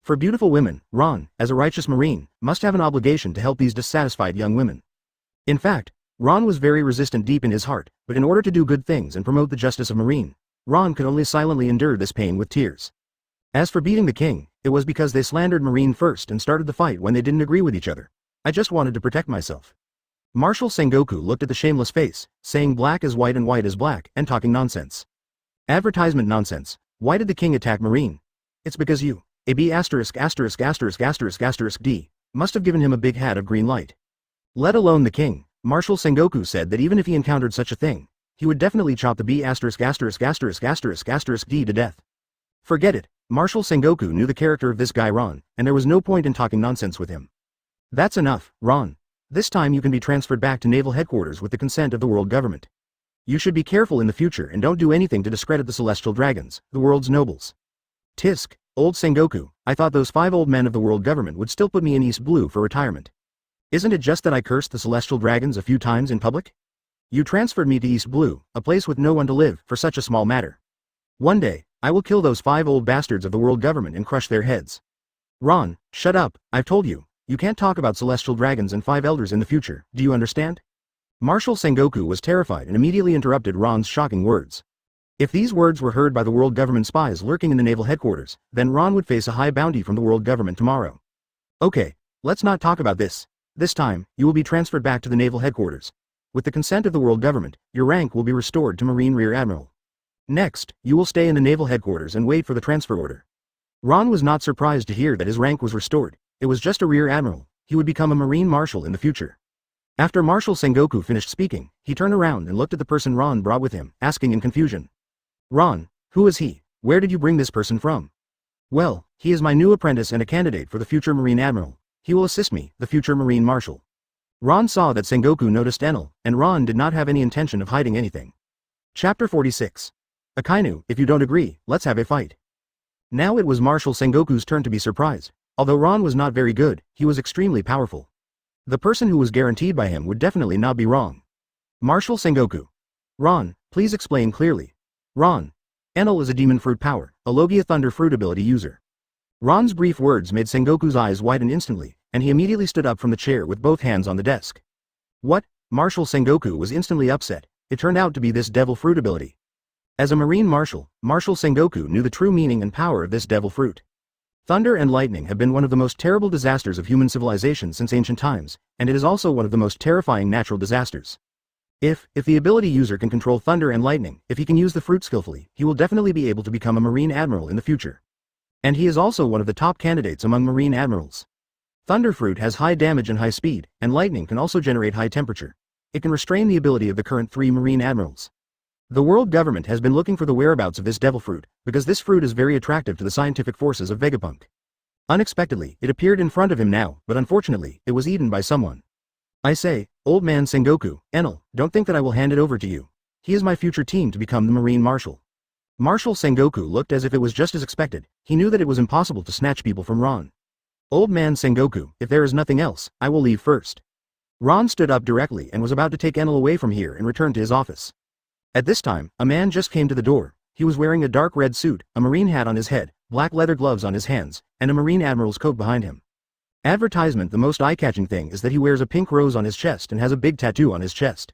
For beautiful women, Ron, as a righteous marine, must have an obligation to help these dissatisfied young women. In fact, Ron was very resistant deep in his heart, but in order to do good things and promote the justice of marine, Ron could only silently endure this pain with tears. As for beating the king, it was because they slandered Marine first and started the fight when they didn't agree with each other. I just wanted to protect myself. Marshal Sengoku looked at the shameless face, saying black is white and white is black, and talking nonsense. Advertisement nonsense. Why did the king attack Marine? It's because you, a B********************* D, must have given him a big hat of green light. Let alone the king, Marshal Sengoku said that even if he encountered such a thing, he would definitely chop the B*********** D to death. Forget it, Marshal Sengoku knew the character of this guy Ron, and there was no point in talking nonsense with him. That's enough, Ron. This time you can be transferred back to Naval Headquarters with the consent of the world government. You should be careful in the future and don't do anything to discredit the celestial dragons, the world's nobles. Tisk, old Sengoku, I thought those 5 old men of the world government would still put me in East Blue for retirement. Isn't it just that I cursed the celestial dragons a few times in public? You transferred me to East Blue, a place with no one to live, for such a small matter. One day, I will kill those 5 old bastards of the world government and crush their heads. Ron, shut up, I've told you, you can't talk about celestial dragons and 5 elders in the future, do you understand? Marshal Sengoku was terrified and immediately interrupted Ron's shocking words. If these words were heard by the world government spies lurking in the Naval Headquarters, then Ron would face a high bounty from the world government tomorrow. Okay, let's not talk about this. This time, you will be transferred back to the Naval Headquarters. With the consent of the world government, your rank will be restored to Marine Rear Admiral. Next, you will stay in the Naval Headquarters and wait for the transfer order. Ron was not surprised to hear that his rank was restored. It was just a Rear Admiral. He would become a Marine Marshal in the future. After Marshal Sengoku finished speaking, he turned around and looked at the person Ron brought with him, asking in confusion. Ron, who is he? Where did you bring this person from? Well, he is my new apprentice and a candidate for the future Marine Admiral. He will assist me, the future Marine Marshal. Ron saw that Sengoku noticed Enel, and Ron did not have any intention of hiding anything. Chapter 46. Akainu, if you don't agree, let's have a fight. Now it was Marshal Sengoku's turn to be surprised. Although Ron was not very good, he was extremely powerful. The person who was guaranteed by him would definitely not be wrong. Marshal Sengoku. Ron, please explain clearly. Ron. Enel is a demon fruit power, a Logia thunder fruit ability user. Ron's brief words made Sengoku's eyes widen instantly, and he immediately stood up from the chair with both hands on the desk. What? Marshal Sengoku was instantly upset. It turned out to be this devil fruit ability. As a Marine Marshal, Marshal Sengoku knew the true meaning and power of this devil fruit. Thunder and lightning have been one of the most terrible disasters of human civilization since ancient times, and it is also one of the most terrifying natural disasters. If the ability user can control thunder and lightning, if he can use the fruit skillfully, he will definitely be able to become a Marine Admiral in the future. And he is also one of the top candidates among Marine Admirals. Thunder fruit has high damage and high speed, and lightning can also generate high temperature. It can restrain the ability of the current 3 Marine Admirals. The world government has been looking for the whereabouts of this devil fruit, because this fruit is very attractive to the scientific forces of Vegapunk. Unexpectedly, it appeared in front of him now, but unfortunately, it was eaten by someone. I say, old man Sengoku, Enel, don't think that I will hand it over to you. He is my future team to become the Marine Marshal. Marshal Sengoku looked as if it was just as expected. He knew that it was impossible to snatch people from Ron. Old man Sengoku, if there is nothing else, I will leave first. Ron stood up directly and was about to take Enel away from here and return to his office. At this time, a man just came to the door. He was wearing a dark red suit, a marine hat on his head, black leather gloves on his hands, and a Marine Admiral's coat behind him. Advertisement. The most eye-catching thing is that he wears a pink rose on his chest and has a big tattoo on his chest.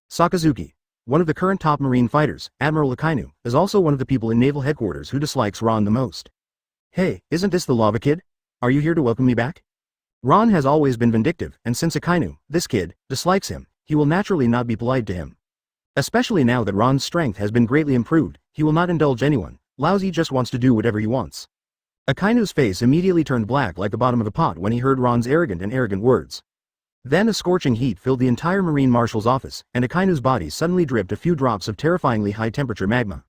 Sakazuki, one of the current top Marine fighters, Admiral Akainu, is also one of the people in Naval Headquarters who dislikes Ron the most. Hey, isn't this the lava kid? Are you here to welcome me back? Ron has always been vindictive, and since Akainu, this kid, dislikes him, he will naturally not be polite to him. Especially now that Ron's strength has been greatly improved, he will not indulge anyone. Lousy just wants to do whatever he wants. Akainu's face immediately turned black like the bottom of a pot when he heard Ron's arrogant words. Then a scorching heat filled the entire Marine Marshal's office, and Akainu's body suddenly dripped a few drops of terrifyingly high-temperature magma.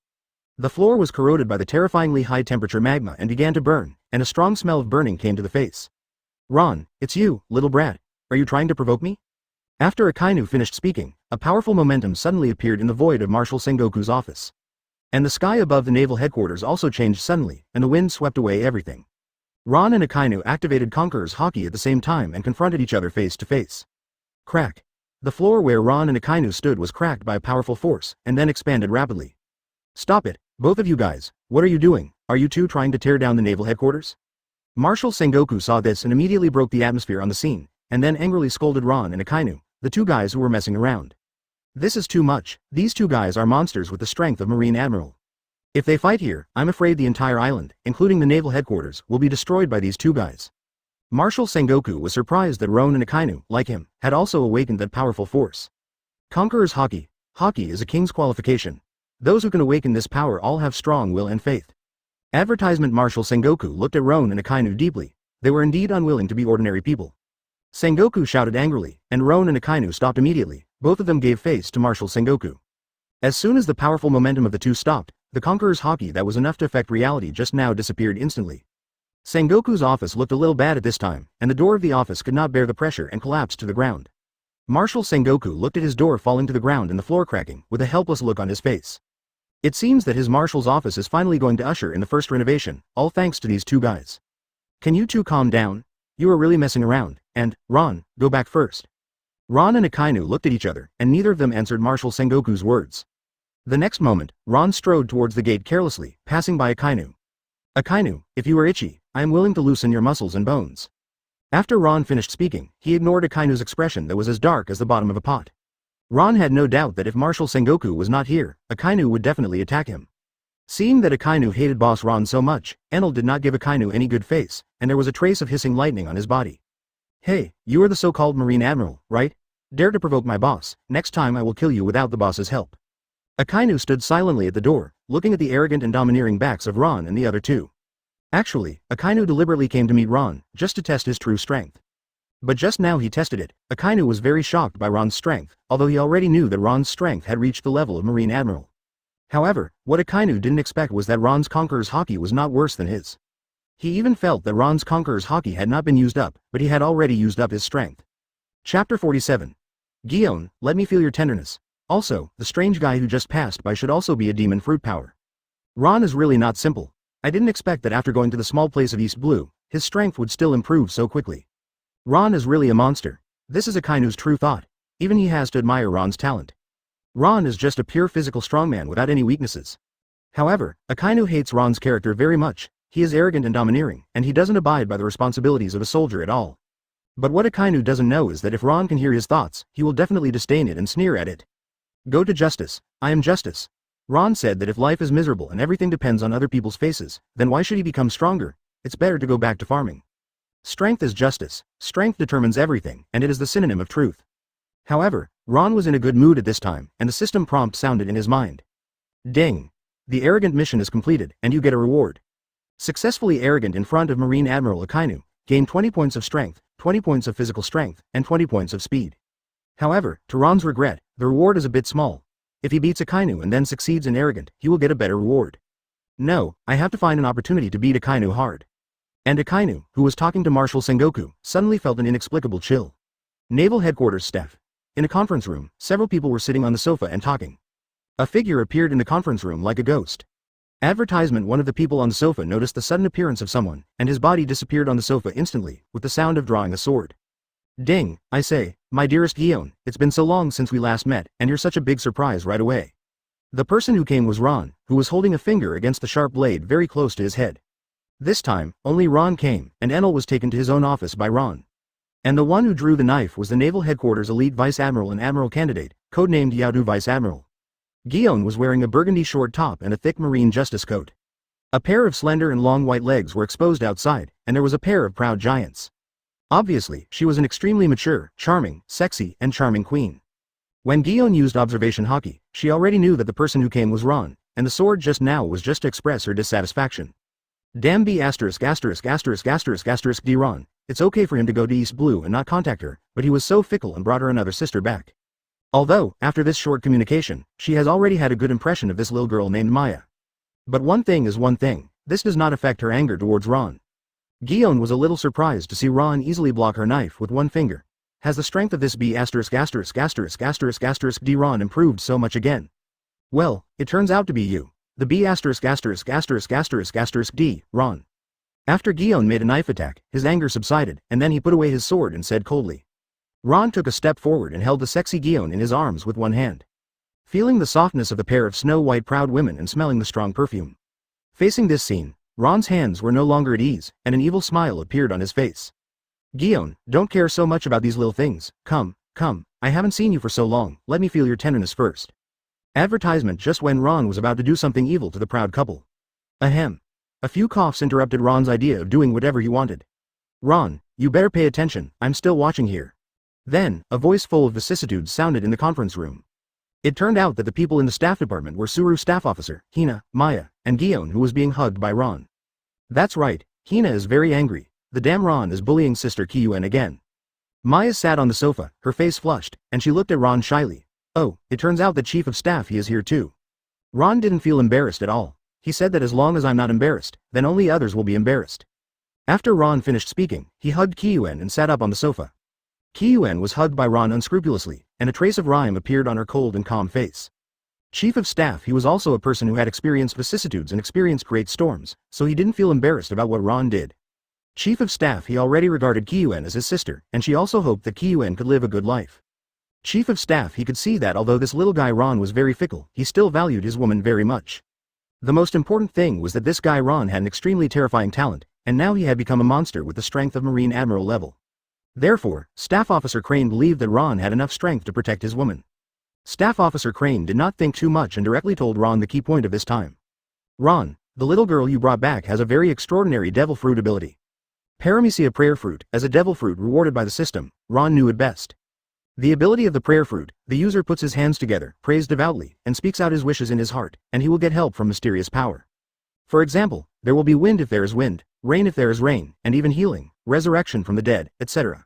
The floor was corroded by the terrifyingly high-temperature magma and began to burn, and a strong smell of burning came to the face. Ron, it's you, little brat. Are you trying to provoke me? After Akainu finished speaking, a powerful momentum suddenly appeared in the void of Marshal Sengoku's office. And the sky above the Naval Headquarters also changed suddenly, and the wind swept away everything. Ron and Akainu activated Conqueror's Haki at the same time and confronted each other face to face. Crack. The floor where Ron and Akainu stood was cracked by a powerful force, and then expanded rapidly. Stop it, both of you guys, what are you doing? Are you two trying to tear down the Naval Headquarters? Marshal Sengoku saw this and immediately broke the atmosphere on the scene, and then angrily scolded Ron and Akainu, the two guys who were messing around. This is too much. These two guys are monsters with the strength of Marine Admiral. If they fight here, I'm afraid the entire island, including the Naval Headquarters, will be destroyed by these two guys. Marshal Sengoku was surprised that Ron and Akainu, like him, had also awakened that powerful force. Conqueror's Haki. Haki is a king's qualification. Those who can awaken this power all have strong will and faith. Advertisement. Marshal Sengoku looked at Ron and Akainu deeply. They were indeed unwilling to be ordinary people. Sengoku shouted angrily, and Ron and Akainu stopped immediately. Both of them gave face to Marshal Sengoku. As soon as the powerful momentum of the two stopped, the Conqueror's Haki that was enough to affect reality just now disappeared instantly. Sengoku's office looked a little bad at this time, and the door of the office could not bear the pressure and collapsed to the ground. Marshal Sengoku looked at his door falling to the ground and the floor cracking, with a helpless look on his face. It seems that his marshal's office is finally going to usher in the first renovation, all thanks to these two guys. Can you two calm down? You are really messing around, and, Ron, go back first. Ron and Akainu looked at each other, and neither of them answered Marshal Sengoku's words. The next moment, Ron strode towards the gate carelessly, passing by Akainu. Akainu, if you are itchy, I am willing to loosen your muscles and bones. After Ron finished speaking, he ignored Akainu's expression that was as dark as the bottom of a pot. Ron had no doubt that if Marshal Sengoku was not here, Akainu would definitely attack him. Seeing that Akainu hated boss Ron so much, Enel did not give Akainu any good face, and there was a trace of hissing lightning on his body. Hey, you are the so-called Marine Admiral, right? Dare to provoke my boss, next time I will kill you without the boss's help. Akainu stood silently at the door, looking at the arrogant and domineering backs of Ron and the other two. Actually, Akainu deliberately came to meet Ron, just to test his true strength. But just now he tested it. Akainu was very shocked by Ron's strength, although he already knew that Ron's strength had reached the level of Marine Admiral. However, what Akainu didn't expect was that Ron's Conqueror's Haki was not worse than his. He even felt that Ron's Conqueror's Haki had not been used up, but he had already used up his strength. Chapter 47. Gion, let me feel your tenderness. Also, the strange guy who just passed by should also be a demon fruit power. Ron is really not simple. I didn't expect that after going to the small place of East Blue, his strength would still improve so quickly. Ron is really a monster. This is Akainu's true thought. Even he has to admire Ron's talent. Ron is just a pure physical strongman without any weaknesses. However, Akainu hates Ron's character very much. He is arrogant and domineering, and he doesn't abide by the responsibilities of a soldier at all. But what Akainu doesn't know is that if Ron can hear his thoughts, he will definitely disdain it and sneer at it. Go to justice. I am justice. Ron said that if life is miserable and everything depends on other people's faces, then why should he become stronger? It's better to go back to farming. Strength is justice. Strength determines everything, and it is the synonym of truth. However, Ron was in a good mood at this time, and the system prompt sounded in his mind. Ding! The arrogant mission is completed, and you get a reward. Successfully arrogant in front of Marine Admiral Akainu, gain 20 points of strength, 20 points of physical strength, and 20 points of speed. However, to Ron's regret, the reward is a bit small. If he beats Akainu and then succeeds in arrogant, he will get a better reward. No, I have to find an opportunity to beat Akainu hard. And Akainu, who was talking to Marshal Sengoku, suddenly felt an inexplicable chill. Naval Headquarters staff. In a conference room, several people were sitting on the sofa and talking. A figure appeared in the conference room like a ghost. Advertisement. One of the people on the sofa noticed the sudden appearance of someone, and his body disappeared on the sofa instantly, with the sound of drawing a sword. Ding, I say, my dearest Gion, it's been so long since we last met, and you're such a big surprise right away. The person who came was Ron, who was holding a finger against the sharp blade very close to his head. This time, only Ron came, and Enel was taken to his own office by Ron. And the one who drew the knife was the Naval Headquarters elite Vice Admiral and Admiral candidate, codenamed Yaodu Vice Admiral. Gion was wearing a burgundy short top and a thick marine justice coat. A pair of slender and long white legs were exposed outside, and there was a pair of proud giants. Obviously, she was an extremely mature, charming, sexy, and charming queen. When Gion used observation Haki, she already knew that the person who came was Ron, and the sword just now was just to express her dissatisfaction. Damn B************* D Ron, it's okay for him to go to East Blue and not contact her, but he was so fickle and brought her another sister back. Although, after this short communication, she has already had a good impression of this little girl named Maya. But one thing is one thing, this does not affect her anger towards Ron. Gion was a little surprised to see Ron easily block her knife with one finger. Has the strength of this B********** D Ron improved so much again? Well, it turns out to be you. The B******** D, Ron. After Gion made a knife attack, his anger subsided, and then he put away his sword and said coldly. Ron took a step forward and held the sexy Gion in his arms with one hand. Feeling the softness of the pair of snow-white proud women and smelling the strong perfume. Facing this scene, Ron's hands were no longer at ease, and an evil smile appeared on his face. Gion, don't care so much about these little things, come, I haven't seen you for so long, let me feel your tenderness first. Advertisement. Just when Ron was about to do something evil to the proud couple. Ahem. A few coughs interrupted Ron's idea of doing whatever he wanted. Ron, you better pay attention, I'm still watching here. Then, a voice full of vicissitudes sounded in the conference room. It turned out that the people in the staff department were Suru staff officer, Hina, Maya, and Gion, who was being hugged by Ron. That's right, Hina is very angry, the damn Ron is bullying sister Kiyuen again. Maya sat on the sofa, her face flushed, and she looked at Ron shyly. Oh, it turns out that Chief of Staff he is here too. Ron didn't feel embarrassed at all. He said that as long as I'm not embarrassed, then only others will be embarrassed. After Ron finished speaking, he hugged Kiyuen and sat up on the sofa. Kiyuen was hugged by Ron unscrupulously, and a trace of rhyme appeared on her cold and calm face. Chief of Staff he was also a person who had experienced vicissitudes and experienced great storms, so he didn't feel embarrassed about what Ron did. Chief of Staff he already regarded Kiyuen as his sister, and she also hoped that Kiyuen could live a good life. Chief of Staff he could see that although this little guy Ron was very fickle, he still valued his woman very much. The most important thing was that this guy Ron had an extremely terrifying talent, and now he had become a monster with the strength of Marine Admiral level. Therefore, Staff Officer Crane believed that Ron had enough strength to protect his woman. Staff Officer Crane did not think too much and directly told Ron the key point of this time. Ron, the little girl you brought back has a very extraordinary devil fruit ability. Paramecia prayer fruit, as a devil fruit rewarded by the system, Ron knew it best. The ability of the prayer fruit, the user puts his hands together, prays devoutly, and speaks out his wishes in his heart, and he will get help from mysterious power. For example, there will be wind if there is wind, rain if there is rain, and even healing, resurrection from the dead, etc.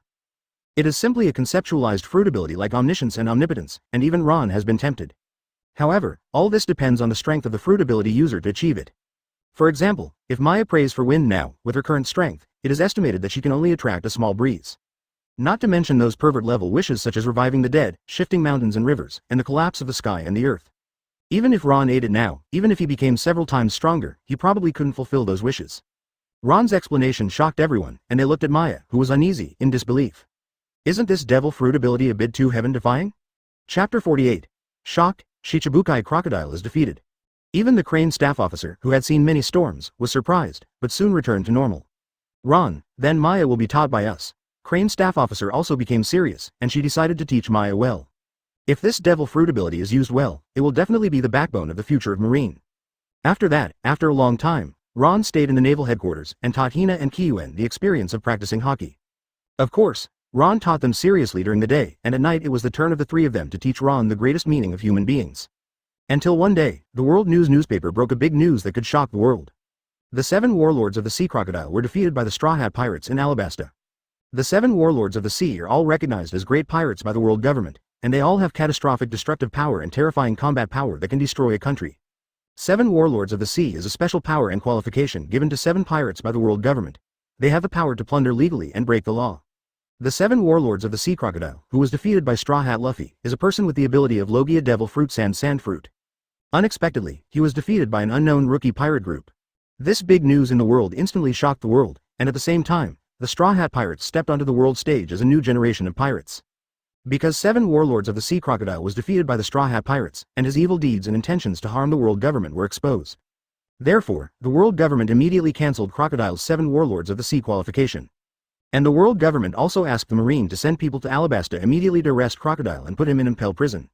It is simply a conceptualized fruit ability like omniscience and omnipotence, and even Ron has been tempted. However, all this depends on the strength of the fruit ability user to achieve it. For example, if Maya prays for wind now, with her current strength, it is estimated that she can only attract a small breeze. Not to mention those pervert-level wishes such as reviving the dead, shifting mountains and rivers, and the collapse of the sky and the earth. Even if Ron ate it now, even if he became several times stronger, he probably couldn't fulfill those wishes. Ron's explanation shocked everyone, and they looked at Maya, who was uneasy, in disbelief. Isn't this devil fruit ability a bit too heaven-defying? Chapter 48. Shocked, Shichibukai Crocodile is defeated. Even the Crane staff officer, who had seen many storms, was surprised, but soon returned to normal. Ron, then Maya will be taught by us. Crane staff officer also became serious, and she decided to teach Maya well. If this devil fruit ability is used well, it will definitely be the backbone of the future of Marine. After that, after a long time, Ron stayed in the Naval Headquarters and taught Hina and Kiyuen the experience of practicing Haki. Of course, Ron taught them seriously during the day, and at night it was the turn of the three of them to teach Ron the greatest meaning of human beings. Until one day, the World News newspaper broke a big news that could shock the world. The 7 warlords of the Sea Crocodile were defeated by the Straw Hat Pirates in Alabasta. The 7 warlords of the sea are all recognized as great pirates by the world government, and they all have catastrophic destructive power and terrifying combat power that can destroy a country. 7 warlords of the sea is a special power and qualification given to 7 pirates by the world government. They have the power to plunder legally and break the law. The 7 warlords of the sea crocodile, who was defeated by Straw Hat Luffy, is a person with the ability of Logia Devil Fruit Sand Fruit. Unexpectedly, he was defeated by an unknown rookie pirate group. This big news in the world instantly shocked the world, and at the same time, the Straw Hat Pirates stepped onto the world stage as a new generation of pirates. Because 7 warlords of the sea crocodile was defeated by the Straw Hat Pirates, and his evil deeds and intentions to harm the world government were exposed. Therefore, the world government immediately cancelled Crocodile's 7 warlords of the sea qualification. And the world government also asked the Marine to send people to Alabasta immediately to arrest Crocodile and put him in Impel prison.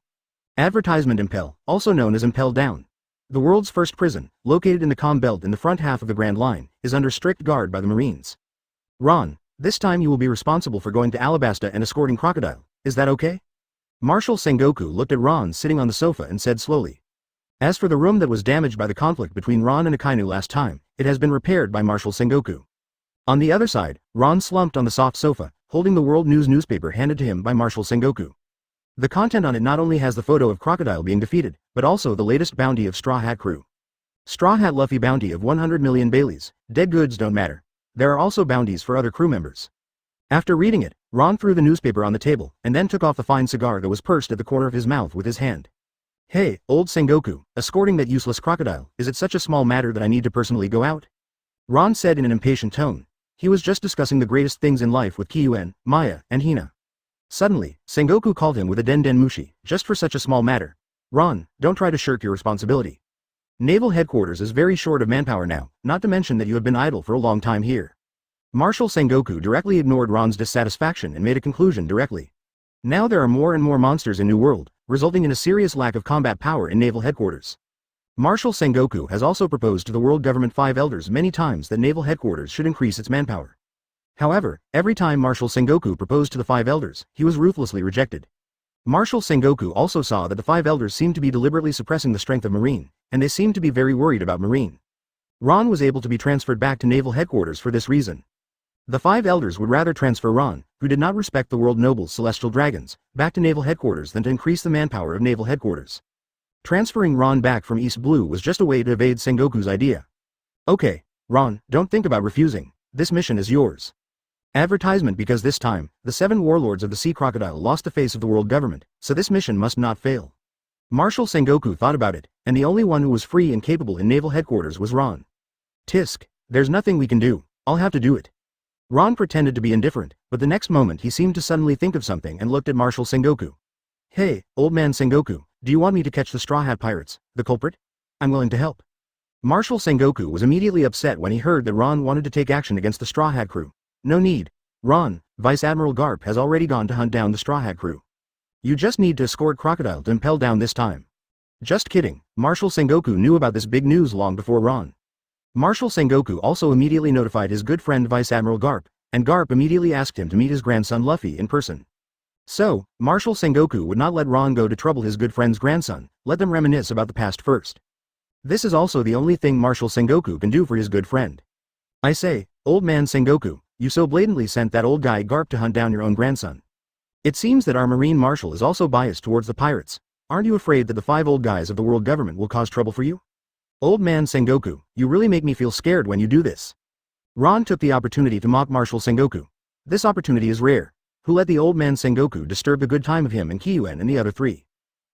Advertisement Impel, also known as Impel Down. The world's first prison, located in the Calm Belt in the front half of the Grand Line, is under strict guard by the Marines. Ron, this time you will be responsible for going to Alabasta and escorting Crocodile, is that okay? Marshal Sengoku looked at Ron sitting on the sofa and said slowly. As for the room that was damaged by the conflict between Ron and Akainu last time, it has been repaired by Marshal Sengoku. On the other side, Ron slumped on the soft sofa, holding the World News newspaper handed to him by Marshal Sengoku. The content on it not only has the photo of Crocodile being defeated, but also the latest bounty of Straw Hat crew. Straw Hat Luffy bounty of 100 million Baileys, dead goods don't matter. There are also bounties for other crew members. After reading it, Ron threw the newspaper on the table, and then took off the fine cigar that was pursed at the corner of his mouth with his hand. Hey, old Sengoku, escorting that useless Crocodile, is it such a small matter that I need to personally go out? Ron said in an impatient tone. He was just discussing the greatest things in life with Kyuan, Maya, and Hina. Suddenly, Sengoku called him with a Den Den Mushi, just for such a small matter. Ron, don't try to shirk your responsibility. Naval Headquarters is very short of manpower now, not to mention that you have been idle for a long time here. Marshal Sengoku directly ignored Ron's dissatisfaction and made a conclusion directly. Now there are more and more monsters in New World, resulting in a serious lack of combat power in Naval Headquarters. Marshal Sengoku has also proposed to the world government 5 elders many times that Naval Headquarters should increase its manpower. However, every time Marshal Sengoku proposed to the 5 elders, he was ruthlessly rejected. Marshal Sengoku also saw that the 5 elders seemed to be deliberately suppressing the strength of Marine, and they seemed to be very worried about Marine. Ron was able to be transferred back to Naval Headquarters for this reason. The 5 elders would rather transfer Ron, who did not respect the world nobles Celestial Dragons, back to Naval Headquarters than to increase the manpower of Naval Headquarters. Transferring Ron back from East Blue was just a way to evade Sengoku's idea. Okay, Ron, don't think about refusing. This mission is yours. Advertisement because this time, the 7 warlords of the Sea Crocodile lost the face of the world government, so this mission must not fail. Marshal Sengoku thought about it, and the only one who was free and capable in Naval Headquarters was Ron. Tisk, there's nothing we can do, I'll have to do it. Ron pretended to be indifferent, but the next moment he seemed to suddenly think of something and looked at Marshal Sengoku. Hey, old man Sengoku, do you want me to catch the Straw Hat Pirates, the culprit? I'm willing to help. Marshal Sengoku was immediately upset when he heard that Ron wanted to take action against the Straw Hat crew. No need. Ron, Vice Admiral Garp has already gone to hunt down the Straw Hat crew. You just need to escort Crocodile to Impel Down this time. Just kidding, Marshal Sengoku knew about this big news long before Ron. Marshal Sengoku also immediately notified his good friend Vice Admiral Garp, and Garp immediately asked him to meet his grandson Luffy in person. So, Marshal Sengoku would not let Ron go to trouble his good friend's grandson, let them reminisce about the past first. This is also the only thing Marshal Sengoku can do for his good friend. I say, old man Sengoku, you so blatantly sent that old guy Garp to hunt down your own grandson. It seems that our Marine Marshal is also biased towards the pirates. Aren't you afraid that the 5 old guys of the world government will cause trouble for you? Old man Sengoku, you really make me feel scared when you do this. Ron took the opportunity to mock Marshal Sengoku. This opportunity is rare. Who let the old man Sengoku disturb the good time of him and Kyuan and the other 3?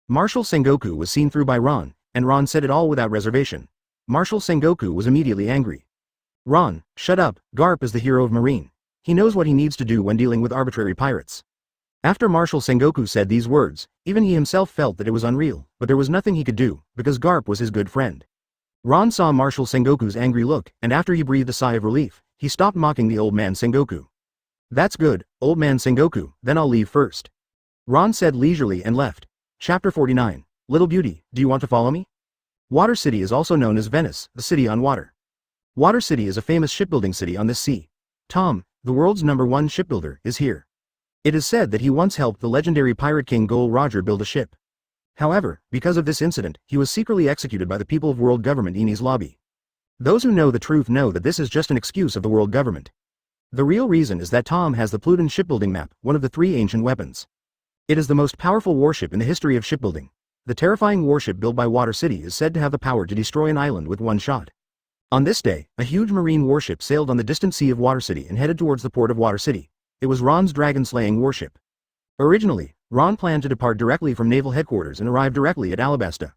Marshal Sengoku was seen through by Ron, and Ron said it all without reservation. Marshal Sengoku was immediately angry. Ron, shut up, Garp is the hero of Marine. He knows what he needs to do when dealing with arbitrary pirates. After Marshal Sengoku said these words, even he himself felt that it was unreal, but there was nothing he could do, because Garp was his good friend. Ron saw Marshal Sengoku's angry look, and after he breathed a sigh of relief, he stopped mocking the old man Sengoku. That's good, old man Sengoku, then I'll leave first. Ron said leisurely and left. Chapter 49. Little Beauty, do you want to follow me? Water City is also known as Venice, the city on water. Water City is a famous shipbuilding city on this sea. Tom, the world's #1 shipbuilder, is here. It is said that he once helped the legendary pirate king Gold Roger build a ship. However, because of this incident, he was secretly executed by the people of world government Eni's lobby. Those who know the truth know that this is just an excuse of the world government. The real reason is that Tom has the Pluton shipbuilding map, one of the 3 ancient weapons. It is the most powerful warship in the history of shipbuilding. The terrifying warship built by Water City is said to have the power to destroy an island with one shot. On this day, a huge marine warship sailed on the distant sea of Water City and headed towards the port of Water City. It was Ron's dragon-slaying warship. Originally, Ron planned to depart directly from Naval Headquarters and arrive directly at Alabasta.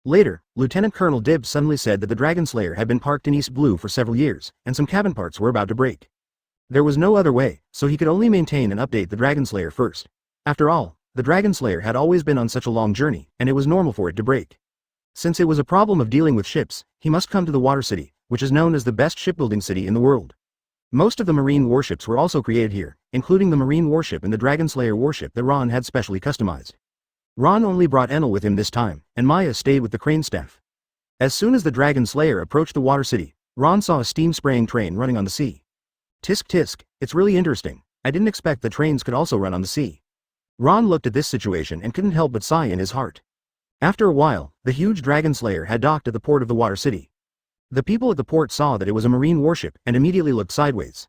Later, Lieutenant Colonel Dibbs suddenly said that the Dragon Slayer had been parked in East Blue for several years, and some cabin parts were about to break. There was no other way, so he could only maintain and update the Dragon Slayer first. After all, the Dragon Slayer had always been on such a long journey, and it was normal for it to break. Since it was a problem of dealing with ships, he must come to the Water City, which is known as the best shipbuilding city in the world. Most of the marine warships were also created here, including the marine warship and the Dragon Slayer warship that Ron had specially customized. Ron only brought Enel with him this time, and Maya stayed with the crane staff. As soon as the Dragon Slayer approached the Water City, Ron saw a steam-spraying train running on the sea. Tisk tisk, it's really interesting. I didn't expect that trains could also run on the sea. Ron looked at this situation and couldn't help but sigh in his heart. After a while, the huge Dragon Slayer had docked at the port of the Water City. The people at the port saw that it was a marine warship and immediately looked sideways.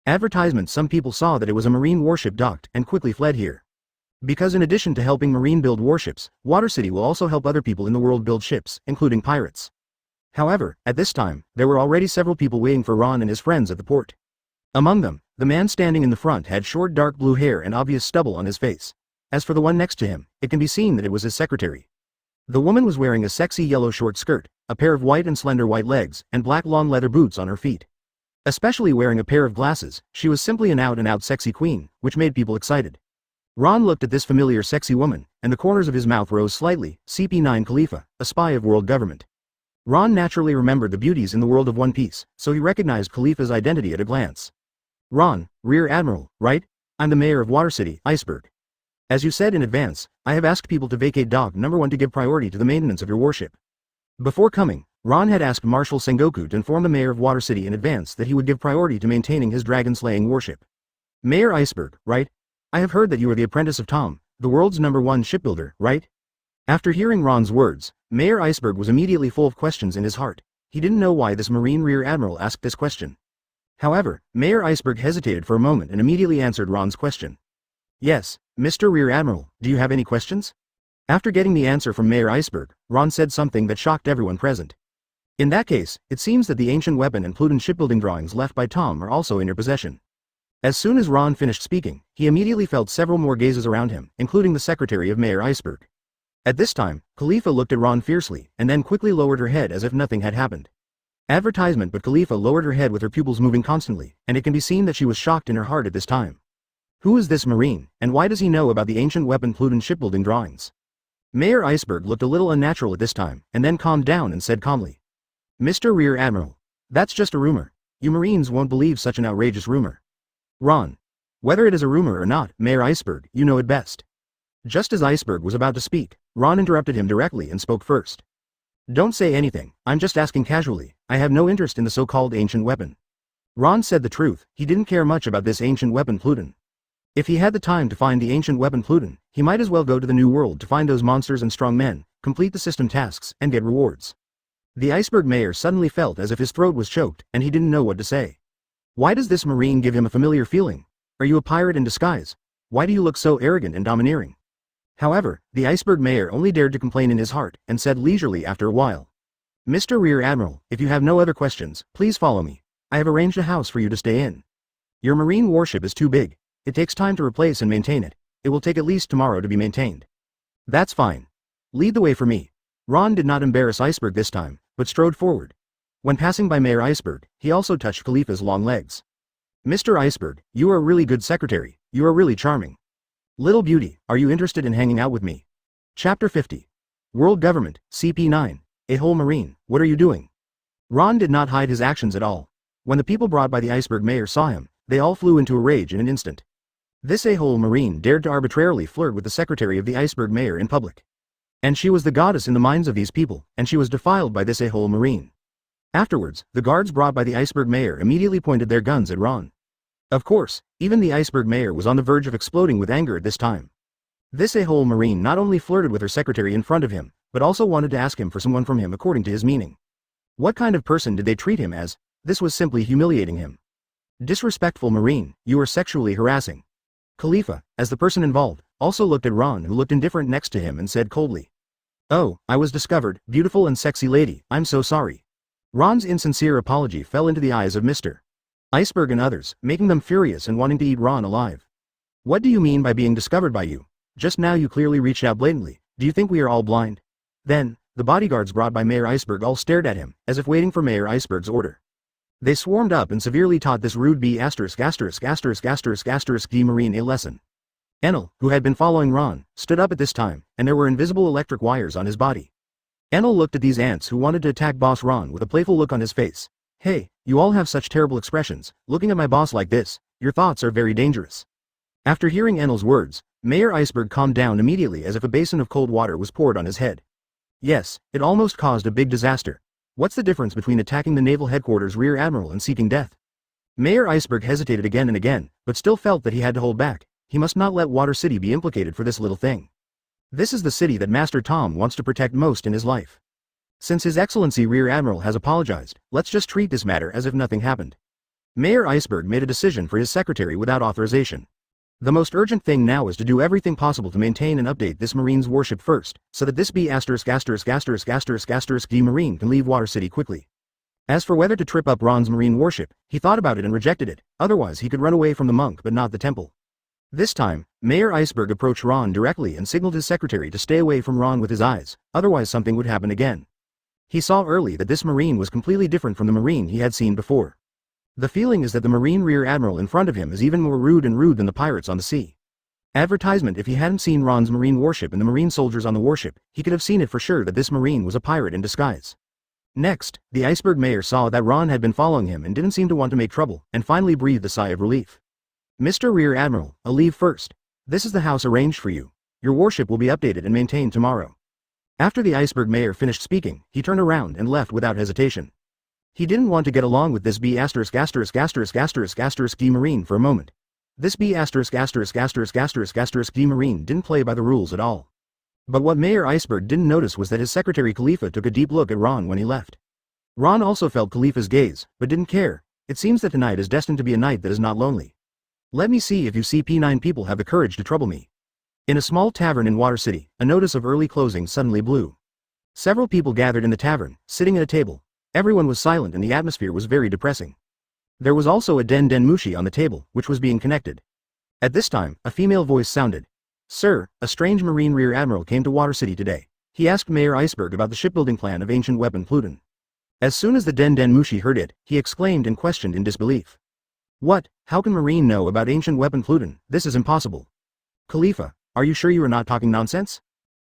Advertisements. Some people saw that it was a marine warship docked and quickly fled here. Because in addition to helping marine build warships, Water City will also help other people in the world build ships, including pirates. However, at this time, there were already several people waiting for Ron and his friends at the port. Among them, the man standing in the front had short dark blue hair and obvious stubble on his face. As for the one next to him, it can be seen that it was his secretary. The woman was wearing a sexy yellow short skirt, a pair of white and slender white legs, and black long leather boots on her feet. Especially wearing a pair of glasses, she was simply an out-and-out sexy queen, which made people excited. Ron looked at this familiar sexy woman, and the corners of his mouth rose slightly. CP9 Khalifa, a spy of world government. Ron naturally remembered the beauties in the world of One Piece, so he recognized Khalifa's identity at a glance. Ron, Rear Admiral, right? I'm the mayor of Water City, Iceberg. As you said in advance, I have asked people to vacate dock number 1 to give priority to the maintenance of your warship. Before coming, Ron had asked Marshal Sengoku to inform the mayor of Water City in advance that he would give priority to maintaining his dragon-slaying warship. Mayor Iceberg, right? I have heard that you are the apprentice of Tom, the world's #1 shipbuilder, right? After hearing Ron's words, Mayor Iceberg was immediately full of questions in his heart. He didn't know why this Marine Rear Admiral asked this question. However, Mayor Iceberg hesitated for a moment and immediately answered Ron's question. Yes, Mr. Rear Admiral, do you have any questions? After getting the answer from Mayor Iceberg, Ron said something that shocked everyone present. In that case, it seems that the ancient weapon and Pluton shipbuilding drawings left by Tom are also in your possession. As soon as Ron finished speaking, he immediately felt several more gazes around him, including the secretary of Mayor Iceberg. At this time, Khalifa looked at Ron fiercely, and then quickly lowered her head as if nothing had happened. Advertisement. But Khalifa lowered her head with her pupils moving constantly, and it can be seen that she was shocked in her heart at this time. Who is this Marine, and why does he know about the ancient weapon Pluton shipbuilding drawings? Mayor Iceberg looked a little unnatural at this time, and then calmed down and said calmly. Mr. Rear Admiral. That's just a rumor. You Marines won't believe such an outrageous rumor. Ron. Whether it is a rumor or not, Mayor Iceberg, you know it best. Just as Iceberg was about to speak, Ron interrupted him directly and spoke first. Don't say anything, I'm just asking casually. I have no interest in the so-called ancient weapon. Ron said the truth, he didn't care much about this ancient weapon Pluton. If he had the time to find the ancient weapon Pluton, he might as well go to the New World to find those monsters and strong men, complete the system tasks, and get rewards. The Iceberg Mayor suddenly felt as if his throat was choked, and he didn't know what to say. Why does this Marine give him a familiar feeling? Are you a pirate in disguise? Why do you look so arrogant and domineering? However, the Iceberg Mayor only dared to complain in his heart, and said leisurely after a while. Mr. Rear Admiral, if you have no other questions, please follow me. I have arranged a house for you to stay in. Your marine warship is too big. It takes time to replace and maintain it. It will take at least tomorrow to be maintained. That's fine. Lead the way for me. Ron did not embarrass Iceberg this time, but strode forward. When passing by Mayor Iceberg, he also touched Khalifa's long legs. Mr. Iceberg, you are a really good secretary. You are really charming. Little beauty, are you interested in hanging out with me? Chapter 50. World Government, CP9. A whole Marine, what are you doing? Ron did not hide his actions at all. When the people brought by the Iceberg Mayor saw him, they all flew into a rage in an instant. This a-hole Marine dared to arbitrarily flirt with the secretary of the Iceberg Mayor in public. And she was the goddess in the minds of these people, and she was defiled by this a-hole Marine. Afterwards, the guards brought by the Iceberg Mayor immediately pointed their guns at Ron. Of course, even the Iceberg Mayor was on the verge of exploding with anger at this time. This a-hole Marine not only flirted with her secretary in front of him, but also wanted to ask him for someone from him according to his meaning. What kind of person did they treat him as? This was simply humiliating him. Disrespectful Marine, you are sexually harassing. Khalifa, as the person involved, also looked at Ron, who looked indifferent next to him, and said coldly. Oh, I was discovered, beautiful and sexy lady, I'm so sorry. Ron's insincere apology fell into the eyes of Mr. Iceberg and others, making them furious and wanting to eat Ron alive. What do you mean by being discovered by you? Just now you clearly reached out blatantly. Do you think we are all blind? Then, the bodyguards brought by Mayor Iceberg all stared at him, as if waiting for Mayor Iceberg's order. They swarmed up and severely taught this rude D Marine a lesson. Enel, who had been following Ron, stood up at this time, and there were invisible electric wires on his body. Enel looked at these ants who wanted to attack Boss Ron with a playful look on his face. Hey, you all have such terrible expressions, looking at my boss like this, your thoughts are very dangerous. After hearing Enel's words, Mayor Iceberg calmed down immediately as if a basin of cold water was poured on his head. Yes, it almost caused a big disaster. What's the difference between attacking the Naval Headquarters Rear Admiral and seeking death? Mayor Iceberg hesitated again and again, but still felt that he had to hold back. He must not let Water City be implicated for this little thing. This is the city that Master Tom wants to protect most in his life. Since His Excellency Rear Admiral has apologized, let's just treat this matter as if nothing happened. Mayor Iceberg made a decision for his secretary without authorization. The most urgent thing now is to do everything possible to maintain and update this Marine's warship first, so that this D Marine can leave Water City quickly. As for whether to trip up Ron's Marine warship, he thought about it and rejected it, otherwise he could run away from the monk but not the temple. This time, Mayor Iceberg approached Ron directly and signaled his secretary to stay away from Ron with his eyes, otherwise something would happen again. He saw early that this Marine was completely different from the Marine he had seen before. The feeling is that the Marine Rear Admiral in front of him is even more rude than the pirates on the sea. Advertisement: if he hadn't seen Ron's Marine warship and the Marine soldiers on the warship, he could have seen it for sure that this Marine was a pirate in disguise. Next, the Iceberg Mayor saw that Ron had been following him and didn't seem to want to make trouble, and finally breathed a sigh of relief. Mr. Rear Admiral, I'll leave first. This is the house arranged for you. Your warship will be updated and maintained tomorrow. After the Iceberg Mayor finished speaking, he turned around and left without hesitation. He didn't want to get along with this D Marine for a moment. This D Marine didn't play by the rules at all. But what Mayor Iceberg didn't notice was that his secretary Khalifa took a deep look at Ron when he left. Ron also felt Khalifa's gaze, but didn't care. It seems that tonight is destined to be a night that is not lonely. Let me see if you CP9 people have the courage to trouble me. In a small tavern in Water City, a notice of early closing suddenly blew. Several people gathered in the tavern, sitting at a table. Everyone was silent and the atmosphere was very depressing. There was also a Den Den Mushi on the table, which was being connected. At this time, a female voice sounded. Sir, a strange Marine Rear Admiral came to Water City today. He asked Mayor Iceberg about the shipbuilding plan of ancient weapon Pluton. As soon as the Den Den Mushi heard it, he exclaimed and questioned in disbelief. What? How can Marine know about ancient weapon Pluton? This is impossible. Khalifa, are you sure you are not talking nonsense?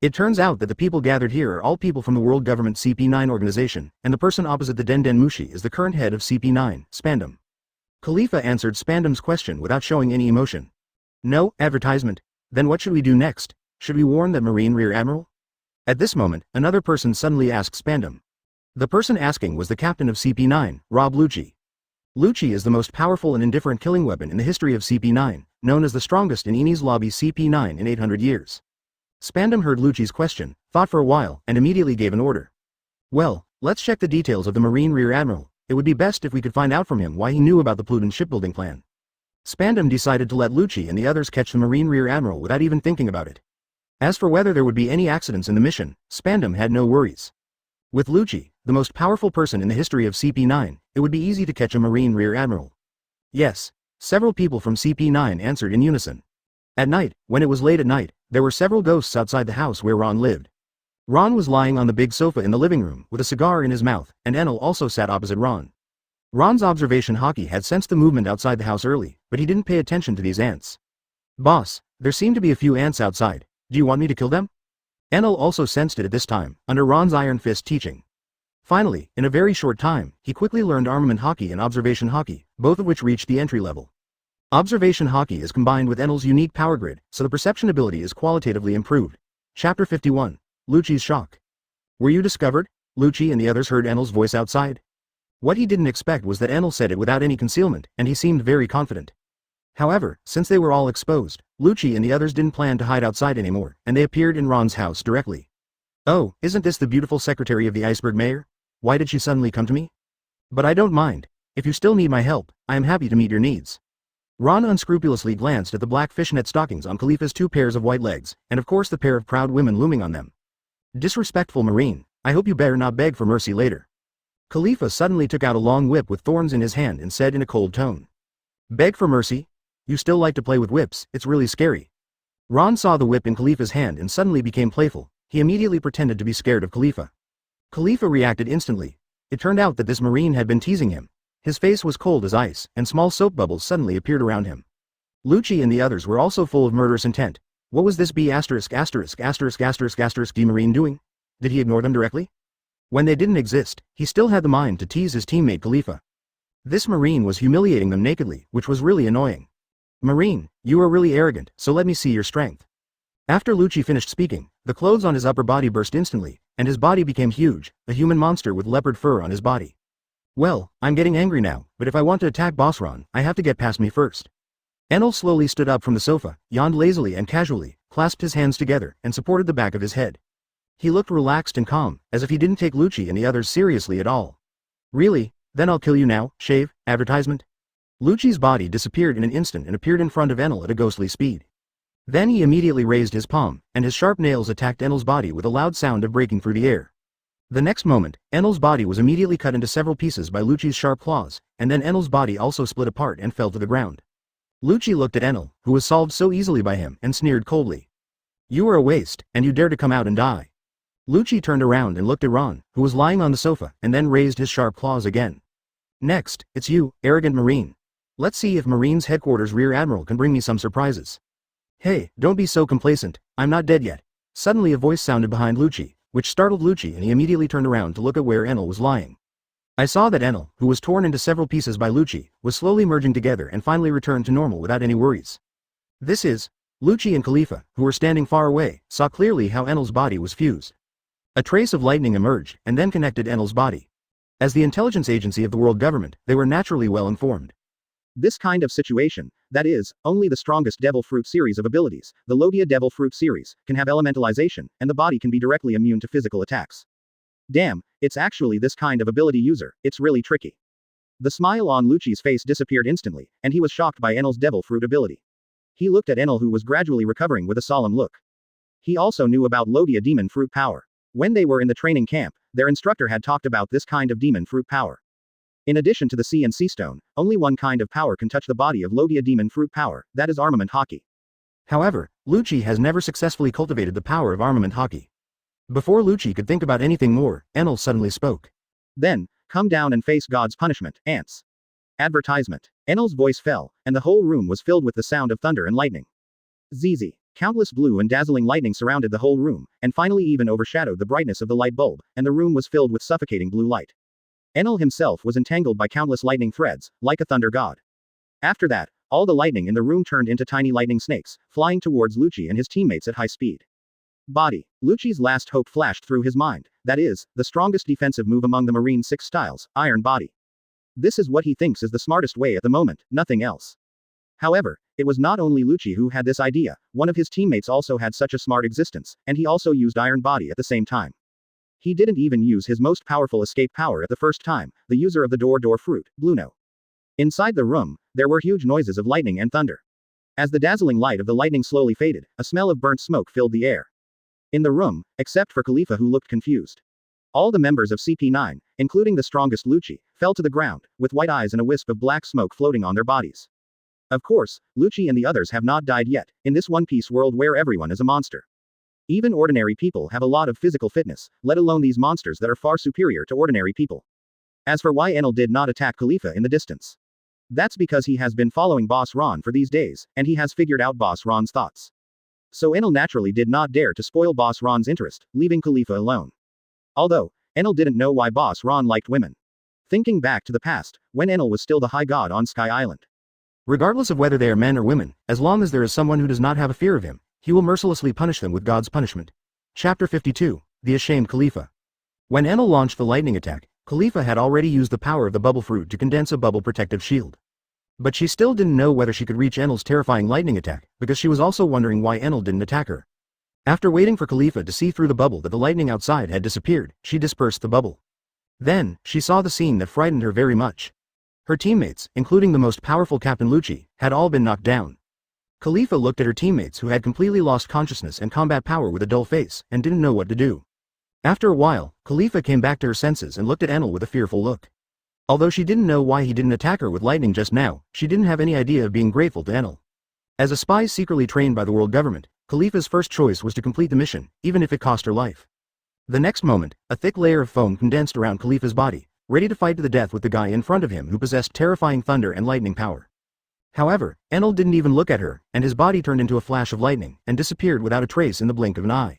It turns out that the people gathered here are all people from the World Government CP9 organization, and the person opposite the Den Den Mushi is the current head of CP9, Spandam. Khalifa answered Spandam's question without showing any emotion. No, advertisement. Then what should we do next? Should we warn that Marine Rear Admiral? At this moment, another person suddenly asked Spandam. The person asking was the captain of CP9, Rob Lucci. Lucci is the most powerful and indifferent killing weapon in the history of CP9, known as the strongest in Eni's lobby CP9 in 800 years. Spandam heard Lucci's question, thought for a while, and immediately gave an order. Well, let's check the details of the Marine Rear Admiral. It would be best if we could find out from him why he knew about the Pluton shipbuilding plan. Spandam decided to let Lucci and the others catch the Marine Rear Admiral without even thinking about it. As for whether there would be any accidents in the mission, Spandam had no worries. With Lucci, the most powerful person in the history of CP9, it would be easy to catch a Marine Rear Admiral. Yes, several people from CP9 answered in unison. At night, when it was late at night, there were several ghosts outside the house where Ron lived. Ron was lying on the big sofa in the living room with a cigar in his mouth, and Enel also sat opposite Ron. Ron's observation Haki had sensed the movement outside the house early, but he didn't pay attention to these ants. Boss, there seem to be a few ants outside. Do you want me to kill them? Enel also sensed it at this time, under Ron's iron fist teaching. Finally, in a very short time, he quickly learned Armament Haki and Observation Haki, both of which reached the entry level. Observation Haki is combined with Enel's unique power grid, so the perception ability is qualitatively improved. Chapter 51. Lucci's Shock. Were you discovered? Lucci and the others heard Enel's voice outside. What he didn't expect was that Enel said it without any concealment, and he seemed very confident. However, since they were all exposed, Lucci and the others didn't plan to hide outside anymore, and they appeared in Ron's house directly. Oh, isn't this the beautiful secretary of the Iceberg Mayor? Why did she suddenly come to me? But I don't mind. If you still need my help, I am happy to meet your needs. Ron unscrupulously glanced at the black fishnet stockings on Khalifa's 2 pairs of white legs, and of course the pair of proud women looming on them. Disrespectful Marine, I hope you better not beg for mercy later. Khalifa suddenly took out a long whip with thorns in his hand and said in a cold tone. Beg for mercy? You still like to play with whips, it's really scary. Ron saw the whip in Khalifa's hand and suddenly became playful. He immediately pretended to be scared of Khalifa. Khalifa reacted instantly. It turned out that this Marine had been teasing him. His face was cold as ice, and small soap bubbles suddenly appeared around him. Lucci and the others were also full of murderous intent. What was this B********* D Marine doing? Did he ignore them directly? When they didn't exist, he still had the mind to tease his teammate Khalifa. This Marine was humiliating them nakedly, which was really annoying. Marine, you are really arrogant, so let me see your strength. After Lucci finished speaking, the clothes on his upper body burst instantly, and his body became huge, a human monster with leopard fur on his body. Well, I'm getting angry now, but if I want to attack Boss Ron, I have to get past me first. Enel slowly stood up from the sofa, yawned lazily and casually, clasped his hands together, and supported the back of his head. He looked relaxed and calm, as if he didn't take Lucci and the others seriously at all. Really? Then I'll kill you now, shave, advertisement? Lucci's body disappeared in an instant and appeared in front of Enel at a ghostly speed. Then he immediately raised his palm, and his sharp nails attacked Enel's body with a loud sound of breaking through the air. The next moment, Enel's body was immediately cut into several pieces by Lucci's sharp claws, and then Enel's body also split apart and fell to the ground. Lucci looked at Enel, who was solved so easily by him, and sneered coldly. You are a waste, and you dare to come out and die. Lucci turned around and looked at Ron, who was lying on the sofa, and then raised his sharp claws again. Next, it's you, arrogant Marine. Let's see if Marines Headquarters Rear Admiral can bring me some surprises. Hey, don't be so complacent, I'm not dead yet. Suddenly a voice sounded behind Lucci, which startled Lucci and he immediately turned around to look at where Enel was lying. I saw that Enel, who was torn into several pieces by Lucci, was slowly merging together and finally returned to normal without any worries. This is, Lucci and Khalifa, who were standing far away, saw clearly how Enel's body was fused. A trace of lightning emerged and then connected Enel's body. As the intelligence agency of the world government, they were naturally well informed. This kind of situation, that is, only the strongest Devil Fruit series of abilities, the Logia Devil Fruit series, can have elementalization, and the body can be directly immune to physical attacks. Damn, it's actually this kind of ability user, it's really tricky. The smile on Lucci's face disappeared instantly, and he was shocked by Enel's Devil Fruit ability. He looked at Enel, who was gradually recovering, with a solemn look. He also knew about Logia Demon Fruit power. When they were in the training camp, their instructor had talked about this kind of demon fruit power. In addition to the C and C stone, only one kind of power can touch the body of Logia demon fruit power, that is armament Haki. However, Lucci has never successfully cultivated the power of armament Haki. Before Lucci could think about anything more, Enel suddenly spoke. Then, come down and face God's punishment, ants. Advertisement. Enel's voice fell, and the whole room was filled with the sound of thunder and lightning. ZZ. Countless blue and dazzling lightning surrounded the whole room, and finally even overshadowed the brightness of the light bulb, and the room was filled with suffocating blue light. Enel himself was entangled by countless lightning threads, like a thunder god. After that, all the lightning in the room turned into tiny lightning snakes, flying towards Lucci and his teammates at high speed. Body. Lucci's last hope flashed through his mind, that is, the strongest defensive move among the Marine 6 styles, Iron Body. This is what he thinks is the smartest way at the moment, nothing else. However, it was not only Lucci who had this idea, one of his teammates also had such a smart existence, and he also used Iron Body at the same time. He didn't even use his most powerful escape power at the first time, the user of the door fruit, Bluno. Inside the room, there were huge noises of lightning and thunder. As the dazzling light of the lightning slowly faded, a smell of burnt smoke filled the air. In the room, except for Khalifa, who looked confused. All the members of CP9, including the strongest Lucci, fell to the ground, with white eyes and a wisp of black smoke floating on their bodies. Of course, Lucci and the others have not died yet, in this One Piece world where everyone is a monster. Even ordinary people have a lot of physical fitness, let alone these monsters that are far superior to ordinary people. As for why Enel did not attack Khalifa in the distance. That's because he has been following Boss Ron for these days, and he has figured out Boss Ron's thoughts. So Enel naturally did not dare to spoil Boss Ron's interest, leaving Khalifa alone. Although, Enel didn't know why Boss Ron liked women. Thinking back to the past, when Enel was still the High God on Sky Island. Regardless of whether they are men or women, as long as there is someone who does not have a fear of him, he will mercilessly punish them with God's punishment. Chapter 52, The Ashamed Khalifa. When Enel launched the lightning attack, Khalifa had already used the power of the bubble fruit to condense a bubble protective shield. But she still didn't know whether she could reach Enel's terrifying lightning attack, because she was also wondering why Enel didn't attack her. After waiting for Khalifa to see through the bubble that the lightning outside had disappeared, she dispersed the bubble. Then, she saw the scene that frightened her very much. Her teammates, including the most powerful Captain Lucci, had all been knocked down. Khalifa looked at her teammates who had completely lost consciousness and combat power with a dull face, and didn't know what to do. After a while, Khalifa came back to her senses and looked at Enel with a fearful look. Although she didn't know why he didn't attack her with lightning just now, she didn't have any idea of being grateful to Enel. As a spy secretly trained by the world government, Khalifa's first choice was to complete the mission, even if it cost her life. The next moment, a thick layer of foam condensed around Khalifa's body, ready to fight to the death with the guy in front of him who possessed terrifying thunder and lightning power. However, Enel didn't even look at her, and his body turned into a flash of lightning and disappeared without a trace in the blink of an eye.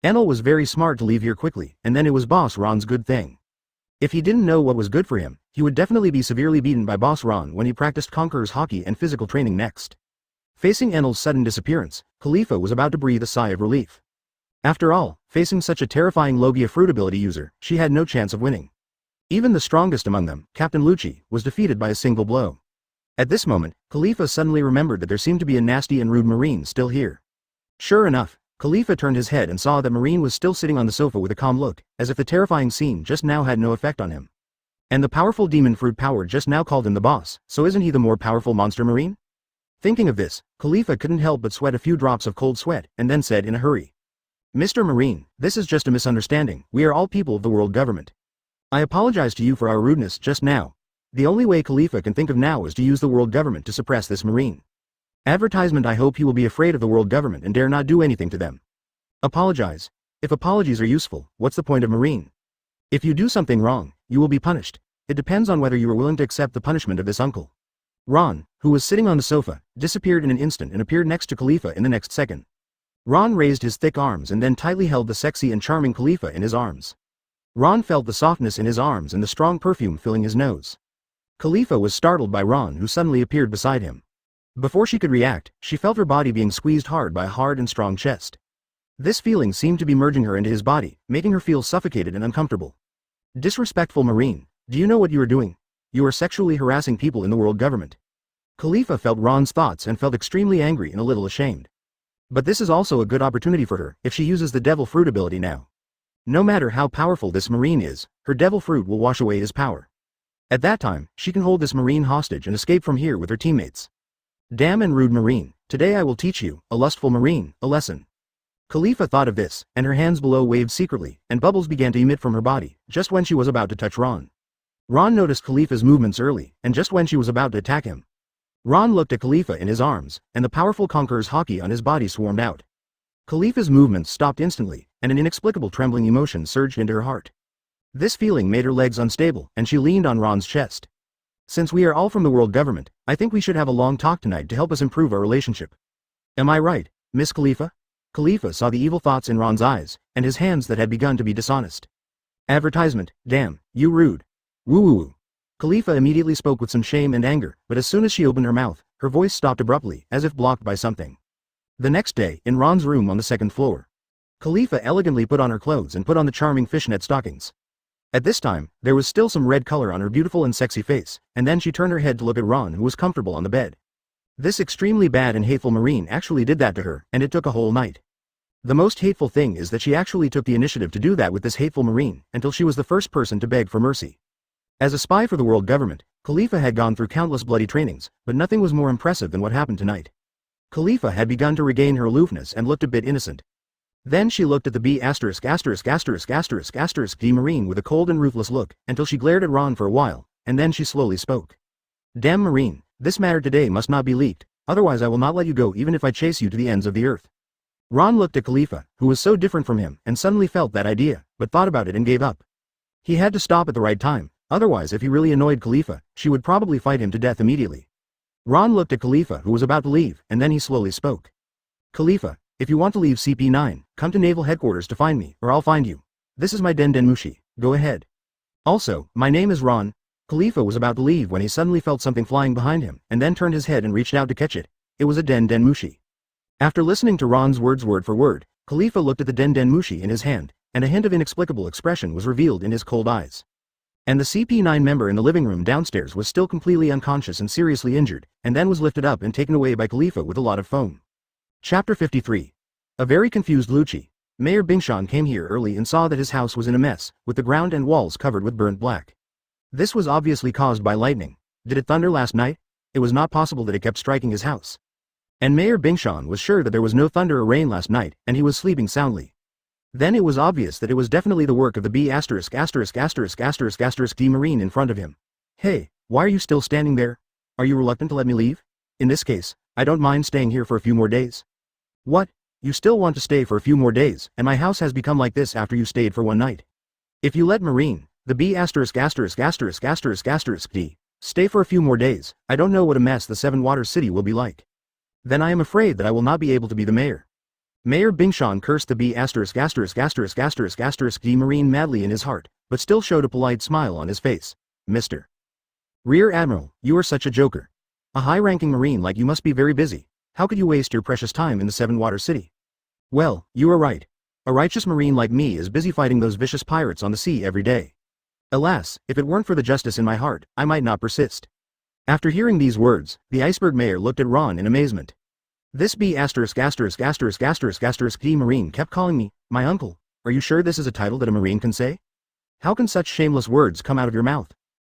Enel was very smart to leave here quickly, and then it was Boss Ron's good thing. If he didn't know what was good for him, he would definitely be severely beaten by Boss Ron when he practiced Conqueror's Haki and physical training next. Facing Enel's sudden disappearance, Khalifa was about to breathe a sigh of relief. After all, facing such a terrifying Logia fruit ability user, she had no chance of winning. Even the strongest among them, Captain Lucci, was defeated by a single blow. At this moment, Khalifa suddenly remembered that there seemed to be a nasty and rude Marine still here. Sure enough, Khalifa turned his head and saw that Marine was still sitting on the sofa with a calm look, as if the terrifying scene just now had no effect on him. And the powerful demon fruit power just now called him the boss, so isn't he the more powerful monster Marine? Thinking of this, Khalifa couldn't help but sweat a few drops of cold sweat, and then said in a hurry. Mr. Marine, this is just a misunderstanding, we are all people of the world government. I apologize to you for our rudeness just now. The only way Khalifa can think of now is to use the world government to suppress this Marine. Advertisement. I hope he will be afraid of the world government and dare not do anything to them. Apologize. If apologies are useful, what's the point of Marine? If you do something wrong, you will be punished. It depends on whether you are willing to accept the punishment of this uncle. Ron, who was sitting on the sofa, disappeared in an instant and appeared next to Khalifa in the next second. Ron raised his thick arms and then tightly held the sexy and charming Khalifa in his arms. Ron felt the softness in his arms and the strong perfume filling his nose. Khalifa was startled by Ron, who suddenly appeared beside him. Before she could react, she felt her body being squeezed hard by a hard and strong chest. This feeling seemed to be merging her into his body, making her feel suffocated and uncomfortable. Disrespectful Marine, do you know what you are doing? You are sexually harassing people in the world government. Khalifa felt Ron's thoughts and felt extremely angry and a little ashamed. But this is also a good opportunity for her if she uses the devil fruit ability now. No matter how powerful this Marine is, her devil fruit will wash away his power. At that time, she can hold this Marine hostage and escape from here with her teammates. Damn and rude Marine, today I will teach you, a lustful Marine, a lesson. Khalifa thought of this, and her hands below waved secretly, and bubbles began to emit from her body, just when she was about to touch Ron. Ron noticed Khalifa's movements early, and just when she was about to attack him. Ron looked at Khalifa in his arms, and the powerful Conqueror's Haki on his body swarmed out. Khalifa's movements stopped instantly, and an inexplicable trembling emotion surged into her heart. This feeling made her legs unstable, and she leaned on Ron's chest. Since we are all from the world government, I think we should have a long talk tonight to help us improve our relationship. Am I right, Miss Khalifa? Khalifa saw the evil thoughts in Ron's eyes, and his hands that had begun to be dishonest. Advertisement, damn, you rude. Woo woo woo. Khalifa immediately spoke with some shame and anger, but as soon as she opened her mouth, her voice stopped abruptly, as if blocked by something. The next day, in Ron's room on the second floor, Khalifa elegantly put on her clothes and put on the charming fishnet stockings. At this time, there was still some red color on her beautiful and sexy face, and then she turned her head to look at Ron, who was comfortable on the bed. This extremely bad and hateful Marine actually did that to her, and it took a whole night. The most hateful thing is that she actually took the initiative to do that with this hateful Marine, until she was the first person to beg for mercy. As a spy for the world government, Khalifa had gone through countless bloody trainings, but nothing was more impressive than what happened tonight. Khalifa had begun to regain her aloofness and looked a bit innocent. Then she looked at the B*********** D Marine with a cold and ruthless look, until she glared at Ron for a while, and then she slowly spoke. Damn Marine, this matter today must not be leaked, otherwise I will not let you go even if I chase you to the ends of the earth. Ron looked at Khalifa, who was so different from him, and suddenly felt that idea, but thought about it and gave up. He had to stop at the right time, otherwise if he really annoyed Khalifa, she would probably fight him to death immediately. Ron looked at Khalifa, who was about to leave, and then he slowly spoke. Khalifa, if you want to leave CP9, come to Naval Headquarters to find me, or I'll find you. This is my Den Den Mushi, go ahead. Also, my name is Ron. Khalifa was about to leave when he suddenly felt something flying behind him, and then turned his head and reached out to catch it. It was a Den Den Mushi. After listening to Ron's words word for word, Khalifa looked at the Den Den Mushi in his hand, and a hint of inexplicable expression was revealed in his cold eyes. And the CP9 member in the living room downstairs was still completely unconscious and seriously injured, and then was lifted up and taken away by Khalifa with a lot of foam. Chapter 53. A very confused Lucci. Mayor Bingshan came here early and saw that his house was in a mess, with the ground and walls covered with burnt black. This was obviously caused by lightning. Did it thunder last night? It was not possible that it kept striking his house. And Mayor Bingshan was sure that there was no thunder or rain last night, and he was sleeping soundly. Then it was obvious that it was definitely the work of the B*********** D Marine in front of him. Hey, why are you still standing there? Are you reluctant to let me leave? In this case, I don't mind staying here for a few more days. What? You still want to stay for a few more days, and my house has become like this after you stayed for one night. If you let Marine, the B******** D, stay for a few more days, I don't know what a mess the Seven Waters City will be like. Then I am afraid that I will not be able to be the mayor. Mayor Bingshan cursed the B******* D Marine madly in his heart, but still showed a polite smile on his face. Mr. Rear Admiral, you are such a joker. A high-ranking Marine like you must be very busy. How could you waste your precious time in the Seven Waters City? Well, you are right. A righteous Marine like me is busy fighting those vicious pirates on the sea every day. Alas, if it weren't for the justice in my heart, I might not persist. After hearing these words, the iceberg mayor looked at Ron in amazement. This B****** D Marine kept calling me, my uncle. Are you sure this is a title that a Marine can say? How can such shameless words come out of your mouth?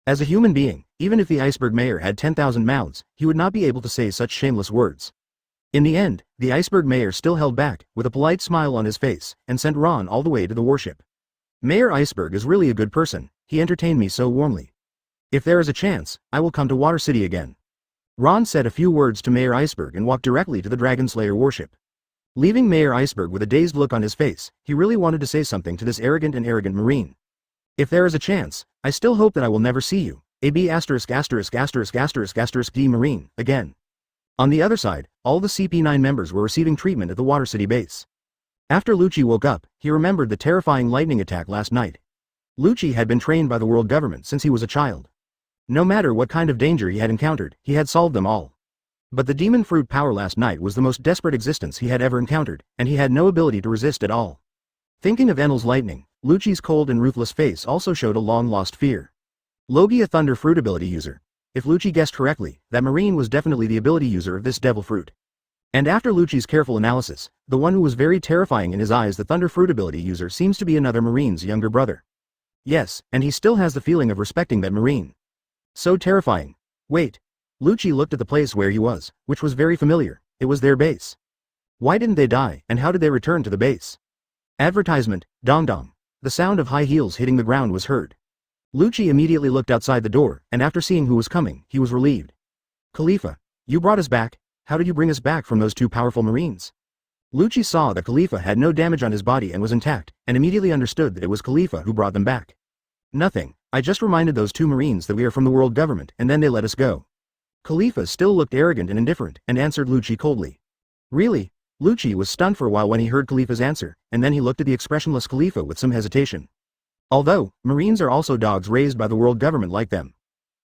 As a human being, even if the iceberg mayor had 10,000 mouths, he would not be able to say such shameless words. In the end, the iceberg mayor still held back, with a polite smile on his face, and sent Ron all the way to the warship. Mayor Iceberg is really a good person, he entertained me so warmly. If there is a chance, I will come to Water City again. Ron said a few words to Mayor Iceberg and walked directly to the Dragon Slayer warship. Leaving Mayor Iceberg with a dazed look on his face, he really wanted to say something to this arrogant Marine. If there is a chance, I still hope that I will never see you, a B****** D Marine, again. On the other side, all the CP9 members were receiving treatment at the Water City base. After Lucci woke up, he remembered the terrifying lightning attack last night. Lucci had been trained by the world government since he was a child. No matter what kind of danger he had encountered, he had solved them all. But the demon fruit power last night was the most desperate existence he had ever encountered, and he had no ability to resist at all. Thinking of Enel's lightning, Lucci's cold and ruthless face also showed a long-lost fear. Logi a thunder fruit ability user. If Lucci guessed correctly, that Marine was definitely the ability user of this devil fruit. And after Lucci's careful analysis, the one who was very terrifying in his eyes, the thunder fruit ability user, seems to be another Marine's younger brother. Yes, and he still has the feeling of respecting that Marine. So terrifying. Wait. Lucci looked at the place where he was, which was very familiar. It was their base. Why didn't they die, and how did they return to the base? Advertisement, dong dong. The sound of high heels hitting the ground was heard. Lucci immediately looked outside the door, and after seeing who was coming, he was relieved. Khalifa, you brought us back. How did you bring us back from those two powerful Marines? Lucci saw that Khalifa had no damage on his body and was intact, and immediately understood that it was Khalifa who brought them back. Nothing, I just reminded those two Marines that we are from the world government, and then they let us go. Khalifa still looked arrogant and indifferent, and answered Lucci coldly. Really? Lucci was stunned for a while when he heard Khalifa's answer, and then he looked at the expressionless Khalifa with some hesitation. Although, Marines are also dogs raised by the world government like them.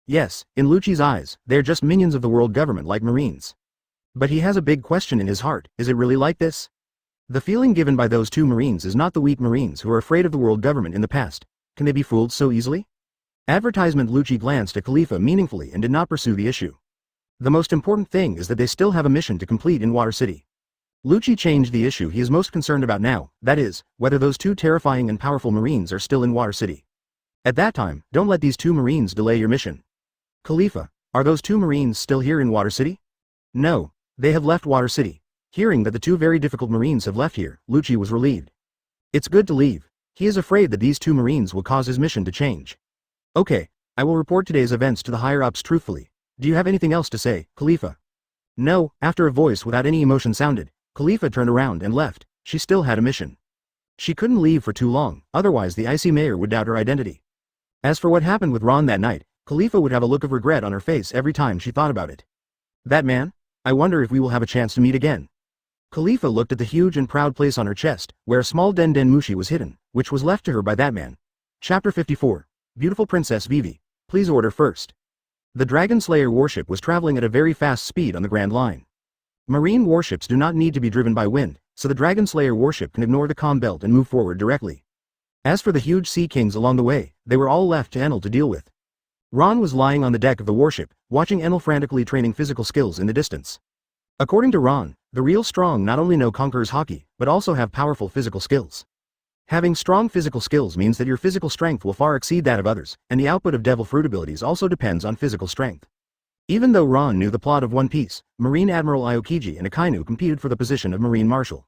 Yes, in Lucci's eyes, they're just minions of the world government like Marines. But he has a big question in his heart, is it really like this? The feeling given by those two Marines is not the weak Marines who are afraid of the world government in the past. Can they be fooled so easily? Advertisement. Lucci glanced at Khalifa meaningfully and did not pursue the issue. The most important thing is that they still have a mission to complete in Water City. Lucci changed the issue he is most concerned about now, that is, whether those two terrifying and powerful Marines are still in Water City. At that time, don't let these two Marines delay your mission. Khalifa, are those two Marines still here in Water City? No, they have left Water City. Hearing that the two very difficult Marines have left here, Lucci was relieved. It's good to leave. He is afraid that these two Marines will cause his mission to change. Okay, I will report today's events to the higher-ups truthfully. Do you have anything else to say, Khalifa? No, after a voice without any emotion sounded, Khalifa turned around and left. She still had a mission. She couldn't leave for too long, otherwise the icy mayor would doubt her identity. As for what happened with Ron that night, Khalifa would have a look of regret on her face every time she thought about it. That man? I wonder if we will have a chance to meet again. Khalifa looked at the huge and proud place on her chest, where a small Den Den Mushi was hidden, which was left to her by that man. Chapter 54. Beautiful Princess Vivi. Please order first. The Dragon Slayer warship was traveling at a very fast speed on the Grand Line. Marine warships do not need to be driven by wind, so the Dragon Slayer warship can ignore the comm belt and move forward directly. As for the huge sea kings along the way, they were all left to Enel to deal with. Ron was lying on the deck of the warship, watching Enel frantically training physical skills in the distance. According to Ron, the real strong not only know Conqueror's Haki, but also have powerful physical skills. Having strong physical skills means that your physical strength will far exceed that of others, and the output of devil fruit abilities also depends on physical strength. Even though Ron knew the plot of One Piece, Marine Admiral Aokiji and Akainu competed for the position of Marine Marshal.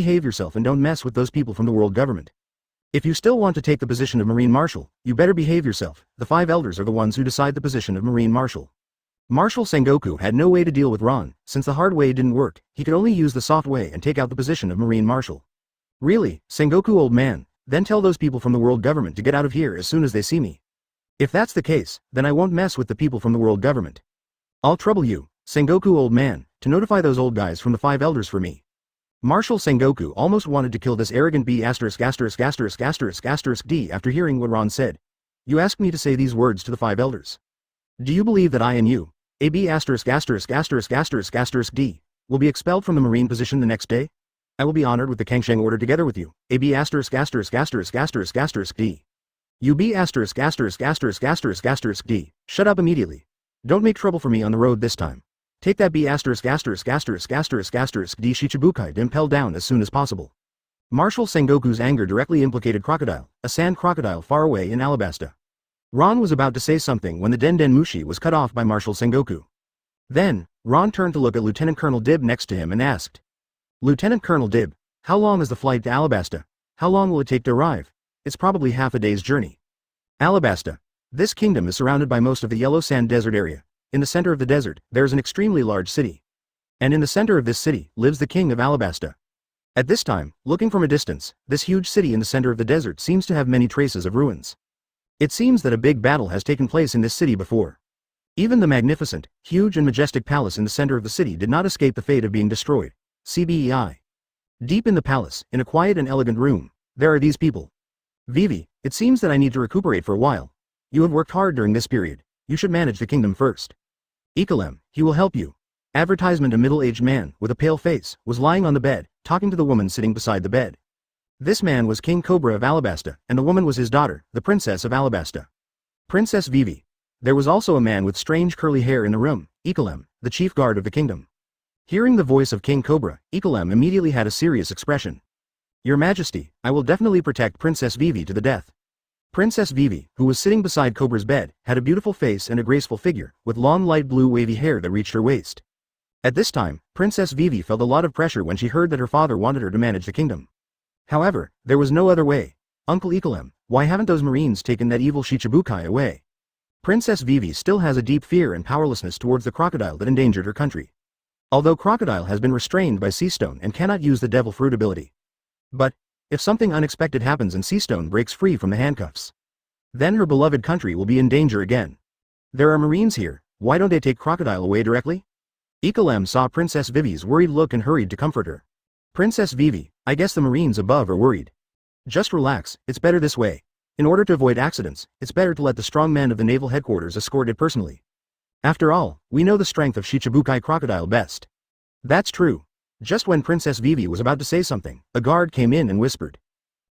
behave yourself and don't mess with those people from the world government. If you still want to take the position of Marine Marshal, you better behave yourself. The 5 elders are the ones who decide the position of Marine Marshal. Marshal Sengoku had no way to deal with Ron, since the hard way didn't work, he could only use the soft way and take out the position of Marine Marshal. Really, Sengoku old man, then tell those people from the world government to get out of here as soon as they see me. If that's the case, then I won't mess with the people from the world government. I'll trouble you, Sengoku old man, to notify those old guys from the 5 elders for me. Marshal Sengoku almost wanted to kill this arrogant B***************** D after hearing what Ron said. You asked me to say these words to the 5 elders. Do you believe that I and you, A B************* D, will be expelled from the Marine position the next day? I will be honored with the Kangsheng order together with you, A B********** D. You B******** D, shut up immediately. Don't make trouble for me on the road this time. Take that B********** D Shichibukai to Impel down as soon as possible. Marshal Sengoku's anger directly implicated Crocodile, a sand crocodile far away in Alabasta. Ron was about to say something when the Den Den Mushi was cut off by Marshal Sengoku. Then, Ron turned to look at Lieutenant Colonel Dib next to him and asked. Lieutenant Colonel Dib, how long is the flight to Alabasta? How long will it take to arrive? It's probably half a day's journey. Alabasta. This kingdom is surrounded by most of the yellow sand desert area. In the center of the desert, there is an extremely large city. And in the center of this city, lives the king of Alabasta. At this time, looking from a distance, this huge city in the center of the desert seems to have many traces of ruins. It seems that a big battle has taken place in this city before. Even the magnificent, huge and majestic palace in the center of the city did not escape the fate of being destroyed. CBEI. Deep in the palace, in a quiet and elegant room, there are these people. Vivi, it seems that I need to recuperate for a while. You have worked hard during this period. You should manage the kingdom first. Ikalem, he will help you. Advertisement. A middle-aged man, with a pale face, was lying on the bed, talking to the woman sitting beside the bed. This man was King Cobra of Alabasta, and the woman was his daughter, the Princess of Alabasta. Princess Vivi. There was also a man with strange curly hair in the room, Ikalem, the chief guard of the kingdom. Hearing the voice of King Cobra, Ikalem immediately had a serious expression. Your Majesty, I will definitely protect Princess Vivi to the death. Princess Vivi, who was sitting beside Cobra's bed, had a beautiful face and a graceful figure, with long light blue wavy hair that reached her waist. At this time, Princess Vivi felt a lot of pressure when she heard that her father wanted her to manage the kingdom. However, there was no other way. Uncle Ikalem, why haven't those Marines taken that evil Shichibukai away? Princess Vivi still has a deep fear and powerlessness towards the crocodile that endangered her country. Although Crocodile has been restrained by Seastone and cannot use the Devil Fruit ability. But, if something unexpected happens and Seastone breaks free from the handcuffs, then her beloved country will be in danger again. There are Marines here, why don't they take Crocodile away directly? Ikalem saw Princess Vivi's worried look and hurried to comfort her. Princess Vivi, I guess the Marines above are worried. Just relax, it's better this way. In order to avoid accidents, it's better to let the strong men of the Naval Headquarters escort it personally. After all, we know the strength of Shichibukai Crocodile best. That's true. Just when Princess Vivi was about to say something, a guard came in and whispered.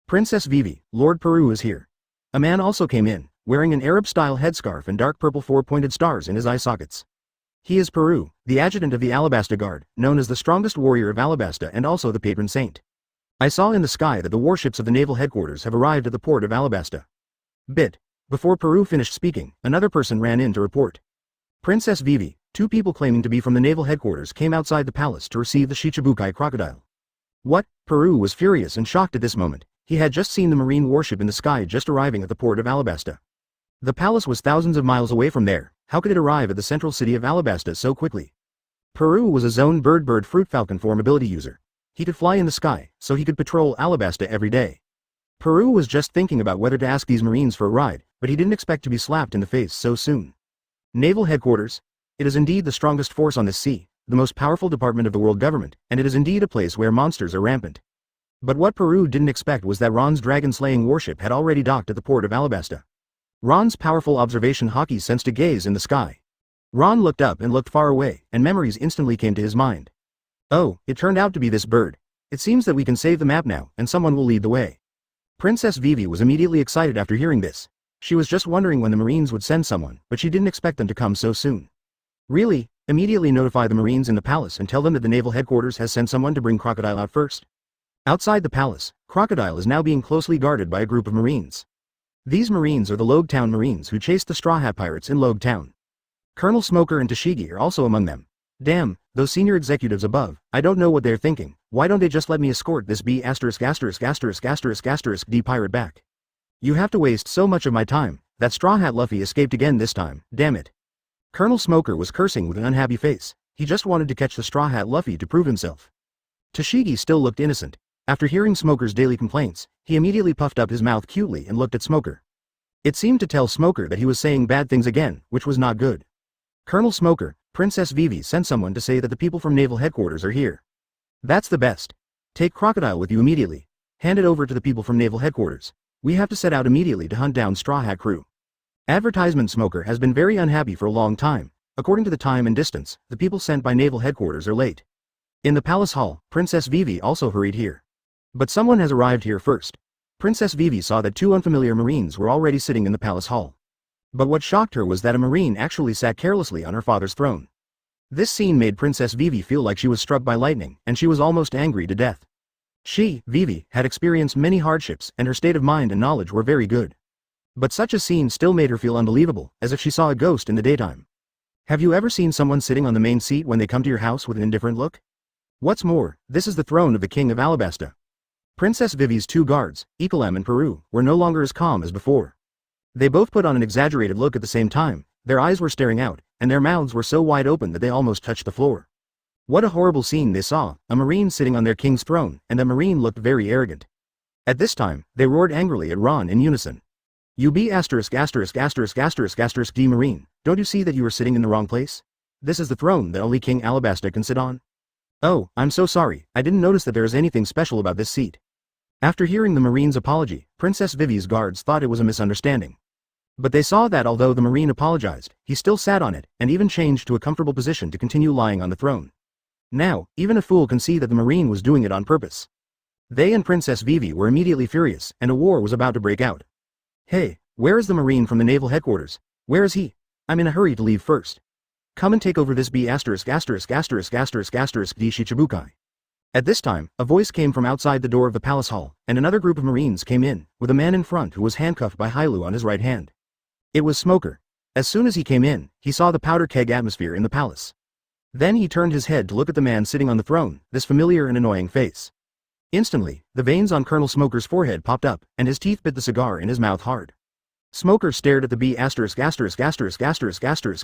Princess Vivi, Lord Peru is here. A man also came in, wearing an Arab-style headscarf and dark purple four-pointed stars in his eye sockets. He is Peru, the adjutant of the Alabasta Guard, known as the strongest warrior of Alabasta and also the patron saint. I saw in the sky that the warships of the Naval Headquarters have arrived at the port of Alabasta. Before Peru finished speaking, another person ran in to report. Princess Vivi, two people claiming to be from the Naval Headquarters came outside the palace to receive the Shichibukai crocodile. What? Peru was furious and shocked at this moment. He had just seen the marine warship in the sky just arriving at the port of Alabasta. The palace was thousands of miles away from there. How could it arrive at the central city of Alabasta so quickly? Peru was a zone bird fruit falcon form ability user. He could fly in the sky, so he could patrol Alabasta every day. Peru was just thinking about whether to ask these marines for a ride, but he didn't expect to be slapped in the face so soon. Naval Headquarters? It is indeed the strongest force on this sea, the most powerful department of the world government, and it is indeed a place where monsters are rampant. But what Peru didn't expect was that Ron's dragon-slaying warship had already docked at the port of Alabasta. Ron's powerful observation Haki sensed a gaze in the sky. Ron looked up and looked far away, and memories instantly came to his mind. Oh, it turned out to be this bird. It seems that we can save the map now, and someone will lead the way. Princess Vivi was immediately excited after hearing this. She was just wondering when the Marines would send someone, but she didn't expect them to come so soon. Really? Immediately notify the Marines in the palace and tell them that the Naval Headquarters has sent someone to bring Crocodile out first. Outside the palace, Crocodile is now being closely guarded by a group of Marines. These Marines are the Loguetown Marines who chased the Straw Hat Pirates in Loguetown. Colonel Smoker and Tashigi are also among them. Damn, those senior executives above, I don't know what they're thinking. Why don't they just let me escort this B*********** D pirate back? You have to waste so much of my time. That Straw Hat Luffy escaped again this time, damn it. Colonel Smoker was cursing with an unhappy face. He just wanted to catch the Straw Hat Luffy to prove himself. Tashigi still looked innocent. After hearing Smoker's daily complaints, he immediately puffed up his mouth cutely and looked at Smoker. It seemed to tell Smoker that he was saying bad things again, which was not good. Colonel Smoker, Princess Vivi sent someone to say that the people from Naval Headquarters are here. That's the best. Take Crocodile with you immediately. Hand it over to the people from Naval Headquarters. We have to set out immediately to hunt down Straw Hat crew. Advertisement Smoker has been very unhappy for a long time. According to the time and distance, the people sent by Naval Headquarters are late. In the palace hall, Princess Vivi also hurried here. But someone has arrived here first. Princess Vivi saw that two unfamiliar Marines were already sitting in the palace hall. But what shocked her was that a Marine actually sat carelessly on her father's throne. This scene made Princess Vivi feel like she was struck by lightning, and she was almost angry to death. She, Vivi, had experienced many hardships, and her state of mind and knowledge were very good. But such a scene still made her feel unbelievable, as if she saw a ghost in the daytime. Have you ever seen someone sitting on the main seat when they come to your house with an indifferent look? What's more, this is the throne of the King of Alabasta. Princess Vivi's two guards, Ecolem and Peru, were no longer as calm as before. They both put on an exaggerated look at the same time. Their eyes were staring out, and their mouths were so wide open that they almost touched the floor. What a horrible scene they saw, a Marine sitting on their king's throne, and the Marine looked very arrogant. At this time, they roared angrily at Ron in unison. You be ********** D Marine, don't you see that you are sitting in the wrong place? This is the throne that only King Alabasta can sit on. Oh, I'm so sorry, I didn't notice that there is anything special about this seat. After hearing the Marine's apology, Princess Vivi's guards thought it was a misunderstanding. But they saw that although the Marine apologized, he still sat on it, and even changed to a comfortable position to continue lying on the throne. Now, even a fool can see that the Marine was doing it on purpose. They and Princess Vivi were immediately furious, and a war was about to break out. Hey, where is the Marine from the Naval Headquarters? Where is he? I'm in a hurry to leave first. Come and take over this B********** D Shichibukai. At this time, a voice came from outside the door of the palace hall, and another group of Marines came in, with a man in front who was handcuffed by Hailu on his right hand. It was Smoker. As soon as he came in, he saw the powder keg atmosphere in the palace. Then he turned his head to look at the man sitting on the throne, this familiar and annoying face. Instantly, the veins on Colonel Smoker's forehead popped up, and his teeth bit the cigar in his mouth hard. Smoker stared at the B********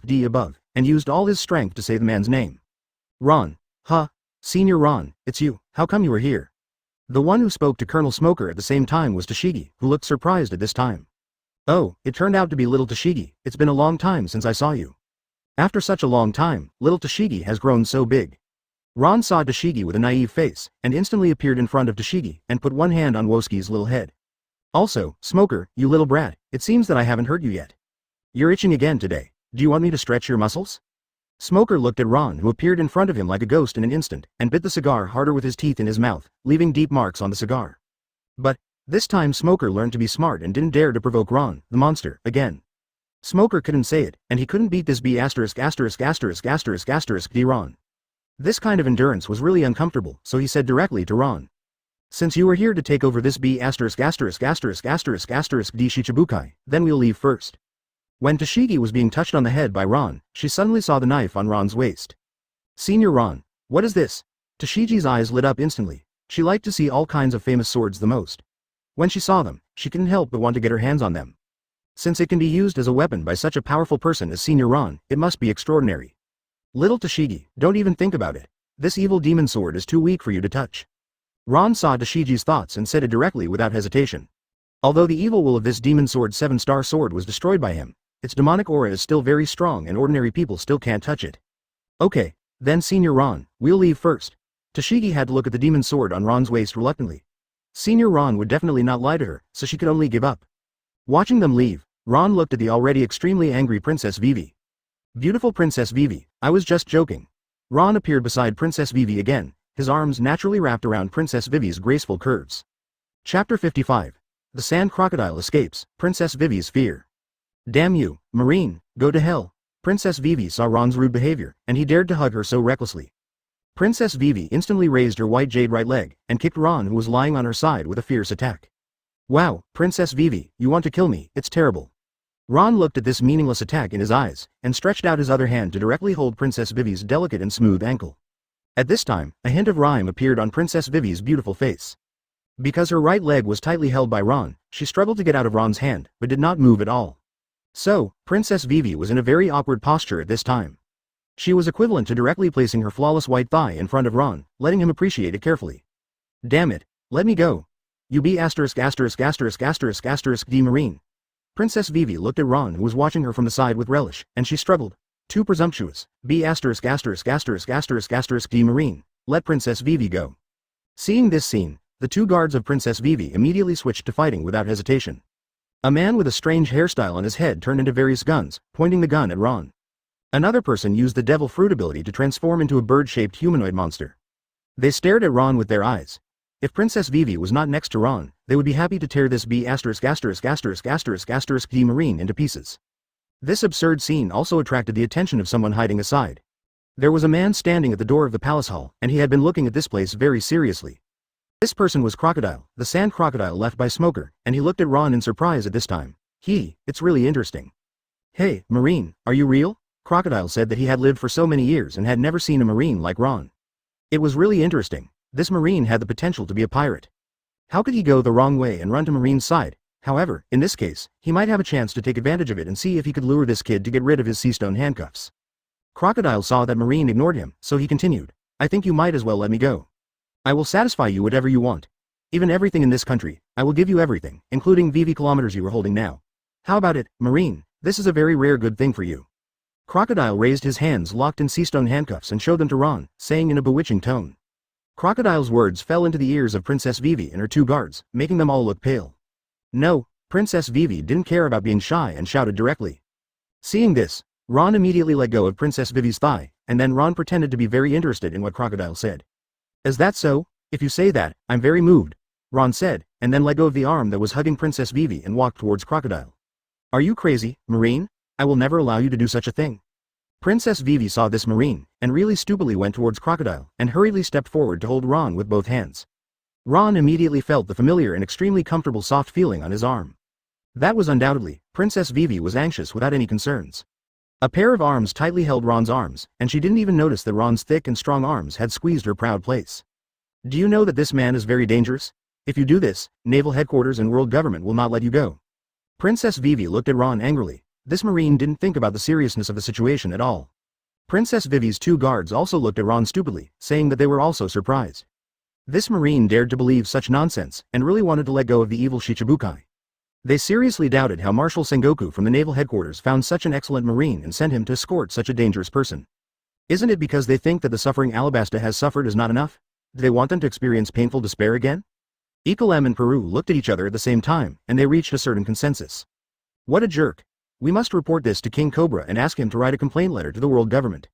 D above, and used all his strength to say the man's name. Ron. Huh? Senior Ron, it's you, how come you are here? The one who spoke to Colonel Smoker at the same time was Tashigi, who looked surprised at this time. Oh, it turned out to be little Tashigi, it's been a long time since I saw you. After such a long time, little Tashigi has grown so big. Ron saw Tashigi with a naive face, and instantly appeared in front of Tashigi, and put one hand on Wosuki's little head. Also, Smoker, you little brat, it seems that I haven't hurt you yet. You're itching again today. Do you want me to stretch your muscles? Smoker looked at Ron, who appeared in front of him like a ghost in an instant, and bit the cigar harder with his teeth in his mouth, leaving deep marks on the cigar. But this time Smoker learned to be smart and didn't dare to provoke Ron, the monster, again. Smoker couldn't say it, and he couldn't beat this B*************** D Ron. This kind of endurance was really uncomfortable, so he said directly to Ron. Since you were here to take over this B*********** D Shichibukai, then we'll leave first. When Tashigi was being touched on the head by Ron, she suddenly saw the knife on Ron's waist. Senior Ron, what is this? Tashigi's eyes lit up instantly. She liked to see all kinds of famous swords the most. When she saw them, she couldn't help but want to get her hands on them. Since it can be used as a weapon by such a powerful person as Senior Ron, it must be extraordinary. Little Tashigi, don't even think about it. This evil demon sword is too weak for you to touch. Ron saw Tashigi's thoughts and said it directly without hesitation. Although the evil will of this demon sword 7-star sword was destroyed by him, its demonic aura is still very strong and ordinary people still can't touch it. Okay, then Senior Ron, we'll leave first. Tashigi had to look at the demon sword on Ron's waist reluctantly. Senior Ron would definitely not lie to her, so she could only give up. Watching them leave, Ron looked at the already extremely angry Princess Vivi. Beautiful Princess Vivi, I was just joking. Ron appeared beside Princess Vivi again, his arms naturally wrapped around Princess Vivi's graceful curves. Chapter 55. The Sand Crocodile Escapes, Princess Vivi's Fear. Damn you, Marine, go to hell. Princess Vivi saw Ron's rude behavior, and he dared to hug her so recklessly. Princess Vivi instantly raised her white jade right leg, and kicked Ron, who was lying on her side, with a fierce attack. Wow, Princess Vivi, you want to kill me, it's terrible. Ron looked at this meaningless attack in his eyes, and stretched out his other hand to directly hold Princess Vivi's delicate and smooth ankle. At this time, a hint of rhyme appeared on Princess Vivi's beautiful face. Because her right leg was tightly held by Ron, she struggled to get out of Ron's hand, but did not move at all. So, Princess Vivi was in a very awkward posture at this time. She was equivalent to directly placing her flawless white thigh in front of Ron, letting him appreciate it carefully. Damn it, let me go. You be ********** D Marine. Princess Vivi looked at Ron, who was watching her from the side with relish, and she struggled. Too presumptuous. B********* D Marine. Let Princess Vivi go. Seeing this scene, the two guards of Princess Vivi immediately switched to fighting without hesitation. A man with a strange hairstyle on his head turned into various guns, pointing the gun at Ron. Another person used the Devil Fruit ability to transform into a bird-shaped humanoid monster. They stared at Ron with their eyes. If Princess Vivi was not next to Ron, they would be happy to tear this B******** D Marine into pieces. This absurd scene also attracted the attention of someone hiding aside. There was a man standing at the door of the palace hall, and he had been looking at this place very seriously. This person was Crocodile, the sand crocodile left by Smoker, and he looked at Ron in surprise at this time. It's really interesting. Hey, Marine, are you real? Crocodile said that he had lived for so many years and had never seen a Marine like Ron. It was really interesting. This Marine had the potential to be a pirate. How could he go the wrong way and run to Marine's side? However, in this case, he might have a chance to take advantage of it and see if he could lure this kid to get rid of his seastone handcuffs. Crocodile saw that Marine ignored him, so he continued. I think you might as well let me go. I will satisfy you whatever you want. Even everything in this country, I will give you everything, including VV kilometers you are holding now. How about it, Marine? This is a very rare good thing for you. Crocodile raised his hands locked in seastone handcuffs and showed them to Ron, saying in a bewitching tone. Crocodile's words fell into the ears of Princess Vivi and her two guards, making them all look pale. No, Princess Vivi didn't care about being shy and shouted directly. Seeing this, Ron immediately let go of Princess Vivi's thigh, and then Ron pretended to be very interested in what Crocodile said. Is that so? If you say that, I'm very moved, Ron said, and then let go of the arm that was hugging Princess Vivi and walked towards Crocodile. Are you crazy, Marine? I will never allow you to do such a thing. Princess Vivi saw this Marine, and really stupidly went towards Crocodile, and hurriedly stepped forward to hold Ron with both hands. Ron immediately felt the familiar and extremely comfortable soft feeling on his arm. That was undoubtedly, Princess Vivi was anxious without any concerns. A pair of arms tightly held Ron's arms, and she didn't even notice that Ron's thick and strong arms had squeezed her proud place. Do you know that this man is very dangerous? If you do this, Naval Headquarters and world government will not let you go. Princess Vivi looked at Ron angrily. This Marine didn't think about the seriousness of the situation at all. Princess Vivi's two guards also looked at Ron stupidly, saying that they were also surprised. This Marine dared to believe such nonsense, and really wanted to let go of the evil Shichibukai. They seriously doubted how Marshal Sengoku from the Naval Headquarters found such an excellent Marine and sent him to escort such a dangerous person. Isn't it because they think that the suffering Alabasta has suffered is not enough? Do they want them to experience painful despair again? Ecolem and Peru looked at each other at the same time, and they reached a certain consensus. What a jerk. We must report this to King Cobra and ask him to write a complaint letter to the world government.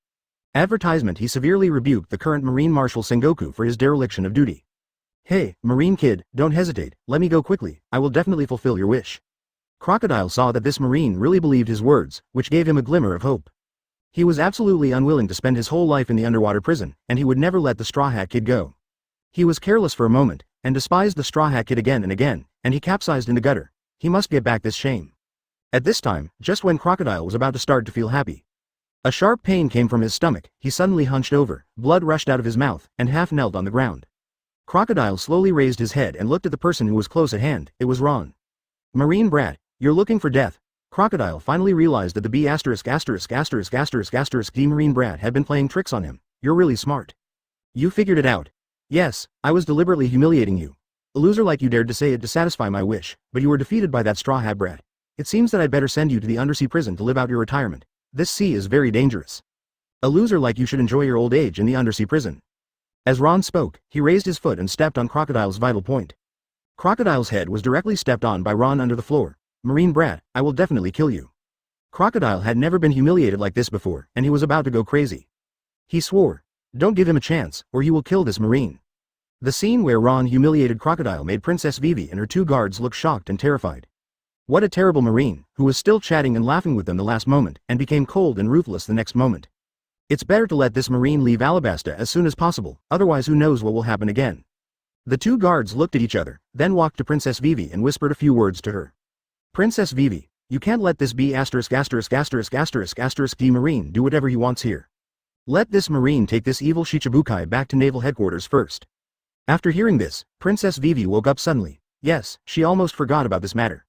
Advertisement. He severely rebuked the current Marine Marshal Sengoku for his dereliction of duty. Hey, Marine kid, don't hesitate, let me go quickly, I will definitely fulfill your wish. Crocodile saw that this Marine really believed his words, which gave him a glimmer of hope. He was absolutely unwilling to spend his whole life in the underwater prison, and he would never let the Straw Hat Kid go. He was careless for a moment, and despised the Straw Hat Kid again and again, and he capsized in the gutter. He must get back this shame. At this time, just when Crocodile was about to start to feel happy, a sharp pain came from his stomach. He suddenly hunched over, blood rushed out of his mouth, and half knelt on the ground. Crocodile slowly raised his head and looked at the person who was close at hand. It was Ron. Marine brat, you're looking for death. Crocodile finally realized that the B*********** D Marine brat had been playing tricks on him. You're really smart. You figured it out. Yes, I was deliberately humiliating you. A loser like you dared to say it to satisfy my wish, but you were defeated by that straw hat brat. It seems that I'd better send you to the undersea prison to live out your retirement. This sea is very dangerous. A loser like you should enjoy your old age in the undersea prison. As Ron spoke, he raised his foot and stepped on Crocodile's vital point. Crocodile's head was directly stepped on by Ron under the floor. Marine brat, I will definitely kill you. Crocodile had never been humiliated like this before, and he was about to go crazy. He swore, don't give him a chance, or you will kill this Marine. The scene where Ron humiliated Crocodile made Princess Vivi and her two guards look shocked and terrified. What a terrible Marine, who was still chatting and laughing with them the last moment, and became cold and ruthless the next moment. It's better to let this Marine leave Alabasta as soon as possible, otherwise who knows what will happen again. The two guards looked at each other, then walked to Princess Vivi and whispered a few words to her. Princess Vivi, you can't let this D Marine do whatever he wants here. Let this Marine take this evil Shichibukai back to Naval Headquarters first. After hearing this, Princess Vivi woke up suddenly. Yes, she almost forgot about this matter.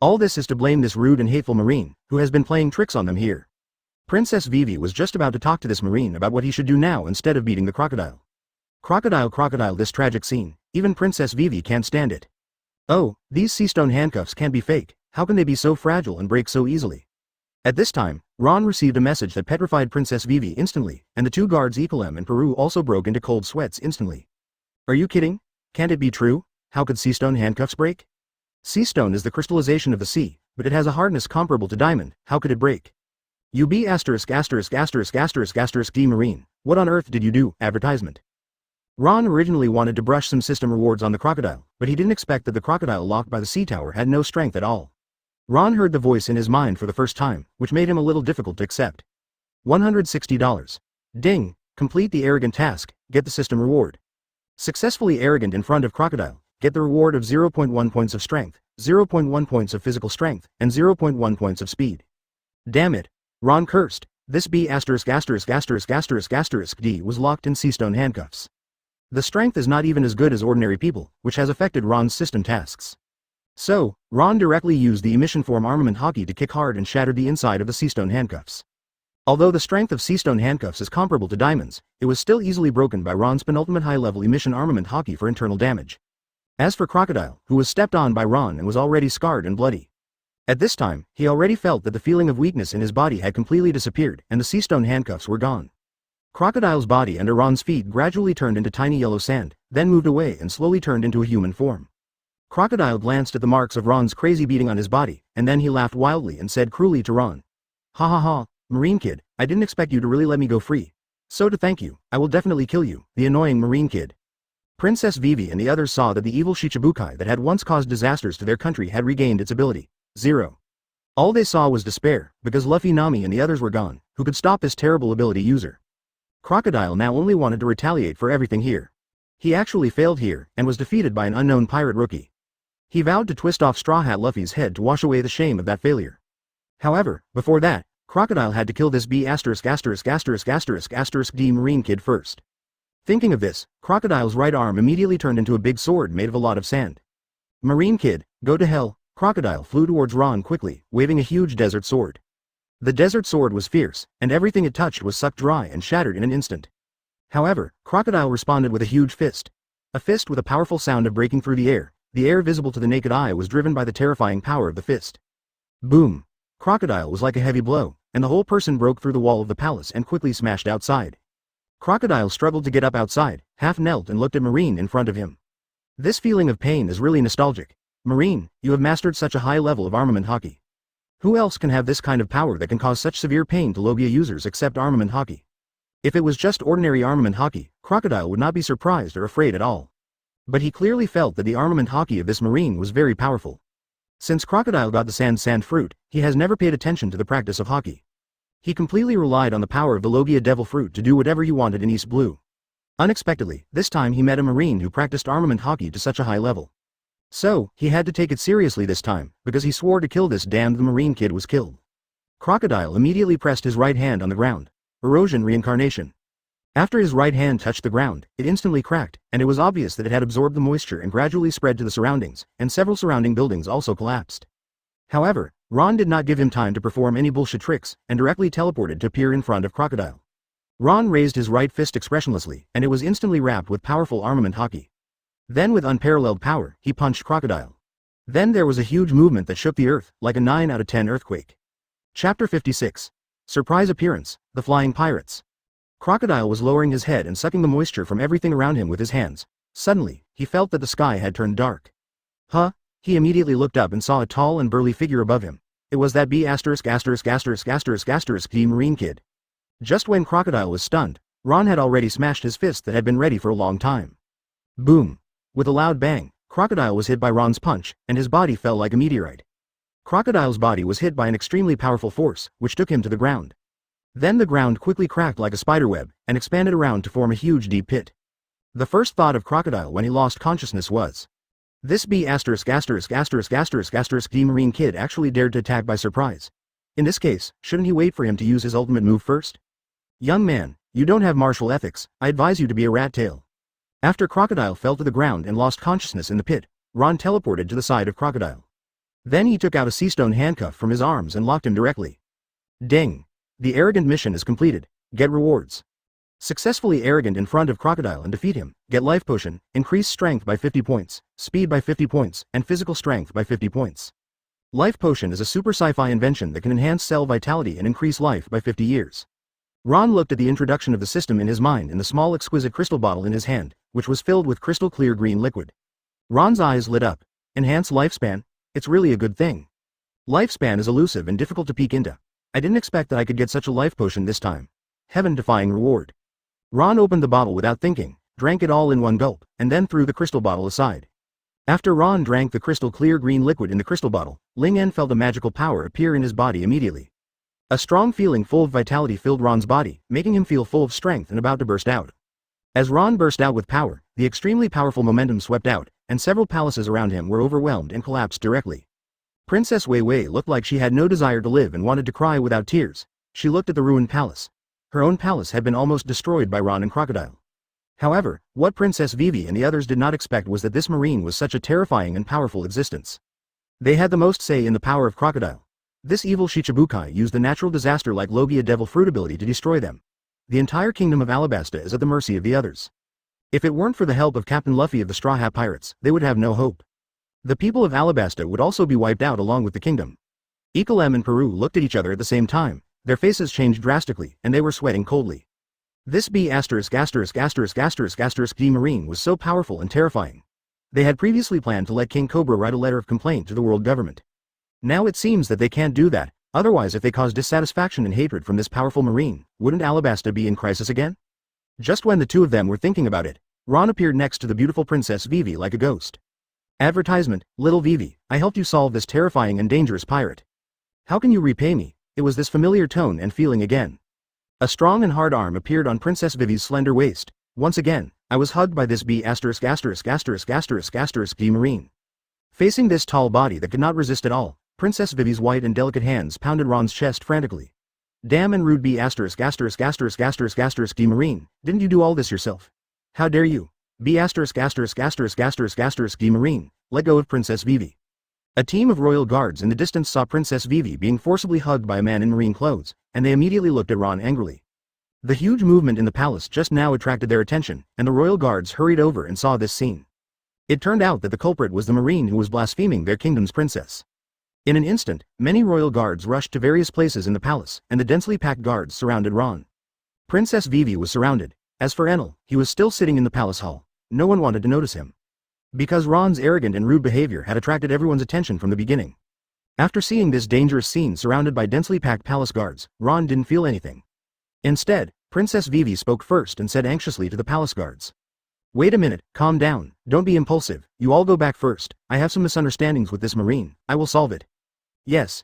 All this is to blame this rude and hateful Marine, who has been playing tricks on them here. Princess Vivi was just about to talk to this Marine about what he should do now instead of beating the crocodile. Crocodile, this tragic scene, even Princess Vivi can't stand it. Oh, these sea stone handcuffs can't be fake, how can they be so fragile and break so easily? At this time, Ron received a message that petrified Princess Vivi instantly, and the two guards Ecolem and Peru also broke into cold sweats instantly. Are you kidding? Can't it be true? How could sea stone handcuffs break? Sea stone is the crystallization of the sea, but it has a hardness comparable to diamond, how could it break? You D Marine, what on earth did you do? Advertisement. Ron originally wanted to brush some system rewards on the crocodile, but he didn't expect that the crocodile locked by the sea tower had no strength at all. Ron heard the voice in his mind for the first time, which made him a little difficult to accept. $160. Ding, complete the arrogant task, get the system reward. Successfully arrogant in front of crocodile, get the reward of 0.1 points of strength, 0.1 points of physical strength, and 0.1 points of speed. Damn it, Ron cursed. This D was locked in sea stone handcuffs. The strength is not even as good as ordinary people, which has affected Ron's system tasks. So, Ron directly used the emission form armament Haki to kick hard and shattered the inside of the sea stone handcuffs. Although the strength of sea stone handcuffs is comparable to diamonds, it was still easily broken by Ron's penultimate high-level emission armament Haki for internal damage. As for Crocodile, who was stepped on by Ron and was already scarred and bloody. At this time, he already felt that the feeling of weakness in his body had completely disappeared and the sea stone handcuffs were gone. Crocodile's body under Ron's feet gradually turned into tiny yellow sand, then moved away and slowly turned into a human form. Crocodile glanced at the marks of Ron's crazy beating on his body, and then he laughed wildly and said cruelly to Ron. Ha ha ha, Marine kid, I didn't expect you to really let me go free. So to thank you, I will definitely kill you, the annoying Marine kid. Princess Vivi and the others saw that the evil Shichibukai that had once caused disasters to their country had regained its ability. 0. All they saw was despair, because Luffy Nami and the others were gone, who could stop this terrible ability user. Crocodile now only wanted to retaliate for everything here. He actually failed here, and was defeated by an unknown pirate rookie. He vowed to twist off Straw Hat Luffy's head to wash away the shame of that failure. However, before that, Crocodile had to kill this D Marine kid first. Thinking of this, Crocodile's right arm immediately turned into a big sword made of a lot of sand. Marine kid, go to hell. Crocodile flew towards Ron quickly, waving a huge desert sword. The desert sword was fierce, and everything it touched was sucked dry and shattered in an instant. However, Crocodile responded with a huge fist. A fist with a powerful sound of breaking through the air visible to the naked eye was driven by the terrifying power of the fist. Boom! Crocodile was like a heavy blow, and the whole person broke through the wall of the palace and quickly smashed outside. Crocodile struggled to get up outside, half knelt and looked at Marine in front of him. This feeling of pain is really nostalgic. Marine, you have mastered such a high level of armament Haki. Who else can have this kind of power that can cause such severe pain to Logia users except armament Haki? If it was just ordinary armament Haki, Crocodile would not be surprised or afraid at all. But he clearly felt that the armament Haki of this Marine was very powerful. Since Crocodile got the sand fruit, he has never paid attention to the practice of Haki. He completely relied on the power of the Logia Devil Fruit to do whatever he wanted in East Blue. Unexpectedly, this time he met a Marine who practiced armament Haki to such a high level. So, he had to take it seriously this time, because he swore to kill this damned Marine kid was killed. Crocodile immediately pressed his right hand on the ground. Erosion reincarnation. After his right hand touched the ground, it instantly cracked, and it was obvious that it had absorbed the moisture and gradually spread to the surroundings, and several surrounding buildings also collapsed. However, Ron did not give him time to perform any bullshit tricks, and directly teleported to appear in front of Crocodile. Ron raised his right fist expressionlessly, and it was instantly wrapped with powerful armament Haki. Then with unparalleled power, he punched Crocodile. Then there was a huge movement that shook the earth, like a 9 out of 10 earthquake. Chapter 56. Surprise appearance, the Flying Pirates. Crocodile was lowering his head and sucking the moisture from everything around him with his hands. Suddenly, he felt that the sky had turned dark. Huh? He immediately looked up and saw a tall and burly figure above him. It was that B******** Marine kid. Just when Crocodile was stunned, Ron had already smashed his fist that had been ready for a long time. Boom! With a loud bang, Crocodile was hit by Ron's punch, and his body fell like a meteorite. Crocodile's body was hit by an extremely powerful force, which took him to the ground. Then the ground quickly cracked like a spiderweb, and expanded around to form a huge deep pit. The first thought of Crocodile when he lost consciousness was, this B****** Marine kid actually dared to attack by surprise. In this case, shouldn't he wait for him to use his ultimate move first? Young man, you don't have martial ethics, I advise you to be a rat tail. After Crocodile fell to the ground and lost consciousness in the pit, Ron teleported to the side of Crocodile. Then he took out a seastone handcuff from his arms and locked him directly. Ding! The Arrogant mission is completed. Get rewards. Successfully Arrogant in front of Crocodile and defeat him. Get life potion, increase strength by 50 points, speed by 50 points, and physical strength by 50 points. Life potion is a super sci-fi invention that can enhance cell vitality and increase life by 50 years. Ron looked at the introduction of the system in his mind in the small exquisite crystal bottle in his hand, which was filled with crystal clear green liquid. Ron's eyes lit up. Enhance lifespan? It's really a good thing. Lifespan is elusive and difficult to peek into. I didn't expect that I could get such a life potion this time. Heaven-defying reward. Ron opened the bottle without thinking, drank it all in one gulp, and then threw the crystal bottle aside. After Ron drank the crystal clear green liquid in the crystal bottle, Ling En felt a magical power appear in his body immediately. A strong feeling full of vitality filled Ron's body, making him feel full of strength and about to burst out. As Ron burst out with power, the extremely powerful momentum swept out, and several palaces around him were overwhelmed and collapsed directly. Princess Wei Wei looked like she had no desire to live and wanted to cry without tears. She looked at the ruined palace. Her own palace had been almost destroyed by Ron and Crocodile. However, what Princess Vivi and the others did not expect was that this Marine was such a terrifying and powerful existence. They had the most say in the power of Crocodile. This evil Shichibukai used the natural disaster like Logia Devil Fruit ability to destroy them. The entire kingdom of Alabasta is at the mercy of the others. If it weren't for the help of Captain Luffy of the Straw Hat Pirates, they would have no hope. The people of Alabasta would also be wiped out along with the kingdom. Ecolem and Peru looked at each other at the same time. Their faces changed drastically, and they were sweating coldly. This B***** Marine was so powerful and terrifying. They had previously planned to let King Cobra write a letter of complaint to the world government. Now it seems that they can't do that, otherwise if they cause dissatisfaction and hatred from this powerful Marine, wouldn't Alabasta be in crisis again? Just when the two of them were thinking about it, Ron appeared next to the beautiful Princess Vivi like a ghost. Advertisement, Little Vivi, I helped you solve this terrifying and dangerous pirate. How can you repay me? It was this familiar tone and feeling again. A strong and hard arm appeared on Princess Vivi's slender waist. Once again, I was hugged by this B***** Marine. Facing this tall body that could not resist at all, Princess Vivi's white and delicate hands pounded Ron's chest frantically. Damn and rude B***** Marine, didn't you do all this yourself? How dare you? B***** Marine, let go of Princess Vivi. A team of royal guards in the distance saw Princess Vivi being forcibly hugged by a man in marine clothes, and they immediately looked at Ron angrily. The huge movement in the palace just now attracted their attention, and the royal guards hurried over and saw this scene. It turned out that the culprit was the Marine who was blaspheming their kingdom's princess. In an instant, many royal guards rushed to various places in the palace, and the densely packed guards surrounded Ron. Princess Vivi was surrounded. As for Enel, he was still sitting in the palace hall. No one wanted to notice him. Because Ron's arrogant and rude behavior had attracted everyone's attention from the beginning. After seeing this dangerous scene surrounded by densely packed palace guards, Ron didn't feel anything. Instead, Princess Vivi spoke first and said anxiously to the palace guards. Wait a minute, calm down, don't be impulsive, you all go back first, I have some misunderstandings with this marine, I will solve it. Yes,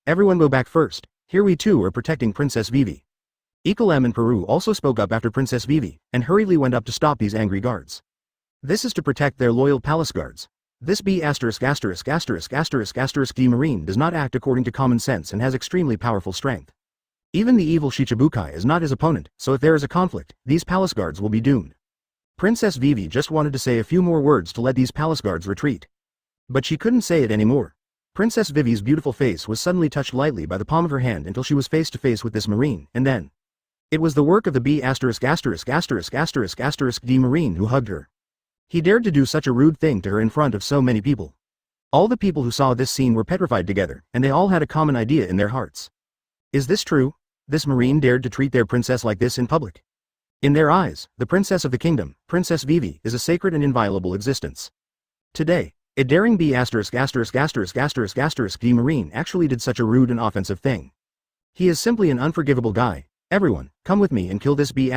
everyone go back first, here we too are protecting Princess Vivi. Ecolem and Peru also spoke up after Princess Vivi, and hurriedly went up to stop these angry guards. This is to protect their loyal palace guards. This B*********** D Marine does not act according to common sense and has extremely powerful strength. Even the evil Shichibukai is not his opponent, so if there is a conflict, these palace guards will be doomed. Princess Vivi just wanted to say a few more words to let these palace guards retreat. But she couldn't say it anymore. Princess Vivi's beautiful face was suddenly touched lightly by the palm of her hand until she was face to face with this marine, and then. It was the work of the B******** D Marine who hugged her. He dared to do such a rude thing to her in front of so many people. All the people who saw this scene were petrified together, and they all had a common idea in their hearts. Is this true? This marine dared to treat their princess like this in public. In their eyes, the princess of the kingdom, Princess Vivi, is a sacred and inviolable existence. Today, a daring B******* D Marine actually did such a rude and offensive thing. He is simply an unforgivable guy. Everyone, come with me and kill this B******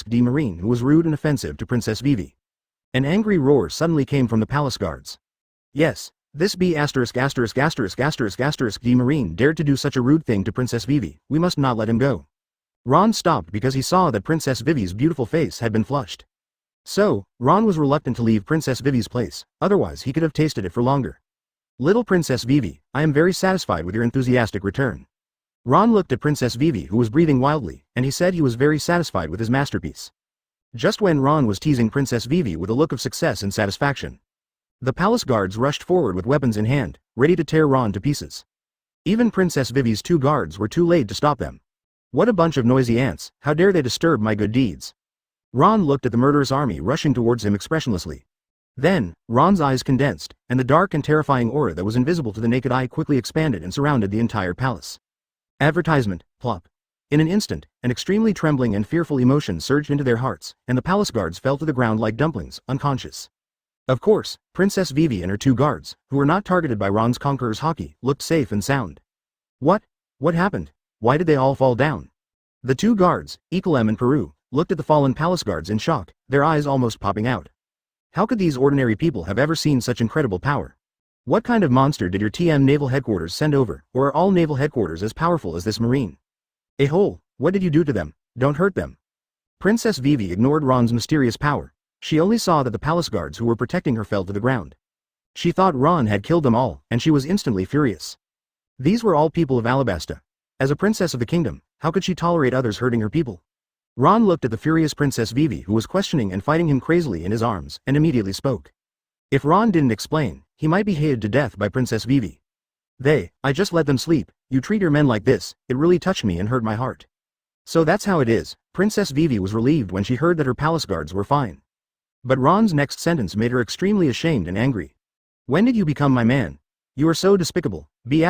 D Marine who was rude and offensive to Princess Vivi. An angry roar suddenly came from the palace guards. Yes, this B***** D Marine dared to do such a rude thing to Princess Vivi, we must not let him go. Ron stopped because he saw that Princess Vivi's beautiful face had been flushed. So, Ron was reluctant to leave Princess Vivi's place, otherwise he could have tasted it for longer. Little Princess Vivi, I am very satisfied with your enthusiastic return. Ron looked at Princess Vivi who was breathing wildly, and he said he was very satisfied with his masterpiece. Just when Ron was teasing Princess Vivi with a look of success and satisfaction, the palace guards rushed forward with weapons in hand, ready to tear Ron to pieces. Even Princess Vivi's two guards were too late to stop them. What a bunch of noisy ants, how dare they disturb my good deeds. Ron looked at the murderous army rushing towards him expressionlessly. Then, Ron's eyes condensed, and the dark and terrifying aura that was invisible to the naked eye quickly expanded and surrounded the entire palace. Advertisement, plop. In an instant, an extremely trembling and fearful emotion surged into their hearts, and the palace guards fell to the ground like dumplings, unconscious. Of course, Princess Vivi and her two guards, who were not targeted by Ron's Conqueror's Haki, looked safe and sound. What? What happened? Why did they all fall down? The two guards, Ecolem and Peru, looked at the fallen palace guards in shock, their eyes almost popping out. How could these ordinary people have ever seen such incredible power? What kind of monster did your TM Naval Headquarters send over, or are all Naval Headquarters as powerful as this marine? What did you do to them? Don't hurt them. Princess Vivi ignored Ron's mysterious power. She only saw that the palace guards who were protecting her fell to the ground. She thought Ron had killed them all, and she was instantly furious. These were all people of Alabasta. As a princess of the kingdom, how could she tolerate others hurting her people? Ron looked at the furious Princess Vivi who was questioning and fighting him crazily in his arms, and immediately spoke. If Ron didn't explain, he might be hated to death by Princess Vivi. I just let them sleep, you treat your men like this, it really touched me and hurt my heart. So that's how it is, Princess Vivi was relieved when she heard that her palace guards were fine. But Ron's next sentence made her extremely ashamed and angry. When did you become my man? You are so despicable, D.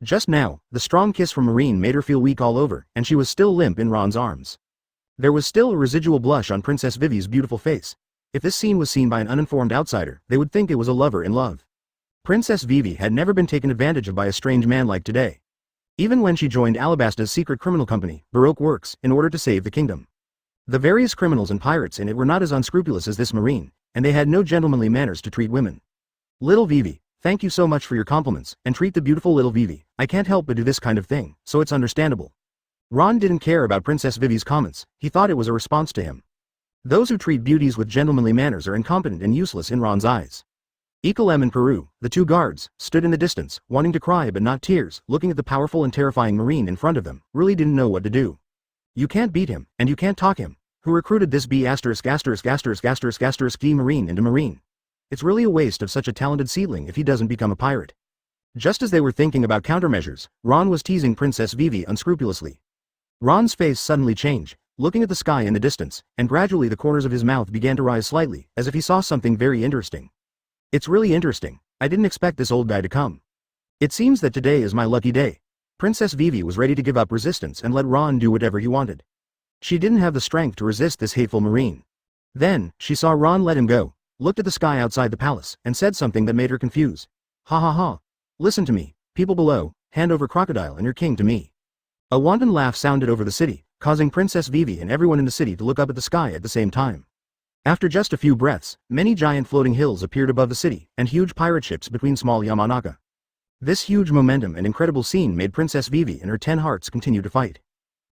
Just now, the strong kiss from Marine made her feel weak all over, and she was still limp in Ron's arms. There was still a residual blush on Princess Vivi's beautiful face. If this scene was seen by an uninformed outsider, they would think it was a lover in love. Princess Vivi had never been taken advantage of by a strange man like today. Even when she joined Alabasta's secret criminal company, Baroque Works, in order to save the kingdom. The various criminals and pirates in it were not as unscrupulous as this marine, and they had no gentlemanly manners to treat women. Little Vivi, thank you so much for your compliments, and treat the beautiful little Vivi. I can't help but do this kind of thing, so it's understandable. Ron didn't care about Princess Vivi's comments, he thought it was a response to him. Those who treat beauties with gentlemanly manners are incompetent and useless in Ron's eyes. Ecolem and Peru, the two guards, stood in the distance, wanting to cry but not tears, looking at the powerful and terrifying marine in front of them, really didn't know what to do. You can't beat him, and you can't talk him. Who recruited this B***** D marine into marine? It's really a waste of such a talented seedling if he doesn't become a pirate. Just as they were thinking about countermeasures, Ron was teasing Princess Vivi unscrupulously. Ron's face suddenly changed, looking at the sky in the distance, and gradually the corners of his mouth began to rise slightly, as if he saw something very interesting. It's really interesting. I didn't expect this old guy to come. It seems that today is my lucky day. Princess Vivi was ready to give up resistance and let Ron do whatever he wanted. She didn't have the strength to resist this hateful marine. Then, she saw Ron let him go, looked at the sky outside the palace, and said something that made her confused. Ha ha ha. Listen to me, people below, hand over Crocodile and your king to me. A wanton laugh sounded over the city, causing Princess Vivi and everyone in the city to look up at the sky at the same time. After just a few breaths, many giant floating hills appeared above the city, and huge pirate ships between small Yamanaka. This huge momentum and incredible scene made Princess Vivi and her 10 hearts continue to fight.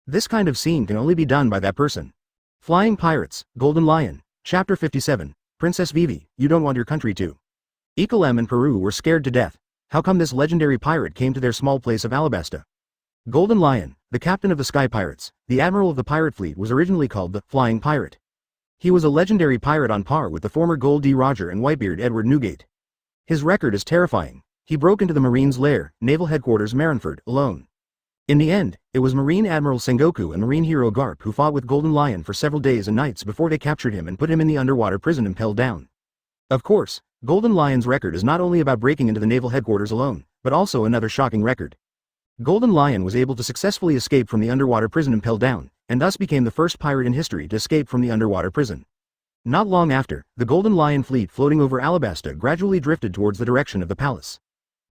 This kind of scene can only be done by that person. Flying Pirates, Golden Lion, Chapter 57, Princess Vivi, you don't want your country to. Ikalem and Peru were scared to death. How come this legendary pirate came to their small place of Alabasta? Golden Lion, the captain of the Sky Pirates, the admiral of the pirate fleet, was originally called the Flying Pirate. He was a legendary pirate on par with the former Gold D. Roger and Whitebeard Edward Newgate. His record is terrifying. He broke into the Marine's lair, Naval Headquarters Marineford, alone. In the end, it was Marine Admiral Sengoku and Marine hero Garp who fought with Golden Lion for several days and nights before they captured him and put him in the underwater prison Impel down. Of course, Golden Lion's record is not only about breaking into the Naval Headquarters alone, but also another shocking record. Golden Lion was able to successfully escape from the underwater prison Impel down, and thus became the first pirate in history to escape from the underwater prison. Not long after, the Golden Lion fleet floating over Alabasta gradually drifted towards the direction of the palace.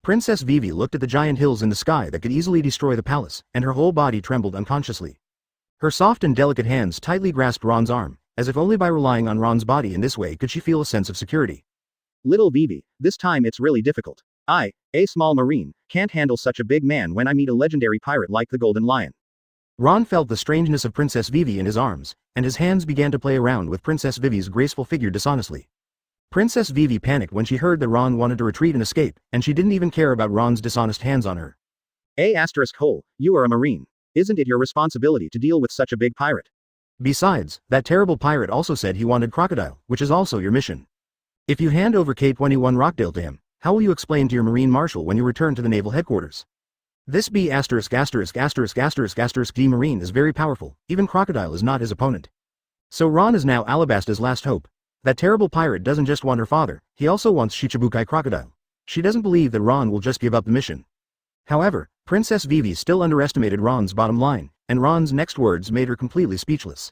Princess Vivi looked at the giant hills in the sky that could easily destroy the palace, and her whole body trembled unconsciously. Her soft and delicate hands tightly grasped Ron's arm, as if only by relying on Ron's body in this way could she feel a sense of security. Little Vivi, this time it's really difficult. I, a small marine, can't handle such a big man when I meet a legendary pirate like the Golden Lion. Ron felt the strangeness of Princess Vivi in his arms, and his hands began to play around with Princess Vivi's graceful figure dishonestly. Princess Vivi panicked when she heard that Ron wanted to retreat and escape, and she didn't even care about Ron's dishonest hands on her. Hole, you are a marine. Isn't it your responsibility to deal with such a big pirate? Besides, that terrible pirate also said he wanted Crocodile, which is also your mission. If you hand over K-21 Rockdale to him, how will you explain to your Marine Marshal when you return to the Naval Headquarters? This D Marine is very powerful, even Crocodile is not his opponent. So Ron is now Alabasta's last hope. That terrible pirate doesn't just want her father, he also wants Shichibukai Crocodile. She doesn't believe that Ron will just give up the mission. However, Princess Vivi still underestimated Ron's bottom line, and Ron's next words made her completely speechless.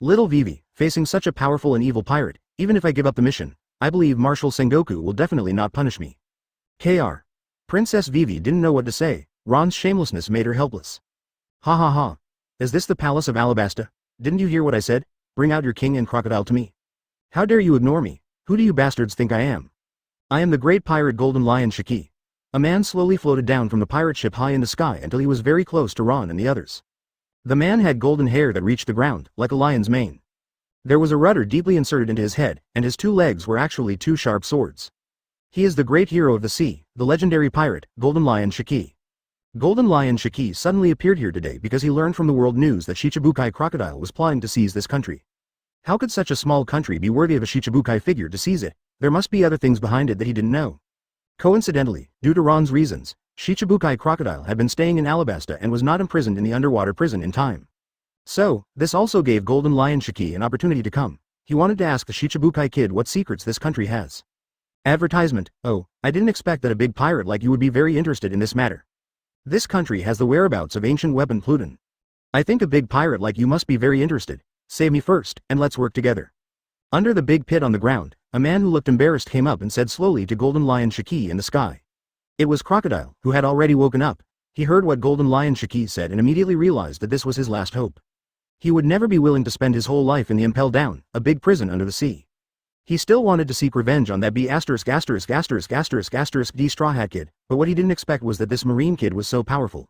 Little Vivi, facing such a powerful and evil pirate, even if I give up the mission, I believe Marshal Sengoku will definitely not punish me. Kr. Princess Vivi didn't know what to say. Ron's shamelessness made her helpless. Ha ha ha. Is this the palace of Alabasta? Didn't you hear what I said? Bring out your king and Crocodile to me. How dare you ignore me? Who do you bastards think I am? I am the great pirate Golden Lion Shiki. A man slowly floated down from the pirate ship high in the sky until he was very close to Ron and the others. The man had golden hair that reached the ground, like a lion's mane. There was a rudder deeply inserted into his head, and his 2 legs were actually 2 sharp swords. He is the great hero of the sea, the legendary pirate, Golden Lion Shiki. Golden Lion Shiki suddenly appeared here today because he learned from the world news that Shichibukai Crocodile was plotting to seize this country. How could such a small country be worthy of a Shichibukai figure to seize it? There must be other things behind it that he didn't know. Coincidentally, due to Ron's reasons, Shichibukai Crocodile had been staying in Alabasta and was not imprisoned in the underwater prison in time. So, this also gave Golden Lion Shiki an opportunity to come. He wanted to ask the Shichibukai kid what secrets this country has. Advertisement. Oh, I didn't expect that a big pirate like you would be very interested in this matter. This country has the whereabouts of ancient weapon Pluton. I think a big pirate like you must be very interested. Save me first, and let's work together. Under the big pit on the ground, a man who looked embarrassed came up and said slowly to Golden Lion Shiki in the sky. It was Crocodile, who had already woken up. He heard what Golden Lion Shiki said and immediately realized that this was his last hope. He would never be willing to spend his whole life in the Impel down, a big prison under the sea. He still wanted to seek revenge on that D Straw Hat kid, but what he didn't expect was that this marine kid was so powerful.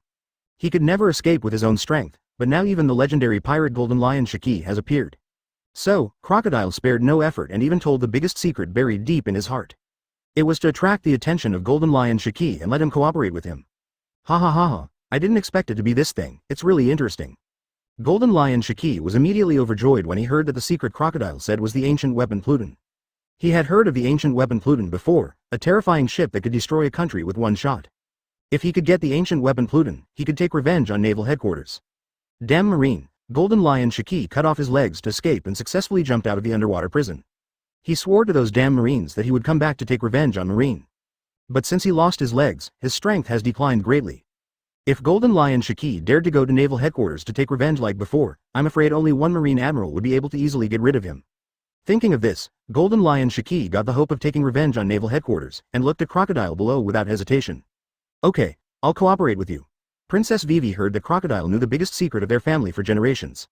He could never escape with his own strength, but now even the legendary pirate Golden Lion Shiki has appeared. So, Crocodile spared no effort and even told the biggest secret buried deep in his heart. It was to attract the attention of Golden Lion Shiki and let him cooperate with him. Ha ha ha ha, I didn't expect it to be this thing, it's really interesting. Golden Lion Shiki was immediately overjoyed when he heard that the secret Crocodile said was the ancient weapon Pluton. He had heard of the ancient weapon Pluton before, a terrifying ship that could destroy a country with one shot. If he could get the ancient weapon Pluton, he could take revenge on Naval Headquarters. Damn Marine, Golden Lion Shiki cut off his legs to escape and successfully jumped out of the underwater prison. He swore to those damn Marines that he would come back to take revenge on Marine. But since he lost his legs, his strength has declined greatly. If Golden Lion Shiki dared to go to Naval Headquarters to take revenge like before, I'm afraid only one Marine Admiral would be able to easily get rid of him. Thinking of this, Golden Lion Shiki got the hope of taking revenge on Naval Headquarters, and looked at Crocodile below without hesitation. Okay, I'll cooperate with you. Princess Vivi heard that Crocodile knew the biggest secret of their family for generations.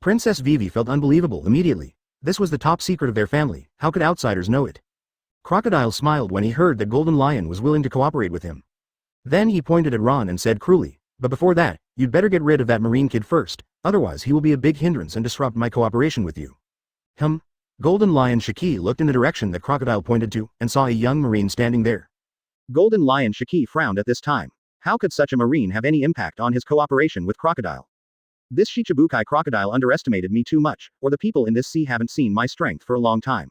Princess Vivi felt unbelievable immediately. This was the top secret of their family, how could outsiders know it? Crocodile smiled when he heard that Golden Lion was willing to cooperate with him. Then he pointed at Ron and said cruelly, but before that, you'd better get rid of that Marine kid first, otherwise he will be a big hindrance and disrupt my cooperation with you. Golden Lion Shiki looked in the direction that Crocodile pointed to, and saw a young Marine standing there. Golden Lion Shiki frowned at this time. How could such a Marine have any impact on his cooperation with Crocodile? This Shichibukai Crocodile underestimated me too much, or the people in this sea haven't seen my strength for a long time.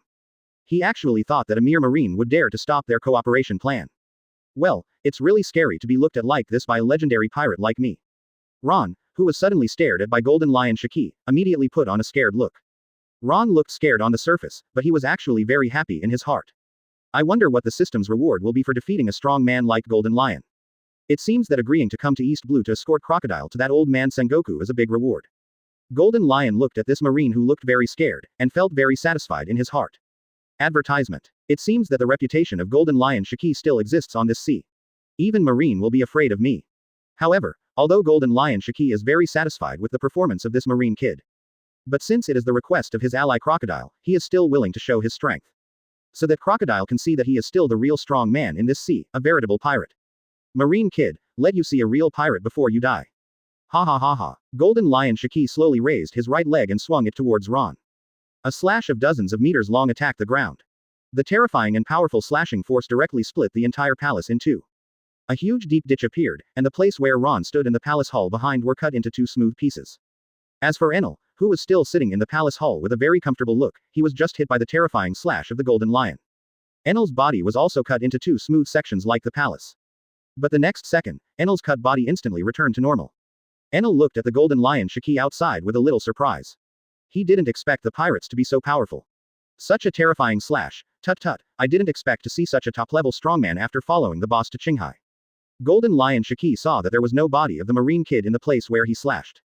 He actually thought that a mere Marine would dare to stop their cooperation plan. Well, it's really scary to be looked at like this by a legendary pirate like me. Ron, who was suddenly stared at by Golden Lion Shiki, immediately put on a scared look. Ron looked scared on the surface, but he was actually very happy in his heart. I wonder what the system's reward will be for defeating a strong man like Golden Lion. It seems that agreeing to come to East Blue to escort Crocodile to that old man Sengoku is a big reward. Golden Lion looked at this Marine who looked very scared, and felt very satisfied in his heart. Advertisement. It seems that the reputation of Golden Lion Shiki still exists on this sea. Even Marine will be afraid of me. However, although Golden Lion Shiki is very satisfied with the performance of this Marine kid. But since it is the request of his ally Crocodile, he is still willing to show his strength. So that Crocodile can see that he is still the real strong man in this sea, a veritable pirate. Marine kid, let you see a real pirate before you die. Ha ha ha ha. Golden Lion Shiki slowly raised his right leg and swung it towards Ron. A slash of dozens of meters long attacked the ground. The terrifying and powerful slashing force directly split the entire palace in two. A huge deep ditch appeared, and the place where Ron stood and the palace hall behind were cut into two smooth pieces. As for Enel, who was still sitting in the palace hall with a very comfortable look, he was just hit by the terrifying slash of the Golden Lion. Enel's body was also cut into two smooth sections like the palace. But the next second, Enel's cut body instantly returned to normal. Enel looked at the Golden Lion Shiki outside with a little surprise. He didn't expect the pirates to be so powerful. Such a terrifying slash, tut, I didn't expect to see such a top-level strongman after following the boss to Qinghai. Golden Lion Shiki saw that there was no body of the Marine kid in the place where he slashed.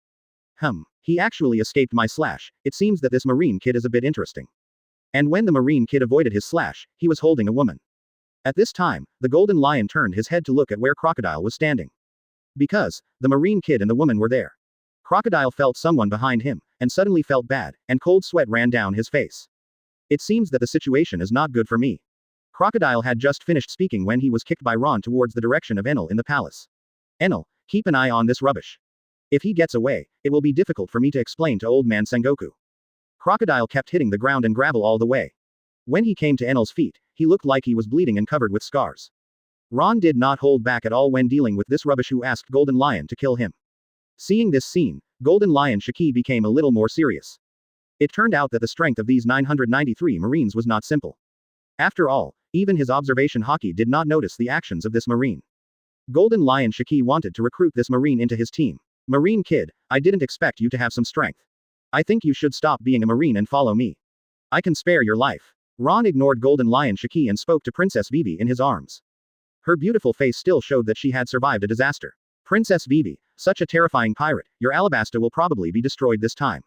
He actually escaped my slash. It seems that this Marine kid is a bit interesting. And when the Marine kid avoided his slash, he was holding a woman. At this time, the Golden Lion turned his head to look at where Crocodile was standing. Because, the Marine kid and the woman were there. Crocodile felt someone behind him, and suddenly felt bad, and cold sweat ran down his face. It seems that the situation is not good for me. Crocodile had just finished speaking when he was kicked by Ron towards the direction of Enel in the palace. Enel, keep an eye on this rubbish. If he gets away, it will be difficult for me to explain to old man Sengoku. Crocodile kept hitting the ground and gravel all the way. When he came to Enel's feet, he looked like he was bleeding and covered with scars. Ron did not hold back at all when dealing with this rubbish who asked Golden Lion to kill him. Seeing this scene, Golden Lion Shiki became a little more serious. It turned out that the strength of these 993 Marines was not simple. After all, even his observation Haki did not notice the actions of this Marine. Golden Lion Shiki wanted to recruit this Marine into his team. Marine kid, I didn't expect you to have some strength. I think you should stop being a Marine and follow me. I can spare your life. Ron ignored Golden Lion Shiki and spoke to Princess Vivi in his arms. Her beautiful face still showed that she had survived a disaster. Princess Vivi, such a terrifying pirate, your Alabasta will probably be destroyed this time.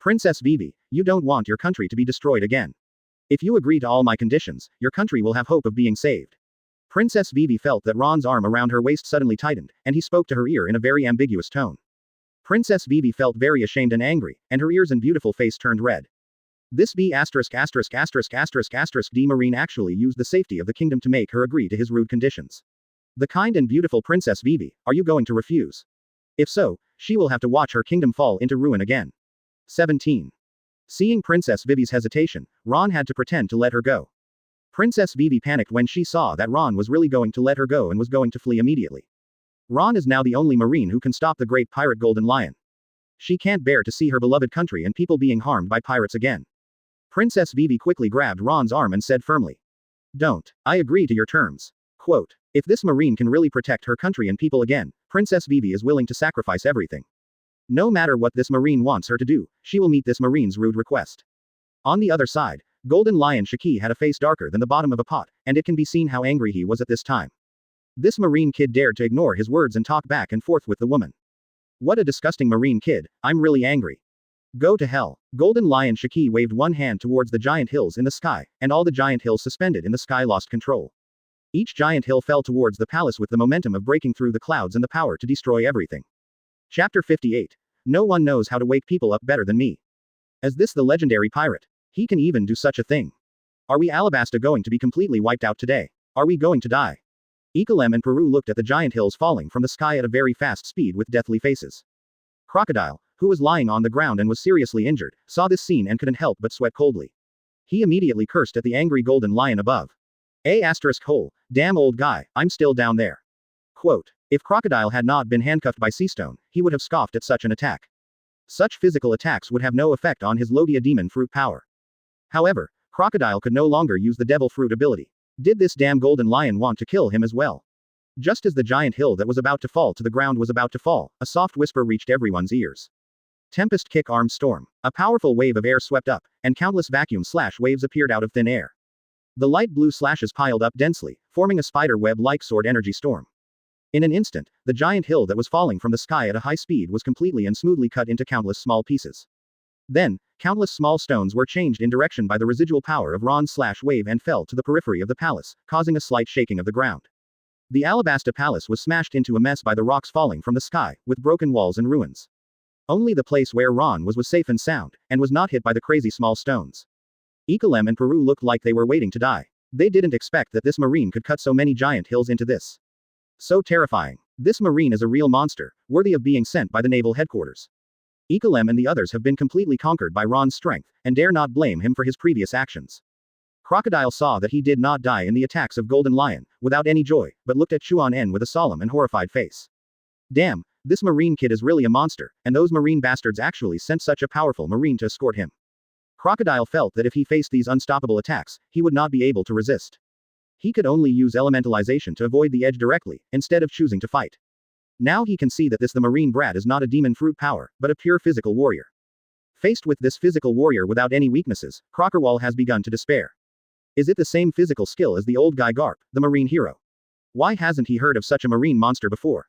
Princess Vivi, you don't want your country to be destroyed again. If you agree to all my conditions, your country will have hope of being saved. Princess Vivi felt that Ron's arm around her waist suddenly tightened, and he spoke to her ear in a very ambiguous tone. Princess Vivi felt very ashamed and angry, and her ears and beautiful face turned red. This D Marine actually used the safety of the kingdom to make her agree to his rude conditions. The kind and beautiful Princess Vivi, are you going to refuse? If so, she will have to watch her kingdom fall into ruin again. 17. Seeing Princess Vivi's hesitation, Ron had to pretend to let her go. Princess Vivi panicked when she saw that Ron was really going to let her go and was going to flee immediately. Ron is now the only Marine who can stop the great pirate Golden Lion. She can't bear to see her beloved country and people being harmed by pirates again. Princess Vivi quickly grabbed Ron's arm and said firmly. Don't. I agree to your terms. Quote. If this Marine can really protect her country and people again, Princess Vivi is willing to sacrifice everything. No matter what this Marine wants her to do, she will meet this Marine's rude request. On the other side, Golden Lion Shiki had a face darker than the bottom of a pot, and it can be seen how angry he was at this time. This Marine kid dared to ignore his words and talk back and forth with the woman. What a disgusting Marine kid, I'm really angry. Go to hell. Golden Lion Shiki waved one hand towards the giant hills in the sky, and all the giant hills suspended in the sky lost control. Each giant hill fell towards the palace with the momentum of breaking through the clouds and the power to destroy everything. Chapter 58. No one knows how to wake people up better than me. Is this the legendary pirate? He can even do such a thing. Are we Alabasta going to be completely wiped out today? Are we going to die? Ikalem and Peru looked at the giant hills falling from the sky at a very fast speed with deathly faces. Crocodile, who was lying on the ground and was seriously injured, saw this scene and couldn't help but sweat coldly. He immediately cursed at the angry golden lion above. Hole, damn old guy, I'm still down there. Quote. If Crocodile had not been handcuffed by Seastone, he would have scoffed at such an attack. Such physical attacks would have no effect on his Logia demon fruit power. However, Crocodile could no longer use the devil fruit ability. Did this damn golden lion want to kill him as well? Just as the giant hill that was about to fall to the ground was about to fall, a soft whisper reached everyone's ears. Tempest kick armed storm. A powerful wave of air swept up, and countless vacuum slash waves appeared out of thin air. The light blue slashes piled up densely, forming a spider web-like sword energy storm. In an instant, the giant hill that was falling from the sky at a high speed was completely and smoothly cut into countless small pieces. Then, countless small stones were changed in direction by the residual power of Ron's slash wave and fell to the periphery of the palace, causing a slight shaking of the ground. The Alabasta palace was smashed into a mess by the rocks falling from the sky, with broken walls and ruins. Only the place where Ron was safe and sound, and was not hit by the crazy small stones. Ikalem and Peru looked like they were waiting to die. They didn't expect that this marine could cut so many giant hills into this. So terrifying. This marine is a real monster, worthy of being sent by the Naval Headquarters. Ikalem and the others have been completely conquered by Ron's strength, and dare not blame him for his previous actions. Crocodile saw that he did not die in the attacks of Golden Lion, without any joy, but looked at Chuan En with a solemn and horrified face. Damn, this marine kid is really a monster, and those marine bastards actually sent such a powerful marine to escort him. Crocodile felt that if he faced these unstoppable attacks, he would not be able to resist. He could only use elementalization to avoid the edge directly, instead of choosing to fight. Now he can see that the marine brat is not a demon fruit power, but a pure physical warrior. Faced with this physical warrior without any weaknesses, Crockerwall has begun to despair. Is it the same physical skill as the old guy Garp, the marine hero? Why hasn't he heard of such a marine monster before?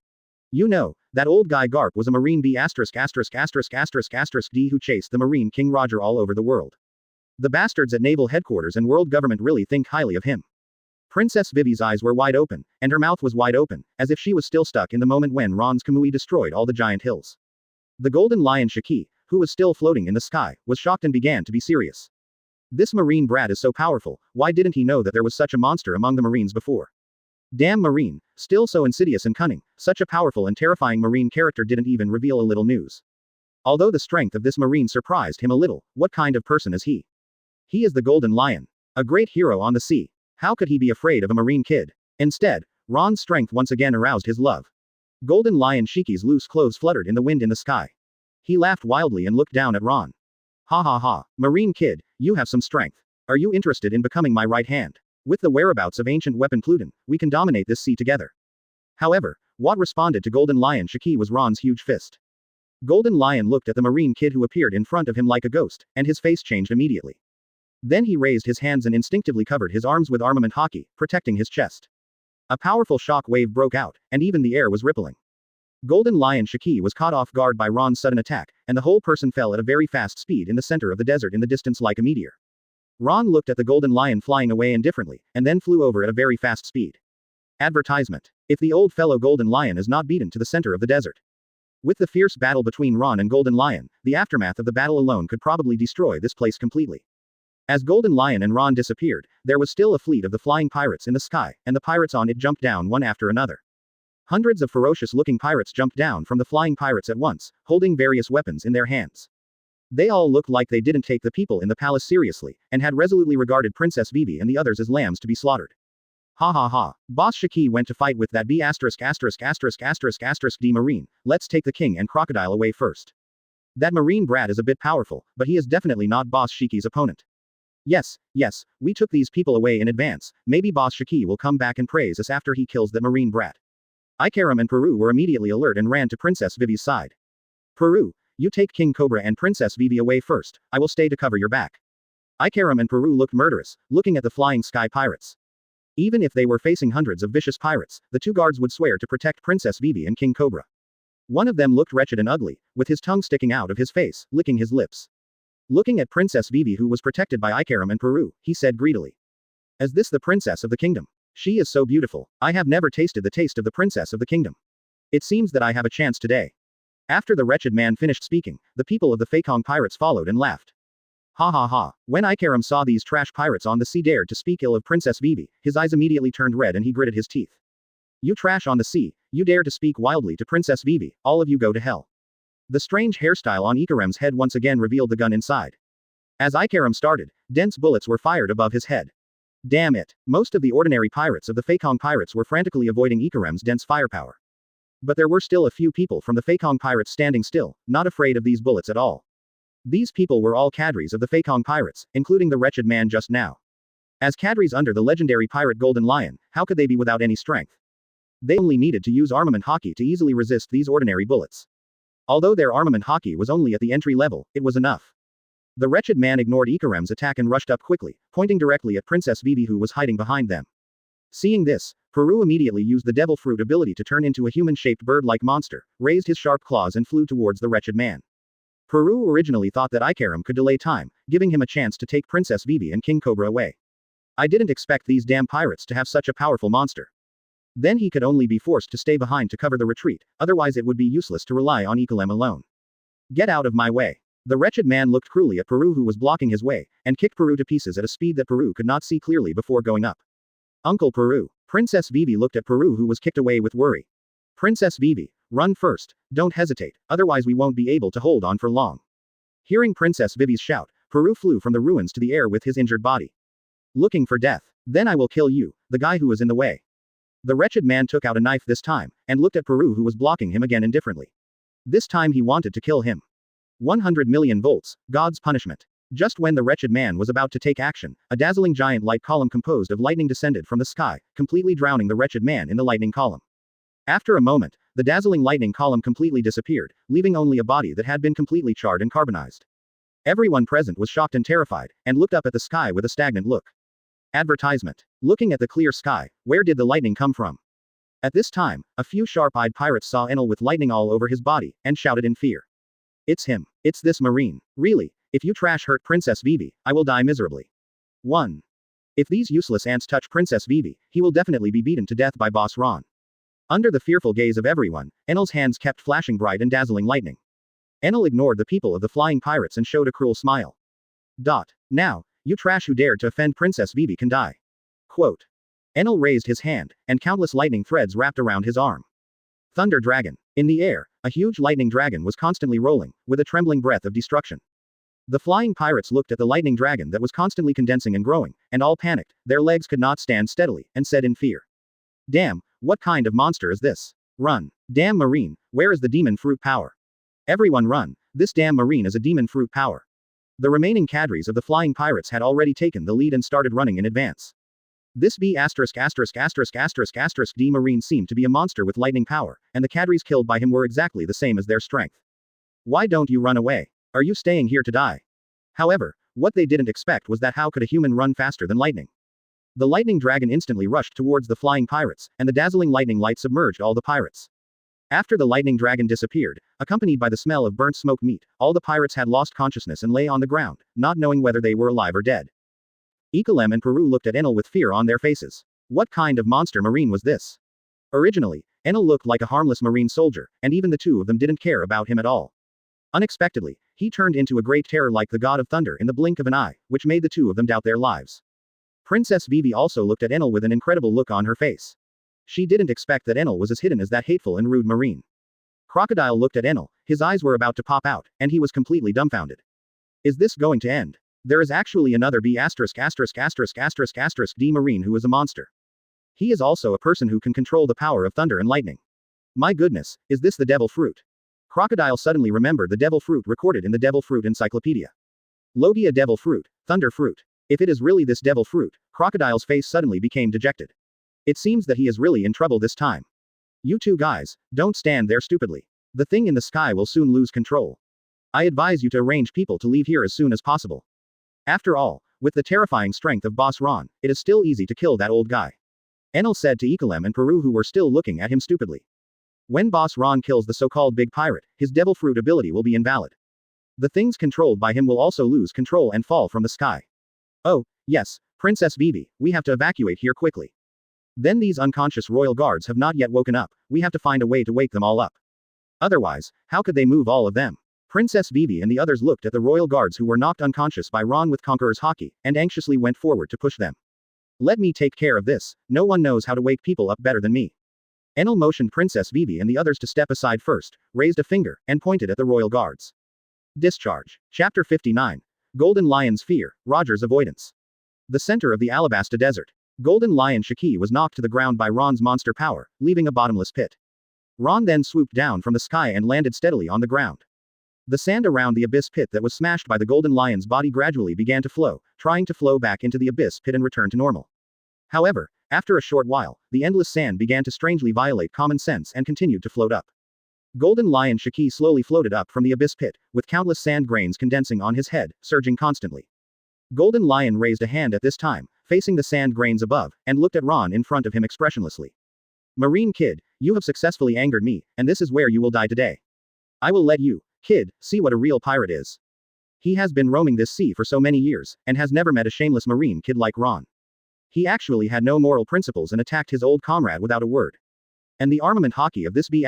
You know, that old guy Garp was a marine B********** D who chased the marine King Roger all over the world. The bastards at Naval Headquarters and world government really think highly of him. Princess Vivi's eyes were wide open, and her mouth was wide open, as if she was still stuck in the moment when Ron's Kamui destroyed all the giant hills. The golden lion Shiki, who was still floating in the sky, was shocked and began to be serious. This marine brat is so powerful, why didn't he know that there was such a monster among the marines before? Damn marine, still so insidious and cunning, such a powerful and terrifying marine character didn't even reveal a little news. Although the strength of this marine surprised him a little, what kind of person is he? He is the golden lion. A great hero on the sea. How could he be afraid of a marine kid? Instead, Ron's strength once again aroused his love. Golden lion Shiki's loose clothes fluttered in the wind in the sky. He laughed wildly and looked down at Ron. Ha ha ha, marine kid, you have some strength. Are you interested in becoming my right hand? With the whereabouts of ancient weapon Pluton, we can dominate this sea together. However, what responded to Golden Lion Shiki was Ron's huge fist. Golden Lion looked at the marine kid who appeared in front of him like a ghost, and his face changed immediately. Then he raised his hands and instinctively covered his arms with armament Haki, protecting his chest. A powerful shock wave broke out, and even the air was rippling. Golden Lion Shiki was caught off guard by Ron's sudden attack, and the whole person fell at a very fast speed in the center of the desert in the distance like a meteor. Ron looked at the golden lion flying away indifferently, and then flew over at a very fast speed. Advertisement. If the old fellow golden lion is not beaten to the center of the desert. With the fierce battle between Ron and Golden Lion, the aftermath of the battle alone could probably destroy this place completely. As Golden Lion and Ron disappeared, there was still a fleet of the flying pirates in the sky, and the pirates on it jumped down one after another. Hundreds of ferocious-looking pirates jumped down from the flying pirates at once, holding various weapons in their hands. They all looked like they didn't take the people in the palace seriously, and had resolutely regarded Princess Vivi and the others as lambs to be slaughtered. Ha ha ha. Boss Shiki went to fight with that B*********** D marine. Let's take the king and crocodile away first. That marine brat is a bit powerful, but he is definitely not Boss Shiki's opponent. Yes, we took these people away in advance, maybe Boss Shiki will come back and praise us after he kills that marine brat. Ikaram and Peru were immediately alert and ran to Princess Vivi's side. Peru, you take King Cobra and Princess Vivi away first, I will stay to cover your back. Ikaram and Peru looked murderous, looking at the flying sky pirates. Even if they were facing hundreds of vicious pirates, the two guards would swear to protect Princess Vivi and King Cobra. One of them looked wretched and ugly, with his tongue sticking out of his face, licking his lips. Looking at Princess Vivi, who was protected by Ikaram and Peru, he said greedily. Is this the princess of the kingdom? She is so beautiful. I have never tasted the taste of the princess of the kingdom. It seems that I have a chance today. After the wretched man finished speaking, the people of the Feikong pirates followed and laughed. Ha ha ha. When Ikaram saw these trash pirates on the sea dared to speak ill of Princess Vivi, his eyes immediately turned red and he gritted his teeth. You trash on the sea, you dare to speak wildly to Princess Vivi, all of you go to hell. The strange hairstyle on Ikaram's head once again revealed the gun inside. As Ikaram started, dense bullets were fired above his head. Damn it. Most of the ordinary pirates of the Feikong pirates were frantically avoiding Ikaram's dense firepower. But there were still a few people from the Feikong pirates standing still, not afraid of these bullets at all. These people were all cadres of the Feikong pirates, including the wretched man just now. As cadres under the legendary pirate Golden Lion, how could they be without any strength? They only needed to use armament Haki to easily resist these ordinary bullets. Although their armament Haki was only at the entry level, it was enough. The wretched man ignored Ikaram's attack and rushed up quickly, pointing directly at Princess Vivi who was hiding behind them. Seeing this, Peru immediately used the Devil Fruit ability to turn into a human-shaped bird-like monster, raised his sharp claws and flew towards the wretched man. Peru originally thought that Ikaram could delay time, giving him a chance to take Princess Vivi and King Cobra away. I didn't expect these damn pirates to have such a powerful monster. Then he could only be forced to stay behind to cover the retreat, otherwise it would be useless to rely on Ikaram alone. Get out of my way. The wretched man looked cruelly at Peru who was blocking his way, and kicked Peru to pieces at a speed that Peru could not see clearly before going up. Uncle Peru. Princess Vivi looked at Peru who was kicked away with worry. Princess Vivi, run first, don't hesitate, otherwise we won't be able to hold on for long. Hearing Princess Vivi's shout, Peru flew from the ruins to the air with his injured body. Looking for death. Then I will kill you, the guy who was in the way. The wretched man took out a knife this time, and looked at Peru who was blocking him again indifferently. This time he wanted to kill him. 100 million volts, God's punishment. Just when the wretched man was about to take action, a dazzling giant light column composed of lightning descended from the sky, completely drowning the wretched man in the lightning column. After a moment, the dazzling lightning column completely disappeared, leaving only a body that had been completely charred and carbonized. Everyone present was shocked and terrified, and looked up at the sky with a stagnant look. Advertisement. Looking at the clear sky, where did the lightning come from? At this time, a few sharp-eyed pirates saw Enel with lightning all over his body, and shouted in fear. It's him. It's this marine. Really, if you trash hurt Princess Vivi, I will die miserably. 1. If these useless ants touch Princess Vivi, he will definitely be beaten to death by Boss Ron. Under the fearful gaze of everyone, Enel's hands kept flashing bright and dazzling lightning. Enel ignored the people of the flying pirates and showed a cruel smile. Now, you trash who dared to offend Princess Vivi can die. Quote. Enel raised his hand, and countless lightning threads wrapped around his arm. Thunder Dragon. In the air, a huge lightning dragon was constantly rolling, with a trembling breath of destruction. The flying pirates looked at the lightning dragon that was constantly condensing and growing, and all panicked, their legs could not stand steadily, and said in fear. Damn, what kind of monster is this? Run. Damn marine, where is the demon fruit power? Everyone run, this damn marine is a demon fruit power. The remaining cadres of the flying pirates had already taken the lead and started running in advance. This B********** D marine seemed to be a monster with lightning power, and the cadres killed by him were exactly the same as their strength. Why don't you run away? Are you staying here to die? However, what they didn't expect was that how could a human run faster than lightning? The lightning dragon instantly rushed towards the flying pirates, and the dazzling lightning light submerged all the pirates. After the lightning dragon disappeared, accompanied by the smell of burnt smoked meat, all the pirates had lost consciousness and lay on the ground, not knowing whether they were alive or dead. Ikaram and Peru looked at Enel with fear on their faces. What kind of monster marine was this? Originally, Enel looked like a harmless marine soldier, and even the two of them didn't care about him at all. Unexpectedly, he turned into a great terror like the god of thunder in the blink of an eye, which made the two of them doubt their lives. Princess Vivi also looked at Enel with an incredible look on her face. She didn't expect that Enel was as hidden as that hateful and rude marine. Crocodile looked at Enel, his eyes were about to pop out, and he was completely dumbfounded. Is this going to end? There is actually another D marine who is a monster. He is also a person who can control the power of thunder and lightning. My goodness, is this the devil fruit? Crocodile suddenly remembered the devil fruit recorded in the devil fruit encyclopedia. Logia devil fruit, thunder fruit. If it is really this devil fruit, Crocodile's face suddenly became dejected. It seems that he is really in trouble this time. You two guys, don't stand there stupidly. The thing in the sky will soon lose control. I advise you to arrange people to leave here as soon as possible. After all, With the terrifying strength of Boss Ron, it is still easy to kill that old guy. Enel said to Ikalem and Peru, who were still looking at him stupidly. When Boss Ron kills the so-called big pirate, his devil fruit ability will be invalid. The things controlled by him will also lose control and fall from the sky. Oh, yes, Princess Vivi, we have to evacuate here quickly. Then these unconscious royal guards have not yet woken up, we have to find a way to wake them all up. Otherwise, how could they move all of them? Princess Vivi and the others looked at the royal guards who were knocked unconscious by Ron with Conqueror's Haki, and anxiously went forward to push them. Let me take care of this, no one knows how to wake people up better than me. Enel motioned Princess Vivi and the others to step aside first, raised a finger, and pointed at the royal guards. Discharge. Chapter 59. Golden Lion's Fear, Roger's Avoidance. The center of the Alabasta Desert. Golden Lion Shiki was knocked to the ground by Ron's monster power, leaving a bottomless pit. Ron then swooped down from the sky and landed steadily on the ground. The sand around the abyss pit that was smashed by the Golden Lion's body gradually began to flow, trying to flow back into the abyss pit and return to normal. However, after a short while, the endless sand began to strangely violate common sense and continued to float up. Golden Lion Shiki slowly floated up from the abyss pit, with countless sand grains condensing on his head, surging constantly. Golden Lion raised a hand at this time, facing the sand grains above, and looked at Ron in front of him expressionlessly. Marine Kid, you have successfully angered me, and this is where you will die today. I will let you, kid, see what a real pirate is. He has been roaming this sea for so many years, and has never met a shameless marine kid like Ron. He actually had no moral principles and attacked his old comrade without a word. And the armament Haki of this B**********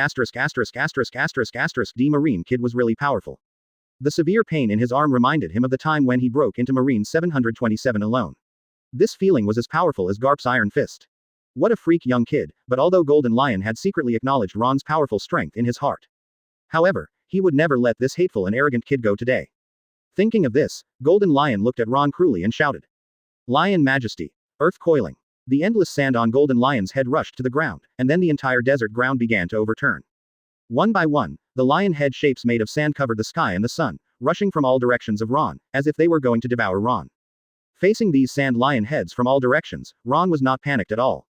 D Marine kid was really powerful. The severe pain in his arm reminded him of the time when he broke into Marine 727 alone. This feeling was as powerful as Garp's iron fist. What a freak young kid, but although Golden Lion had secretly acknowledged Ron's powerful strength in his heart. However, he would never let this hateful and arrogant kid go today. Thinking of this, Golden Lion looked at Ron cruelly and shouted. Lion Majesty. Earth coiling. The endless sand on Golden Lion's head rushed to the ground, and then the entire desert ground began to overturn. One by one, the lion head shapes made of sand covered the sky and the sun, rushing from all directions of Ron, as if they were going to devour Ron. Facing these sand lion heads from all directions, Ron was not panicked at all.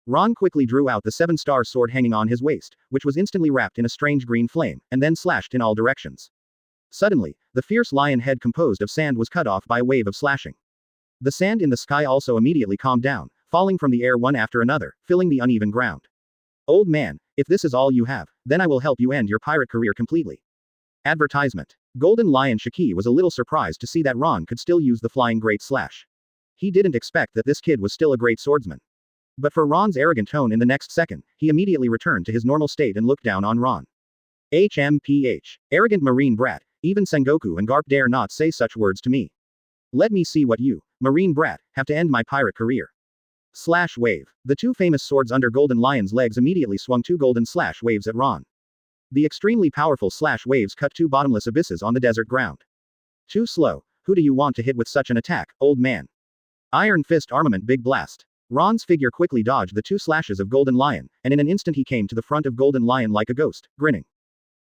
Ron quickly drew out the 7-star sword hanging on his waist, which was instantly wrapped in a strange green flame, and then slashed in all directions. Suddenly, the fierce lion head composed of sand was cut off by a wave of slashing. The sand in the sky also immediately calmed down, falling from the air one after another, filling the uneven ground. Old man, if this is all you have, then I will help you end your pirate career completely. Advertisement. Golden Lion Shiki was a little surprised to see that Ron could still use the flying great slash. He didn't expect that this kid was still a great swordsman. But for Ron's arrogant tone in the next second, he immediately returned to his normal state and looked down on Ron. HMPH. Arrogant marine brat, even Sengoku and Garp dare not say such words to me. Let me see what you, marine brat, have to end my pirate career. Slash wave. The two famous swords under Golden Lion's legs immediately swung two golden slash waves at Ron. The extremely powerful slash waves cut two bottomless abysses on the desert ground. Too slow, who do you want to hit with such an attack, old man? Iron fist armament big blast. Ron's figure quickly dodged the two slashes of Golden Lion, and in an instant he came to the front of Golden Lion like a ghost, grinning.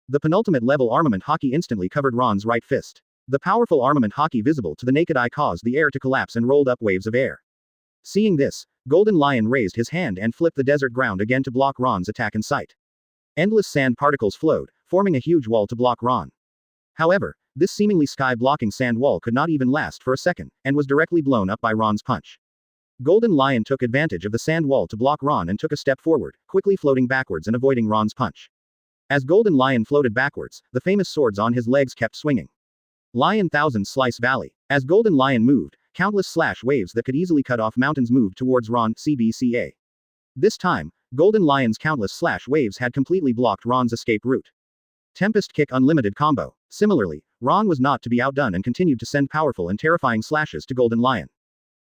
The penultimate level armament Haki instantly covered Ron's right fist. The powerful armament Haki visible to the naked eye caused the air to collapse and rolled up waves of air. Seeing this, Golden Lion raised his hand and flipped the desert ground again to block Ron's attack in sight. Endless sand particles flowed, forming a huge wall to block Ron. However, this seemingly sky-blocking sand wall could not even last for a second, and was directly blown up by Ron's punch. Golden Lion took advantage of the sand wall to block Ron and took a step forward, quickly floating backwards and avoiding Ron's punch. As Golden Lion floated backwards, the famous swords on his legs kept swinging. Lion Thousand Slice Valley. As Golden Lion moved, countless slash waves that could easily cut off mountains moved towards Ron, CBCA. This time, Golden Lion's countless slash waves had completely blocked Ron's escape route. Tempest Kick Unlimited Combo. Similarly, Ron was not to be outdone and continued to send powerful and terrifying slashes to Golden Lion.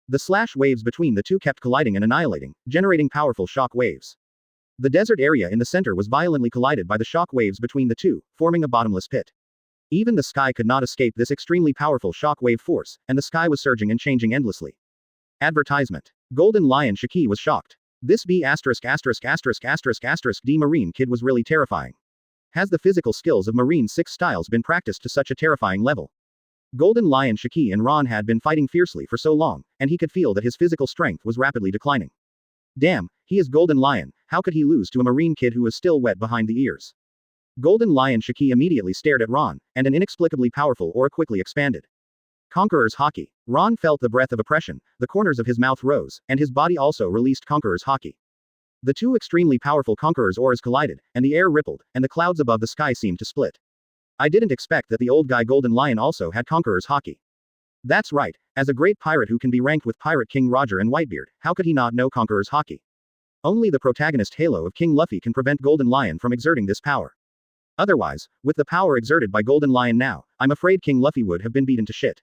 The slash waves between the two kept colliding and annihilating, generating powerful shock waves. The desert area in the center was violently collided by the shock waves between the two, forming a bottomless pit. Even the sky could not escape this extremely powerful shock wave force, and the sky was surging and changing endlessly. Advertisement. Golden Lion Shiki was shocked. This B********** D Marine kid was really terrifying. Has the physical skills of Marine 6 styles been practiced to such a terrifying level? Golden Lion Shiki and Ron had been fighting fiercely for so long, and he could feel that his physical strength was rapidly declining. Damn, he is Golden Lion, how could he lose to a Marine kid who is still wet behind the ears? Golden Lion Shiki immediately stared at Ron, and an inexplicably powerful aura quickly expanded. Conqueror's Haki. Ron felt the breath of oppression, the corners of his mouth rose, and his body also released Conqueror's Haki. The two extremely powerful Conqueror's auras collided, and the air rippled, and the clouds above the sky seemed to split. I didn't expect that the old guy Golden Lion also had Conqueror's Haki. That's right, as a great pirate who can be ranked with Pirate King Roger and Whitebeard, how could he not know Conqueror's Haki? Only the protagonist Halo of King Luffy can prevent Golden Lion from exerting this power. Otherwise, with the power exerted by Golden Lion now, I'm afraid King Luffy would have been beaten to shit.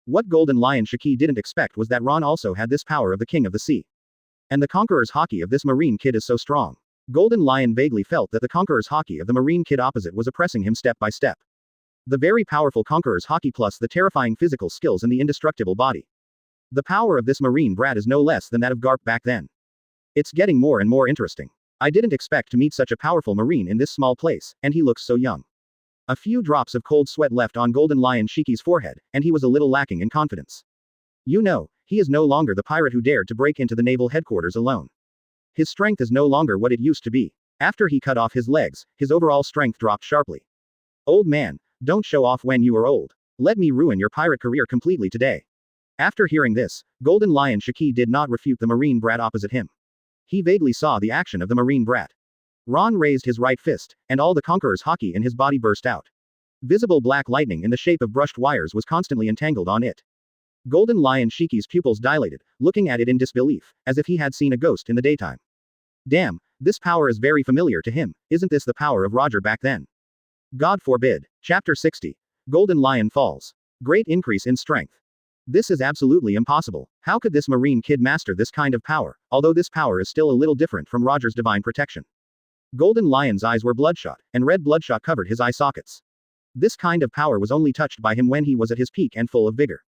What Golden Lion Shiki didn't expect was that Ron also had this power of the King of the Sea. And the Conqueror's Haki of this Marine Kid is so strong. Golden Lion vaguely felt that the Conqueror's Haki of the Marine Kid opposite was oppressing him step by step. The very powerful Conqueror's Haki plus the terrifying physical skills and the indestructible body. The power of this Marine brat is no less than that of Garp back then. It's getting more and more interesting. I didn't expect to meet such a powerful Marine in this small place, and he looks so young. A few drops of cold sweat left on Golden Lion Shiki's forehead, and he was a little lacking in confidence. You know, he is no longer the pirate who dared to break into the Naval Headquarters alone. His strength is no longer what it used to be. After he cut off his legs, his overall strength dropped sharply. Old man, don't show off when you are old. Let me ruin your pirate career completely today. After hearing this, Golden Lion Shiki did not refute the Marine brat opposite him. He vaguely saw the action of the Marine brat. Ron raised his right fist, and all the Conqueror's Haki in his body burst out. Visible black lightning in the shape of brushed wires was constantly entangled on it. Golden Lion Shiki's pupils dilated, looking at it in disbelief, as if he had seen a ghost in the daytime. Damn, this power is very familiar to him, isn't this the power of Roger back then? God forbid. Chapter 60. Golden Lion Falls. Great increase in strength. This is absolutely impossible. How could this Marine Kid master this kind of power, although this power is still a little different from Roger's divine protection? Golden Lion's eyes were bloodshot, and red bloodshot covered his eye sockets. This kind of power was only touched by him when he was at his peak and full of vigor.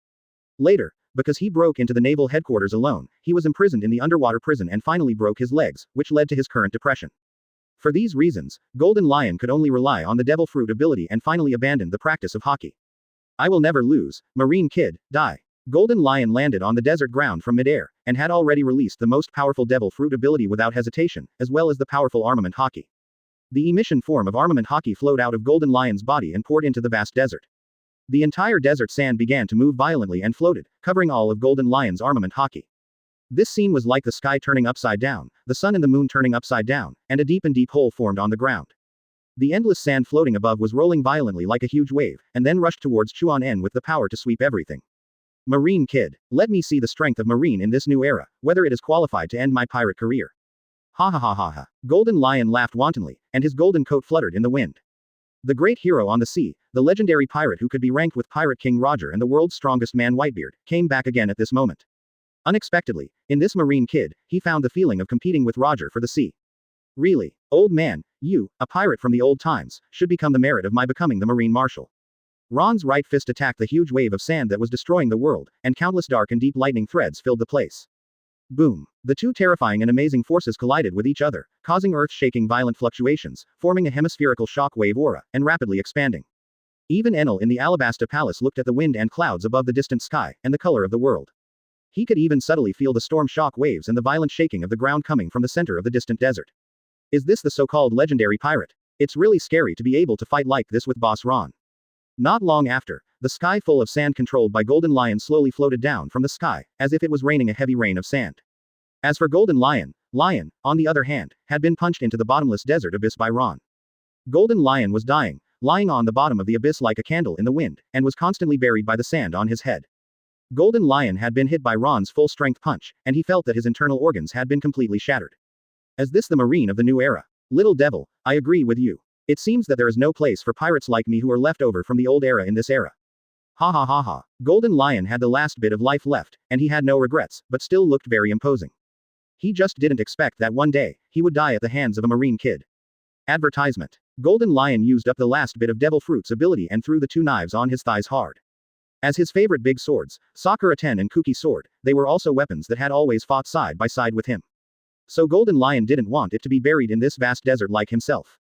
Later, because he broke into the Naval Headquarters alone, he was imprisoned in the underwater prison and finally broke his legs, which led to his current depression. For these reasons, Golden Lion could only rely on the Devil Fruit ability and finally abandoned the practice of Haki. I will never lose, Marine Kid, die. Golden Lion landed on the desert ground from midair, and had already released the most powerful Devil Fruit ability without hesitation, as well as the powerful Armament Haki. The emission form of Armament Haki flowed out of Golden Lion's body and poured into the vast desert. The entire desert sand began to move violently and floated, covering all of Golden Lion's Armament Haki. This scene was like the sky turning upside down, the sun and the moon turning upside down, and a deep hole formed on the ground. The endless sand floating above was rolling violently like a huge wave, and then rushed towards Chuan En with the power to sweep everything. Marine Kid, let me see the strength of Marine in this new era, whether it is qualified to end my pirate career. Ha ha ha ha ha. Golden Lion laughed wantonly, and his golden coat fluttered in the wind. The great hero on the sea, the legendary pirate who could be ranked with Pirate King Roger and the world's strongest man Whitebeard, came back again at this moment. Unexpectedly, in this Marine Kid, he found the feeling of competing with Roger for the sea. Really, old man, you, a pirate from the old times, should become the merit of my becoming the Marine Marshal. Ron's right fist attacked the huge wave of sand that was destroying the world, and countless dark and deep lightning threads filled the place. Boom. The two terrifying and amazing forces collided with each other, causing earth-shaking violent fluctuations, forming a hemispherical shock wave aura, and rapidly expanding. Even Enel in the Alabasta palace looked at the wind and clouds above the distant sky, and the color of the world. He could even subtly feel the storm shock waves and the violent shaking of the ground coming from the center of the distant desert. Is this the so-called legendary pirate? It's really scary to be able to fight like this with Boss Ron. Not long after, the sky full of sand controlled by Golden Lion slowly floated down from the sky, as if it was raining a heavy rain of sand. As for Golden Lion, on the other hand, had been punched into the bottomless desert abyss by Ron. Golden Lion was dying, lying on the bottom of the abyss like a candle in the wind, and was constantly buried by the sand on his head. Golden Lion had been hit by Ron's full-strength punch, and he felt that his internal organs had been completely shattered. Is this the Marine of the new era? Little devil, I agree with you. It seems that there is no place for pirates like me who are left over from the old era in this era. Ha ha ha ha. Golden Lion had the last bit of life left, and he had no regrets, but still looked very imposing. He just didn't expect that one day, he would die at the hands of a Marine Kid. Advertisement. Golden Lion used up the last bit of Devil Fruit's ability and threw the two knives on his thighs hard. As his favorite big swords, Sakura Ten and Kuki's sword, they were also weapons that had always fought side by side with him. So Golden Lion didn't want it to be buried in this vast desert like himself.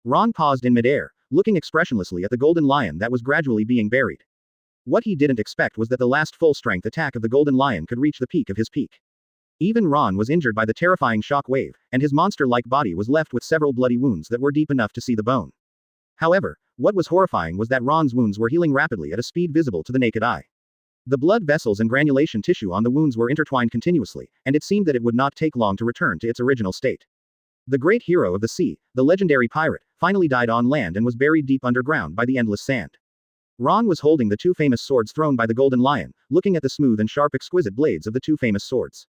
Ron paused in midair, looking expressionlessly at the Golden Lion that was gradually being buried. What he didn't expect was that the last full-strength attack of the Golden Lion could reach the peak of his peak. Even Ron was injured by the terrifying shock wave, and his monster-like body was left with several bloody wounds that were deep enough to see the bone. However, what was horrifying was that Ron's wounds were healing rapidly at a speed visible to the naked eye. The blood vessels and granulation tissue on the wounds were intertwined continuously, and it seemed that it would not take long to return to its original state. The great hero of the sea, the legendary pirate, finally died on land and was buried deep underground by the endless sand. Ron was holding the two famous swords thrown by the Golden Lion, looking at the smooth and sharp exquisite blades of the two famous swords.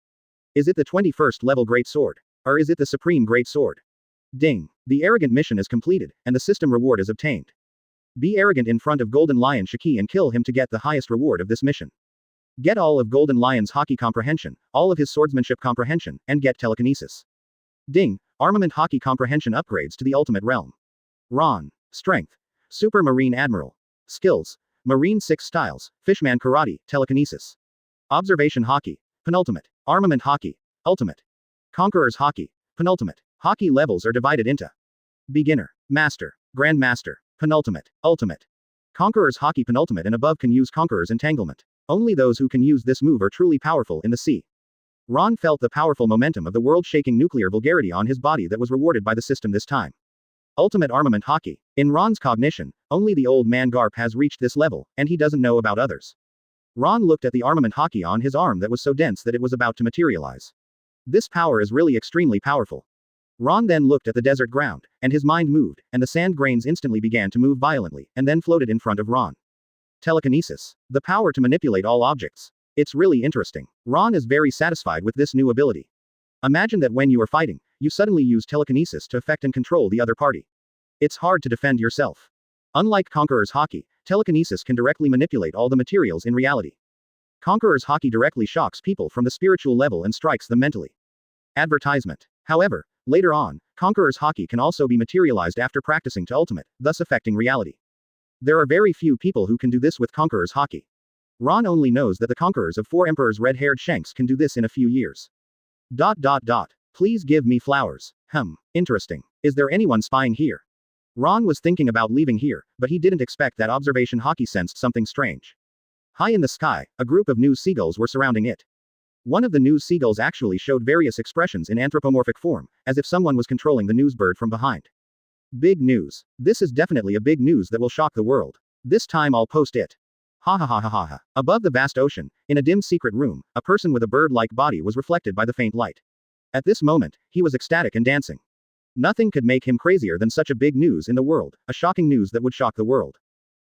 Is it the 21st level great sword? Or is it the supreme great sword? Ding. The arrogant mission is completed, and the system reward is obtained. Be arrogant in front of Golden Lion Shiki and kill him to get the highest reward of this mission. Get all of Golden Lion's Haki comprehension, all of his swordsmanship comprehension, and get telekinesis. Ding. Armament Haki comprehension upgrades to the ultimate realm. Ron. Strength. Super Marine Admiral. Skills. Marine 6 styles, Fishman Karate, Telekinesis. Observation Haki. Penultimate. Armament Haki. Ultimate. Conqueror's Haki. Penultimate. Haki levels are divided into Beginner, Master, Grandmaster, Penultimate, Ultimate. Conqueror's Haki Penultimate and above can use Conqueror's Entanglement. Only those who can use this move are truly powerful in the sea. Ron felt the powerful momentum of the world-shaking nuclear vulgarity on his body that was rewarded by the system this time. Ultimate Armament Haki. In Ron's cognition, only the old man Garp has reached this level, and he doesn't know about others. Ron looked at the Armament Haki on his arm that was so dense that it was about to materialize. This power is really extremely powerful. Ron then looked at the desert ground, and his mind moved, and the sand grains instantly began to move violently, and then floated in front of Ron. Telekinesis. The power to manipulate all objects. It's really interesting. Ron is very satisfied with this new ability. Imagine that when you are fighting, you suddenly use telekinesis to affect and control the other party. It's hard to defend yourself. Unlike Conqueror's Haki, telekinesis can directly manipulate all the materials in reality. Conqueror's Haki directly shocks people from the spiritual level and strikes them mentally. Advertisement. However, later on, Conqueror's Haki can also be materialized after practicing to ultimate, thus affecting reality. There are very few people who can do this with Conqueror's Haki. Ron only knows that the conquerors of 4 emperors red-haired shanks can do this in a few years. Please give me flowers. Interesting. Is there anyone spying here? Ron was thinking about leaving here, but he didn't expect that observation Haki sensed something strange. High in the sky, a group of news seagulls were surrounding it. One of the news seagulls actually showed various expressions in anthropomorphic form, as if someone was controlling the news bird from behind. Big news. This is definitely a big news that will shock the world. This time I'll post it. Ha ha ha ha ha ha. Above the vast ocean, in a dim secret room, a person with a bird-like body was reflected by the faint light. At this moment, he was ecstatic and dancing. Nothing could make him crazier than such a big news in the world, a shocking news that would shock the world.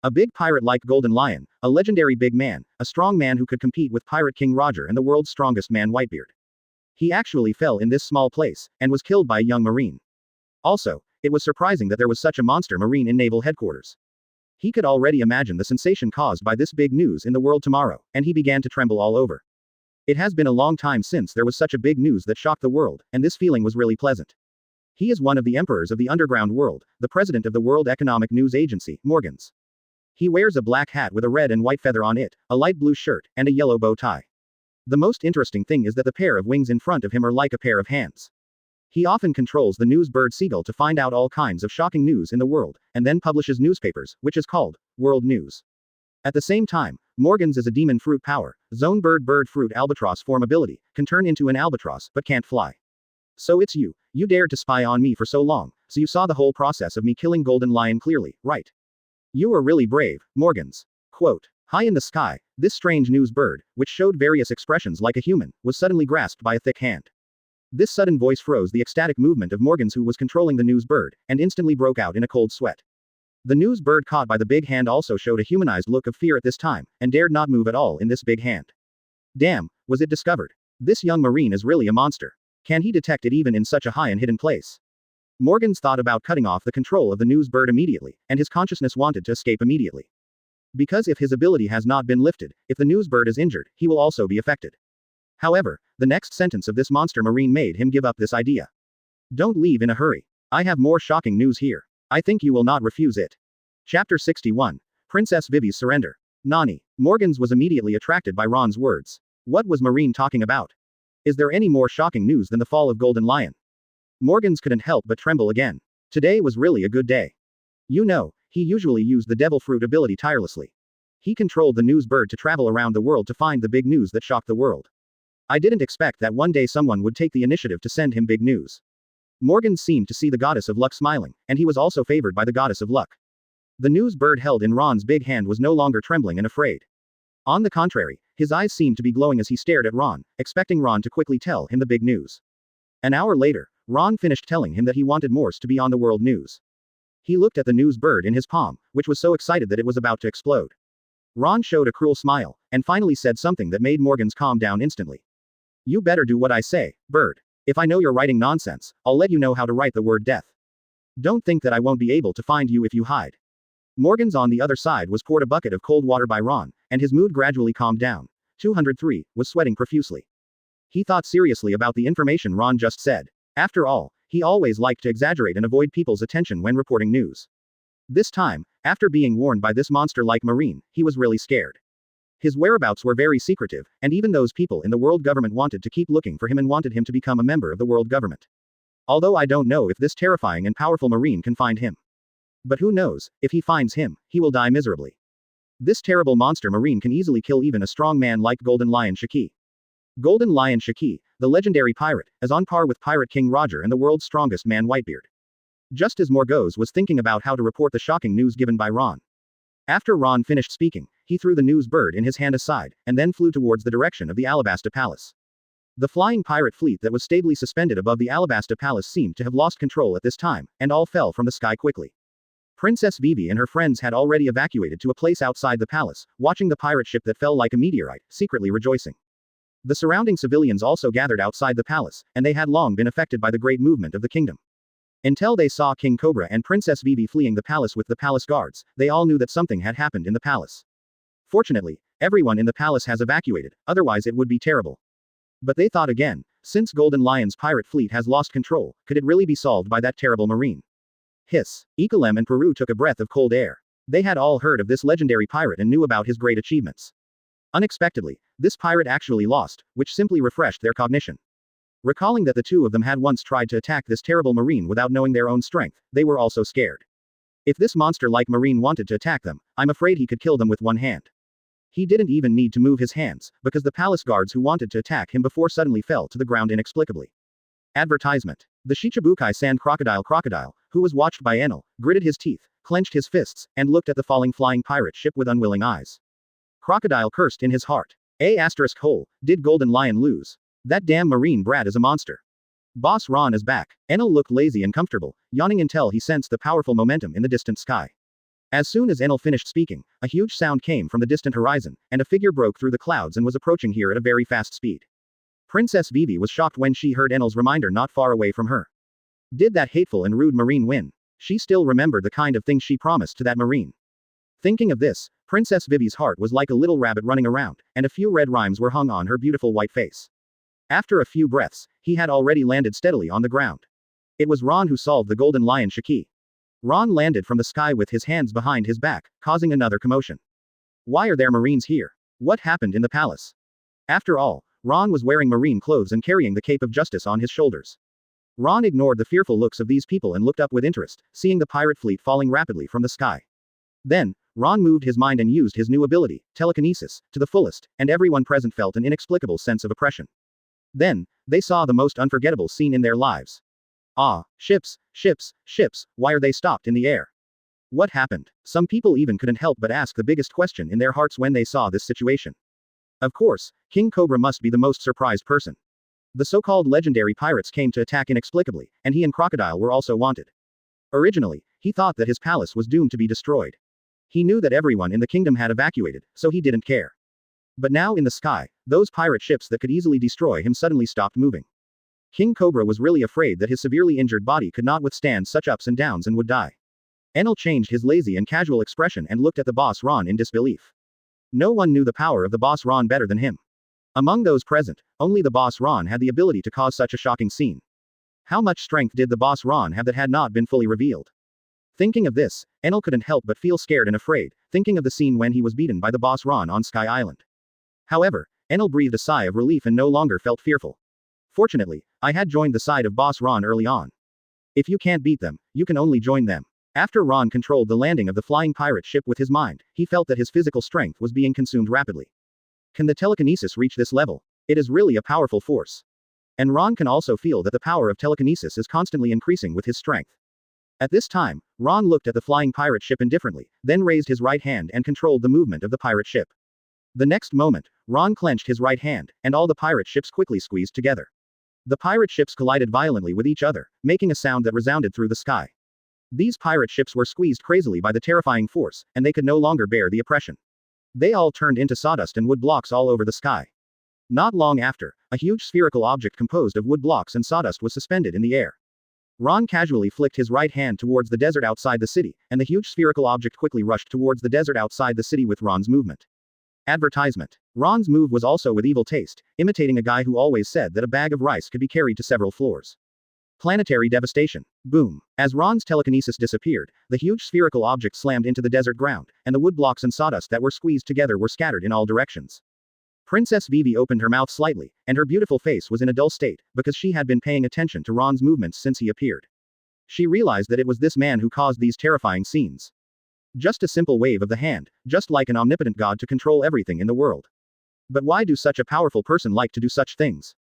A big pirate like Golden Lion, a legendary big man, a strong man who could compete with Pirate King Roger and the world's strongest man Whitebeard. He actually fell in this small place, and was killed by a young marine. Also, it was surprising that there was such a monster marine in Naval Headquarters. He could already imagine the sensation caused by this big news in the world tomorrow, and he began to tremble all over. It has been a long time since there was such a big news that shocked the world, and this feeling was really pleasant. He is one of the emperors of the underground world, the president of the World Economic News Agency, Morgans. He wears a black hat with a red and white feather on it, a light blue shirt, and a yellow bow tie. The most interesting thing is that the pair of wings in front of him are like a pair of hands. He often controls the news bird seagull to find out all kinds of shocking news in the world, and then publishes newspapers, which is called World News. At the same time, Morgans is a demon fruit power, zone bird fruit albatross form ability, can turn into an albatross but can't fly. So it's you dared to spy on me for so long, so you saw the whole process of me killing Golden Lion clearly, right? You were really brave, Morgans. Quote. High in the sky, this strange news bird, which showed various expressions like a human, was suddenly grasped by a thick hand. This sudden voice froze the ecstatic movement of Morgans, who was controlling the news bird, and instantly broke out in a cold sweat. The news bird caught by the big hand also showed a humanized look of fear at this time, and dared not move at all in this big hand. Damn, was it discovered? This young marine is really a monster. Can he detect it even in such a high and hidden place? Morgans thought about cutting off the control of the news bird immediately, and his consciousness wanted to escape immediately. Because if his ability has not been lifted, if the news bird is injured, he will also be affected. However, the next sentence of this monster marine made him give up this idea. Don't leave in a hurry. I have more shocking news here. I think you will not refuse it. Chapter 61. Princess Vivi's Surrender. Nani. Morgans was immediately attracted by Ron's words. What was Marine talking about? Is there any more shocking news than the fall of Golden Lion? Morgans couldn't help but tremble again. Today was really a good day. You know, he usually used the devil fruit ability tirelessly. He controlled the news bird to travel around the world to find the big news that shocked the world. I didn't expect that one day someone would take the initiative to send him big news. Morgans seemed to see the goddess of luck smiling, and he was also favored by the goddess of luck. The news bird held in Ron's big hand was no longer trembling and afraid. On the contrary, his eyes seemed to be glowing as he stared at Ron, expecting Ron to quickly tell him the big news. An hour later, Ron finished telling him that he wanted Morse to be on the world news. He looked at the news bird in his palm, which was so excited that it was about to explode. Ron showed a cruel smile, and finally said something that made Morgan's calm down instantly. You better do what I say, bird. If I know you're writing nonsense, I'll let you know how to write the word death. Don't think that I won't be able to find you if you hide. Morgan's on the other side was poured a bucket of cold water by Ron, and his mood gradually calmed down. 203, was sweating profusely. He thought seriously about the information Ron just said. After all, he always liked to exaggerate and avoid people's attention when reporting news. This time, after being warned by this monster-like marine, he was really scared. His whereabouts were very secretive, and even those people in the world government wanted to keep looking for him and wanted him to become a member of the world government. Although I don't know if this terrifying and powerful marine can find him. But who knows, if he finds him, he will die miserably. This terrible monster marine can easily kill even a strong man like Golden Lion Shiki. Golden Lion Shiki, the legendary pirate, is on par with Pirate King Roger and the world's strongest man Whitebeard. Just as Morgause was thinking about how to report the shocking news given by Ron. After Ron finished speaking, he threw the news bird in his hand aside, and then flew towards the direction of the Alabasta Palace. The flying pirate fleet that was stably suspended above the Alabasta Palace seemed to have lost control at this time, and all fell from the sky quickly. Princess Vivi and her friends had already evacuated to a place outside the palace, watching the pirate ship that fell like a meteorite, secretly rejoicing. The surrounding civilians also gathered outside the palace, and they had long been affected by the great movement of the kingdom. Until they saw King Cobra and Princess Vivi fleeing the palace with the palace guards, they all knew that something had happened in the palace. Fortunately, everyone in the palace has evacuated, otherwise it would be terrible. But they thought again, since Golden Lion's pirate fleet has lost control, could it really be solved by that terrible marine? Hiss. Ikalem and Peru took a breath of cold air. They had all heard of this legendary pirate and knew about his great achievements. Unexpectedly, this pirate actually lost, which simply refreshed their cognition. Recalling that the two of them had once tried to attack this terrible marine without knowing their own strength, they were also scared. If this monster-like marine wanted to attack them, I'm afraid he could kill them with one hand. He didn't even need to move his hands, because the palace guards who wanted to attack him before suddenly fell to the ground inexplicably. Advertisement. The Shichibukai Sand Crocodile, who was watched by Enel, gritted his teeth, clenched his fists, and looked at the falling flying pirate ship with unwilling eyes. Crocodile cursed in his heart. Did Golden Lion lose? That damn marine brat is a monster. Boss Ron is back. Enel looked lazy and comfortable, yawning until he sensed the powerful momentum in the distant sky. As soon as Enel finished speaking, a huge sound came from the distant horizon, and a figure broke through the clouds and was approaching here at a very fast speed. Princess Vivi was shocked when she heard Enel's reminder not far away from her. Did that hateful and rude marine win? She still remembered the kind of things she promised to that marine. Thinking of this, Princess Vivi's heart was like a little rabbit running around, and a few red rhymes were hung on her beautiful white face. After a few breaths, he had already landed steadily on the ground. It was Ron who solved the Golden Lion Shiki. Ron landed from the sky with his hands behind his back, causing another commotion. Why are there marines here? What happened in the palace? After all, Ron was wearing marine clothes and carrying the cape of justice on his shoulders. Ron ignored the fearful looks of these people and looked up with interest, seeing the pirate fleet falling rapidly from the sky. Then, Ron moved his mind and used his new ability, telekinesis, to the fullest, and everyone present felt an inexplicable sense of oppression. Then, they saw the most unforgettable scene in their lives. Ah, ships, why are they stopped in the air? What happened? Some people even couldn't help but ask the biggest question in their hearts when they saw this situation. Of course, King Cobra must be the most surprised person. The so-called legendary pirates came to attack inexplicably, and he and Crocodile were also wanted. Originally, he thought that his palace was doomed to be destroyed. He knew that everyone in the kingdom had evacuated, so he didn't care. But now in the sky, those pirate ships that could easily destroy him suddenly stopped moving. King Cobra was really afraid that his severely injured body could not withstand such ups and downs and would die. Enel changed his lazy and casual expression and looked at the boss Ron in disbelief. No one knew the power of the boss Ron better than him. Among those present, only the boss Ron had the ability to cause such a shocking scene. How much strength did the boss Ron have that had not been fully revealed? Thinking of this, Enel couldn't help but feel scared and afraid, thinking of the scene when he was beaten by the boss Ron on Sky Island. However, Enel breathed a sigh of relief and no longer felt fearful. Fortunately, I had joined the side of boss Ron early on. If you can't beat them, you can only join them. After Ron controlled the landing of the flying pirate ship with his mind, he felt that his physical strength was being consumed rapidly. Can the telekinesis reach this level? It is really a powerful force. And Ron can also feel that the power of telekinesis is constantly increasing with his strength. At this time, Ron looked at the flying pirate ship indifferently, then raised his right hand and controlled the movement of the pirate ship. The next moment, Ron clenched his right hand, and all the pirate ships quickly squeezed together. The pirate ships collided violently with each other, making a sound that resounded through the sky. These pirate ships were squeezed crazily by the terrifying force, and they could no longer bear the oppression. They all turned into sawdust and wood blocks all over the sky. Not long after, a huge spherical object composed of wood blocks and sawdust was suspended in the air. Ron casually flicked his right hand towards the desert outside the city, and the huge spherical object quickly rushed towards the desert outside the city with Ron's movement. Advertisement. Ron's move was also with evil taste, imitating a guy who always said that a bag of rice could be carried to several floors. Planetary devastation. Boom. As Ron's telekinesis disappeared, the huge spherical object slammed into the desert ground, and the wood blocks and sawdust that were squeezed together were scattered in all directions. Princess Vivi opened her mouth slightly, and her beautiful face was in a dull state, because she had been paying attention to Ron's movements since he appeared. She realized that it was this man who caused these terrifying scenes. Just a simple wave of the hand, just like an omnipotent god to control everything in the world. But why do such a powerful person like to do such things?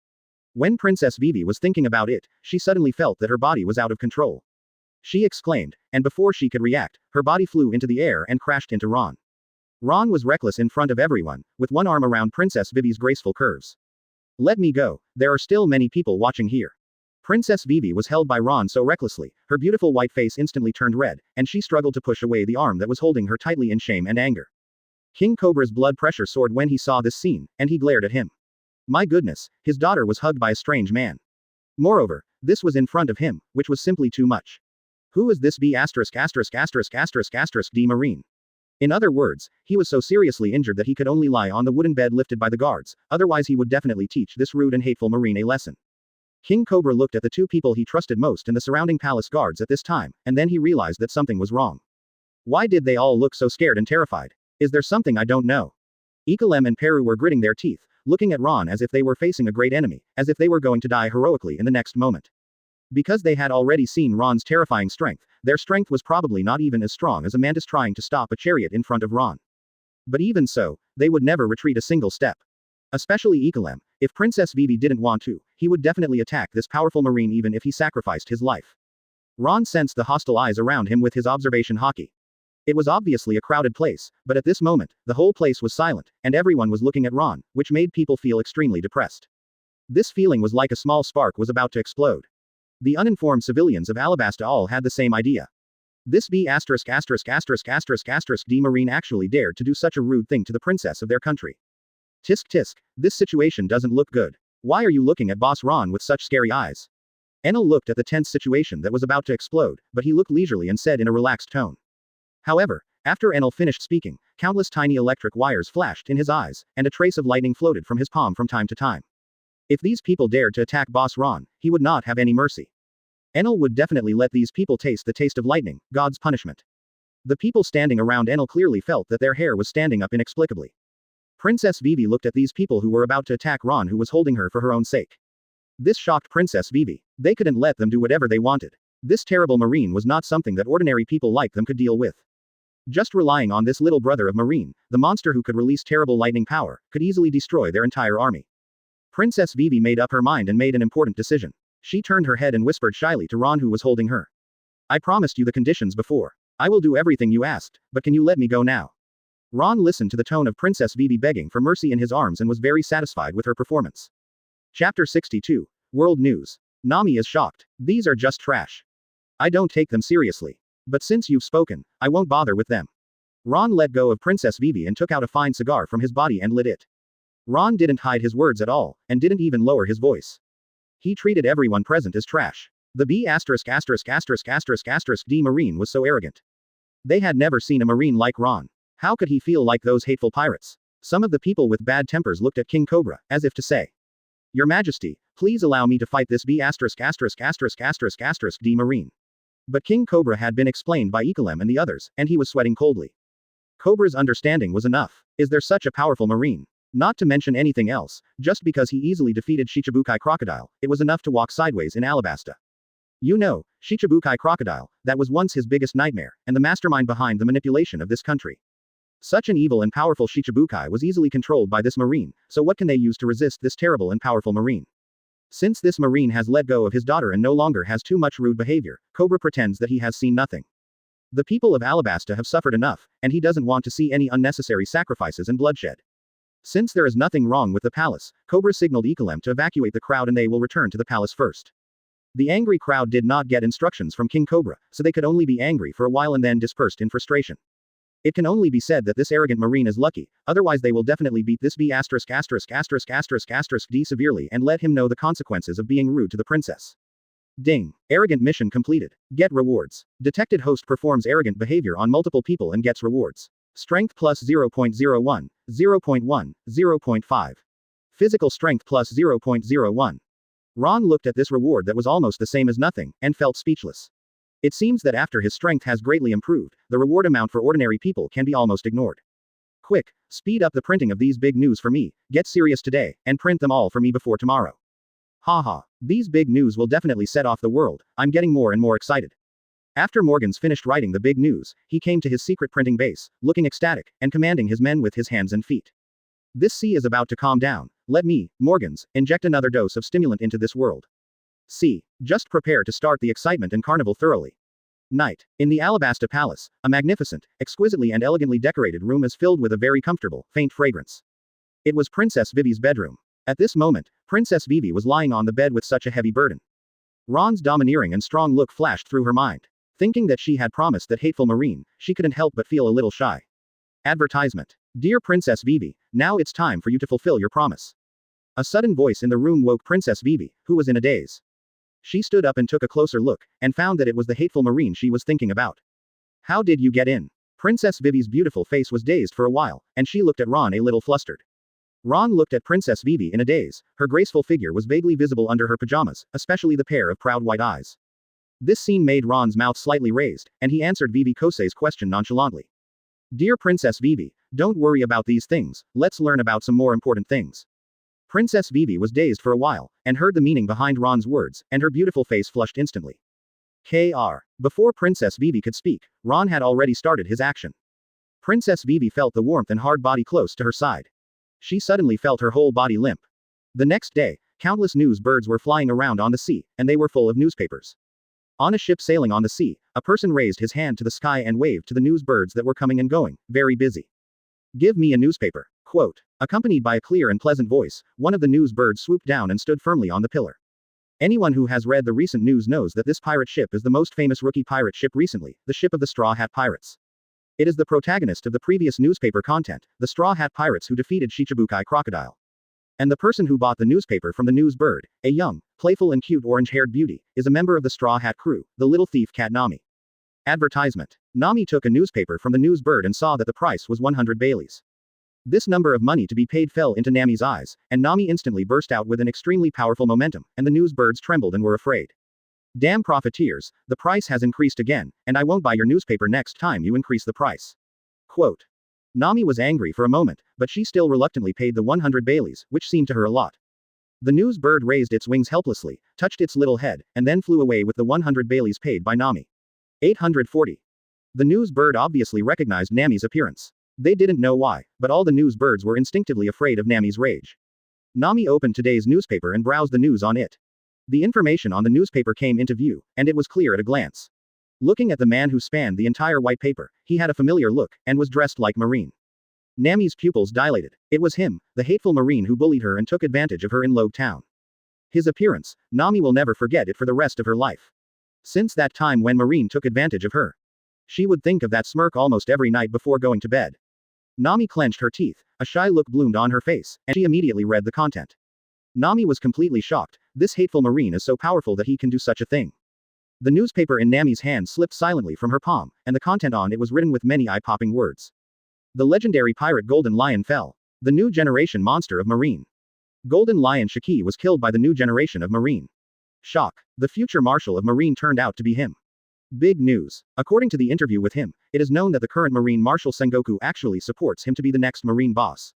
When Princess Vivi was thinking about it, she suddenly felt that her body was out of control. She exclaimed, and before she could react, her body flew into the air and crashed into Ron. Ron was reckless in front of everyone, with one arm around Princess Vivi's graceful curves. Let me go, there are still many people watching here. Princess Vivi was held by Ron so recklessly, her beautiful white face instantly turned red, and she struggled to push away the arm that was holding her tightly in shame and anger. King Cobra's blood pressure soared when he saw this scene, and he glared at him. My goodness, his daughter was hugged by a strange man. Moreover, this was in front of him, which was simply too much. Who is this B********** D Marine? In other words, he was so seriously injured that he could only lie on the wooden bed lifted by the guards, otherwise he would definitely teach this rude and hateful Marine a lesson. King Cobra looked at the two people he trusted most and the surrounding palace guards at this time, and then he realized that something was wrong. Why did they all look so scared and terrified? Is there something I don't know? Ikalem and Peru were gritting their teeth, looking at Ron as if they were facing a great enemy, as if they were going to die heroically in the next moment. Because they had already seen Ron's terrifying strength, their strength was probably not even as strong as a mantis trying to stop a chariot in front of Ron. But even so, they would never retreat a single step. Especially Ikalem, if Princess Vivi didn't want to, he would definitely attack this powerful Marine even if he sacrificed his life. Ron sensed the hostile eyes around him with his observation Haki. It was obviously a crowded place, but at this moment, the whole place was silent, and everyone was looking at Ron, which made people feel extremely depressed. This feeling was like a small spark was about to explode. The uninformed civilians of Alabasta all had the same idea. This D Marine actually dared to do such a rude thing to the princess of their country. Tisk tisk, this situation doesn't look good. Why are you looking at Boss Ron with such scary eyes? Enel looked at the tense situation that was about to explode, but he looked leisurely and said in a relaxed tone. However, after Enel finished speaking, countless tiny electric wires flashed in his eyes, and a trace of lightning floated from his palm from time to time. If these people dared to attack Boss Ron, he would not have any mercy. Enel would definitely let these people taste the taste of lightning, God's punishment. The people standing around Enel clearly felt that their hair was standing up inexplicably. Princess Vivi looked at these people who were about to attack Ron, who was holding her for her own sake. This shocked Princess Vivi. They couldn't let them do whatever they wanted. This terrible Marine was not something that ordinary people like them could deal with. Just relying on this little brother of Marine, the monster who could release terrible lightning power, could easily destroy their entire army. Princess Vivi made up her mind and made an important decision. She turned her head and whispered shyly to Ron, who was holding her. I promised you the conditions before. I will do everything you asked, but can you let me go now? Ron listened to the tone of Princess Vivi begging for mercy in his arms and was very satisfied with her performance. Chapter 62. World News. Nami is shocked. These are just trash. I don't take them seriously. But since you've spoken, I won't bother with them. Ron let go of Princess Vivi and took out a fine cigar from his body and lit it. Ron didn't hide his words at all, and didn't even lower his voice. He treated everyone present as trash. The D Marine was so arrogant. They had never seen a Marine like Ron. How could he feel like those hateful pirates? Some of the people with bad tempers looked at King Cobra, as if to say, Your Majesty, please allow me to fight this D Marine. But King Cobra had been explained by Ikalem and the others, and he was sweating coldly. Cobra's understanding was enough. Is there such a powerful Marine? Not to mention anything else, just because he easily defeated Shichibukai Crocodile, it was enough to walk sideways in Alabasta. You know, Shichibukai Crocodile, that was once his biggest nightmare, and the mastermind behind the manipulation of this country. Such an evil and powerful Shichibukai was easily controlled by this Marine, so what can they use to resist this terrible and powerful Marine? Since this Marine has let go of his daughter and no longer has too much rude behavior, Cobra pretends that he has seen nothing. The people of Alabasta have suffered enough, and he doesn't want to see any unnecessary sacrifices and bloodshed. Since there is nothing wrong with the palace, Cobra signaled Ecolem to evacuate the crowd and they will return to the palace first. The angry crowd did not get instructions from King Cobra, so they could only be angry for a while and then dispersed in frustration. It can only be said that this arrogant marine is lucky, otherwise they will definitely beat this B********* D severely and let him know the consequences of being rude to the princess. Ding. Arrogant mission completed. Get rewards. Detected host performs arrogant behavior on multiple people and gets rewards. Strength plus 0.01, 0.1, 0.5. Physical strength plus 0.01. Ron looked at this reward that was almost the same as nothing, and felt speechless. It seems that after his strength has greatly improved, the reward amount for ordinary people can be almost ignored. Quick, speed up the printing of these big news for me, get serious today, and print them all for me before tomorrow. Haha, these big news will definitely set off the world, I'm getting more and more excited. After Morgans finished writing the big news, he came to his secret printing base, looking ecstatic, and commanding his men with his hands and feet. This sea is about to calm down, let me, Morgans, inject another dose of stimulant into this world. See, just prepare to start the excitement and carnival thoroughly. Night. In the Alabasta Palace, a magnificent, exquisitely and elegantly decorated room is filled with a very comfortable, faint fragrance. It was Princess Vivi's bedroom. At this moment, Princess Vivi was lying on the bed with such a heavy burden. Ron's domineering and strong look flashed through her mind. Thinking that she had promised that hateful marine, she couldn't help but feel a little shy. Advertisement. Dear Princess Vivi, now it's time for you to fulfill your promise. A sudden voice in the room woke Princess Vivi, who was in a daze. She stood up and took a closer look, and found that it was the hateful marine she was thinking about. How did you get in? Princess Vivi's beautiful face was dazed for a while, and she looked at Ron a little flustered. Ron looked at Princess Vivi in a daze, her graceful figure was vaguely visible under her pajamas, especially the pair of proud white eyes. This scene made Ron's mouth slightly raised, and he answered Vivi Kosei's question nonchalantly. Dear Princess Vivi, don't worry about these things, let's learn about some more important things. Princess Vivi was dazed for a while, and heard the meaning behind Ron's words, and her beautiful face flushed instantly. Kr. Before Princess Vivi could speak, Ron had already started his action. Princess Vivi felt the warmth and hard body close to her side. She suddenly felt her whole body limp. The next day, countless news birds were flying around on the sea, and they were full of newspapers. On a ship sailing on the sea, a person raised his hand to the sky and waved to the news birds that were coming and going, very busy. Give me a newspaper. Quote. Accompanied by a clear and pleasant voice, one of the news birds swooped down and stood firmly on the pillar. Anyone who has read the recent news knows that this pirate ship is the most famous rookie pirate ship recently, the ship of the Straw Hat Pirates. It is the protagonist of the previous newspaper content, the Straw Hat Pirates who defeated Shichibukai Crocodile. And the person who bought the newspaper from the news bird, a young, playful and cute orange-haired beauty, is a member of the Straw Hat crew, the little thief cat Nami. Advertisement. Nami took a newspaper from the news bird and saw that the price was 100 Baileys. This number of money to be paid fell into Nami's eyes, and Nami instantly burst out with an extremely powerful momentum, and the news birds trembled and were afraid. Damn profiteers, the price has increased again, and I won't buy your newspaper next time you increase the price. Quote. Nami was angry for a moment, but she still reluctantly paid the 100 Baileys, which seemed to her a lot. The news bird raised its wings helplessly, touched its little head, and then flew away with the 100 Baileys paid by Nami. 840. The news bird obviously recognized Nami's appearance. They didn't know why, but all the news birds were instinctively afraid of Nami's rage. Nami opened today's newspaper and browsed the news on it. The information on the newspaper came into view, and it was clear at a glance. Looking at the man who spanned the entire white paper, he had a familiar look, and was dressed like Marine. Nami's pupils dilated. It was him, the hateful Marine who bullied her and took advantage of her in Loguetown. His appearance, Nami will never forget it for the rest of her life. Since that time when Marine took advantage of her, she would think of that smirk almost every night before going to bed. Nami clenched her teeth, a shy look bloomed on her face, and she immediately read the content. Nami was completely shocked. This hateful Marine is so powerful that he can do such a thing. The newspaper in Nami's hand slipped silently from her palm, and the content on it was written with many eye-popping words. The legendary pirate Golden Lion fell. The new generation monster of Marine. Golden Lion Shiki was killed by the new generation of Marine. Shock. The future Marshal of Marine turned out to be him. Big news. According to the interview with him, it is known that the current Marine Marshal Sengoku actually supports him to be the next Marine boss.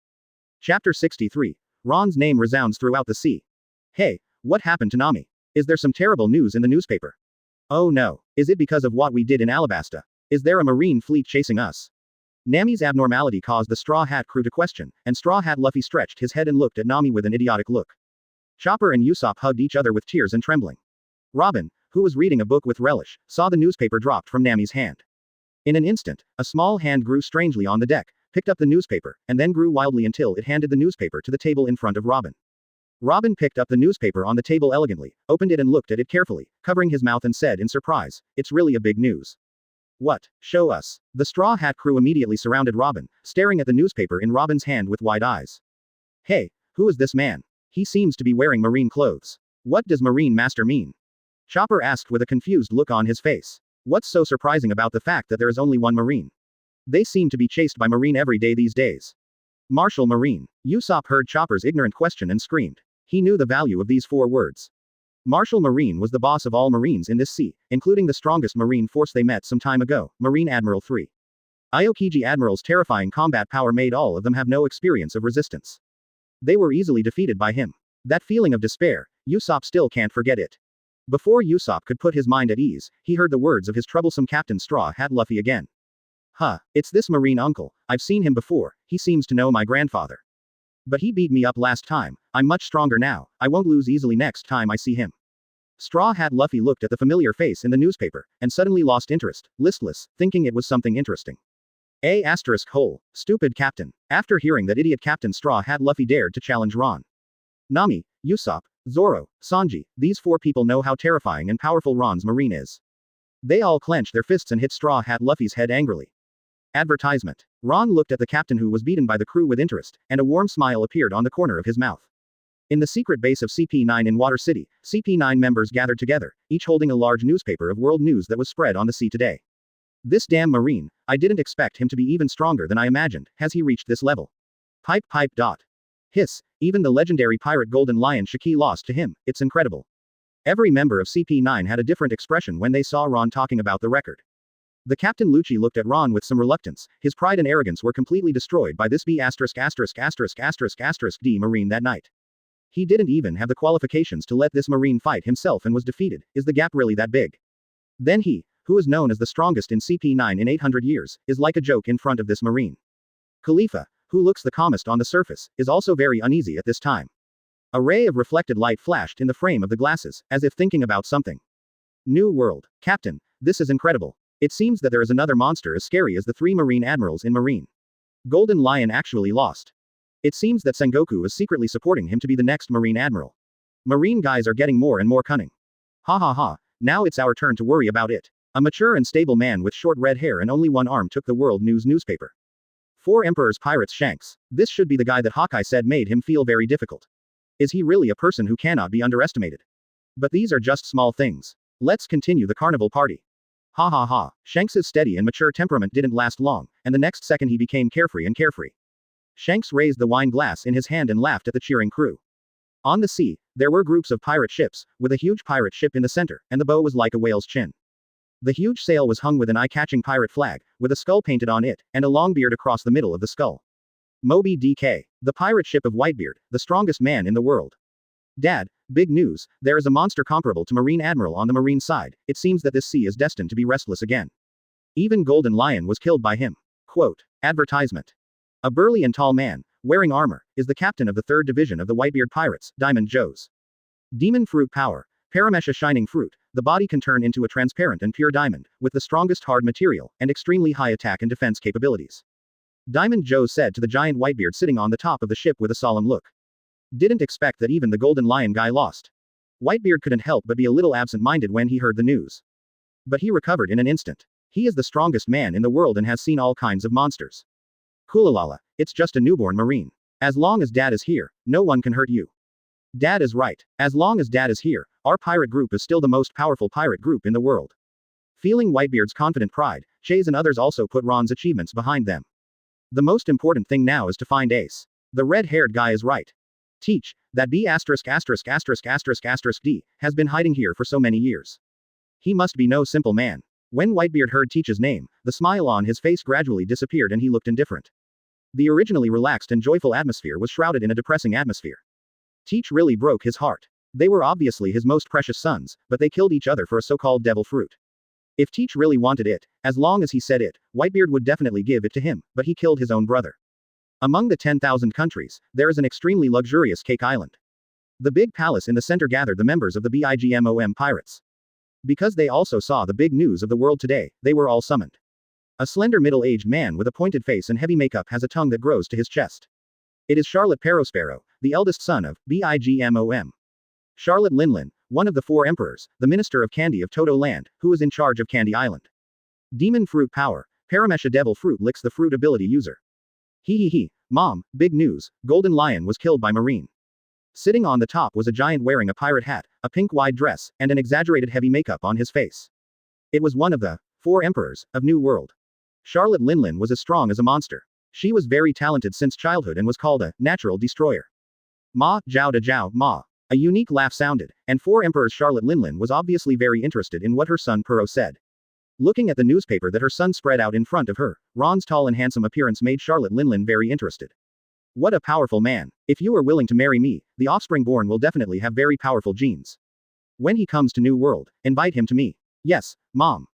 Chapter 63. Ron's name resounds throughout the sea. Hey, what happened to Nami? Is there some terrible news in the newspaper? Oh no. Is it because of what we did in Alabasta? Is there a Marine fleet chasing us? Nami's abnormality caused the Straw Hat crew to question, and Straw Hat Luffy stretched his head and looked at Nami with an idiotic look. Chopper and Usopp hugged each other with tears and trembling. Robin, who was reading a book with relish, saw the newspaper dropped from Nami's hand. In an instant, a small hand grew strangely on the deck, picked up the newspaper, and then grew wildly until it handed the newspaper to the table in front of Robin. Robin picked up the newspaper on the table elegantly, opened it and looked at it carefully, covering his mouth and said in surprise, "It's really a big news." "What? Show us." The Straw Hat crew immediately surrounded Robin, staring at the newspaper in Robin's hand with wide eyes. "Hey, who is this man? He seems to be wearing marine clothes. What does Marine Master mean?" Chopper asked with a confused look on his face. What's so surprising about the fact that there is only one Marine? They seem to be chased by Marine every day these days. Marshal Marine. Usopp heard Chopper's ignorant question and screamed. He knew the value of these 4 words. Marshal Marine was the boss of all Marines in this sea, including the strongest Marine force they met some time ago, Marine Admiral 3. Aokiji Admiral's terrifying combat power made all of them have no experience of resistance. They were easily defeated by him. That feeling of despair, Usopp still can't forget it. Before Usopp could put his mind at ease, he heard the words of his troublesome captain Straw Hat Luffy again. "Huh, it's this Marine uncle, I've seen him before, he seems to know my grandfather. But he beat me up last time, I'm much stronger now, I won't lose easily next time I see him." Straw Hat Luffy looked at the familiar face in the newspaper, and suddenly lost interest, listless, thinking it was something interesting. Stupid captain. After hearing that idiot Captain Straw Hat Luffy dared to challenge Ron. Nami, Usopp, Zoro, Sanji, these 4 people know how terrifying and powerful Ron's Marine is. They all clenched their fists and hit Straw Hat Luffy's head angrily. Advertisement. Ron looked at the captain who was beaten by the crew with interest, and a warm smile appeared on the corner of his mouth. In the secret base of CP9 in Water City, CP9 members gathered together, each holding a large newspaper of world news that was spread on the sea today. This damn Marine, I didn't expect him to be even stronger than I imagined, has he reached this level? Pipe. Hiss, even the legendary pirate Golden Lion Shiki lost to him, it's incredible. Every member of CP9 had a different expression when they saw Ron talking about the record. The Captain Lucci looked at Ron with some reluctance, his pride and arrogance were completely destroyed by this B********* D Marine that night. He didn't even have the qualifications to let this Marine fight himself and was defeated, is the gap really that big? Then he, who is known as the strongest in CP9 in 800 years, is like a joke in front of this Marine. Khalifa, who looks the calmest on the surface, is also very uneasy at this time. A ray of reflected light flashed in the frame of the glasses, as if thinking about something. New world. Captain, this is incredible. It seems that there is another monster as scary as the 3 Marine Admirals in Marine. Golden Lion actually lost. It seems that Sengoku is secretly supporting him to be the next Marine Admiral. Marine guys are getting more and more cunning. Ha, now it's our turn to worry about it. A mature and stable man with short red hair and only one arm took the world news newspaper. 4 Emperor's Pirates Shanks. This should be the guy that Hawkeye said made him feel very difficult. Is he really a person who cannot be underestimated? But these are just small things. Let's continue the carnival party. Ha. Shanks's steady and mature temperament didn't last long, and the next second he became carefree. Shanks raised the wine glass in his hand and laughed at the cheering crew. On the sea, there were groups of pirate ships, with a huge pirate ship in the center, and the bow was like a whale's chin. The huge sail was hung with an eye-catching pirate flag, with a skull painted on it, and a long beard across the middle of the skull. Moby DK. The pirate ship of Whitebeard, the strongest man in the world. Dad, big news, there is a monster comparable to Marine Admiral on the Marine side, it seems that this sea is destined to be restless again. Even Golden Lion was killed by him. Quote. Advertisement. A burly and tall man, wearing armor, is the captain of the 3rd Division of the Whitebeard Pirates, Diamond Joe's. Demon Fruit Power. Paramesha Shining Fruit, the body can turn into a transparent and pure diamond, with the strongest hard material, and extremely high attack and defense capabilities. Diamond Joe said to the giant Whitebeard sitting on the top of the ship with a solemn look. Didn't expect that even the Golden Lion guy lost. Whitebeard couldn't help but be a little absent-minded when he heard the news. But he recovered in an instant. He is the strongest man in the world and has seen all kinds of monsters. Kulalala, it's just a newborn Marine. As long as Dad is here, no one can hurt you. Dad is right. As long as Dad is here, our pirate group is still the most powerful pirate group in the world. Feeling Whitebeard's confident pride, Chase and others also put Ron's achievements behind them. The most important thing now is to find Ace. The red-haired guy is right. Teach, that B***********D, has been hiding here for so many years. He must be no simple man. When Whitebeard heard Teach's name, the smile on his face gradually disappeared and he looked indifferent. The originally relaxed and joyful atmosphere was shrouded in a depressing atmosphere. Teach really broke his heart. They were obviously his most precious sons, but they killed each other for a so-called devil fruit. If Teach really wanted it, as long as he said it, Whitebeard would definitely give it to him, but he killed his own brother. Among the 10,000 countries, there is an extremely luxurious Cake Island. The big palace in the center gathered the members of the BIGMOM pirates. Because they also saw the big news of the world today, they were all summoned. A slender middle-aged man with a pointed face and heavy makeup has a tongue that grows to his chest. It is Charlotte Perospero, the eldest son of Bigmom. Charlotte Linlin, one of the 4 emperors, the minister of candy of Toto Land, who is in charge of Candy Island. Demon fruit power. Paramesha devil fruit licks the fruit ability user. He. Mom, big news, Golden Lion was killed by Marine. Sitting on the top was a giant wearing a pirate hat, a pink wide dress, and an exaggerated heavy makeup on his face. It was one of the 4 emperors of New World. Charlotte Linlin was as strong as a monster. She was very talented since childhood and was called a natural destroyer. Ma, Jiao da Jiao, Ma. A unique laugh sounded, and 4 emperors Charlotte Linlin was obviously very interested in what her son Pero said. Looking at the newspaper that her son spread out in front of her, Ron's tall and handsome appearance made Charlotte Linlin very interested. What a powerful man. If you are willing to marry me, the offspring born will definitely have very powerful genes. When he comes to New World, invite him to me. Yes, Mom.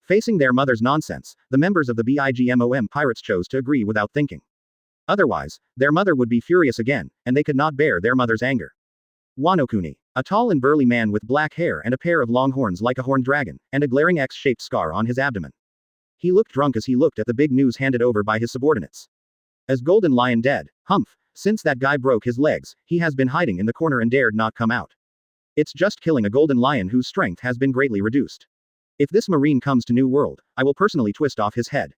Facing their mother's nonsense, the members of the Bigmom pirates chose to agree without thinking. Otherwise, their mother would be furious again, and they could not bear their mother's anger. Wanokuni. A tall and burly man with black hair and a pair of long horns like a horned dragon, and a glaring X-shaped scar on his abdomen. He looked drunk as he looked at the big news handed over by his subordinates. As Golden Lion dead, humph, since that guy broke his legs, he has been hiding in the corner and dared not come out. It's just killing a Golden Lion whose strength has been greatly reduced. If this Marine comes to New World, I will personally twist off his head.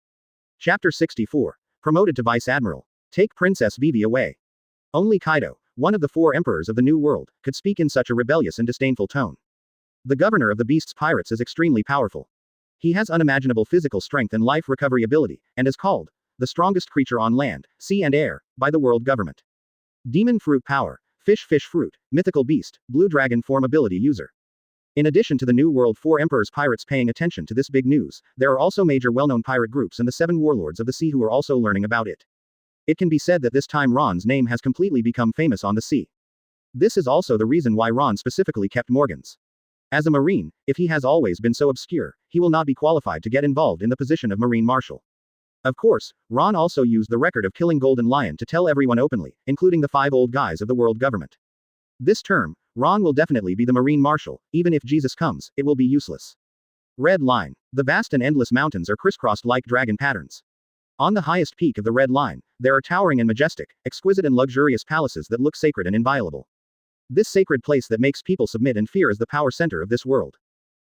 Chapter 64. Promoted to Vice Admiral. Take Princess Vivi away. Only Kaido, one of the 4 emperors of the New World, could speak in such a rebellious and disdainful tone. The governor of the Beast's pirates is extremely powerful. He has unimaginable physical strength and life recovery ability, and is called the strongest creature on land, sea and air, by the world government. Demon fruit power. Fish fruit, mythical beast, blue dragon form ability user. In addition to the New World 4 emperors pirates paying attention to this big news, there are also major well-known pirate groups and the 7 warlords of the sea who are also learning about it. It can be said that this time Ron's name has completely become famous on the sea. This is also the reason why Ron specifically kept Morgan's. As a Marine, if he has always been so obscure, he will not be qualified to get involved in the position of Marine Marshal. Of course, Ron also used the record of killing Golden Lion to tell everyone openly, including the 5 old guys of the world government. This term, Ron will definitely be the Marine Marshal, even if Jesus comes, it will be useless. Red Line. The vast and endless mountains are crisscrossed like dragon patterns. On the highest peak of the Red Line, there are towering and majestic, exquisite and luxurious palaces that look sacred and inviolable. This sacred place that makes people submit and fear is the power center of this world.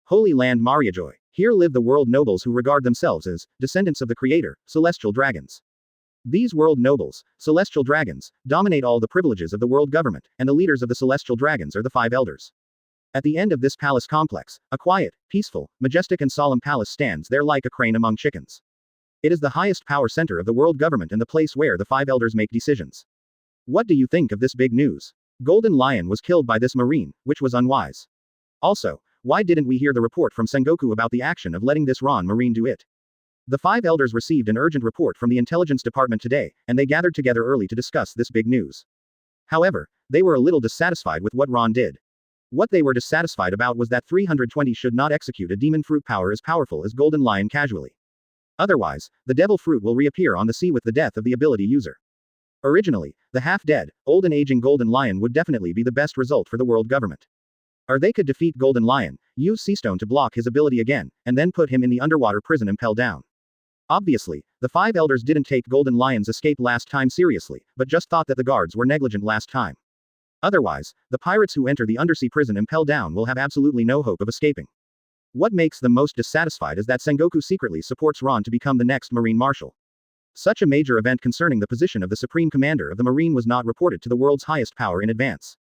Holy Land Mariajoy. Here live the world nobles who regard themselves as descendants of the Creator, celestial dragons. These world nobles, celestial dragons, dominate all the privileges of the world government, and the leaders of the celestial dragons are the 5 elders. At the end of this palace complex, a quiet, peaceful, majestic and solemn palace stands there like a crane among chickens. It is the highest power center of the world government and the place where the 5 elders make decisions. What do you think of this big news? Golden Lion was killed by this Marine, which was unwise. Also, why didn't we hear the report from Sengoku about the action of letting this Ron Marine do it? The 5 elders received an urgent report from the intelligence department today, and they gathered together early to discuss this big news. However, they were a little dissatisfied with what Ron did. What they were dissatisfied about was that 320 should not execute a demon fruit power as powerful as Golden Lion casually. Otherwise, the devil fruit will reappear on the sea with the death of the ability user. Originally, the half-dead, old and aging Golden Lion would definitely be the best result for the world government. Or they could defeat Golden Lion, use Seastone to block his ability again, and then put him in the underwater prison Impel down. Obviously, the 5 elders didn't take Golden Lion's escape last time seriously, but just thought that the guards were negligent last time. Otherwise, the pirates who enter the undersea prison Impel down will have absolutely no hope of escaping. What makes them most dissatisfied is that Sengoku secretly supports Ron to become the next Marine Marshal. Such a major event concerning the position of the Supreme Commander of the Marine was not reported to the world's highest power in advance.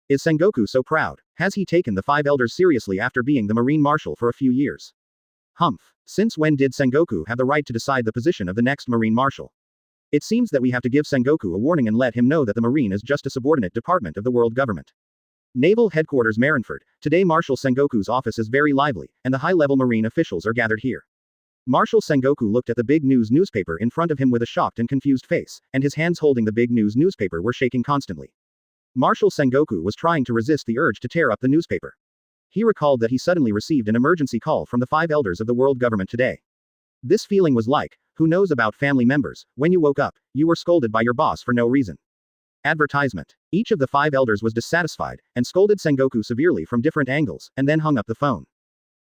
Is Sengoku so proud? Has he taken the 5 elders seriously after being the Marine Marshal for a few years? Humph. Since when did Sengoku have the right to decide the position of the next Marine Marshal? It seems that we have to give Sengoku a warning and let him know that the Marine is just a subordinate department of the world government. Naval Headquarters Marineford. Today Marshal Sengoku's office is very lively, and the high-level Marine officials are gathered here. Marshal Sengoku looked at the big news newspaper in front of him with a shocked and confused face, and his hands holding the big news newspaper were shaking constantly. Marshal Sengoku was trying to resist the urge to tear up the newspaper. He recalled that he suddenly received an emergency call from the 5 elders of the world government today. This feeling was like, who knows about family members, when you woke up, you were scolded by your boss for no reason. Advertisement. Each of the 5 elders was dissatisfied, and scolded Sengoku severely from different angles, and then hung up the phone.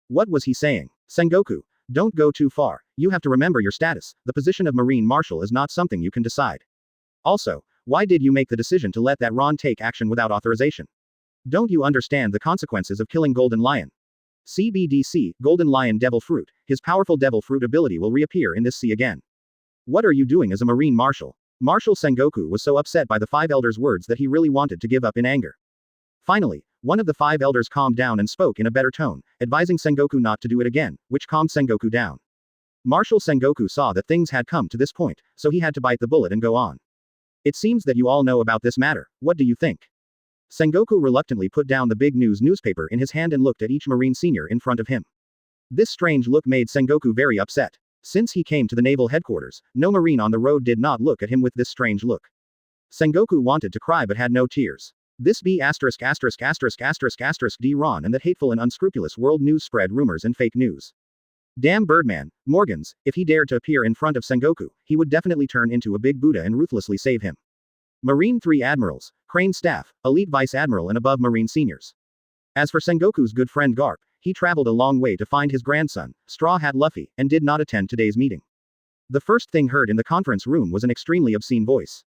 What was he saying? Sengoku, Don't go too far. You have to remember your status. The position of Marine Marshal is not something you can decide. Also, why did you make the decision to let that Ron take action without authorization? Don't you understand the consequences of killing Golden Lion? CBDC, Golden Lion Devil Fruit. His powerful Devil Fruit ability will reappear in this sea again. What are you doing as a Marine Marshal? Marshal Sengoku was so upset by the five elders' words that he really wanted to give up in anger. Finally, one of the five elders calmed down and spoke in a better tone, advising Sengoku not to do it again, which calmed Sengoku down. Marshal Sengoku saw that things had come to this point, so he had to bite the bullet and go on. It seems that you all know about this matter. What do you think? Sengoku reluctantly put down the big newspaper in his hand and looked at each Marine senior in front of him. This strange look made Sengoku very upset. Since he came to the Naval Headquarters, no Marine on the road did not look at him with this strange look. Sengoku wanted to cry but had no tears. This D Ron and that hateful and unscrupulous world news spread rumors and fake news. Damn Birdman, Morgans, if he dared to appear in front of Sengoku, he would definitely turn into a big Buddha and ruthlessly save him. Marine 3 Admirals, Crane Staff, Elite Vice Admiral and above Marine Seniors. As for Sengoku's good friend Garp, he traveled a long way to find his grandson, Straw Hat Luffy, and did not attend today's meeting. The first thing heard in the conference room was an extremely obscene voice.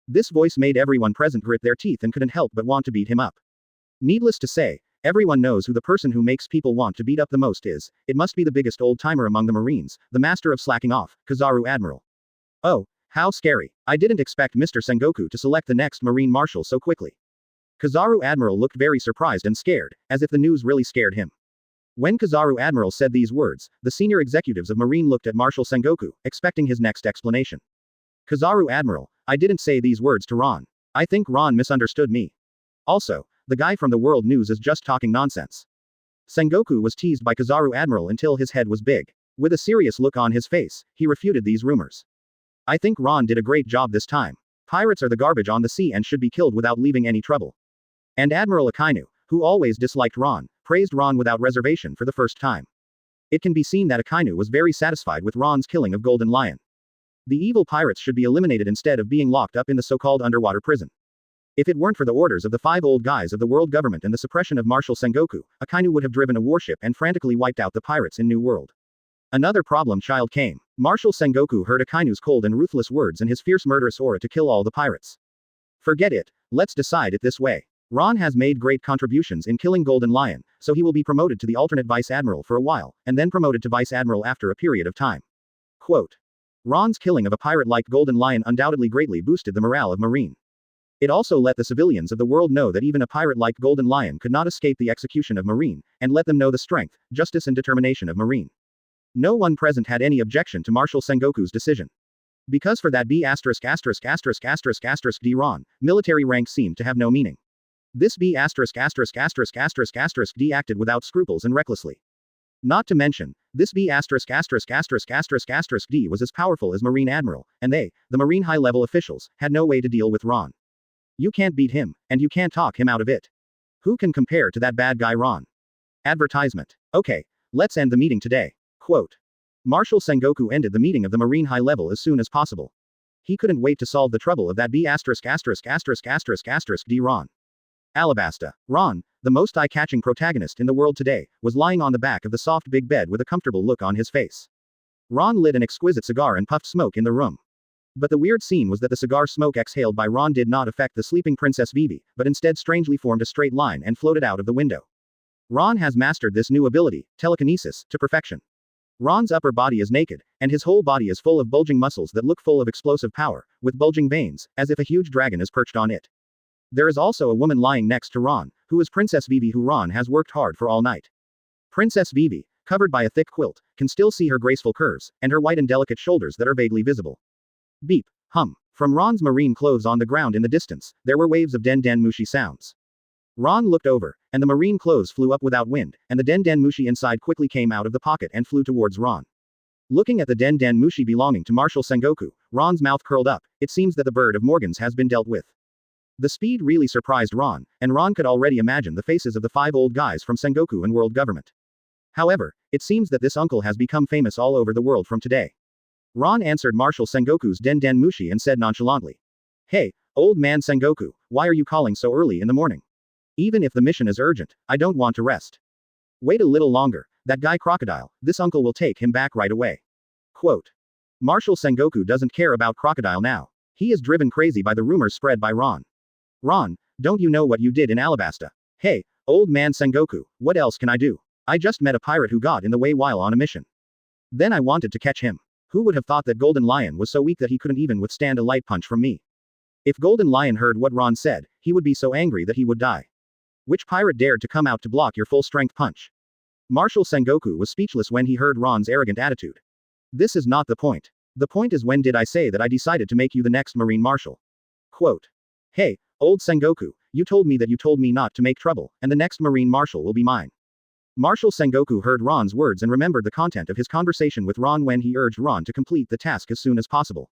This voice made everyone present grit their teeth and couldn't help but want to beat him up. Needless to say, everyone knows who the person who makes people want to beat up the most is. It must be the biggest old-timer among the Marines, the master of slacking off, Kizaru Admiral. Oh, how scary. I didn't expect Mr. Sengoku to select the next Marine Marshal so quickly. Kizaru Admiral looked very surprised and scared, as if the news really scared him. When Kizaru Admiral said these words, the senior executives of Marine looked at Marshal Sengoku, expecting his next explanation. Kizaru Admiral, I didn't say these words to Ron. I think Ron misunderstood me. Also, the guy from the World News is just talking nonsense. Sengoku was teased by Kizaru Admiral until his head was big. With a serious look on his face, he refuted these rumors. I think Ron did a great job this time. Pirates are the garbage on the sea and should be killed without leaving any trouble. And Admiral Akainu, who always disliked Ron, praised Ron without reservation for the first time. It can be seen that Akainu was very satisfied with Ron's killing of Golden Lion. The evil pirates should be eliminated instead of being locked up in the so-called underwater prison. If it weren't for the orders of the five old guys of the world government and the suppression of Marshal Sengoku, Akainu would have driven a warship and frantically wiped out the pirates in New World. Another problem child came. Marshal Sengoku heard Akainu's cold and ruthless words and his fierce murderous aura to kill all the pirates. Forget it. Let's decide it this way. Ron has made great contributions in killing Golden Lion, so he will be promoted to the alternate Vice Admiral for a while, and then promoted to Vice Admiral after a period of time. Quote. Ron's killing of a pirate like Golden Lion undoubtedly greatly boosted the morale of Marine. It also let the civilians of the world know that even a pirate like Golden Lion could not escape the execution of Marine, and let them know the strength, justice and determination of Marine. No one present had any objection to Marshal Sengoku's decision. Because for that D Ron, military rank seemed to have no meaning. This D acted without scruples and recklessly. Not to mention, this D was as powerful as Marine Admiral, and they, the Marine high-level officials, had no way to deal with Ron. You can't beat him, and you can't talk him out of it. Who can compare to that bad guy Ron? Advertisement. Okay, let's end the meeting today. Quote. Marshal Sengoku ended the meeting of the Marine high level as soon as possible. He couldn't wait to solve the trouble of that D Ron. Alabasta. Ron, the most eye-catching protagonist in the world today, was lying on the back of the soft big bed with a comfortable look on his face. Ron lit an exquisite cigar and puffed smoke in the room. But the weird scene was that the cigar smoke exhaled by Ron did not affect the sleeping Princess Vivi, but instead strangely formed a straight line and floated out of the window. Ron has mastered this new ability, telekinesis, to perfection. Ron's upper body is naked, and his whole body is full of bulging muscles that look full of explosive power, with bulging veins, as if a huge dragon is perched on it. There is also a woman lying next to Ron, who is Princess Vivi, who Ron has worked hard for all night. Princess Vivi, covered by a thick quilt, can still see her graceful curves, and her white and delicate shoulders that are vaguely visible. Beep. Hum. From Ron's marine clothes on the ground in the distance, there were waves of Den Den Mushi sounds. Ron looked over, and the marine clothes flew up without wind, and the Den Den Mushi inside quickly came out of the pocket and flew towards Ron. Looking at the Den Den Mushi belonging to Marshal Sengoku, Ron's mouth curled up. It seems that the bird of Morgans has been dealt with. The speed really surprised Ron, and Ron could already imagine the faces of the five old guys from Sengoku and world government. However, it seems that this uncle has become famous all over the world from today. Ron answered Marshal Sengoku's Den Den Mushi and said nonchalantly. Hey, old man Sengoku, why are you calling so early in the morning? Even if the mission is urgent, I don't want to rest. Wait a little longer, That guy Crocodile, this uncle will take him back right away. Quote. Marshal Sengoku doesn't care about Crocodile now. He is driven crazy by the rumors spread by Ron. Ron, don't you know what you did in Alabasta? Hey, old man Sengoku, what else can I do? I just met a pirate who got in the way while on a mission. Then I wanted to catch him. Who would have thought that Golden Lion was so weak that he couldn't even withstand a light punch from me? If Golden Lion heard what Ron said, he would be so angry that he would die. Which pirate dared to come out to block your full-strength punch? Marshal Sengoku was speechless when he heard Ron's arrogant attitude. This is not the point. The point is, when did I say that I decided to make you the next Marine Marshal? Quote. Hey, old Sengoku, you told me that you told me not to make trouble, and the next Marine Marshal will be mine. Marshal Sengoku heard Ron's words and remembered the content of his conversation with Ron when he urged Ron to complete the task as soon as possible.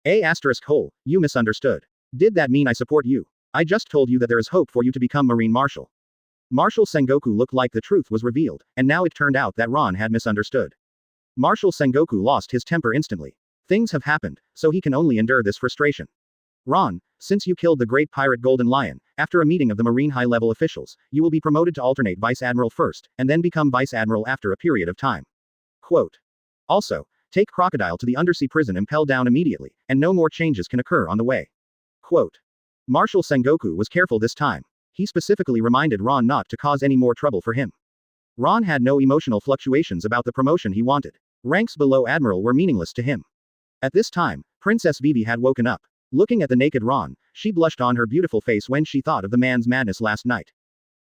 You misunderstood. Did that mean I support you? I just told you that there is hope for you to become Marine Marshal. Marshal Sengoku looked like the truth was revealed, and now it turned out that Ron had misunderstood. Marshal Sengoku lost his temper instantly. Things have happened, so he can only endure this frustration. Ron, since you killed the great pirate Golden Lion, after a meeting of the Marine high-level officials, you will be promoted to alternate Vice Admiral first, and then become Vice Admiral after a period of time. Quote. Also, take Crocodile to the undersea prison Impel down immediately, and no more changes can occur on the way. Quote. Marshal Sengoku was careful this time. He specifically reminded Ron not to cause any more trouble for him. Ron had no emotional fluctuations about the promotion he wanted. Ranks below Admiral were meaningless to him. At this time, Princess Vivi had woken up. Looking at the naked Ron, she blushed on her beautiful face when she thought of the man's madness last night.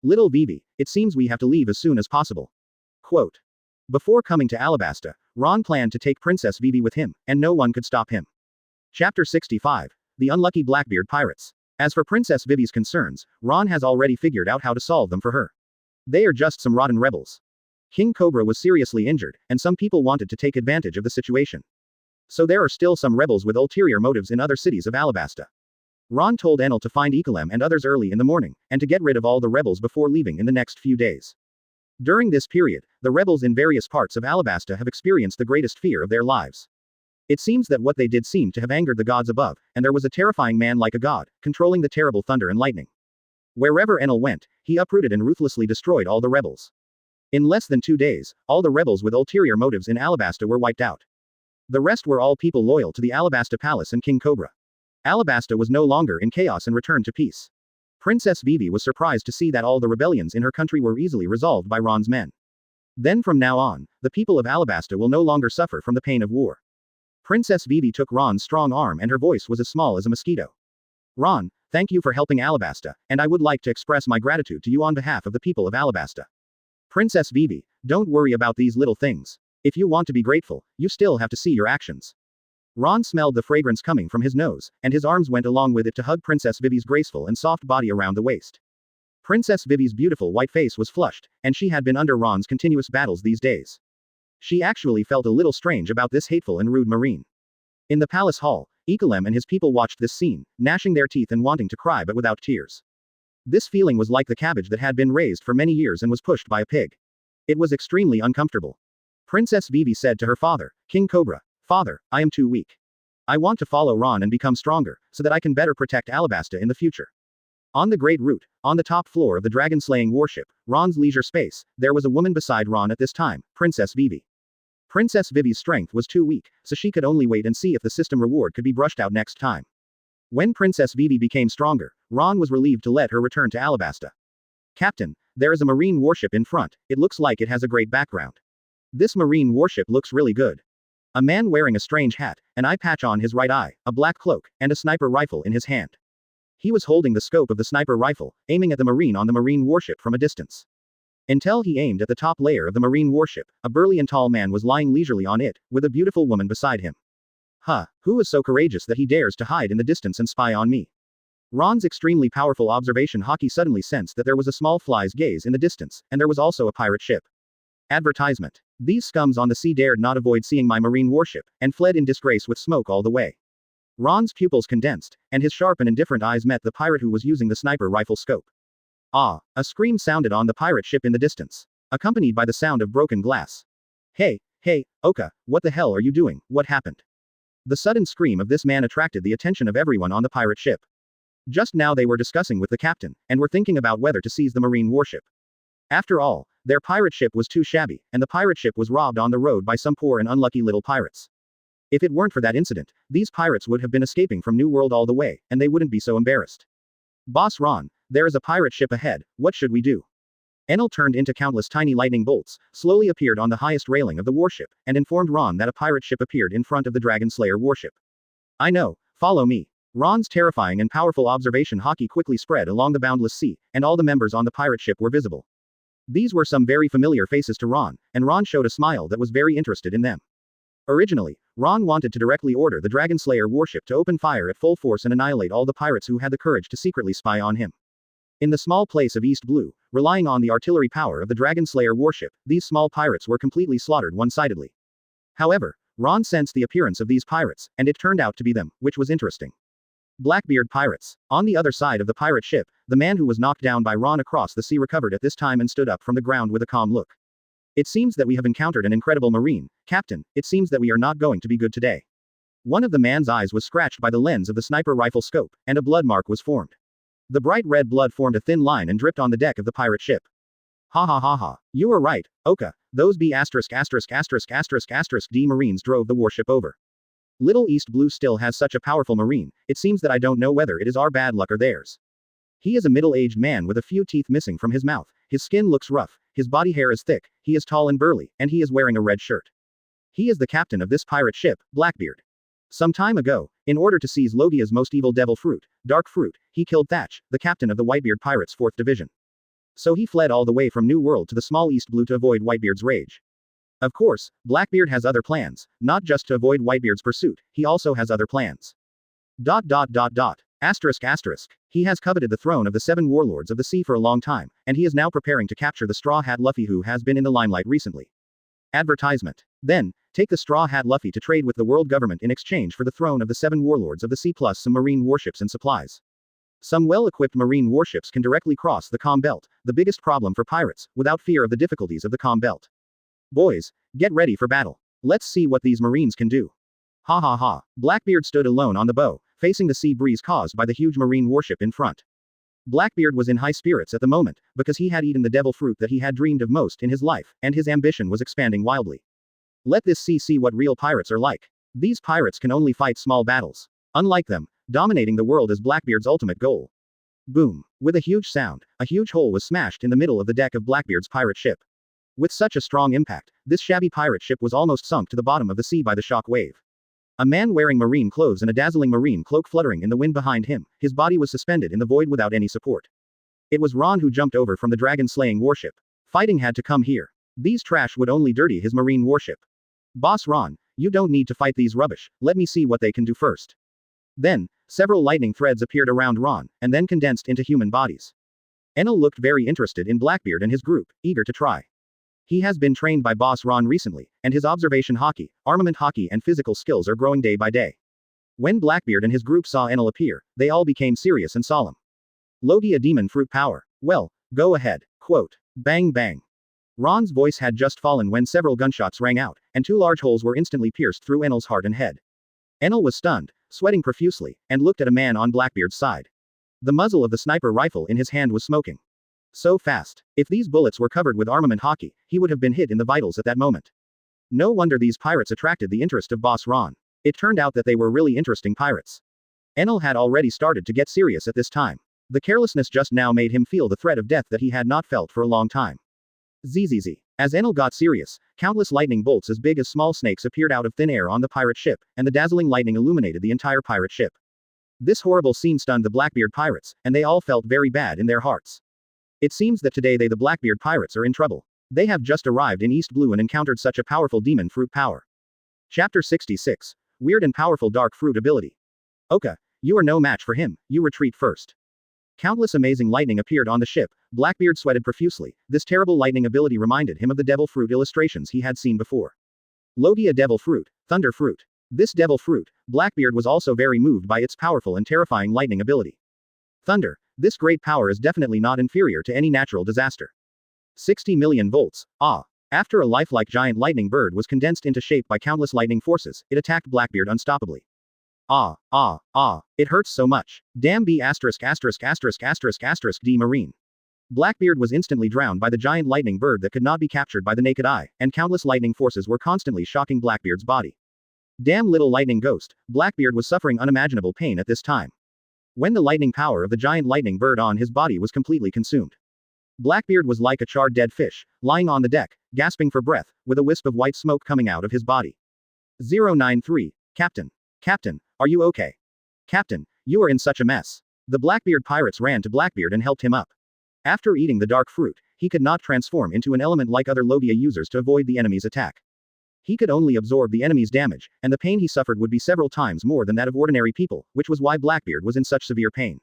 Little Vivi, it seems we have to leave as soon as possible. Quote. Before coming to Alabasta, Ron planned to take Princess Vivi with him, and no one could stop him. Chapter 65. The Unlucky Blackbeard Pirates. As for Princess Vivi's concerns, Ron has already figured out how to solve them for her. They are just some rotten rebels. King Cobra was seriously injured, and some people wanted to take advantage of the situation. So there are still some rebels with ulterior motives in other cities of Alabasta. Ron told Enel to find Ikalem and others early in the morning, and to get rid of all the rebels before leaving in the next few days. During this period, the rebels in various parts of Alabasta have experienced the greatest fear of their lives. It seems that what they did seemed to have angered the gods above, and there was a terrifying man like a god, controlling the terrible thunder and lightning. Wherever Enel went, he uprooted and ruthlessly destroyed all the rebels. In less than 2 days, all the rebels with ulterior motives in Alabasta were wiped out. The rest were all people loyal to the Alabasta Palace and King Cobra. Alabasta was no longer in chaos and returned to peace. Princess Vivi was surprised to see that all the rebellions in her country were easily resolved by Ron's men. Then from now on, the people of Alabasta will no longer suffer from the pain of war. Princess Vivi took Ron's strong arm and her voice was as small as a mosquito. Ron, thank you for helping Alabasta, and I would like to express my gratitude to you on behalf of the people of Alabasta. Princess Vivi, don't worry about these little things. If you want to be grateful, you still have to see your actions. Ron smelled the fragrance coming from his nose, and his arms went along with it to hug Princess Vivi's graceful and soft body around the waist. Princess Vivi's beautiful white face was flushed, and she had been under Ron's continuous battles these days. She actually felt a little strange about this hateful and rude marine. In the palace hall, Ikalem and his people watched this scene, gnashing their teeth and wanting to cry but without tears. This feeling was like the cabbage that had been raised for many years and was pushed by a pig. It was extremely uncomfortable. Princess Vivi said to her father, King Cobra, Father, I am too weak. I want to follow Ron and become stronger, so that I can better protect Alabasta in the future. On the Great Route, on the top floor of the dragon-slaying warship, Ron's leisure space, there was a woman beside Ron at this time, Princess Vivi. Princess Vivi's strength was too weak, so she could only wait and see if the system reward could be brushed out next time. When Princess Vivi became stronger, Ron was relieved to let her return to Alabasta. Captain, there is a marine warship in front, it looks like it has a great background. This marine warship looks really good. A man wearing a strange hat, an eye patch on his right eye, a black cloak, and a sniper rifle in his hand. He was holding the scope of the sniper rifle, aiming at the marine on the marine warship from a distance. Until he aimed at the top layer of the marine warship, a burly and tall man was lying leisurely on it, with a beautiful woman beside him. Who is so courageous that he dares to hide in the distance and spy on me? Ron's extremely powerful observation Haki suddenly sensed that there was a small fly's gaze in the distance, and there was also a pirate ship. Advertisement. These scums on the sea dared not avoid seeing my marine warship, and fled in disgrace with smoke all the way. Ron's pupils condensed, and his sharp and indifferent eyes met the pirate who was using the sniper rifle scope. Ah! A scream sounded on the pirate ship in the distance, accompanied by the sound of broken glass. Hey, Oka, what the hell are you doing, what happened? The sudden scream of this man attracted the attention of everyone on the pirate ship. Just now they were discussing with the captain, and were thinking about whether to seize the marine warship. After all, their pirate ship was too shabby, and the pirate ship was robbed on the road by some poor and unlucky little pirates. If it weren't for that incident, these pirates would have been escaping from New World all the way, and they wouldn't be so embarrassed. Boss Ron, there is a pirate ship ahead, what should we do? Enel turned into countless tiny lightning bolts, slowly appeared on the highest railing of the warship, and informed Ron that a pirate ship appeared in front of the Dragon Slayer warship. I know, follow me. Ron's terrifying and powerful observation Haki quickly spread along the boundless sea, and all the members on the pirate ship were visible. These were some very familiar faces to Ron, and Ron showed a smile that was very interested in them. Originally, Ron wanted to directly order the Dragon Slayer warship to open fire at full force and annihilate all the pirates who had the courage to secretly spy on him. In the small place of East Blue, relying on the artillery power of the Dragon Slayer warship, these small pirates were completely slaughtered one-sidedly. However, Ron sensed the appearance of these pirates, and it turned out to be them, which was interesting. Blackbeard pirates. On the other side of the pirate ship, the man who was knocked down by Ron across the sea recovered at this time and stood up from the ground with a calm look. It seems that we have encountered an incredible marine, Captain, it seems that we are not going to be good today. One of the man's eyes was scratched by the lens of the sniper rifle scope, and a blood mark was formed. The bright red blood formed a thin line and dripped on the deck of the pirate ship. Ha ha ha ha. You were right, Oka, those B********* D Marines drove the warship over. Little East Blue still has such a powerful marine, it seems that I don't know whether it is our bad luck or theirs. He is a middle-aged man with a few teeth missing from his mouth, his skin looks rough, his body hair is thick, he is tall and burly, and he is wearing a red shirt. He is the captain of this pirate ship, Blackbeard. Some time ago, in order to seize Logia's most evil devil fruit, Dark Fruit, he killed Thatch, the captain of the Whitebeard Pirates' 4th Division. So he fled all the way from New World to the small East Blue to avoid Whitebeard's rage. Of course, Blackbeard has other plans, not just to avoid Whitebeard's pursuit, he also has other plans. ... He has coveted the throne of the 7 warlords of the sea for a long time, and he is now preparing to capture the Straw Hat Luffy who has been in the limelight recently. Advertisement. Then, take the Straw Hat Luffy to trade with the world government in exchange for the throne of the 7 warlords of the sea plus some marine warships and supplies. Some well-equipped marine warships can directly cross the Calm Belt, the biggest problem for pirates, without fear of the difficulties of the Calm Belt. Boys, get ready for battle. Let's see what these marines can do. Ha ha ha. Blackbeard stood alone on the bow, facing the sea breeze caused by the huge marine warship in front. Blackbeard was in high spirits at the moment, because he had eaten the devil fruit that he had dreamed of most in his life, and his ambition was expanding wildly. Let this sea see what real pirates are like. These pirates can only fight small battles. Unlike them, dominating the world is Blackbeard's ultimate goal. Boom. With a huge sound, a huge hole was smashed in the middle of the deck of Blackbeard's pirate ship. With such a strong impact, this shabby pirate ship was almost sunk to the bottom of the sea by the shock wave. A man wearing marine clothes and a dazzling marine cloak fluttering in the wind behind him, his body was suspended in the void without any support. It was Ron who jumped over from the dragon-slaying warship. Fighting had to come here. These trash would only dirty his marine warship. Boss Ron, you don't need to fight these rubbish, let me see what they can do first. Then, several lightning threads appeared around Ron, and then condensed into human bodies. Enel looked very interested in Blackbeard and his group, eager to try. He has been trained by Boss Ron recently, and his observation Haki, armament Haki and physical skills are growing day by day. When Blackbeard and his group saw Enel appear, they all became serious and solemn. Logi a demon fruit power. Well, go ahead. Quote. Bang bang. Ron's voice had just fallen when several gunshots rang out, and 2 large holes were instantly pierced through Enel's heart and head. Enel was stunned, sweating profusely, and looked at a man on Blackbeard's side. The muzzle of the sniper rifle in his hand was smoking. So fast. If these bullets were covered with armament Haki, he would have been hit in the vitals at that moment. No wonder these pirates attracted the interest of Boss Ron. It turned out that they were really interesting pirates. Enel had already started to get serious at this time. The carelessness just now made him feel the threat of death that he had not felt for a long time. Zzz. As Enel got serious, countless lightning bolts as big as small snakes appeared out of thin air on the pirate ship, and the dazzling lightning illuminated the entire pirate ship. This horrible scene stunned the Blackbeard pirates, and they all felt very bad in their hearts. It seems that today the Blackbeard pirates are in trouble. They have just arrived in East Blue and encountered such a powerful demon fruit power. Chapter 66. Weird and powerful dark fruit ability. Oka, you are no match for him, you retreat first. Countless amazing lightning appeared on the ship, Blackbeard sweated profusely, this terrible lightning ability reminded him of the devil fruit illustrations he had seen before. Logi a devil fruit, thunder fruit. This devil fruit, Blackbeard was also very moved by its powerful and terrifying lightning ability. Thunder, this great power is definitely not inferior to any natural disaster. 60 million volts, ah. After a lifelike giant lightning bird was condensed into shape by countless lightning forces, it attacked Blackbeard unstoppably. It hurts so much. Damn B**********D Marine. Blackbeard was instantly drowned by the giant lightning bird that could not be captured by the naked eye, and countless lightning forces were constantly shocking Blackbeard's body. Damn little lightning ghost, Blackbeard was suffering unimaginable pain at this time. When the lightning power of the giant lightning bird on his body was completely consumed, Blackbeard was like a charred dead fish, lying on the deck, gasping for breath, with a wisp of white smoke coming out of his body. 093, Captain. Captain, are you okay? Captain, you are in such a mess. The Blackbeard pirates ran to Blackbeard and helped him up. After eating the dark fruit, he could not transform into an element like other Logia users to avoid the enemy's attack. He could only absorb the enemy's damage, and the pain he suffered would be several times more than that of ordinary people, which was why Blackbeard was in such severe pain.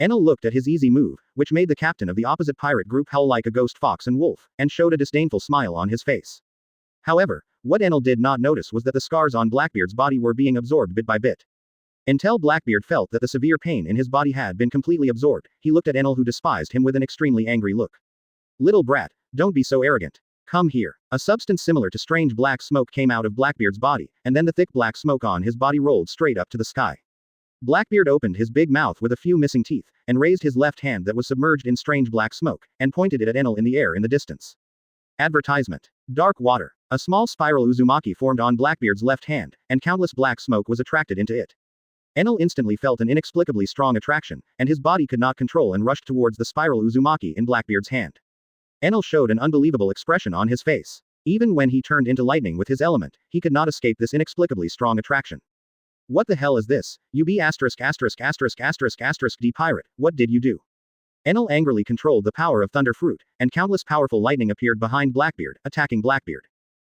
Enel looked at his easy move, which made the captain of the opposite pirate group howl like a ghost fox and wolf, and showed a disdainful smile on his face. However, what Enel did not notice was that the scars on Blackbeard's body were being absorbed bit by bit. Until Blackbeard felt that the severe pain in his body had been completely absorbed, he looked at Enel, who despised him with an extremely angry look. Little brat, don't be so arrogant. Come here. A substance similar to strange black smoke came out of Blackbeard's body, and then the thick black smoke on his body rolled straight up to the sky. Blackbeard opened his big mouth with a few missing teeth, and raised his left hand that was submerged in strange black smoke, and pointed it at Enel in the air in the distance. Advertisement. Dark water. A small spiral Uzumaki formed on Blackbeard's left hand, and countless black smoke was attracted into it. Enel instantly felt an inexplicably strong attraction, and his body could not control and rushed towards the spiral Uzumaki in Blackbeard's hand. Enel showed an unbelievable expression on his face. Even when he turned into lightning with his element, he could not escape this inexplicably strong attraction. What the hell is this? You be asterisk asterisk asterisk asterisk asterisk D pirate, what did you do? Enel angrily controlled the power of Thunder Fruit, and countless powerful lightning appeared behind Blackbeard, attacking Blackbeard.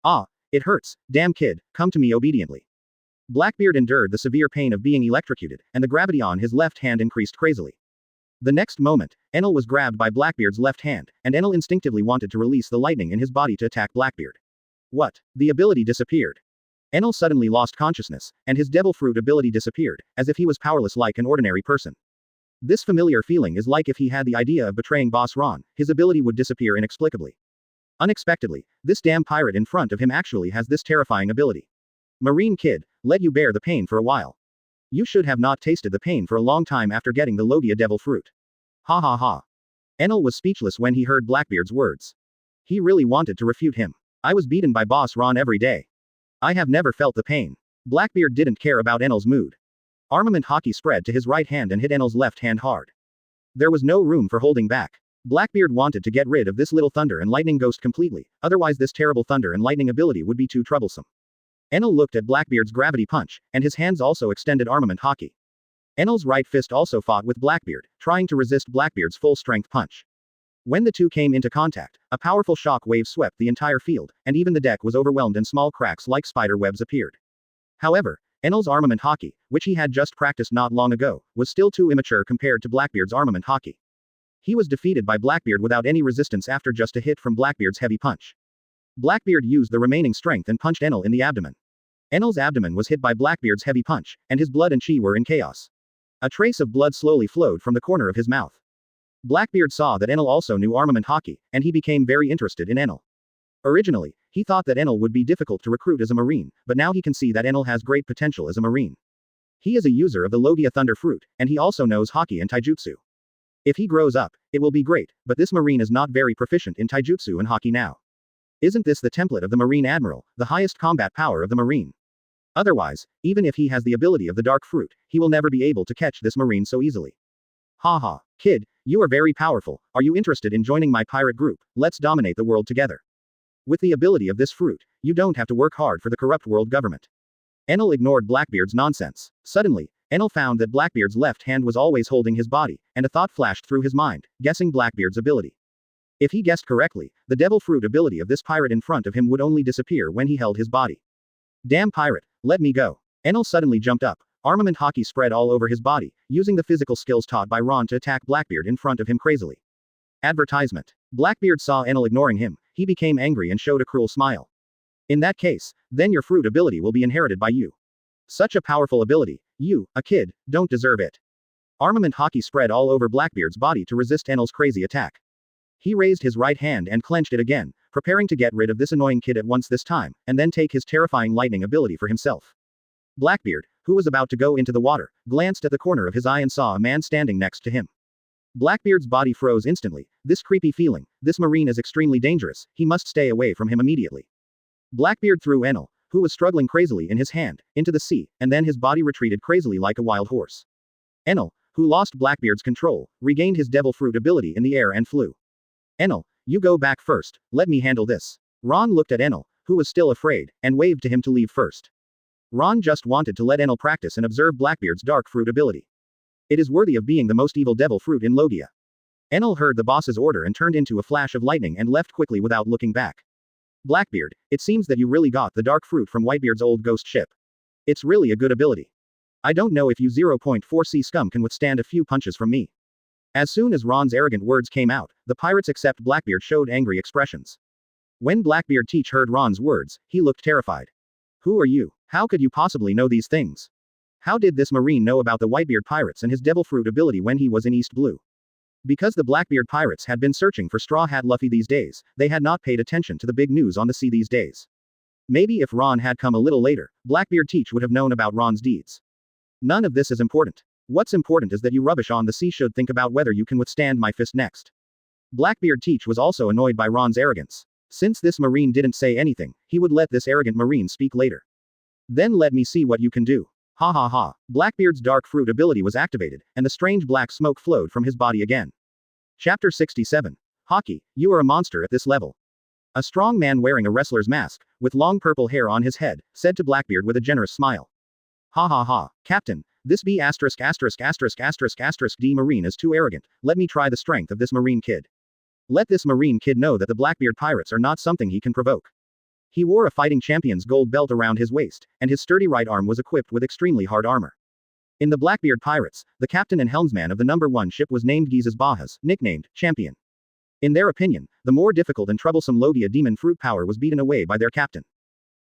Ah, it hurts, damn kid, come to me obediently. Blackbeard endured the severe pain of being electrocuted, and the gravity on his left hand increased crazily. The next moment, Enel was grabbed by Blackbeard's left hand, and Enel instinctively wanted to release the lightning in his body to attack Blackbeard. What? The ability disappeared. Enel suddenly lost consciousness, and his Devil Fruit ability disappeared, as if he was powerless like an ordinary person. This familiar feeling is like if he had the idea of betraying Boss Ron, his ability would disappear inexplicably. Unexpectedly, this damn pirate in front of him actually has this terrifying ability. Marine kid, let you bear the pain for a while. You should have not tasted the pain for a long time after getting the Logia Devil Fruit. Ha ha ha. Enel was speechless when he heard Blackbeard's words. He really wanted to refute him. I was beaten by Boss Ron every day. I have never felt the pain. Blackbeard didn't care about Enel's mood. Armament Haki spread to his right hand and hit Enel's left hand hard. There was no room for holding back. Blackbeard wanted to get rid of this little thunder and lightning ghost completely, otherwise this terrible thunder and lightning ability would be too troublesome. Enel looked at Blackbeard's gravity punch, and his hands also extended Armament Haki. Enel's right fist also fought with Blackbeard, trying to resist Blackbeard's full-strength punch. When the two came into contact, a powerful shock wave swept the entire field, and even the deck was overwhelmed and small cracks like spider webs appeared. However, Enel's Armament Haki, which he had just practiced not long ago, was still too immature compared to Blackbeard's Armament Haki. He was defeated by Blackbeard without any resistance after just a hit from Blackbeard's heavy punch. Blackbeard used the remaining strength and punched Enel in the abdomen. Enel's abdomen was hit by Blackbeard's heavy punch, and his blood and chi were in chaos. A trace of blood slowly flowed from the corner of his mouth. Blackbeard saw that Enel also knew Armament Haki, and he became very interested in Enel. Originally, he thought that Enel would be difficult to recruit as a marine, but now he can see that Enel has great potential as a marine. He is a user of the Logia Thunder Fruit, and he also knows Haki and Taijutsu. If he grows up, it will be great, but this marine is not very proficient in Taijutsu and Haki now. Isn't this the template of the Marine Admiral, the highest combat power of the Marine? Otherwise, even if he has the ability of the Dark Fruit, he will never be able to catch this marine so easily. Haha, kid, you are very powerful, are you interested in joining my pirate group? Let's dominate the world together. With the ability of this fruit, you don't have to work hard for the corrupt world government. Enel ignored Blackbeard's nonsense. Suddenly, Enel found that Blackbeard's left hand was always holding his body, and a thought flashed through his mind, guessing Blackbeard's ability. If he guessed correctly, the Devil Fruit ability of this pirate in front of him would only disappear when he held his body. Damn pirate, let me go. Enel suddenly jumped up. Armament Haki spread all over his body, using the physical skills taught by Ron to attack Blackbeard in front of him crazily. Advertisement. Blackbeard saw Enel ignoring him, he became angry and showed a cruel smile. In that case, then your fruit ability will be inherited by you. Such a powerful ability, you, a kid, don't deserve it. Armament Haki spread all over Blackbeard's body to resist Enel's crazy attack. He raised his right hand and clenched it again, preparing to get rid of this annoying kid at once this time, and then take his terrifying lightning ability for himself. Blackbeard, who was about to go into the water, glanced at the corner of his eye and saw a man standing next to him. Blackbeard's body froze instantly. This creepy feeling, this marine is extremely dangerous, he must stay away from him immediately. Blackbeard threw Enel, who was struggling crazily in his hand, into the sea, and then his body retreated crazily like a wild horse. Enel, who lost Blackbeard's control, regained his devil fruit ability in the air and flew. Enel, you go back first, let me handle this. Ron looked at Enel, who was still afraid, and waved to him to leave first. Ron just wanted to let Enel practice and observe Blackbeard's dark fruit ability. It is worthy of being the most evil devil fruit in Logia. Enel heard the boss's order and turned into a flash of lightning and left quickly without looking back. Blackbeard, it seems that you really got the dark fruit from Whitebeard's old ghost ship. It's really a good ability. I don't know if you 0.4C scum can withstand a few punches from me. As soon as Ron's arrogant words came out, the pirates except Blackbeard showed angry expressions. When Blackbeard Teach heard Ron's words, he looked terrified. Who are you? How could you possibly know these things? How did this marine know about the Whitebeard pirates and his devil fruit ability when he was in East Blue? Because the Blackbeard pirates had been searching for Straw Hat Luffy these days, they had not paid attention to the big news on the sea these days. Maybe if Ron had come a little later, Blackbeard Teach would have known about Ron's deeds. None of this is important. What's important is that you rubbish on the sea should think about whether you can withstand my fist next. Blackbeard Teach was also annoyed by Ron's arrogance. Since this marine didn't say anything, he would let this arrogant marine speak later. Then let me see what you can do. Ha ha ha. Blackbeard's dark fruit ability was activated, and the strange black smoke flowed from his body again. Chapter 67. Haki, you are a monster at this level. A strong man wearing a wrestler's mask, with long purple hair on his head, said to Blackbeard with a generous smile. Ha ha ha, Captain, this B********* D marine is too arrogant, let me try the strength of this marine kid. Let this marine kid know that the Blackbeard pirates are not something he can provoke. He wore a fighting champion's gold belt around his waist, and his sturdy right arm was equipped with extremely hard armor. In the Blackbeard pirates, the captain and helmsman of the number 1 ship was named Gizas Bahas, nicknamed Champion. In their opinion, the more difficult and troublesome Logia demon fruit power was beaten away by their captain.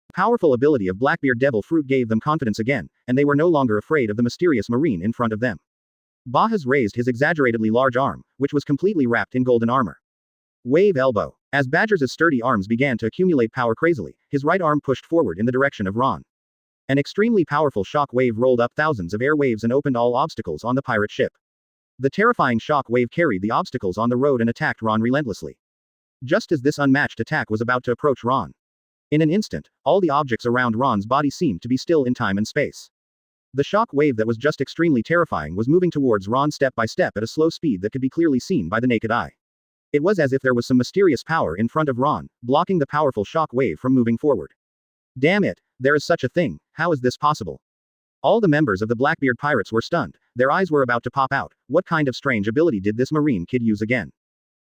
The powerful ability of Blackbeard devil fruit gave them confidence again, and they were no longer afraid of the mysterious marine in front of them. Bahas raised his exaggeratedly large arm, which was completely wrapped in golden armor. Wave elbow. As Badger's sturdy arms began to accumulate power crazily, his right arm pushed forward in the direction of Ron. An extremely powerful shock wave rolled up thousands of air waves and opened all obstacles on the pirate ship. The terrifying shock wave carried the obstacles on the road and attacked Ron relentlessly. Just as this unmatched attack was about to approach Ron. In an instant, all the objects around Ron's body seemed to be still in time and space. The shock wave that was just extremely terrifying was moving towards Ron step by step at a slow speed that could be clearly seen by the naked eye. It was as if there was some mysterious power in front of Ron, blocking the powerful shock wave from moving forward. Damn it, there is such a thing, how is this possible? All the members of the Blackbeard pirates were stunned, their eyes were about to pop out. What kind of strange ability did this marine kid use again?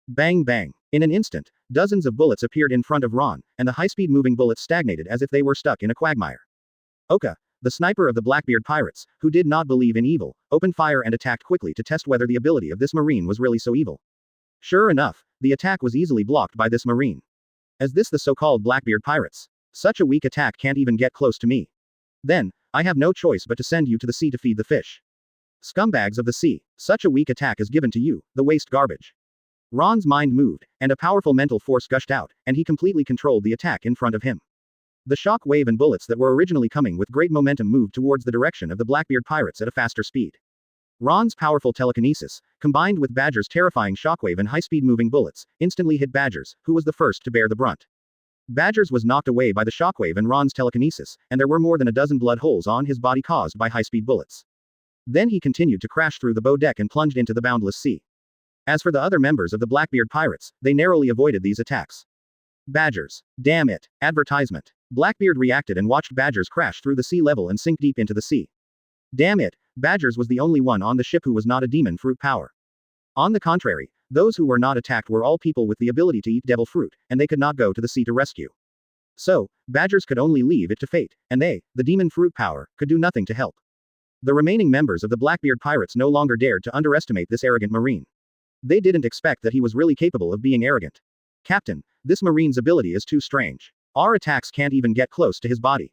Bang bang. In an instant, dozens of bullets appeared in front of Ron, and the high-speed moving bullets stagnated as if they were stuck in a quagmire. Oka, the sniper of the Blackbeard pirates, who did not believe in evil, opened fire and attacked quickly to test whether the ability of this marine was really so evil. Sure enough, the attack was easily blocked by this marine. As this the so-called Blackbeard pirates. Such a weak attack can't even get close to me. Then, I have no choice but to send you to the sea to feed the fish. Scumbags of the sea, such a weak attack is given to you, the waste garbage. Ron's mind moved, and a powerful mental force gushed out, and he completely controlled the attack in front of him. The shock wave and bullets that were originally coming with great momentum moved towards the direction of the Blackbeard pirates at a faster speed. Ron's powerful telekinesis, combined with Badger's terrifying shockwave and high-speed moving bullets, instantly hit Badger's, who was the first to bear the brunt. Badger's was knocked away by the shockwave and Ron's telekinesis, and there were more than a dozen blood holes on his body caused by high-speed bullets. Then he continued to crash through the bow deck and plunged into the boundless sea. As for the other members of the Blackbeard pirates, they narrowly avoided these attacks. Badgers. Damn it. Advertisement. Blackbeard reacted and watched Badgers crash through the sea level and sink deep into the sea. Damn it. Badgers was the only one on the ship who was not a demon fruit power. On the contrary, those who were not attacked were all people with the ability to eat devil fruit, and they could not go to the sea to rescue. So, Badgers could only leave it to fate, and they, the demon fruit power, could do nothing to help. The remaining members of the Blackbeard pirates no longer dared to underestimate this arrogant marine. They didn't expect that he was really capable of being arrogant. Captain, this marine's ability is too strange. Our attacks can't even get close to his body.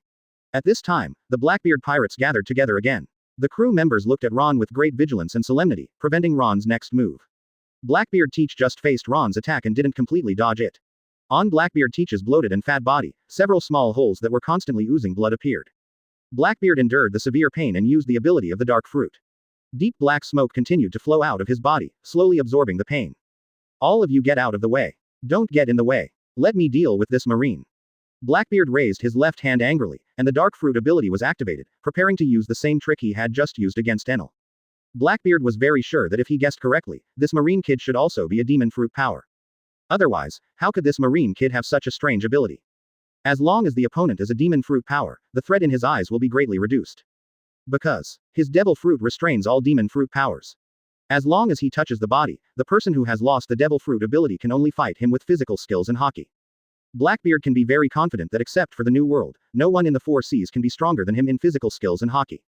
At this time, the Blackbeard pirates gathered together again. The crew members looked at Ron with great vigilance and solemnity, preventing Ron's next move. Blackbeard Teach just faced Ron's attack and didn't completely dodge it. On Blackbeard Teach's bloated and fat body, several small holes that were constantly oozing blood appeared. Blackbeard endured the severe pain and used the ability of the dark fruit. Deep black smoke continued to flow out of his body, slowly absorbing the pain. All of you get out of the way. Don't get in the way. Let me deal with this marine. Blackbeard raised his left hand angrily, and the dark fruit ability was activated, preparing to use the same trick he had just used against Enel. Blackbeard was very sure that if he guessed correctly, this marine kid should also be a demon fruit power. Otherwise, how could this marine kid have such a strange ability? As long as the opponent is a demon fruit power, the threat in his eyes will be greatly reduced. Because his devil fruit restrains all demon fruit powers. As long as he touches the body, the person who has lost the devil fruit ability can only fight him with physical skills and Haki. Blackbeard can be very confident that except for the New World, no one in the Four Seas can be stronger than him in physical skills and Haki.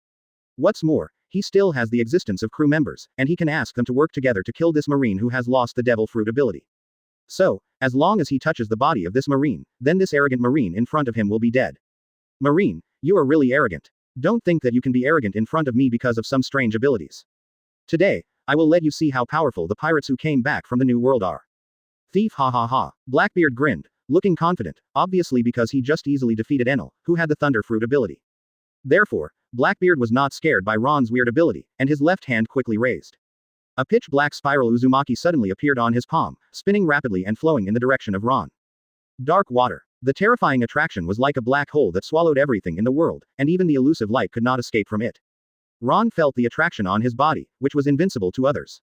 What's more, he still has the existence of crew members, and he can ask them to work together to kill this marine who has lost the devil fruit ability. So, as long as he touches the body of this marine, then this arrogant marine in front of him will be dead. Marine, you are really arrogant. Don't think that you can be arrogant in front of me because of some strange abilities. Today, I will let you see how powerful the pirates who came back from the New World are. Thief, ha ha ha. Blackbeard grinned, looking confident, obviously because he just easily defeated Enel, who had the thunder fruit ability. Therefore, Blackbeard was not scared by Ron's weird ability, and his left hand quickly raised. A pitch-black spiral Uzumaki suddenly appeared on his palm, spinning rapidly and flowing in the direction of Ron. Dark water. The terrifying attraction was like a black hole that swallowed everything in the world, and even the elusive light could not escape from it. Ron felt the attraction on his body, which was invincible to others.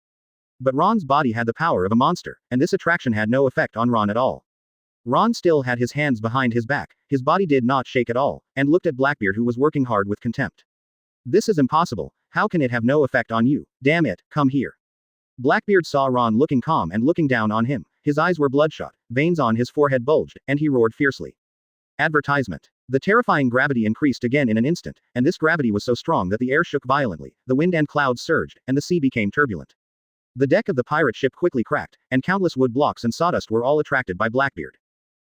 But Ron's body had the power of a monster, and this attraction had no effect on Ron at all. Ron still had his hands behind his back, his body did not shake at all, and looked at Blackbeard who was working hard with contempt. This is impossible, how can it have no effect on you? Damn it, come here. Blackbeard saw Ron looking calm and looking down on him, his eyes were bloodshot, veins on his forehead bulged, and he roared fiercely. Advertisement. The terrifying gravity increased again in an instant, and this gravity was so strong that the air shook violently, the wind and clouds surged, and the sea became turbulent. The deck of the pirate ship quickly cracked, and countless wood blocks and sawdust were all attracted by Blackbeard.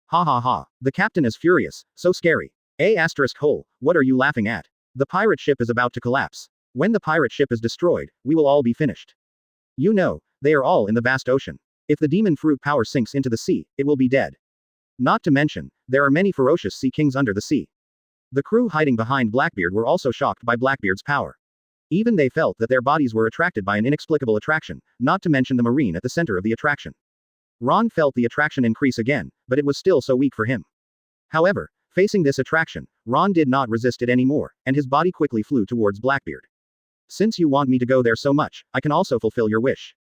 Ha ha ha. The captain is furious, so scary. What are you laughing at? The pirate ship is about to collapse. When the pirate ship is destroyed, we will all be finished. You know, they are all in the vast ocean. If the demon fruit power sinks into the sea, it will be dead. Not to mention, there are many ferocious sea kings under the sea. The crew hiding behind Blackbeard were also shocked by Blackbeard's power. Even they felt that their bodies were attracted by an inexplicable attraction, not to mention the marine at the center of the attraction. Ron felt the attraction increase again, but it was still so weak for him. However, facing this attraction, Ron did not resist it anymore, and his body quickly flew towards Blackbeard. Since you want me to go there so much, I can also fulfill your wish.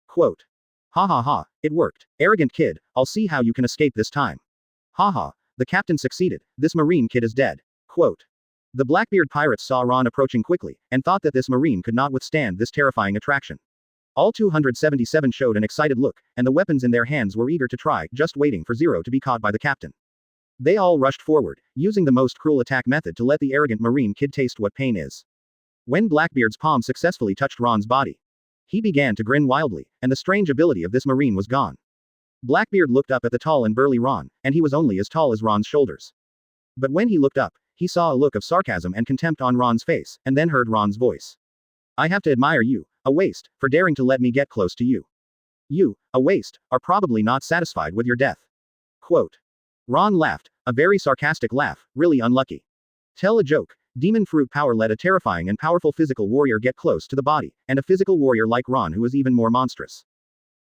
Quote. Ha ha ha, it worked. Arrogant kid, I'll see how you can escape this time. Ha ha, the captain succeeded, this marine kid is dead. Quote. The Blackbeard pirates saw Ron approaching quickly, and thought that this marine could not withstand this terrifying attraction. All 277 showed an excited look, and the weapons in their hands were eager to try, just waiting for Zero to be caught by the captain. They all rushed forward, using the most cruel attack method to let the arrogant marine kid taste what pain is. When Blackbeard's palm successfully touched Ron's body, he began to grin wildly, and the strange ability of this marine was gone. Blackbeard looked up at the tall and burly Ron, and he was only as tall as Ron's shoulders. But when he looked up, he saw a look of sarcasm and contempt on Ron's face, and then heard Ron's voice. I have to admire you, a waste, for daring to let me get close to you. You, a waste, are probably not satisfied with your death. Quote. Ron laughed, a very sarcastic laugh, really unlucky. Tell a joke. Demon fruit power let a terrifying and powerful physical warrior get close to the body, and a physical warrior like Ron who is even more monstrous.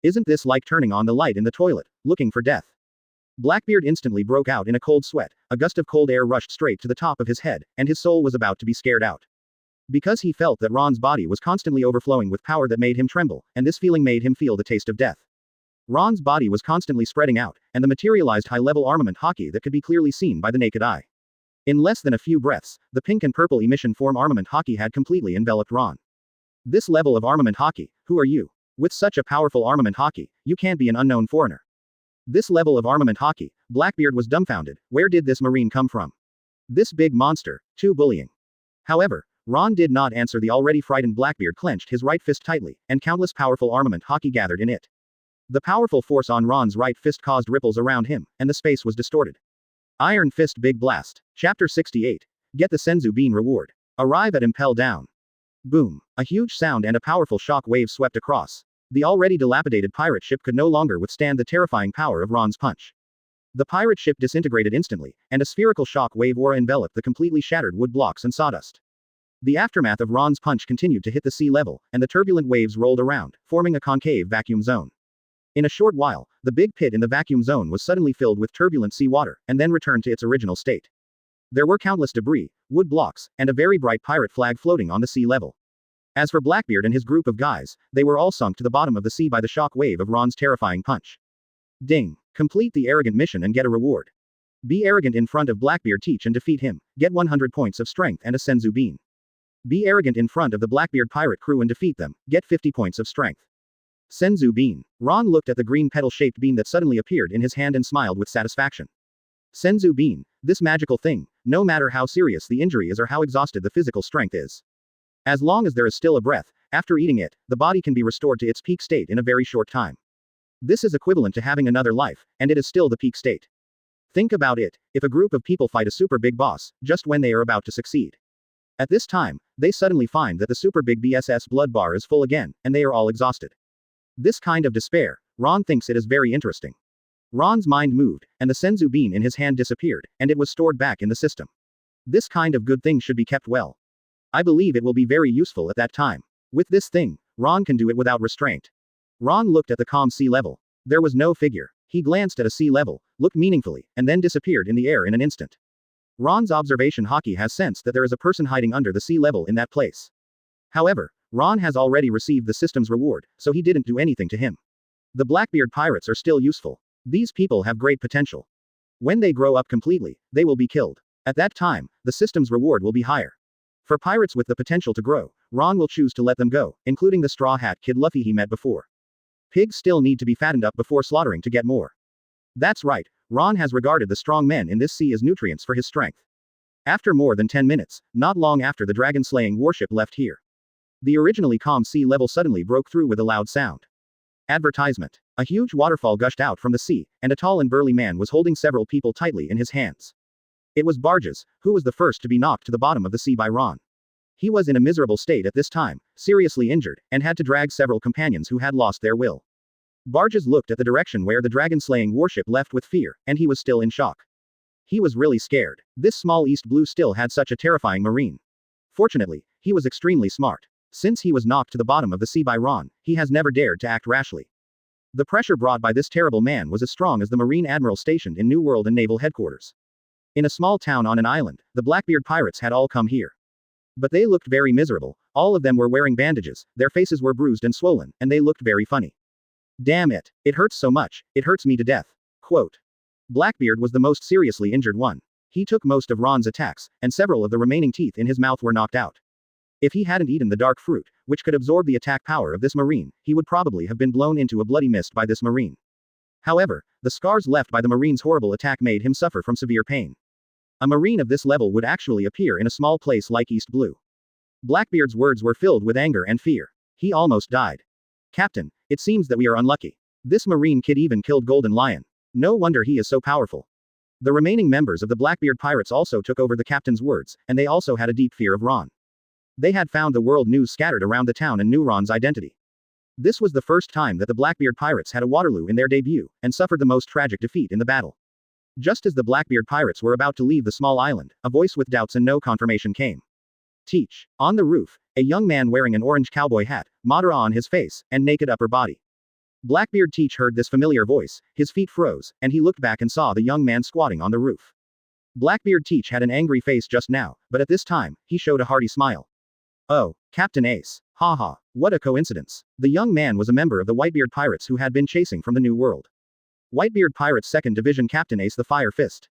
Isn't this like turning on the light in the toilet, looking for death? Blackbeard instantly broke out in a cold sweat, a gust of cold air rushed straight to the top of his head, and his soul was about to be scared out. Because he felt that Ron's body was constantly overflowing with power that made him tremble, and this feeling made him feel the taste of death. Ron's body was constantly spreading out, and the materialized high-level armament Haki that could be clearly seen by the naked eye. In less than a few breaths, the pink and purple emission form armament Haki had completely enveloped Ron. This level of armament Haki, who are you? With such a powerful armament Haki, you can't be an unknown foreigner. This level of armament Haki, Blackbeard was dumbfounded, where did this marine come from? This big monster, too bullying. However, Ron did not answer. The already frightened Blackbeard clenched his right fist tightly, and countless powerful armament Haki gathered in it. The powerful force on Ron's right fist caused ripples around him, and the space was distorted. Iron Fist Big Blast. Chapter 68. Get the Senzu Bean Reward. Arrive at Impel Down. Boom. A huge sound and a powerful shock wave swept across. The already dilapidated pirate ship could no longer withstand the terrifying power of Ron's punch. The pirate ship disintegrated instantly, and a spherical shock wave aura enveloped the completely shattered wood blocks and sawdust. The aftermath of Ron's punch continued to hit the sea level, and the turbulent waves rolled around, forming a concave vacuum zone. In a short while, the big pit in the vacuum zone was suddenly filled with turbulent sea water, and then returned to its original state. There were countless debris, wood blocks, and a very bright pirate flag floating on the sea level. As for Blackbeard and his group of guys, they were all sunk to the bottom of the sea by the shock wave of Ron's terrifying punch. Ding! Complete the arrogant mission and get a reward. Be arrogant in front of Blackbeard, teach and defeat him, get 100 points of strength and a senzu bean. Be arrogant in front of the Blackbeard pirate crew and defeat them, get 50 points of strength. Senzu bean. Ron looked at the green petal-shaped bean that suddenly appeared in his hand and smiled with satisfaction. Senzu bean, this magical thing, no matter how serious the injury is or how exhausted the physical strength is. As long as there is still a breath, after eating it, the body can be restored to its peak state in a very short time. This is equivalent to having another life, and it is still the peak state. Think about it, if a group of people fight a super big boss, just when they are about to succeed. At this time, they suddenly find that the super big BSS blood bar is full again, and they are all exhausted. This kind of despair, Ron thinks it is very interesting. Ron's mind moved, and the senzu bean in his hand disappeared, and it was stored back in the system. This kind of good thing should be kept well. I believe it will be very useful at that time. With this thing, Ron can do it without restraint. Ron looked at the calm sea level. There was no figure. He glanced at a sea level, looked meaningfully, and then disappeared in the air in an instant. Ron's observation Haki has sensed that there is a person hiding under the sea level in that place. However, Ron has already received the system's reward, so he didn't do anything to him. The Blackbeard pirates are still useful. These people have great potential. When they grow up completely, they will be killed. At that time, the system's reward will be higher. For pirates with the potential to grow, Ron will choose to let them go, including the Straw Hat Kid Luffy he met before. Pigs still need to be fattened up before slaughtering to get more. That's right, Ron has regarded the strong men in this sea as nutrients for his strength. After more than 10 minutes, not long after the dragon-slaying warship left here, the originally calm sea level suddenly broke through with a loud sound. Advertisement. A huge waterfall gushed out from the sea, and a tall and burly man was holding several people tightly in his hands. It was Barges, who was the first to be knocked to the bottom of the sea by Ron. He was in a miserable state at this time, seriously injured, and had to drag several companions who had lost their will. Barges looked at the direction where the dragon-slaying warship left with fear, and he was still in shock. He was really scared. This small East Blue still had such a terrifying marine. Fortunately, he was extremely smart. Since he was knocked to the bottom of the sea by Ron, he has never dared to act rashly. The pressure brought by this terrible man was as strong as the Marine Admiral stationed in New World and Naval Headquarters. In a small town on an island, the Blackbeard pirates had all come here. But they looked very miserable, all of them were wearing bandages, their faces were bruised and swollen, and they looked very funny. Damn it. It hurts so much, it hurts me to death. Quote. Blackbeard was the most seriously injured one. He took most of Ron's attacks, and several of the remaining teeth in his mouth were knocked out. If he hadn't eaten the dark fruit, which could absorb the attack power of this marine, he would probably have been blown into a bloody mist by this marine. However, the scars left by the marine's horrible attack made him suffer from severe pain. A marine of this level would actually appear in a small place like East Blue. Blackbeard's words were filled with anger and fear. He almost died. Captain, it seems that we are unlucky. This marine kid even killed Golden Lion. No wonder he is so powerful. The remaining members of the Blackbeard pirates also took over the captain's words, and they also had a deep fear of Ron. They had found the world news scattered around the town and knew Ron's identity. This was the first time that the Blackbeard pirates had a Waterloo in their debut, and suffered the most tragic defeat in the battle. Just as the Blackbeard pirates were about to leave the small island, a voice with doubts and no confirmation came. Teach. On the roof, a young man wearing an orange cowboy hat, Madara on his face, and naked upper body. Blackbeard Teach heard this familiar voice, his feet froze, and he looked back and saw the young man squatting on the roof. Blackbeard Teach had an angry face just now, but at this time, he showed a hearty smile. Oh, Captain Ace. Haha, what a coincidence. The young man was a member of the Whitebeard pirates who had been chasing from the New World. Whitebeard Pirates 2nd Division Captain Ace the Fire Fist.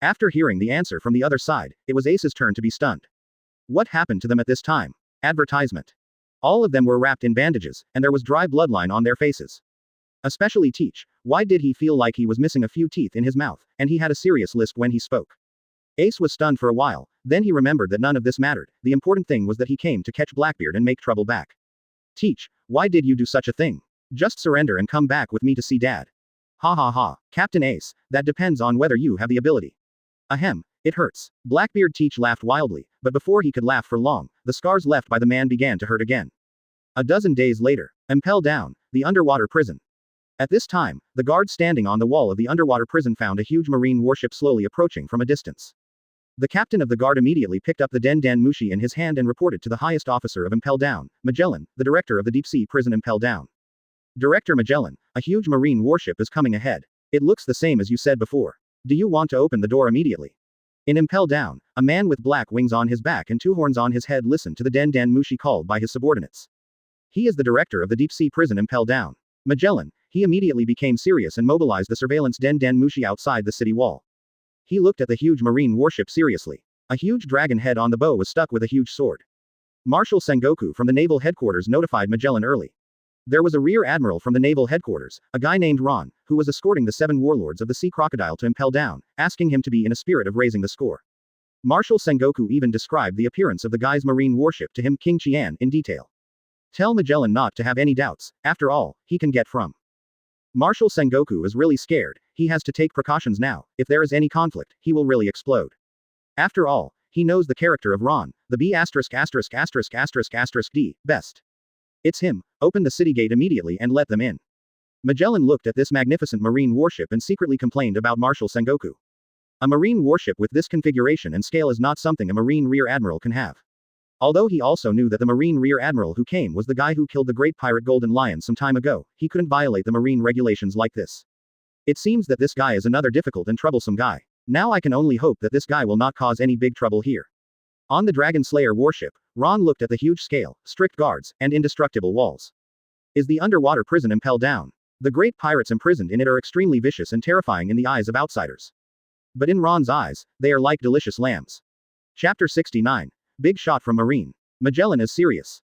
After hearing the answer from the other side, it was Ace's turn to be stunned. What happened to them at this time? Advertisement. All of them were wrapped in bandages, and there was dry bloodline on their faces. Especially Teach. Why did he feel like he was missing a few teeth in his mouth, and he had a serious lisp when he spoke? Ace was stunned for a while, then he remembered that none of this mattered, the important thing was that he came to catch Blackbeard and make trouble back. Teach, why did you do such a thing? Just surrender and come back with me to see Dad. Ha ha ha, Captain Ace, that depends on whether you have the ability. Ahem, it hurts. Blackbeard Teach laughed wildly, but before he could laugh for long, the scars left by the man began to hurt again. A dozen days later, Impel down, the underwater prison. At this time, the guard standing on the wall of the underwater prison found a huge marine warship slowly approaching from a distance. The captain of the guard immediately picked up the Den Den Mushi in his hand and reported to the highest officer of Impel Down, Magellan, the director of the deep-sea prison Impel Down. Director Magellan, a huge marine warship is coming ahead. It looks the same as you said before. Do you want to open the door immediately? In Impel Down, a man with black wings on his back and two horns on his head listened to the Den Den Mushi called by his subordinates. He is the director of the deep-sea prison Impel Down. Magellan, he immediately became serious and mobilized the surveillance Den Den Mushi outside the city wall. He looked at the huge marine warship seriously. A huge dragon head on the bow was stuck with a huge sword. Marshal Sengoku from the Naval Headquarters notified Magellan early. There was a Rear Admiral from the Naval Headquarters, a guy named Ron, who was escorting the 7 warlords of the Sea Crocodile to Impel Down, asking him to be in a spirit of raising the score. Marshal Sengoku even described the appearance of the guy's marine warship to him, King Qian, in detail. Tell Magellan not to have any doubts, after all, he can get from. Marshal Sengoku is really scared, he has to take precautions now, if there is any conflict, he will really explode. After all, he knows the character of Ron, the B************ D, best. It's him, open the city gate immediately and let them in. Magellan looked at this magnificent marine warship and secretly complained about Marshal Sengoku. A marine warship with this configuration and scale is not something a marine rear admiral can have. Although he also knew that the Marine Rear Admiral who came was the guy who killed the great pirate Golden Lion some time ago, he couldn't violate the marine regulations like this. It seems that this guy is another difficult and troublesome guy. Now I can only hope that this guy will not cause any big trouble here. On the Dragon Slayer warship, Ron looked at the huge scale, strict guards, and indestructible walls. Is the underwater prison Impel Down? The great pirates imprisoned in it are extremely vicious and terrifying in the eyes of outsiders. But in Ron's eyes, they are like delicious lambs. Chapter 69. Big shot from Marine. Magellan is serious.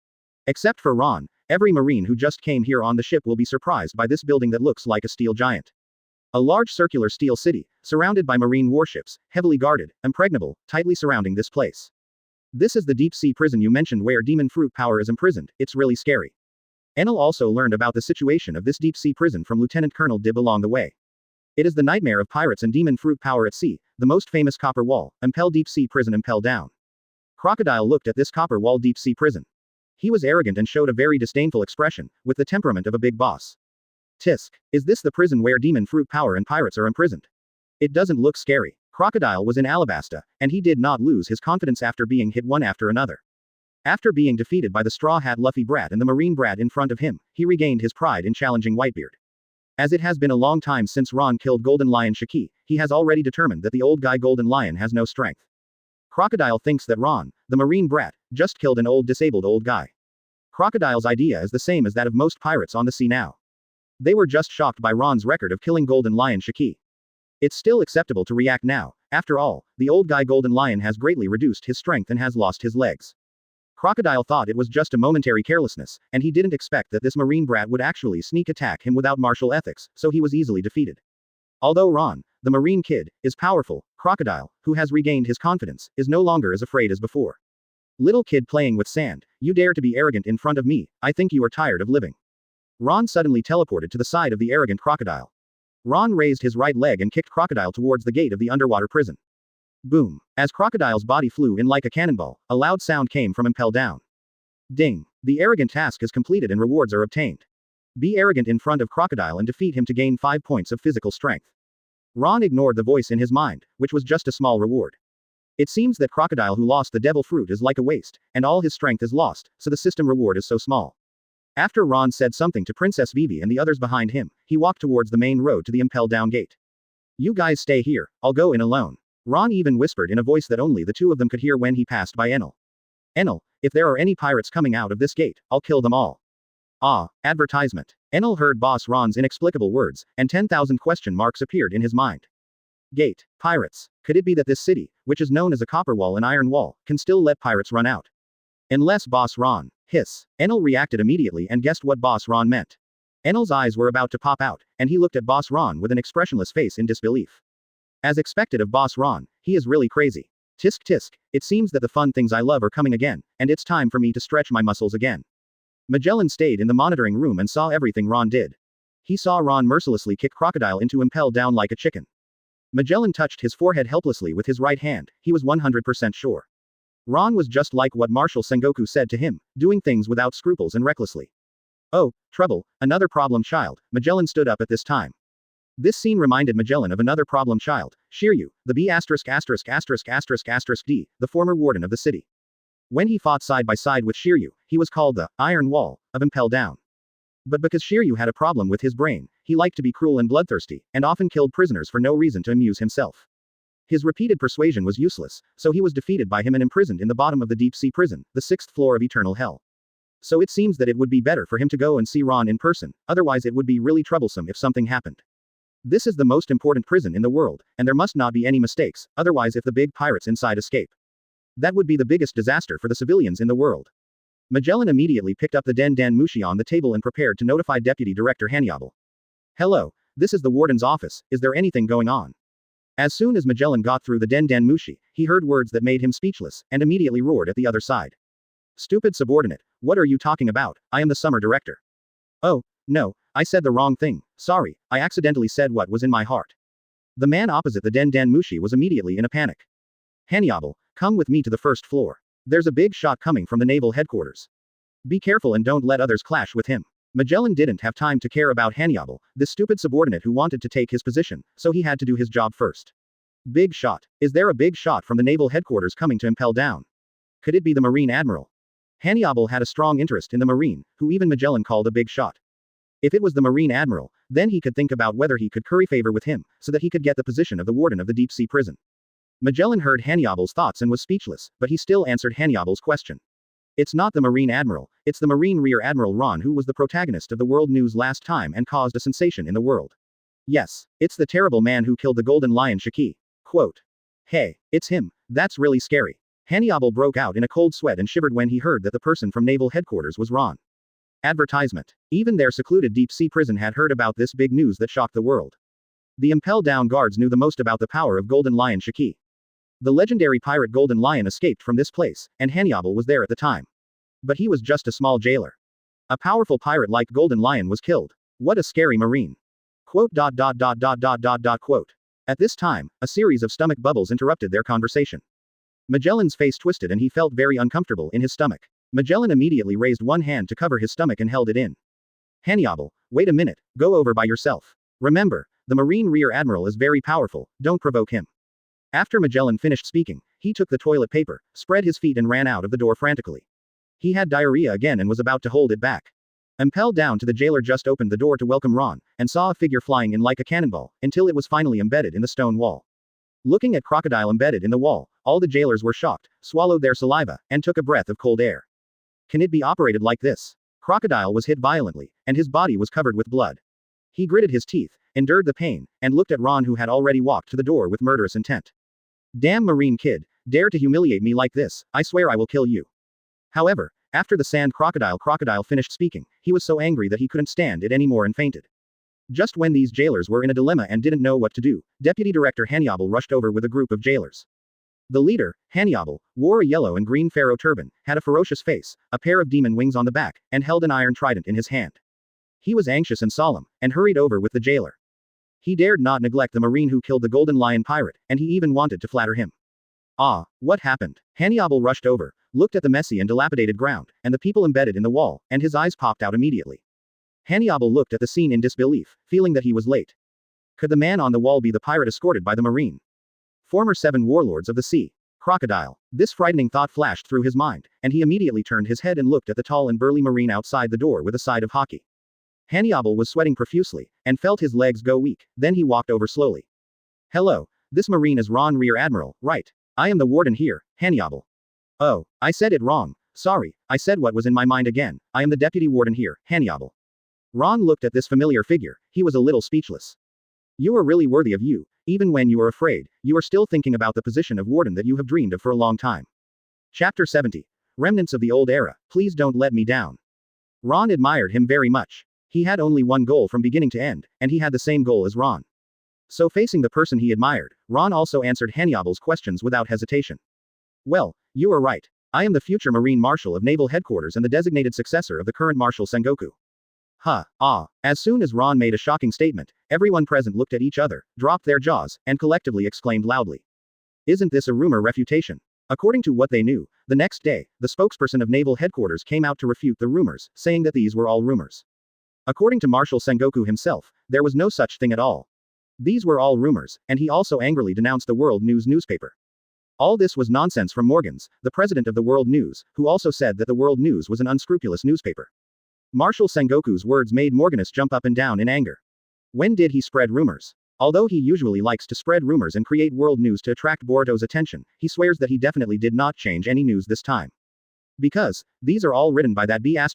Except for Ron, every Marine who just came here on the ship will be surprised by this building that looks like a steel giant. A large circular steel city, surrounded by marine warships, heavily guarded, impregnable, tightly surrounding this place. This is the deep-sea prison you mentioned where demon fruit power is imprisoned, it's really scary. Enel also learned about the situation of this deep-sea prison from Lieutenant Colonel Dib along the way. It is the nightmare of pirates and demon fruit power at sea, the most famous copper wall, Impel Deep-Sea Prison Impel Down. Crocodile looked at this copper wall deep-sea prison. He was arrogant and showed a very disdainful expression, with the temperament of a big boss. Tisk, is this the prison where demon fruit power and pirates are imprisoned? It doesn't look scary. Crocodile was in Alabasta, and he did not lose his confidence after being hit one after another. After being defeated by the Straw Hat Luffy Brat and the Marine Brat in front of him, he regained his pride in challenging Whitebeard. As it has been a long time since Ron killed Golden Lion Shiki, he has already determined that the old guy Golden Lion has no strength. Crocodile thinks that Ron, the Marine Brat, just killed an disabled old guy. Crocodile's idea is the same as that of most pirates on the sea now. They were just shocked by Ron's record of killing Golden Lion Shiki. It's still acceptable to react now, after all, the old guy Golden Lion has greatly reduced his strength and has lost his legs. Crocodile thought it was just a momentary carelessness, and he didn't expect that this Marine Brat would actually sneak attack him without martial ethics, so he was easily defeated. Although Ron, the Marine Kid, is powerful, Crocodile, who has regained his confidence, is no longer as afraid as before. Little kid playing with sand, you dare to be arrogant in front of me, I think you are tired of living. Ron suddenly teleported to the side of the arrogant Crocodile. Ron raised his right leg and kicked Crocodile towards the gate of the underwater prison. Boom. As Crocodile's body flew in like a cannonball, a loud sound came from Impel Down. Ding. The arrogant task is completed and rewards are obtained. Be arrogant in front of Crocodile and defeat him to gain 5 points of physical strength. Ron ignored the voice in his mind, which was just a small reward. It seems that Crocodile who lost the devil fruit is like a waste, and all his strength is lost, so the system reward is so small. After Ron said something to Princess Vivi and the others behind him, he walked towards the main road to the Impel Down gate. You guys stay here, I'll go in alone. Ron even whispered in a voice that only the two of them could hear when he passed by Enel. Enel, if there are any pirates coming out of this gate, I'll kill them all. Ah, advertisement. Enel heard Boss Ron's inexplicable words, and 10,000 question marks appeared in his mind. Gate. Pirates. Could it be that this city, which is known as a copper wall and iron wall, can still let pirates run out? Unless Boss Ron. Hiss. Enel reacted immediately and guessed what Boss Ron meant. Enel's eyes were about to pop out, and he looked at Boss Ron with an expressionless face in disbelief. As expected of Boss Ron, he is really crazy. Tisk tisk, it seems that the fun things I love are coming again, and it's time for me to stretch my muscles again. Magellan stayed in the monitoring room and saw everything Ron did. He saw Ron mercilessly kick Crocodile into Impel Down like a chicken. Magellan touched his forehead helplessly with his right hand, he was 100% sure. Ron was just like what Marshal Sengoku said to him, doing things without scruples and recklessly. Oh, trouble, another problem child. Magellan stood up at this time. This scene reminded Magellan of another problem child, Shiryu, the B************D, the former warden of the city. When he fought side by side with Shiryu, he was called the Iron Wall of Impel Down. But because Shiryu had a problem with his brain, he liked to be cruel and bloodthirsty, and often killed prisoners for no reason to amuse himself. His repeated persuasion was useless, so he was defeated by him and imprisoned in the bottom of the deep-sea prison, the 6th floor of eternal hell. So it seems that it would be better for him to go and see Ron in person, otherwise it would be really troublesome if something happened. This is the most important prison in the world, and there must not be any mistakes, otherwise if the big pirates inside escape, that would be the biggest disaster for the civilians in the world. Magellan immediately picked up the Den Den Mushi on the table and prepared to notify Deputy Director Hannibal. Hello, this is the warden's office, is there anything going on? As soon as Magellan got through the Den Den Mushi, he heard words that made him speechless, and immediately roared at the other side. Stupid subordinate, what are you talking about? I am the summer director. Oh, no, I said the wrong thing, sorry, I accidentally said what was in my heart. The man opposite the Den Den Mushi was immediately in a panic. Hannibal, come with me to the first floor. There's a big shot coming from the Naval Headquarters. Be careful and don't let others clash with him. Magellan didn't have time to care about Hannibal, this stupid subordinate who wanted to take his position, so he had to do his job first. Big shot. Is there a big shot from the Naval Headquarters coming to Impel Down? Could it be the Marine Admiral? Hannibal had a strong interest in the Marine, who even Magellan called a big shot. If it was the Marine Admiral, then he could think about whether he could curry favor with him, so that he could get the position of the warden of the deep-sea prison. Magellan heard Hannibal's thoughts and was speechless, but he still answered Hannibal's question. It's not the Marine Admiral, it's the Marine Rear Admiral Ron who was the protagonist of the world news last time and caused a sensation in the world. Yes, it's the terrible man who killed the Golden Lion Haki. Quote. Hey, it's him, that's really scary. Hannibal broke out in a cold sweat and shivered when he heard that the person from Naval Headquarters was Ron. Advertisement. Even their secluded deep-sea prison had heard about this big news that shocked the world. The Impel Down guards knew the most about the power of Golden Lion Haki. The legendary pirate Golden Lion escaped from this place, and Hannibal was there at the time. But he was just a small jailer. A powerful pirate like Golden Lion was killed. What a scary marine. Quote. Quote. At this time, a series of stomach bubbles interrupted their conversation. Magellan's face twisted and he felt very uncomfortable in his stomach. Magellan immediately raised one hand to cover his stomach and held it in. Hannibal, wait a minute, go over by yourself. Remember, the Marine Rear Admiral is very powerful, don't provoke him. After Magellan finished speaking, he took the toilet paper, spread his feet and ran out of the door frantically. He had diarrhea again and was about to hold it back. Impel Down to the jailer just opened the door to welcome Ron, and saw a figure flying in like a cannonball, until it was finally embedded in the stone wall. Looking at crocodile embedded in the wall, all the jailers were shocked, swallowed their saliva, and took a breath of cold air. Can it be operated like this? Crocodile was hit violently, and his body was covered with blood. He gritted his teeth, endured the pain, and looked at Ron who had already walked to the door with murderous intent. Damn Marine kid, dare to humiliate me like this, I swear I will kill you. However, after the sand crocodile finished speaking, he was so angry that he couldn't stand it anymore and fainted. Just when these jailers were in a dilemma and didn't know what to do, Deputy Director Hannibal rushed over with a group of jailers. The leader, Hannibal, wore a yellow and green pharaoh turban, had a ferocious face, a pair of demon wings on the back, and held an iron trident in his hand. He was anxious and solemn, and hurried over with the jailer. He dared not neglect the Marine who killed the Golden Lion pirate, and he even wanted to flatter him. Ah, what happened? Hannibal rushed over, looked at the messy and dilapidated ground, and the people embedded in the wall, and his eyes popped out immediately. Hannibal looked at the scene in disbelief, feeling that he was late. Could the man on the wall be the pirate escorted by the Marine? Former 7 warlords of the sea. Crocodile. This frightening thought flashed through his mind, and he immediately turned his head and looked at the tall and burly Marine outside the door with a side of Haki. Hannibal was sweating profusely, and felt his legs go weak, then he walked over slowly. Hello, this Marine is Ron Rear Admiral, right? I am the warden here, Hannibal. Oh, I said it wrong, sorry, I said what was in my mind again, I am the deputy warden here, Hannibal. Ron looked at this familiar figure, he was a little speechless. You are really worthy of you, even when you are afraid, you are still thinking about the position of warden that you have dreamed of for a long time. Chapter 70. Remnants of the Old Era, please don't let me down. Ron admired him very much. He had only one goal from beginning to end, and he had the same goal as Ron. So facing the person he admired, Ron also answered Hannibal's questions without hesitation. Well, you are right. I am the future Marine Marshal of Naval Headquarters and the designated successor of the current Marshal Sengoku. As soon as Ron made a shocking statement, everyone present looked at each other, dropped their jaws, and collectively exclaimed loudly. Isn't this a rumor refutation? According to what they knew, the next day, the spokesperson of Naval Headquarters came out to refute the rumors, saying that these were all rumors. According to Marshal Sengoku himself, there was no such thing at all. These were all rumors, and he also angrily denounced the World News newspaper. All this was nonsense from Morgans, the president of the World News, who also said that the World News was an unscrupulous newspaper. Marshal Sengoku's words made Morganus jump up and down in anger. When did he spread rumors? Although he usually likes to spread rumors and create world news to attract Boruto's attention, he swears that he definitely did not change any news this time. Because, these are all written by that B*************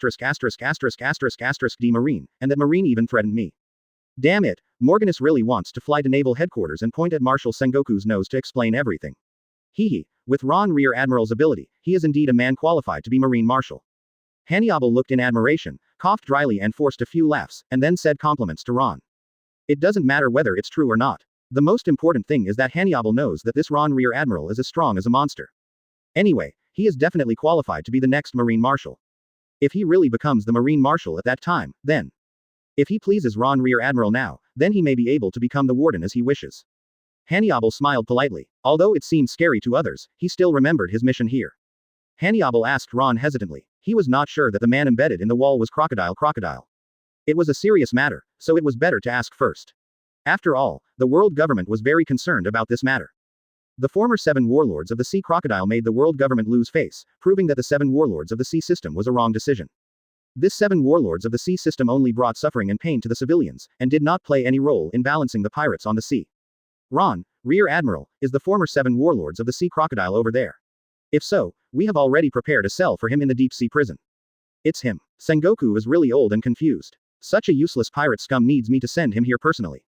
D Marine, and that Marine even threatened me. Damn it, Morganus really wants to fly to Naval Headquarters and point at Marshal Sengoku's nose to explain everything. Hehe, with Ron Rear Admiral's ability, he is indeed a man qualified to be Marine Marshal. Hannibal looked in admiration, coughed dryly and forced a few laughs, and then said compliments to Ron. It doesn't matter whether it's true or not. The most important thing is that Hannibal knows that this Ron Rear Admiral is as strong as a monster. Anyway, he is definitely qualified to be the next Marine Marshal. If he really becomes the Marine Marshal at that time, then. If he pleases Ron Rear Admiral now, then he may be able to become the Warden as he wishes. Hannibal smiled politely. Although it seemed scary to others, he still remembered his mission here. Hannibal asked Ron hesitantly. He was not sure that the man embedded in the wall was Crocodile. It was a serious matter, so it was better to ask first. After all, the world government was very concerned about this matter. The former 7 warlords of the sea crocodile made the world government lose face, proving that the 7 warlords of the sea system was a wrong decision. This 7 warlords of the sea system only brought suffering and pain to the civilians, and did not play any role in balancing the pirates on the sea. Ron, Rear Admiral, is the former 7 warlords of the sea crocodile over there. If so, we have already prepared a cell for him in the deep sea prison. It's him. Sengoku is really old and confused. Such a useless pirate scum needs me to send him here personally.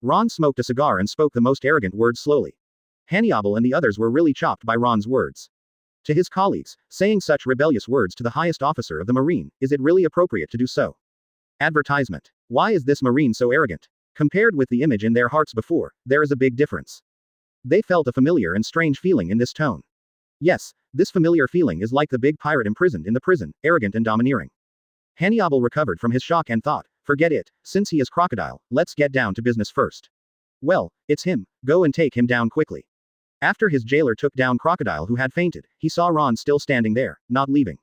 Ron smoked a cigar and spoke the most arrogant words slowly. Hannibal and the others were really chopped by Ron's words. To his colleagues, saying such rebellious words to the highest officer of the Marine, is it really appropriate to do so? Advertisement. Why is this Marine so arrogant? Compared with the image in their hearts before, there is a big difference. They felt a familiar and strange feeling in this tone. Yes, this familiar feeling is like the big pirate imprisoned in the prison, arrogant and domineering. Hannibal recovered from his shock and thought, forget it, since he is Crocodile, let's get down to business first. Well, it's him, go and take him down quickly. After his jailer took down Crocodile who had fainted, he saw Ron still standing there, not leaving.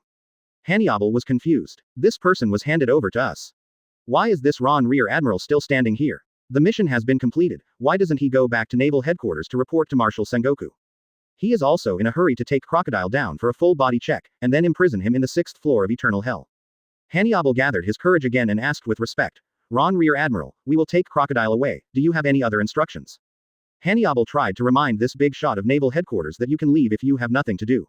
Hannibal was confused. This person was handed over to us. Why is this Ron Rear Admiral still standing here? The mission has been completed, why doesn't he go back to Naval Headquarters to report to Marshal Sengoku? He is also in a hurry to take Crocodile down for a full body check, and then imprison him in the 6th floor of Eternal Hell. Hannibal gathered his courage again and asked with respect, Ron Rear Admiral, we will take Crocodile away, do you have any other instructions? Hannibal tried to remind this big shot of Naval Headquarters that you can leave if you have nothing to do.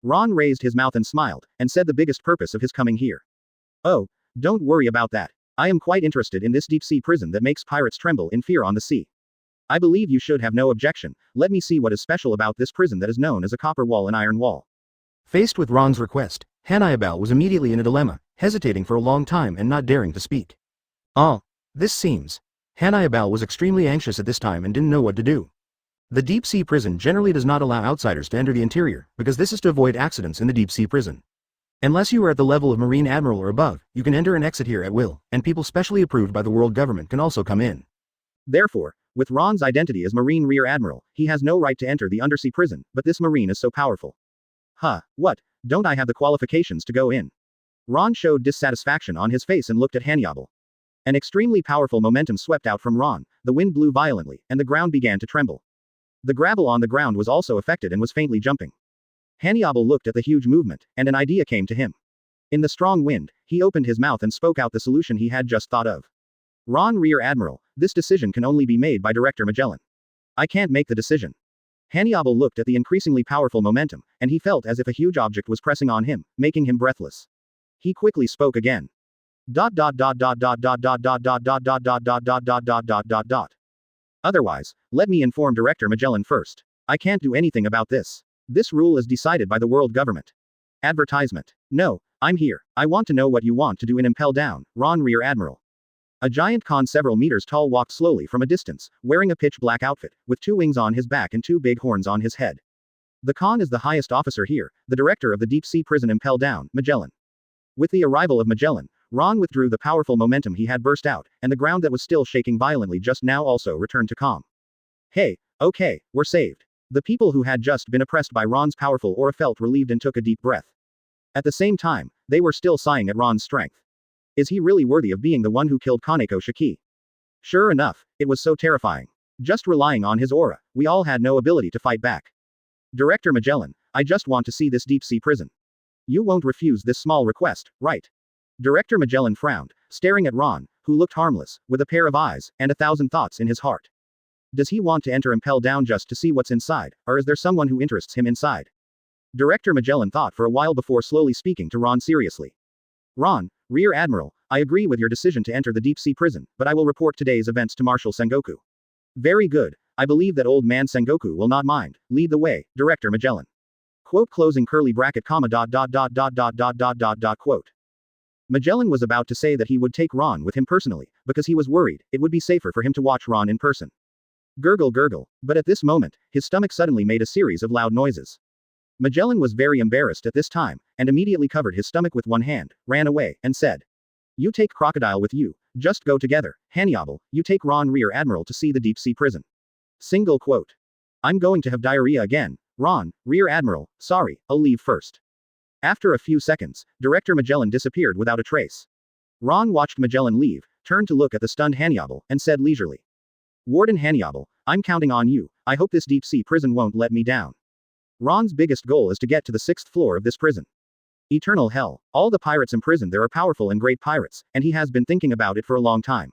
Ron raised his mouth and smiled, and said the biggest purpose of his coming here. Oh, don't worry about that. I am quite interested in this deep sea prison that makes pirates tremble in fear on the sea. I believe you should have no objection, let me see what is special about this prison that is known as a copper wall and iron wall. Faced with Ron's request, Hannibal was immediately in a dilemma, hesitating for a long time and not daring to speak. This seems. Hannibal was extremely anxious at this time and didn't know what to do. The deep sea prison generally does not allow outsiders to enter the interior, because this is to avoid accidents in the deep sea prison. Unless you are at the level of Marine Admiral or above, you can enter and exit here at will, and people specially approved by the world government can also come in. Therefore, with Ron's identity as Marine Rear Admiral, he has no right to enter the undersea prison, but this Marine is so powerful. What, don't I have the qualifications to go in? Ron showed dissatisfaction on his face and looked at Hannibal. An extremely powerful momentum swept out from Ron, the wind blew violently, and the ground began to tremble. The gravel on the ground was also affected and was faintly jumping. Hannibal looked at the huge movement, and an idea came to him. In the strong wind, he opened his mouth and spoke out the solution he had just thought of. Ron Rear Admiral, this decision can only be made by Director Magellan. I can't make the decision. Hannibal looked at the increasingly powerful momentum, and he felt as if a huge object was pressing on him, making him breathless. He quickly spoke again. Otherwise, let me inform Director Magellan first. I can't do anything about this. This rule is decided by the world government. Advertisement. No, I'm here. I want to know what you want to do in Impel down, Ron Rear Admiral. A giant Khan several meters tall walked slowly from a distance, wearing a pitch black outfit, with 2 wings on his back and 2 big horns on his head. The Khan is the highest officer here, the director of the deep sea prison Impel down, Magellan. With the arrival of Magellan, Ron withdrew the powerful momentum he had burst out, and the ground that was still shaking violently just now also returned to calm. Hey, okay, we're saved. The people who had just been oppressed by Ron's powerful aura felt relieved and took a deep breath. At the same time, they were still sighing at Ron's strength. Is he really worthy of being the one who killed Kaneko Shiki? Sure enough, it was so terrifying. Just relying on his aura, we all had no ability to fight back. Director Magellan, I just want to see this deep-sea prison. You won't refuse this small request, right? Director Magellan frowned, staring at Ron, who looked harmless, with a pair of eyes, and 1,000 thoughts in his heart. Does he want to enter Impel Down just to see what's inside, or is there someone who interests him inside? Director Magellan thought for a while before slowly speaking to Ron seriously. Ron, Rear Admiral, I agree with your decision to enter the deep-sea prison, but I will report today's events to Marshal Sengoku. Very good. I believe that old man Sengoku will not mind. Lead the way, Director Magellan. Quote closing curly bracket comma quote. Magellan was about to say that he would take Ron with him personally, because he was worried it would be safer for him to watch Ron in person. Gurgle gurgle, but at this moment, his stomach suddenly made a series of loud noises. Magellan was very embarrassed at this time, and immediately covered his stomach with one hand, ran away, and said, You take Crocodile with you, just go together, Hannibal, you take Ron Rear Admiral to see the deep-sea prison. Single quote. I'm going to have diarrhea again, Ron, Rear Admiral, sorry, I'll leave first. After a few seconds, Director Magellan disappeared without a trace. Ron watched Magellan leave, turned to look at the stunned Hannibal, and said leisurely. Warden Hannibal, I'm counting on you, I hope this deep-sea prison won't let me down. Ron's biggest goal is to get to the 6th floor of this prison. Eternal hell, all the pirates imprisoned there are powerful and great pirates, and he has been thinking about it for a long time.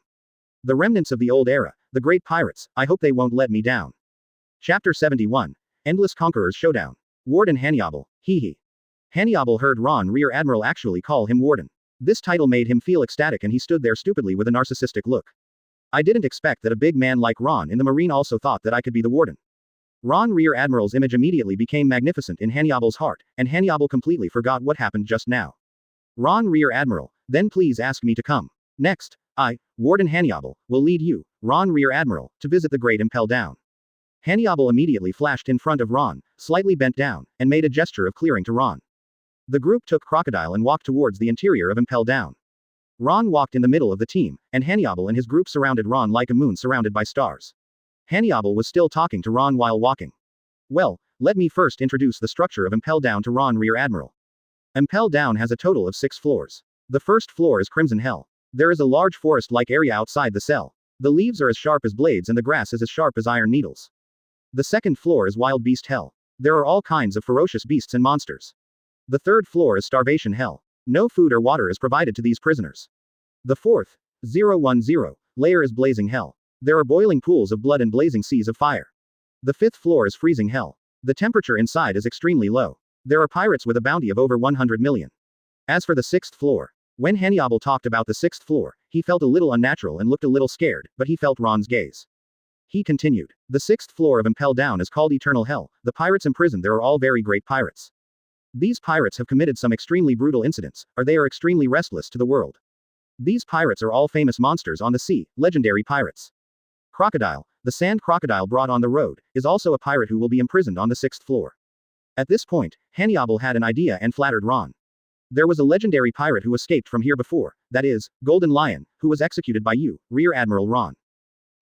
The remnants of the old era, the great pirates, I hope they won't let me down. Chapter 71. Endless Conquerors Showdown. Warden Hannibal, hee hee. Hannibal heard Ron Rear Admiral actually call him Warden. This title made him feel ecstatic and he stood there stupidly with a narcissistic look. I didn't expect that a big man like Ron in the Marine also thought that I could be the Warden. Ron Rear Admiral's image immediately became magnificent in Hannibal's heart, and Hannibal completely forgot what happened just now. Ron Rear Admiral, then please ask me to come. Next, I, Warden Hannibal, will lead you, Ron Rear Admiral, to visit the Great Impel Down. Hannibal immediately flashed in front of Ron, slightly bent down, and made a gesture of clearing to Ron. The group took Crocodile and walked towards the interior of Impel Down. Ron walked in the middle of the team, and Hannibal and his group surrounded Ron like a moon surrounded by stars. Hannibal was still talking to Ron while walking. Well, let me first introduce the structure of Impel Down to Ron Rear Admiral. Impel Down has a total of 6 floors. The first floor is Crimson Hell. There is a large forest-like area outside the cell. The leaves are as sharp as blades and the grass is as sharp as iron needles. The second floor is Wild Beast Hell. There are all kinds of ferocious beasts and monsters. The third floor is Starvation Hell. No food or water is provided to these prisoners. The fourth, 010, layer is Blazing Hell. There are boiling pools of blood and blazing seas of fire. The 5th floor is Freezing Hell. The temperature inside is extremely low. There are pirates with a bounty of over 100 million. As for the 6th floor, when Hannibal talked about the 6th floor, he felt a little unnatural and looked a little scared, but he felt Ron's gaze. He continued. The 6th floor of Impel Down is called Eternal Hell. The pirates imprisoned there are all very great pirates. These pirates have committed some extremely brutal incidents, or they are extremely restless to the world. These pirates are all famous monsters on the sea, legendary pirates. Crocodile, the sand crocodile brought on the road, is also a pirate who will be imprisoned on the 6th floor. At this point, Hannibal had an idea and flattered Ron. There was a legendary pirate who escaped from here before, that is, Golden Lion, who was executed by you, Rear Admiral Ron.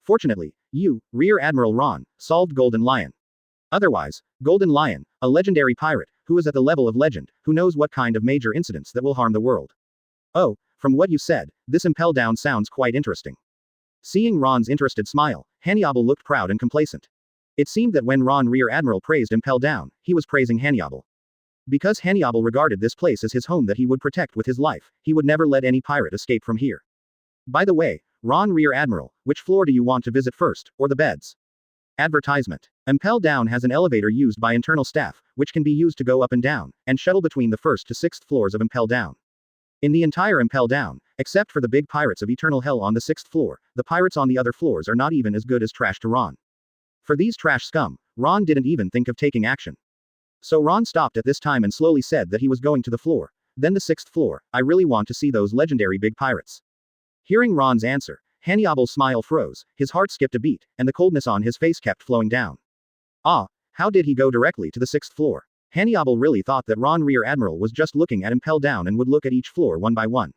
Fortunately, you, Rear Admiral Ron, solved Golden Lion. Otherwise, Golden Lion, a legendary pirate, who is at the level of legend, who knows what kind of major incidents that will harm the world. Oh, from what you said, this Impel Down sounds quite interesting. Seeing Ron's interested smile, Hannibal looked proud and complacent. It seemed that when Ron Rear Admiral praised Impel Down, he was praising Hannibal. Because Hannibal regarded this place as his home that he would protect with his life, he would never let any pirate escape from here. By the way, Ron Rear Admiral, which floor do you want to visit first, or the beds? Advertisement. Impel Down has an elevator used by internal staff, which can be used to go up and down, and shuttle between the 1st to 6th floors of Impel Down. In the entire Impel Down, except for the big pirates of Eternal Hell on the 6th floor, the pirates on the other floors are not even as good as trash to Ron. For these trash scum, Ron didn't even think of taking action. So Ron stopped at this time and slowly said that he was going to the floor. Then the 6th floor, I really want to see those legendary big pirates. Hearing Ron's answer, Hannibal's smile froze, his heart skipped a beat, and the coldness on his face kept flowing down. Ah, how did he go directly to the 6th floor? Hannibal really thought that Ron Rear Admiral was just looking at Impel Down and would look at each floor one by one.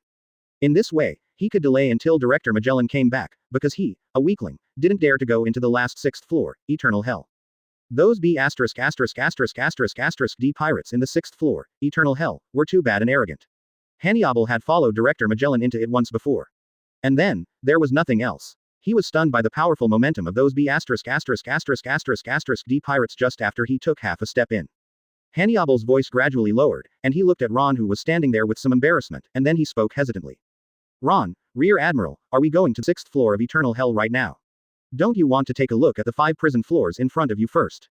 In this way, he could delay until Director Magellan came back, because he, a weakling, didn't dare to go into the last 6th floor, Eternal Hell. Those B************* D pirates in the 6th floor, Eternal Hell, were too bad and arrogant. Hannibal had followed Director Magellan into it once before. And then, there was nothing else. He was stunned by the powerful momentum of those D pirates just after he took half a step in. Hannibal's voice gradually lowered, and he looked at Ron, who was standing there with some embarrassment, and then he spoke hesitantly. Ron, Rear Admiral, are we going to the 6th floor of Eternal Hell right now? Don't you want to take a look at the 5 prison floors in front of you first?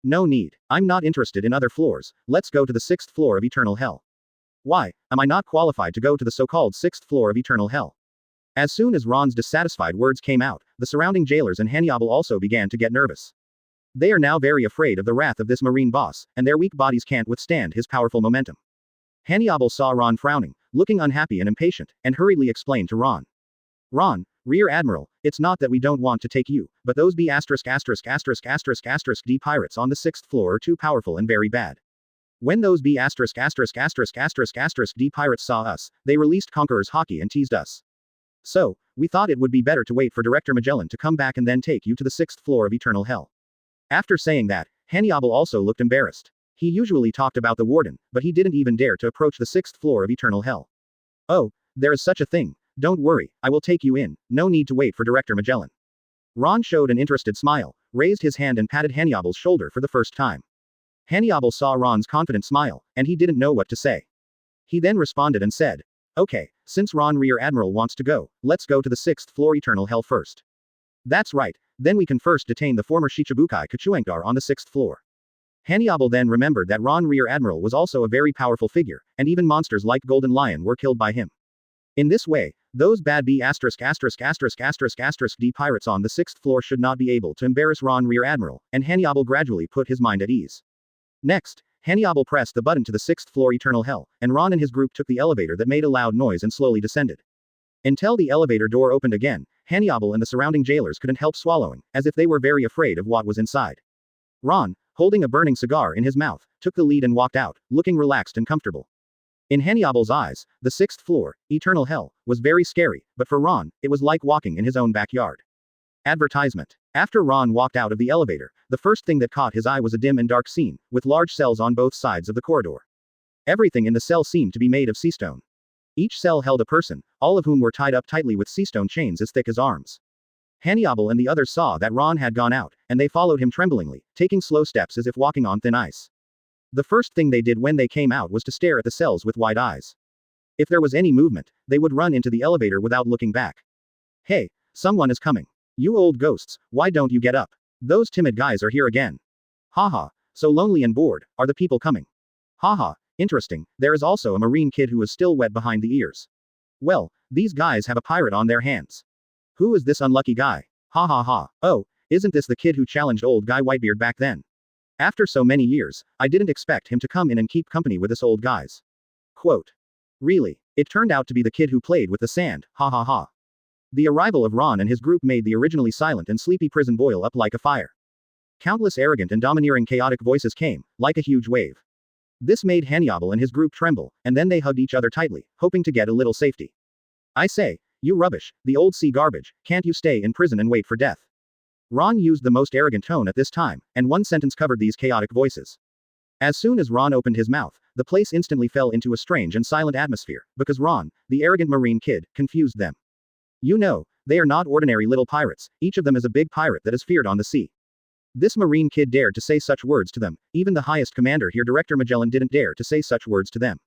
No need. I'm not interested in other floors, let's go to the 6th floor of Eternal Hell. Why, am I not qualified to go to the so-called 6th floor of Eternal Hell? As soon as Ron's dissatisfied words came out, the surrounding jailers and Hannibal also began to get nervous. They are now very afraid of the wrath of this marine boss, and their weak bodies can't withstand his powerful momentum. Hannibal saw Ron frowning, looking unhappy and impatient, and hurriedly explained to Ron. Ron, Rear Admiral, it's not that we don't want to take you, but those D pirates on the 6th floor are too powerful and very bad. When those D pirates saw us, they released Conqueror's Haki and teased us. So, we thought it would be better to wait for Director Magellan to come back and then take you to the 6th floor of Eternal Hell. After saying that, Hannibal also looked embarrassed. He usually talked about the warden, but he didn't even dare to approach the 6th floor of Eternal Hell. Oh, there is such a thing. Don't worry, I will take you in, no need to wait for Director Magellan. Ron showed an interested smile, raised his hand and patted Hannibal's shoulder for the first time. Hannibal saw Ron's confident smile, and he didn't know what to say. He then responded and said, okay, since Ron Rear Admiral wants to go, let's go to the 6th floor Eternal Hell first. That's right, then we can first detain the former Shichibukai Kachuenkar on the 6th floor. Hannibal then remembered that Ron Rear Admiral was also a very powerful figure, and even monsters like Golden Lion were killed by him. In this way, those bad D pirates on the 6th floor should not be able to embarrass Ron Rear Admiral, and Hannibal gradually put his mind at ease. Next, Hannibal pressed the button to the 6th floor Eternal Hell, and Ron and his group took the elevator that made a loud noise and slowly descended. Until the elevator door opened again, Hannibal and the surrounding jailers couldn't help swallowing, as if they were very afraid of what was inside. Ron, holding a burning cigar in his mouth, took the lead and walked out, looking relaxed and comfortable. In Hannibal's eyes, the 6th floor, Eternal Hell, was very scary, but for Ron, it was like walking in his own backyard. Advertisement. After Ron walked out of the elevator, the first thing that caught his eye was a dim and dark scene, with large cells on both sides of the corridor. Everything in the cell seemed to be made of sea stone. Each cell held a person, all of whom were tied up tightly with sea stone chains as thick as arms. Hannibal and the others saw that Ron had gone out, and they followed him tremblingly, taking slow steps as if walking on thin ice. The first thing they did when they came out was to stare at the cells with wide eyes. If there was any movement, they would run into the elevator without looking back. Hey, someone is coming. You old ghosts, why don't you get up? Those timid guys are here again. Haha, so lonely and bored, are the people coming? Haha, interesting, there is also a marine kid who is still wet behind the ears. Well, these guys have a pirate on their hands. Who is this unlucky guy? Ha ha ha, oh, isn't this the kid who challenged old guy Whitebeard back then? After so many years, I didn't expect him to come in and keep company with us old guys. Quote. Really, it turned out to be the kid who played with the sand, ha ha ha. The arrival of Ron and his group made the originally silent and sleepy prison boil up like a fire. Countless arrogant and domineering chaotic voices came, like a huge wave. This made Hannibal and his group tremble, and then they hugged each other tightly, hoping to get a little safety. I say, you rubbish, the old sea garbage, can't you stay in prison and wait for death? Ron used the most arrogant tone at this time, and one sentence covered these chaotic voices. As soon as Ron opened his mouth, the place instantly fell into a strange and silent atmosphere, because Ron, the arrogant marine kid, confused them. You know, they are not ordinary little pirates, each of them is a big pirate that is feared on the sea. This marine kid dared to say such words to them, even the highest commander here Director Magellan didn't dare to say such words to them.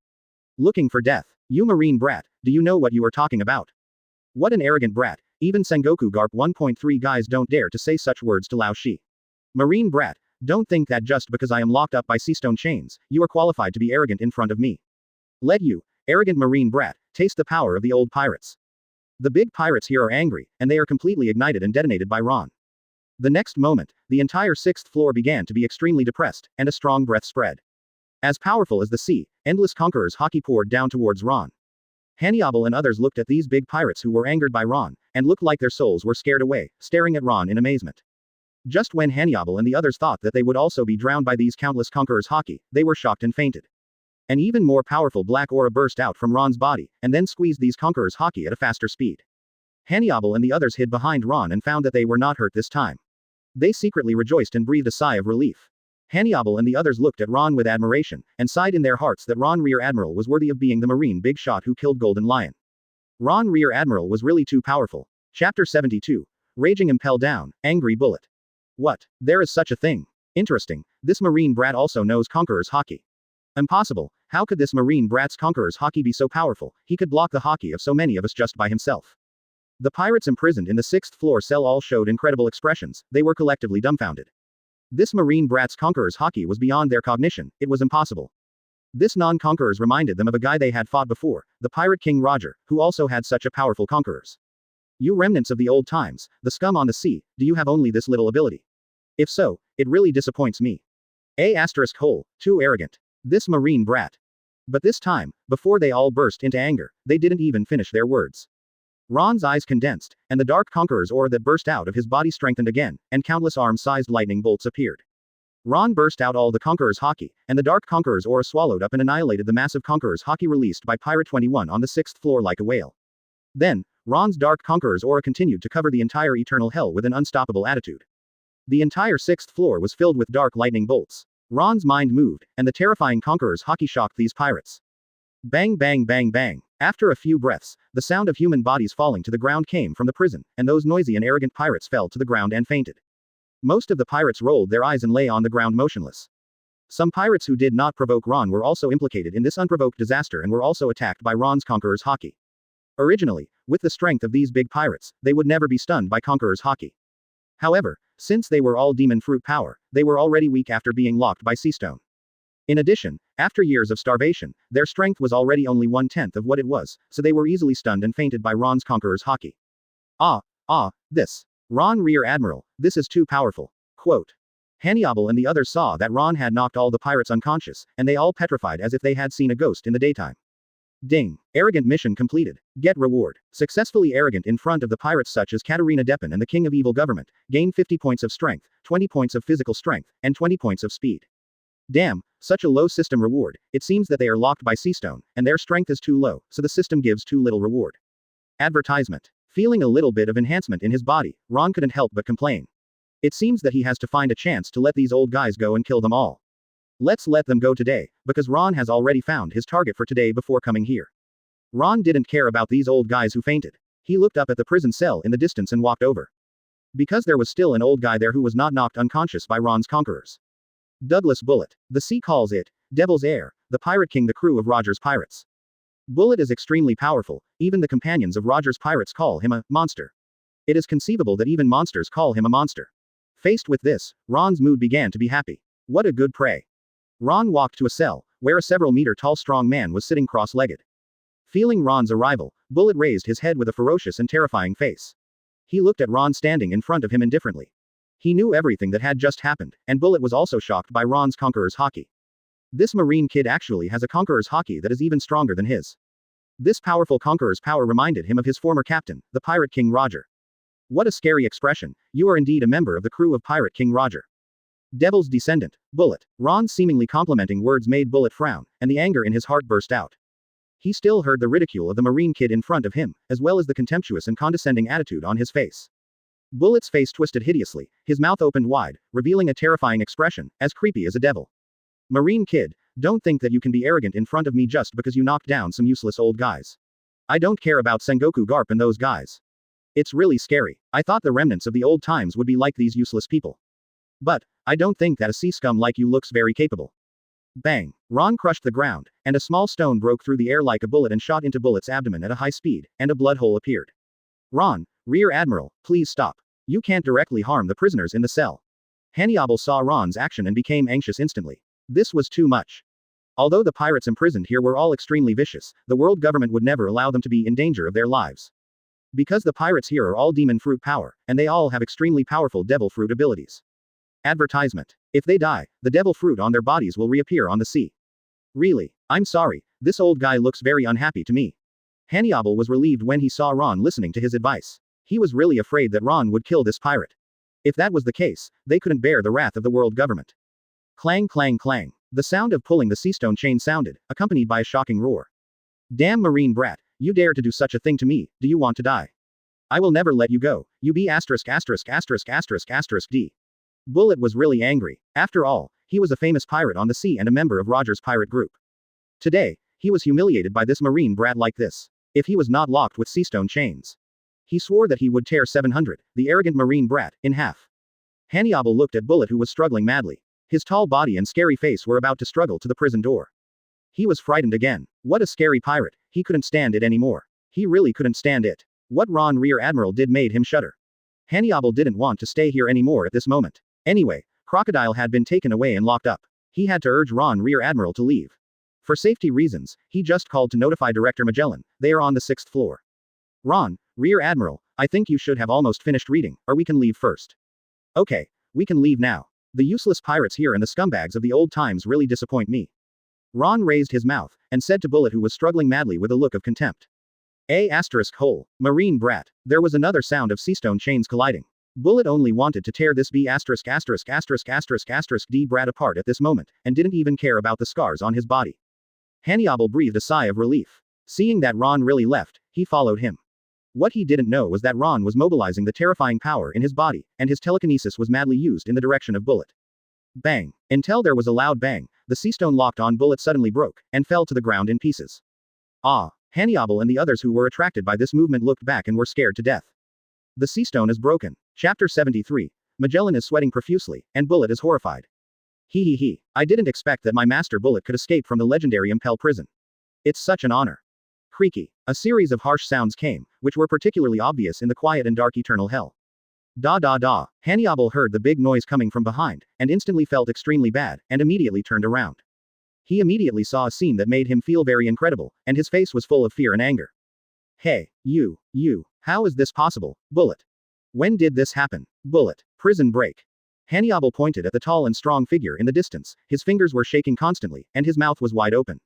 Looking for death. You marine brat, do you know what you are talking about? What an arrogant brat, even Sengoku Garp 1.3 guys don't dare to say such words to Lao Shi. Marine brat, don't think that just because I am locked up by sea stone chains, you are qualified to be arrogant in front of me. Let you, arrogant marine brat, taste the power of the old pirates. The big pirates here are angry, and they are completely ignited and detonated by Ron. The next moment, the entire 6th floor began to be extremely depressed, and a strong breath spread. As powerful as the sea, endless Conqueror's Haki poured down towards Ron. Hannibal and others looked at these big pirates who were angered by Ron, and looked like their souls were scared away, staring at Ron in amazement. Just when Hannibal and the others thought that they would also be drowned by these countless Conqueror's Haki, they were shocked and fainted. An even more powerful black aura burst out from Ron's body, and then squeezed these Conqueror's Haki at a faster speed. Hannibal and the others hid behind Ron and found that they were not hurt this time. They secretly rejoiced and breathed a sigh of relief. Hannibal and the others looked at Ron with admiration, and sighed in their hearts that Ron Rear Admiral was worthy of being the marine big shot who killed Golden Lion. Ron Rear Admiral was really too powerful. Chapter 72. Raging Impel down, angry Bullet. What? There is such a thing. Interesting, this marine brat also knows Conqueror's Haki. Impossible, how could this marine brat's Conqueror's Haki be so powerful? He could block the Haki of so many of us just by himself. The pirates imprisoned in the 6th floor cell all showed incredible expressions, they were collectively dumbfounded. This marine brat's Conqueror's Haki was beyond their cognition, it was impossible. This non-conquerors reminded them of a guy they had fought before, the pirate king Roger, who also had such a powerful conquerors. You remnants of the old times, the scum on the sea, do you have only this little ability? If so, it really disappoints me. Too arrogant. This marine brat. But this time, before they all burst into anger, they didn't even finish their words. Ron's eyes condensed, and the dark conqueror's aura that burst out of his body strengthened again, and countless arm-sized lightning bolts appeared. Ron burst out all the Conqueror's Haki, and the Dark Conqueror's aura swallowed up and annihilated the massive Conqueror's Haki released by Pirate 21 on the 6th floor like a whale. Then, Ron's Dark Conqueror's aura continued to cover the entire eternal hell with an unstoppable attitude. The entire 6th floor was filled with dark lightning bolts. Ron's mind moved, and the terrifying Conqueror's Haki shocked these pirates. Bang bang bang bang. After a few breaths, the sound of human bodies falling to the ground came from the prison, and those noisy and arrogant pirates fell to the ground and fainted. Most of the pirates rolled their eyes and lay on the ground motionless. Some pirates who did not provoke Ron were also implicated in this unprovoked disaster and were also attacked by Ron's Conqueror's Haki. Originally, with the strength of these big pirates, they would never be stunned by Conqueror's Haki. However, since they were all demon fruit power, they were already weak after being locked by Seastone. In addition, after years of starvation, their strength was already only 1/10 of what it was, so they were easily stunned and fainted by Ron's Conqueror's Haki. This. Ron Rear Admiral, this is too powerful. Quote. Hannibal and the others saw that Ron had knocked all the pirates unconscious, and they all petrified as if they had seen a ghost in the daytime. Ding. Arrogant mission completed. Get reward. Successfully arrogant in front of the pirates such as Katarina Depin and the King of Evil Government, gain 50 points of strength, 20 points of physical strength, and 20 points of speed. Damn, such a low system reward, it seems that they are locked by Seastone, and their strength is too low, so the system gives too little reward. Advertisement. Feeling a little bit of enhancement in his body, Ron couldn't help but complain. It seems that he has to find a chance to let these old guys go and kill them all. Let's let them go today, because Ron has already found his target for today before coming here. Ron didn't care about these old guys who fainted. He looked up at the prison cell in the distance and walked over. Because there was still an old guy there who was not knocked unconscious by Ron's conquerors. Douglas Bullet. The sea calls it Devil's Air, the Pirate King, the crew of Roger's pirates. Bullet is extremely powerful, even the companions of Roger's pirates call him a monster. It is conceivable that even monsters call him a monster. Faced with this, Ron's mood began to be happy. What a good prey. Ron walked to a cell, where a several-meter-tall strong man was sitting cross-legged. Feeling Ron's arrival, Bullet raised his head with a ferocious and terrifying face. He looked at Ron standing in front of him indifferently. He knew everything that had just happened, and Bullet was also shocked by Ron's Conqueror's Haki. This marine kid actually has a Conqueror's Haki that is even stronger than his. This powerful Conqueror's power reminded him of his former captain, the Pirate King Roger. What a scary expression, you are indeed a member of the crew of Pirate King Roger. Devil's descendant, Bullet. Ron's seemingly complimenting words made Bullet frown, and the anger in his heart burst out. He still heard the ridicule of the marine kid in front of him, as well as the contemptuous and condescending attitude on his face. Bullet's face twisted hideously, his mouth opened wide, revealing a terrifying expression, as creepy as a devil. Marine kid, don't think that you can be arrogant in front of me just because you knocked down some useless old guys. I don't care about Sengoku Garp and those guys. It's really scary. I thought the remnants of the old times would be like these useless people. But, I don't think that a sea scum like you looks very capable. Bang. Ron crushed the ground, and a small stone broke through the air like a bullet and shot into Bullet's abdomen at a high speed, and a blood hole appeared. Ron, Rear Admiral, please stop. You can't directly harm the prisoners in the cell. Hannibal saw Ron's action and became anxious instantly. This was too much. Although the pirates imprisoned here were all extremely vicious, the world government would never allow them to be in danger of their lives. Because the pirates here are all demon fruit power, and they all have extremely powerful devil fruit abilities. Advertisement. If they die, the devil fruit on their bodies will reappear on the sea. Really? I'm sorry, this old guy looks very unhappy to me. Hannibal was relieved when he saw Ron listening to his advice. He was really afraid that Ron would kill this pirate. If that was the case, they couldn't bear the wrath of the world government. Clang clang clang. The sound of pulling the seastone chain sounded, accompanied by a shocking roar. Damn marine brat, you dare to do such a thing to me, do you want to die? I will never let you go, you be *****************. Bullet was really angry. After all, he was a famous pirate on the sea and a member of Roger's pirate group. Today, he was humiliated by this marine brat like this. If he was not locked with seastone chains. He swore that he would tear 700, the arrogant marine brat, in half. Hannibal looked at Bullet, who was struggling madly. His tall body and scary face were about to struggle to the prison door. He was frightened again. What a scary pirate, he couldn't stand it anymore. He really couldn't stand it. What Rear Admiral did made him shudder. Hannibal didn't want to stay here anymore at this moment. Anyway, Crocodile had been taken away and locked up. He had to urge Rear Admiral to leave. For safety reasons, he just called to notify Director Magellan. They are on the 6th floor. Rear Admiral, I think you should have almost finished reading, or we can leave first. Okay, we can leave now. The useless pirates here and the scumbags of the old times really disappoint me. Ron raised his mouth, and said to Bullet, who was struggling madly with a look of contempt. Marine brat. There was another sound of seastone chains colliding. Bullet only wanted to tear this D brat apart at this moment, and didn't even care about the scars on his body. Hannibal breathed a sigh of relief. Seeing that Ron really left, he followed him. What he didn't know was that Ron was mobilizing the terrifying power in his body, and his telekinesis was madly used in the direction of Bullet. Bang! Until there was a loud bang, the seastone locked on Bullet suddenly broke, and fell to the ground in pieces. Ah! Hannibal and the others who were attracted by this movement looked back and were scared to death. The seastone is broken. Chapter 73. Magellan is sweating profusely, and Bullet is horrified. He. I didn't expect that my master Bullet could escape from the legendary Impel prison. It's such an honor. Creaky. A series of harsh sounds came, which were particularly obvious in the quiet and dark eternal hell. Da. Hannibal heard the big noise coming from behind, and instantly felt extremely bad, and immediately turned around. He immediately saw a scene that made him feel very incredible, and his face was full of fear and anger. Hey, you, how is this possible, Bullet? When did this happen? Bullet. Prison break. Hannibal pointed at the tall and strong figure in the distance, his fingers were shaking constantly, and his mouth was wide open.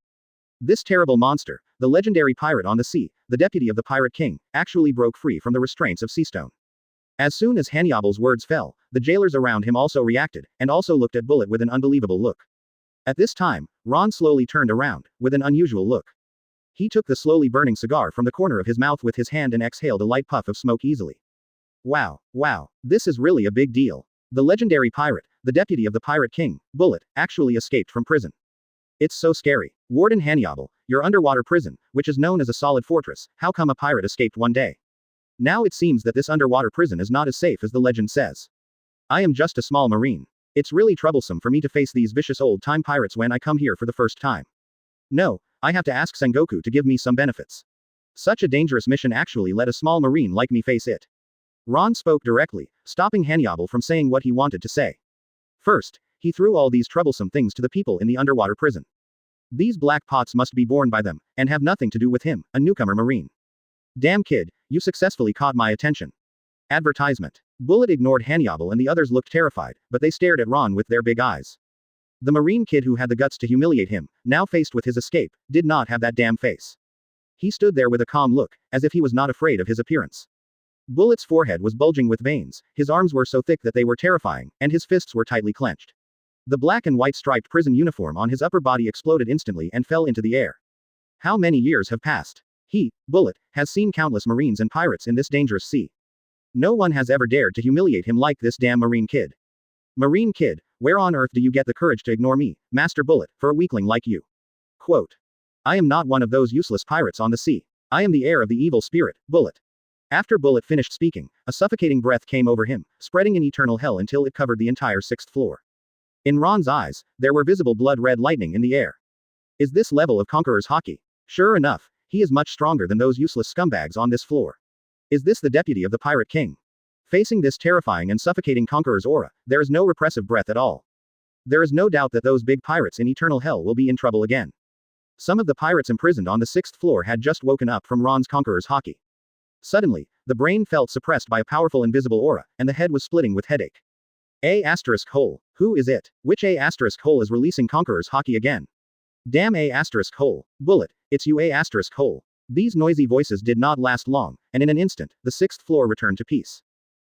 This terrible monster, the legendary pirate on the sea, the deputy of the Pirate King, actually broke free from the restraints of Seastone. As soon as Hannibal's words fell, the jailers around him also reacted, and also looked at Bullet with an unbelievable look. At this time, Ron slowly turned around, with an unusual look. He took the slowly burning cigar from the corner of his mouth with his hand and exhaled a light puff of smoke easily. Wow, this is really a big deal. The legendary pirate, the deputy of the Pirate King, Bullet, actually escaped from prison. It's so scary. Warden Hannibal, your underwater prison, which is known as a solid fortress, how come a pirate escaped one day? Now it seems that this underwater prison is not as safe as the legend says. I am just a small marine. It's really troublesome for me to face these vicious old-time pirates when I come here for the first time. No, I have to ask Sengoku to give me some benefits. Such a dangerous mission actually let a small marine like me face it. Ron spoke directly, stopping Hannibal from saying what he wanted to say. First, he threw all these troublesome things to the people in the underwater prison. These black pots must be borne by them, and have nothing to do with him, a newcomer marine. Damn kid, you successfully caught my attention. Advertisement. Bullet ignored Hannibal and the others looked terrified, but they stared at Ron with their big eyes. The marine kid who had the guts to humiliate him, now faced with his escape, did not have that damn face. He stood there with a calm look, as if he was not afraid of his appearance. Bullet's forehead was bulging with veins, his arms were so thick that they were terrifying, and his fists were tightly clenched. The black and white striped prison uniform on his upper body exploded instantly and fell into the air. How many years have passed? He, Bullet, has seen countless marines and pirates in this dangerous sea. No one has ever dared to humiliate him like this damn marine kid. Marine kid, where on earth do you get the courage to ignore me, Master Bullet, for a weakling like you? Quote. I am not one of those useless pirates on the sea. I am the heir of the evil spirit, Bullet. After Bullet finished speaking, a suffocating breath came over him, spreading in eternal hell until it covered the entire 6th floor. In Ron's eyes, there were visible blood-red lightning in the air. Is this level of Conqueror's Haki? Sure enough, he is much stronger than those useless scumbags on this floor. Is this the deputy of the Pirate King? Facing this terrifying and suffocating Conqueror's aura, there is no repressive breath at all. There is no doubt that those big pirates in eternal hell will be in trouble again. Some of the pirates imprisoned on the 6th floor had just woken up from Ron's Conqueror's Haki. Suddenly, the brain felt suppressed by a powerful invisible aura, and the head was splitting with headache. A*hole. Who is it? Which A*hole is releasing Conqueror's Haki again? Damn A*hole. Bullet, it's you A*hole. These noisy voices did not last long, and in an instant, the 6th floor returned to peace.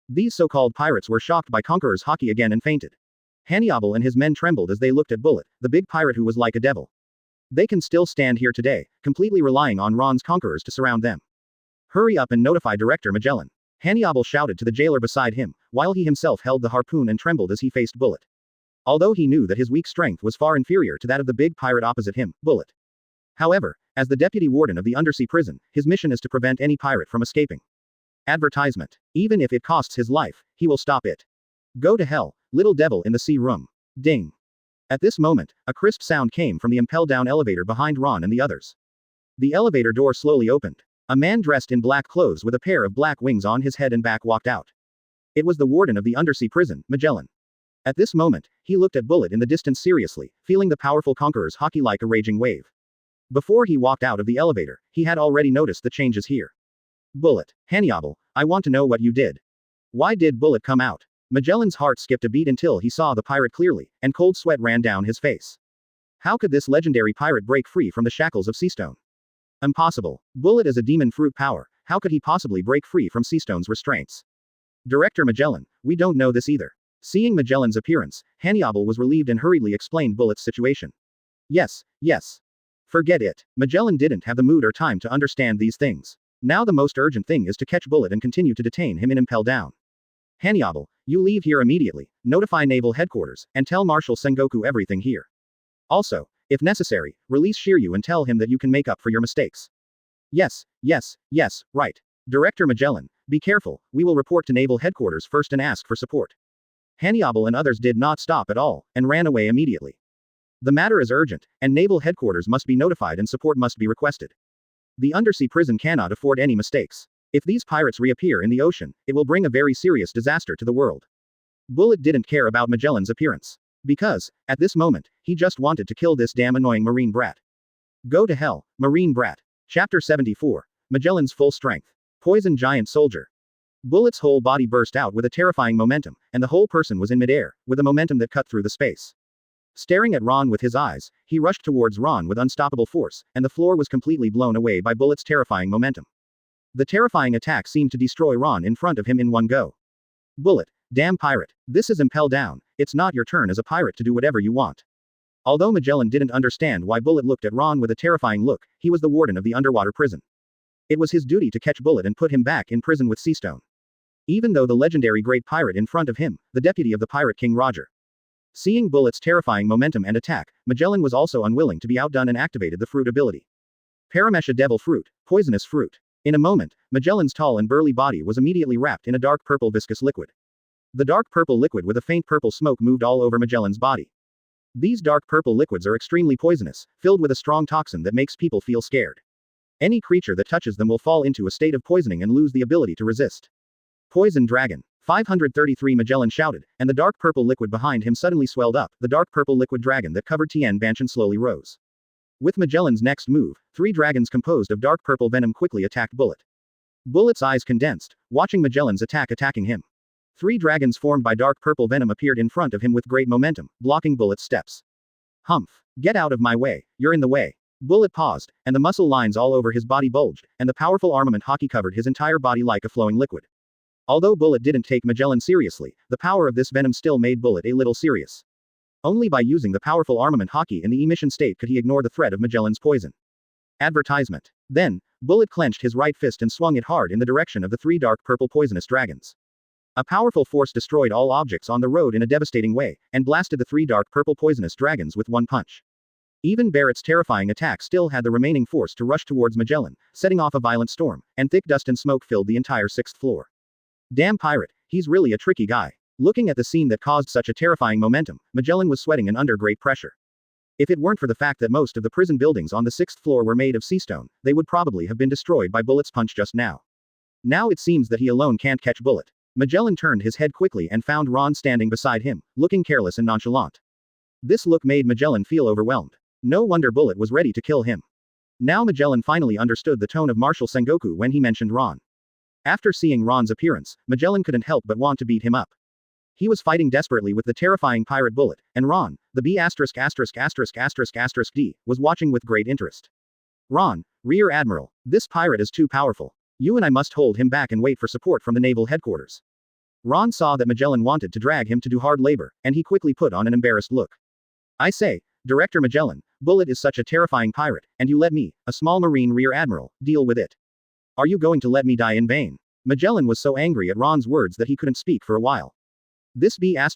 These so-called pirates were shocked by Conqueror's Haki again and fainted. Hannibal and his men trembled as they looked at Bullet, the big pirate who was like a devil. They can still stand here today, completely relying on Ron's conquerors to surround them. Hurry up and notify Director Magellan. Hannibal shouted to the jailer beside him, while he himself held the harpoon and trembled as he faced Bullet. Although he knew that his weak strength was far inferior to that of the big pirate opposite him, Bullet. However, as the deputy warden of the undersea prison, his mission is to prevent any pirate from escaping. Advertisement. Even if it costs his life, he will stop it. Go to hell, little devil in the sea room. Ding. At this moment, a crisp sound came from the Impel down elevator behind Ron and the others. The elevator door slowly opened. A man dressed in black clothes with a pair of black wings on his head and back walked out. It was the warden of the undersea prison, Magellan. At this moment, he looked at Bullet in the distance seriously, feeling the powerful Conqueror's Haki like a raging wave. Before he walked out of the elevator, he had already noticed the changes here. Bullet, Hannibal, I want to know what you did. Why did Bullet come out? Magellan's heart skipped a beat until he saw the pirate clearly, and cold sweat ran down his face. How could this legendary pirate break free from the shackles of Seastone? Impossible. Bullet is a demon fruit power, how could he possibly break free from Seastone's restraints? Director Magellan, we don't know this either. Seeing Magellan's appearance, Hannibal was relieved and hurriedly explained Bullet's situation. Yes. Forget it. Magellan didn't have the mood or time to understand these things. Now the most urgent thing is to catch Bullet and continue to detain him in Impel down. Hannibal, you leave here immediately, notify Naval Headquarters, and tell Marshal Sengoku everything here. Also, if necessary, release Shiryu and tell him that you can make up for your mistakes. Yes, right. Director Magellan, be careful, we will report to Naval Headquarters first and ask for support. Hannibal and others did not stop at all, and ran away immediately. The matter is urgent, and Naval Headquarters must be notified and support must be requested. The undersea prison cannot afford any mistakes. If these pirates reappear in the ocean, it will bring a very serious disaster to the world. Bullet didn't care about Magellan's appearance. Because, at this moment, he just wanted to kill this damn annoying marine brat. Go to hell, marine brat. Chapter 74. Magellan's full strength. Poison giant soldier. Bullet's whole body burst out with a terrifying momentum, and the whole person was in midair, with a momentum that cut through the space. Staring at Ron with his eyes, he rushed towards Ron with unstoppable force, and the floor was completely blown away by Bullet's terrifying momentum. The terrifying attack seemed to destroy Ron in front of him in one go. Bullet, damn pirate, this is Impel down, it's not your turn as a pirate to do whatever you want. Although Magellan didn't understand why Bullet looked at Ron with a terrifying look, he was the warden of the underwater prison. It was his duty to catch Bullet and put him back in prison with Seastone. Even though the legendary great pirate in front of him, the deputy of the Pirate King Roger. Seeing Bullet's terrifying momentum and attack, Magellan was also unwilling to be outdone and activated the fruit ability. Paramesha devil fruit, poisonous fruit. In a moment, Magellan's tall and burly body was immediately wrapped in a dark purple viscous liquid. The dark purple liquid with a faint purple smoke moved all over Magellan's body. These dark purple liquids are extremely poisonous, filled with a strong toxin that makes people feel scared. Any creature that touches them will fall into a state of poisoning and lose the ability to resist. Poison dragon. 533 Magellan shouted, and the dark purple liquid behind him suddenly swelled up. The dark purple liquid dragon that covered Tien Banshan slowly rose. With Magellan's next move, 3 dragons composed of dark purple venom quickly attacked Bullet. Bullet's eyes condensed, watching Magellan's attacking him. 3 dragons formed by dark purple venom appeared in front of him with great momentum, blocking Bullet's steps. Humph! Get out of my way, you're in the way. Bullet paused, and the muscle lines all over his body bulged, and the powerful armament Haki covered his entire body like a flowing liquid. Although Bullet didn't take Magellan seriously, the power of this venom still made Bullet a little serious. Only by using the powerful armament Haki in the emission state could he ignore the threat of Magellan's poison. Advertisement. Then, Bullet clenched his right fist and swung it hard in the direction of the 3 dark purple poisonous dragons. A powerful force destroyed all objects on the road in a devastating way, and blasted the 3 dark purple poisonous dragons with one punch. Even Barrett's terrifying attack still had the remaining force to rush towards Magellan, setting off a violent storm, and thick dust and smoke filled the entire 6th floor. Damn pirate, he's really a tricky guy. Looking at the scene that caused such a terrifying momentum, Magellan was sweating and under great pressure. If it weren't for the fact that most of the prison buildings on the 6th floor were made of seastone, they would probably have been destroyed by Bullet's punch just now. Now it seems that he alone can't catch Bullet. Magellan turned his head quickly and found Ron standing beside him, looking careless and nonchalant. This look made Magellan feel overwhelmed. No wonder Bullet was ready to kill him. Now Magellan finally understood the tone of Marshal Sengoku when he mentioned Ron. After seeing Ron's appearance, Magellan couldn't help but want to beat him up. He was fighting desperately with the terrifying pirate Bullet, and Ron, the B**************, was watching with great interest. Ron, Rear Admiral, this pirate is too powerful. You and I must hold him back and wait for support from the Naval Headquarters. Ron saw that Magellan wanted to drag him to do hard labor, and he quickly put on an embarrassed look. I say, Director Magellan, Bullet is such a terrifying pirate, and you let me, a small marine Rear Admiral, deal with it. Are you going to let me die in vain? Magellan was so angry at Ron's words that he couldn't speak for a while. This B***********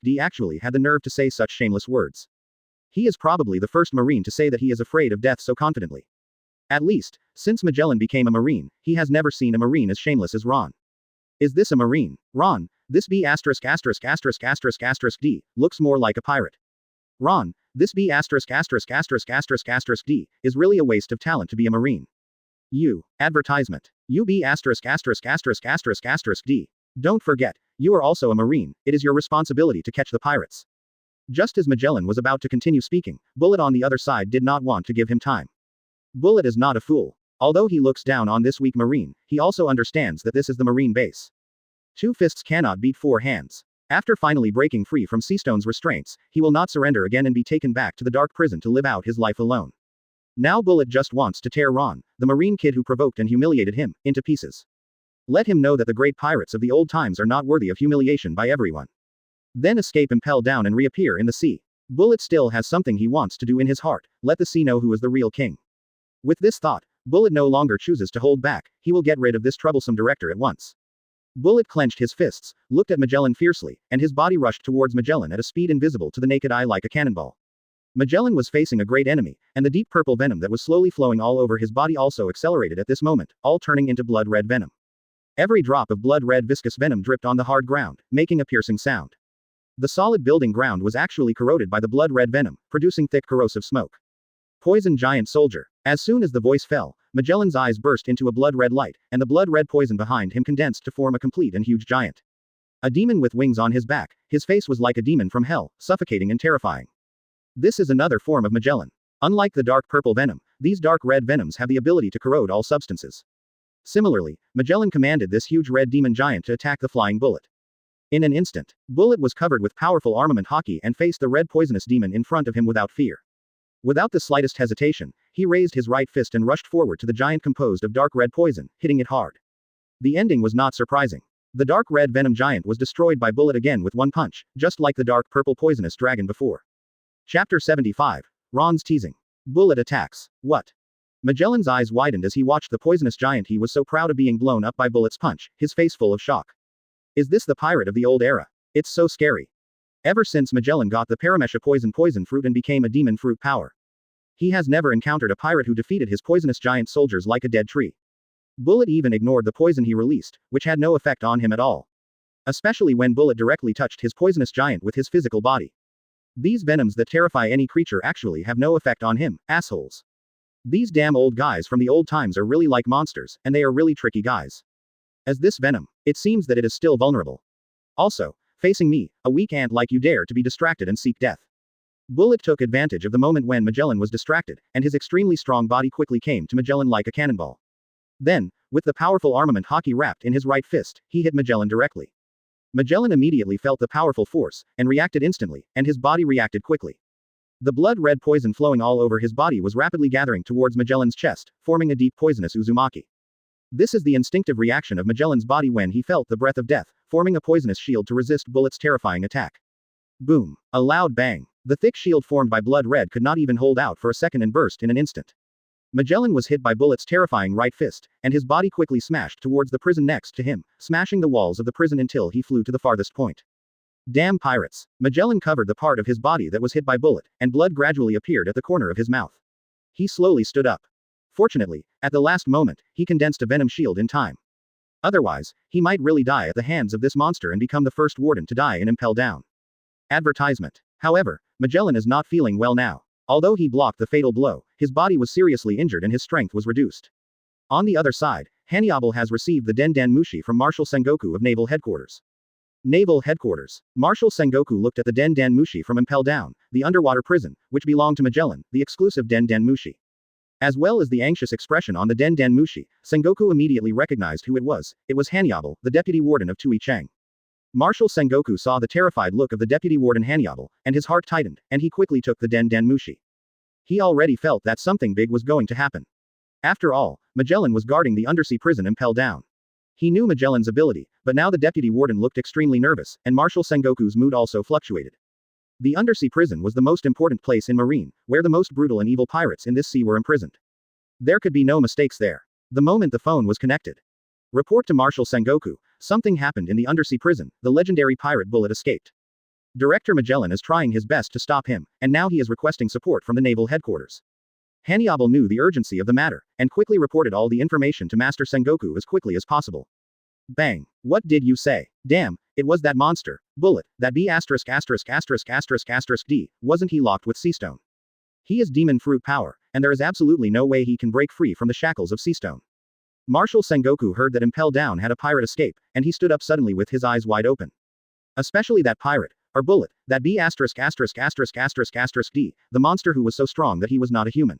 D actually had the nerve to say such shameless words. He is probably the first marine to say that he is afraid of death so confidently. At least, Since Magellan became a Marine, he has never seen a Marine as shameless as Ron. Is this a Marine? Ron, this B************D looks more like a pirate. Ron, this B**********D is really a waste of talent to be a Marine. Advertisement. You B*********D. Don't forget, you are also a Marine, it is your responsibility to catch the pirates. Just as Magellan was about to continue speaking, Bullet on the other side did not want to give him time. Bullet is not a fool. Although he looks down on this weak Marine, he also understands that this is the Marine base. 2 fists cannot beat 4 hands. After finally breaking free from Seastone's restraints, he will not surrender again and be taken back to the dark prison to live out his life alone. Now Bullet just wants to tear Ron, the Marine kid who provoked and humiliated him, into pieces. Let him know that the great pirates of the old times are not worthy of humiliation by everyone. Then escape Impel down and reappear in the sea. Bullet still has something he wants to do in his heart, let the sea know who is the real king. With this thought, Bullet no longer chooses to hold back, he will get rid of this troublesome director at once. Bullet clenched his fists, looked at Magellan fiercely, and his body rushed towards Magellan at a speed invisible to the naked eye like a cannonball. Magellan was facing a great enemy, and the deep purple venom that was slowly flowing all over his body also accelerated at this moment, all turning into blood-red venom. Every drop of blood-red viscous venom dripped on the hard ground, making a piercing sound. The solid building ground was actually corroded by the blood-red venom, producing thick corrosive smoke. Poison giant soldier. As soon as the voice fell, Magellan's eyes burst into a blood-red light, and the blood-red poison behind him condensed to form a complete and huge giant. A demon with wings on his back, his face was like a demon from hell, suffocating and terrifying. This is another form of Magellan. Unlike the dark purple venom, these dark red venoms have the ability to corrode all substances. Similarly, Magellan commanded this huge red demon giant to attack the flying Bullet. In an instant, Bullet was covered with powerful armament Haki and faced the red poisonous demon in front of him without fear. Without the slightest hesitation, he raised his right fist and rushed forward to the giant composed of dark red poison, hitting it hard. The ending was not surprising. The dark red venom giant was destroyed by Bullet again with one punch, just like the dark purple poisonous dragon before. Chapter 75. Ron's teasing. Bullet attacks. What? Magellan's eyes widened as he watched the poisonous giant. He was so proud of being blown up by Bullet's punch, his face full of shock. Is this the pirate of the old era? It's so scary. Ever since Magellan got the Paramesha poison fruit and became a demon fruit power, he has never encountered a pirate who defeated his poisonous giant soldiers like a dead tree. Bullet even ignored the poison he released, which had no effect on him at all. Especially when Bullet directly touched his poisonous giant with his physical body. These venoms that terrify any creature actually have no effect on him, assholes. These damn old guys from the old times are really like monsters, and they are really tricky guys. As this venom, it seems that it is still vulnerable. Also, facing me, a weak ant like you dare to be distracted and seek death. Bullet took advantage of the moment when Magellan was distracted, and his extremely strong body quickly came to Magellan like a cannonball. Then, with the powerful armament Haki wrapped in his right fist, he hit Magellan directly. Magellan immediately felt the powerful force, and reacted instantly, and his body reacted quickly. The blood-red poison flowing all over his body was rapidly gathering towards Magellan's chest, forming a deep poisonous uzumaki. This is the instinctive reaction of Magellan's body when he felt the breath of death, forming a poisonous shield to resist Bullet's terrifying attack. Boom. A loud bang. The thick shield formed by blood red could not even hold out for a second and burst in an instant. Magellan was hit by Bullet's terrifying right fist, and his body quickly smashed towards the prison next to him, smashing the walls of the prison until he flew to the farthest point. Damn pirates. Magellan covered the part of his body that was hit by Bullet, and blood gradually appeared at the corner of his mouth. He slowly stood up. Fortunately, at the last moment, he condensed a venom shield in time. Otherwise, he might really die at the hands of this monster and become the first warden to die in Impel Down. Advertisement. However, Magellan is not feeling well now. Although he blocked the fatal blow, his body was seriously injured and his strength was reduced. On the other side, Hannibal has received the Den Den Mushi from Marshal Sengoku of Naval Headquarters. Naval Headquarters. Marshal Sengoku looked at the Den Den Mushi from Impel Down, the underwater prison, which belonged to Magellan, the exclusive Den Den Mushi. As well as the anxious expression on the Den Den Mushi, Sengoku immediately recognized who it was Hannibal, the deputy warden of Tui Chang. Marshal Sengoku saw the terrified look of the deputy warden Hannibal, and his heart tightened, and he quickly took the Den Den Mushi. He already felt that something big was going to happen. After all, Magellan was guarding the undersea prison Impel Down. He knew Magellan's ability, but now the deputy warden looked extremely nervous, and Marshal Sengoku's mood also fluctuated. The undersea prison was the most important place in Marine, where the most brutal and evil pirates in this sea were imprisoned. There could be no mistakes there. The moment the phone was connected. Report to Marshal Sengoku, something happened in the undersea prison, the legendary pirate Bullet escaped. Director Magellan is trying his best to stop him, and now he is requesting support from the Naval Headquarters. Hannibal knew the urgency of the matter, and quickly reported all the information to Master Sengoku as quickly as possible. Bang. What did you say? Damn, it was that monster. Bullet, that B***************, D, wasn't he locked with Seastone? He is demon fruit power, and there is absolutely no way he can break free from the shackles of Seastone. Marshal Sengoku heard that Impel Down had a pirate escape, and he stood up suddenly with his eyes wide open. Especially that pirate, or bullet, that B*********, D, the monster who was so strong that he was not a human.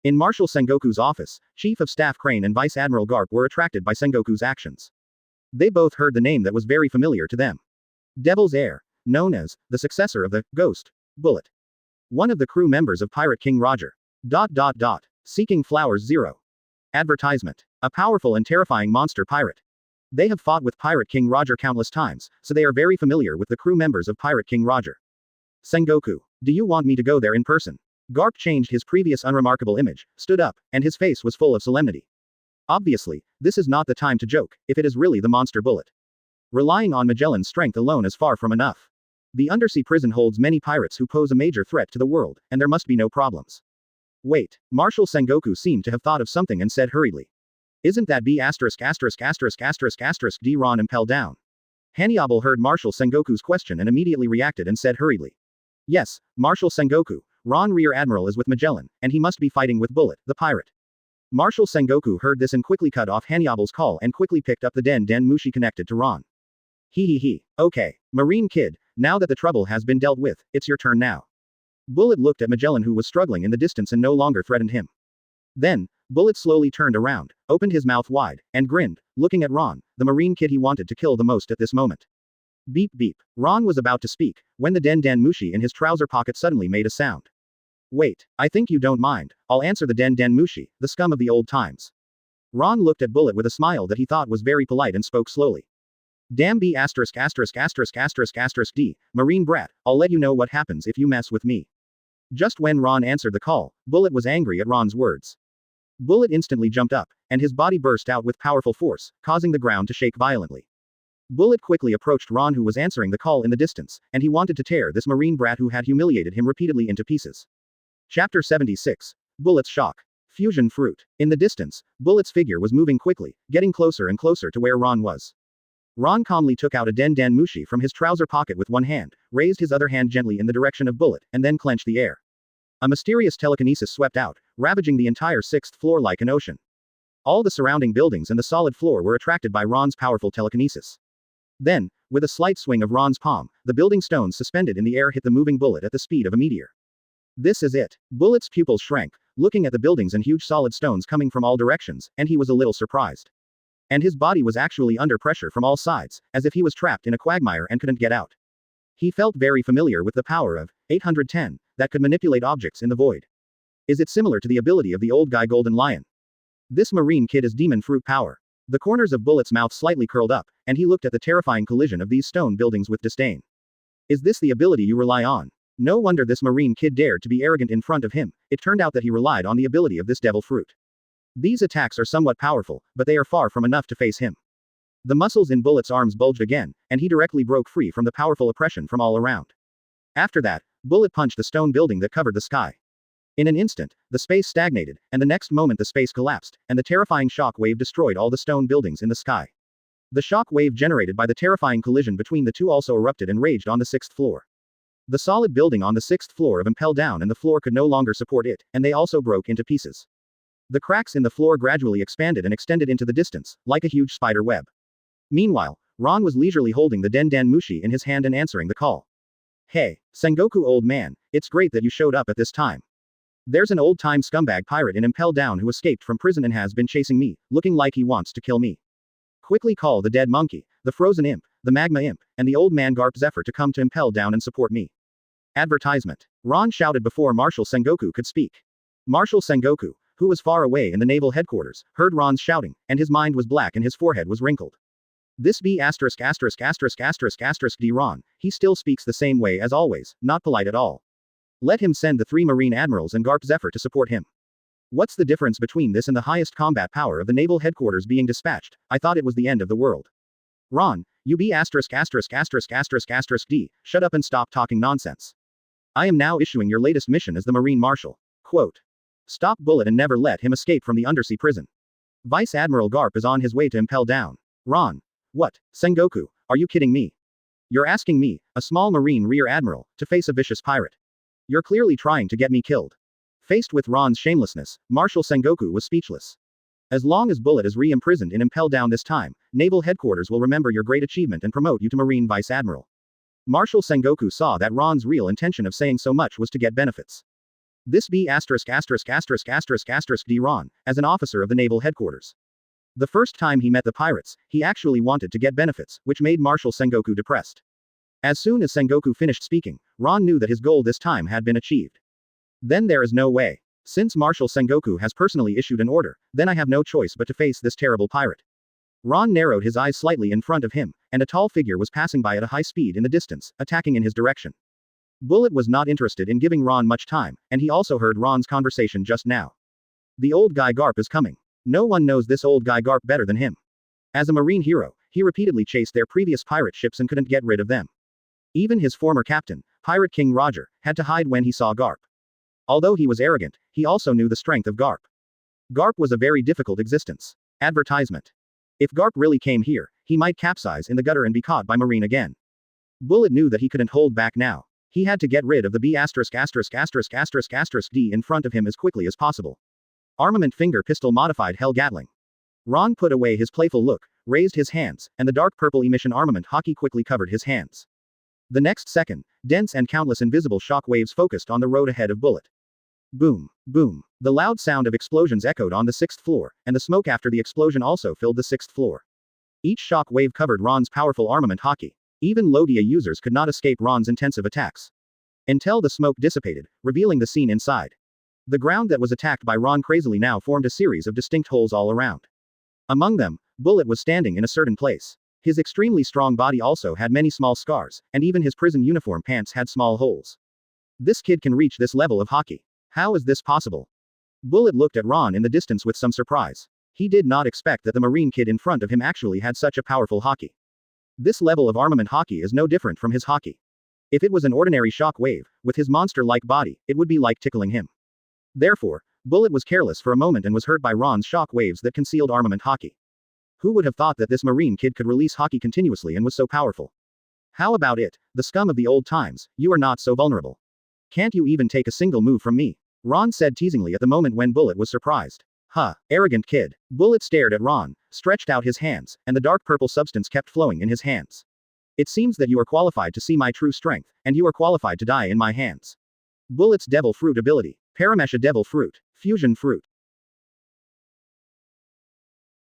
In Marshal Sengoku's office, Chief of Staff Crane and Vice Admiral Garp were attracted by Sengoku's actions. They both heard the name that was very familiar to them. Devil's Heir, known as the successor of the Ghost Bullet. One of the crew members of Pirate King Roger. Seeking Flowers 0. Advertisement. A powerful and terrifying monster pirate. They have fought with Pirate King Roger countless times, so they are very familiar with the crew members of Pirate King Roger. Sengoku, do you want me to go there in person? Garp changed his previous unremarkable image, stood up, and his face was full of solemnity. Obviously, this is not the time to joke, if it is really the monster bullet. Relying on Magellan's strength alone is far from enough. The undersea prison holds many pirates who pose a major threat to the world, and there must be no problems. Wait, Marshal Sengoku seemed to have thought of something and said hurriedly. Isn't that B***********, D Ron Impel Down? Hannibal heard Marshal Sengoku's question and immediately reacted and said hurriedly. Yes, Marshal Sengoku, Ron Rear Admiral is with Magellan, and he must be fighting with Bullet, the pirate. Marshal Sengoku heard this and quickly cut off Hannibal's call and quickly picked up the Den Den Mushi connected to Ron. Okay, Marine Kid, now that the trouble has been dealt with, it's your turn now. Bullet looked at Magellan who was struggling in the distance and no longer threatened him. Then, Bullet slowly turned around, opened his mouth wide, and grinned, looking at Ron, the Marine Kid he wanted to kill the most at this moment. Beep beep. Ron was about to speak, when the Den Den Mushi in his trouser pocket suddenly made a sound. Wait, I think you don't mind, I'll answer the Den Den Mushi, the scum of the old times. Ron looked at Bullet with a smile that he thought was very polite and spoke slowly. Damn B********, D, Marine brat, I'll let you know what happens if you mess with me. Just when Ron answered the call, Bullet was angry at Ron's words. Bullet instantly jumped up, and his body burst out with powerful force, causing the ground to shake violently. Bullet quickly approached Ron who was answering the call in the distance, and he wanted to tear this Marine brat who had humiliated him repeatedly into pieces. Chapter 76. Bullet's Shock. Fusion Fruit. In the distance, Bullet's figure was moving quickly, getting closer and closer to where Ron was. Ron calmly took out a Den Den Mushi from his trouser pocket with one hand, raised his other hand gently in the direction of Bullet, and then clenched the air. A mysterious telekinesis swept out, ravaging the entire 6th floor like an ocean. All the surrounding buildings and the solid floor were attracted by Ron's powerful telekinesis. Then, with a slight swing of Ron's palm, the building stones suspended in the air hit the moving Bullet at the speed of a meteor. This is it. Bullet's pupils shrank, looking at the buildings and huge solid stones coming from all directions, and he was a little surprised. And his body was actually under pressure from all sides, as if he was trapped in a quagmire and couldn't get out. He felt very familiar with the power of 810, that could manipulate objects in the void. Is it similar to the ability of the old guy Golden Lion? This Marine Kid is demon fruit power. The corners of Bullet's mouth slightly curled up, and he looked at the terrifying collision of these stone buildings with disdain. Is this the ability you rely on? No wonder this Marine Kid dared to be arrogant in front of him, it turned out that he relied on the ability of this devil fruit. These attacks are somewhat powerful, but they are far from enough to face him. The muscles in Bullet's arms bulged again, and he directly broke free from the powerful oppression from all around. After that, Bullet punched the stone building that covered the sky. In an instant, the space stagnated, and the next moment the space collapsed, and the terrifying shock wave destroyed all the stone buildings in the sky. The shock wave generated by the terrifying collision between the two also erupted and raged on the 6th floor. The solid building on the 6th floor of Impel Down and the floor could no longer support it, and they also broke into pieces. The cracks in the floor gradually expanded and extended into the distance, like a huge spider web. Meanwhile, Ron was leisurely holding the Den Den Mushi in his hand and answering the call. Hey, Sengoku old man, it's great that you showed up at this time. There's an old-time scumbag pirate in Impel Down who escaped from prison and has been chasing me, looking like he wants to kill me. Quickly call the dead monkey, the frozen imp, the magma imp, and the old man Garp Zephyr to come to Impel Down and support me. Advertisement. Ron shouted before Marshal Sengoku could speak. Marshal Sengoku, who was far away in the Naval Headquarters, heard Ron's shouting, and his mind was black and his forehead was wrinkled. This B**********, D Ron, he still speaks the same way as always, not polite at all. Let him send the 3 Marine Admirals and Garp Zephyr to support him. What's the difference between this and the highest combat power of the Naval Headquarters being dispatched? I thought it was the end of the world. Ron, you B********, D, shut up and stop talking nonsense. I am now issuing your latest mission as the Marine Marshal. Quote. Stop Bullet and never let him escape from the undersea prison. Vice Admiral Garp is on his way to Impel down. Ron. What? Sengoku, are you kidding me? You're asking me, a small marine rear admiral, to face a vicious pirate. You're clearly trying to get me killed. Faced with Ron's shamelessness, Marshal Sengoku was speechless. As long as Bullet is re-imprisoned in Impel down this time, Naval Headquarters will remember your great achievement and promote you to Marine Vice Admiral. Marshal Sengoku saw that Ron's real intention of saying so much was to get benefits. This be D Ron, as an officer of the Naval Headquarters. The first time he met the pirates, he actually wanted to get benefits, which made Marshal Sengoku depressed. As soon as Sengoku finished speaking, Ron knew that his goal this time had been achieved. Then there is no way. Since Marshal Sengoku has personally issued an order, then I have no choice but to face this terrible pirate. Ron narrowed his eyes slightly in front of him, and a tall figure was passing by at a high speed in the distance, attacking in his direction. Bullet was not interested in giving Ron much time, and he also heard Ron's conversation just now. The old guy Garp is coming. No one knows this old guy Garp better than him. As a marine hero, he repeatedly chased their previous pirate ships and couldn't get rid of them. Even his former captain, Pirate King Roger, had to hide when he saw Garp. Although he was arrogant, he also knew the strength of Garp. Garp was a very difficult existence. Advertisement. If Garp really came here, he might capsize in the gutter and be caught by Marine again. Bullet knew that he couldn't hold back now. He had to get rid of the B***** D in front of him as quickly as possible. Armament finger pistol modified Hell Gatling. Ron put away his playful look, raised his hands, and the dark purple emission armament Haki quickly covered his hands. The next second, dense and countless invisible shock waves focused on the road ahead of Bullet. Boom, boom. The loud sound of explosions echoed on the 6th floor, and the smoke after the explosion also filled the 6th floor. Each shock wave covered Ron's powerful armament Haki. Even Logia users could not escape Ron's intensive attacks. Until the smoke dissipated, revealing the scene inside. The ground that was attacked by Ron crazily now formed a series of distinct holes all around. Among them, Bullet was standing in a certain place. His extremely strong body also had many small scars, and even his prison uniform pants had small holes. This kid can reach this level of Haki. How is this possible? Bullet looked at Ron in the distance with some surprise. He did not expect that the marine kid in front of him actually had such a powerful Haki. This level of armament Haki is no different from his Haki. If it was an ordinary shock wave, with his monster-like body, it would be like tickling him. Therefore, Bullet was careless for a moment and was hurt by Ron's shock waves that concealed armament Haki. Who would have thought that this marine kid could release Haki continuously and was so powerful? How about it, the scum of the old times, you are not so vulnerable. Can't you even take a single move from me? Ron said teasingly at the moment when Bullet was surprised. Huh, arrogant kid. Bullet stared at Ron, stretched out his hands, and the dark purple substance kept flowing in his hands. It seems that you are qualified to see my true strength, and you are qualified to die in my hands. Bullet's Devil Fruit ability. Paramesha Devil Fruit. Fusion Fruit.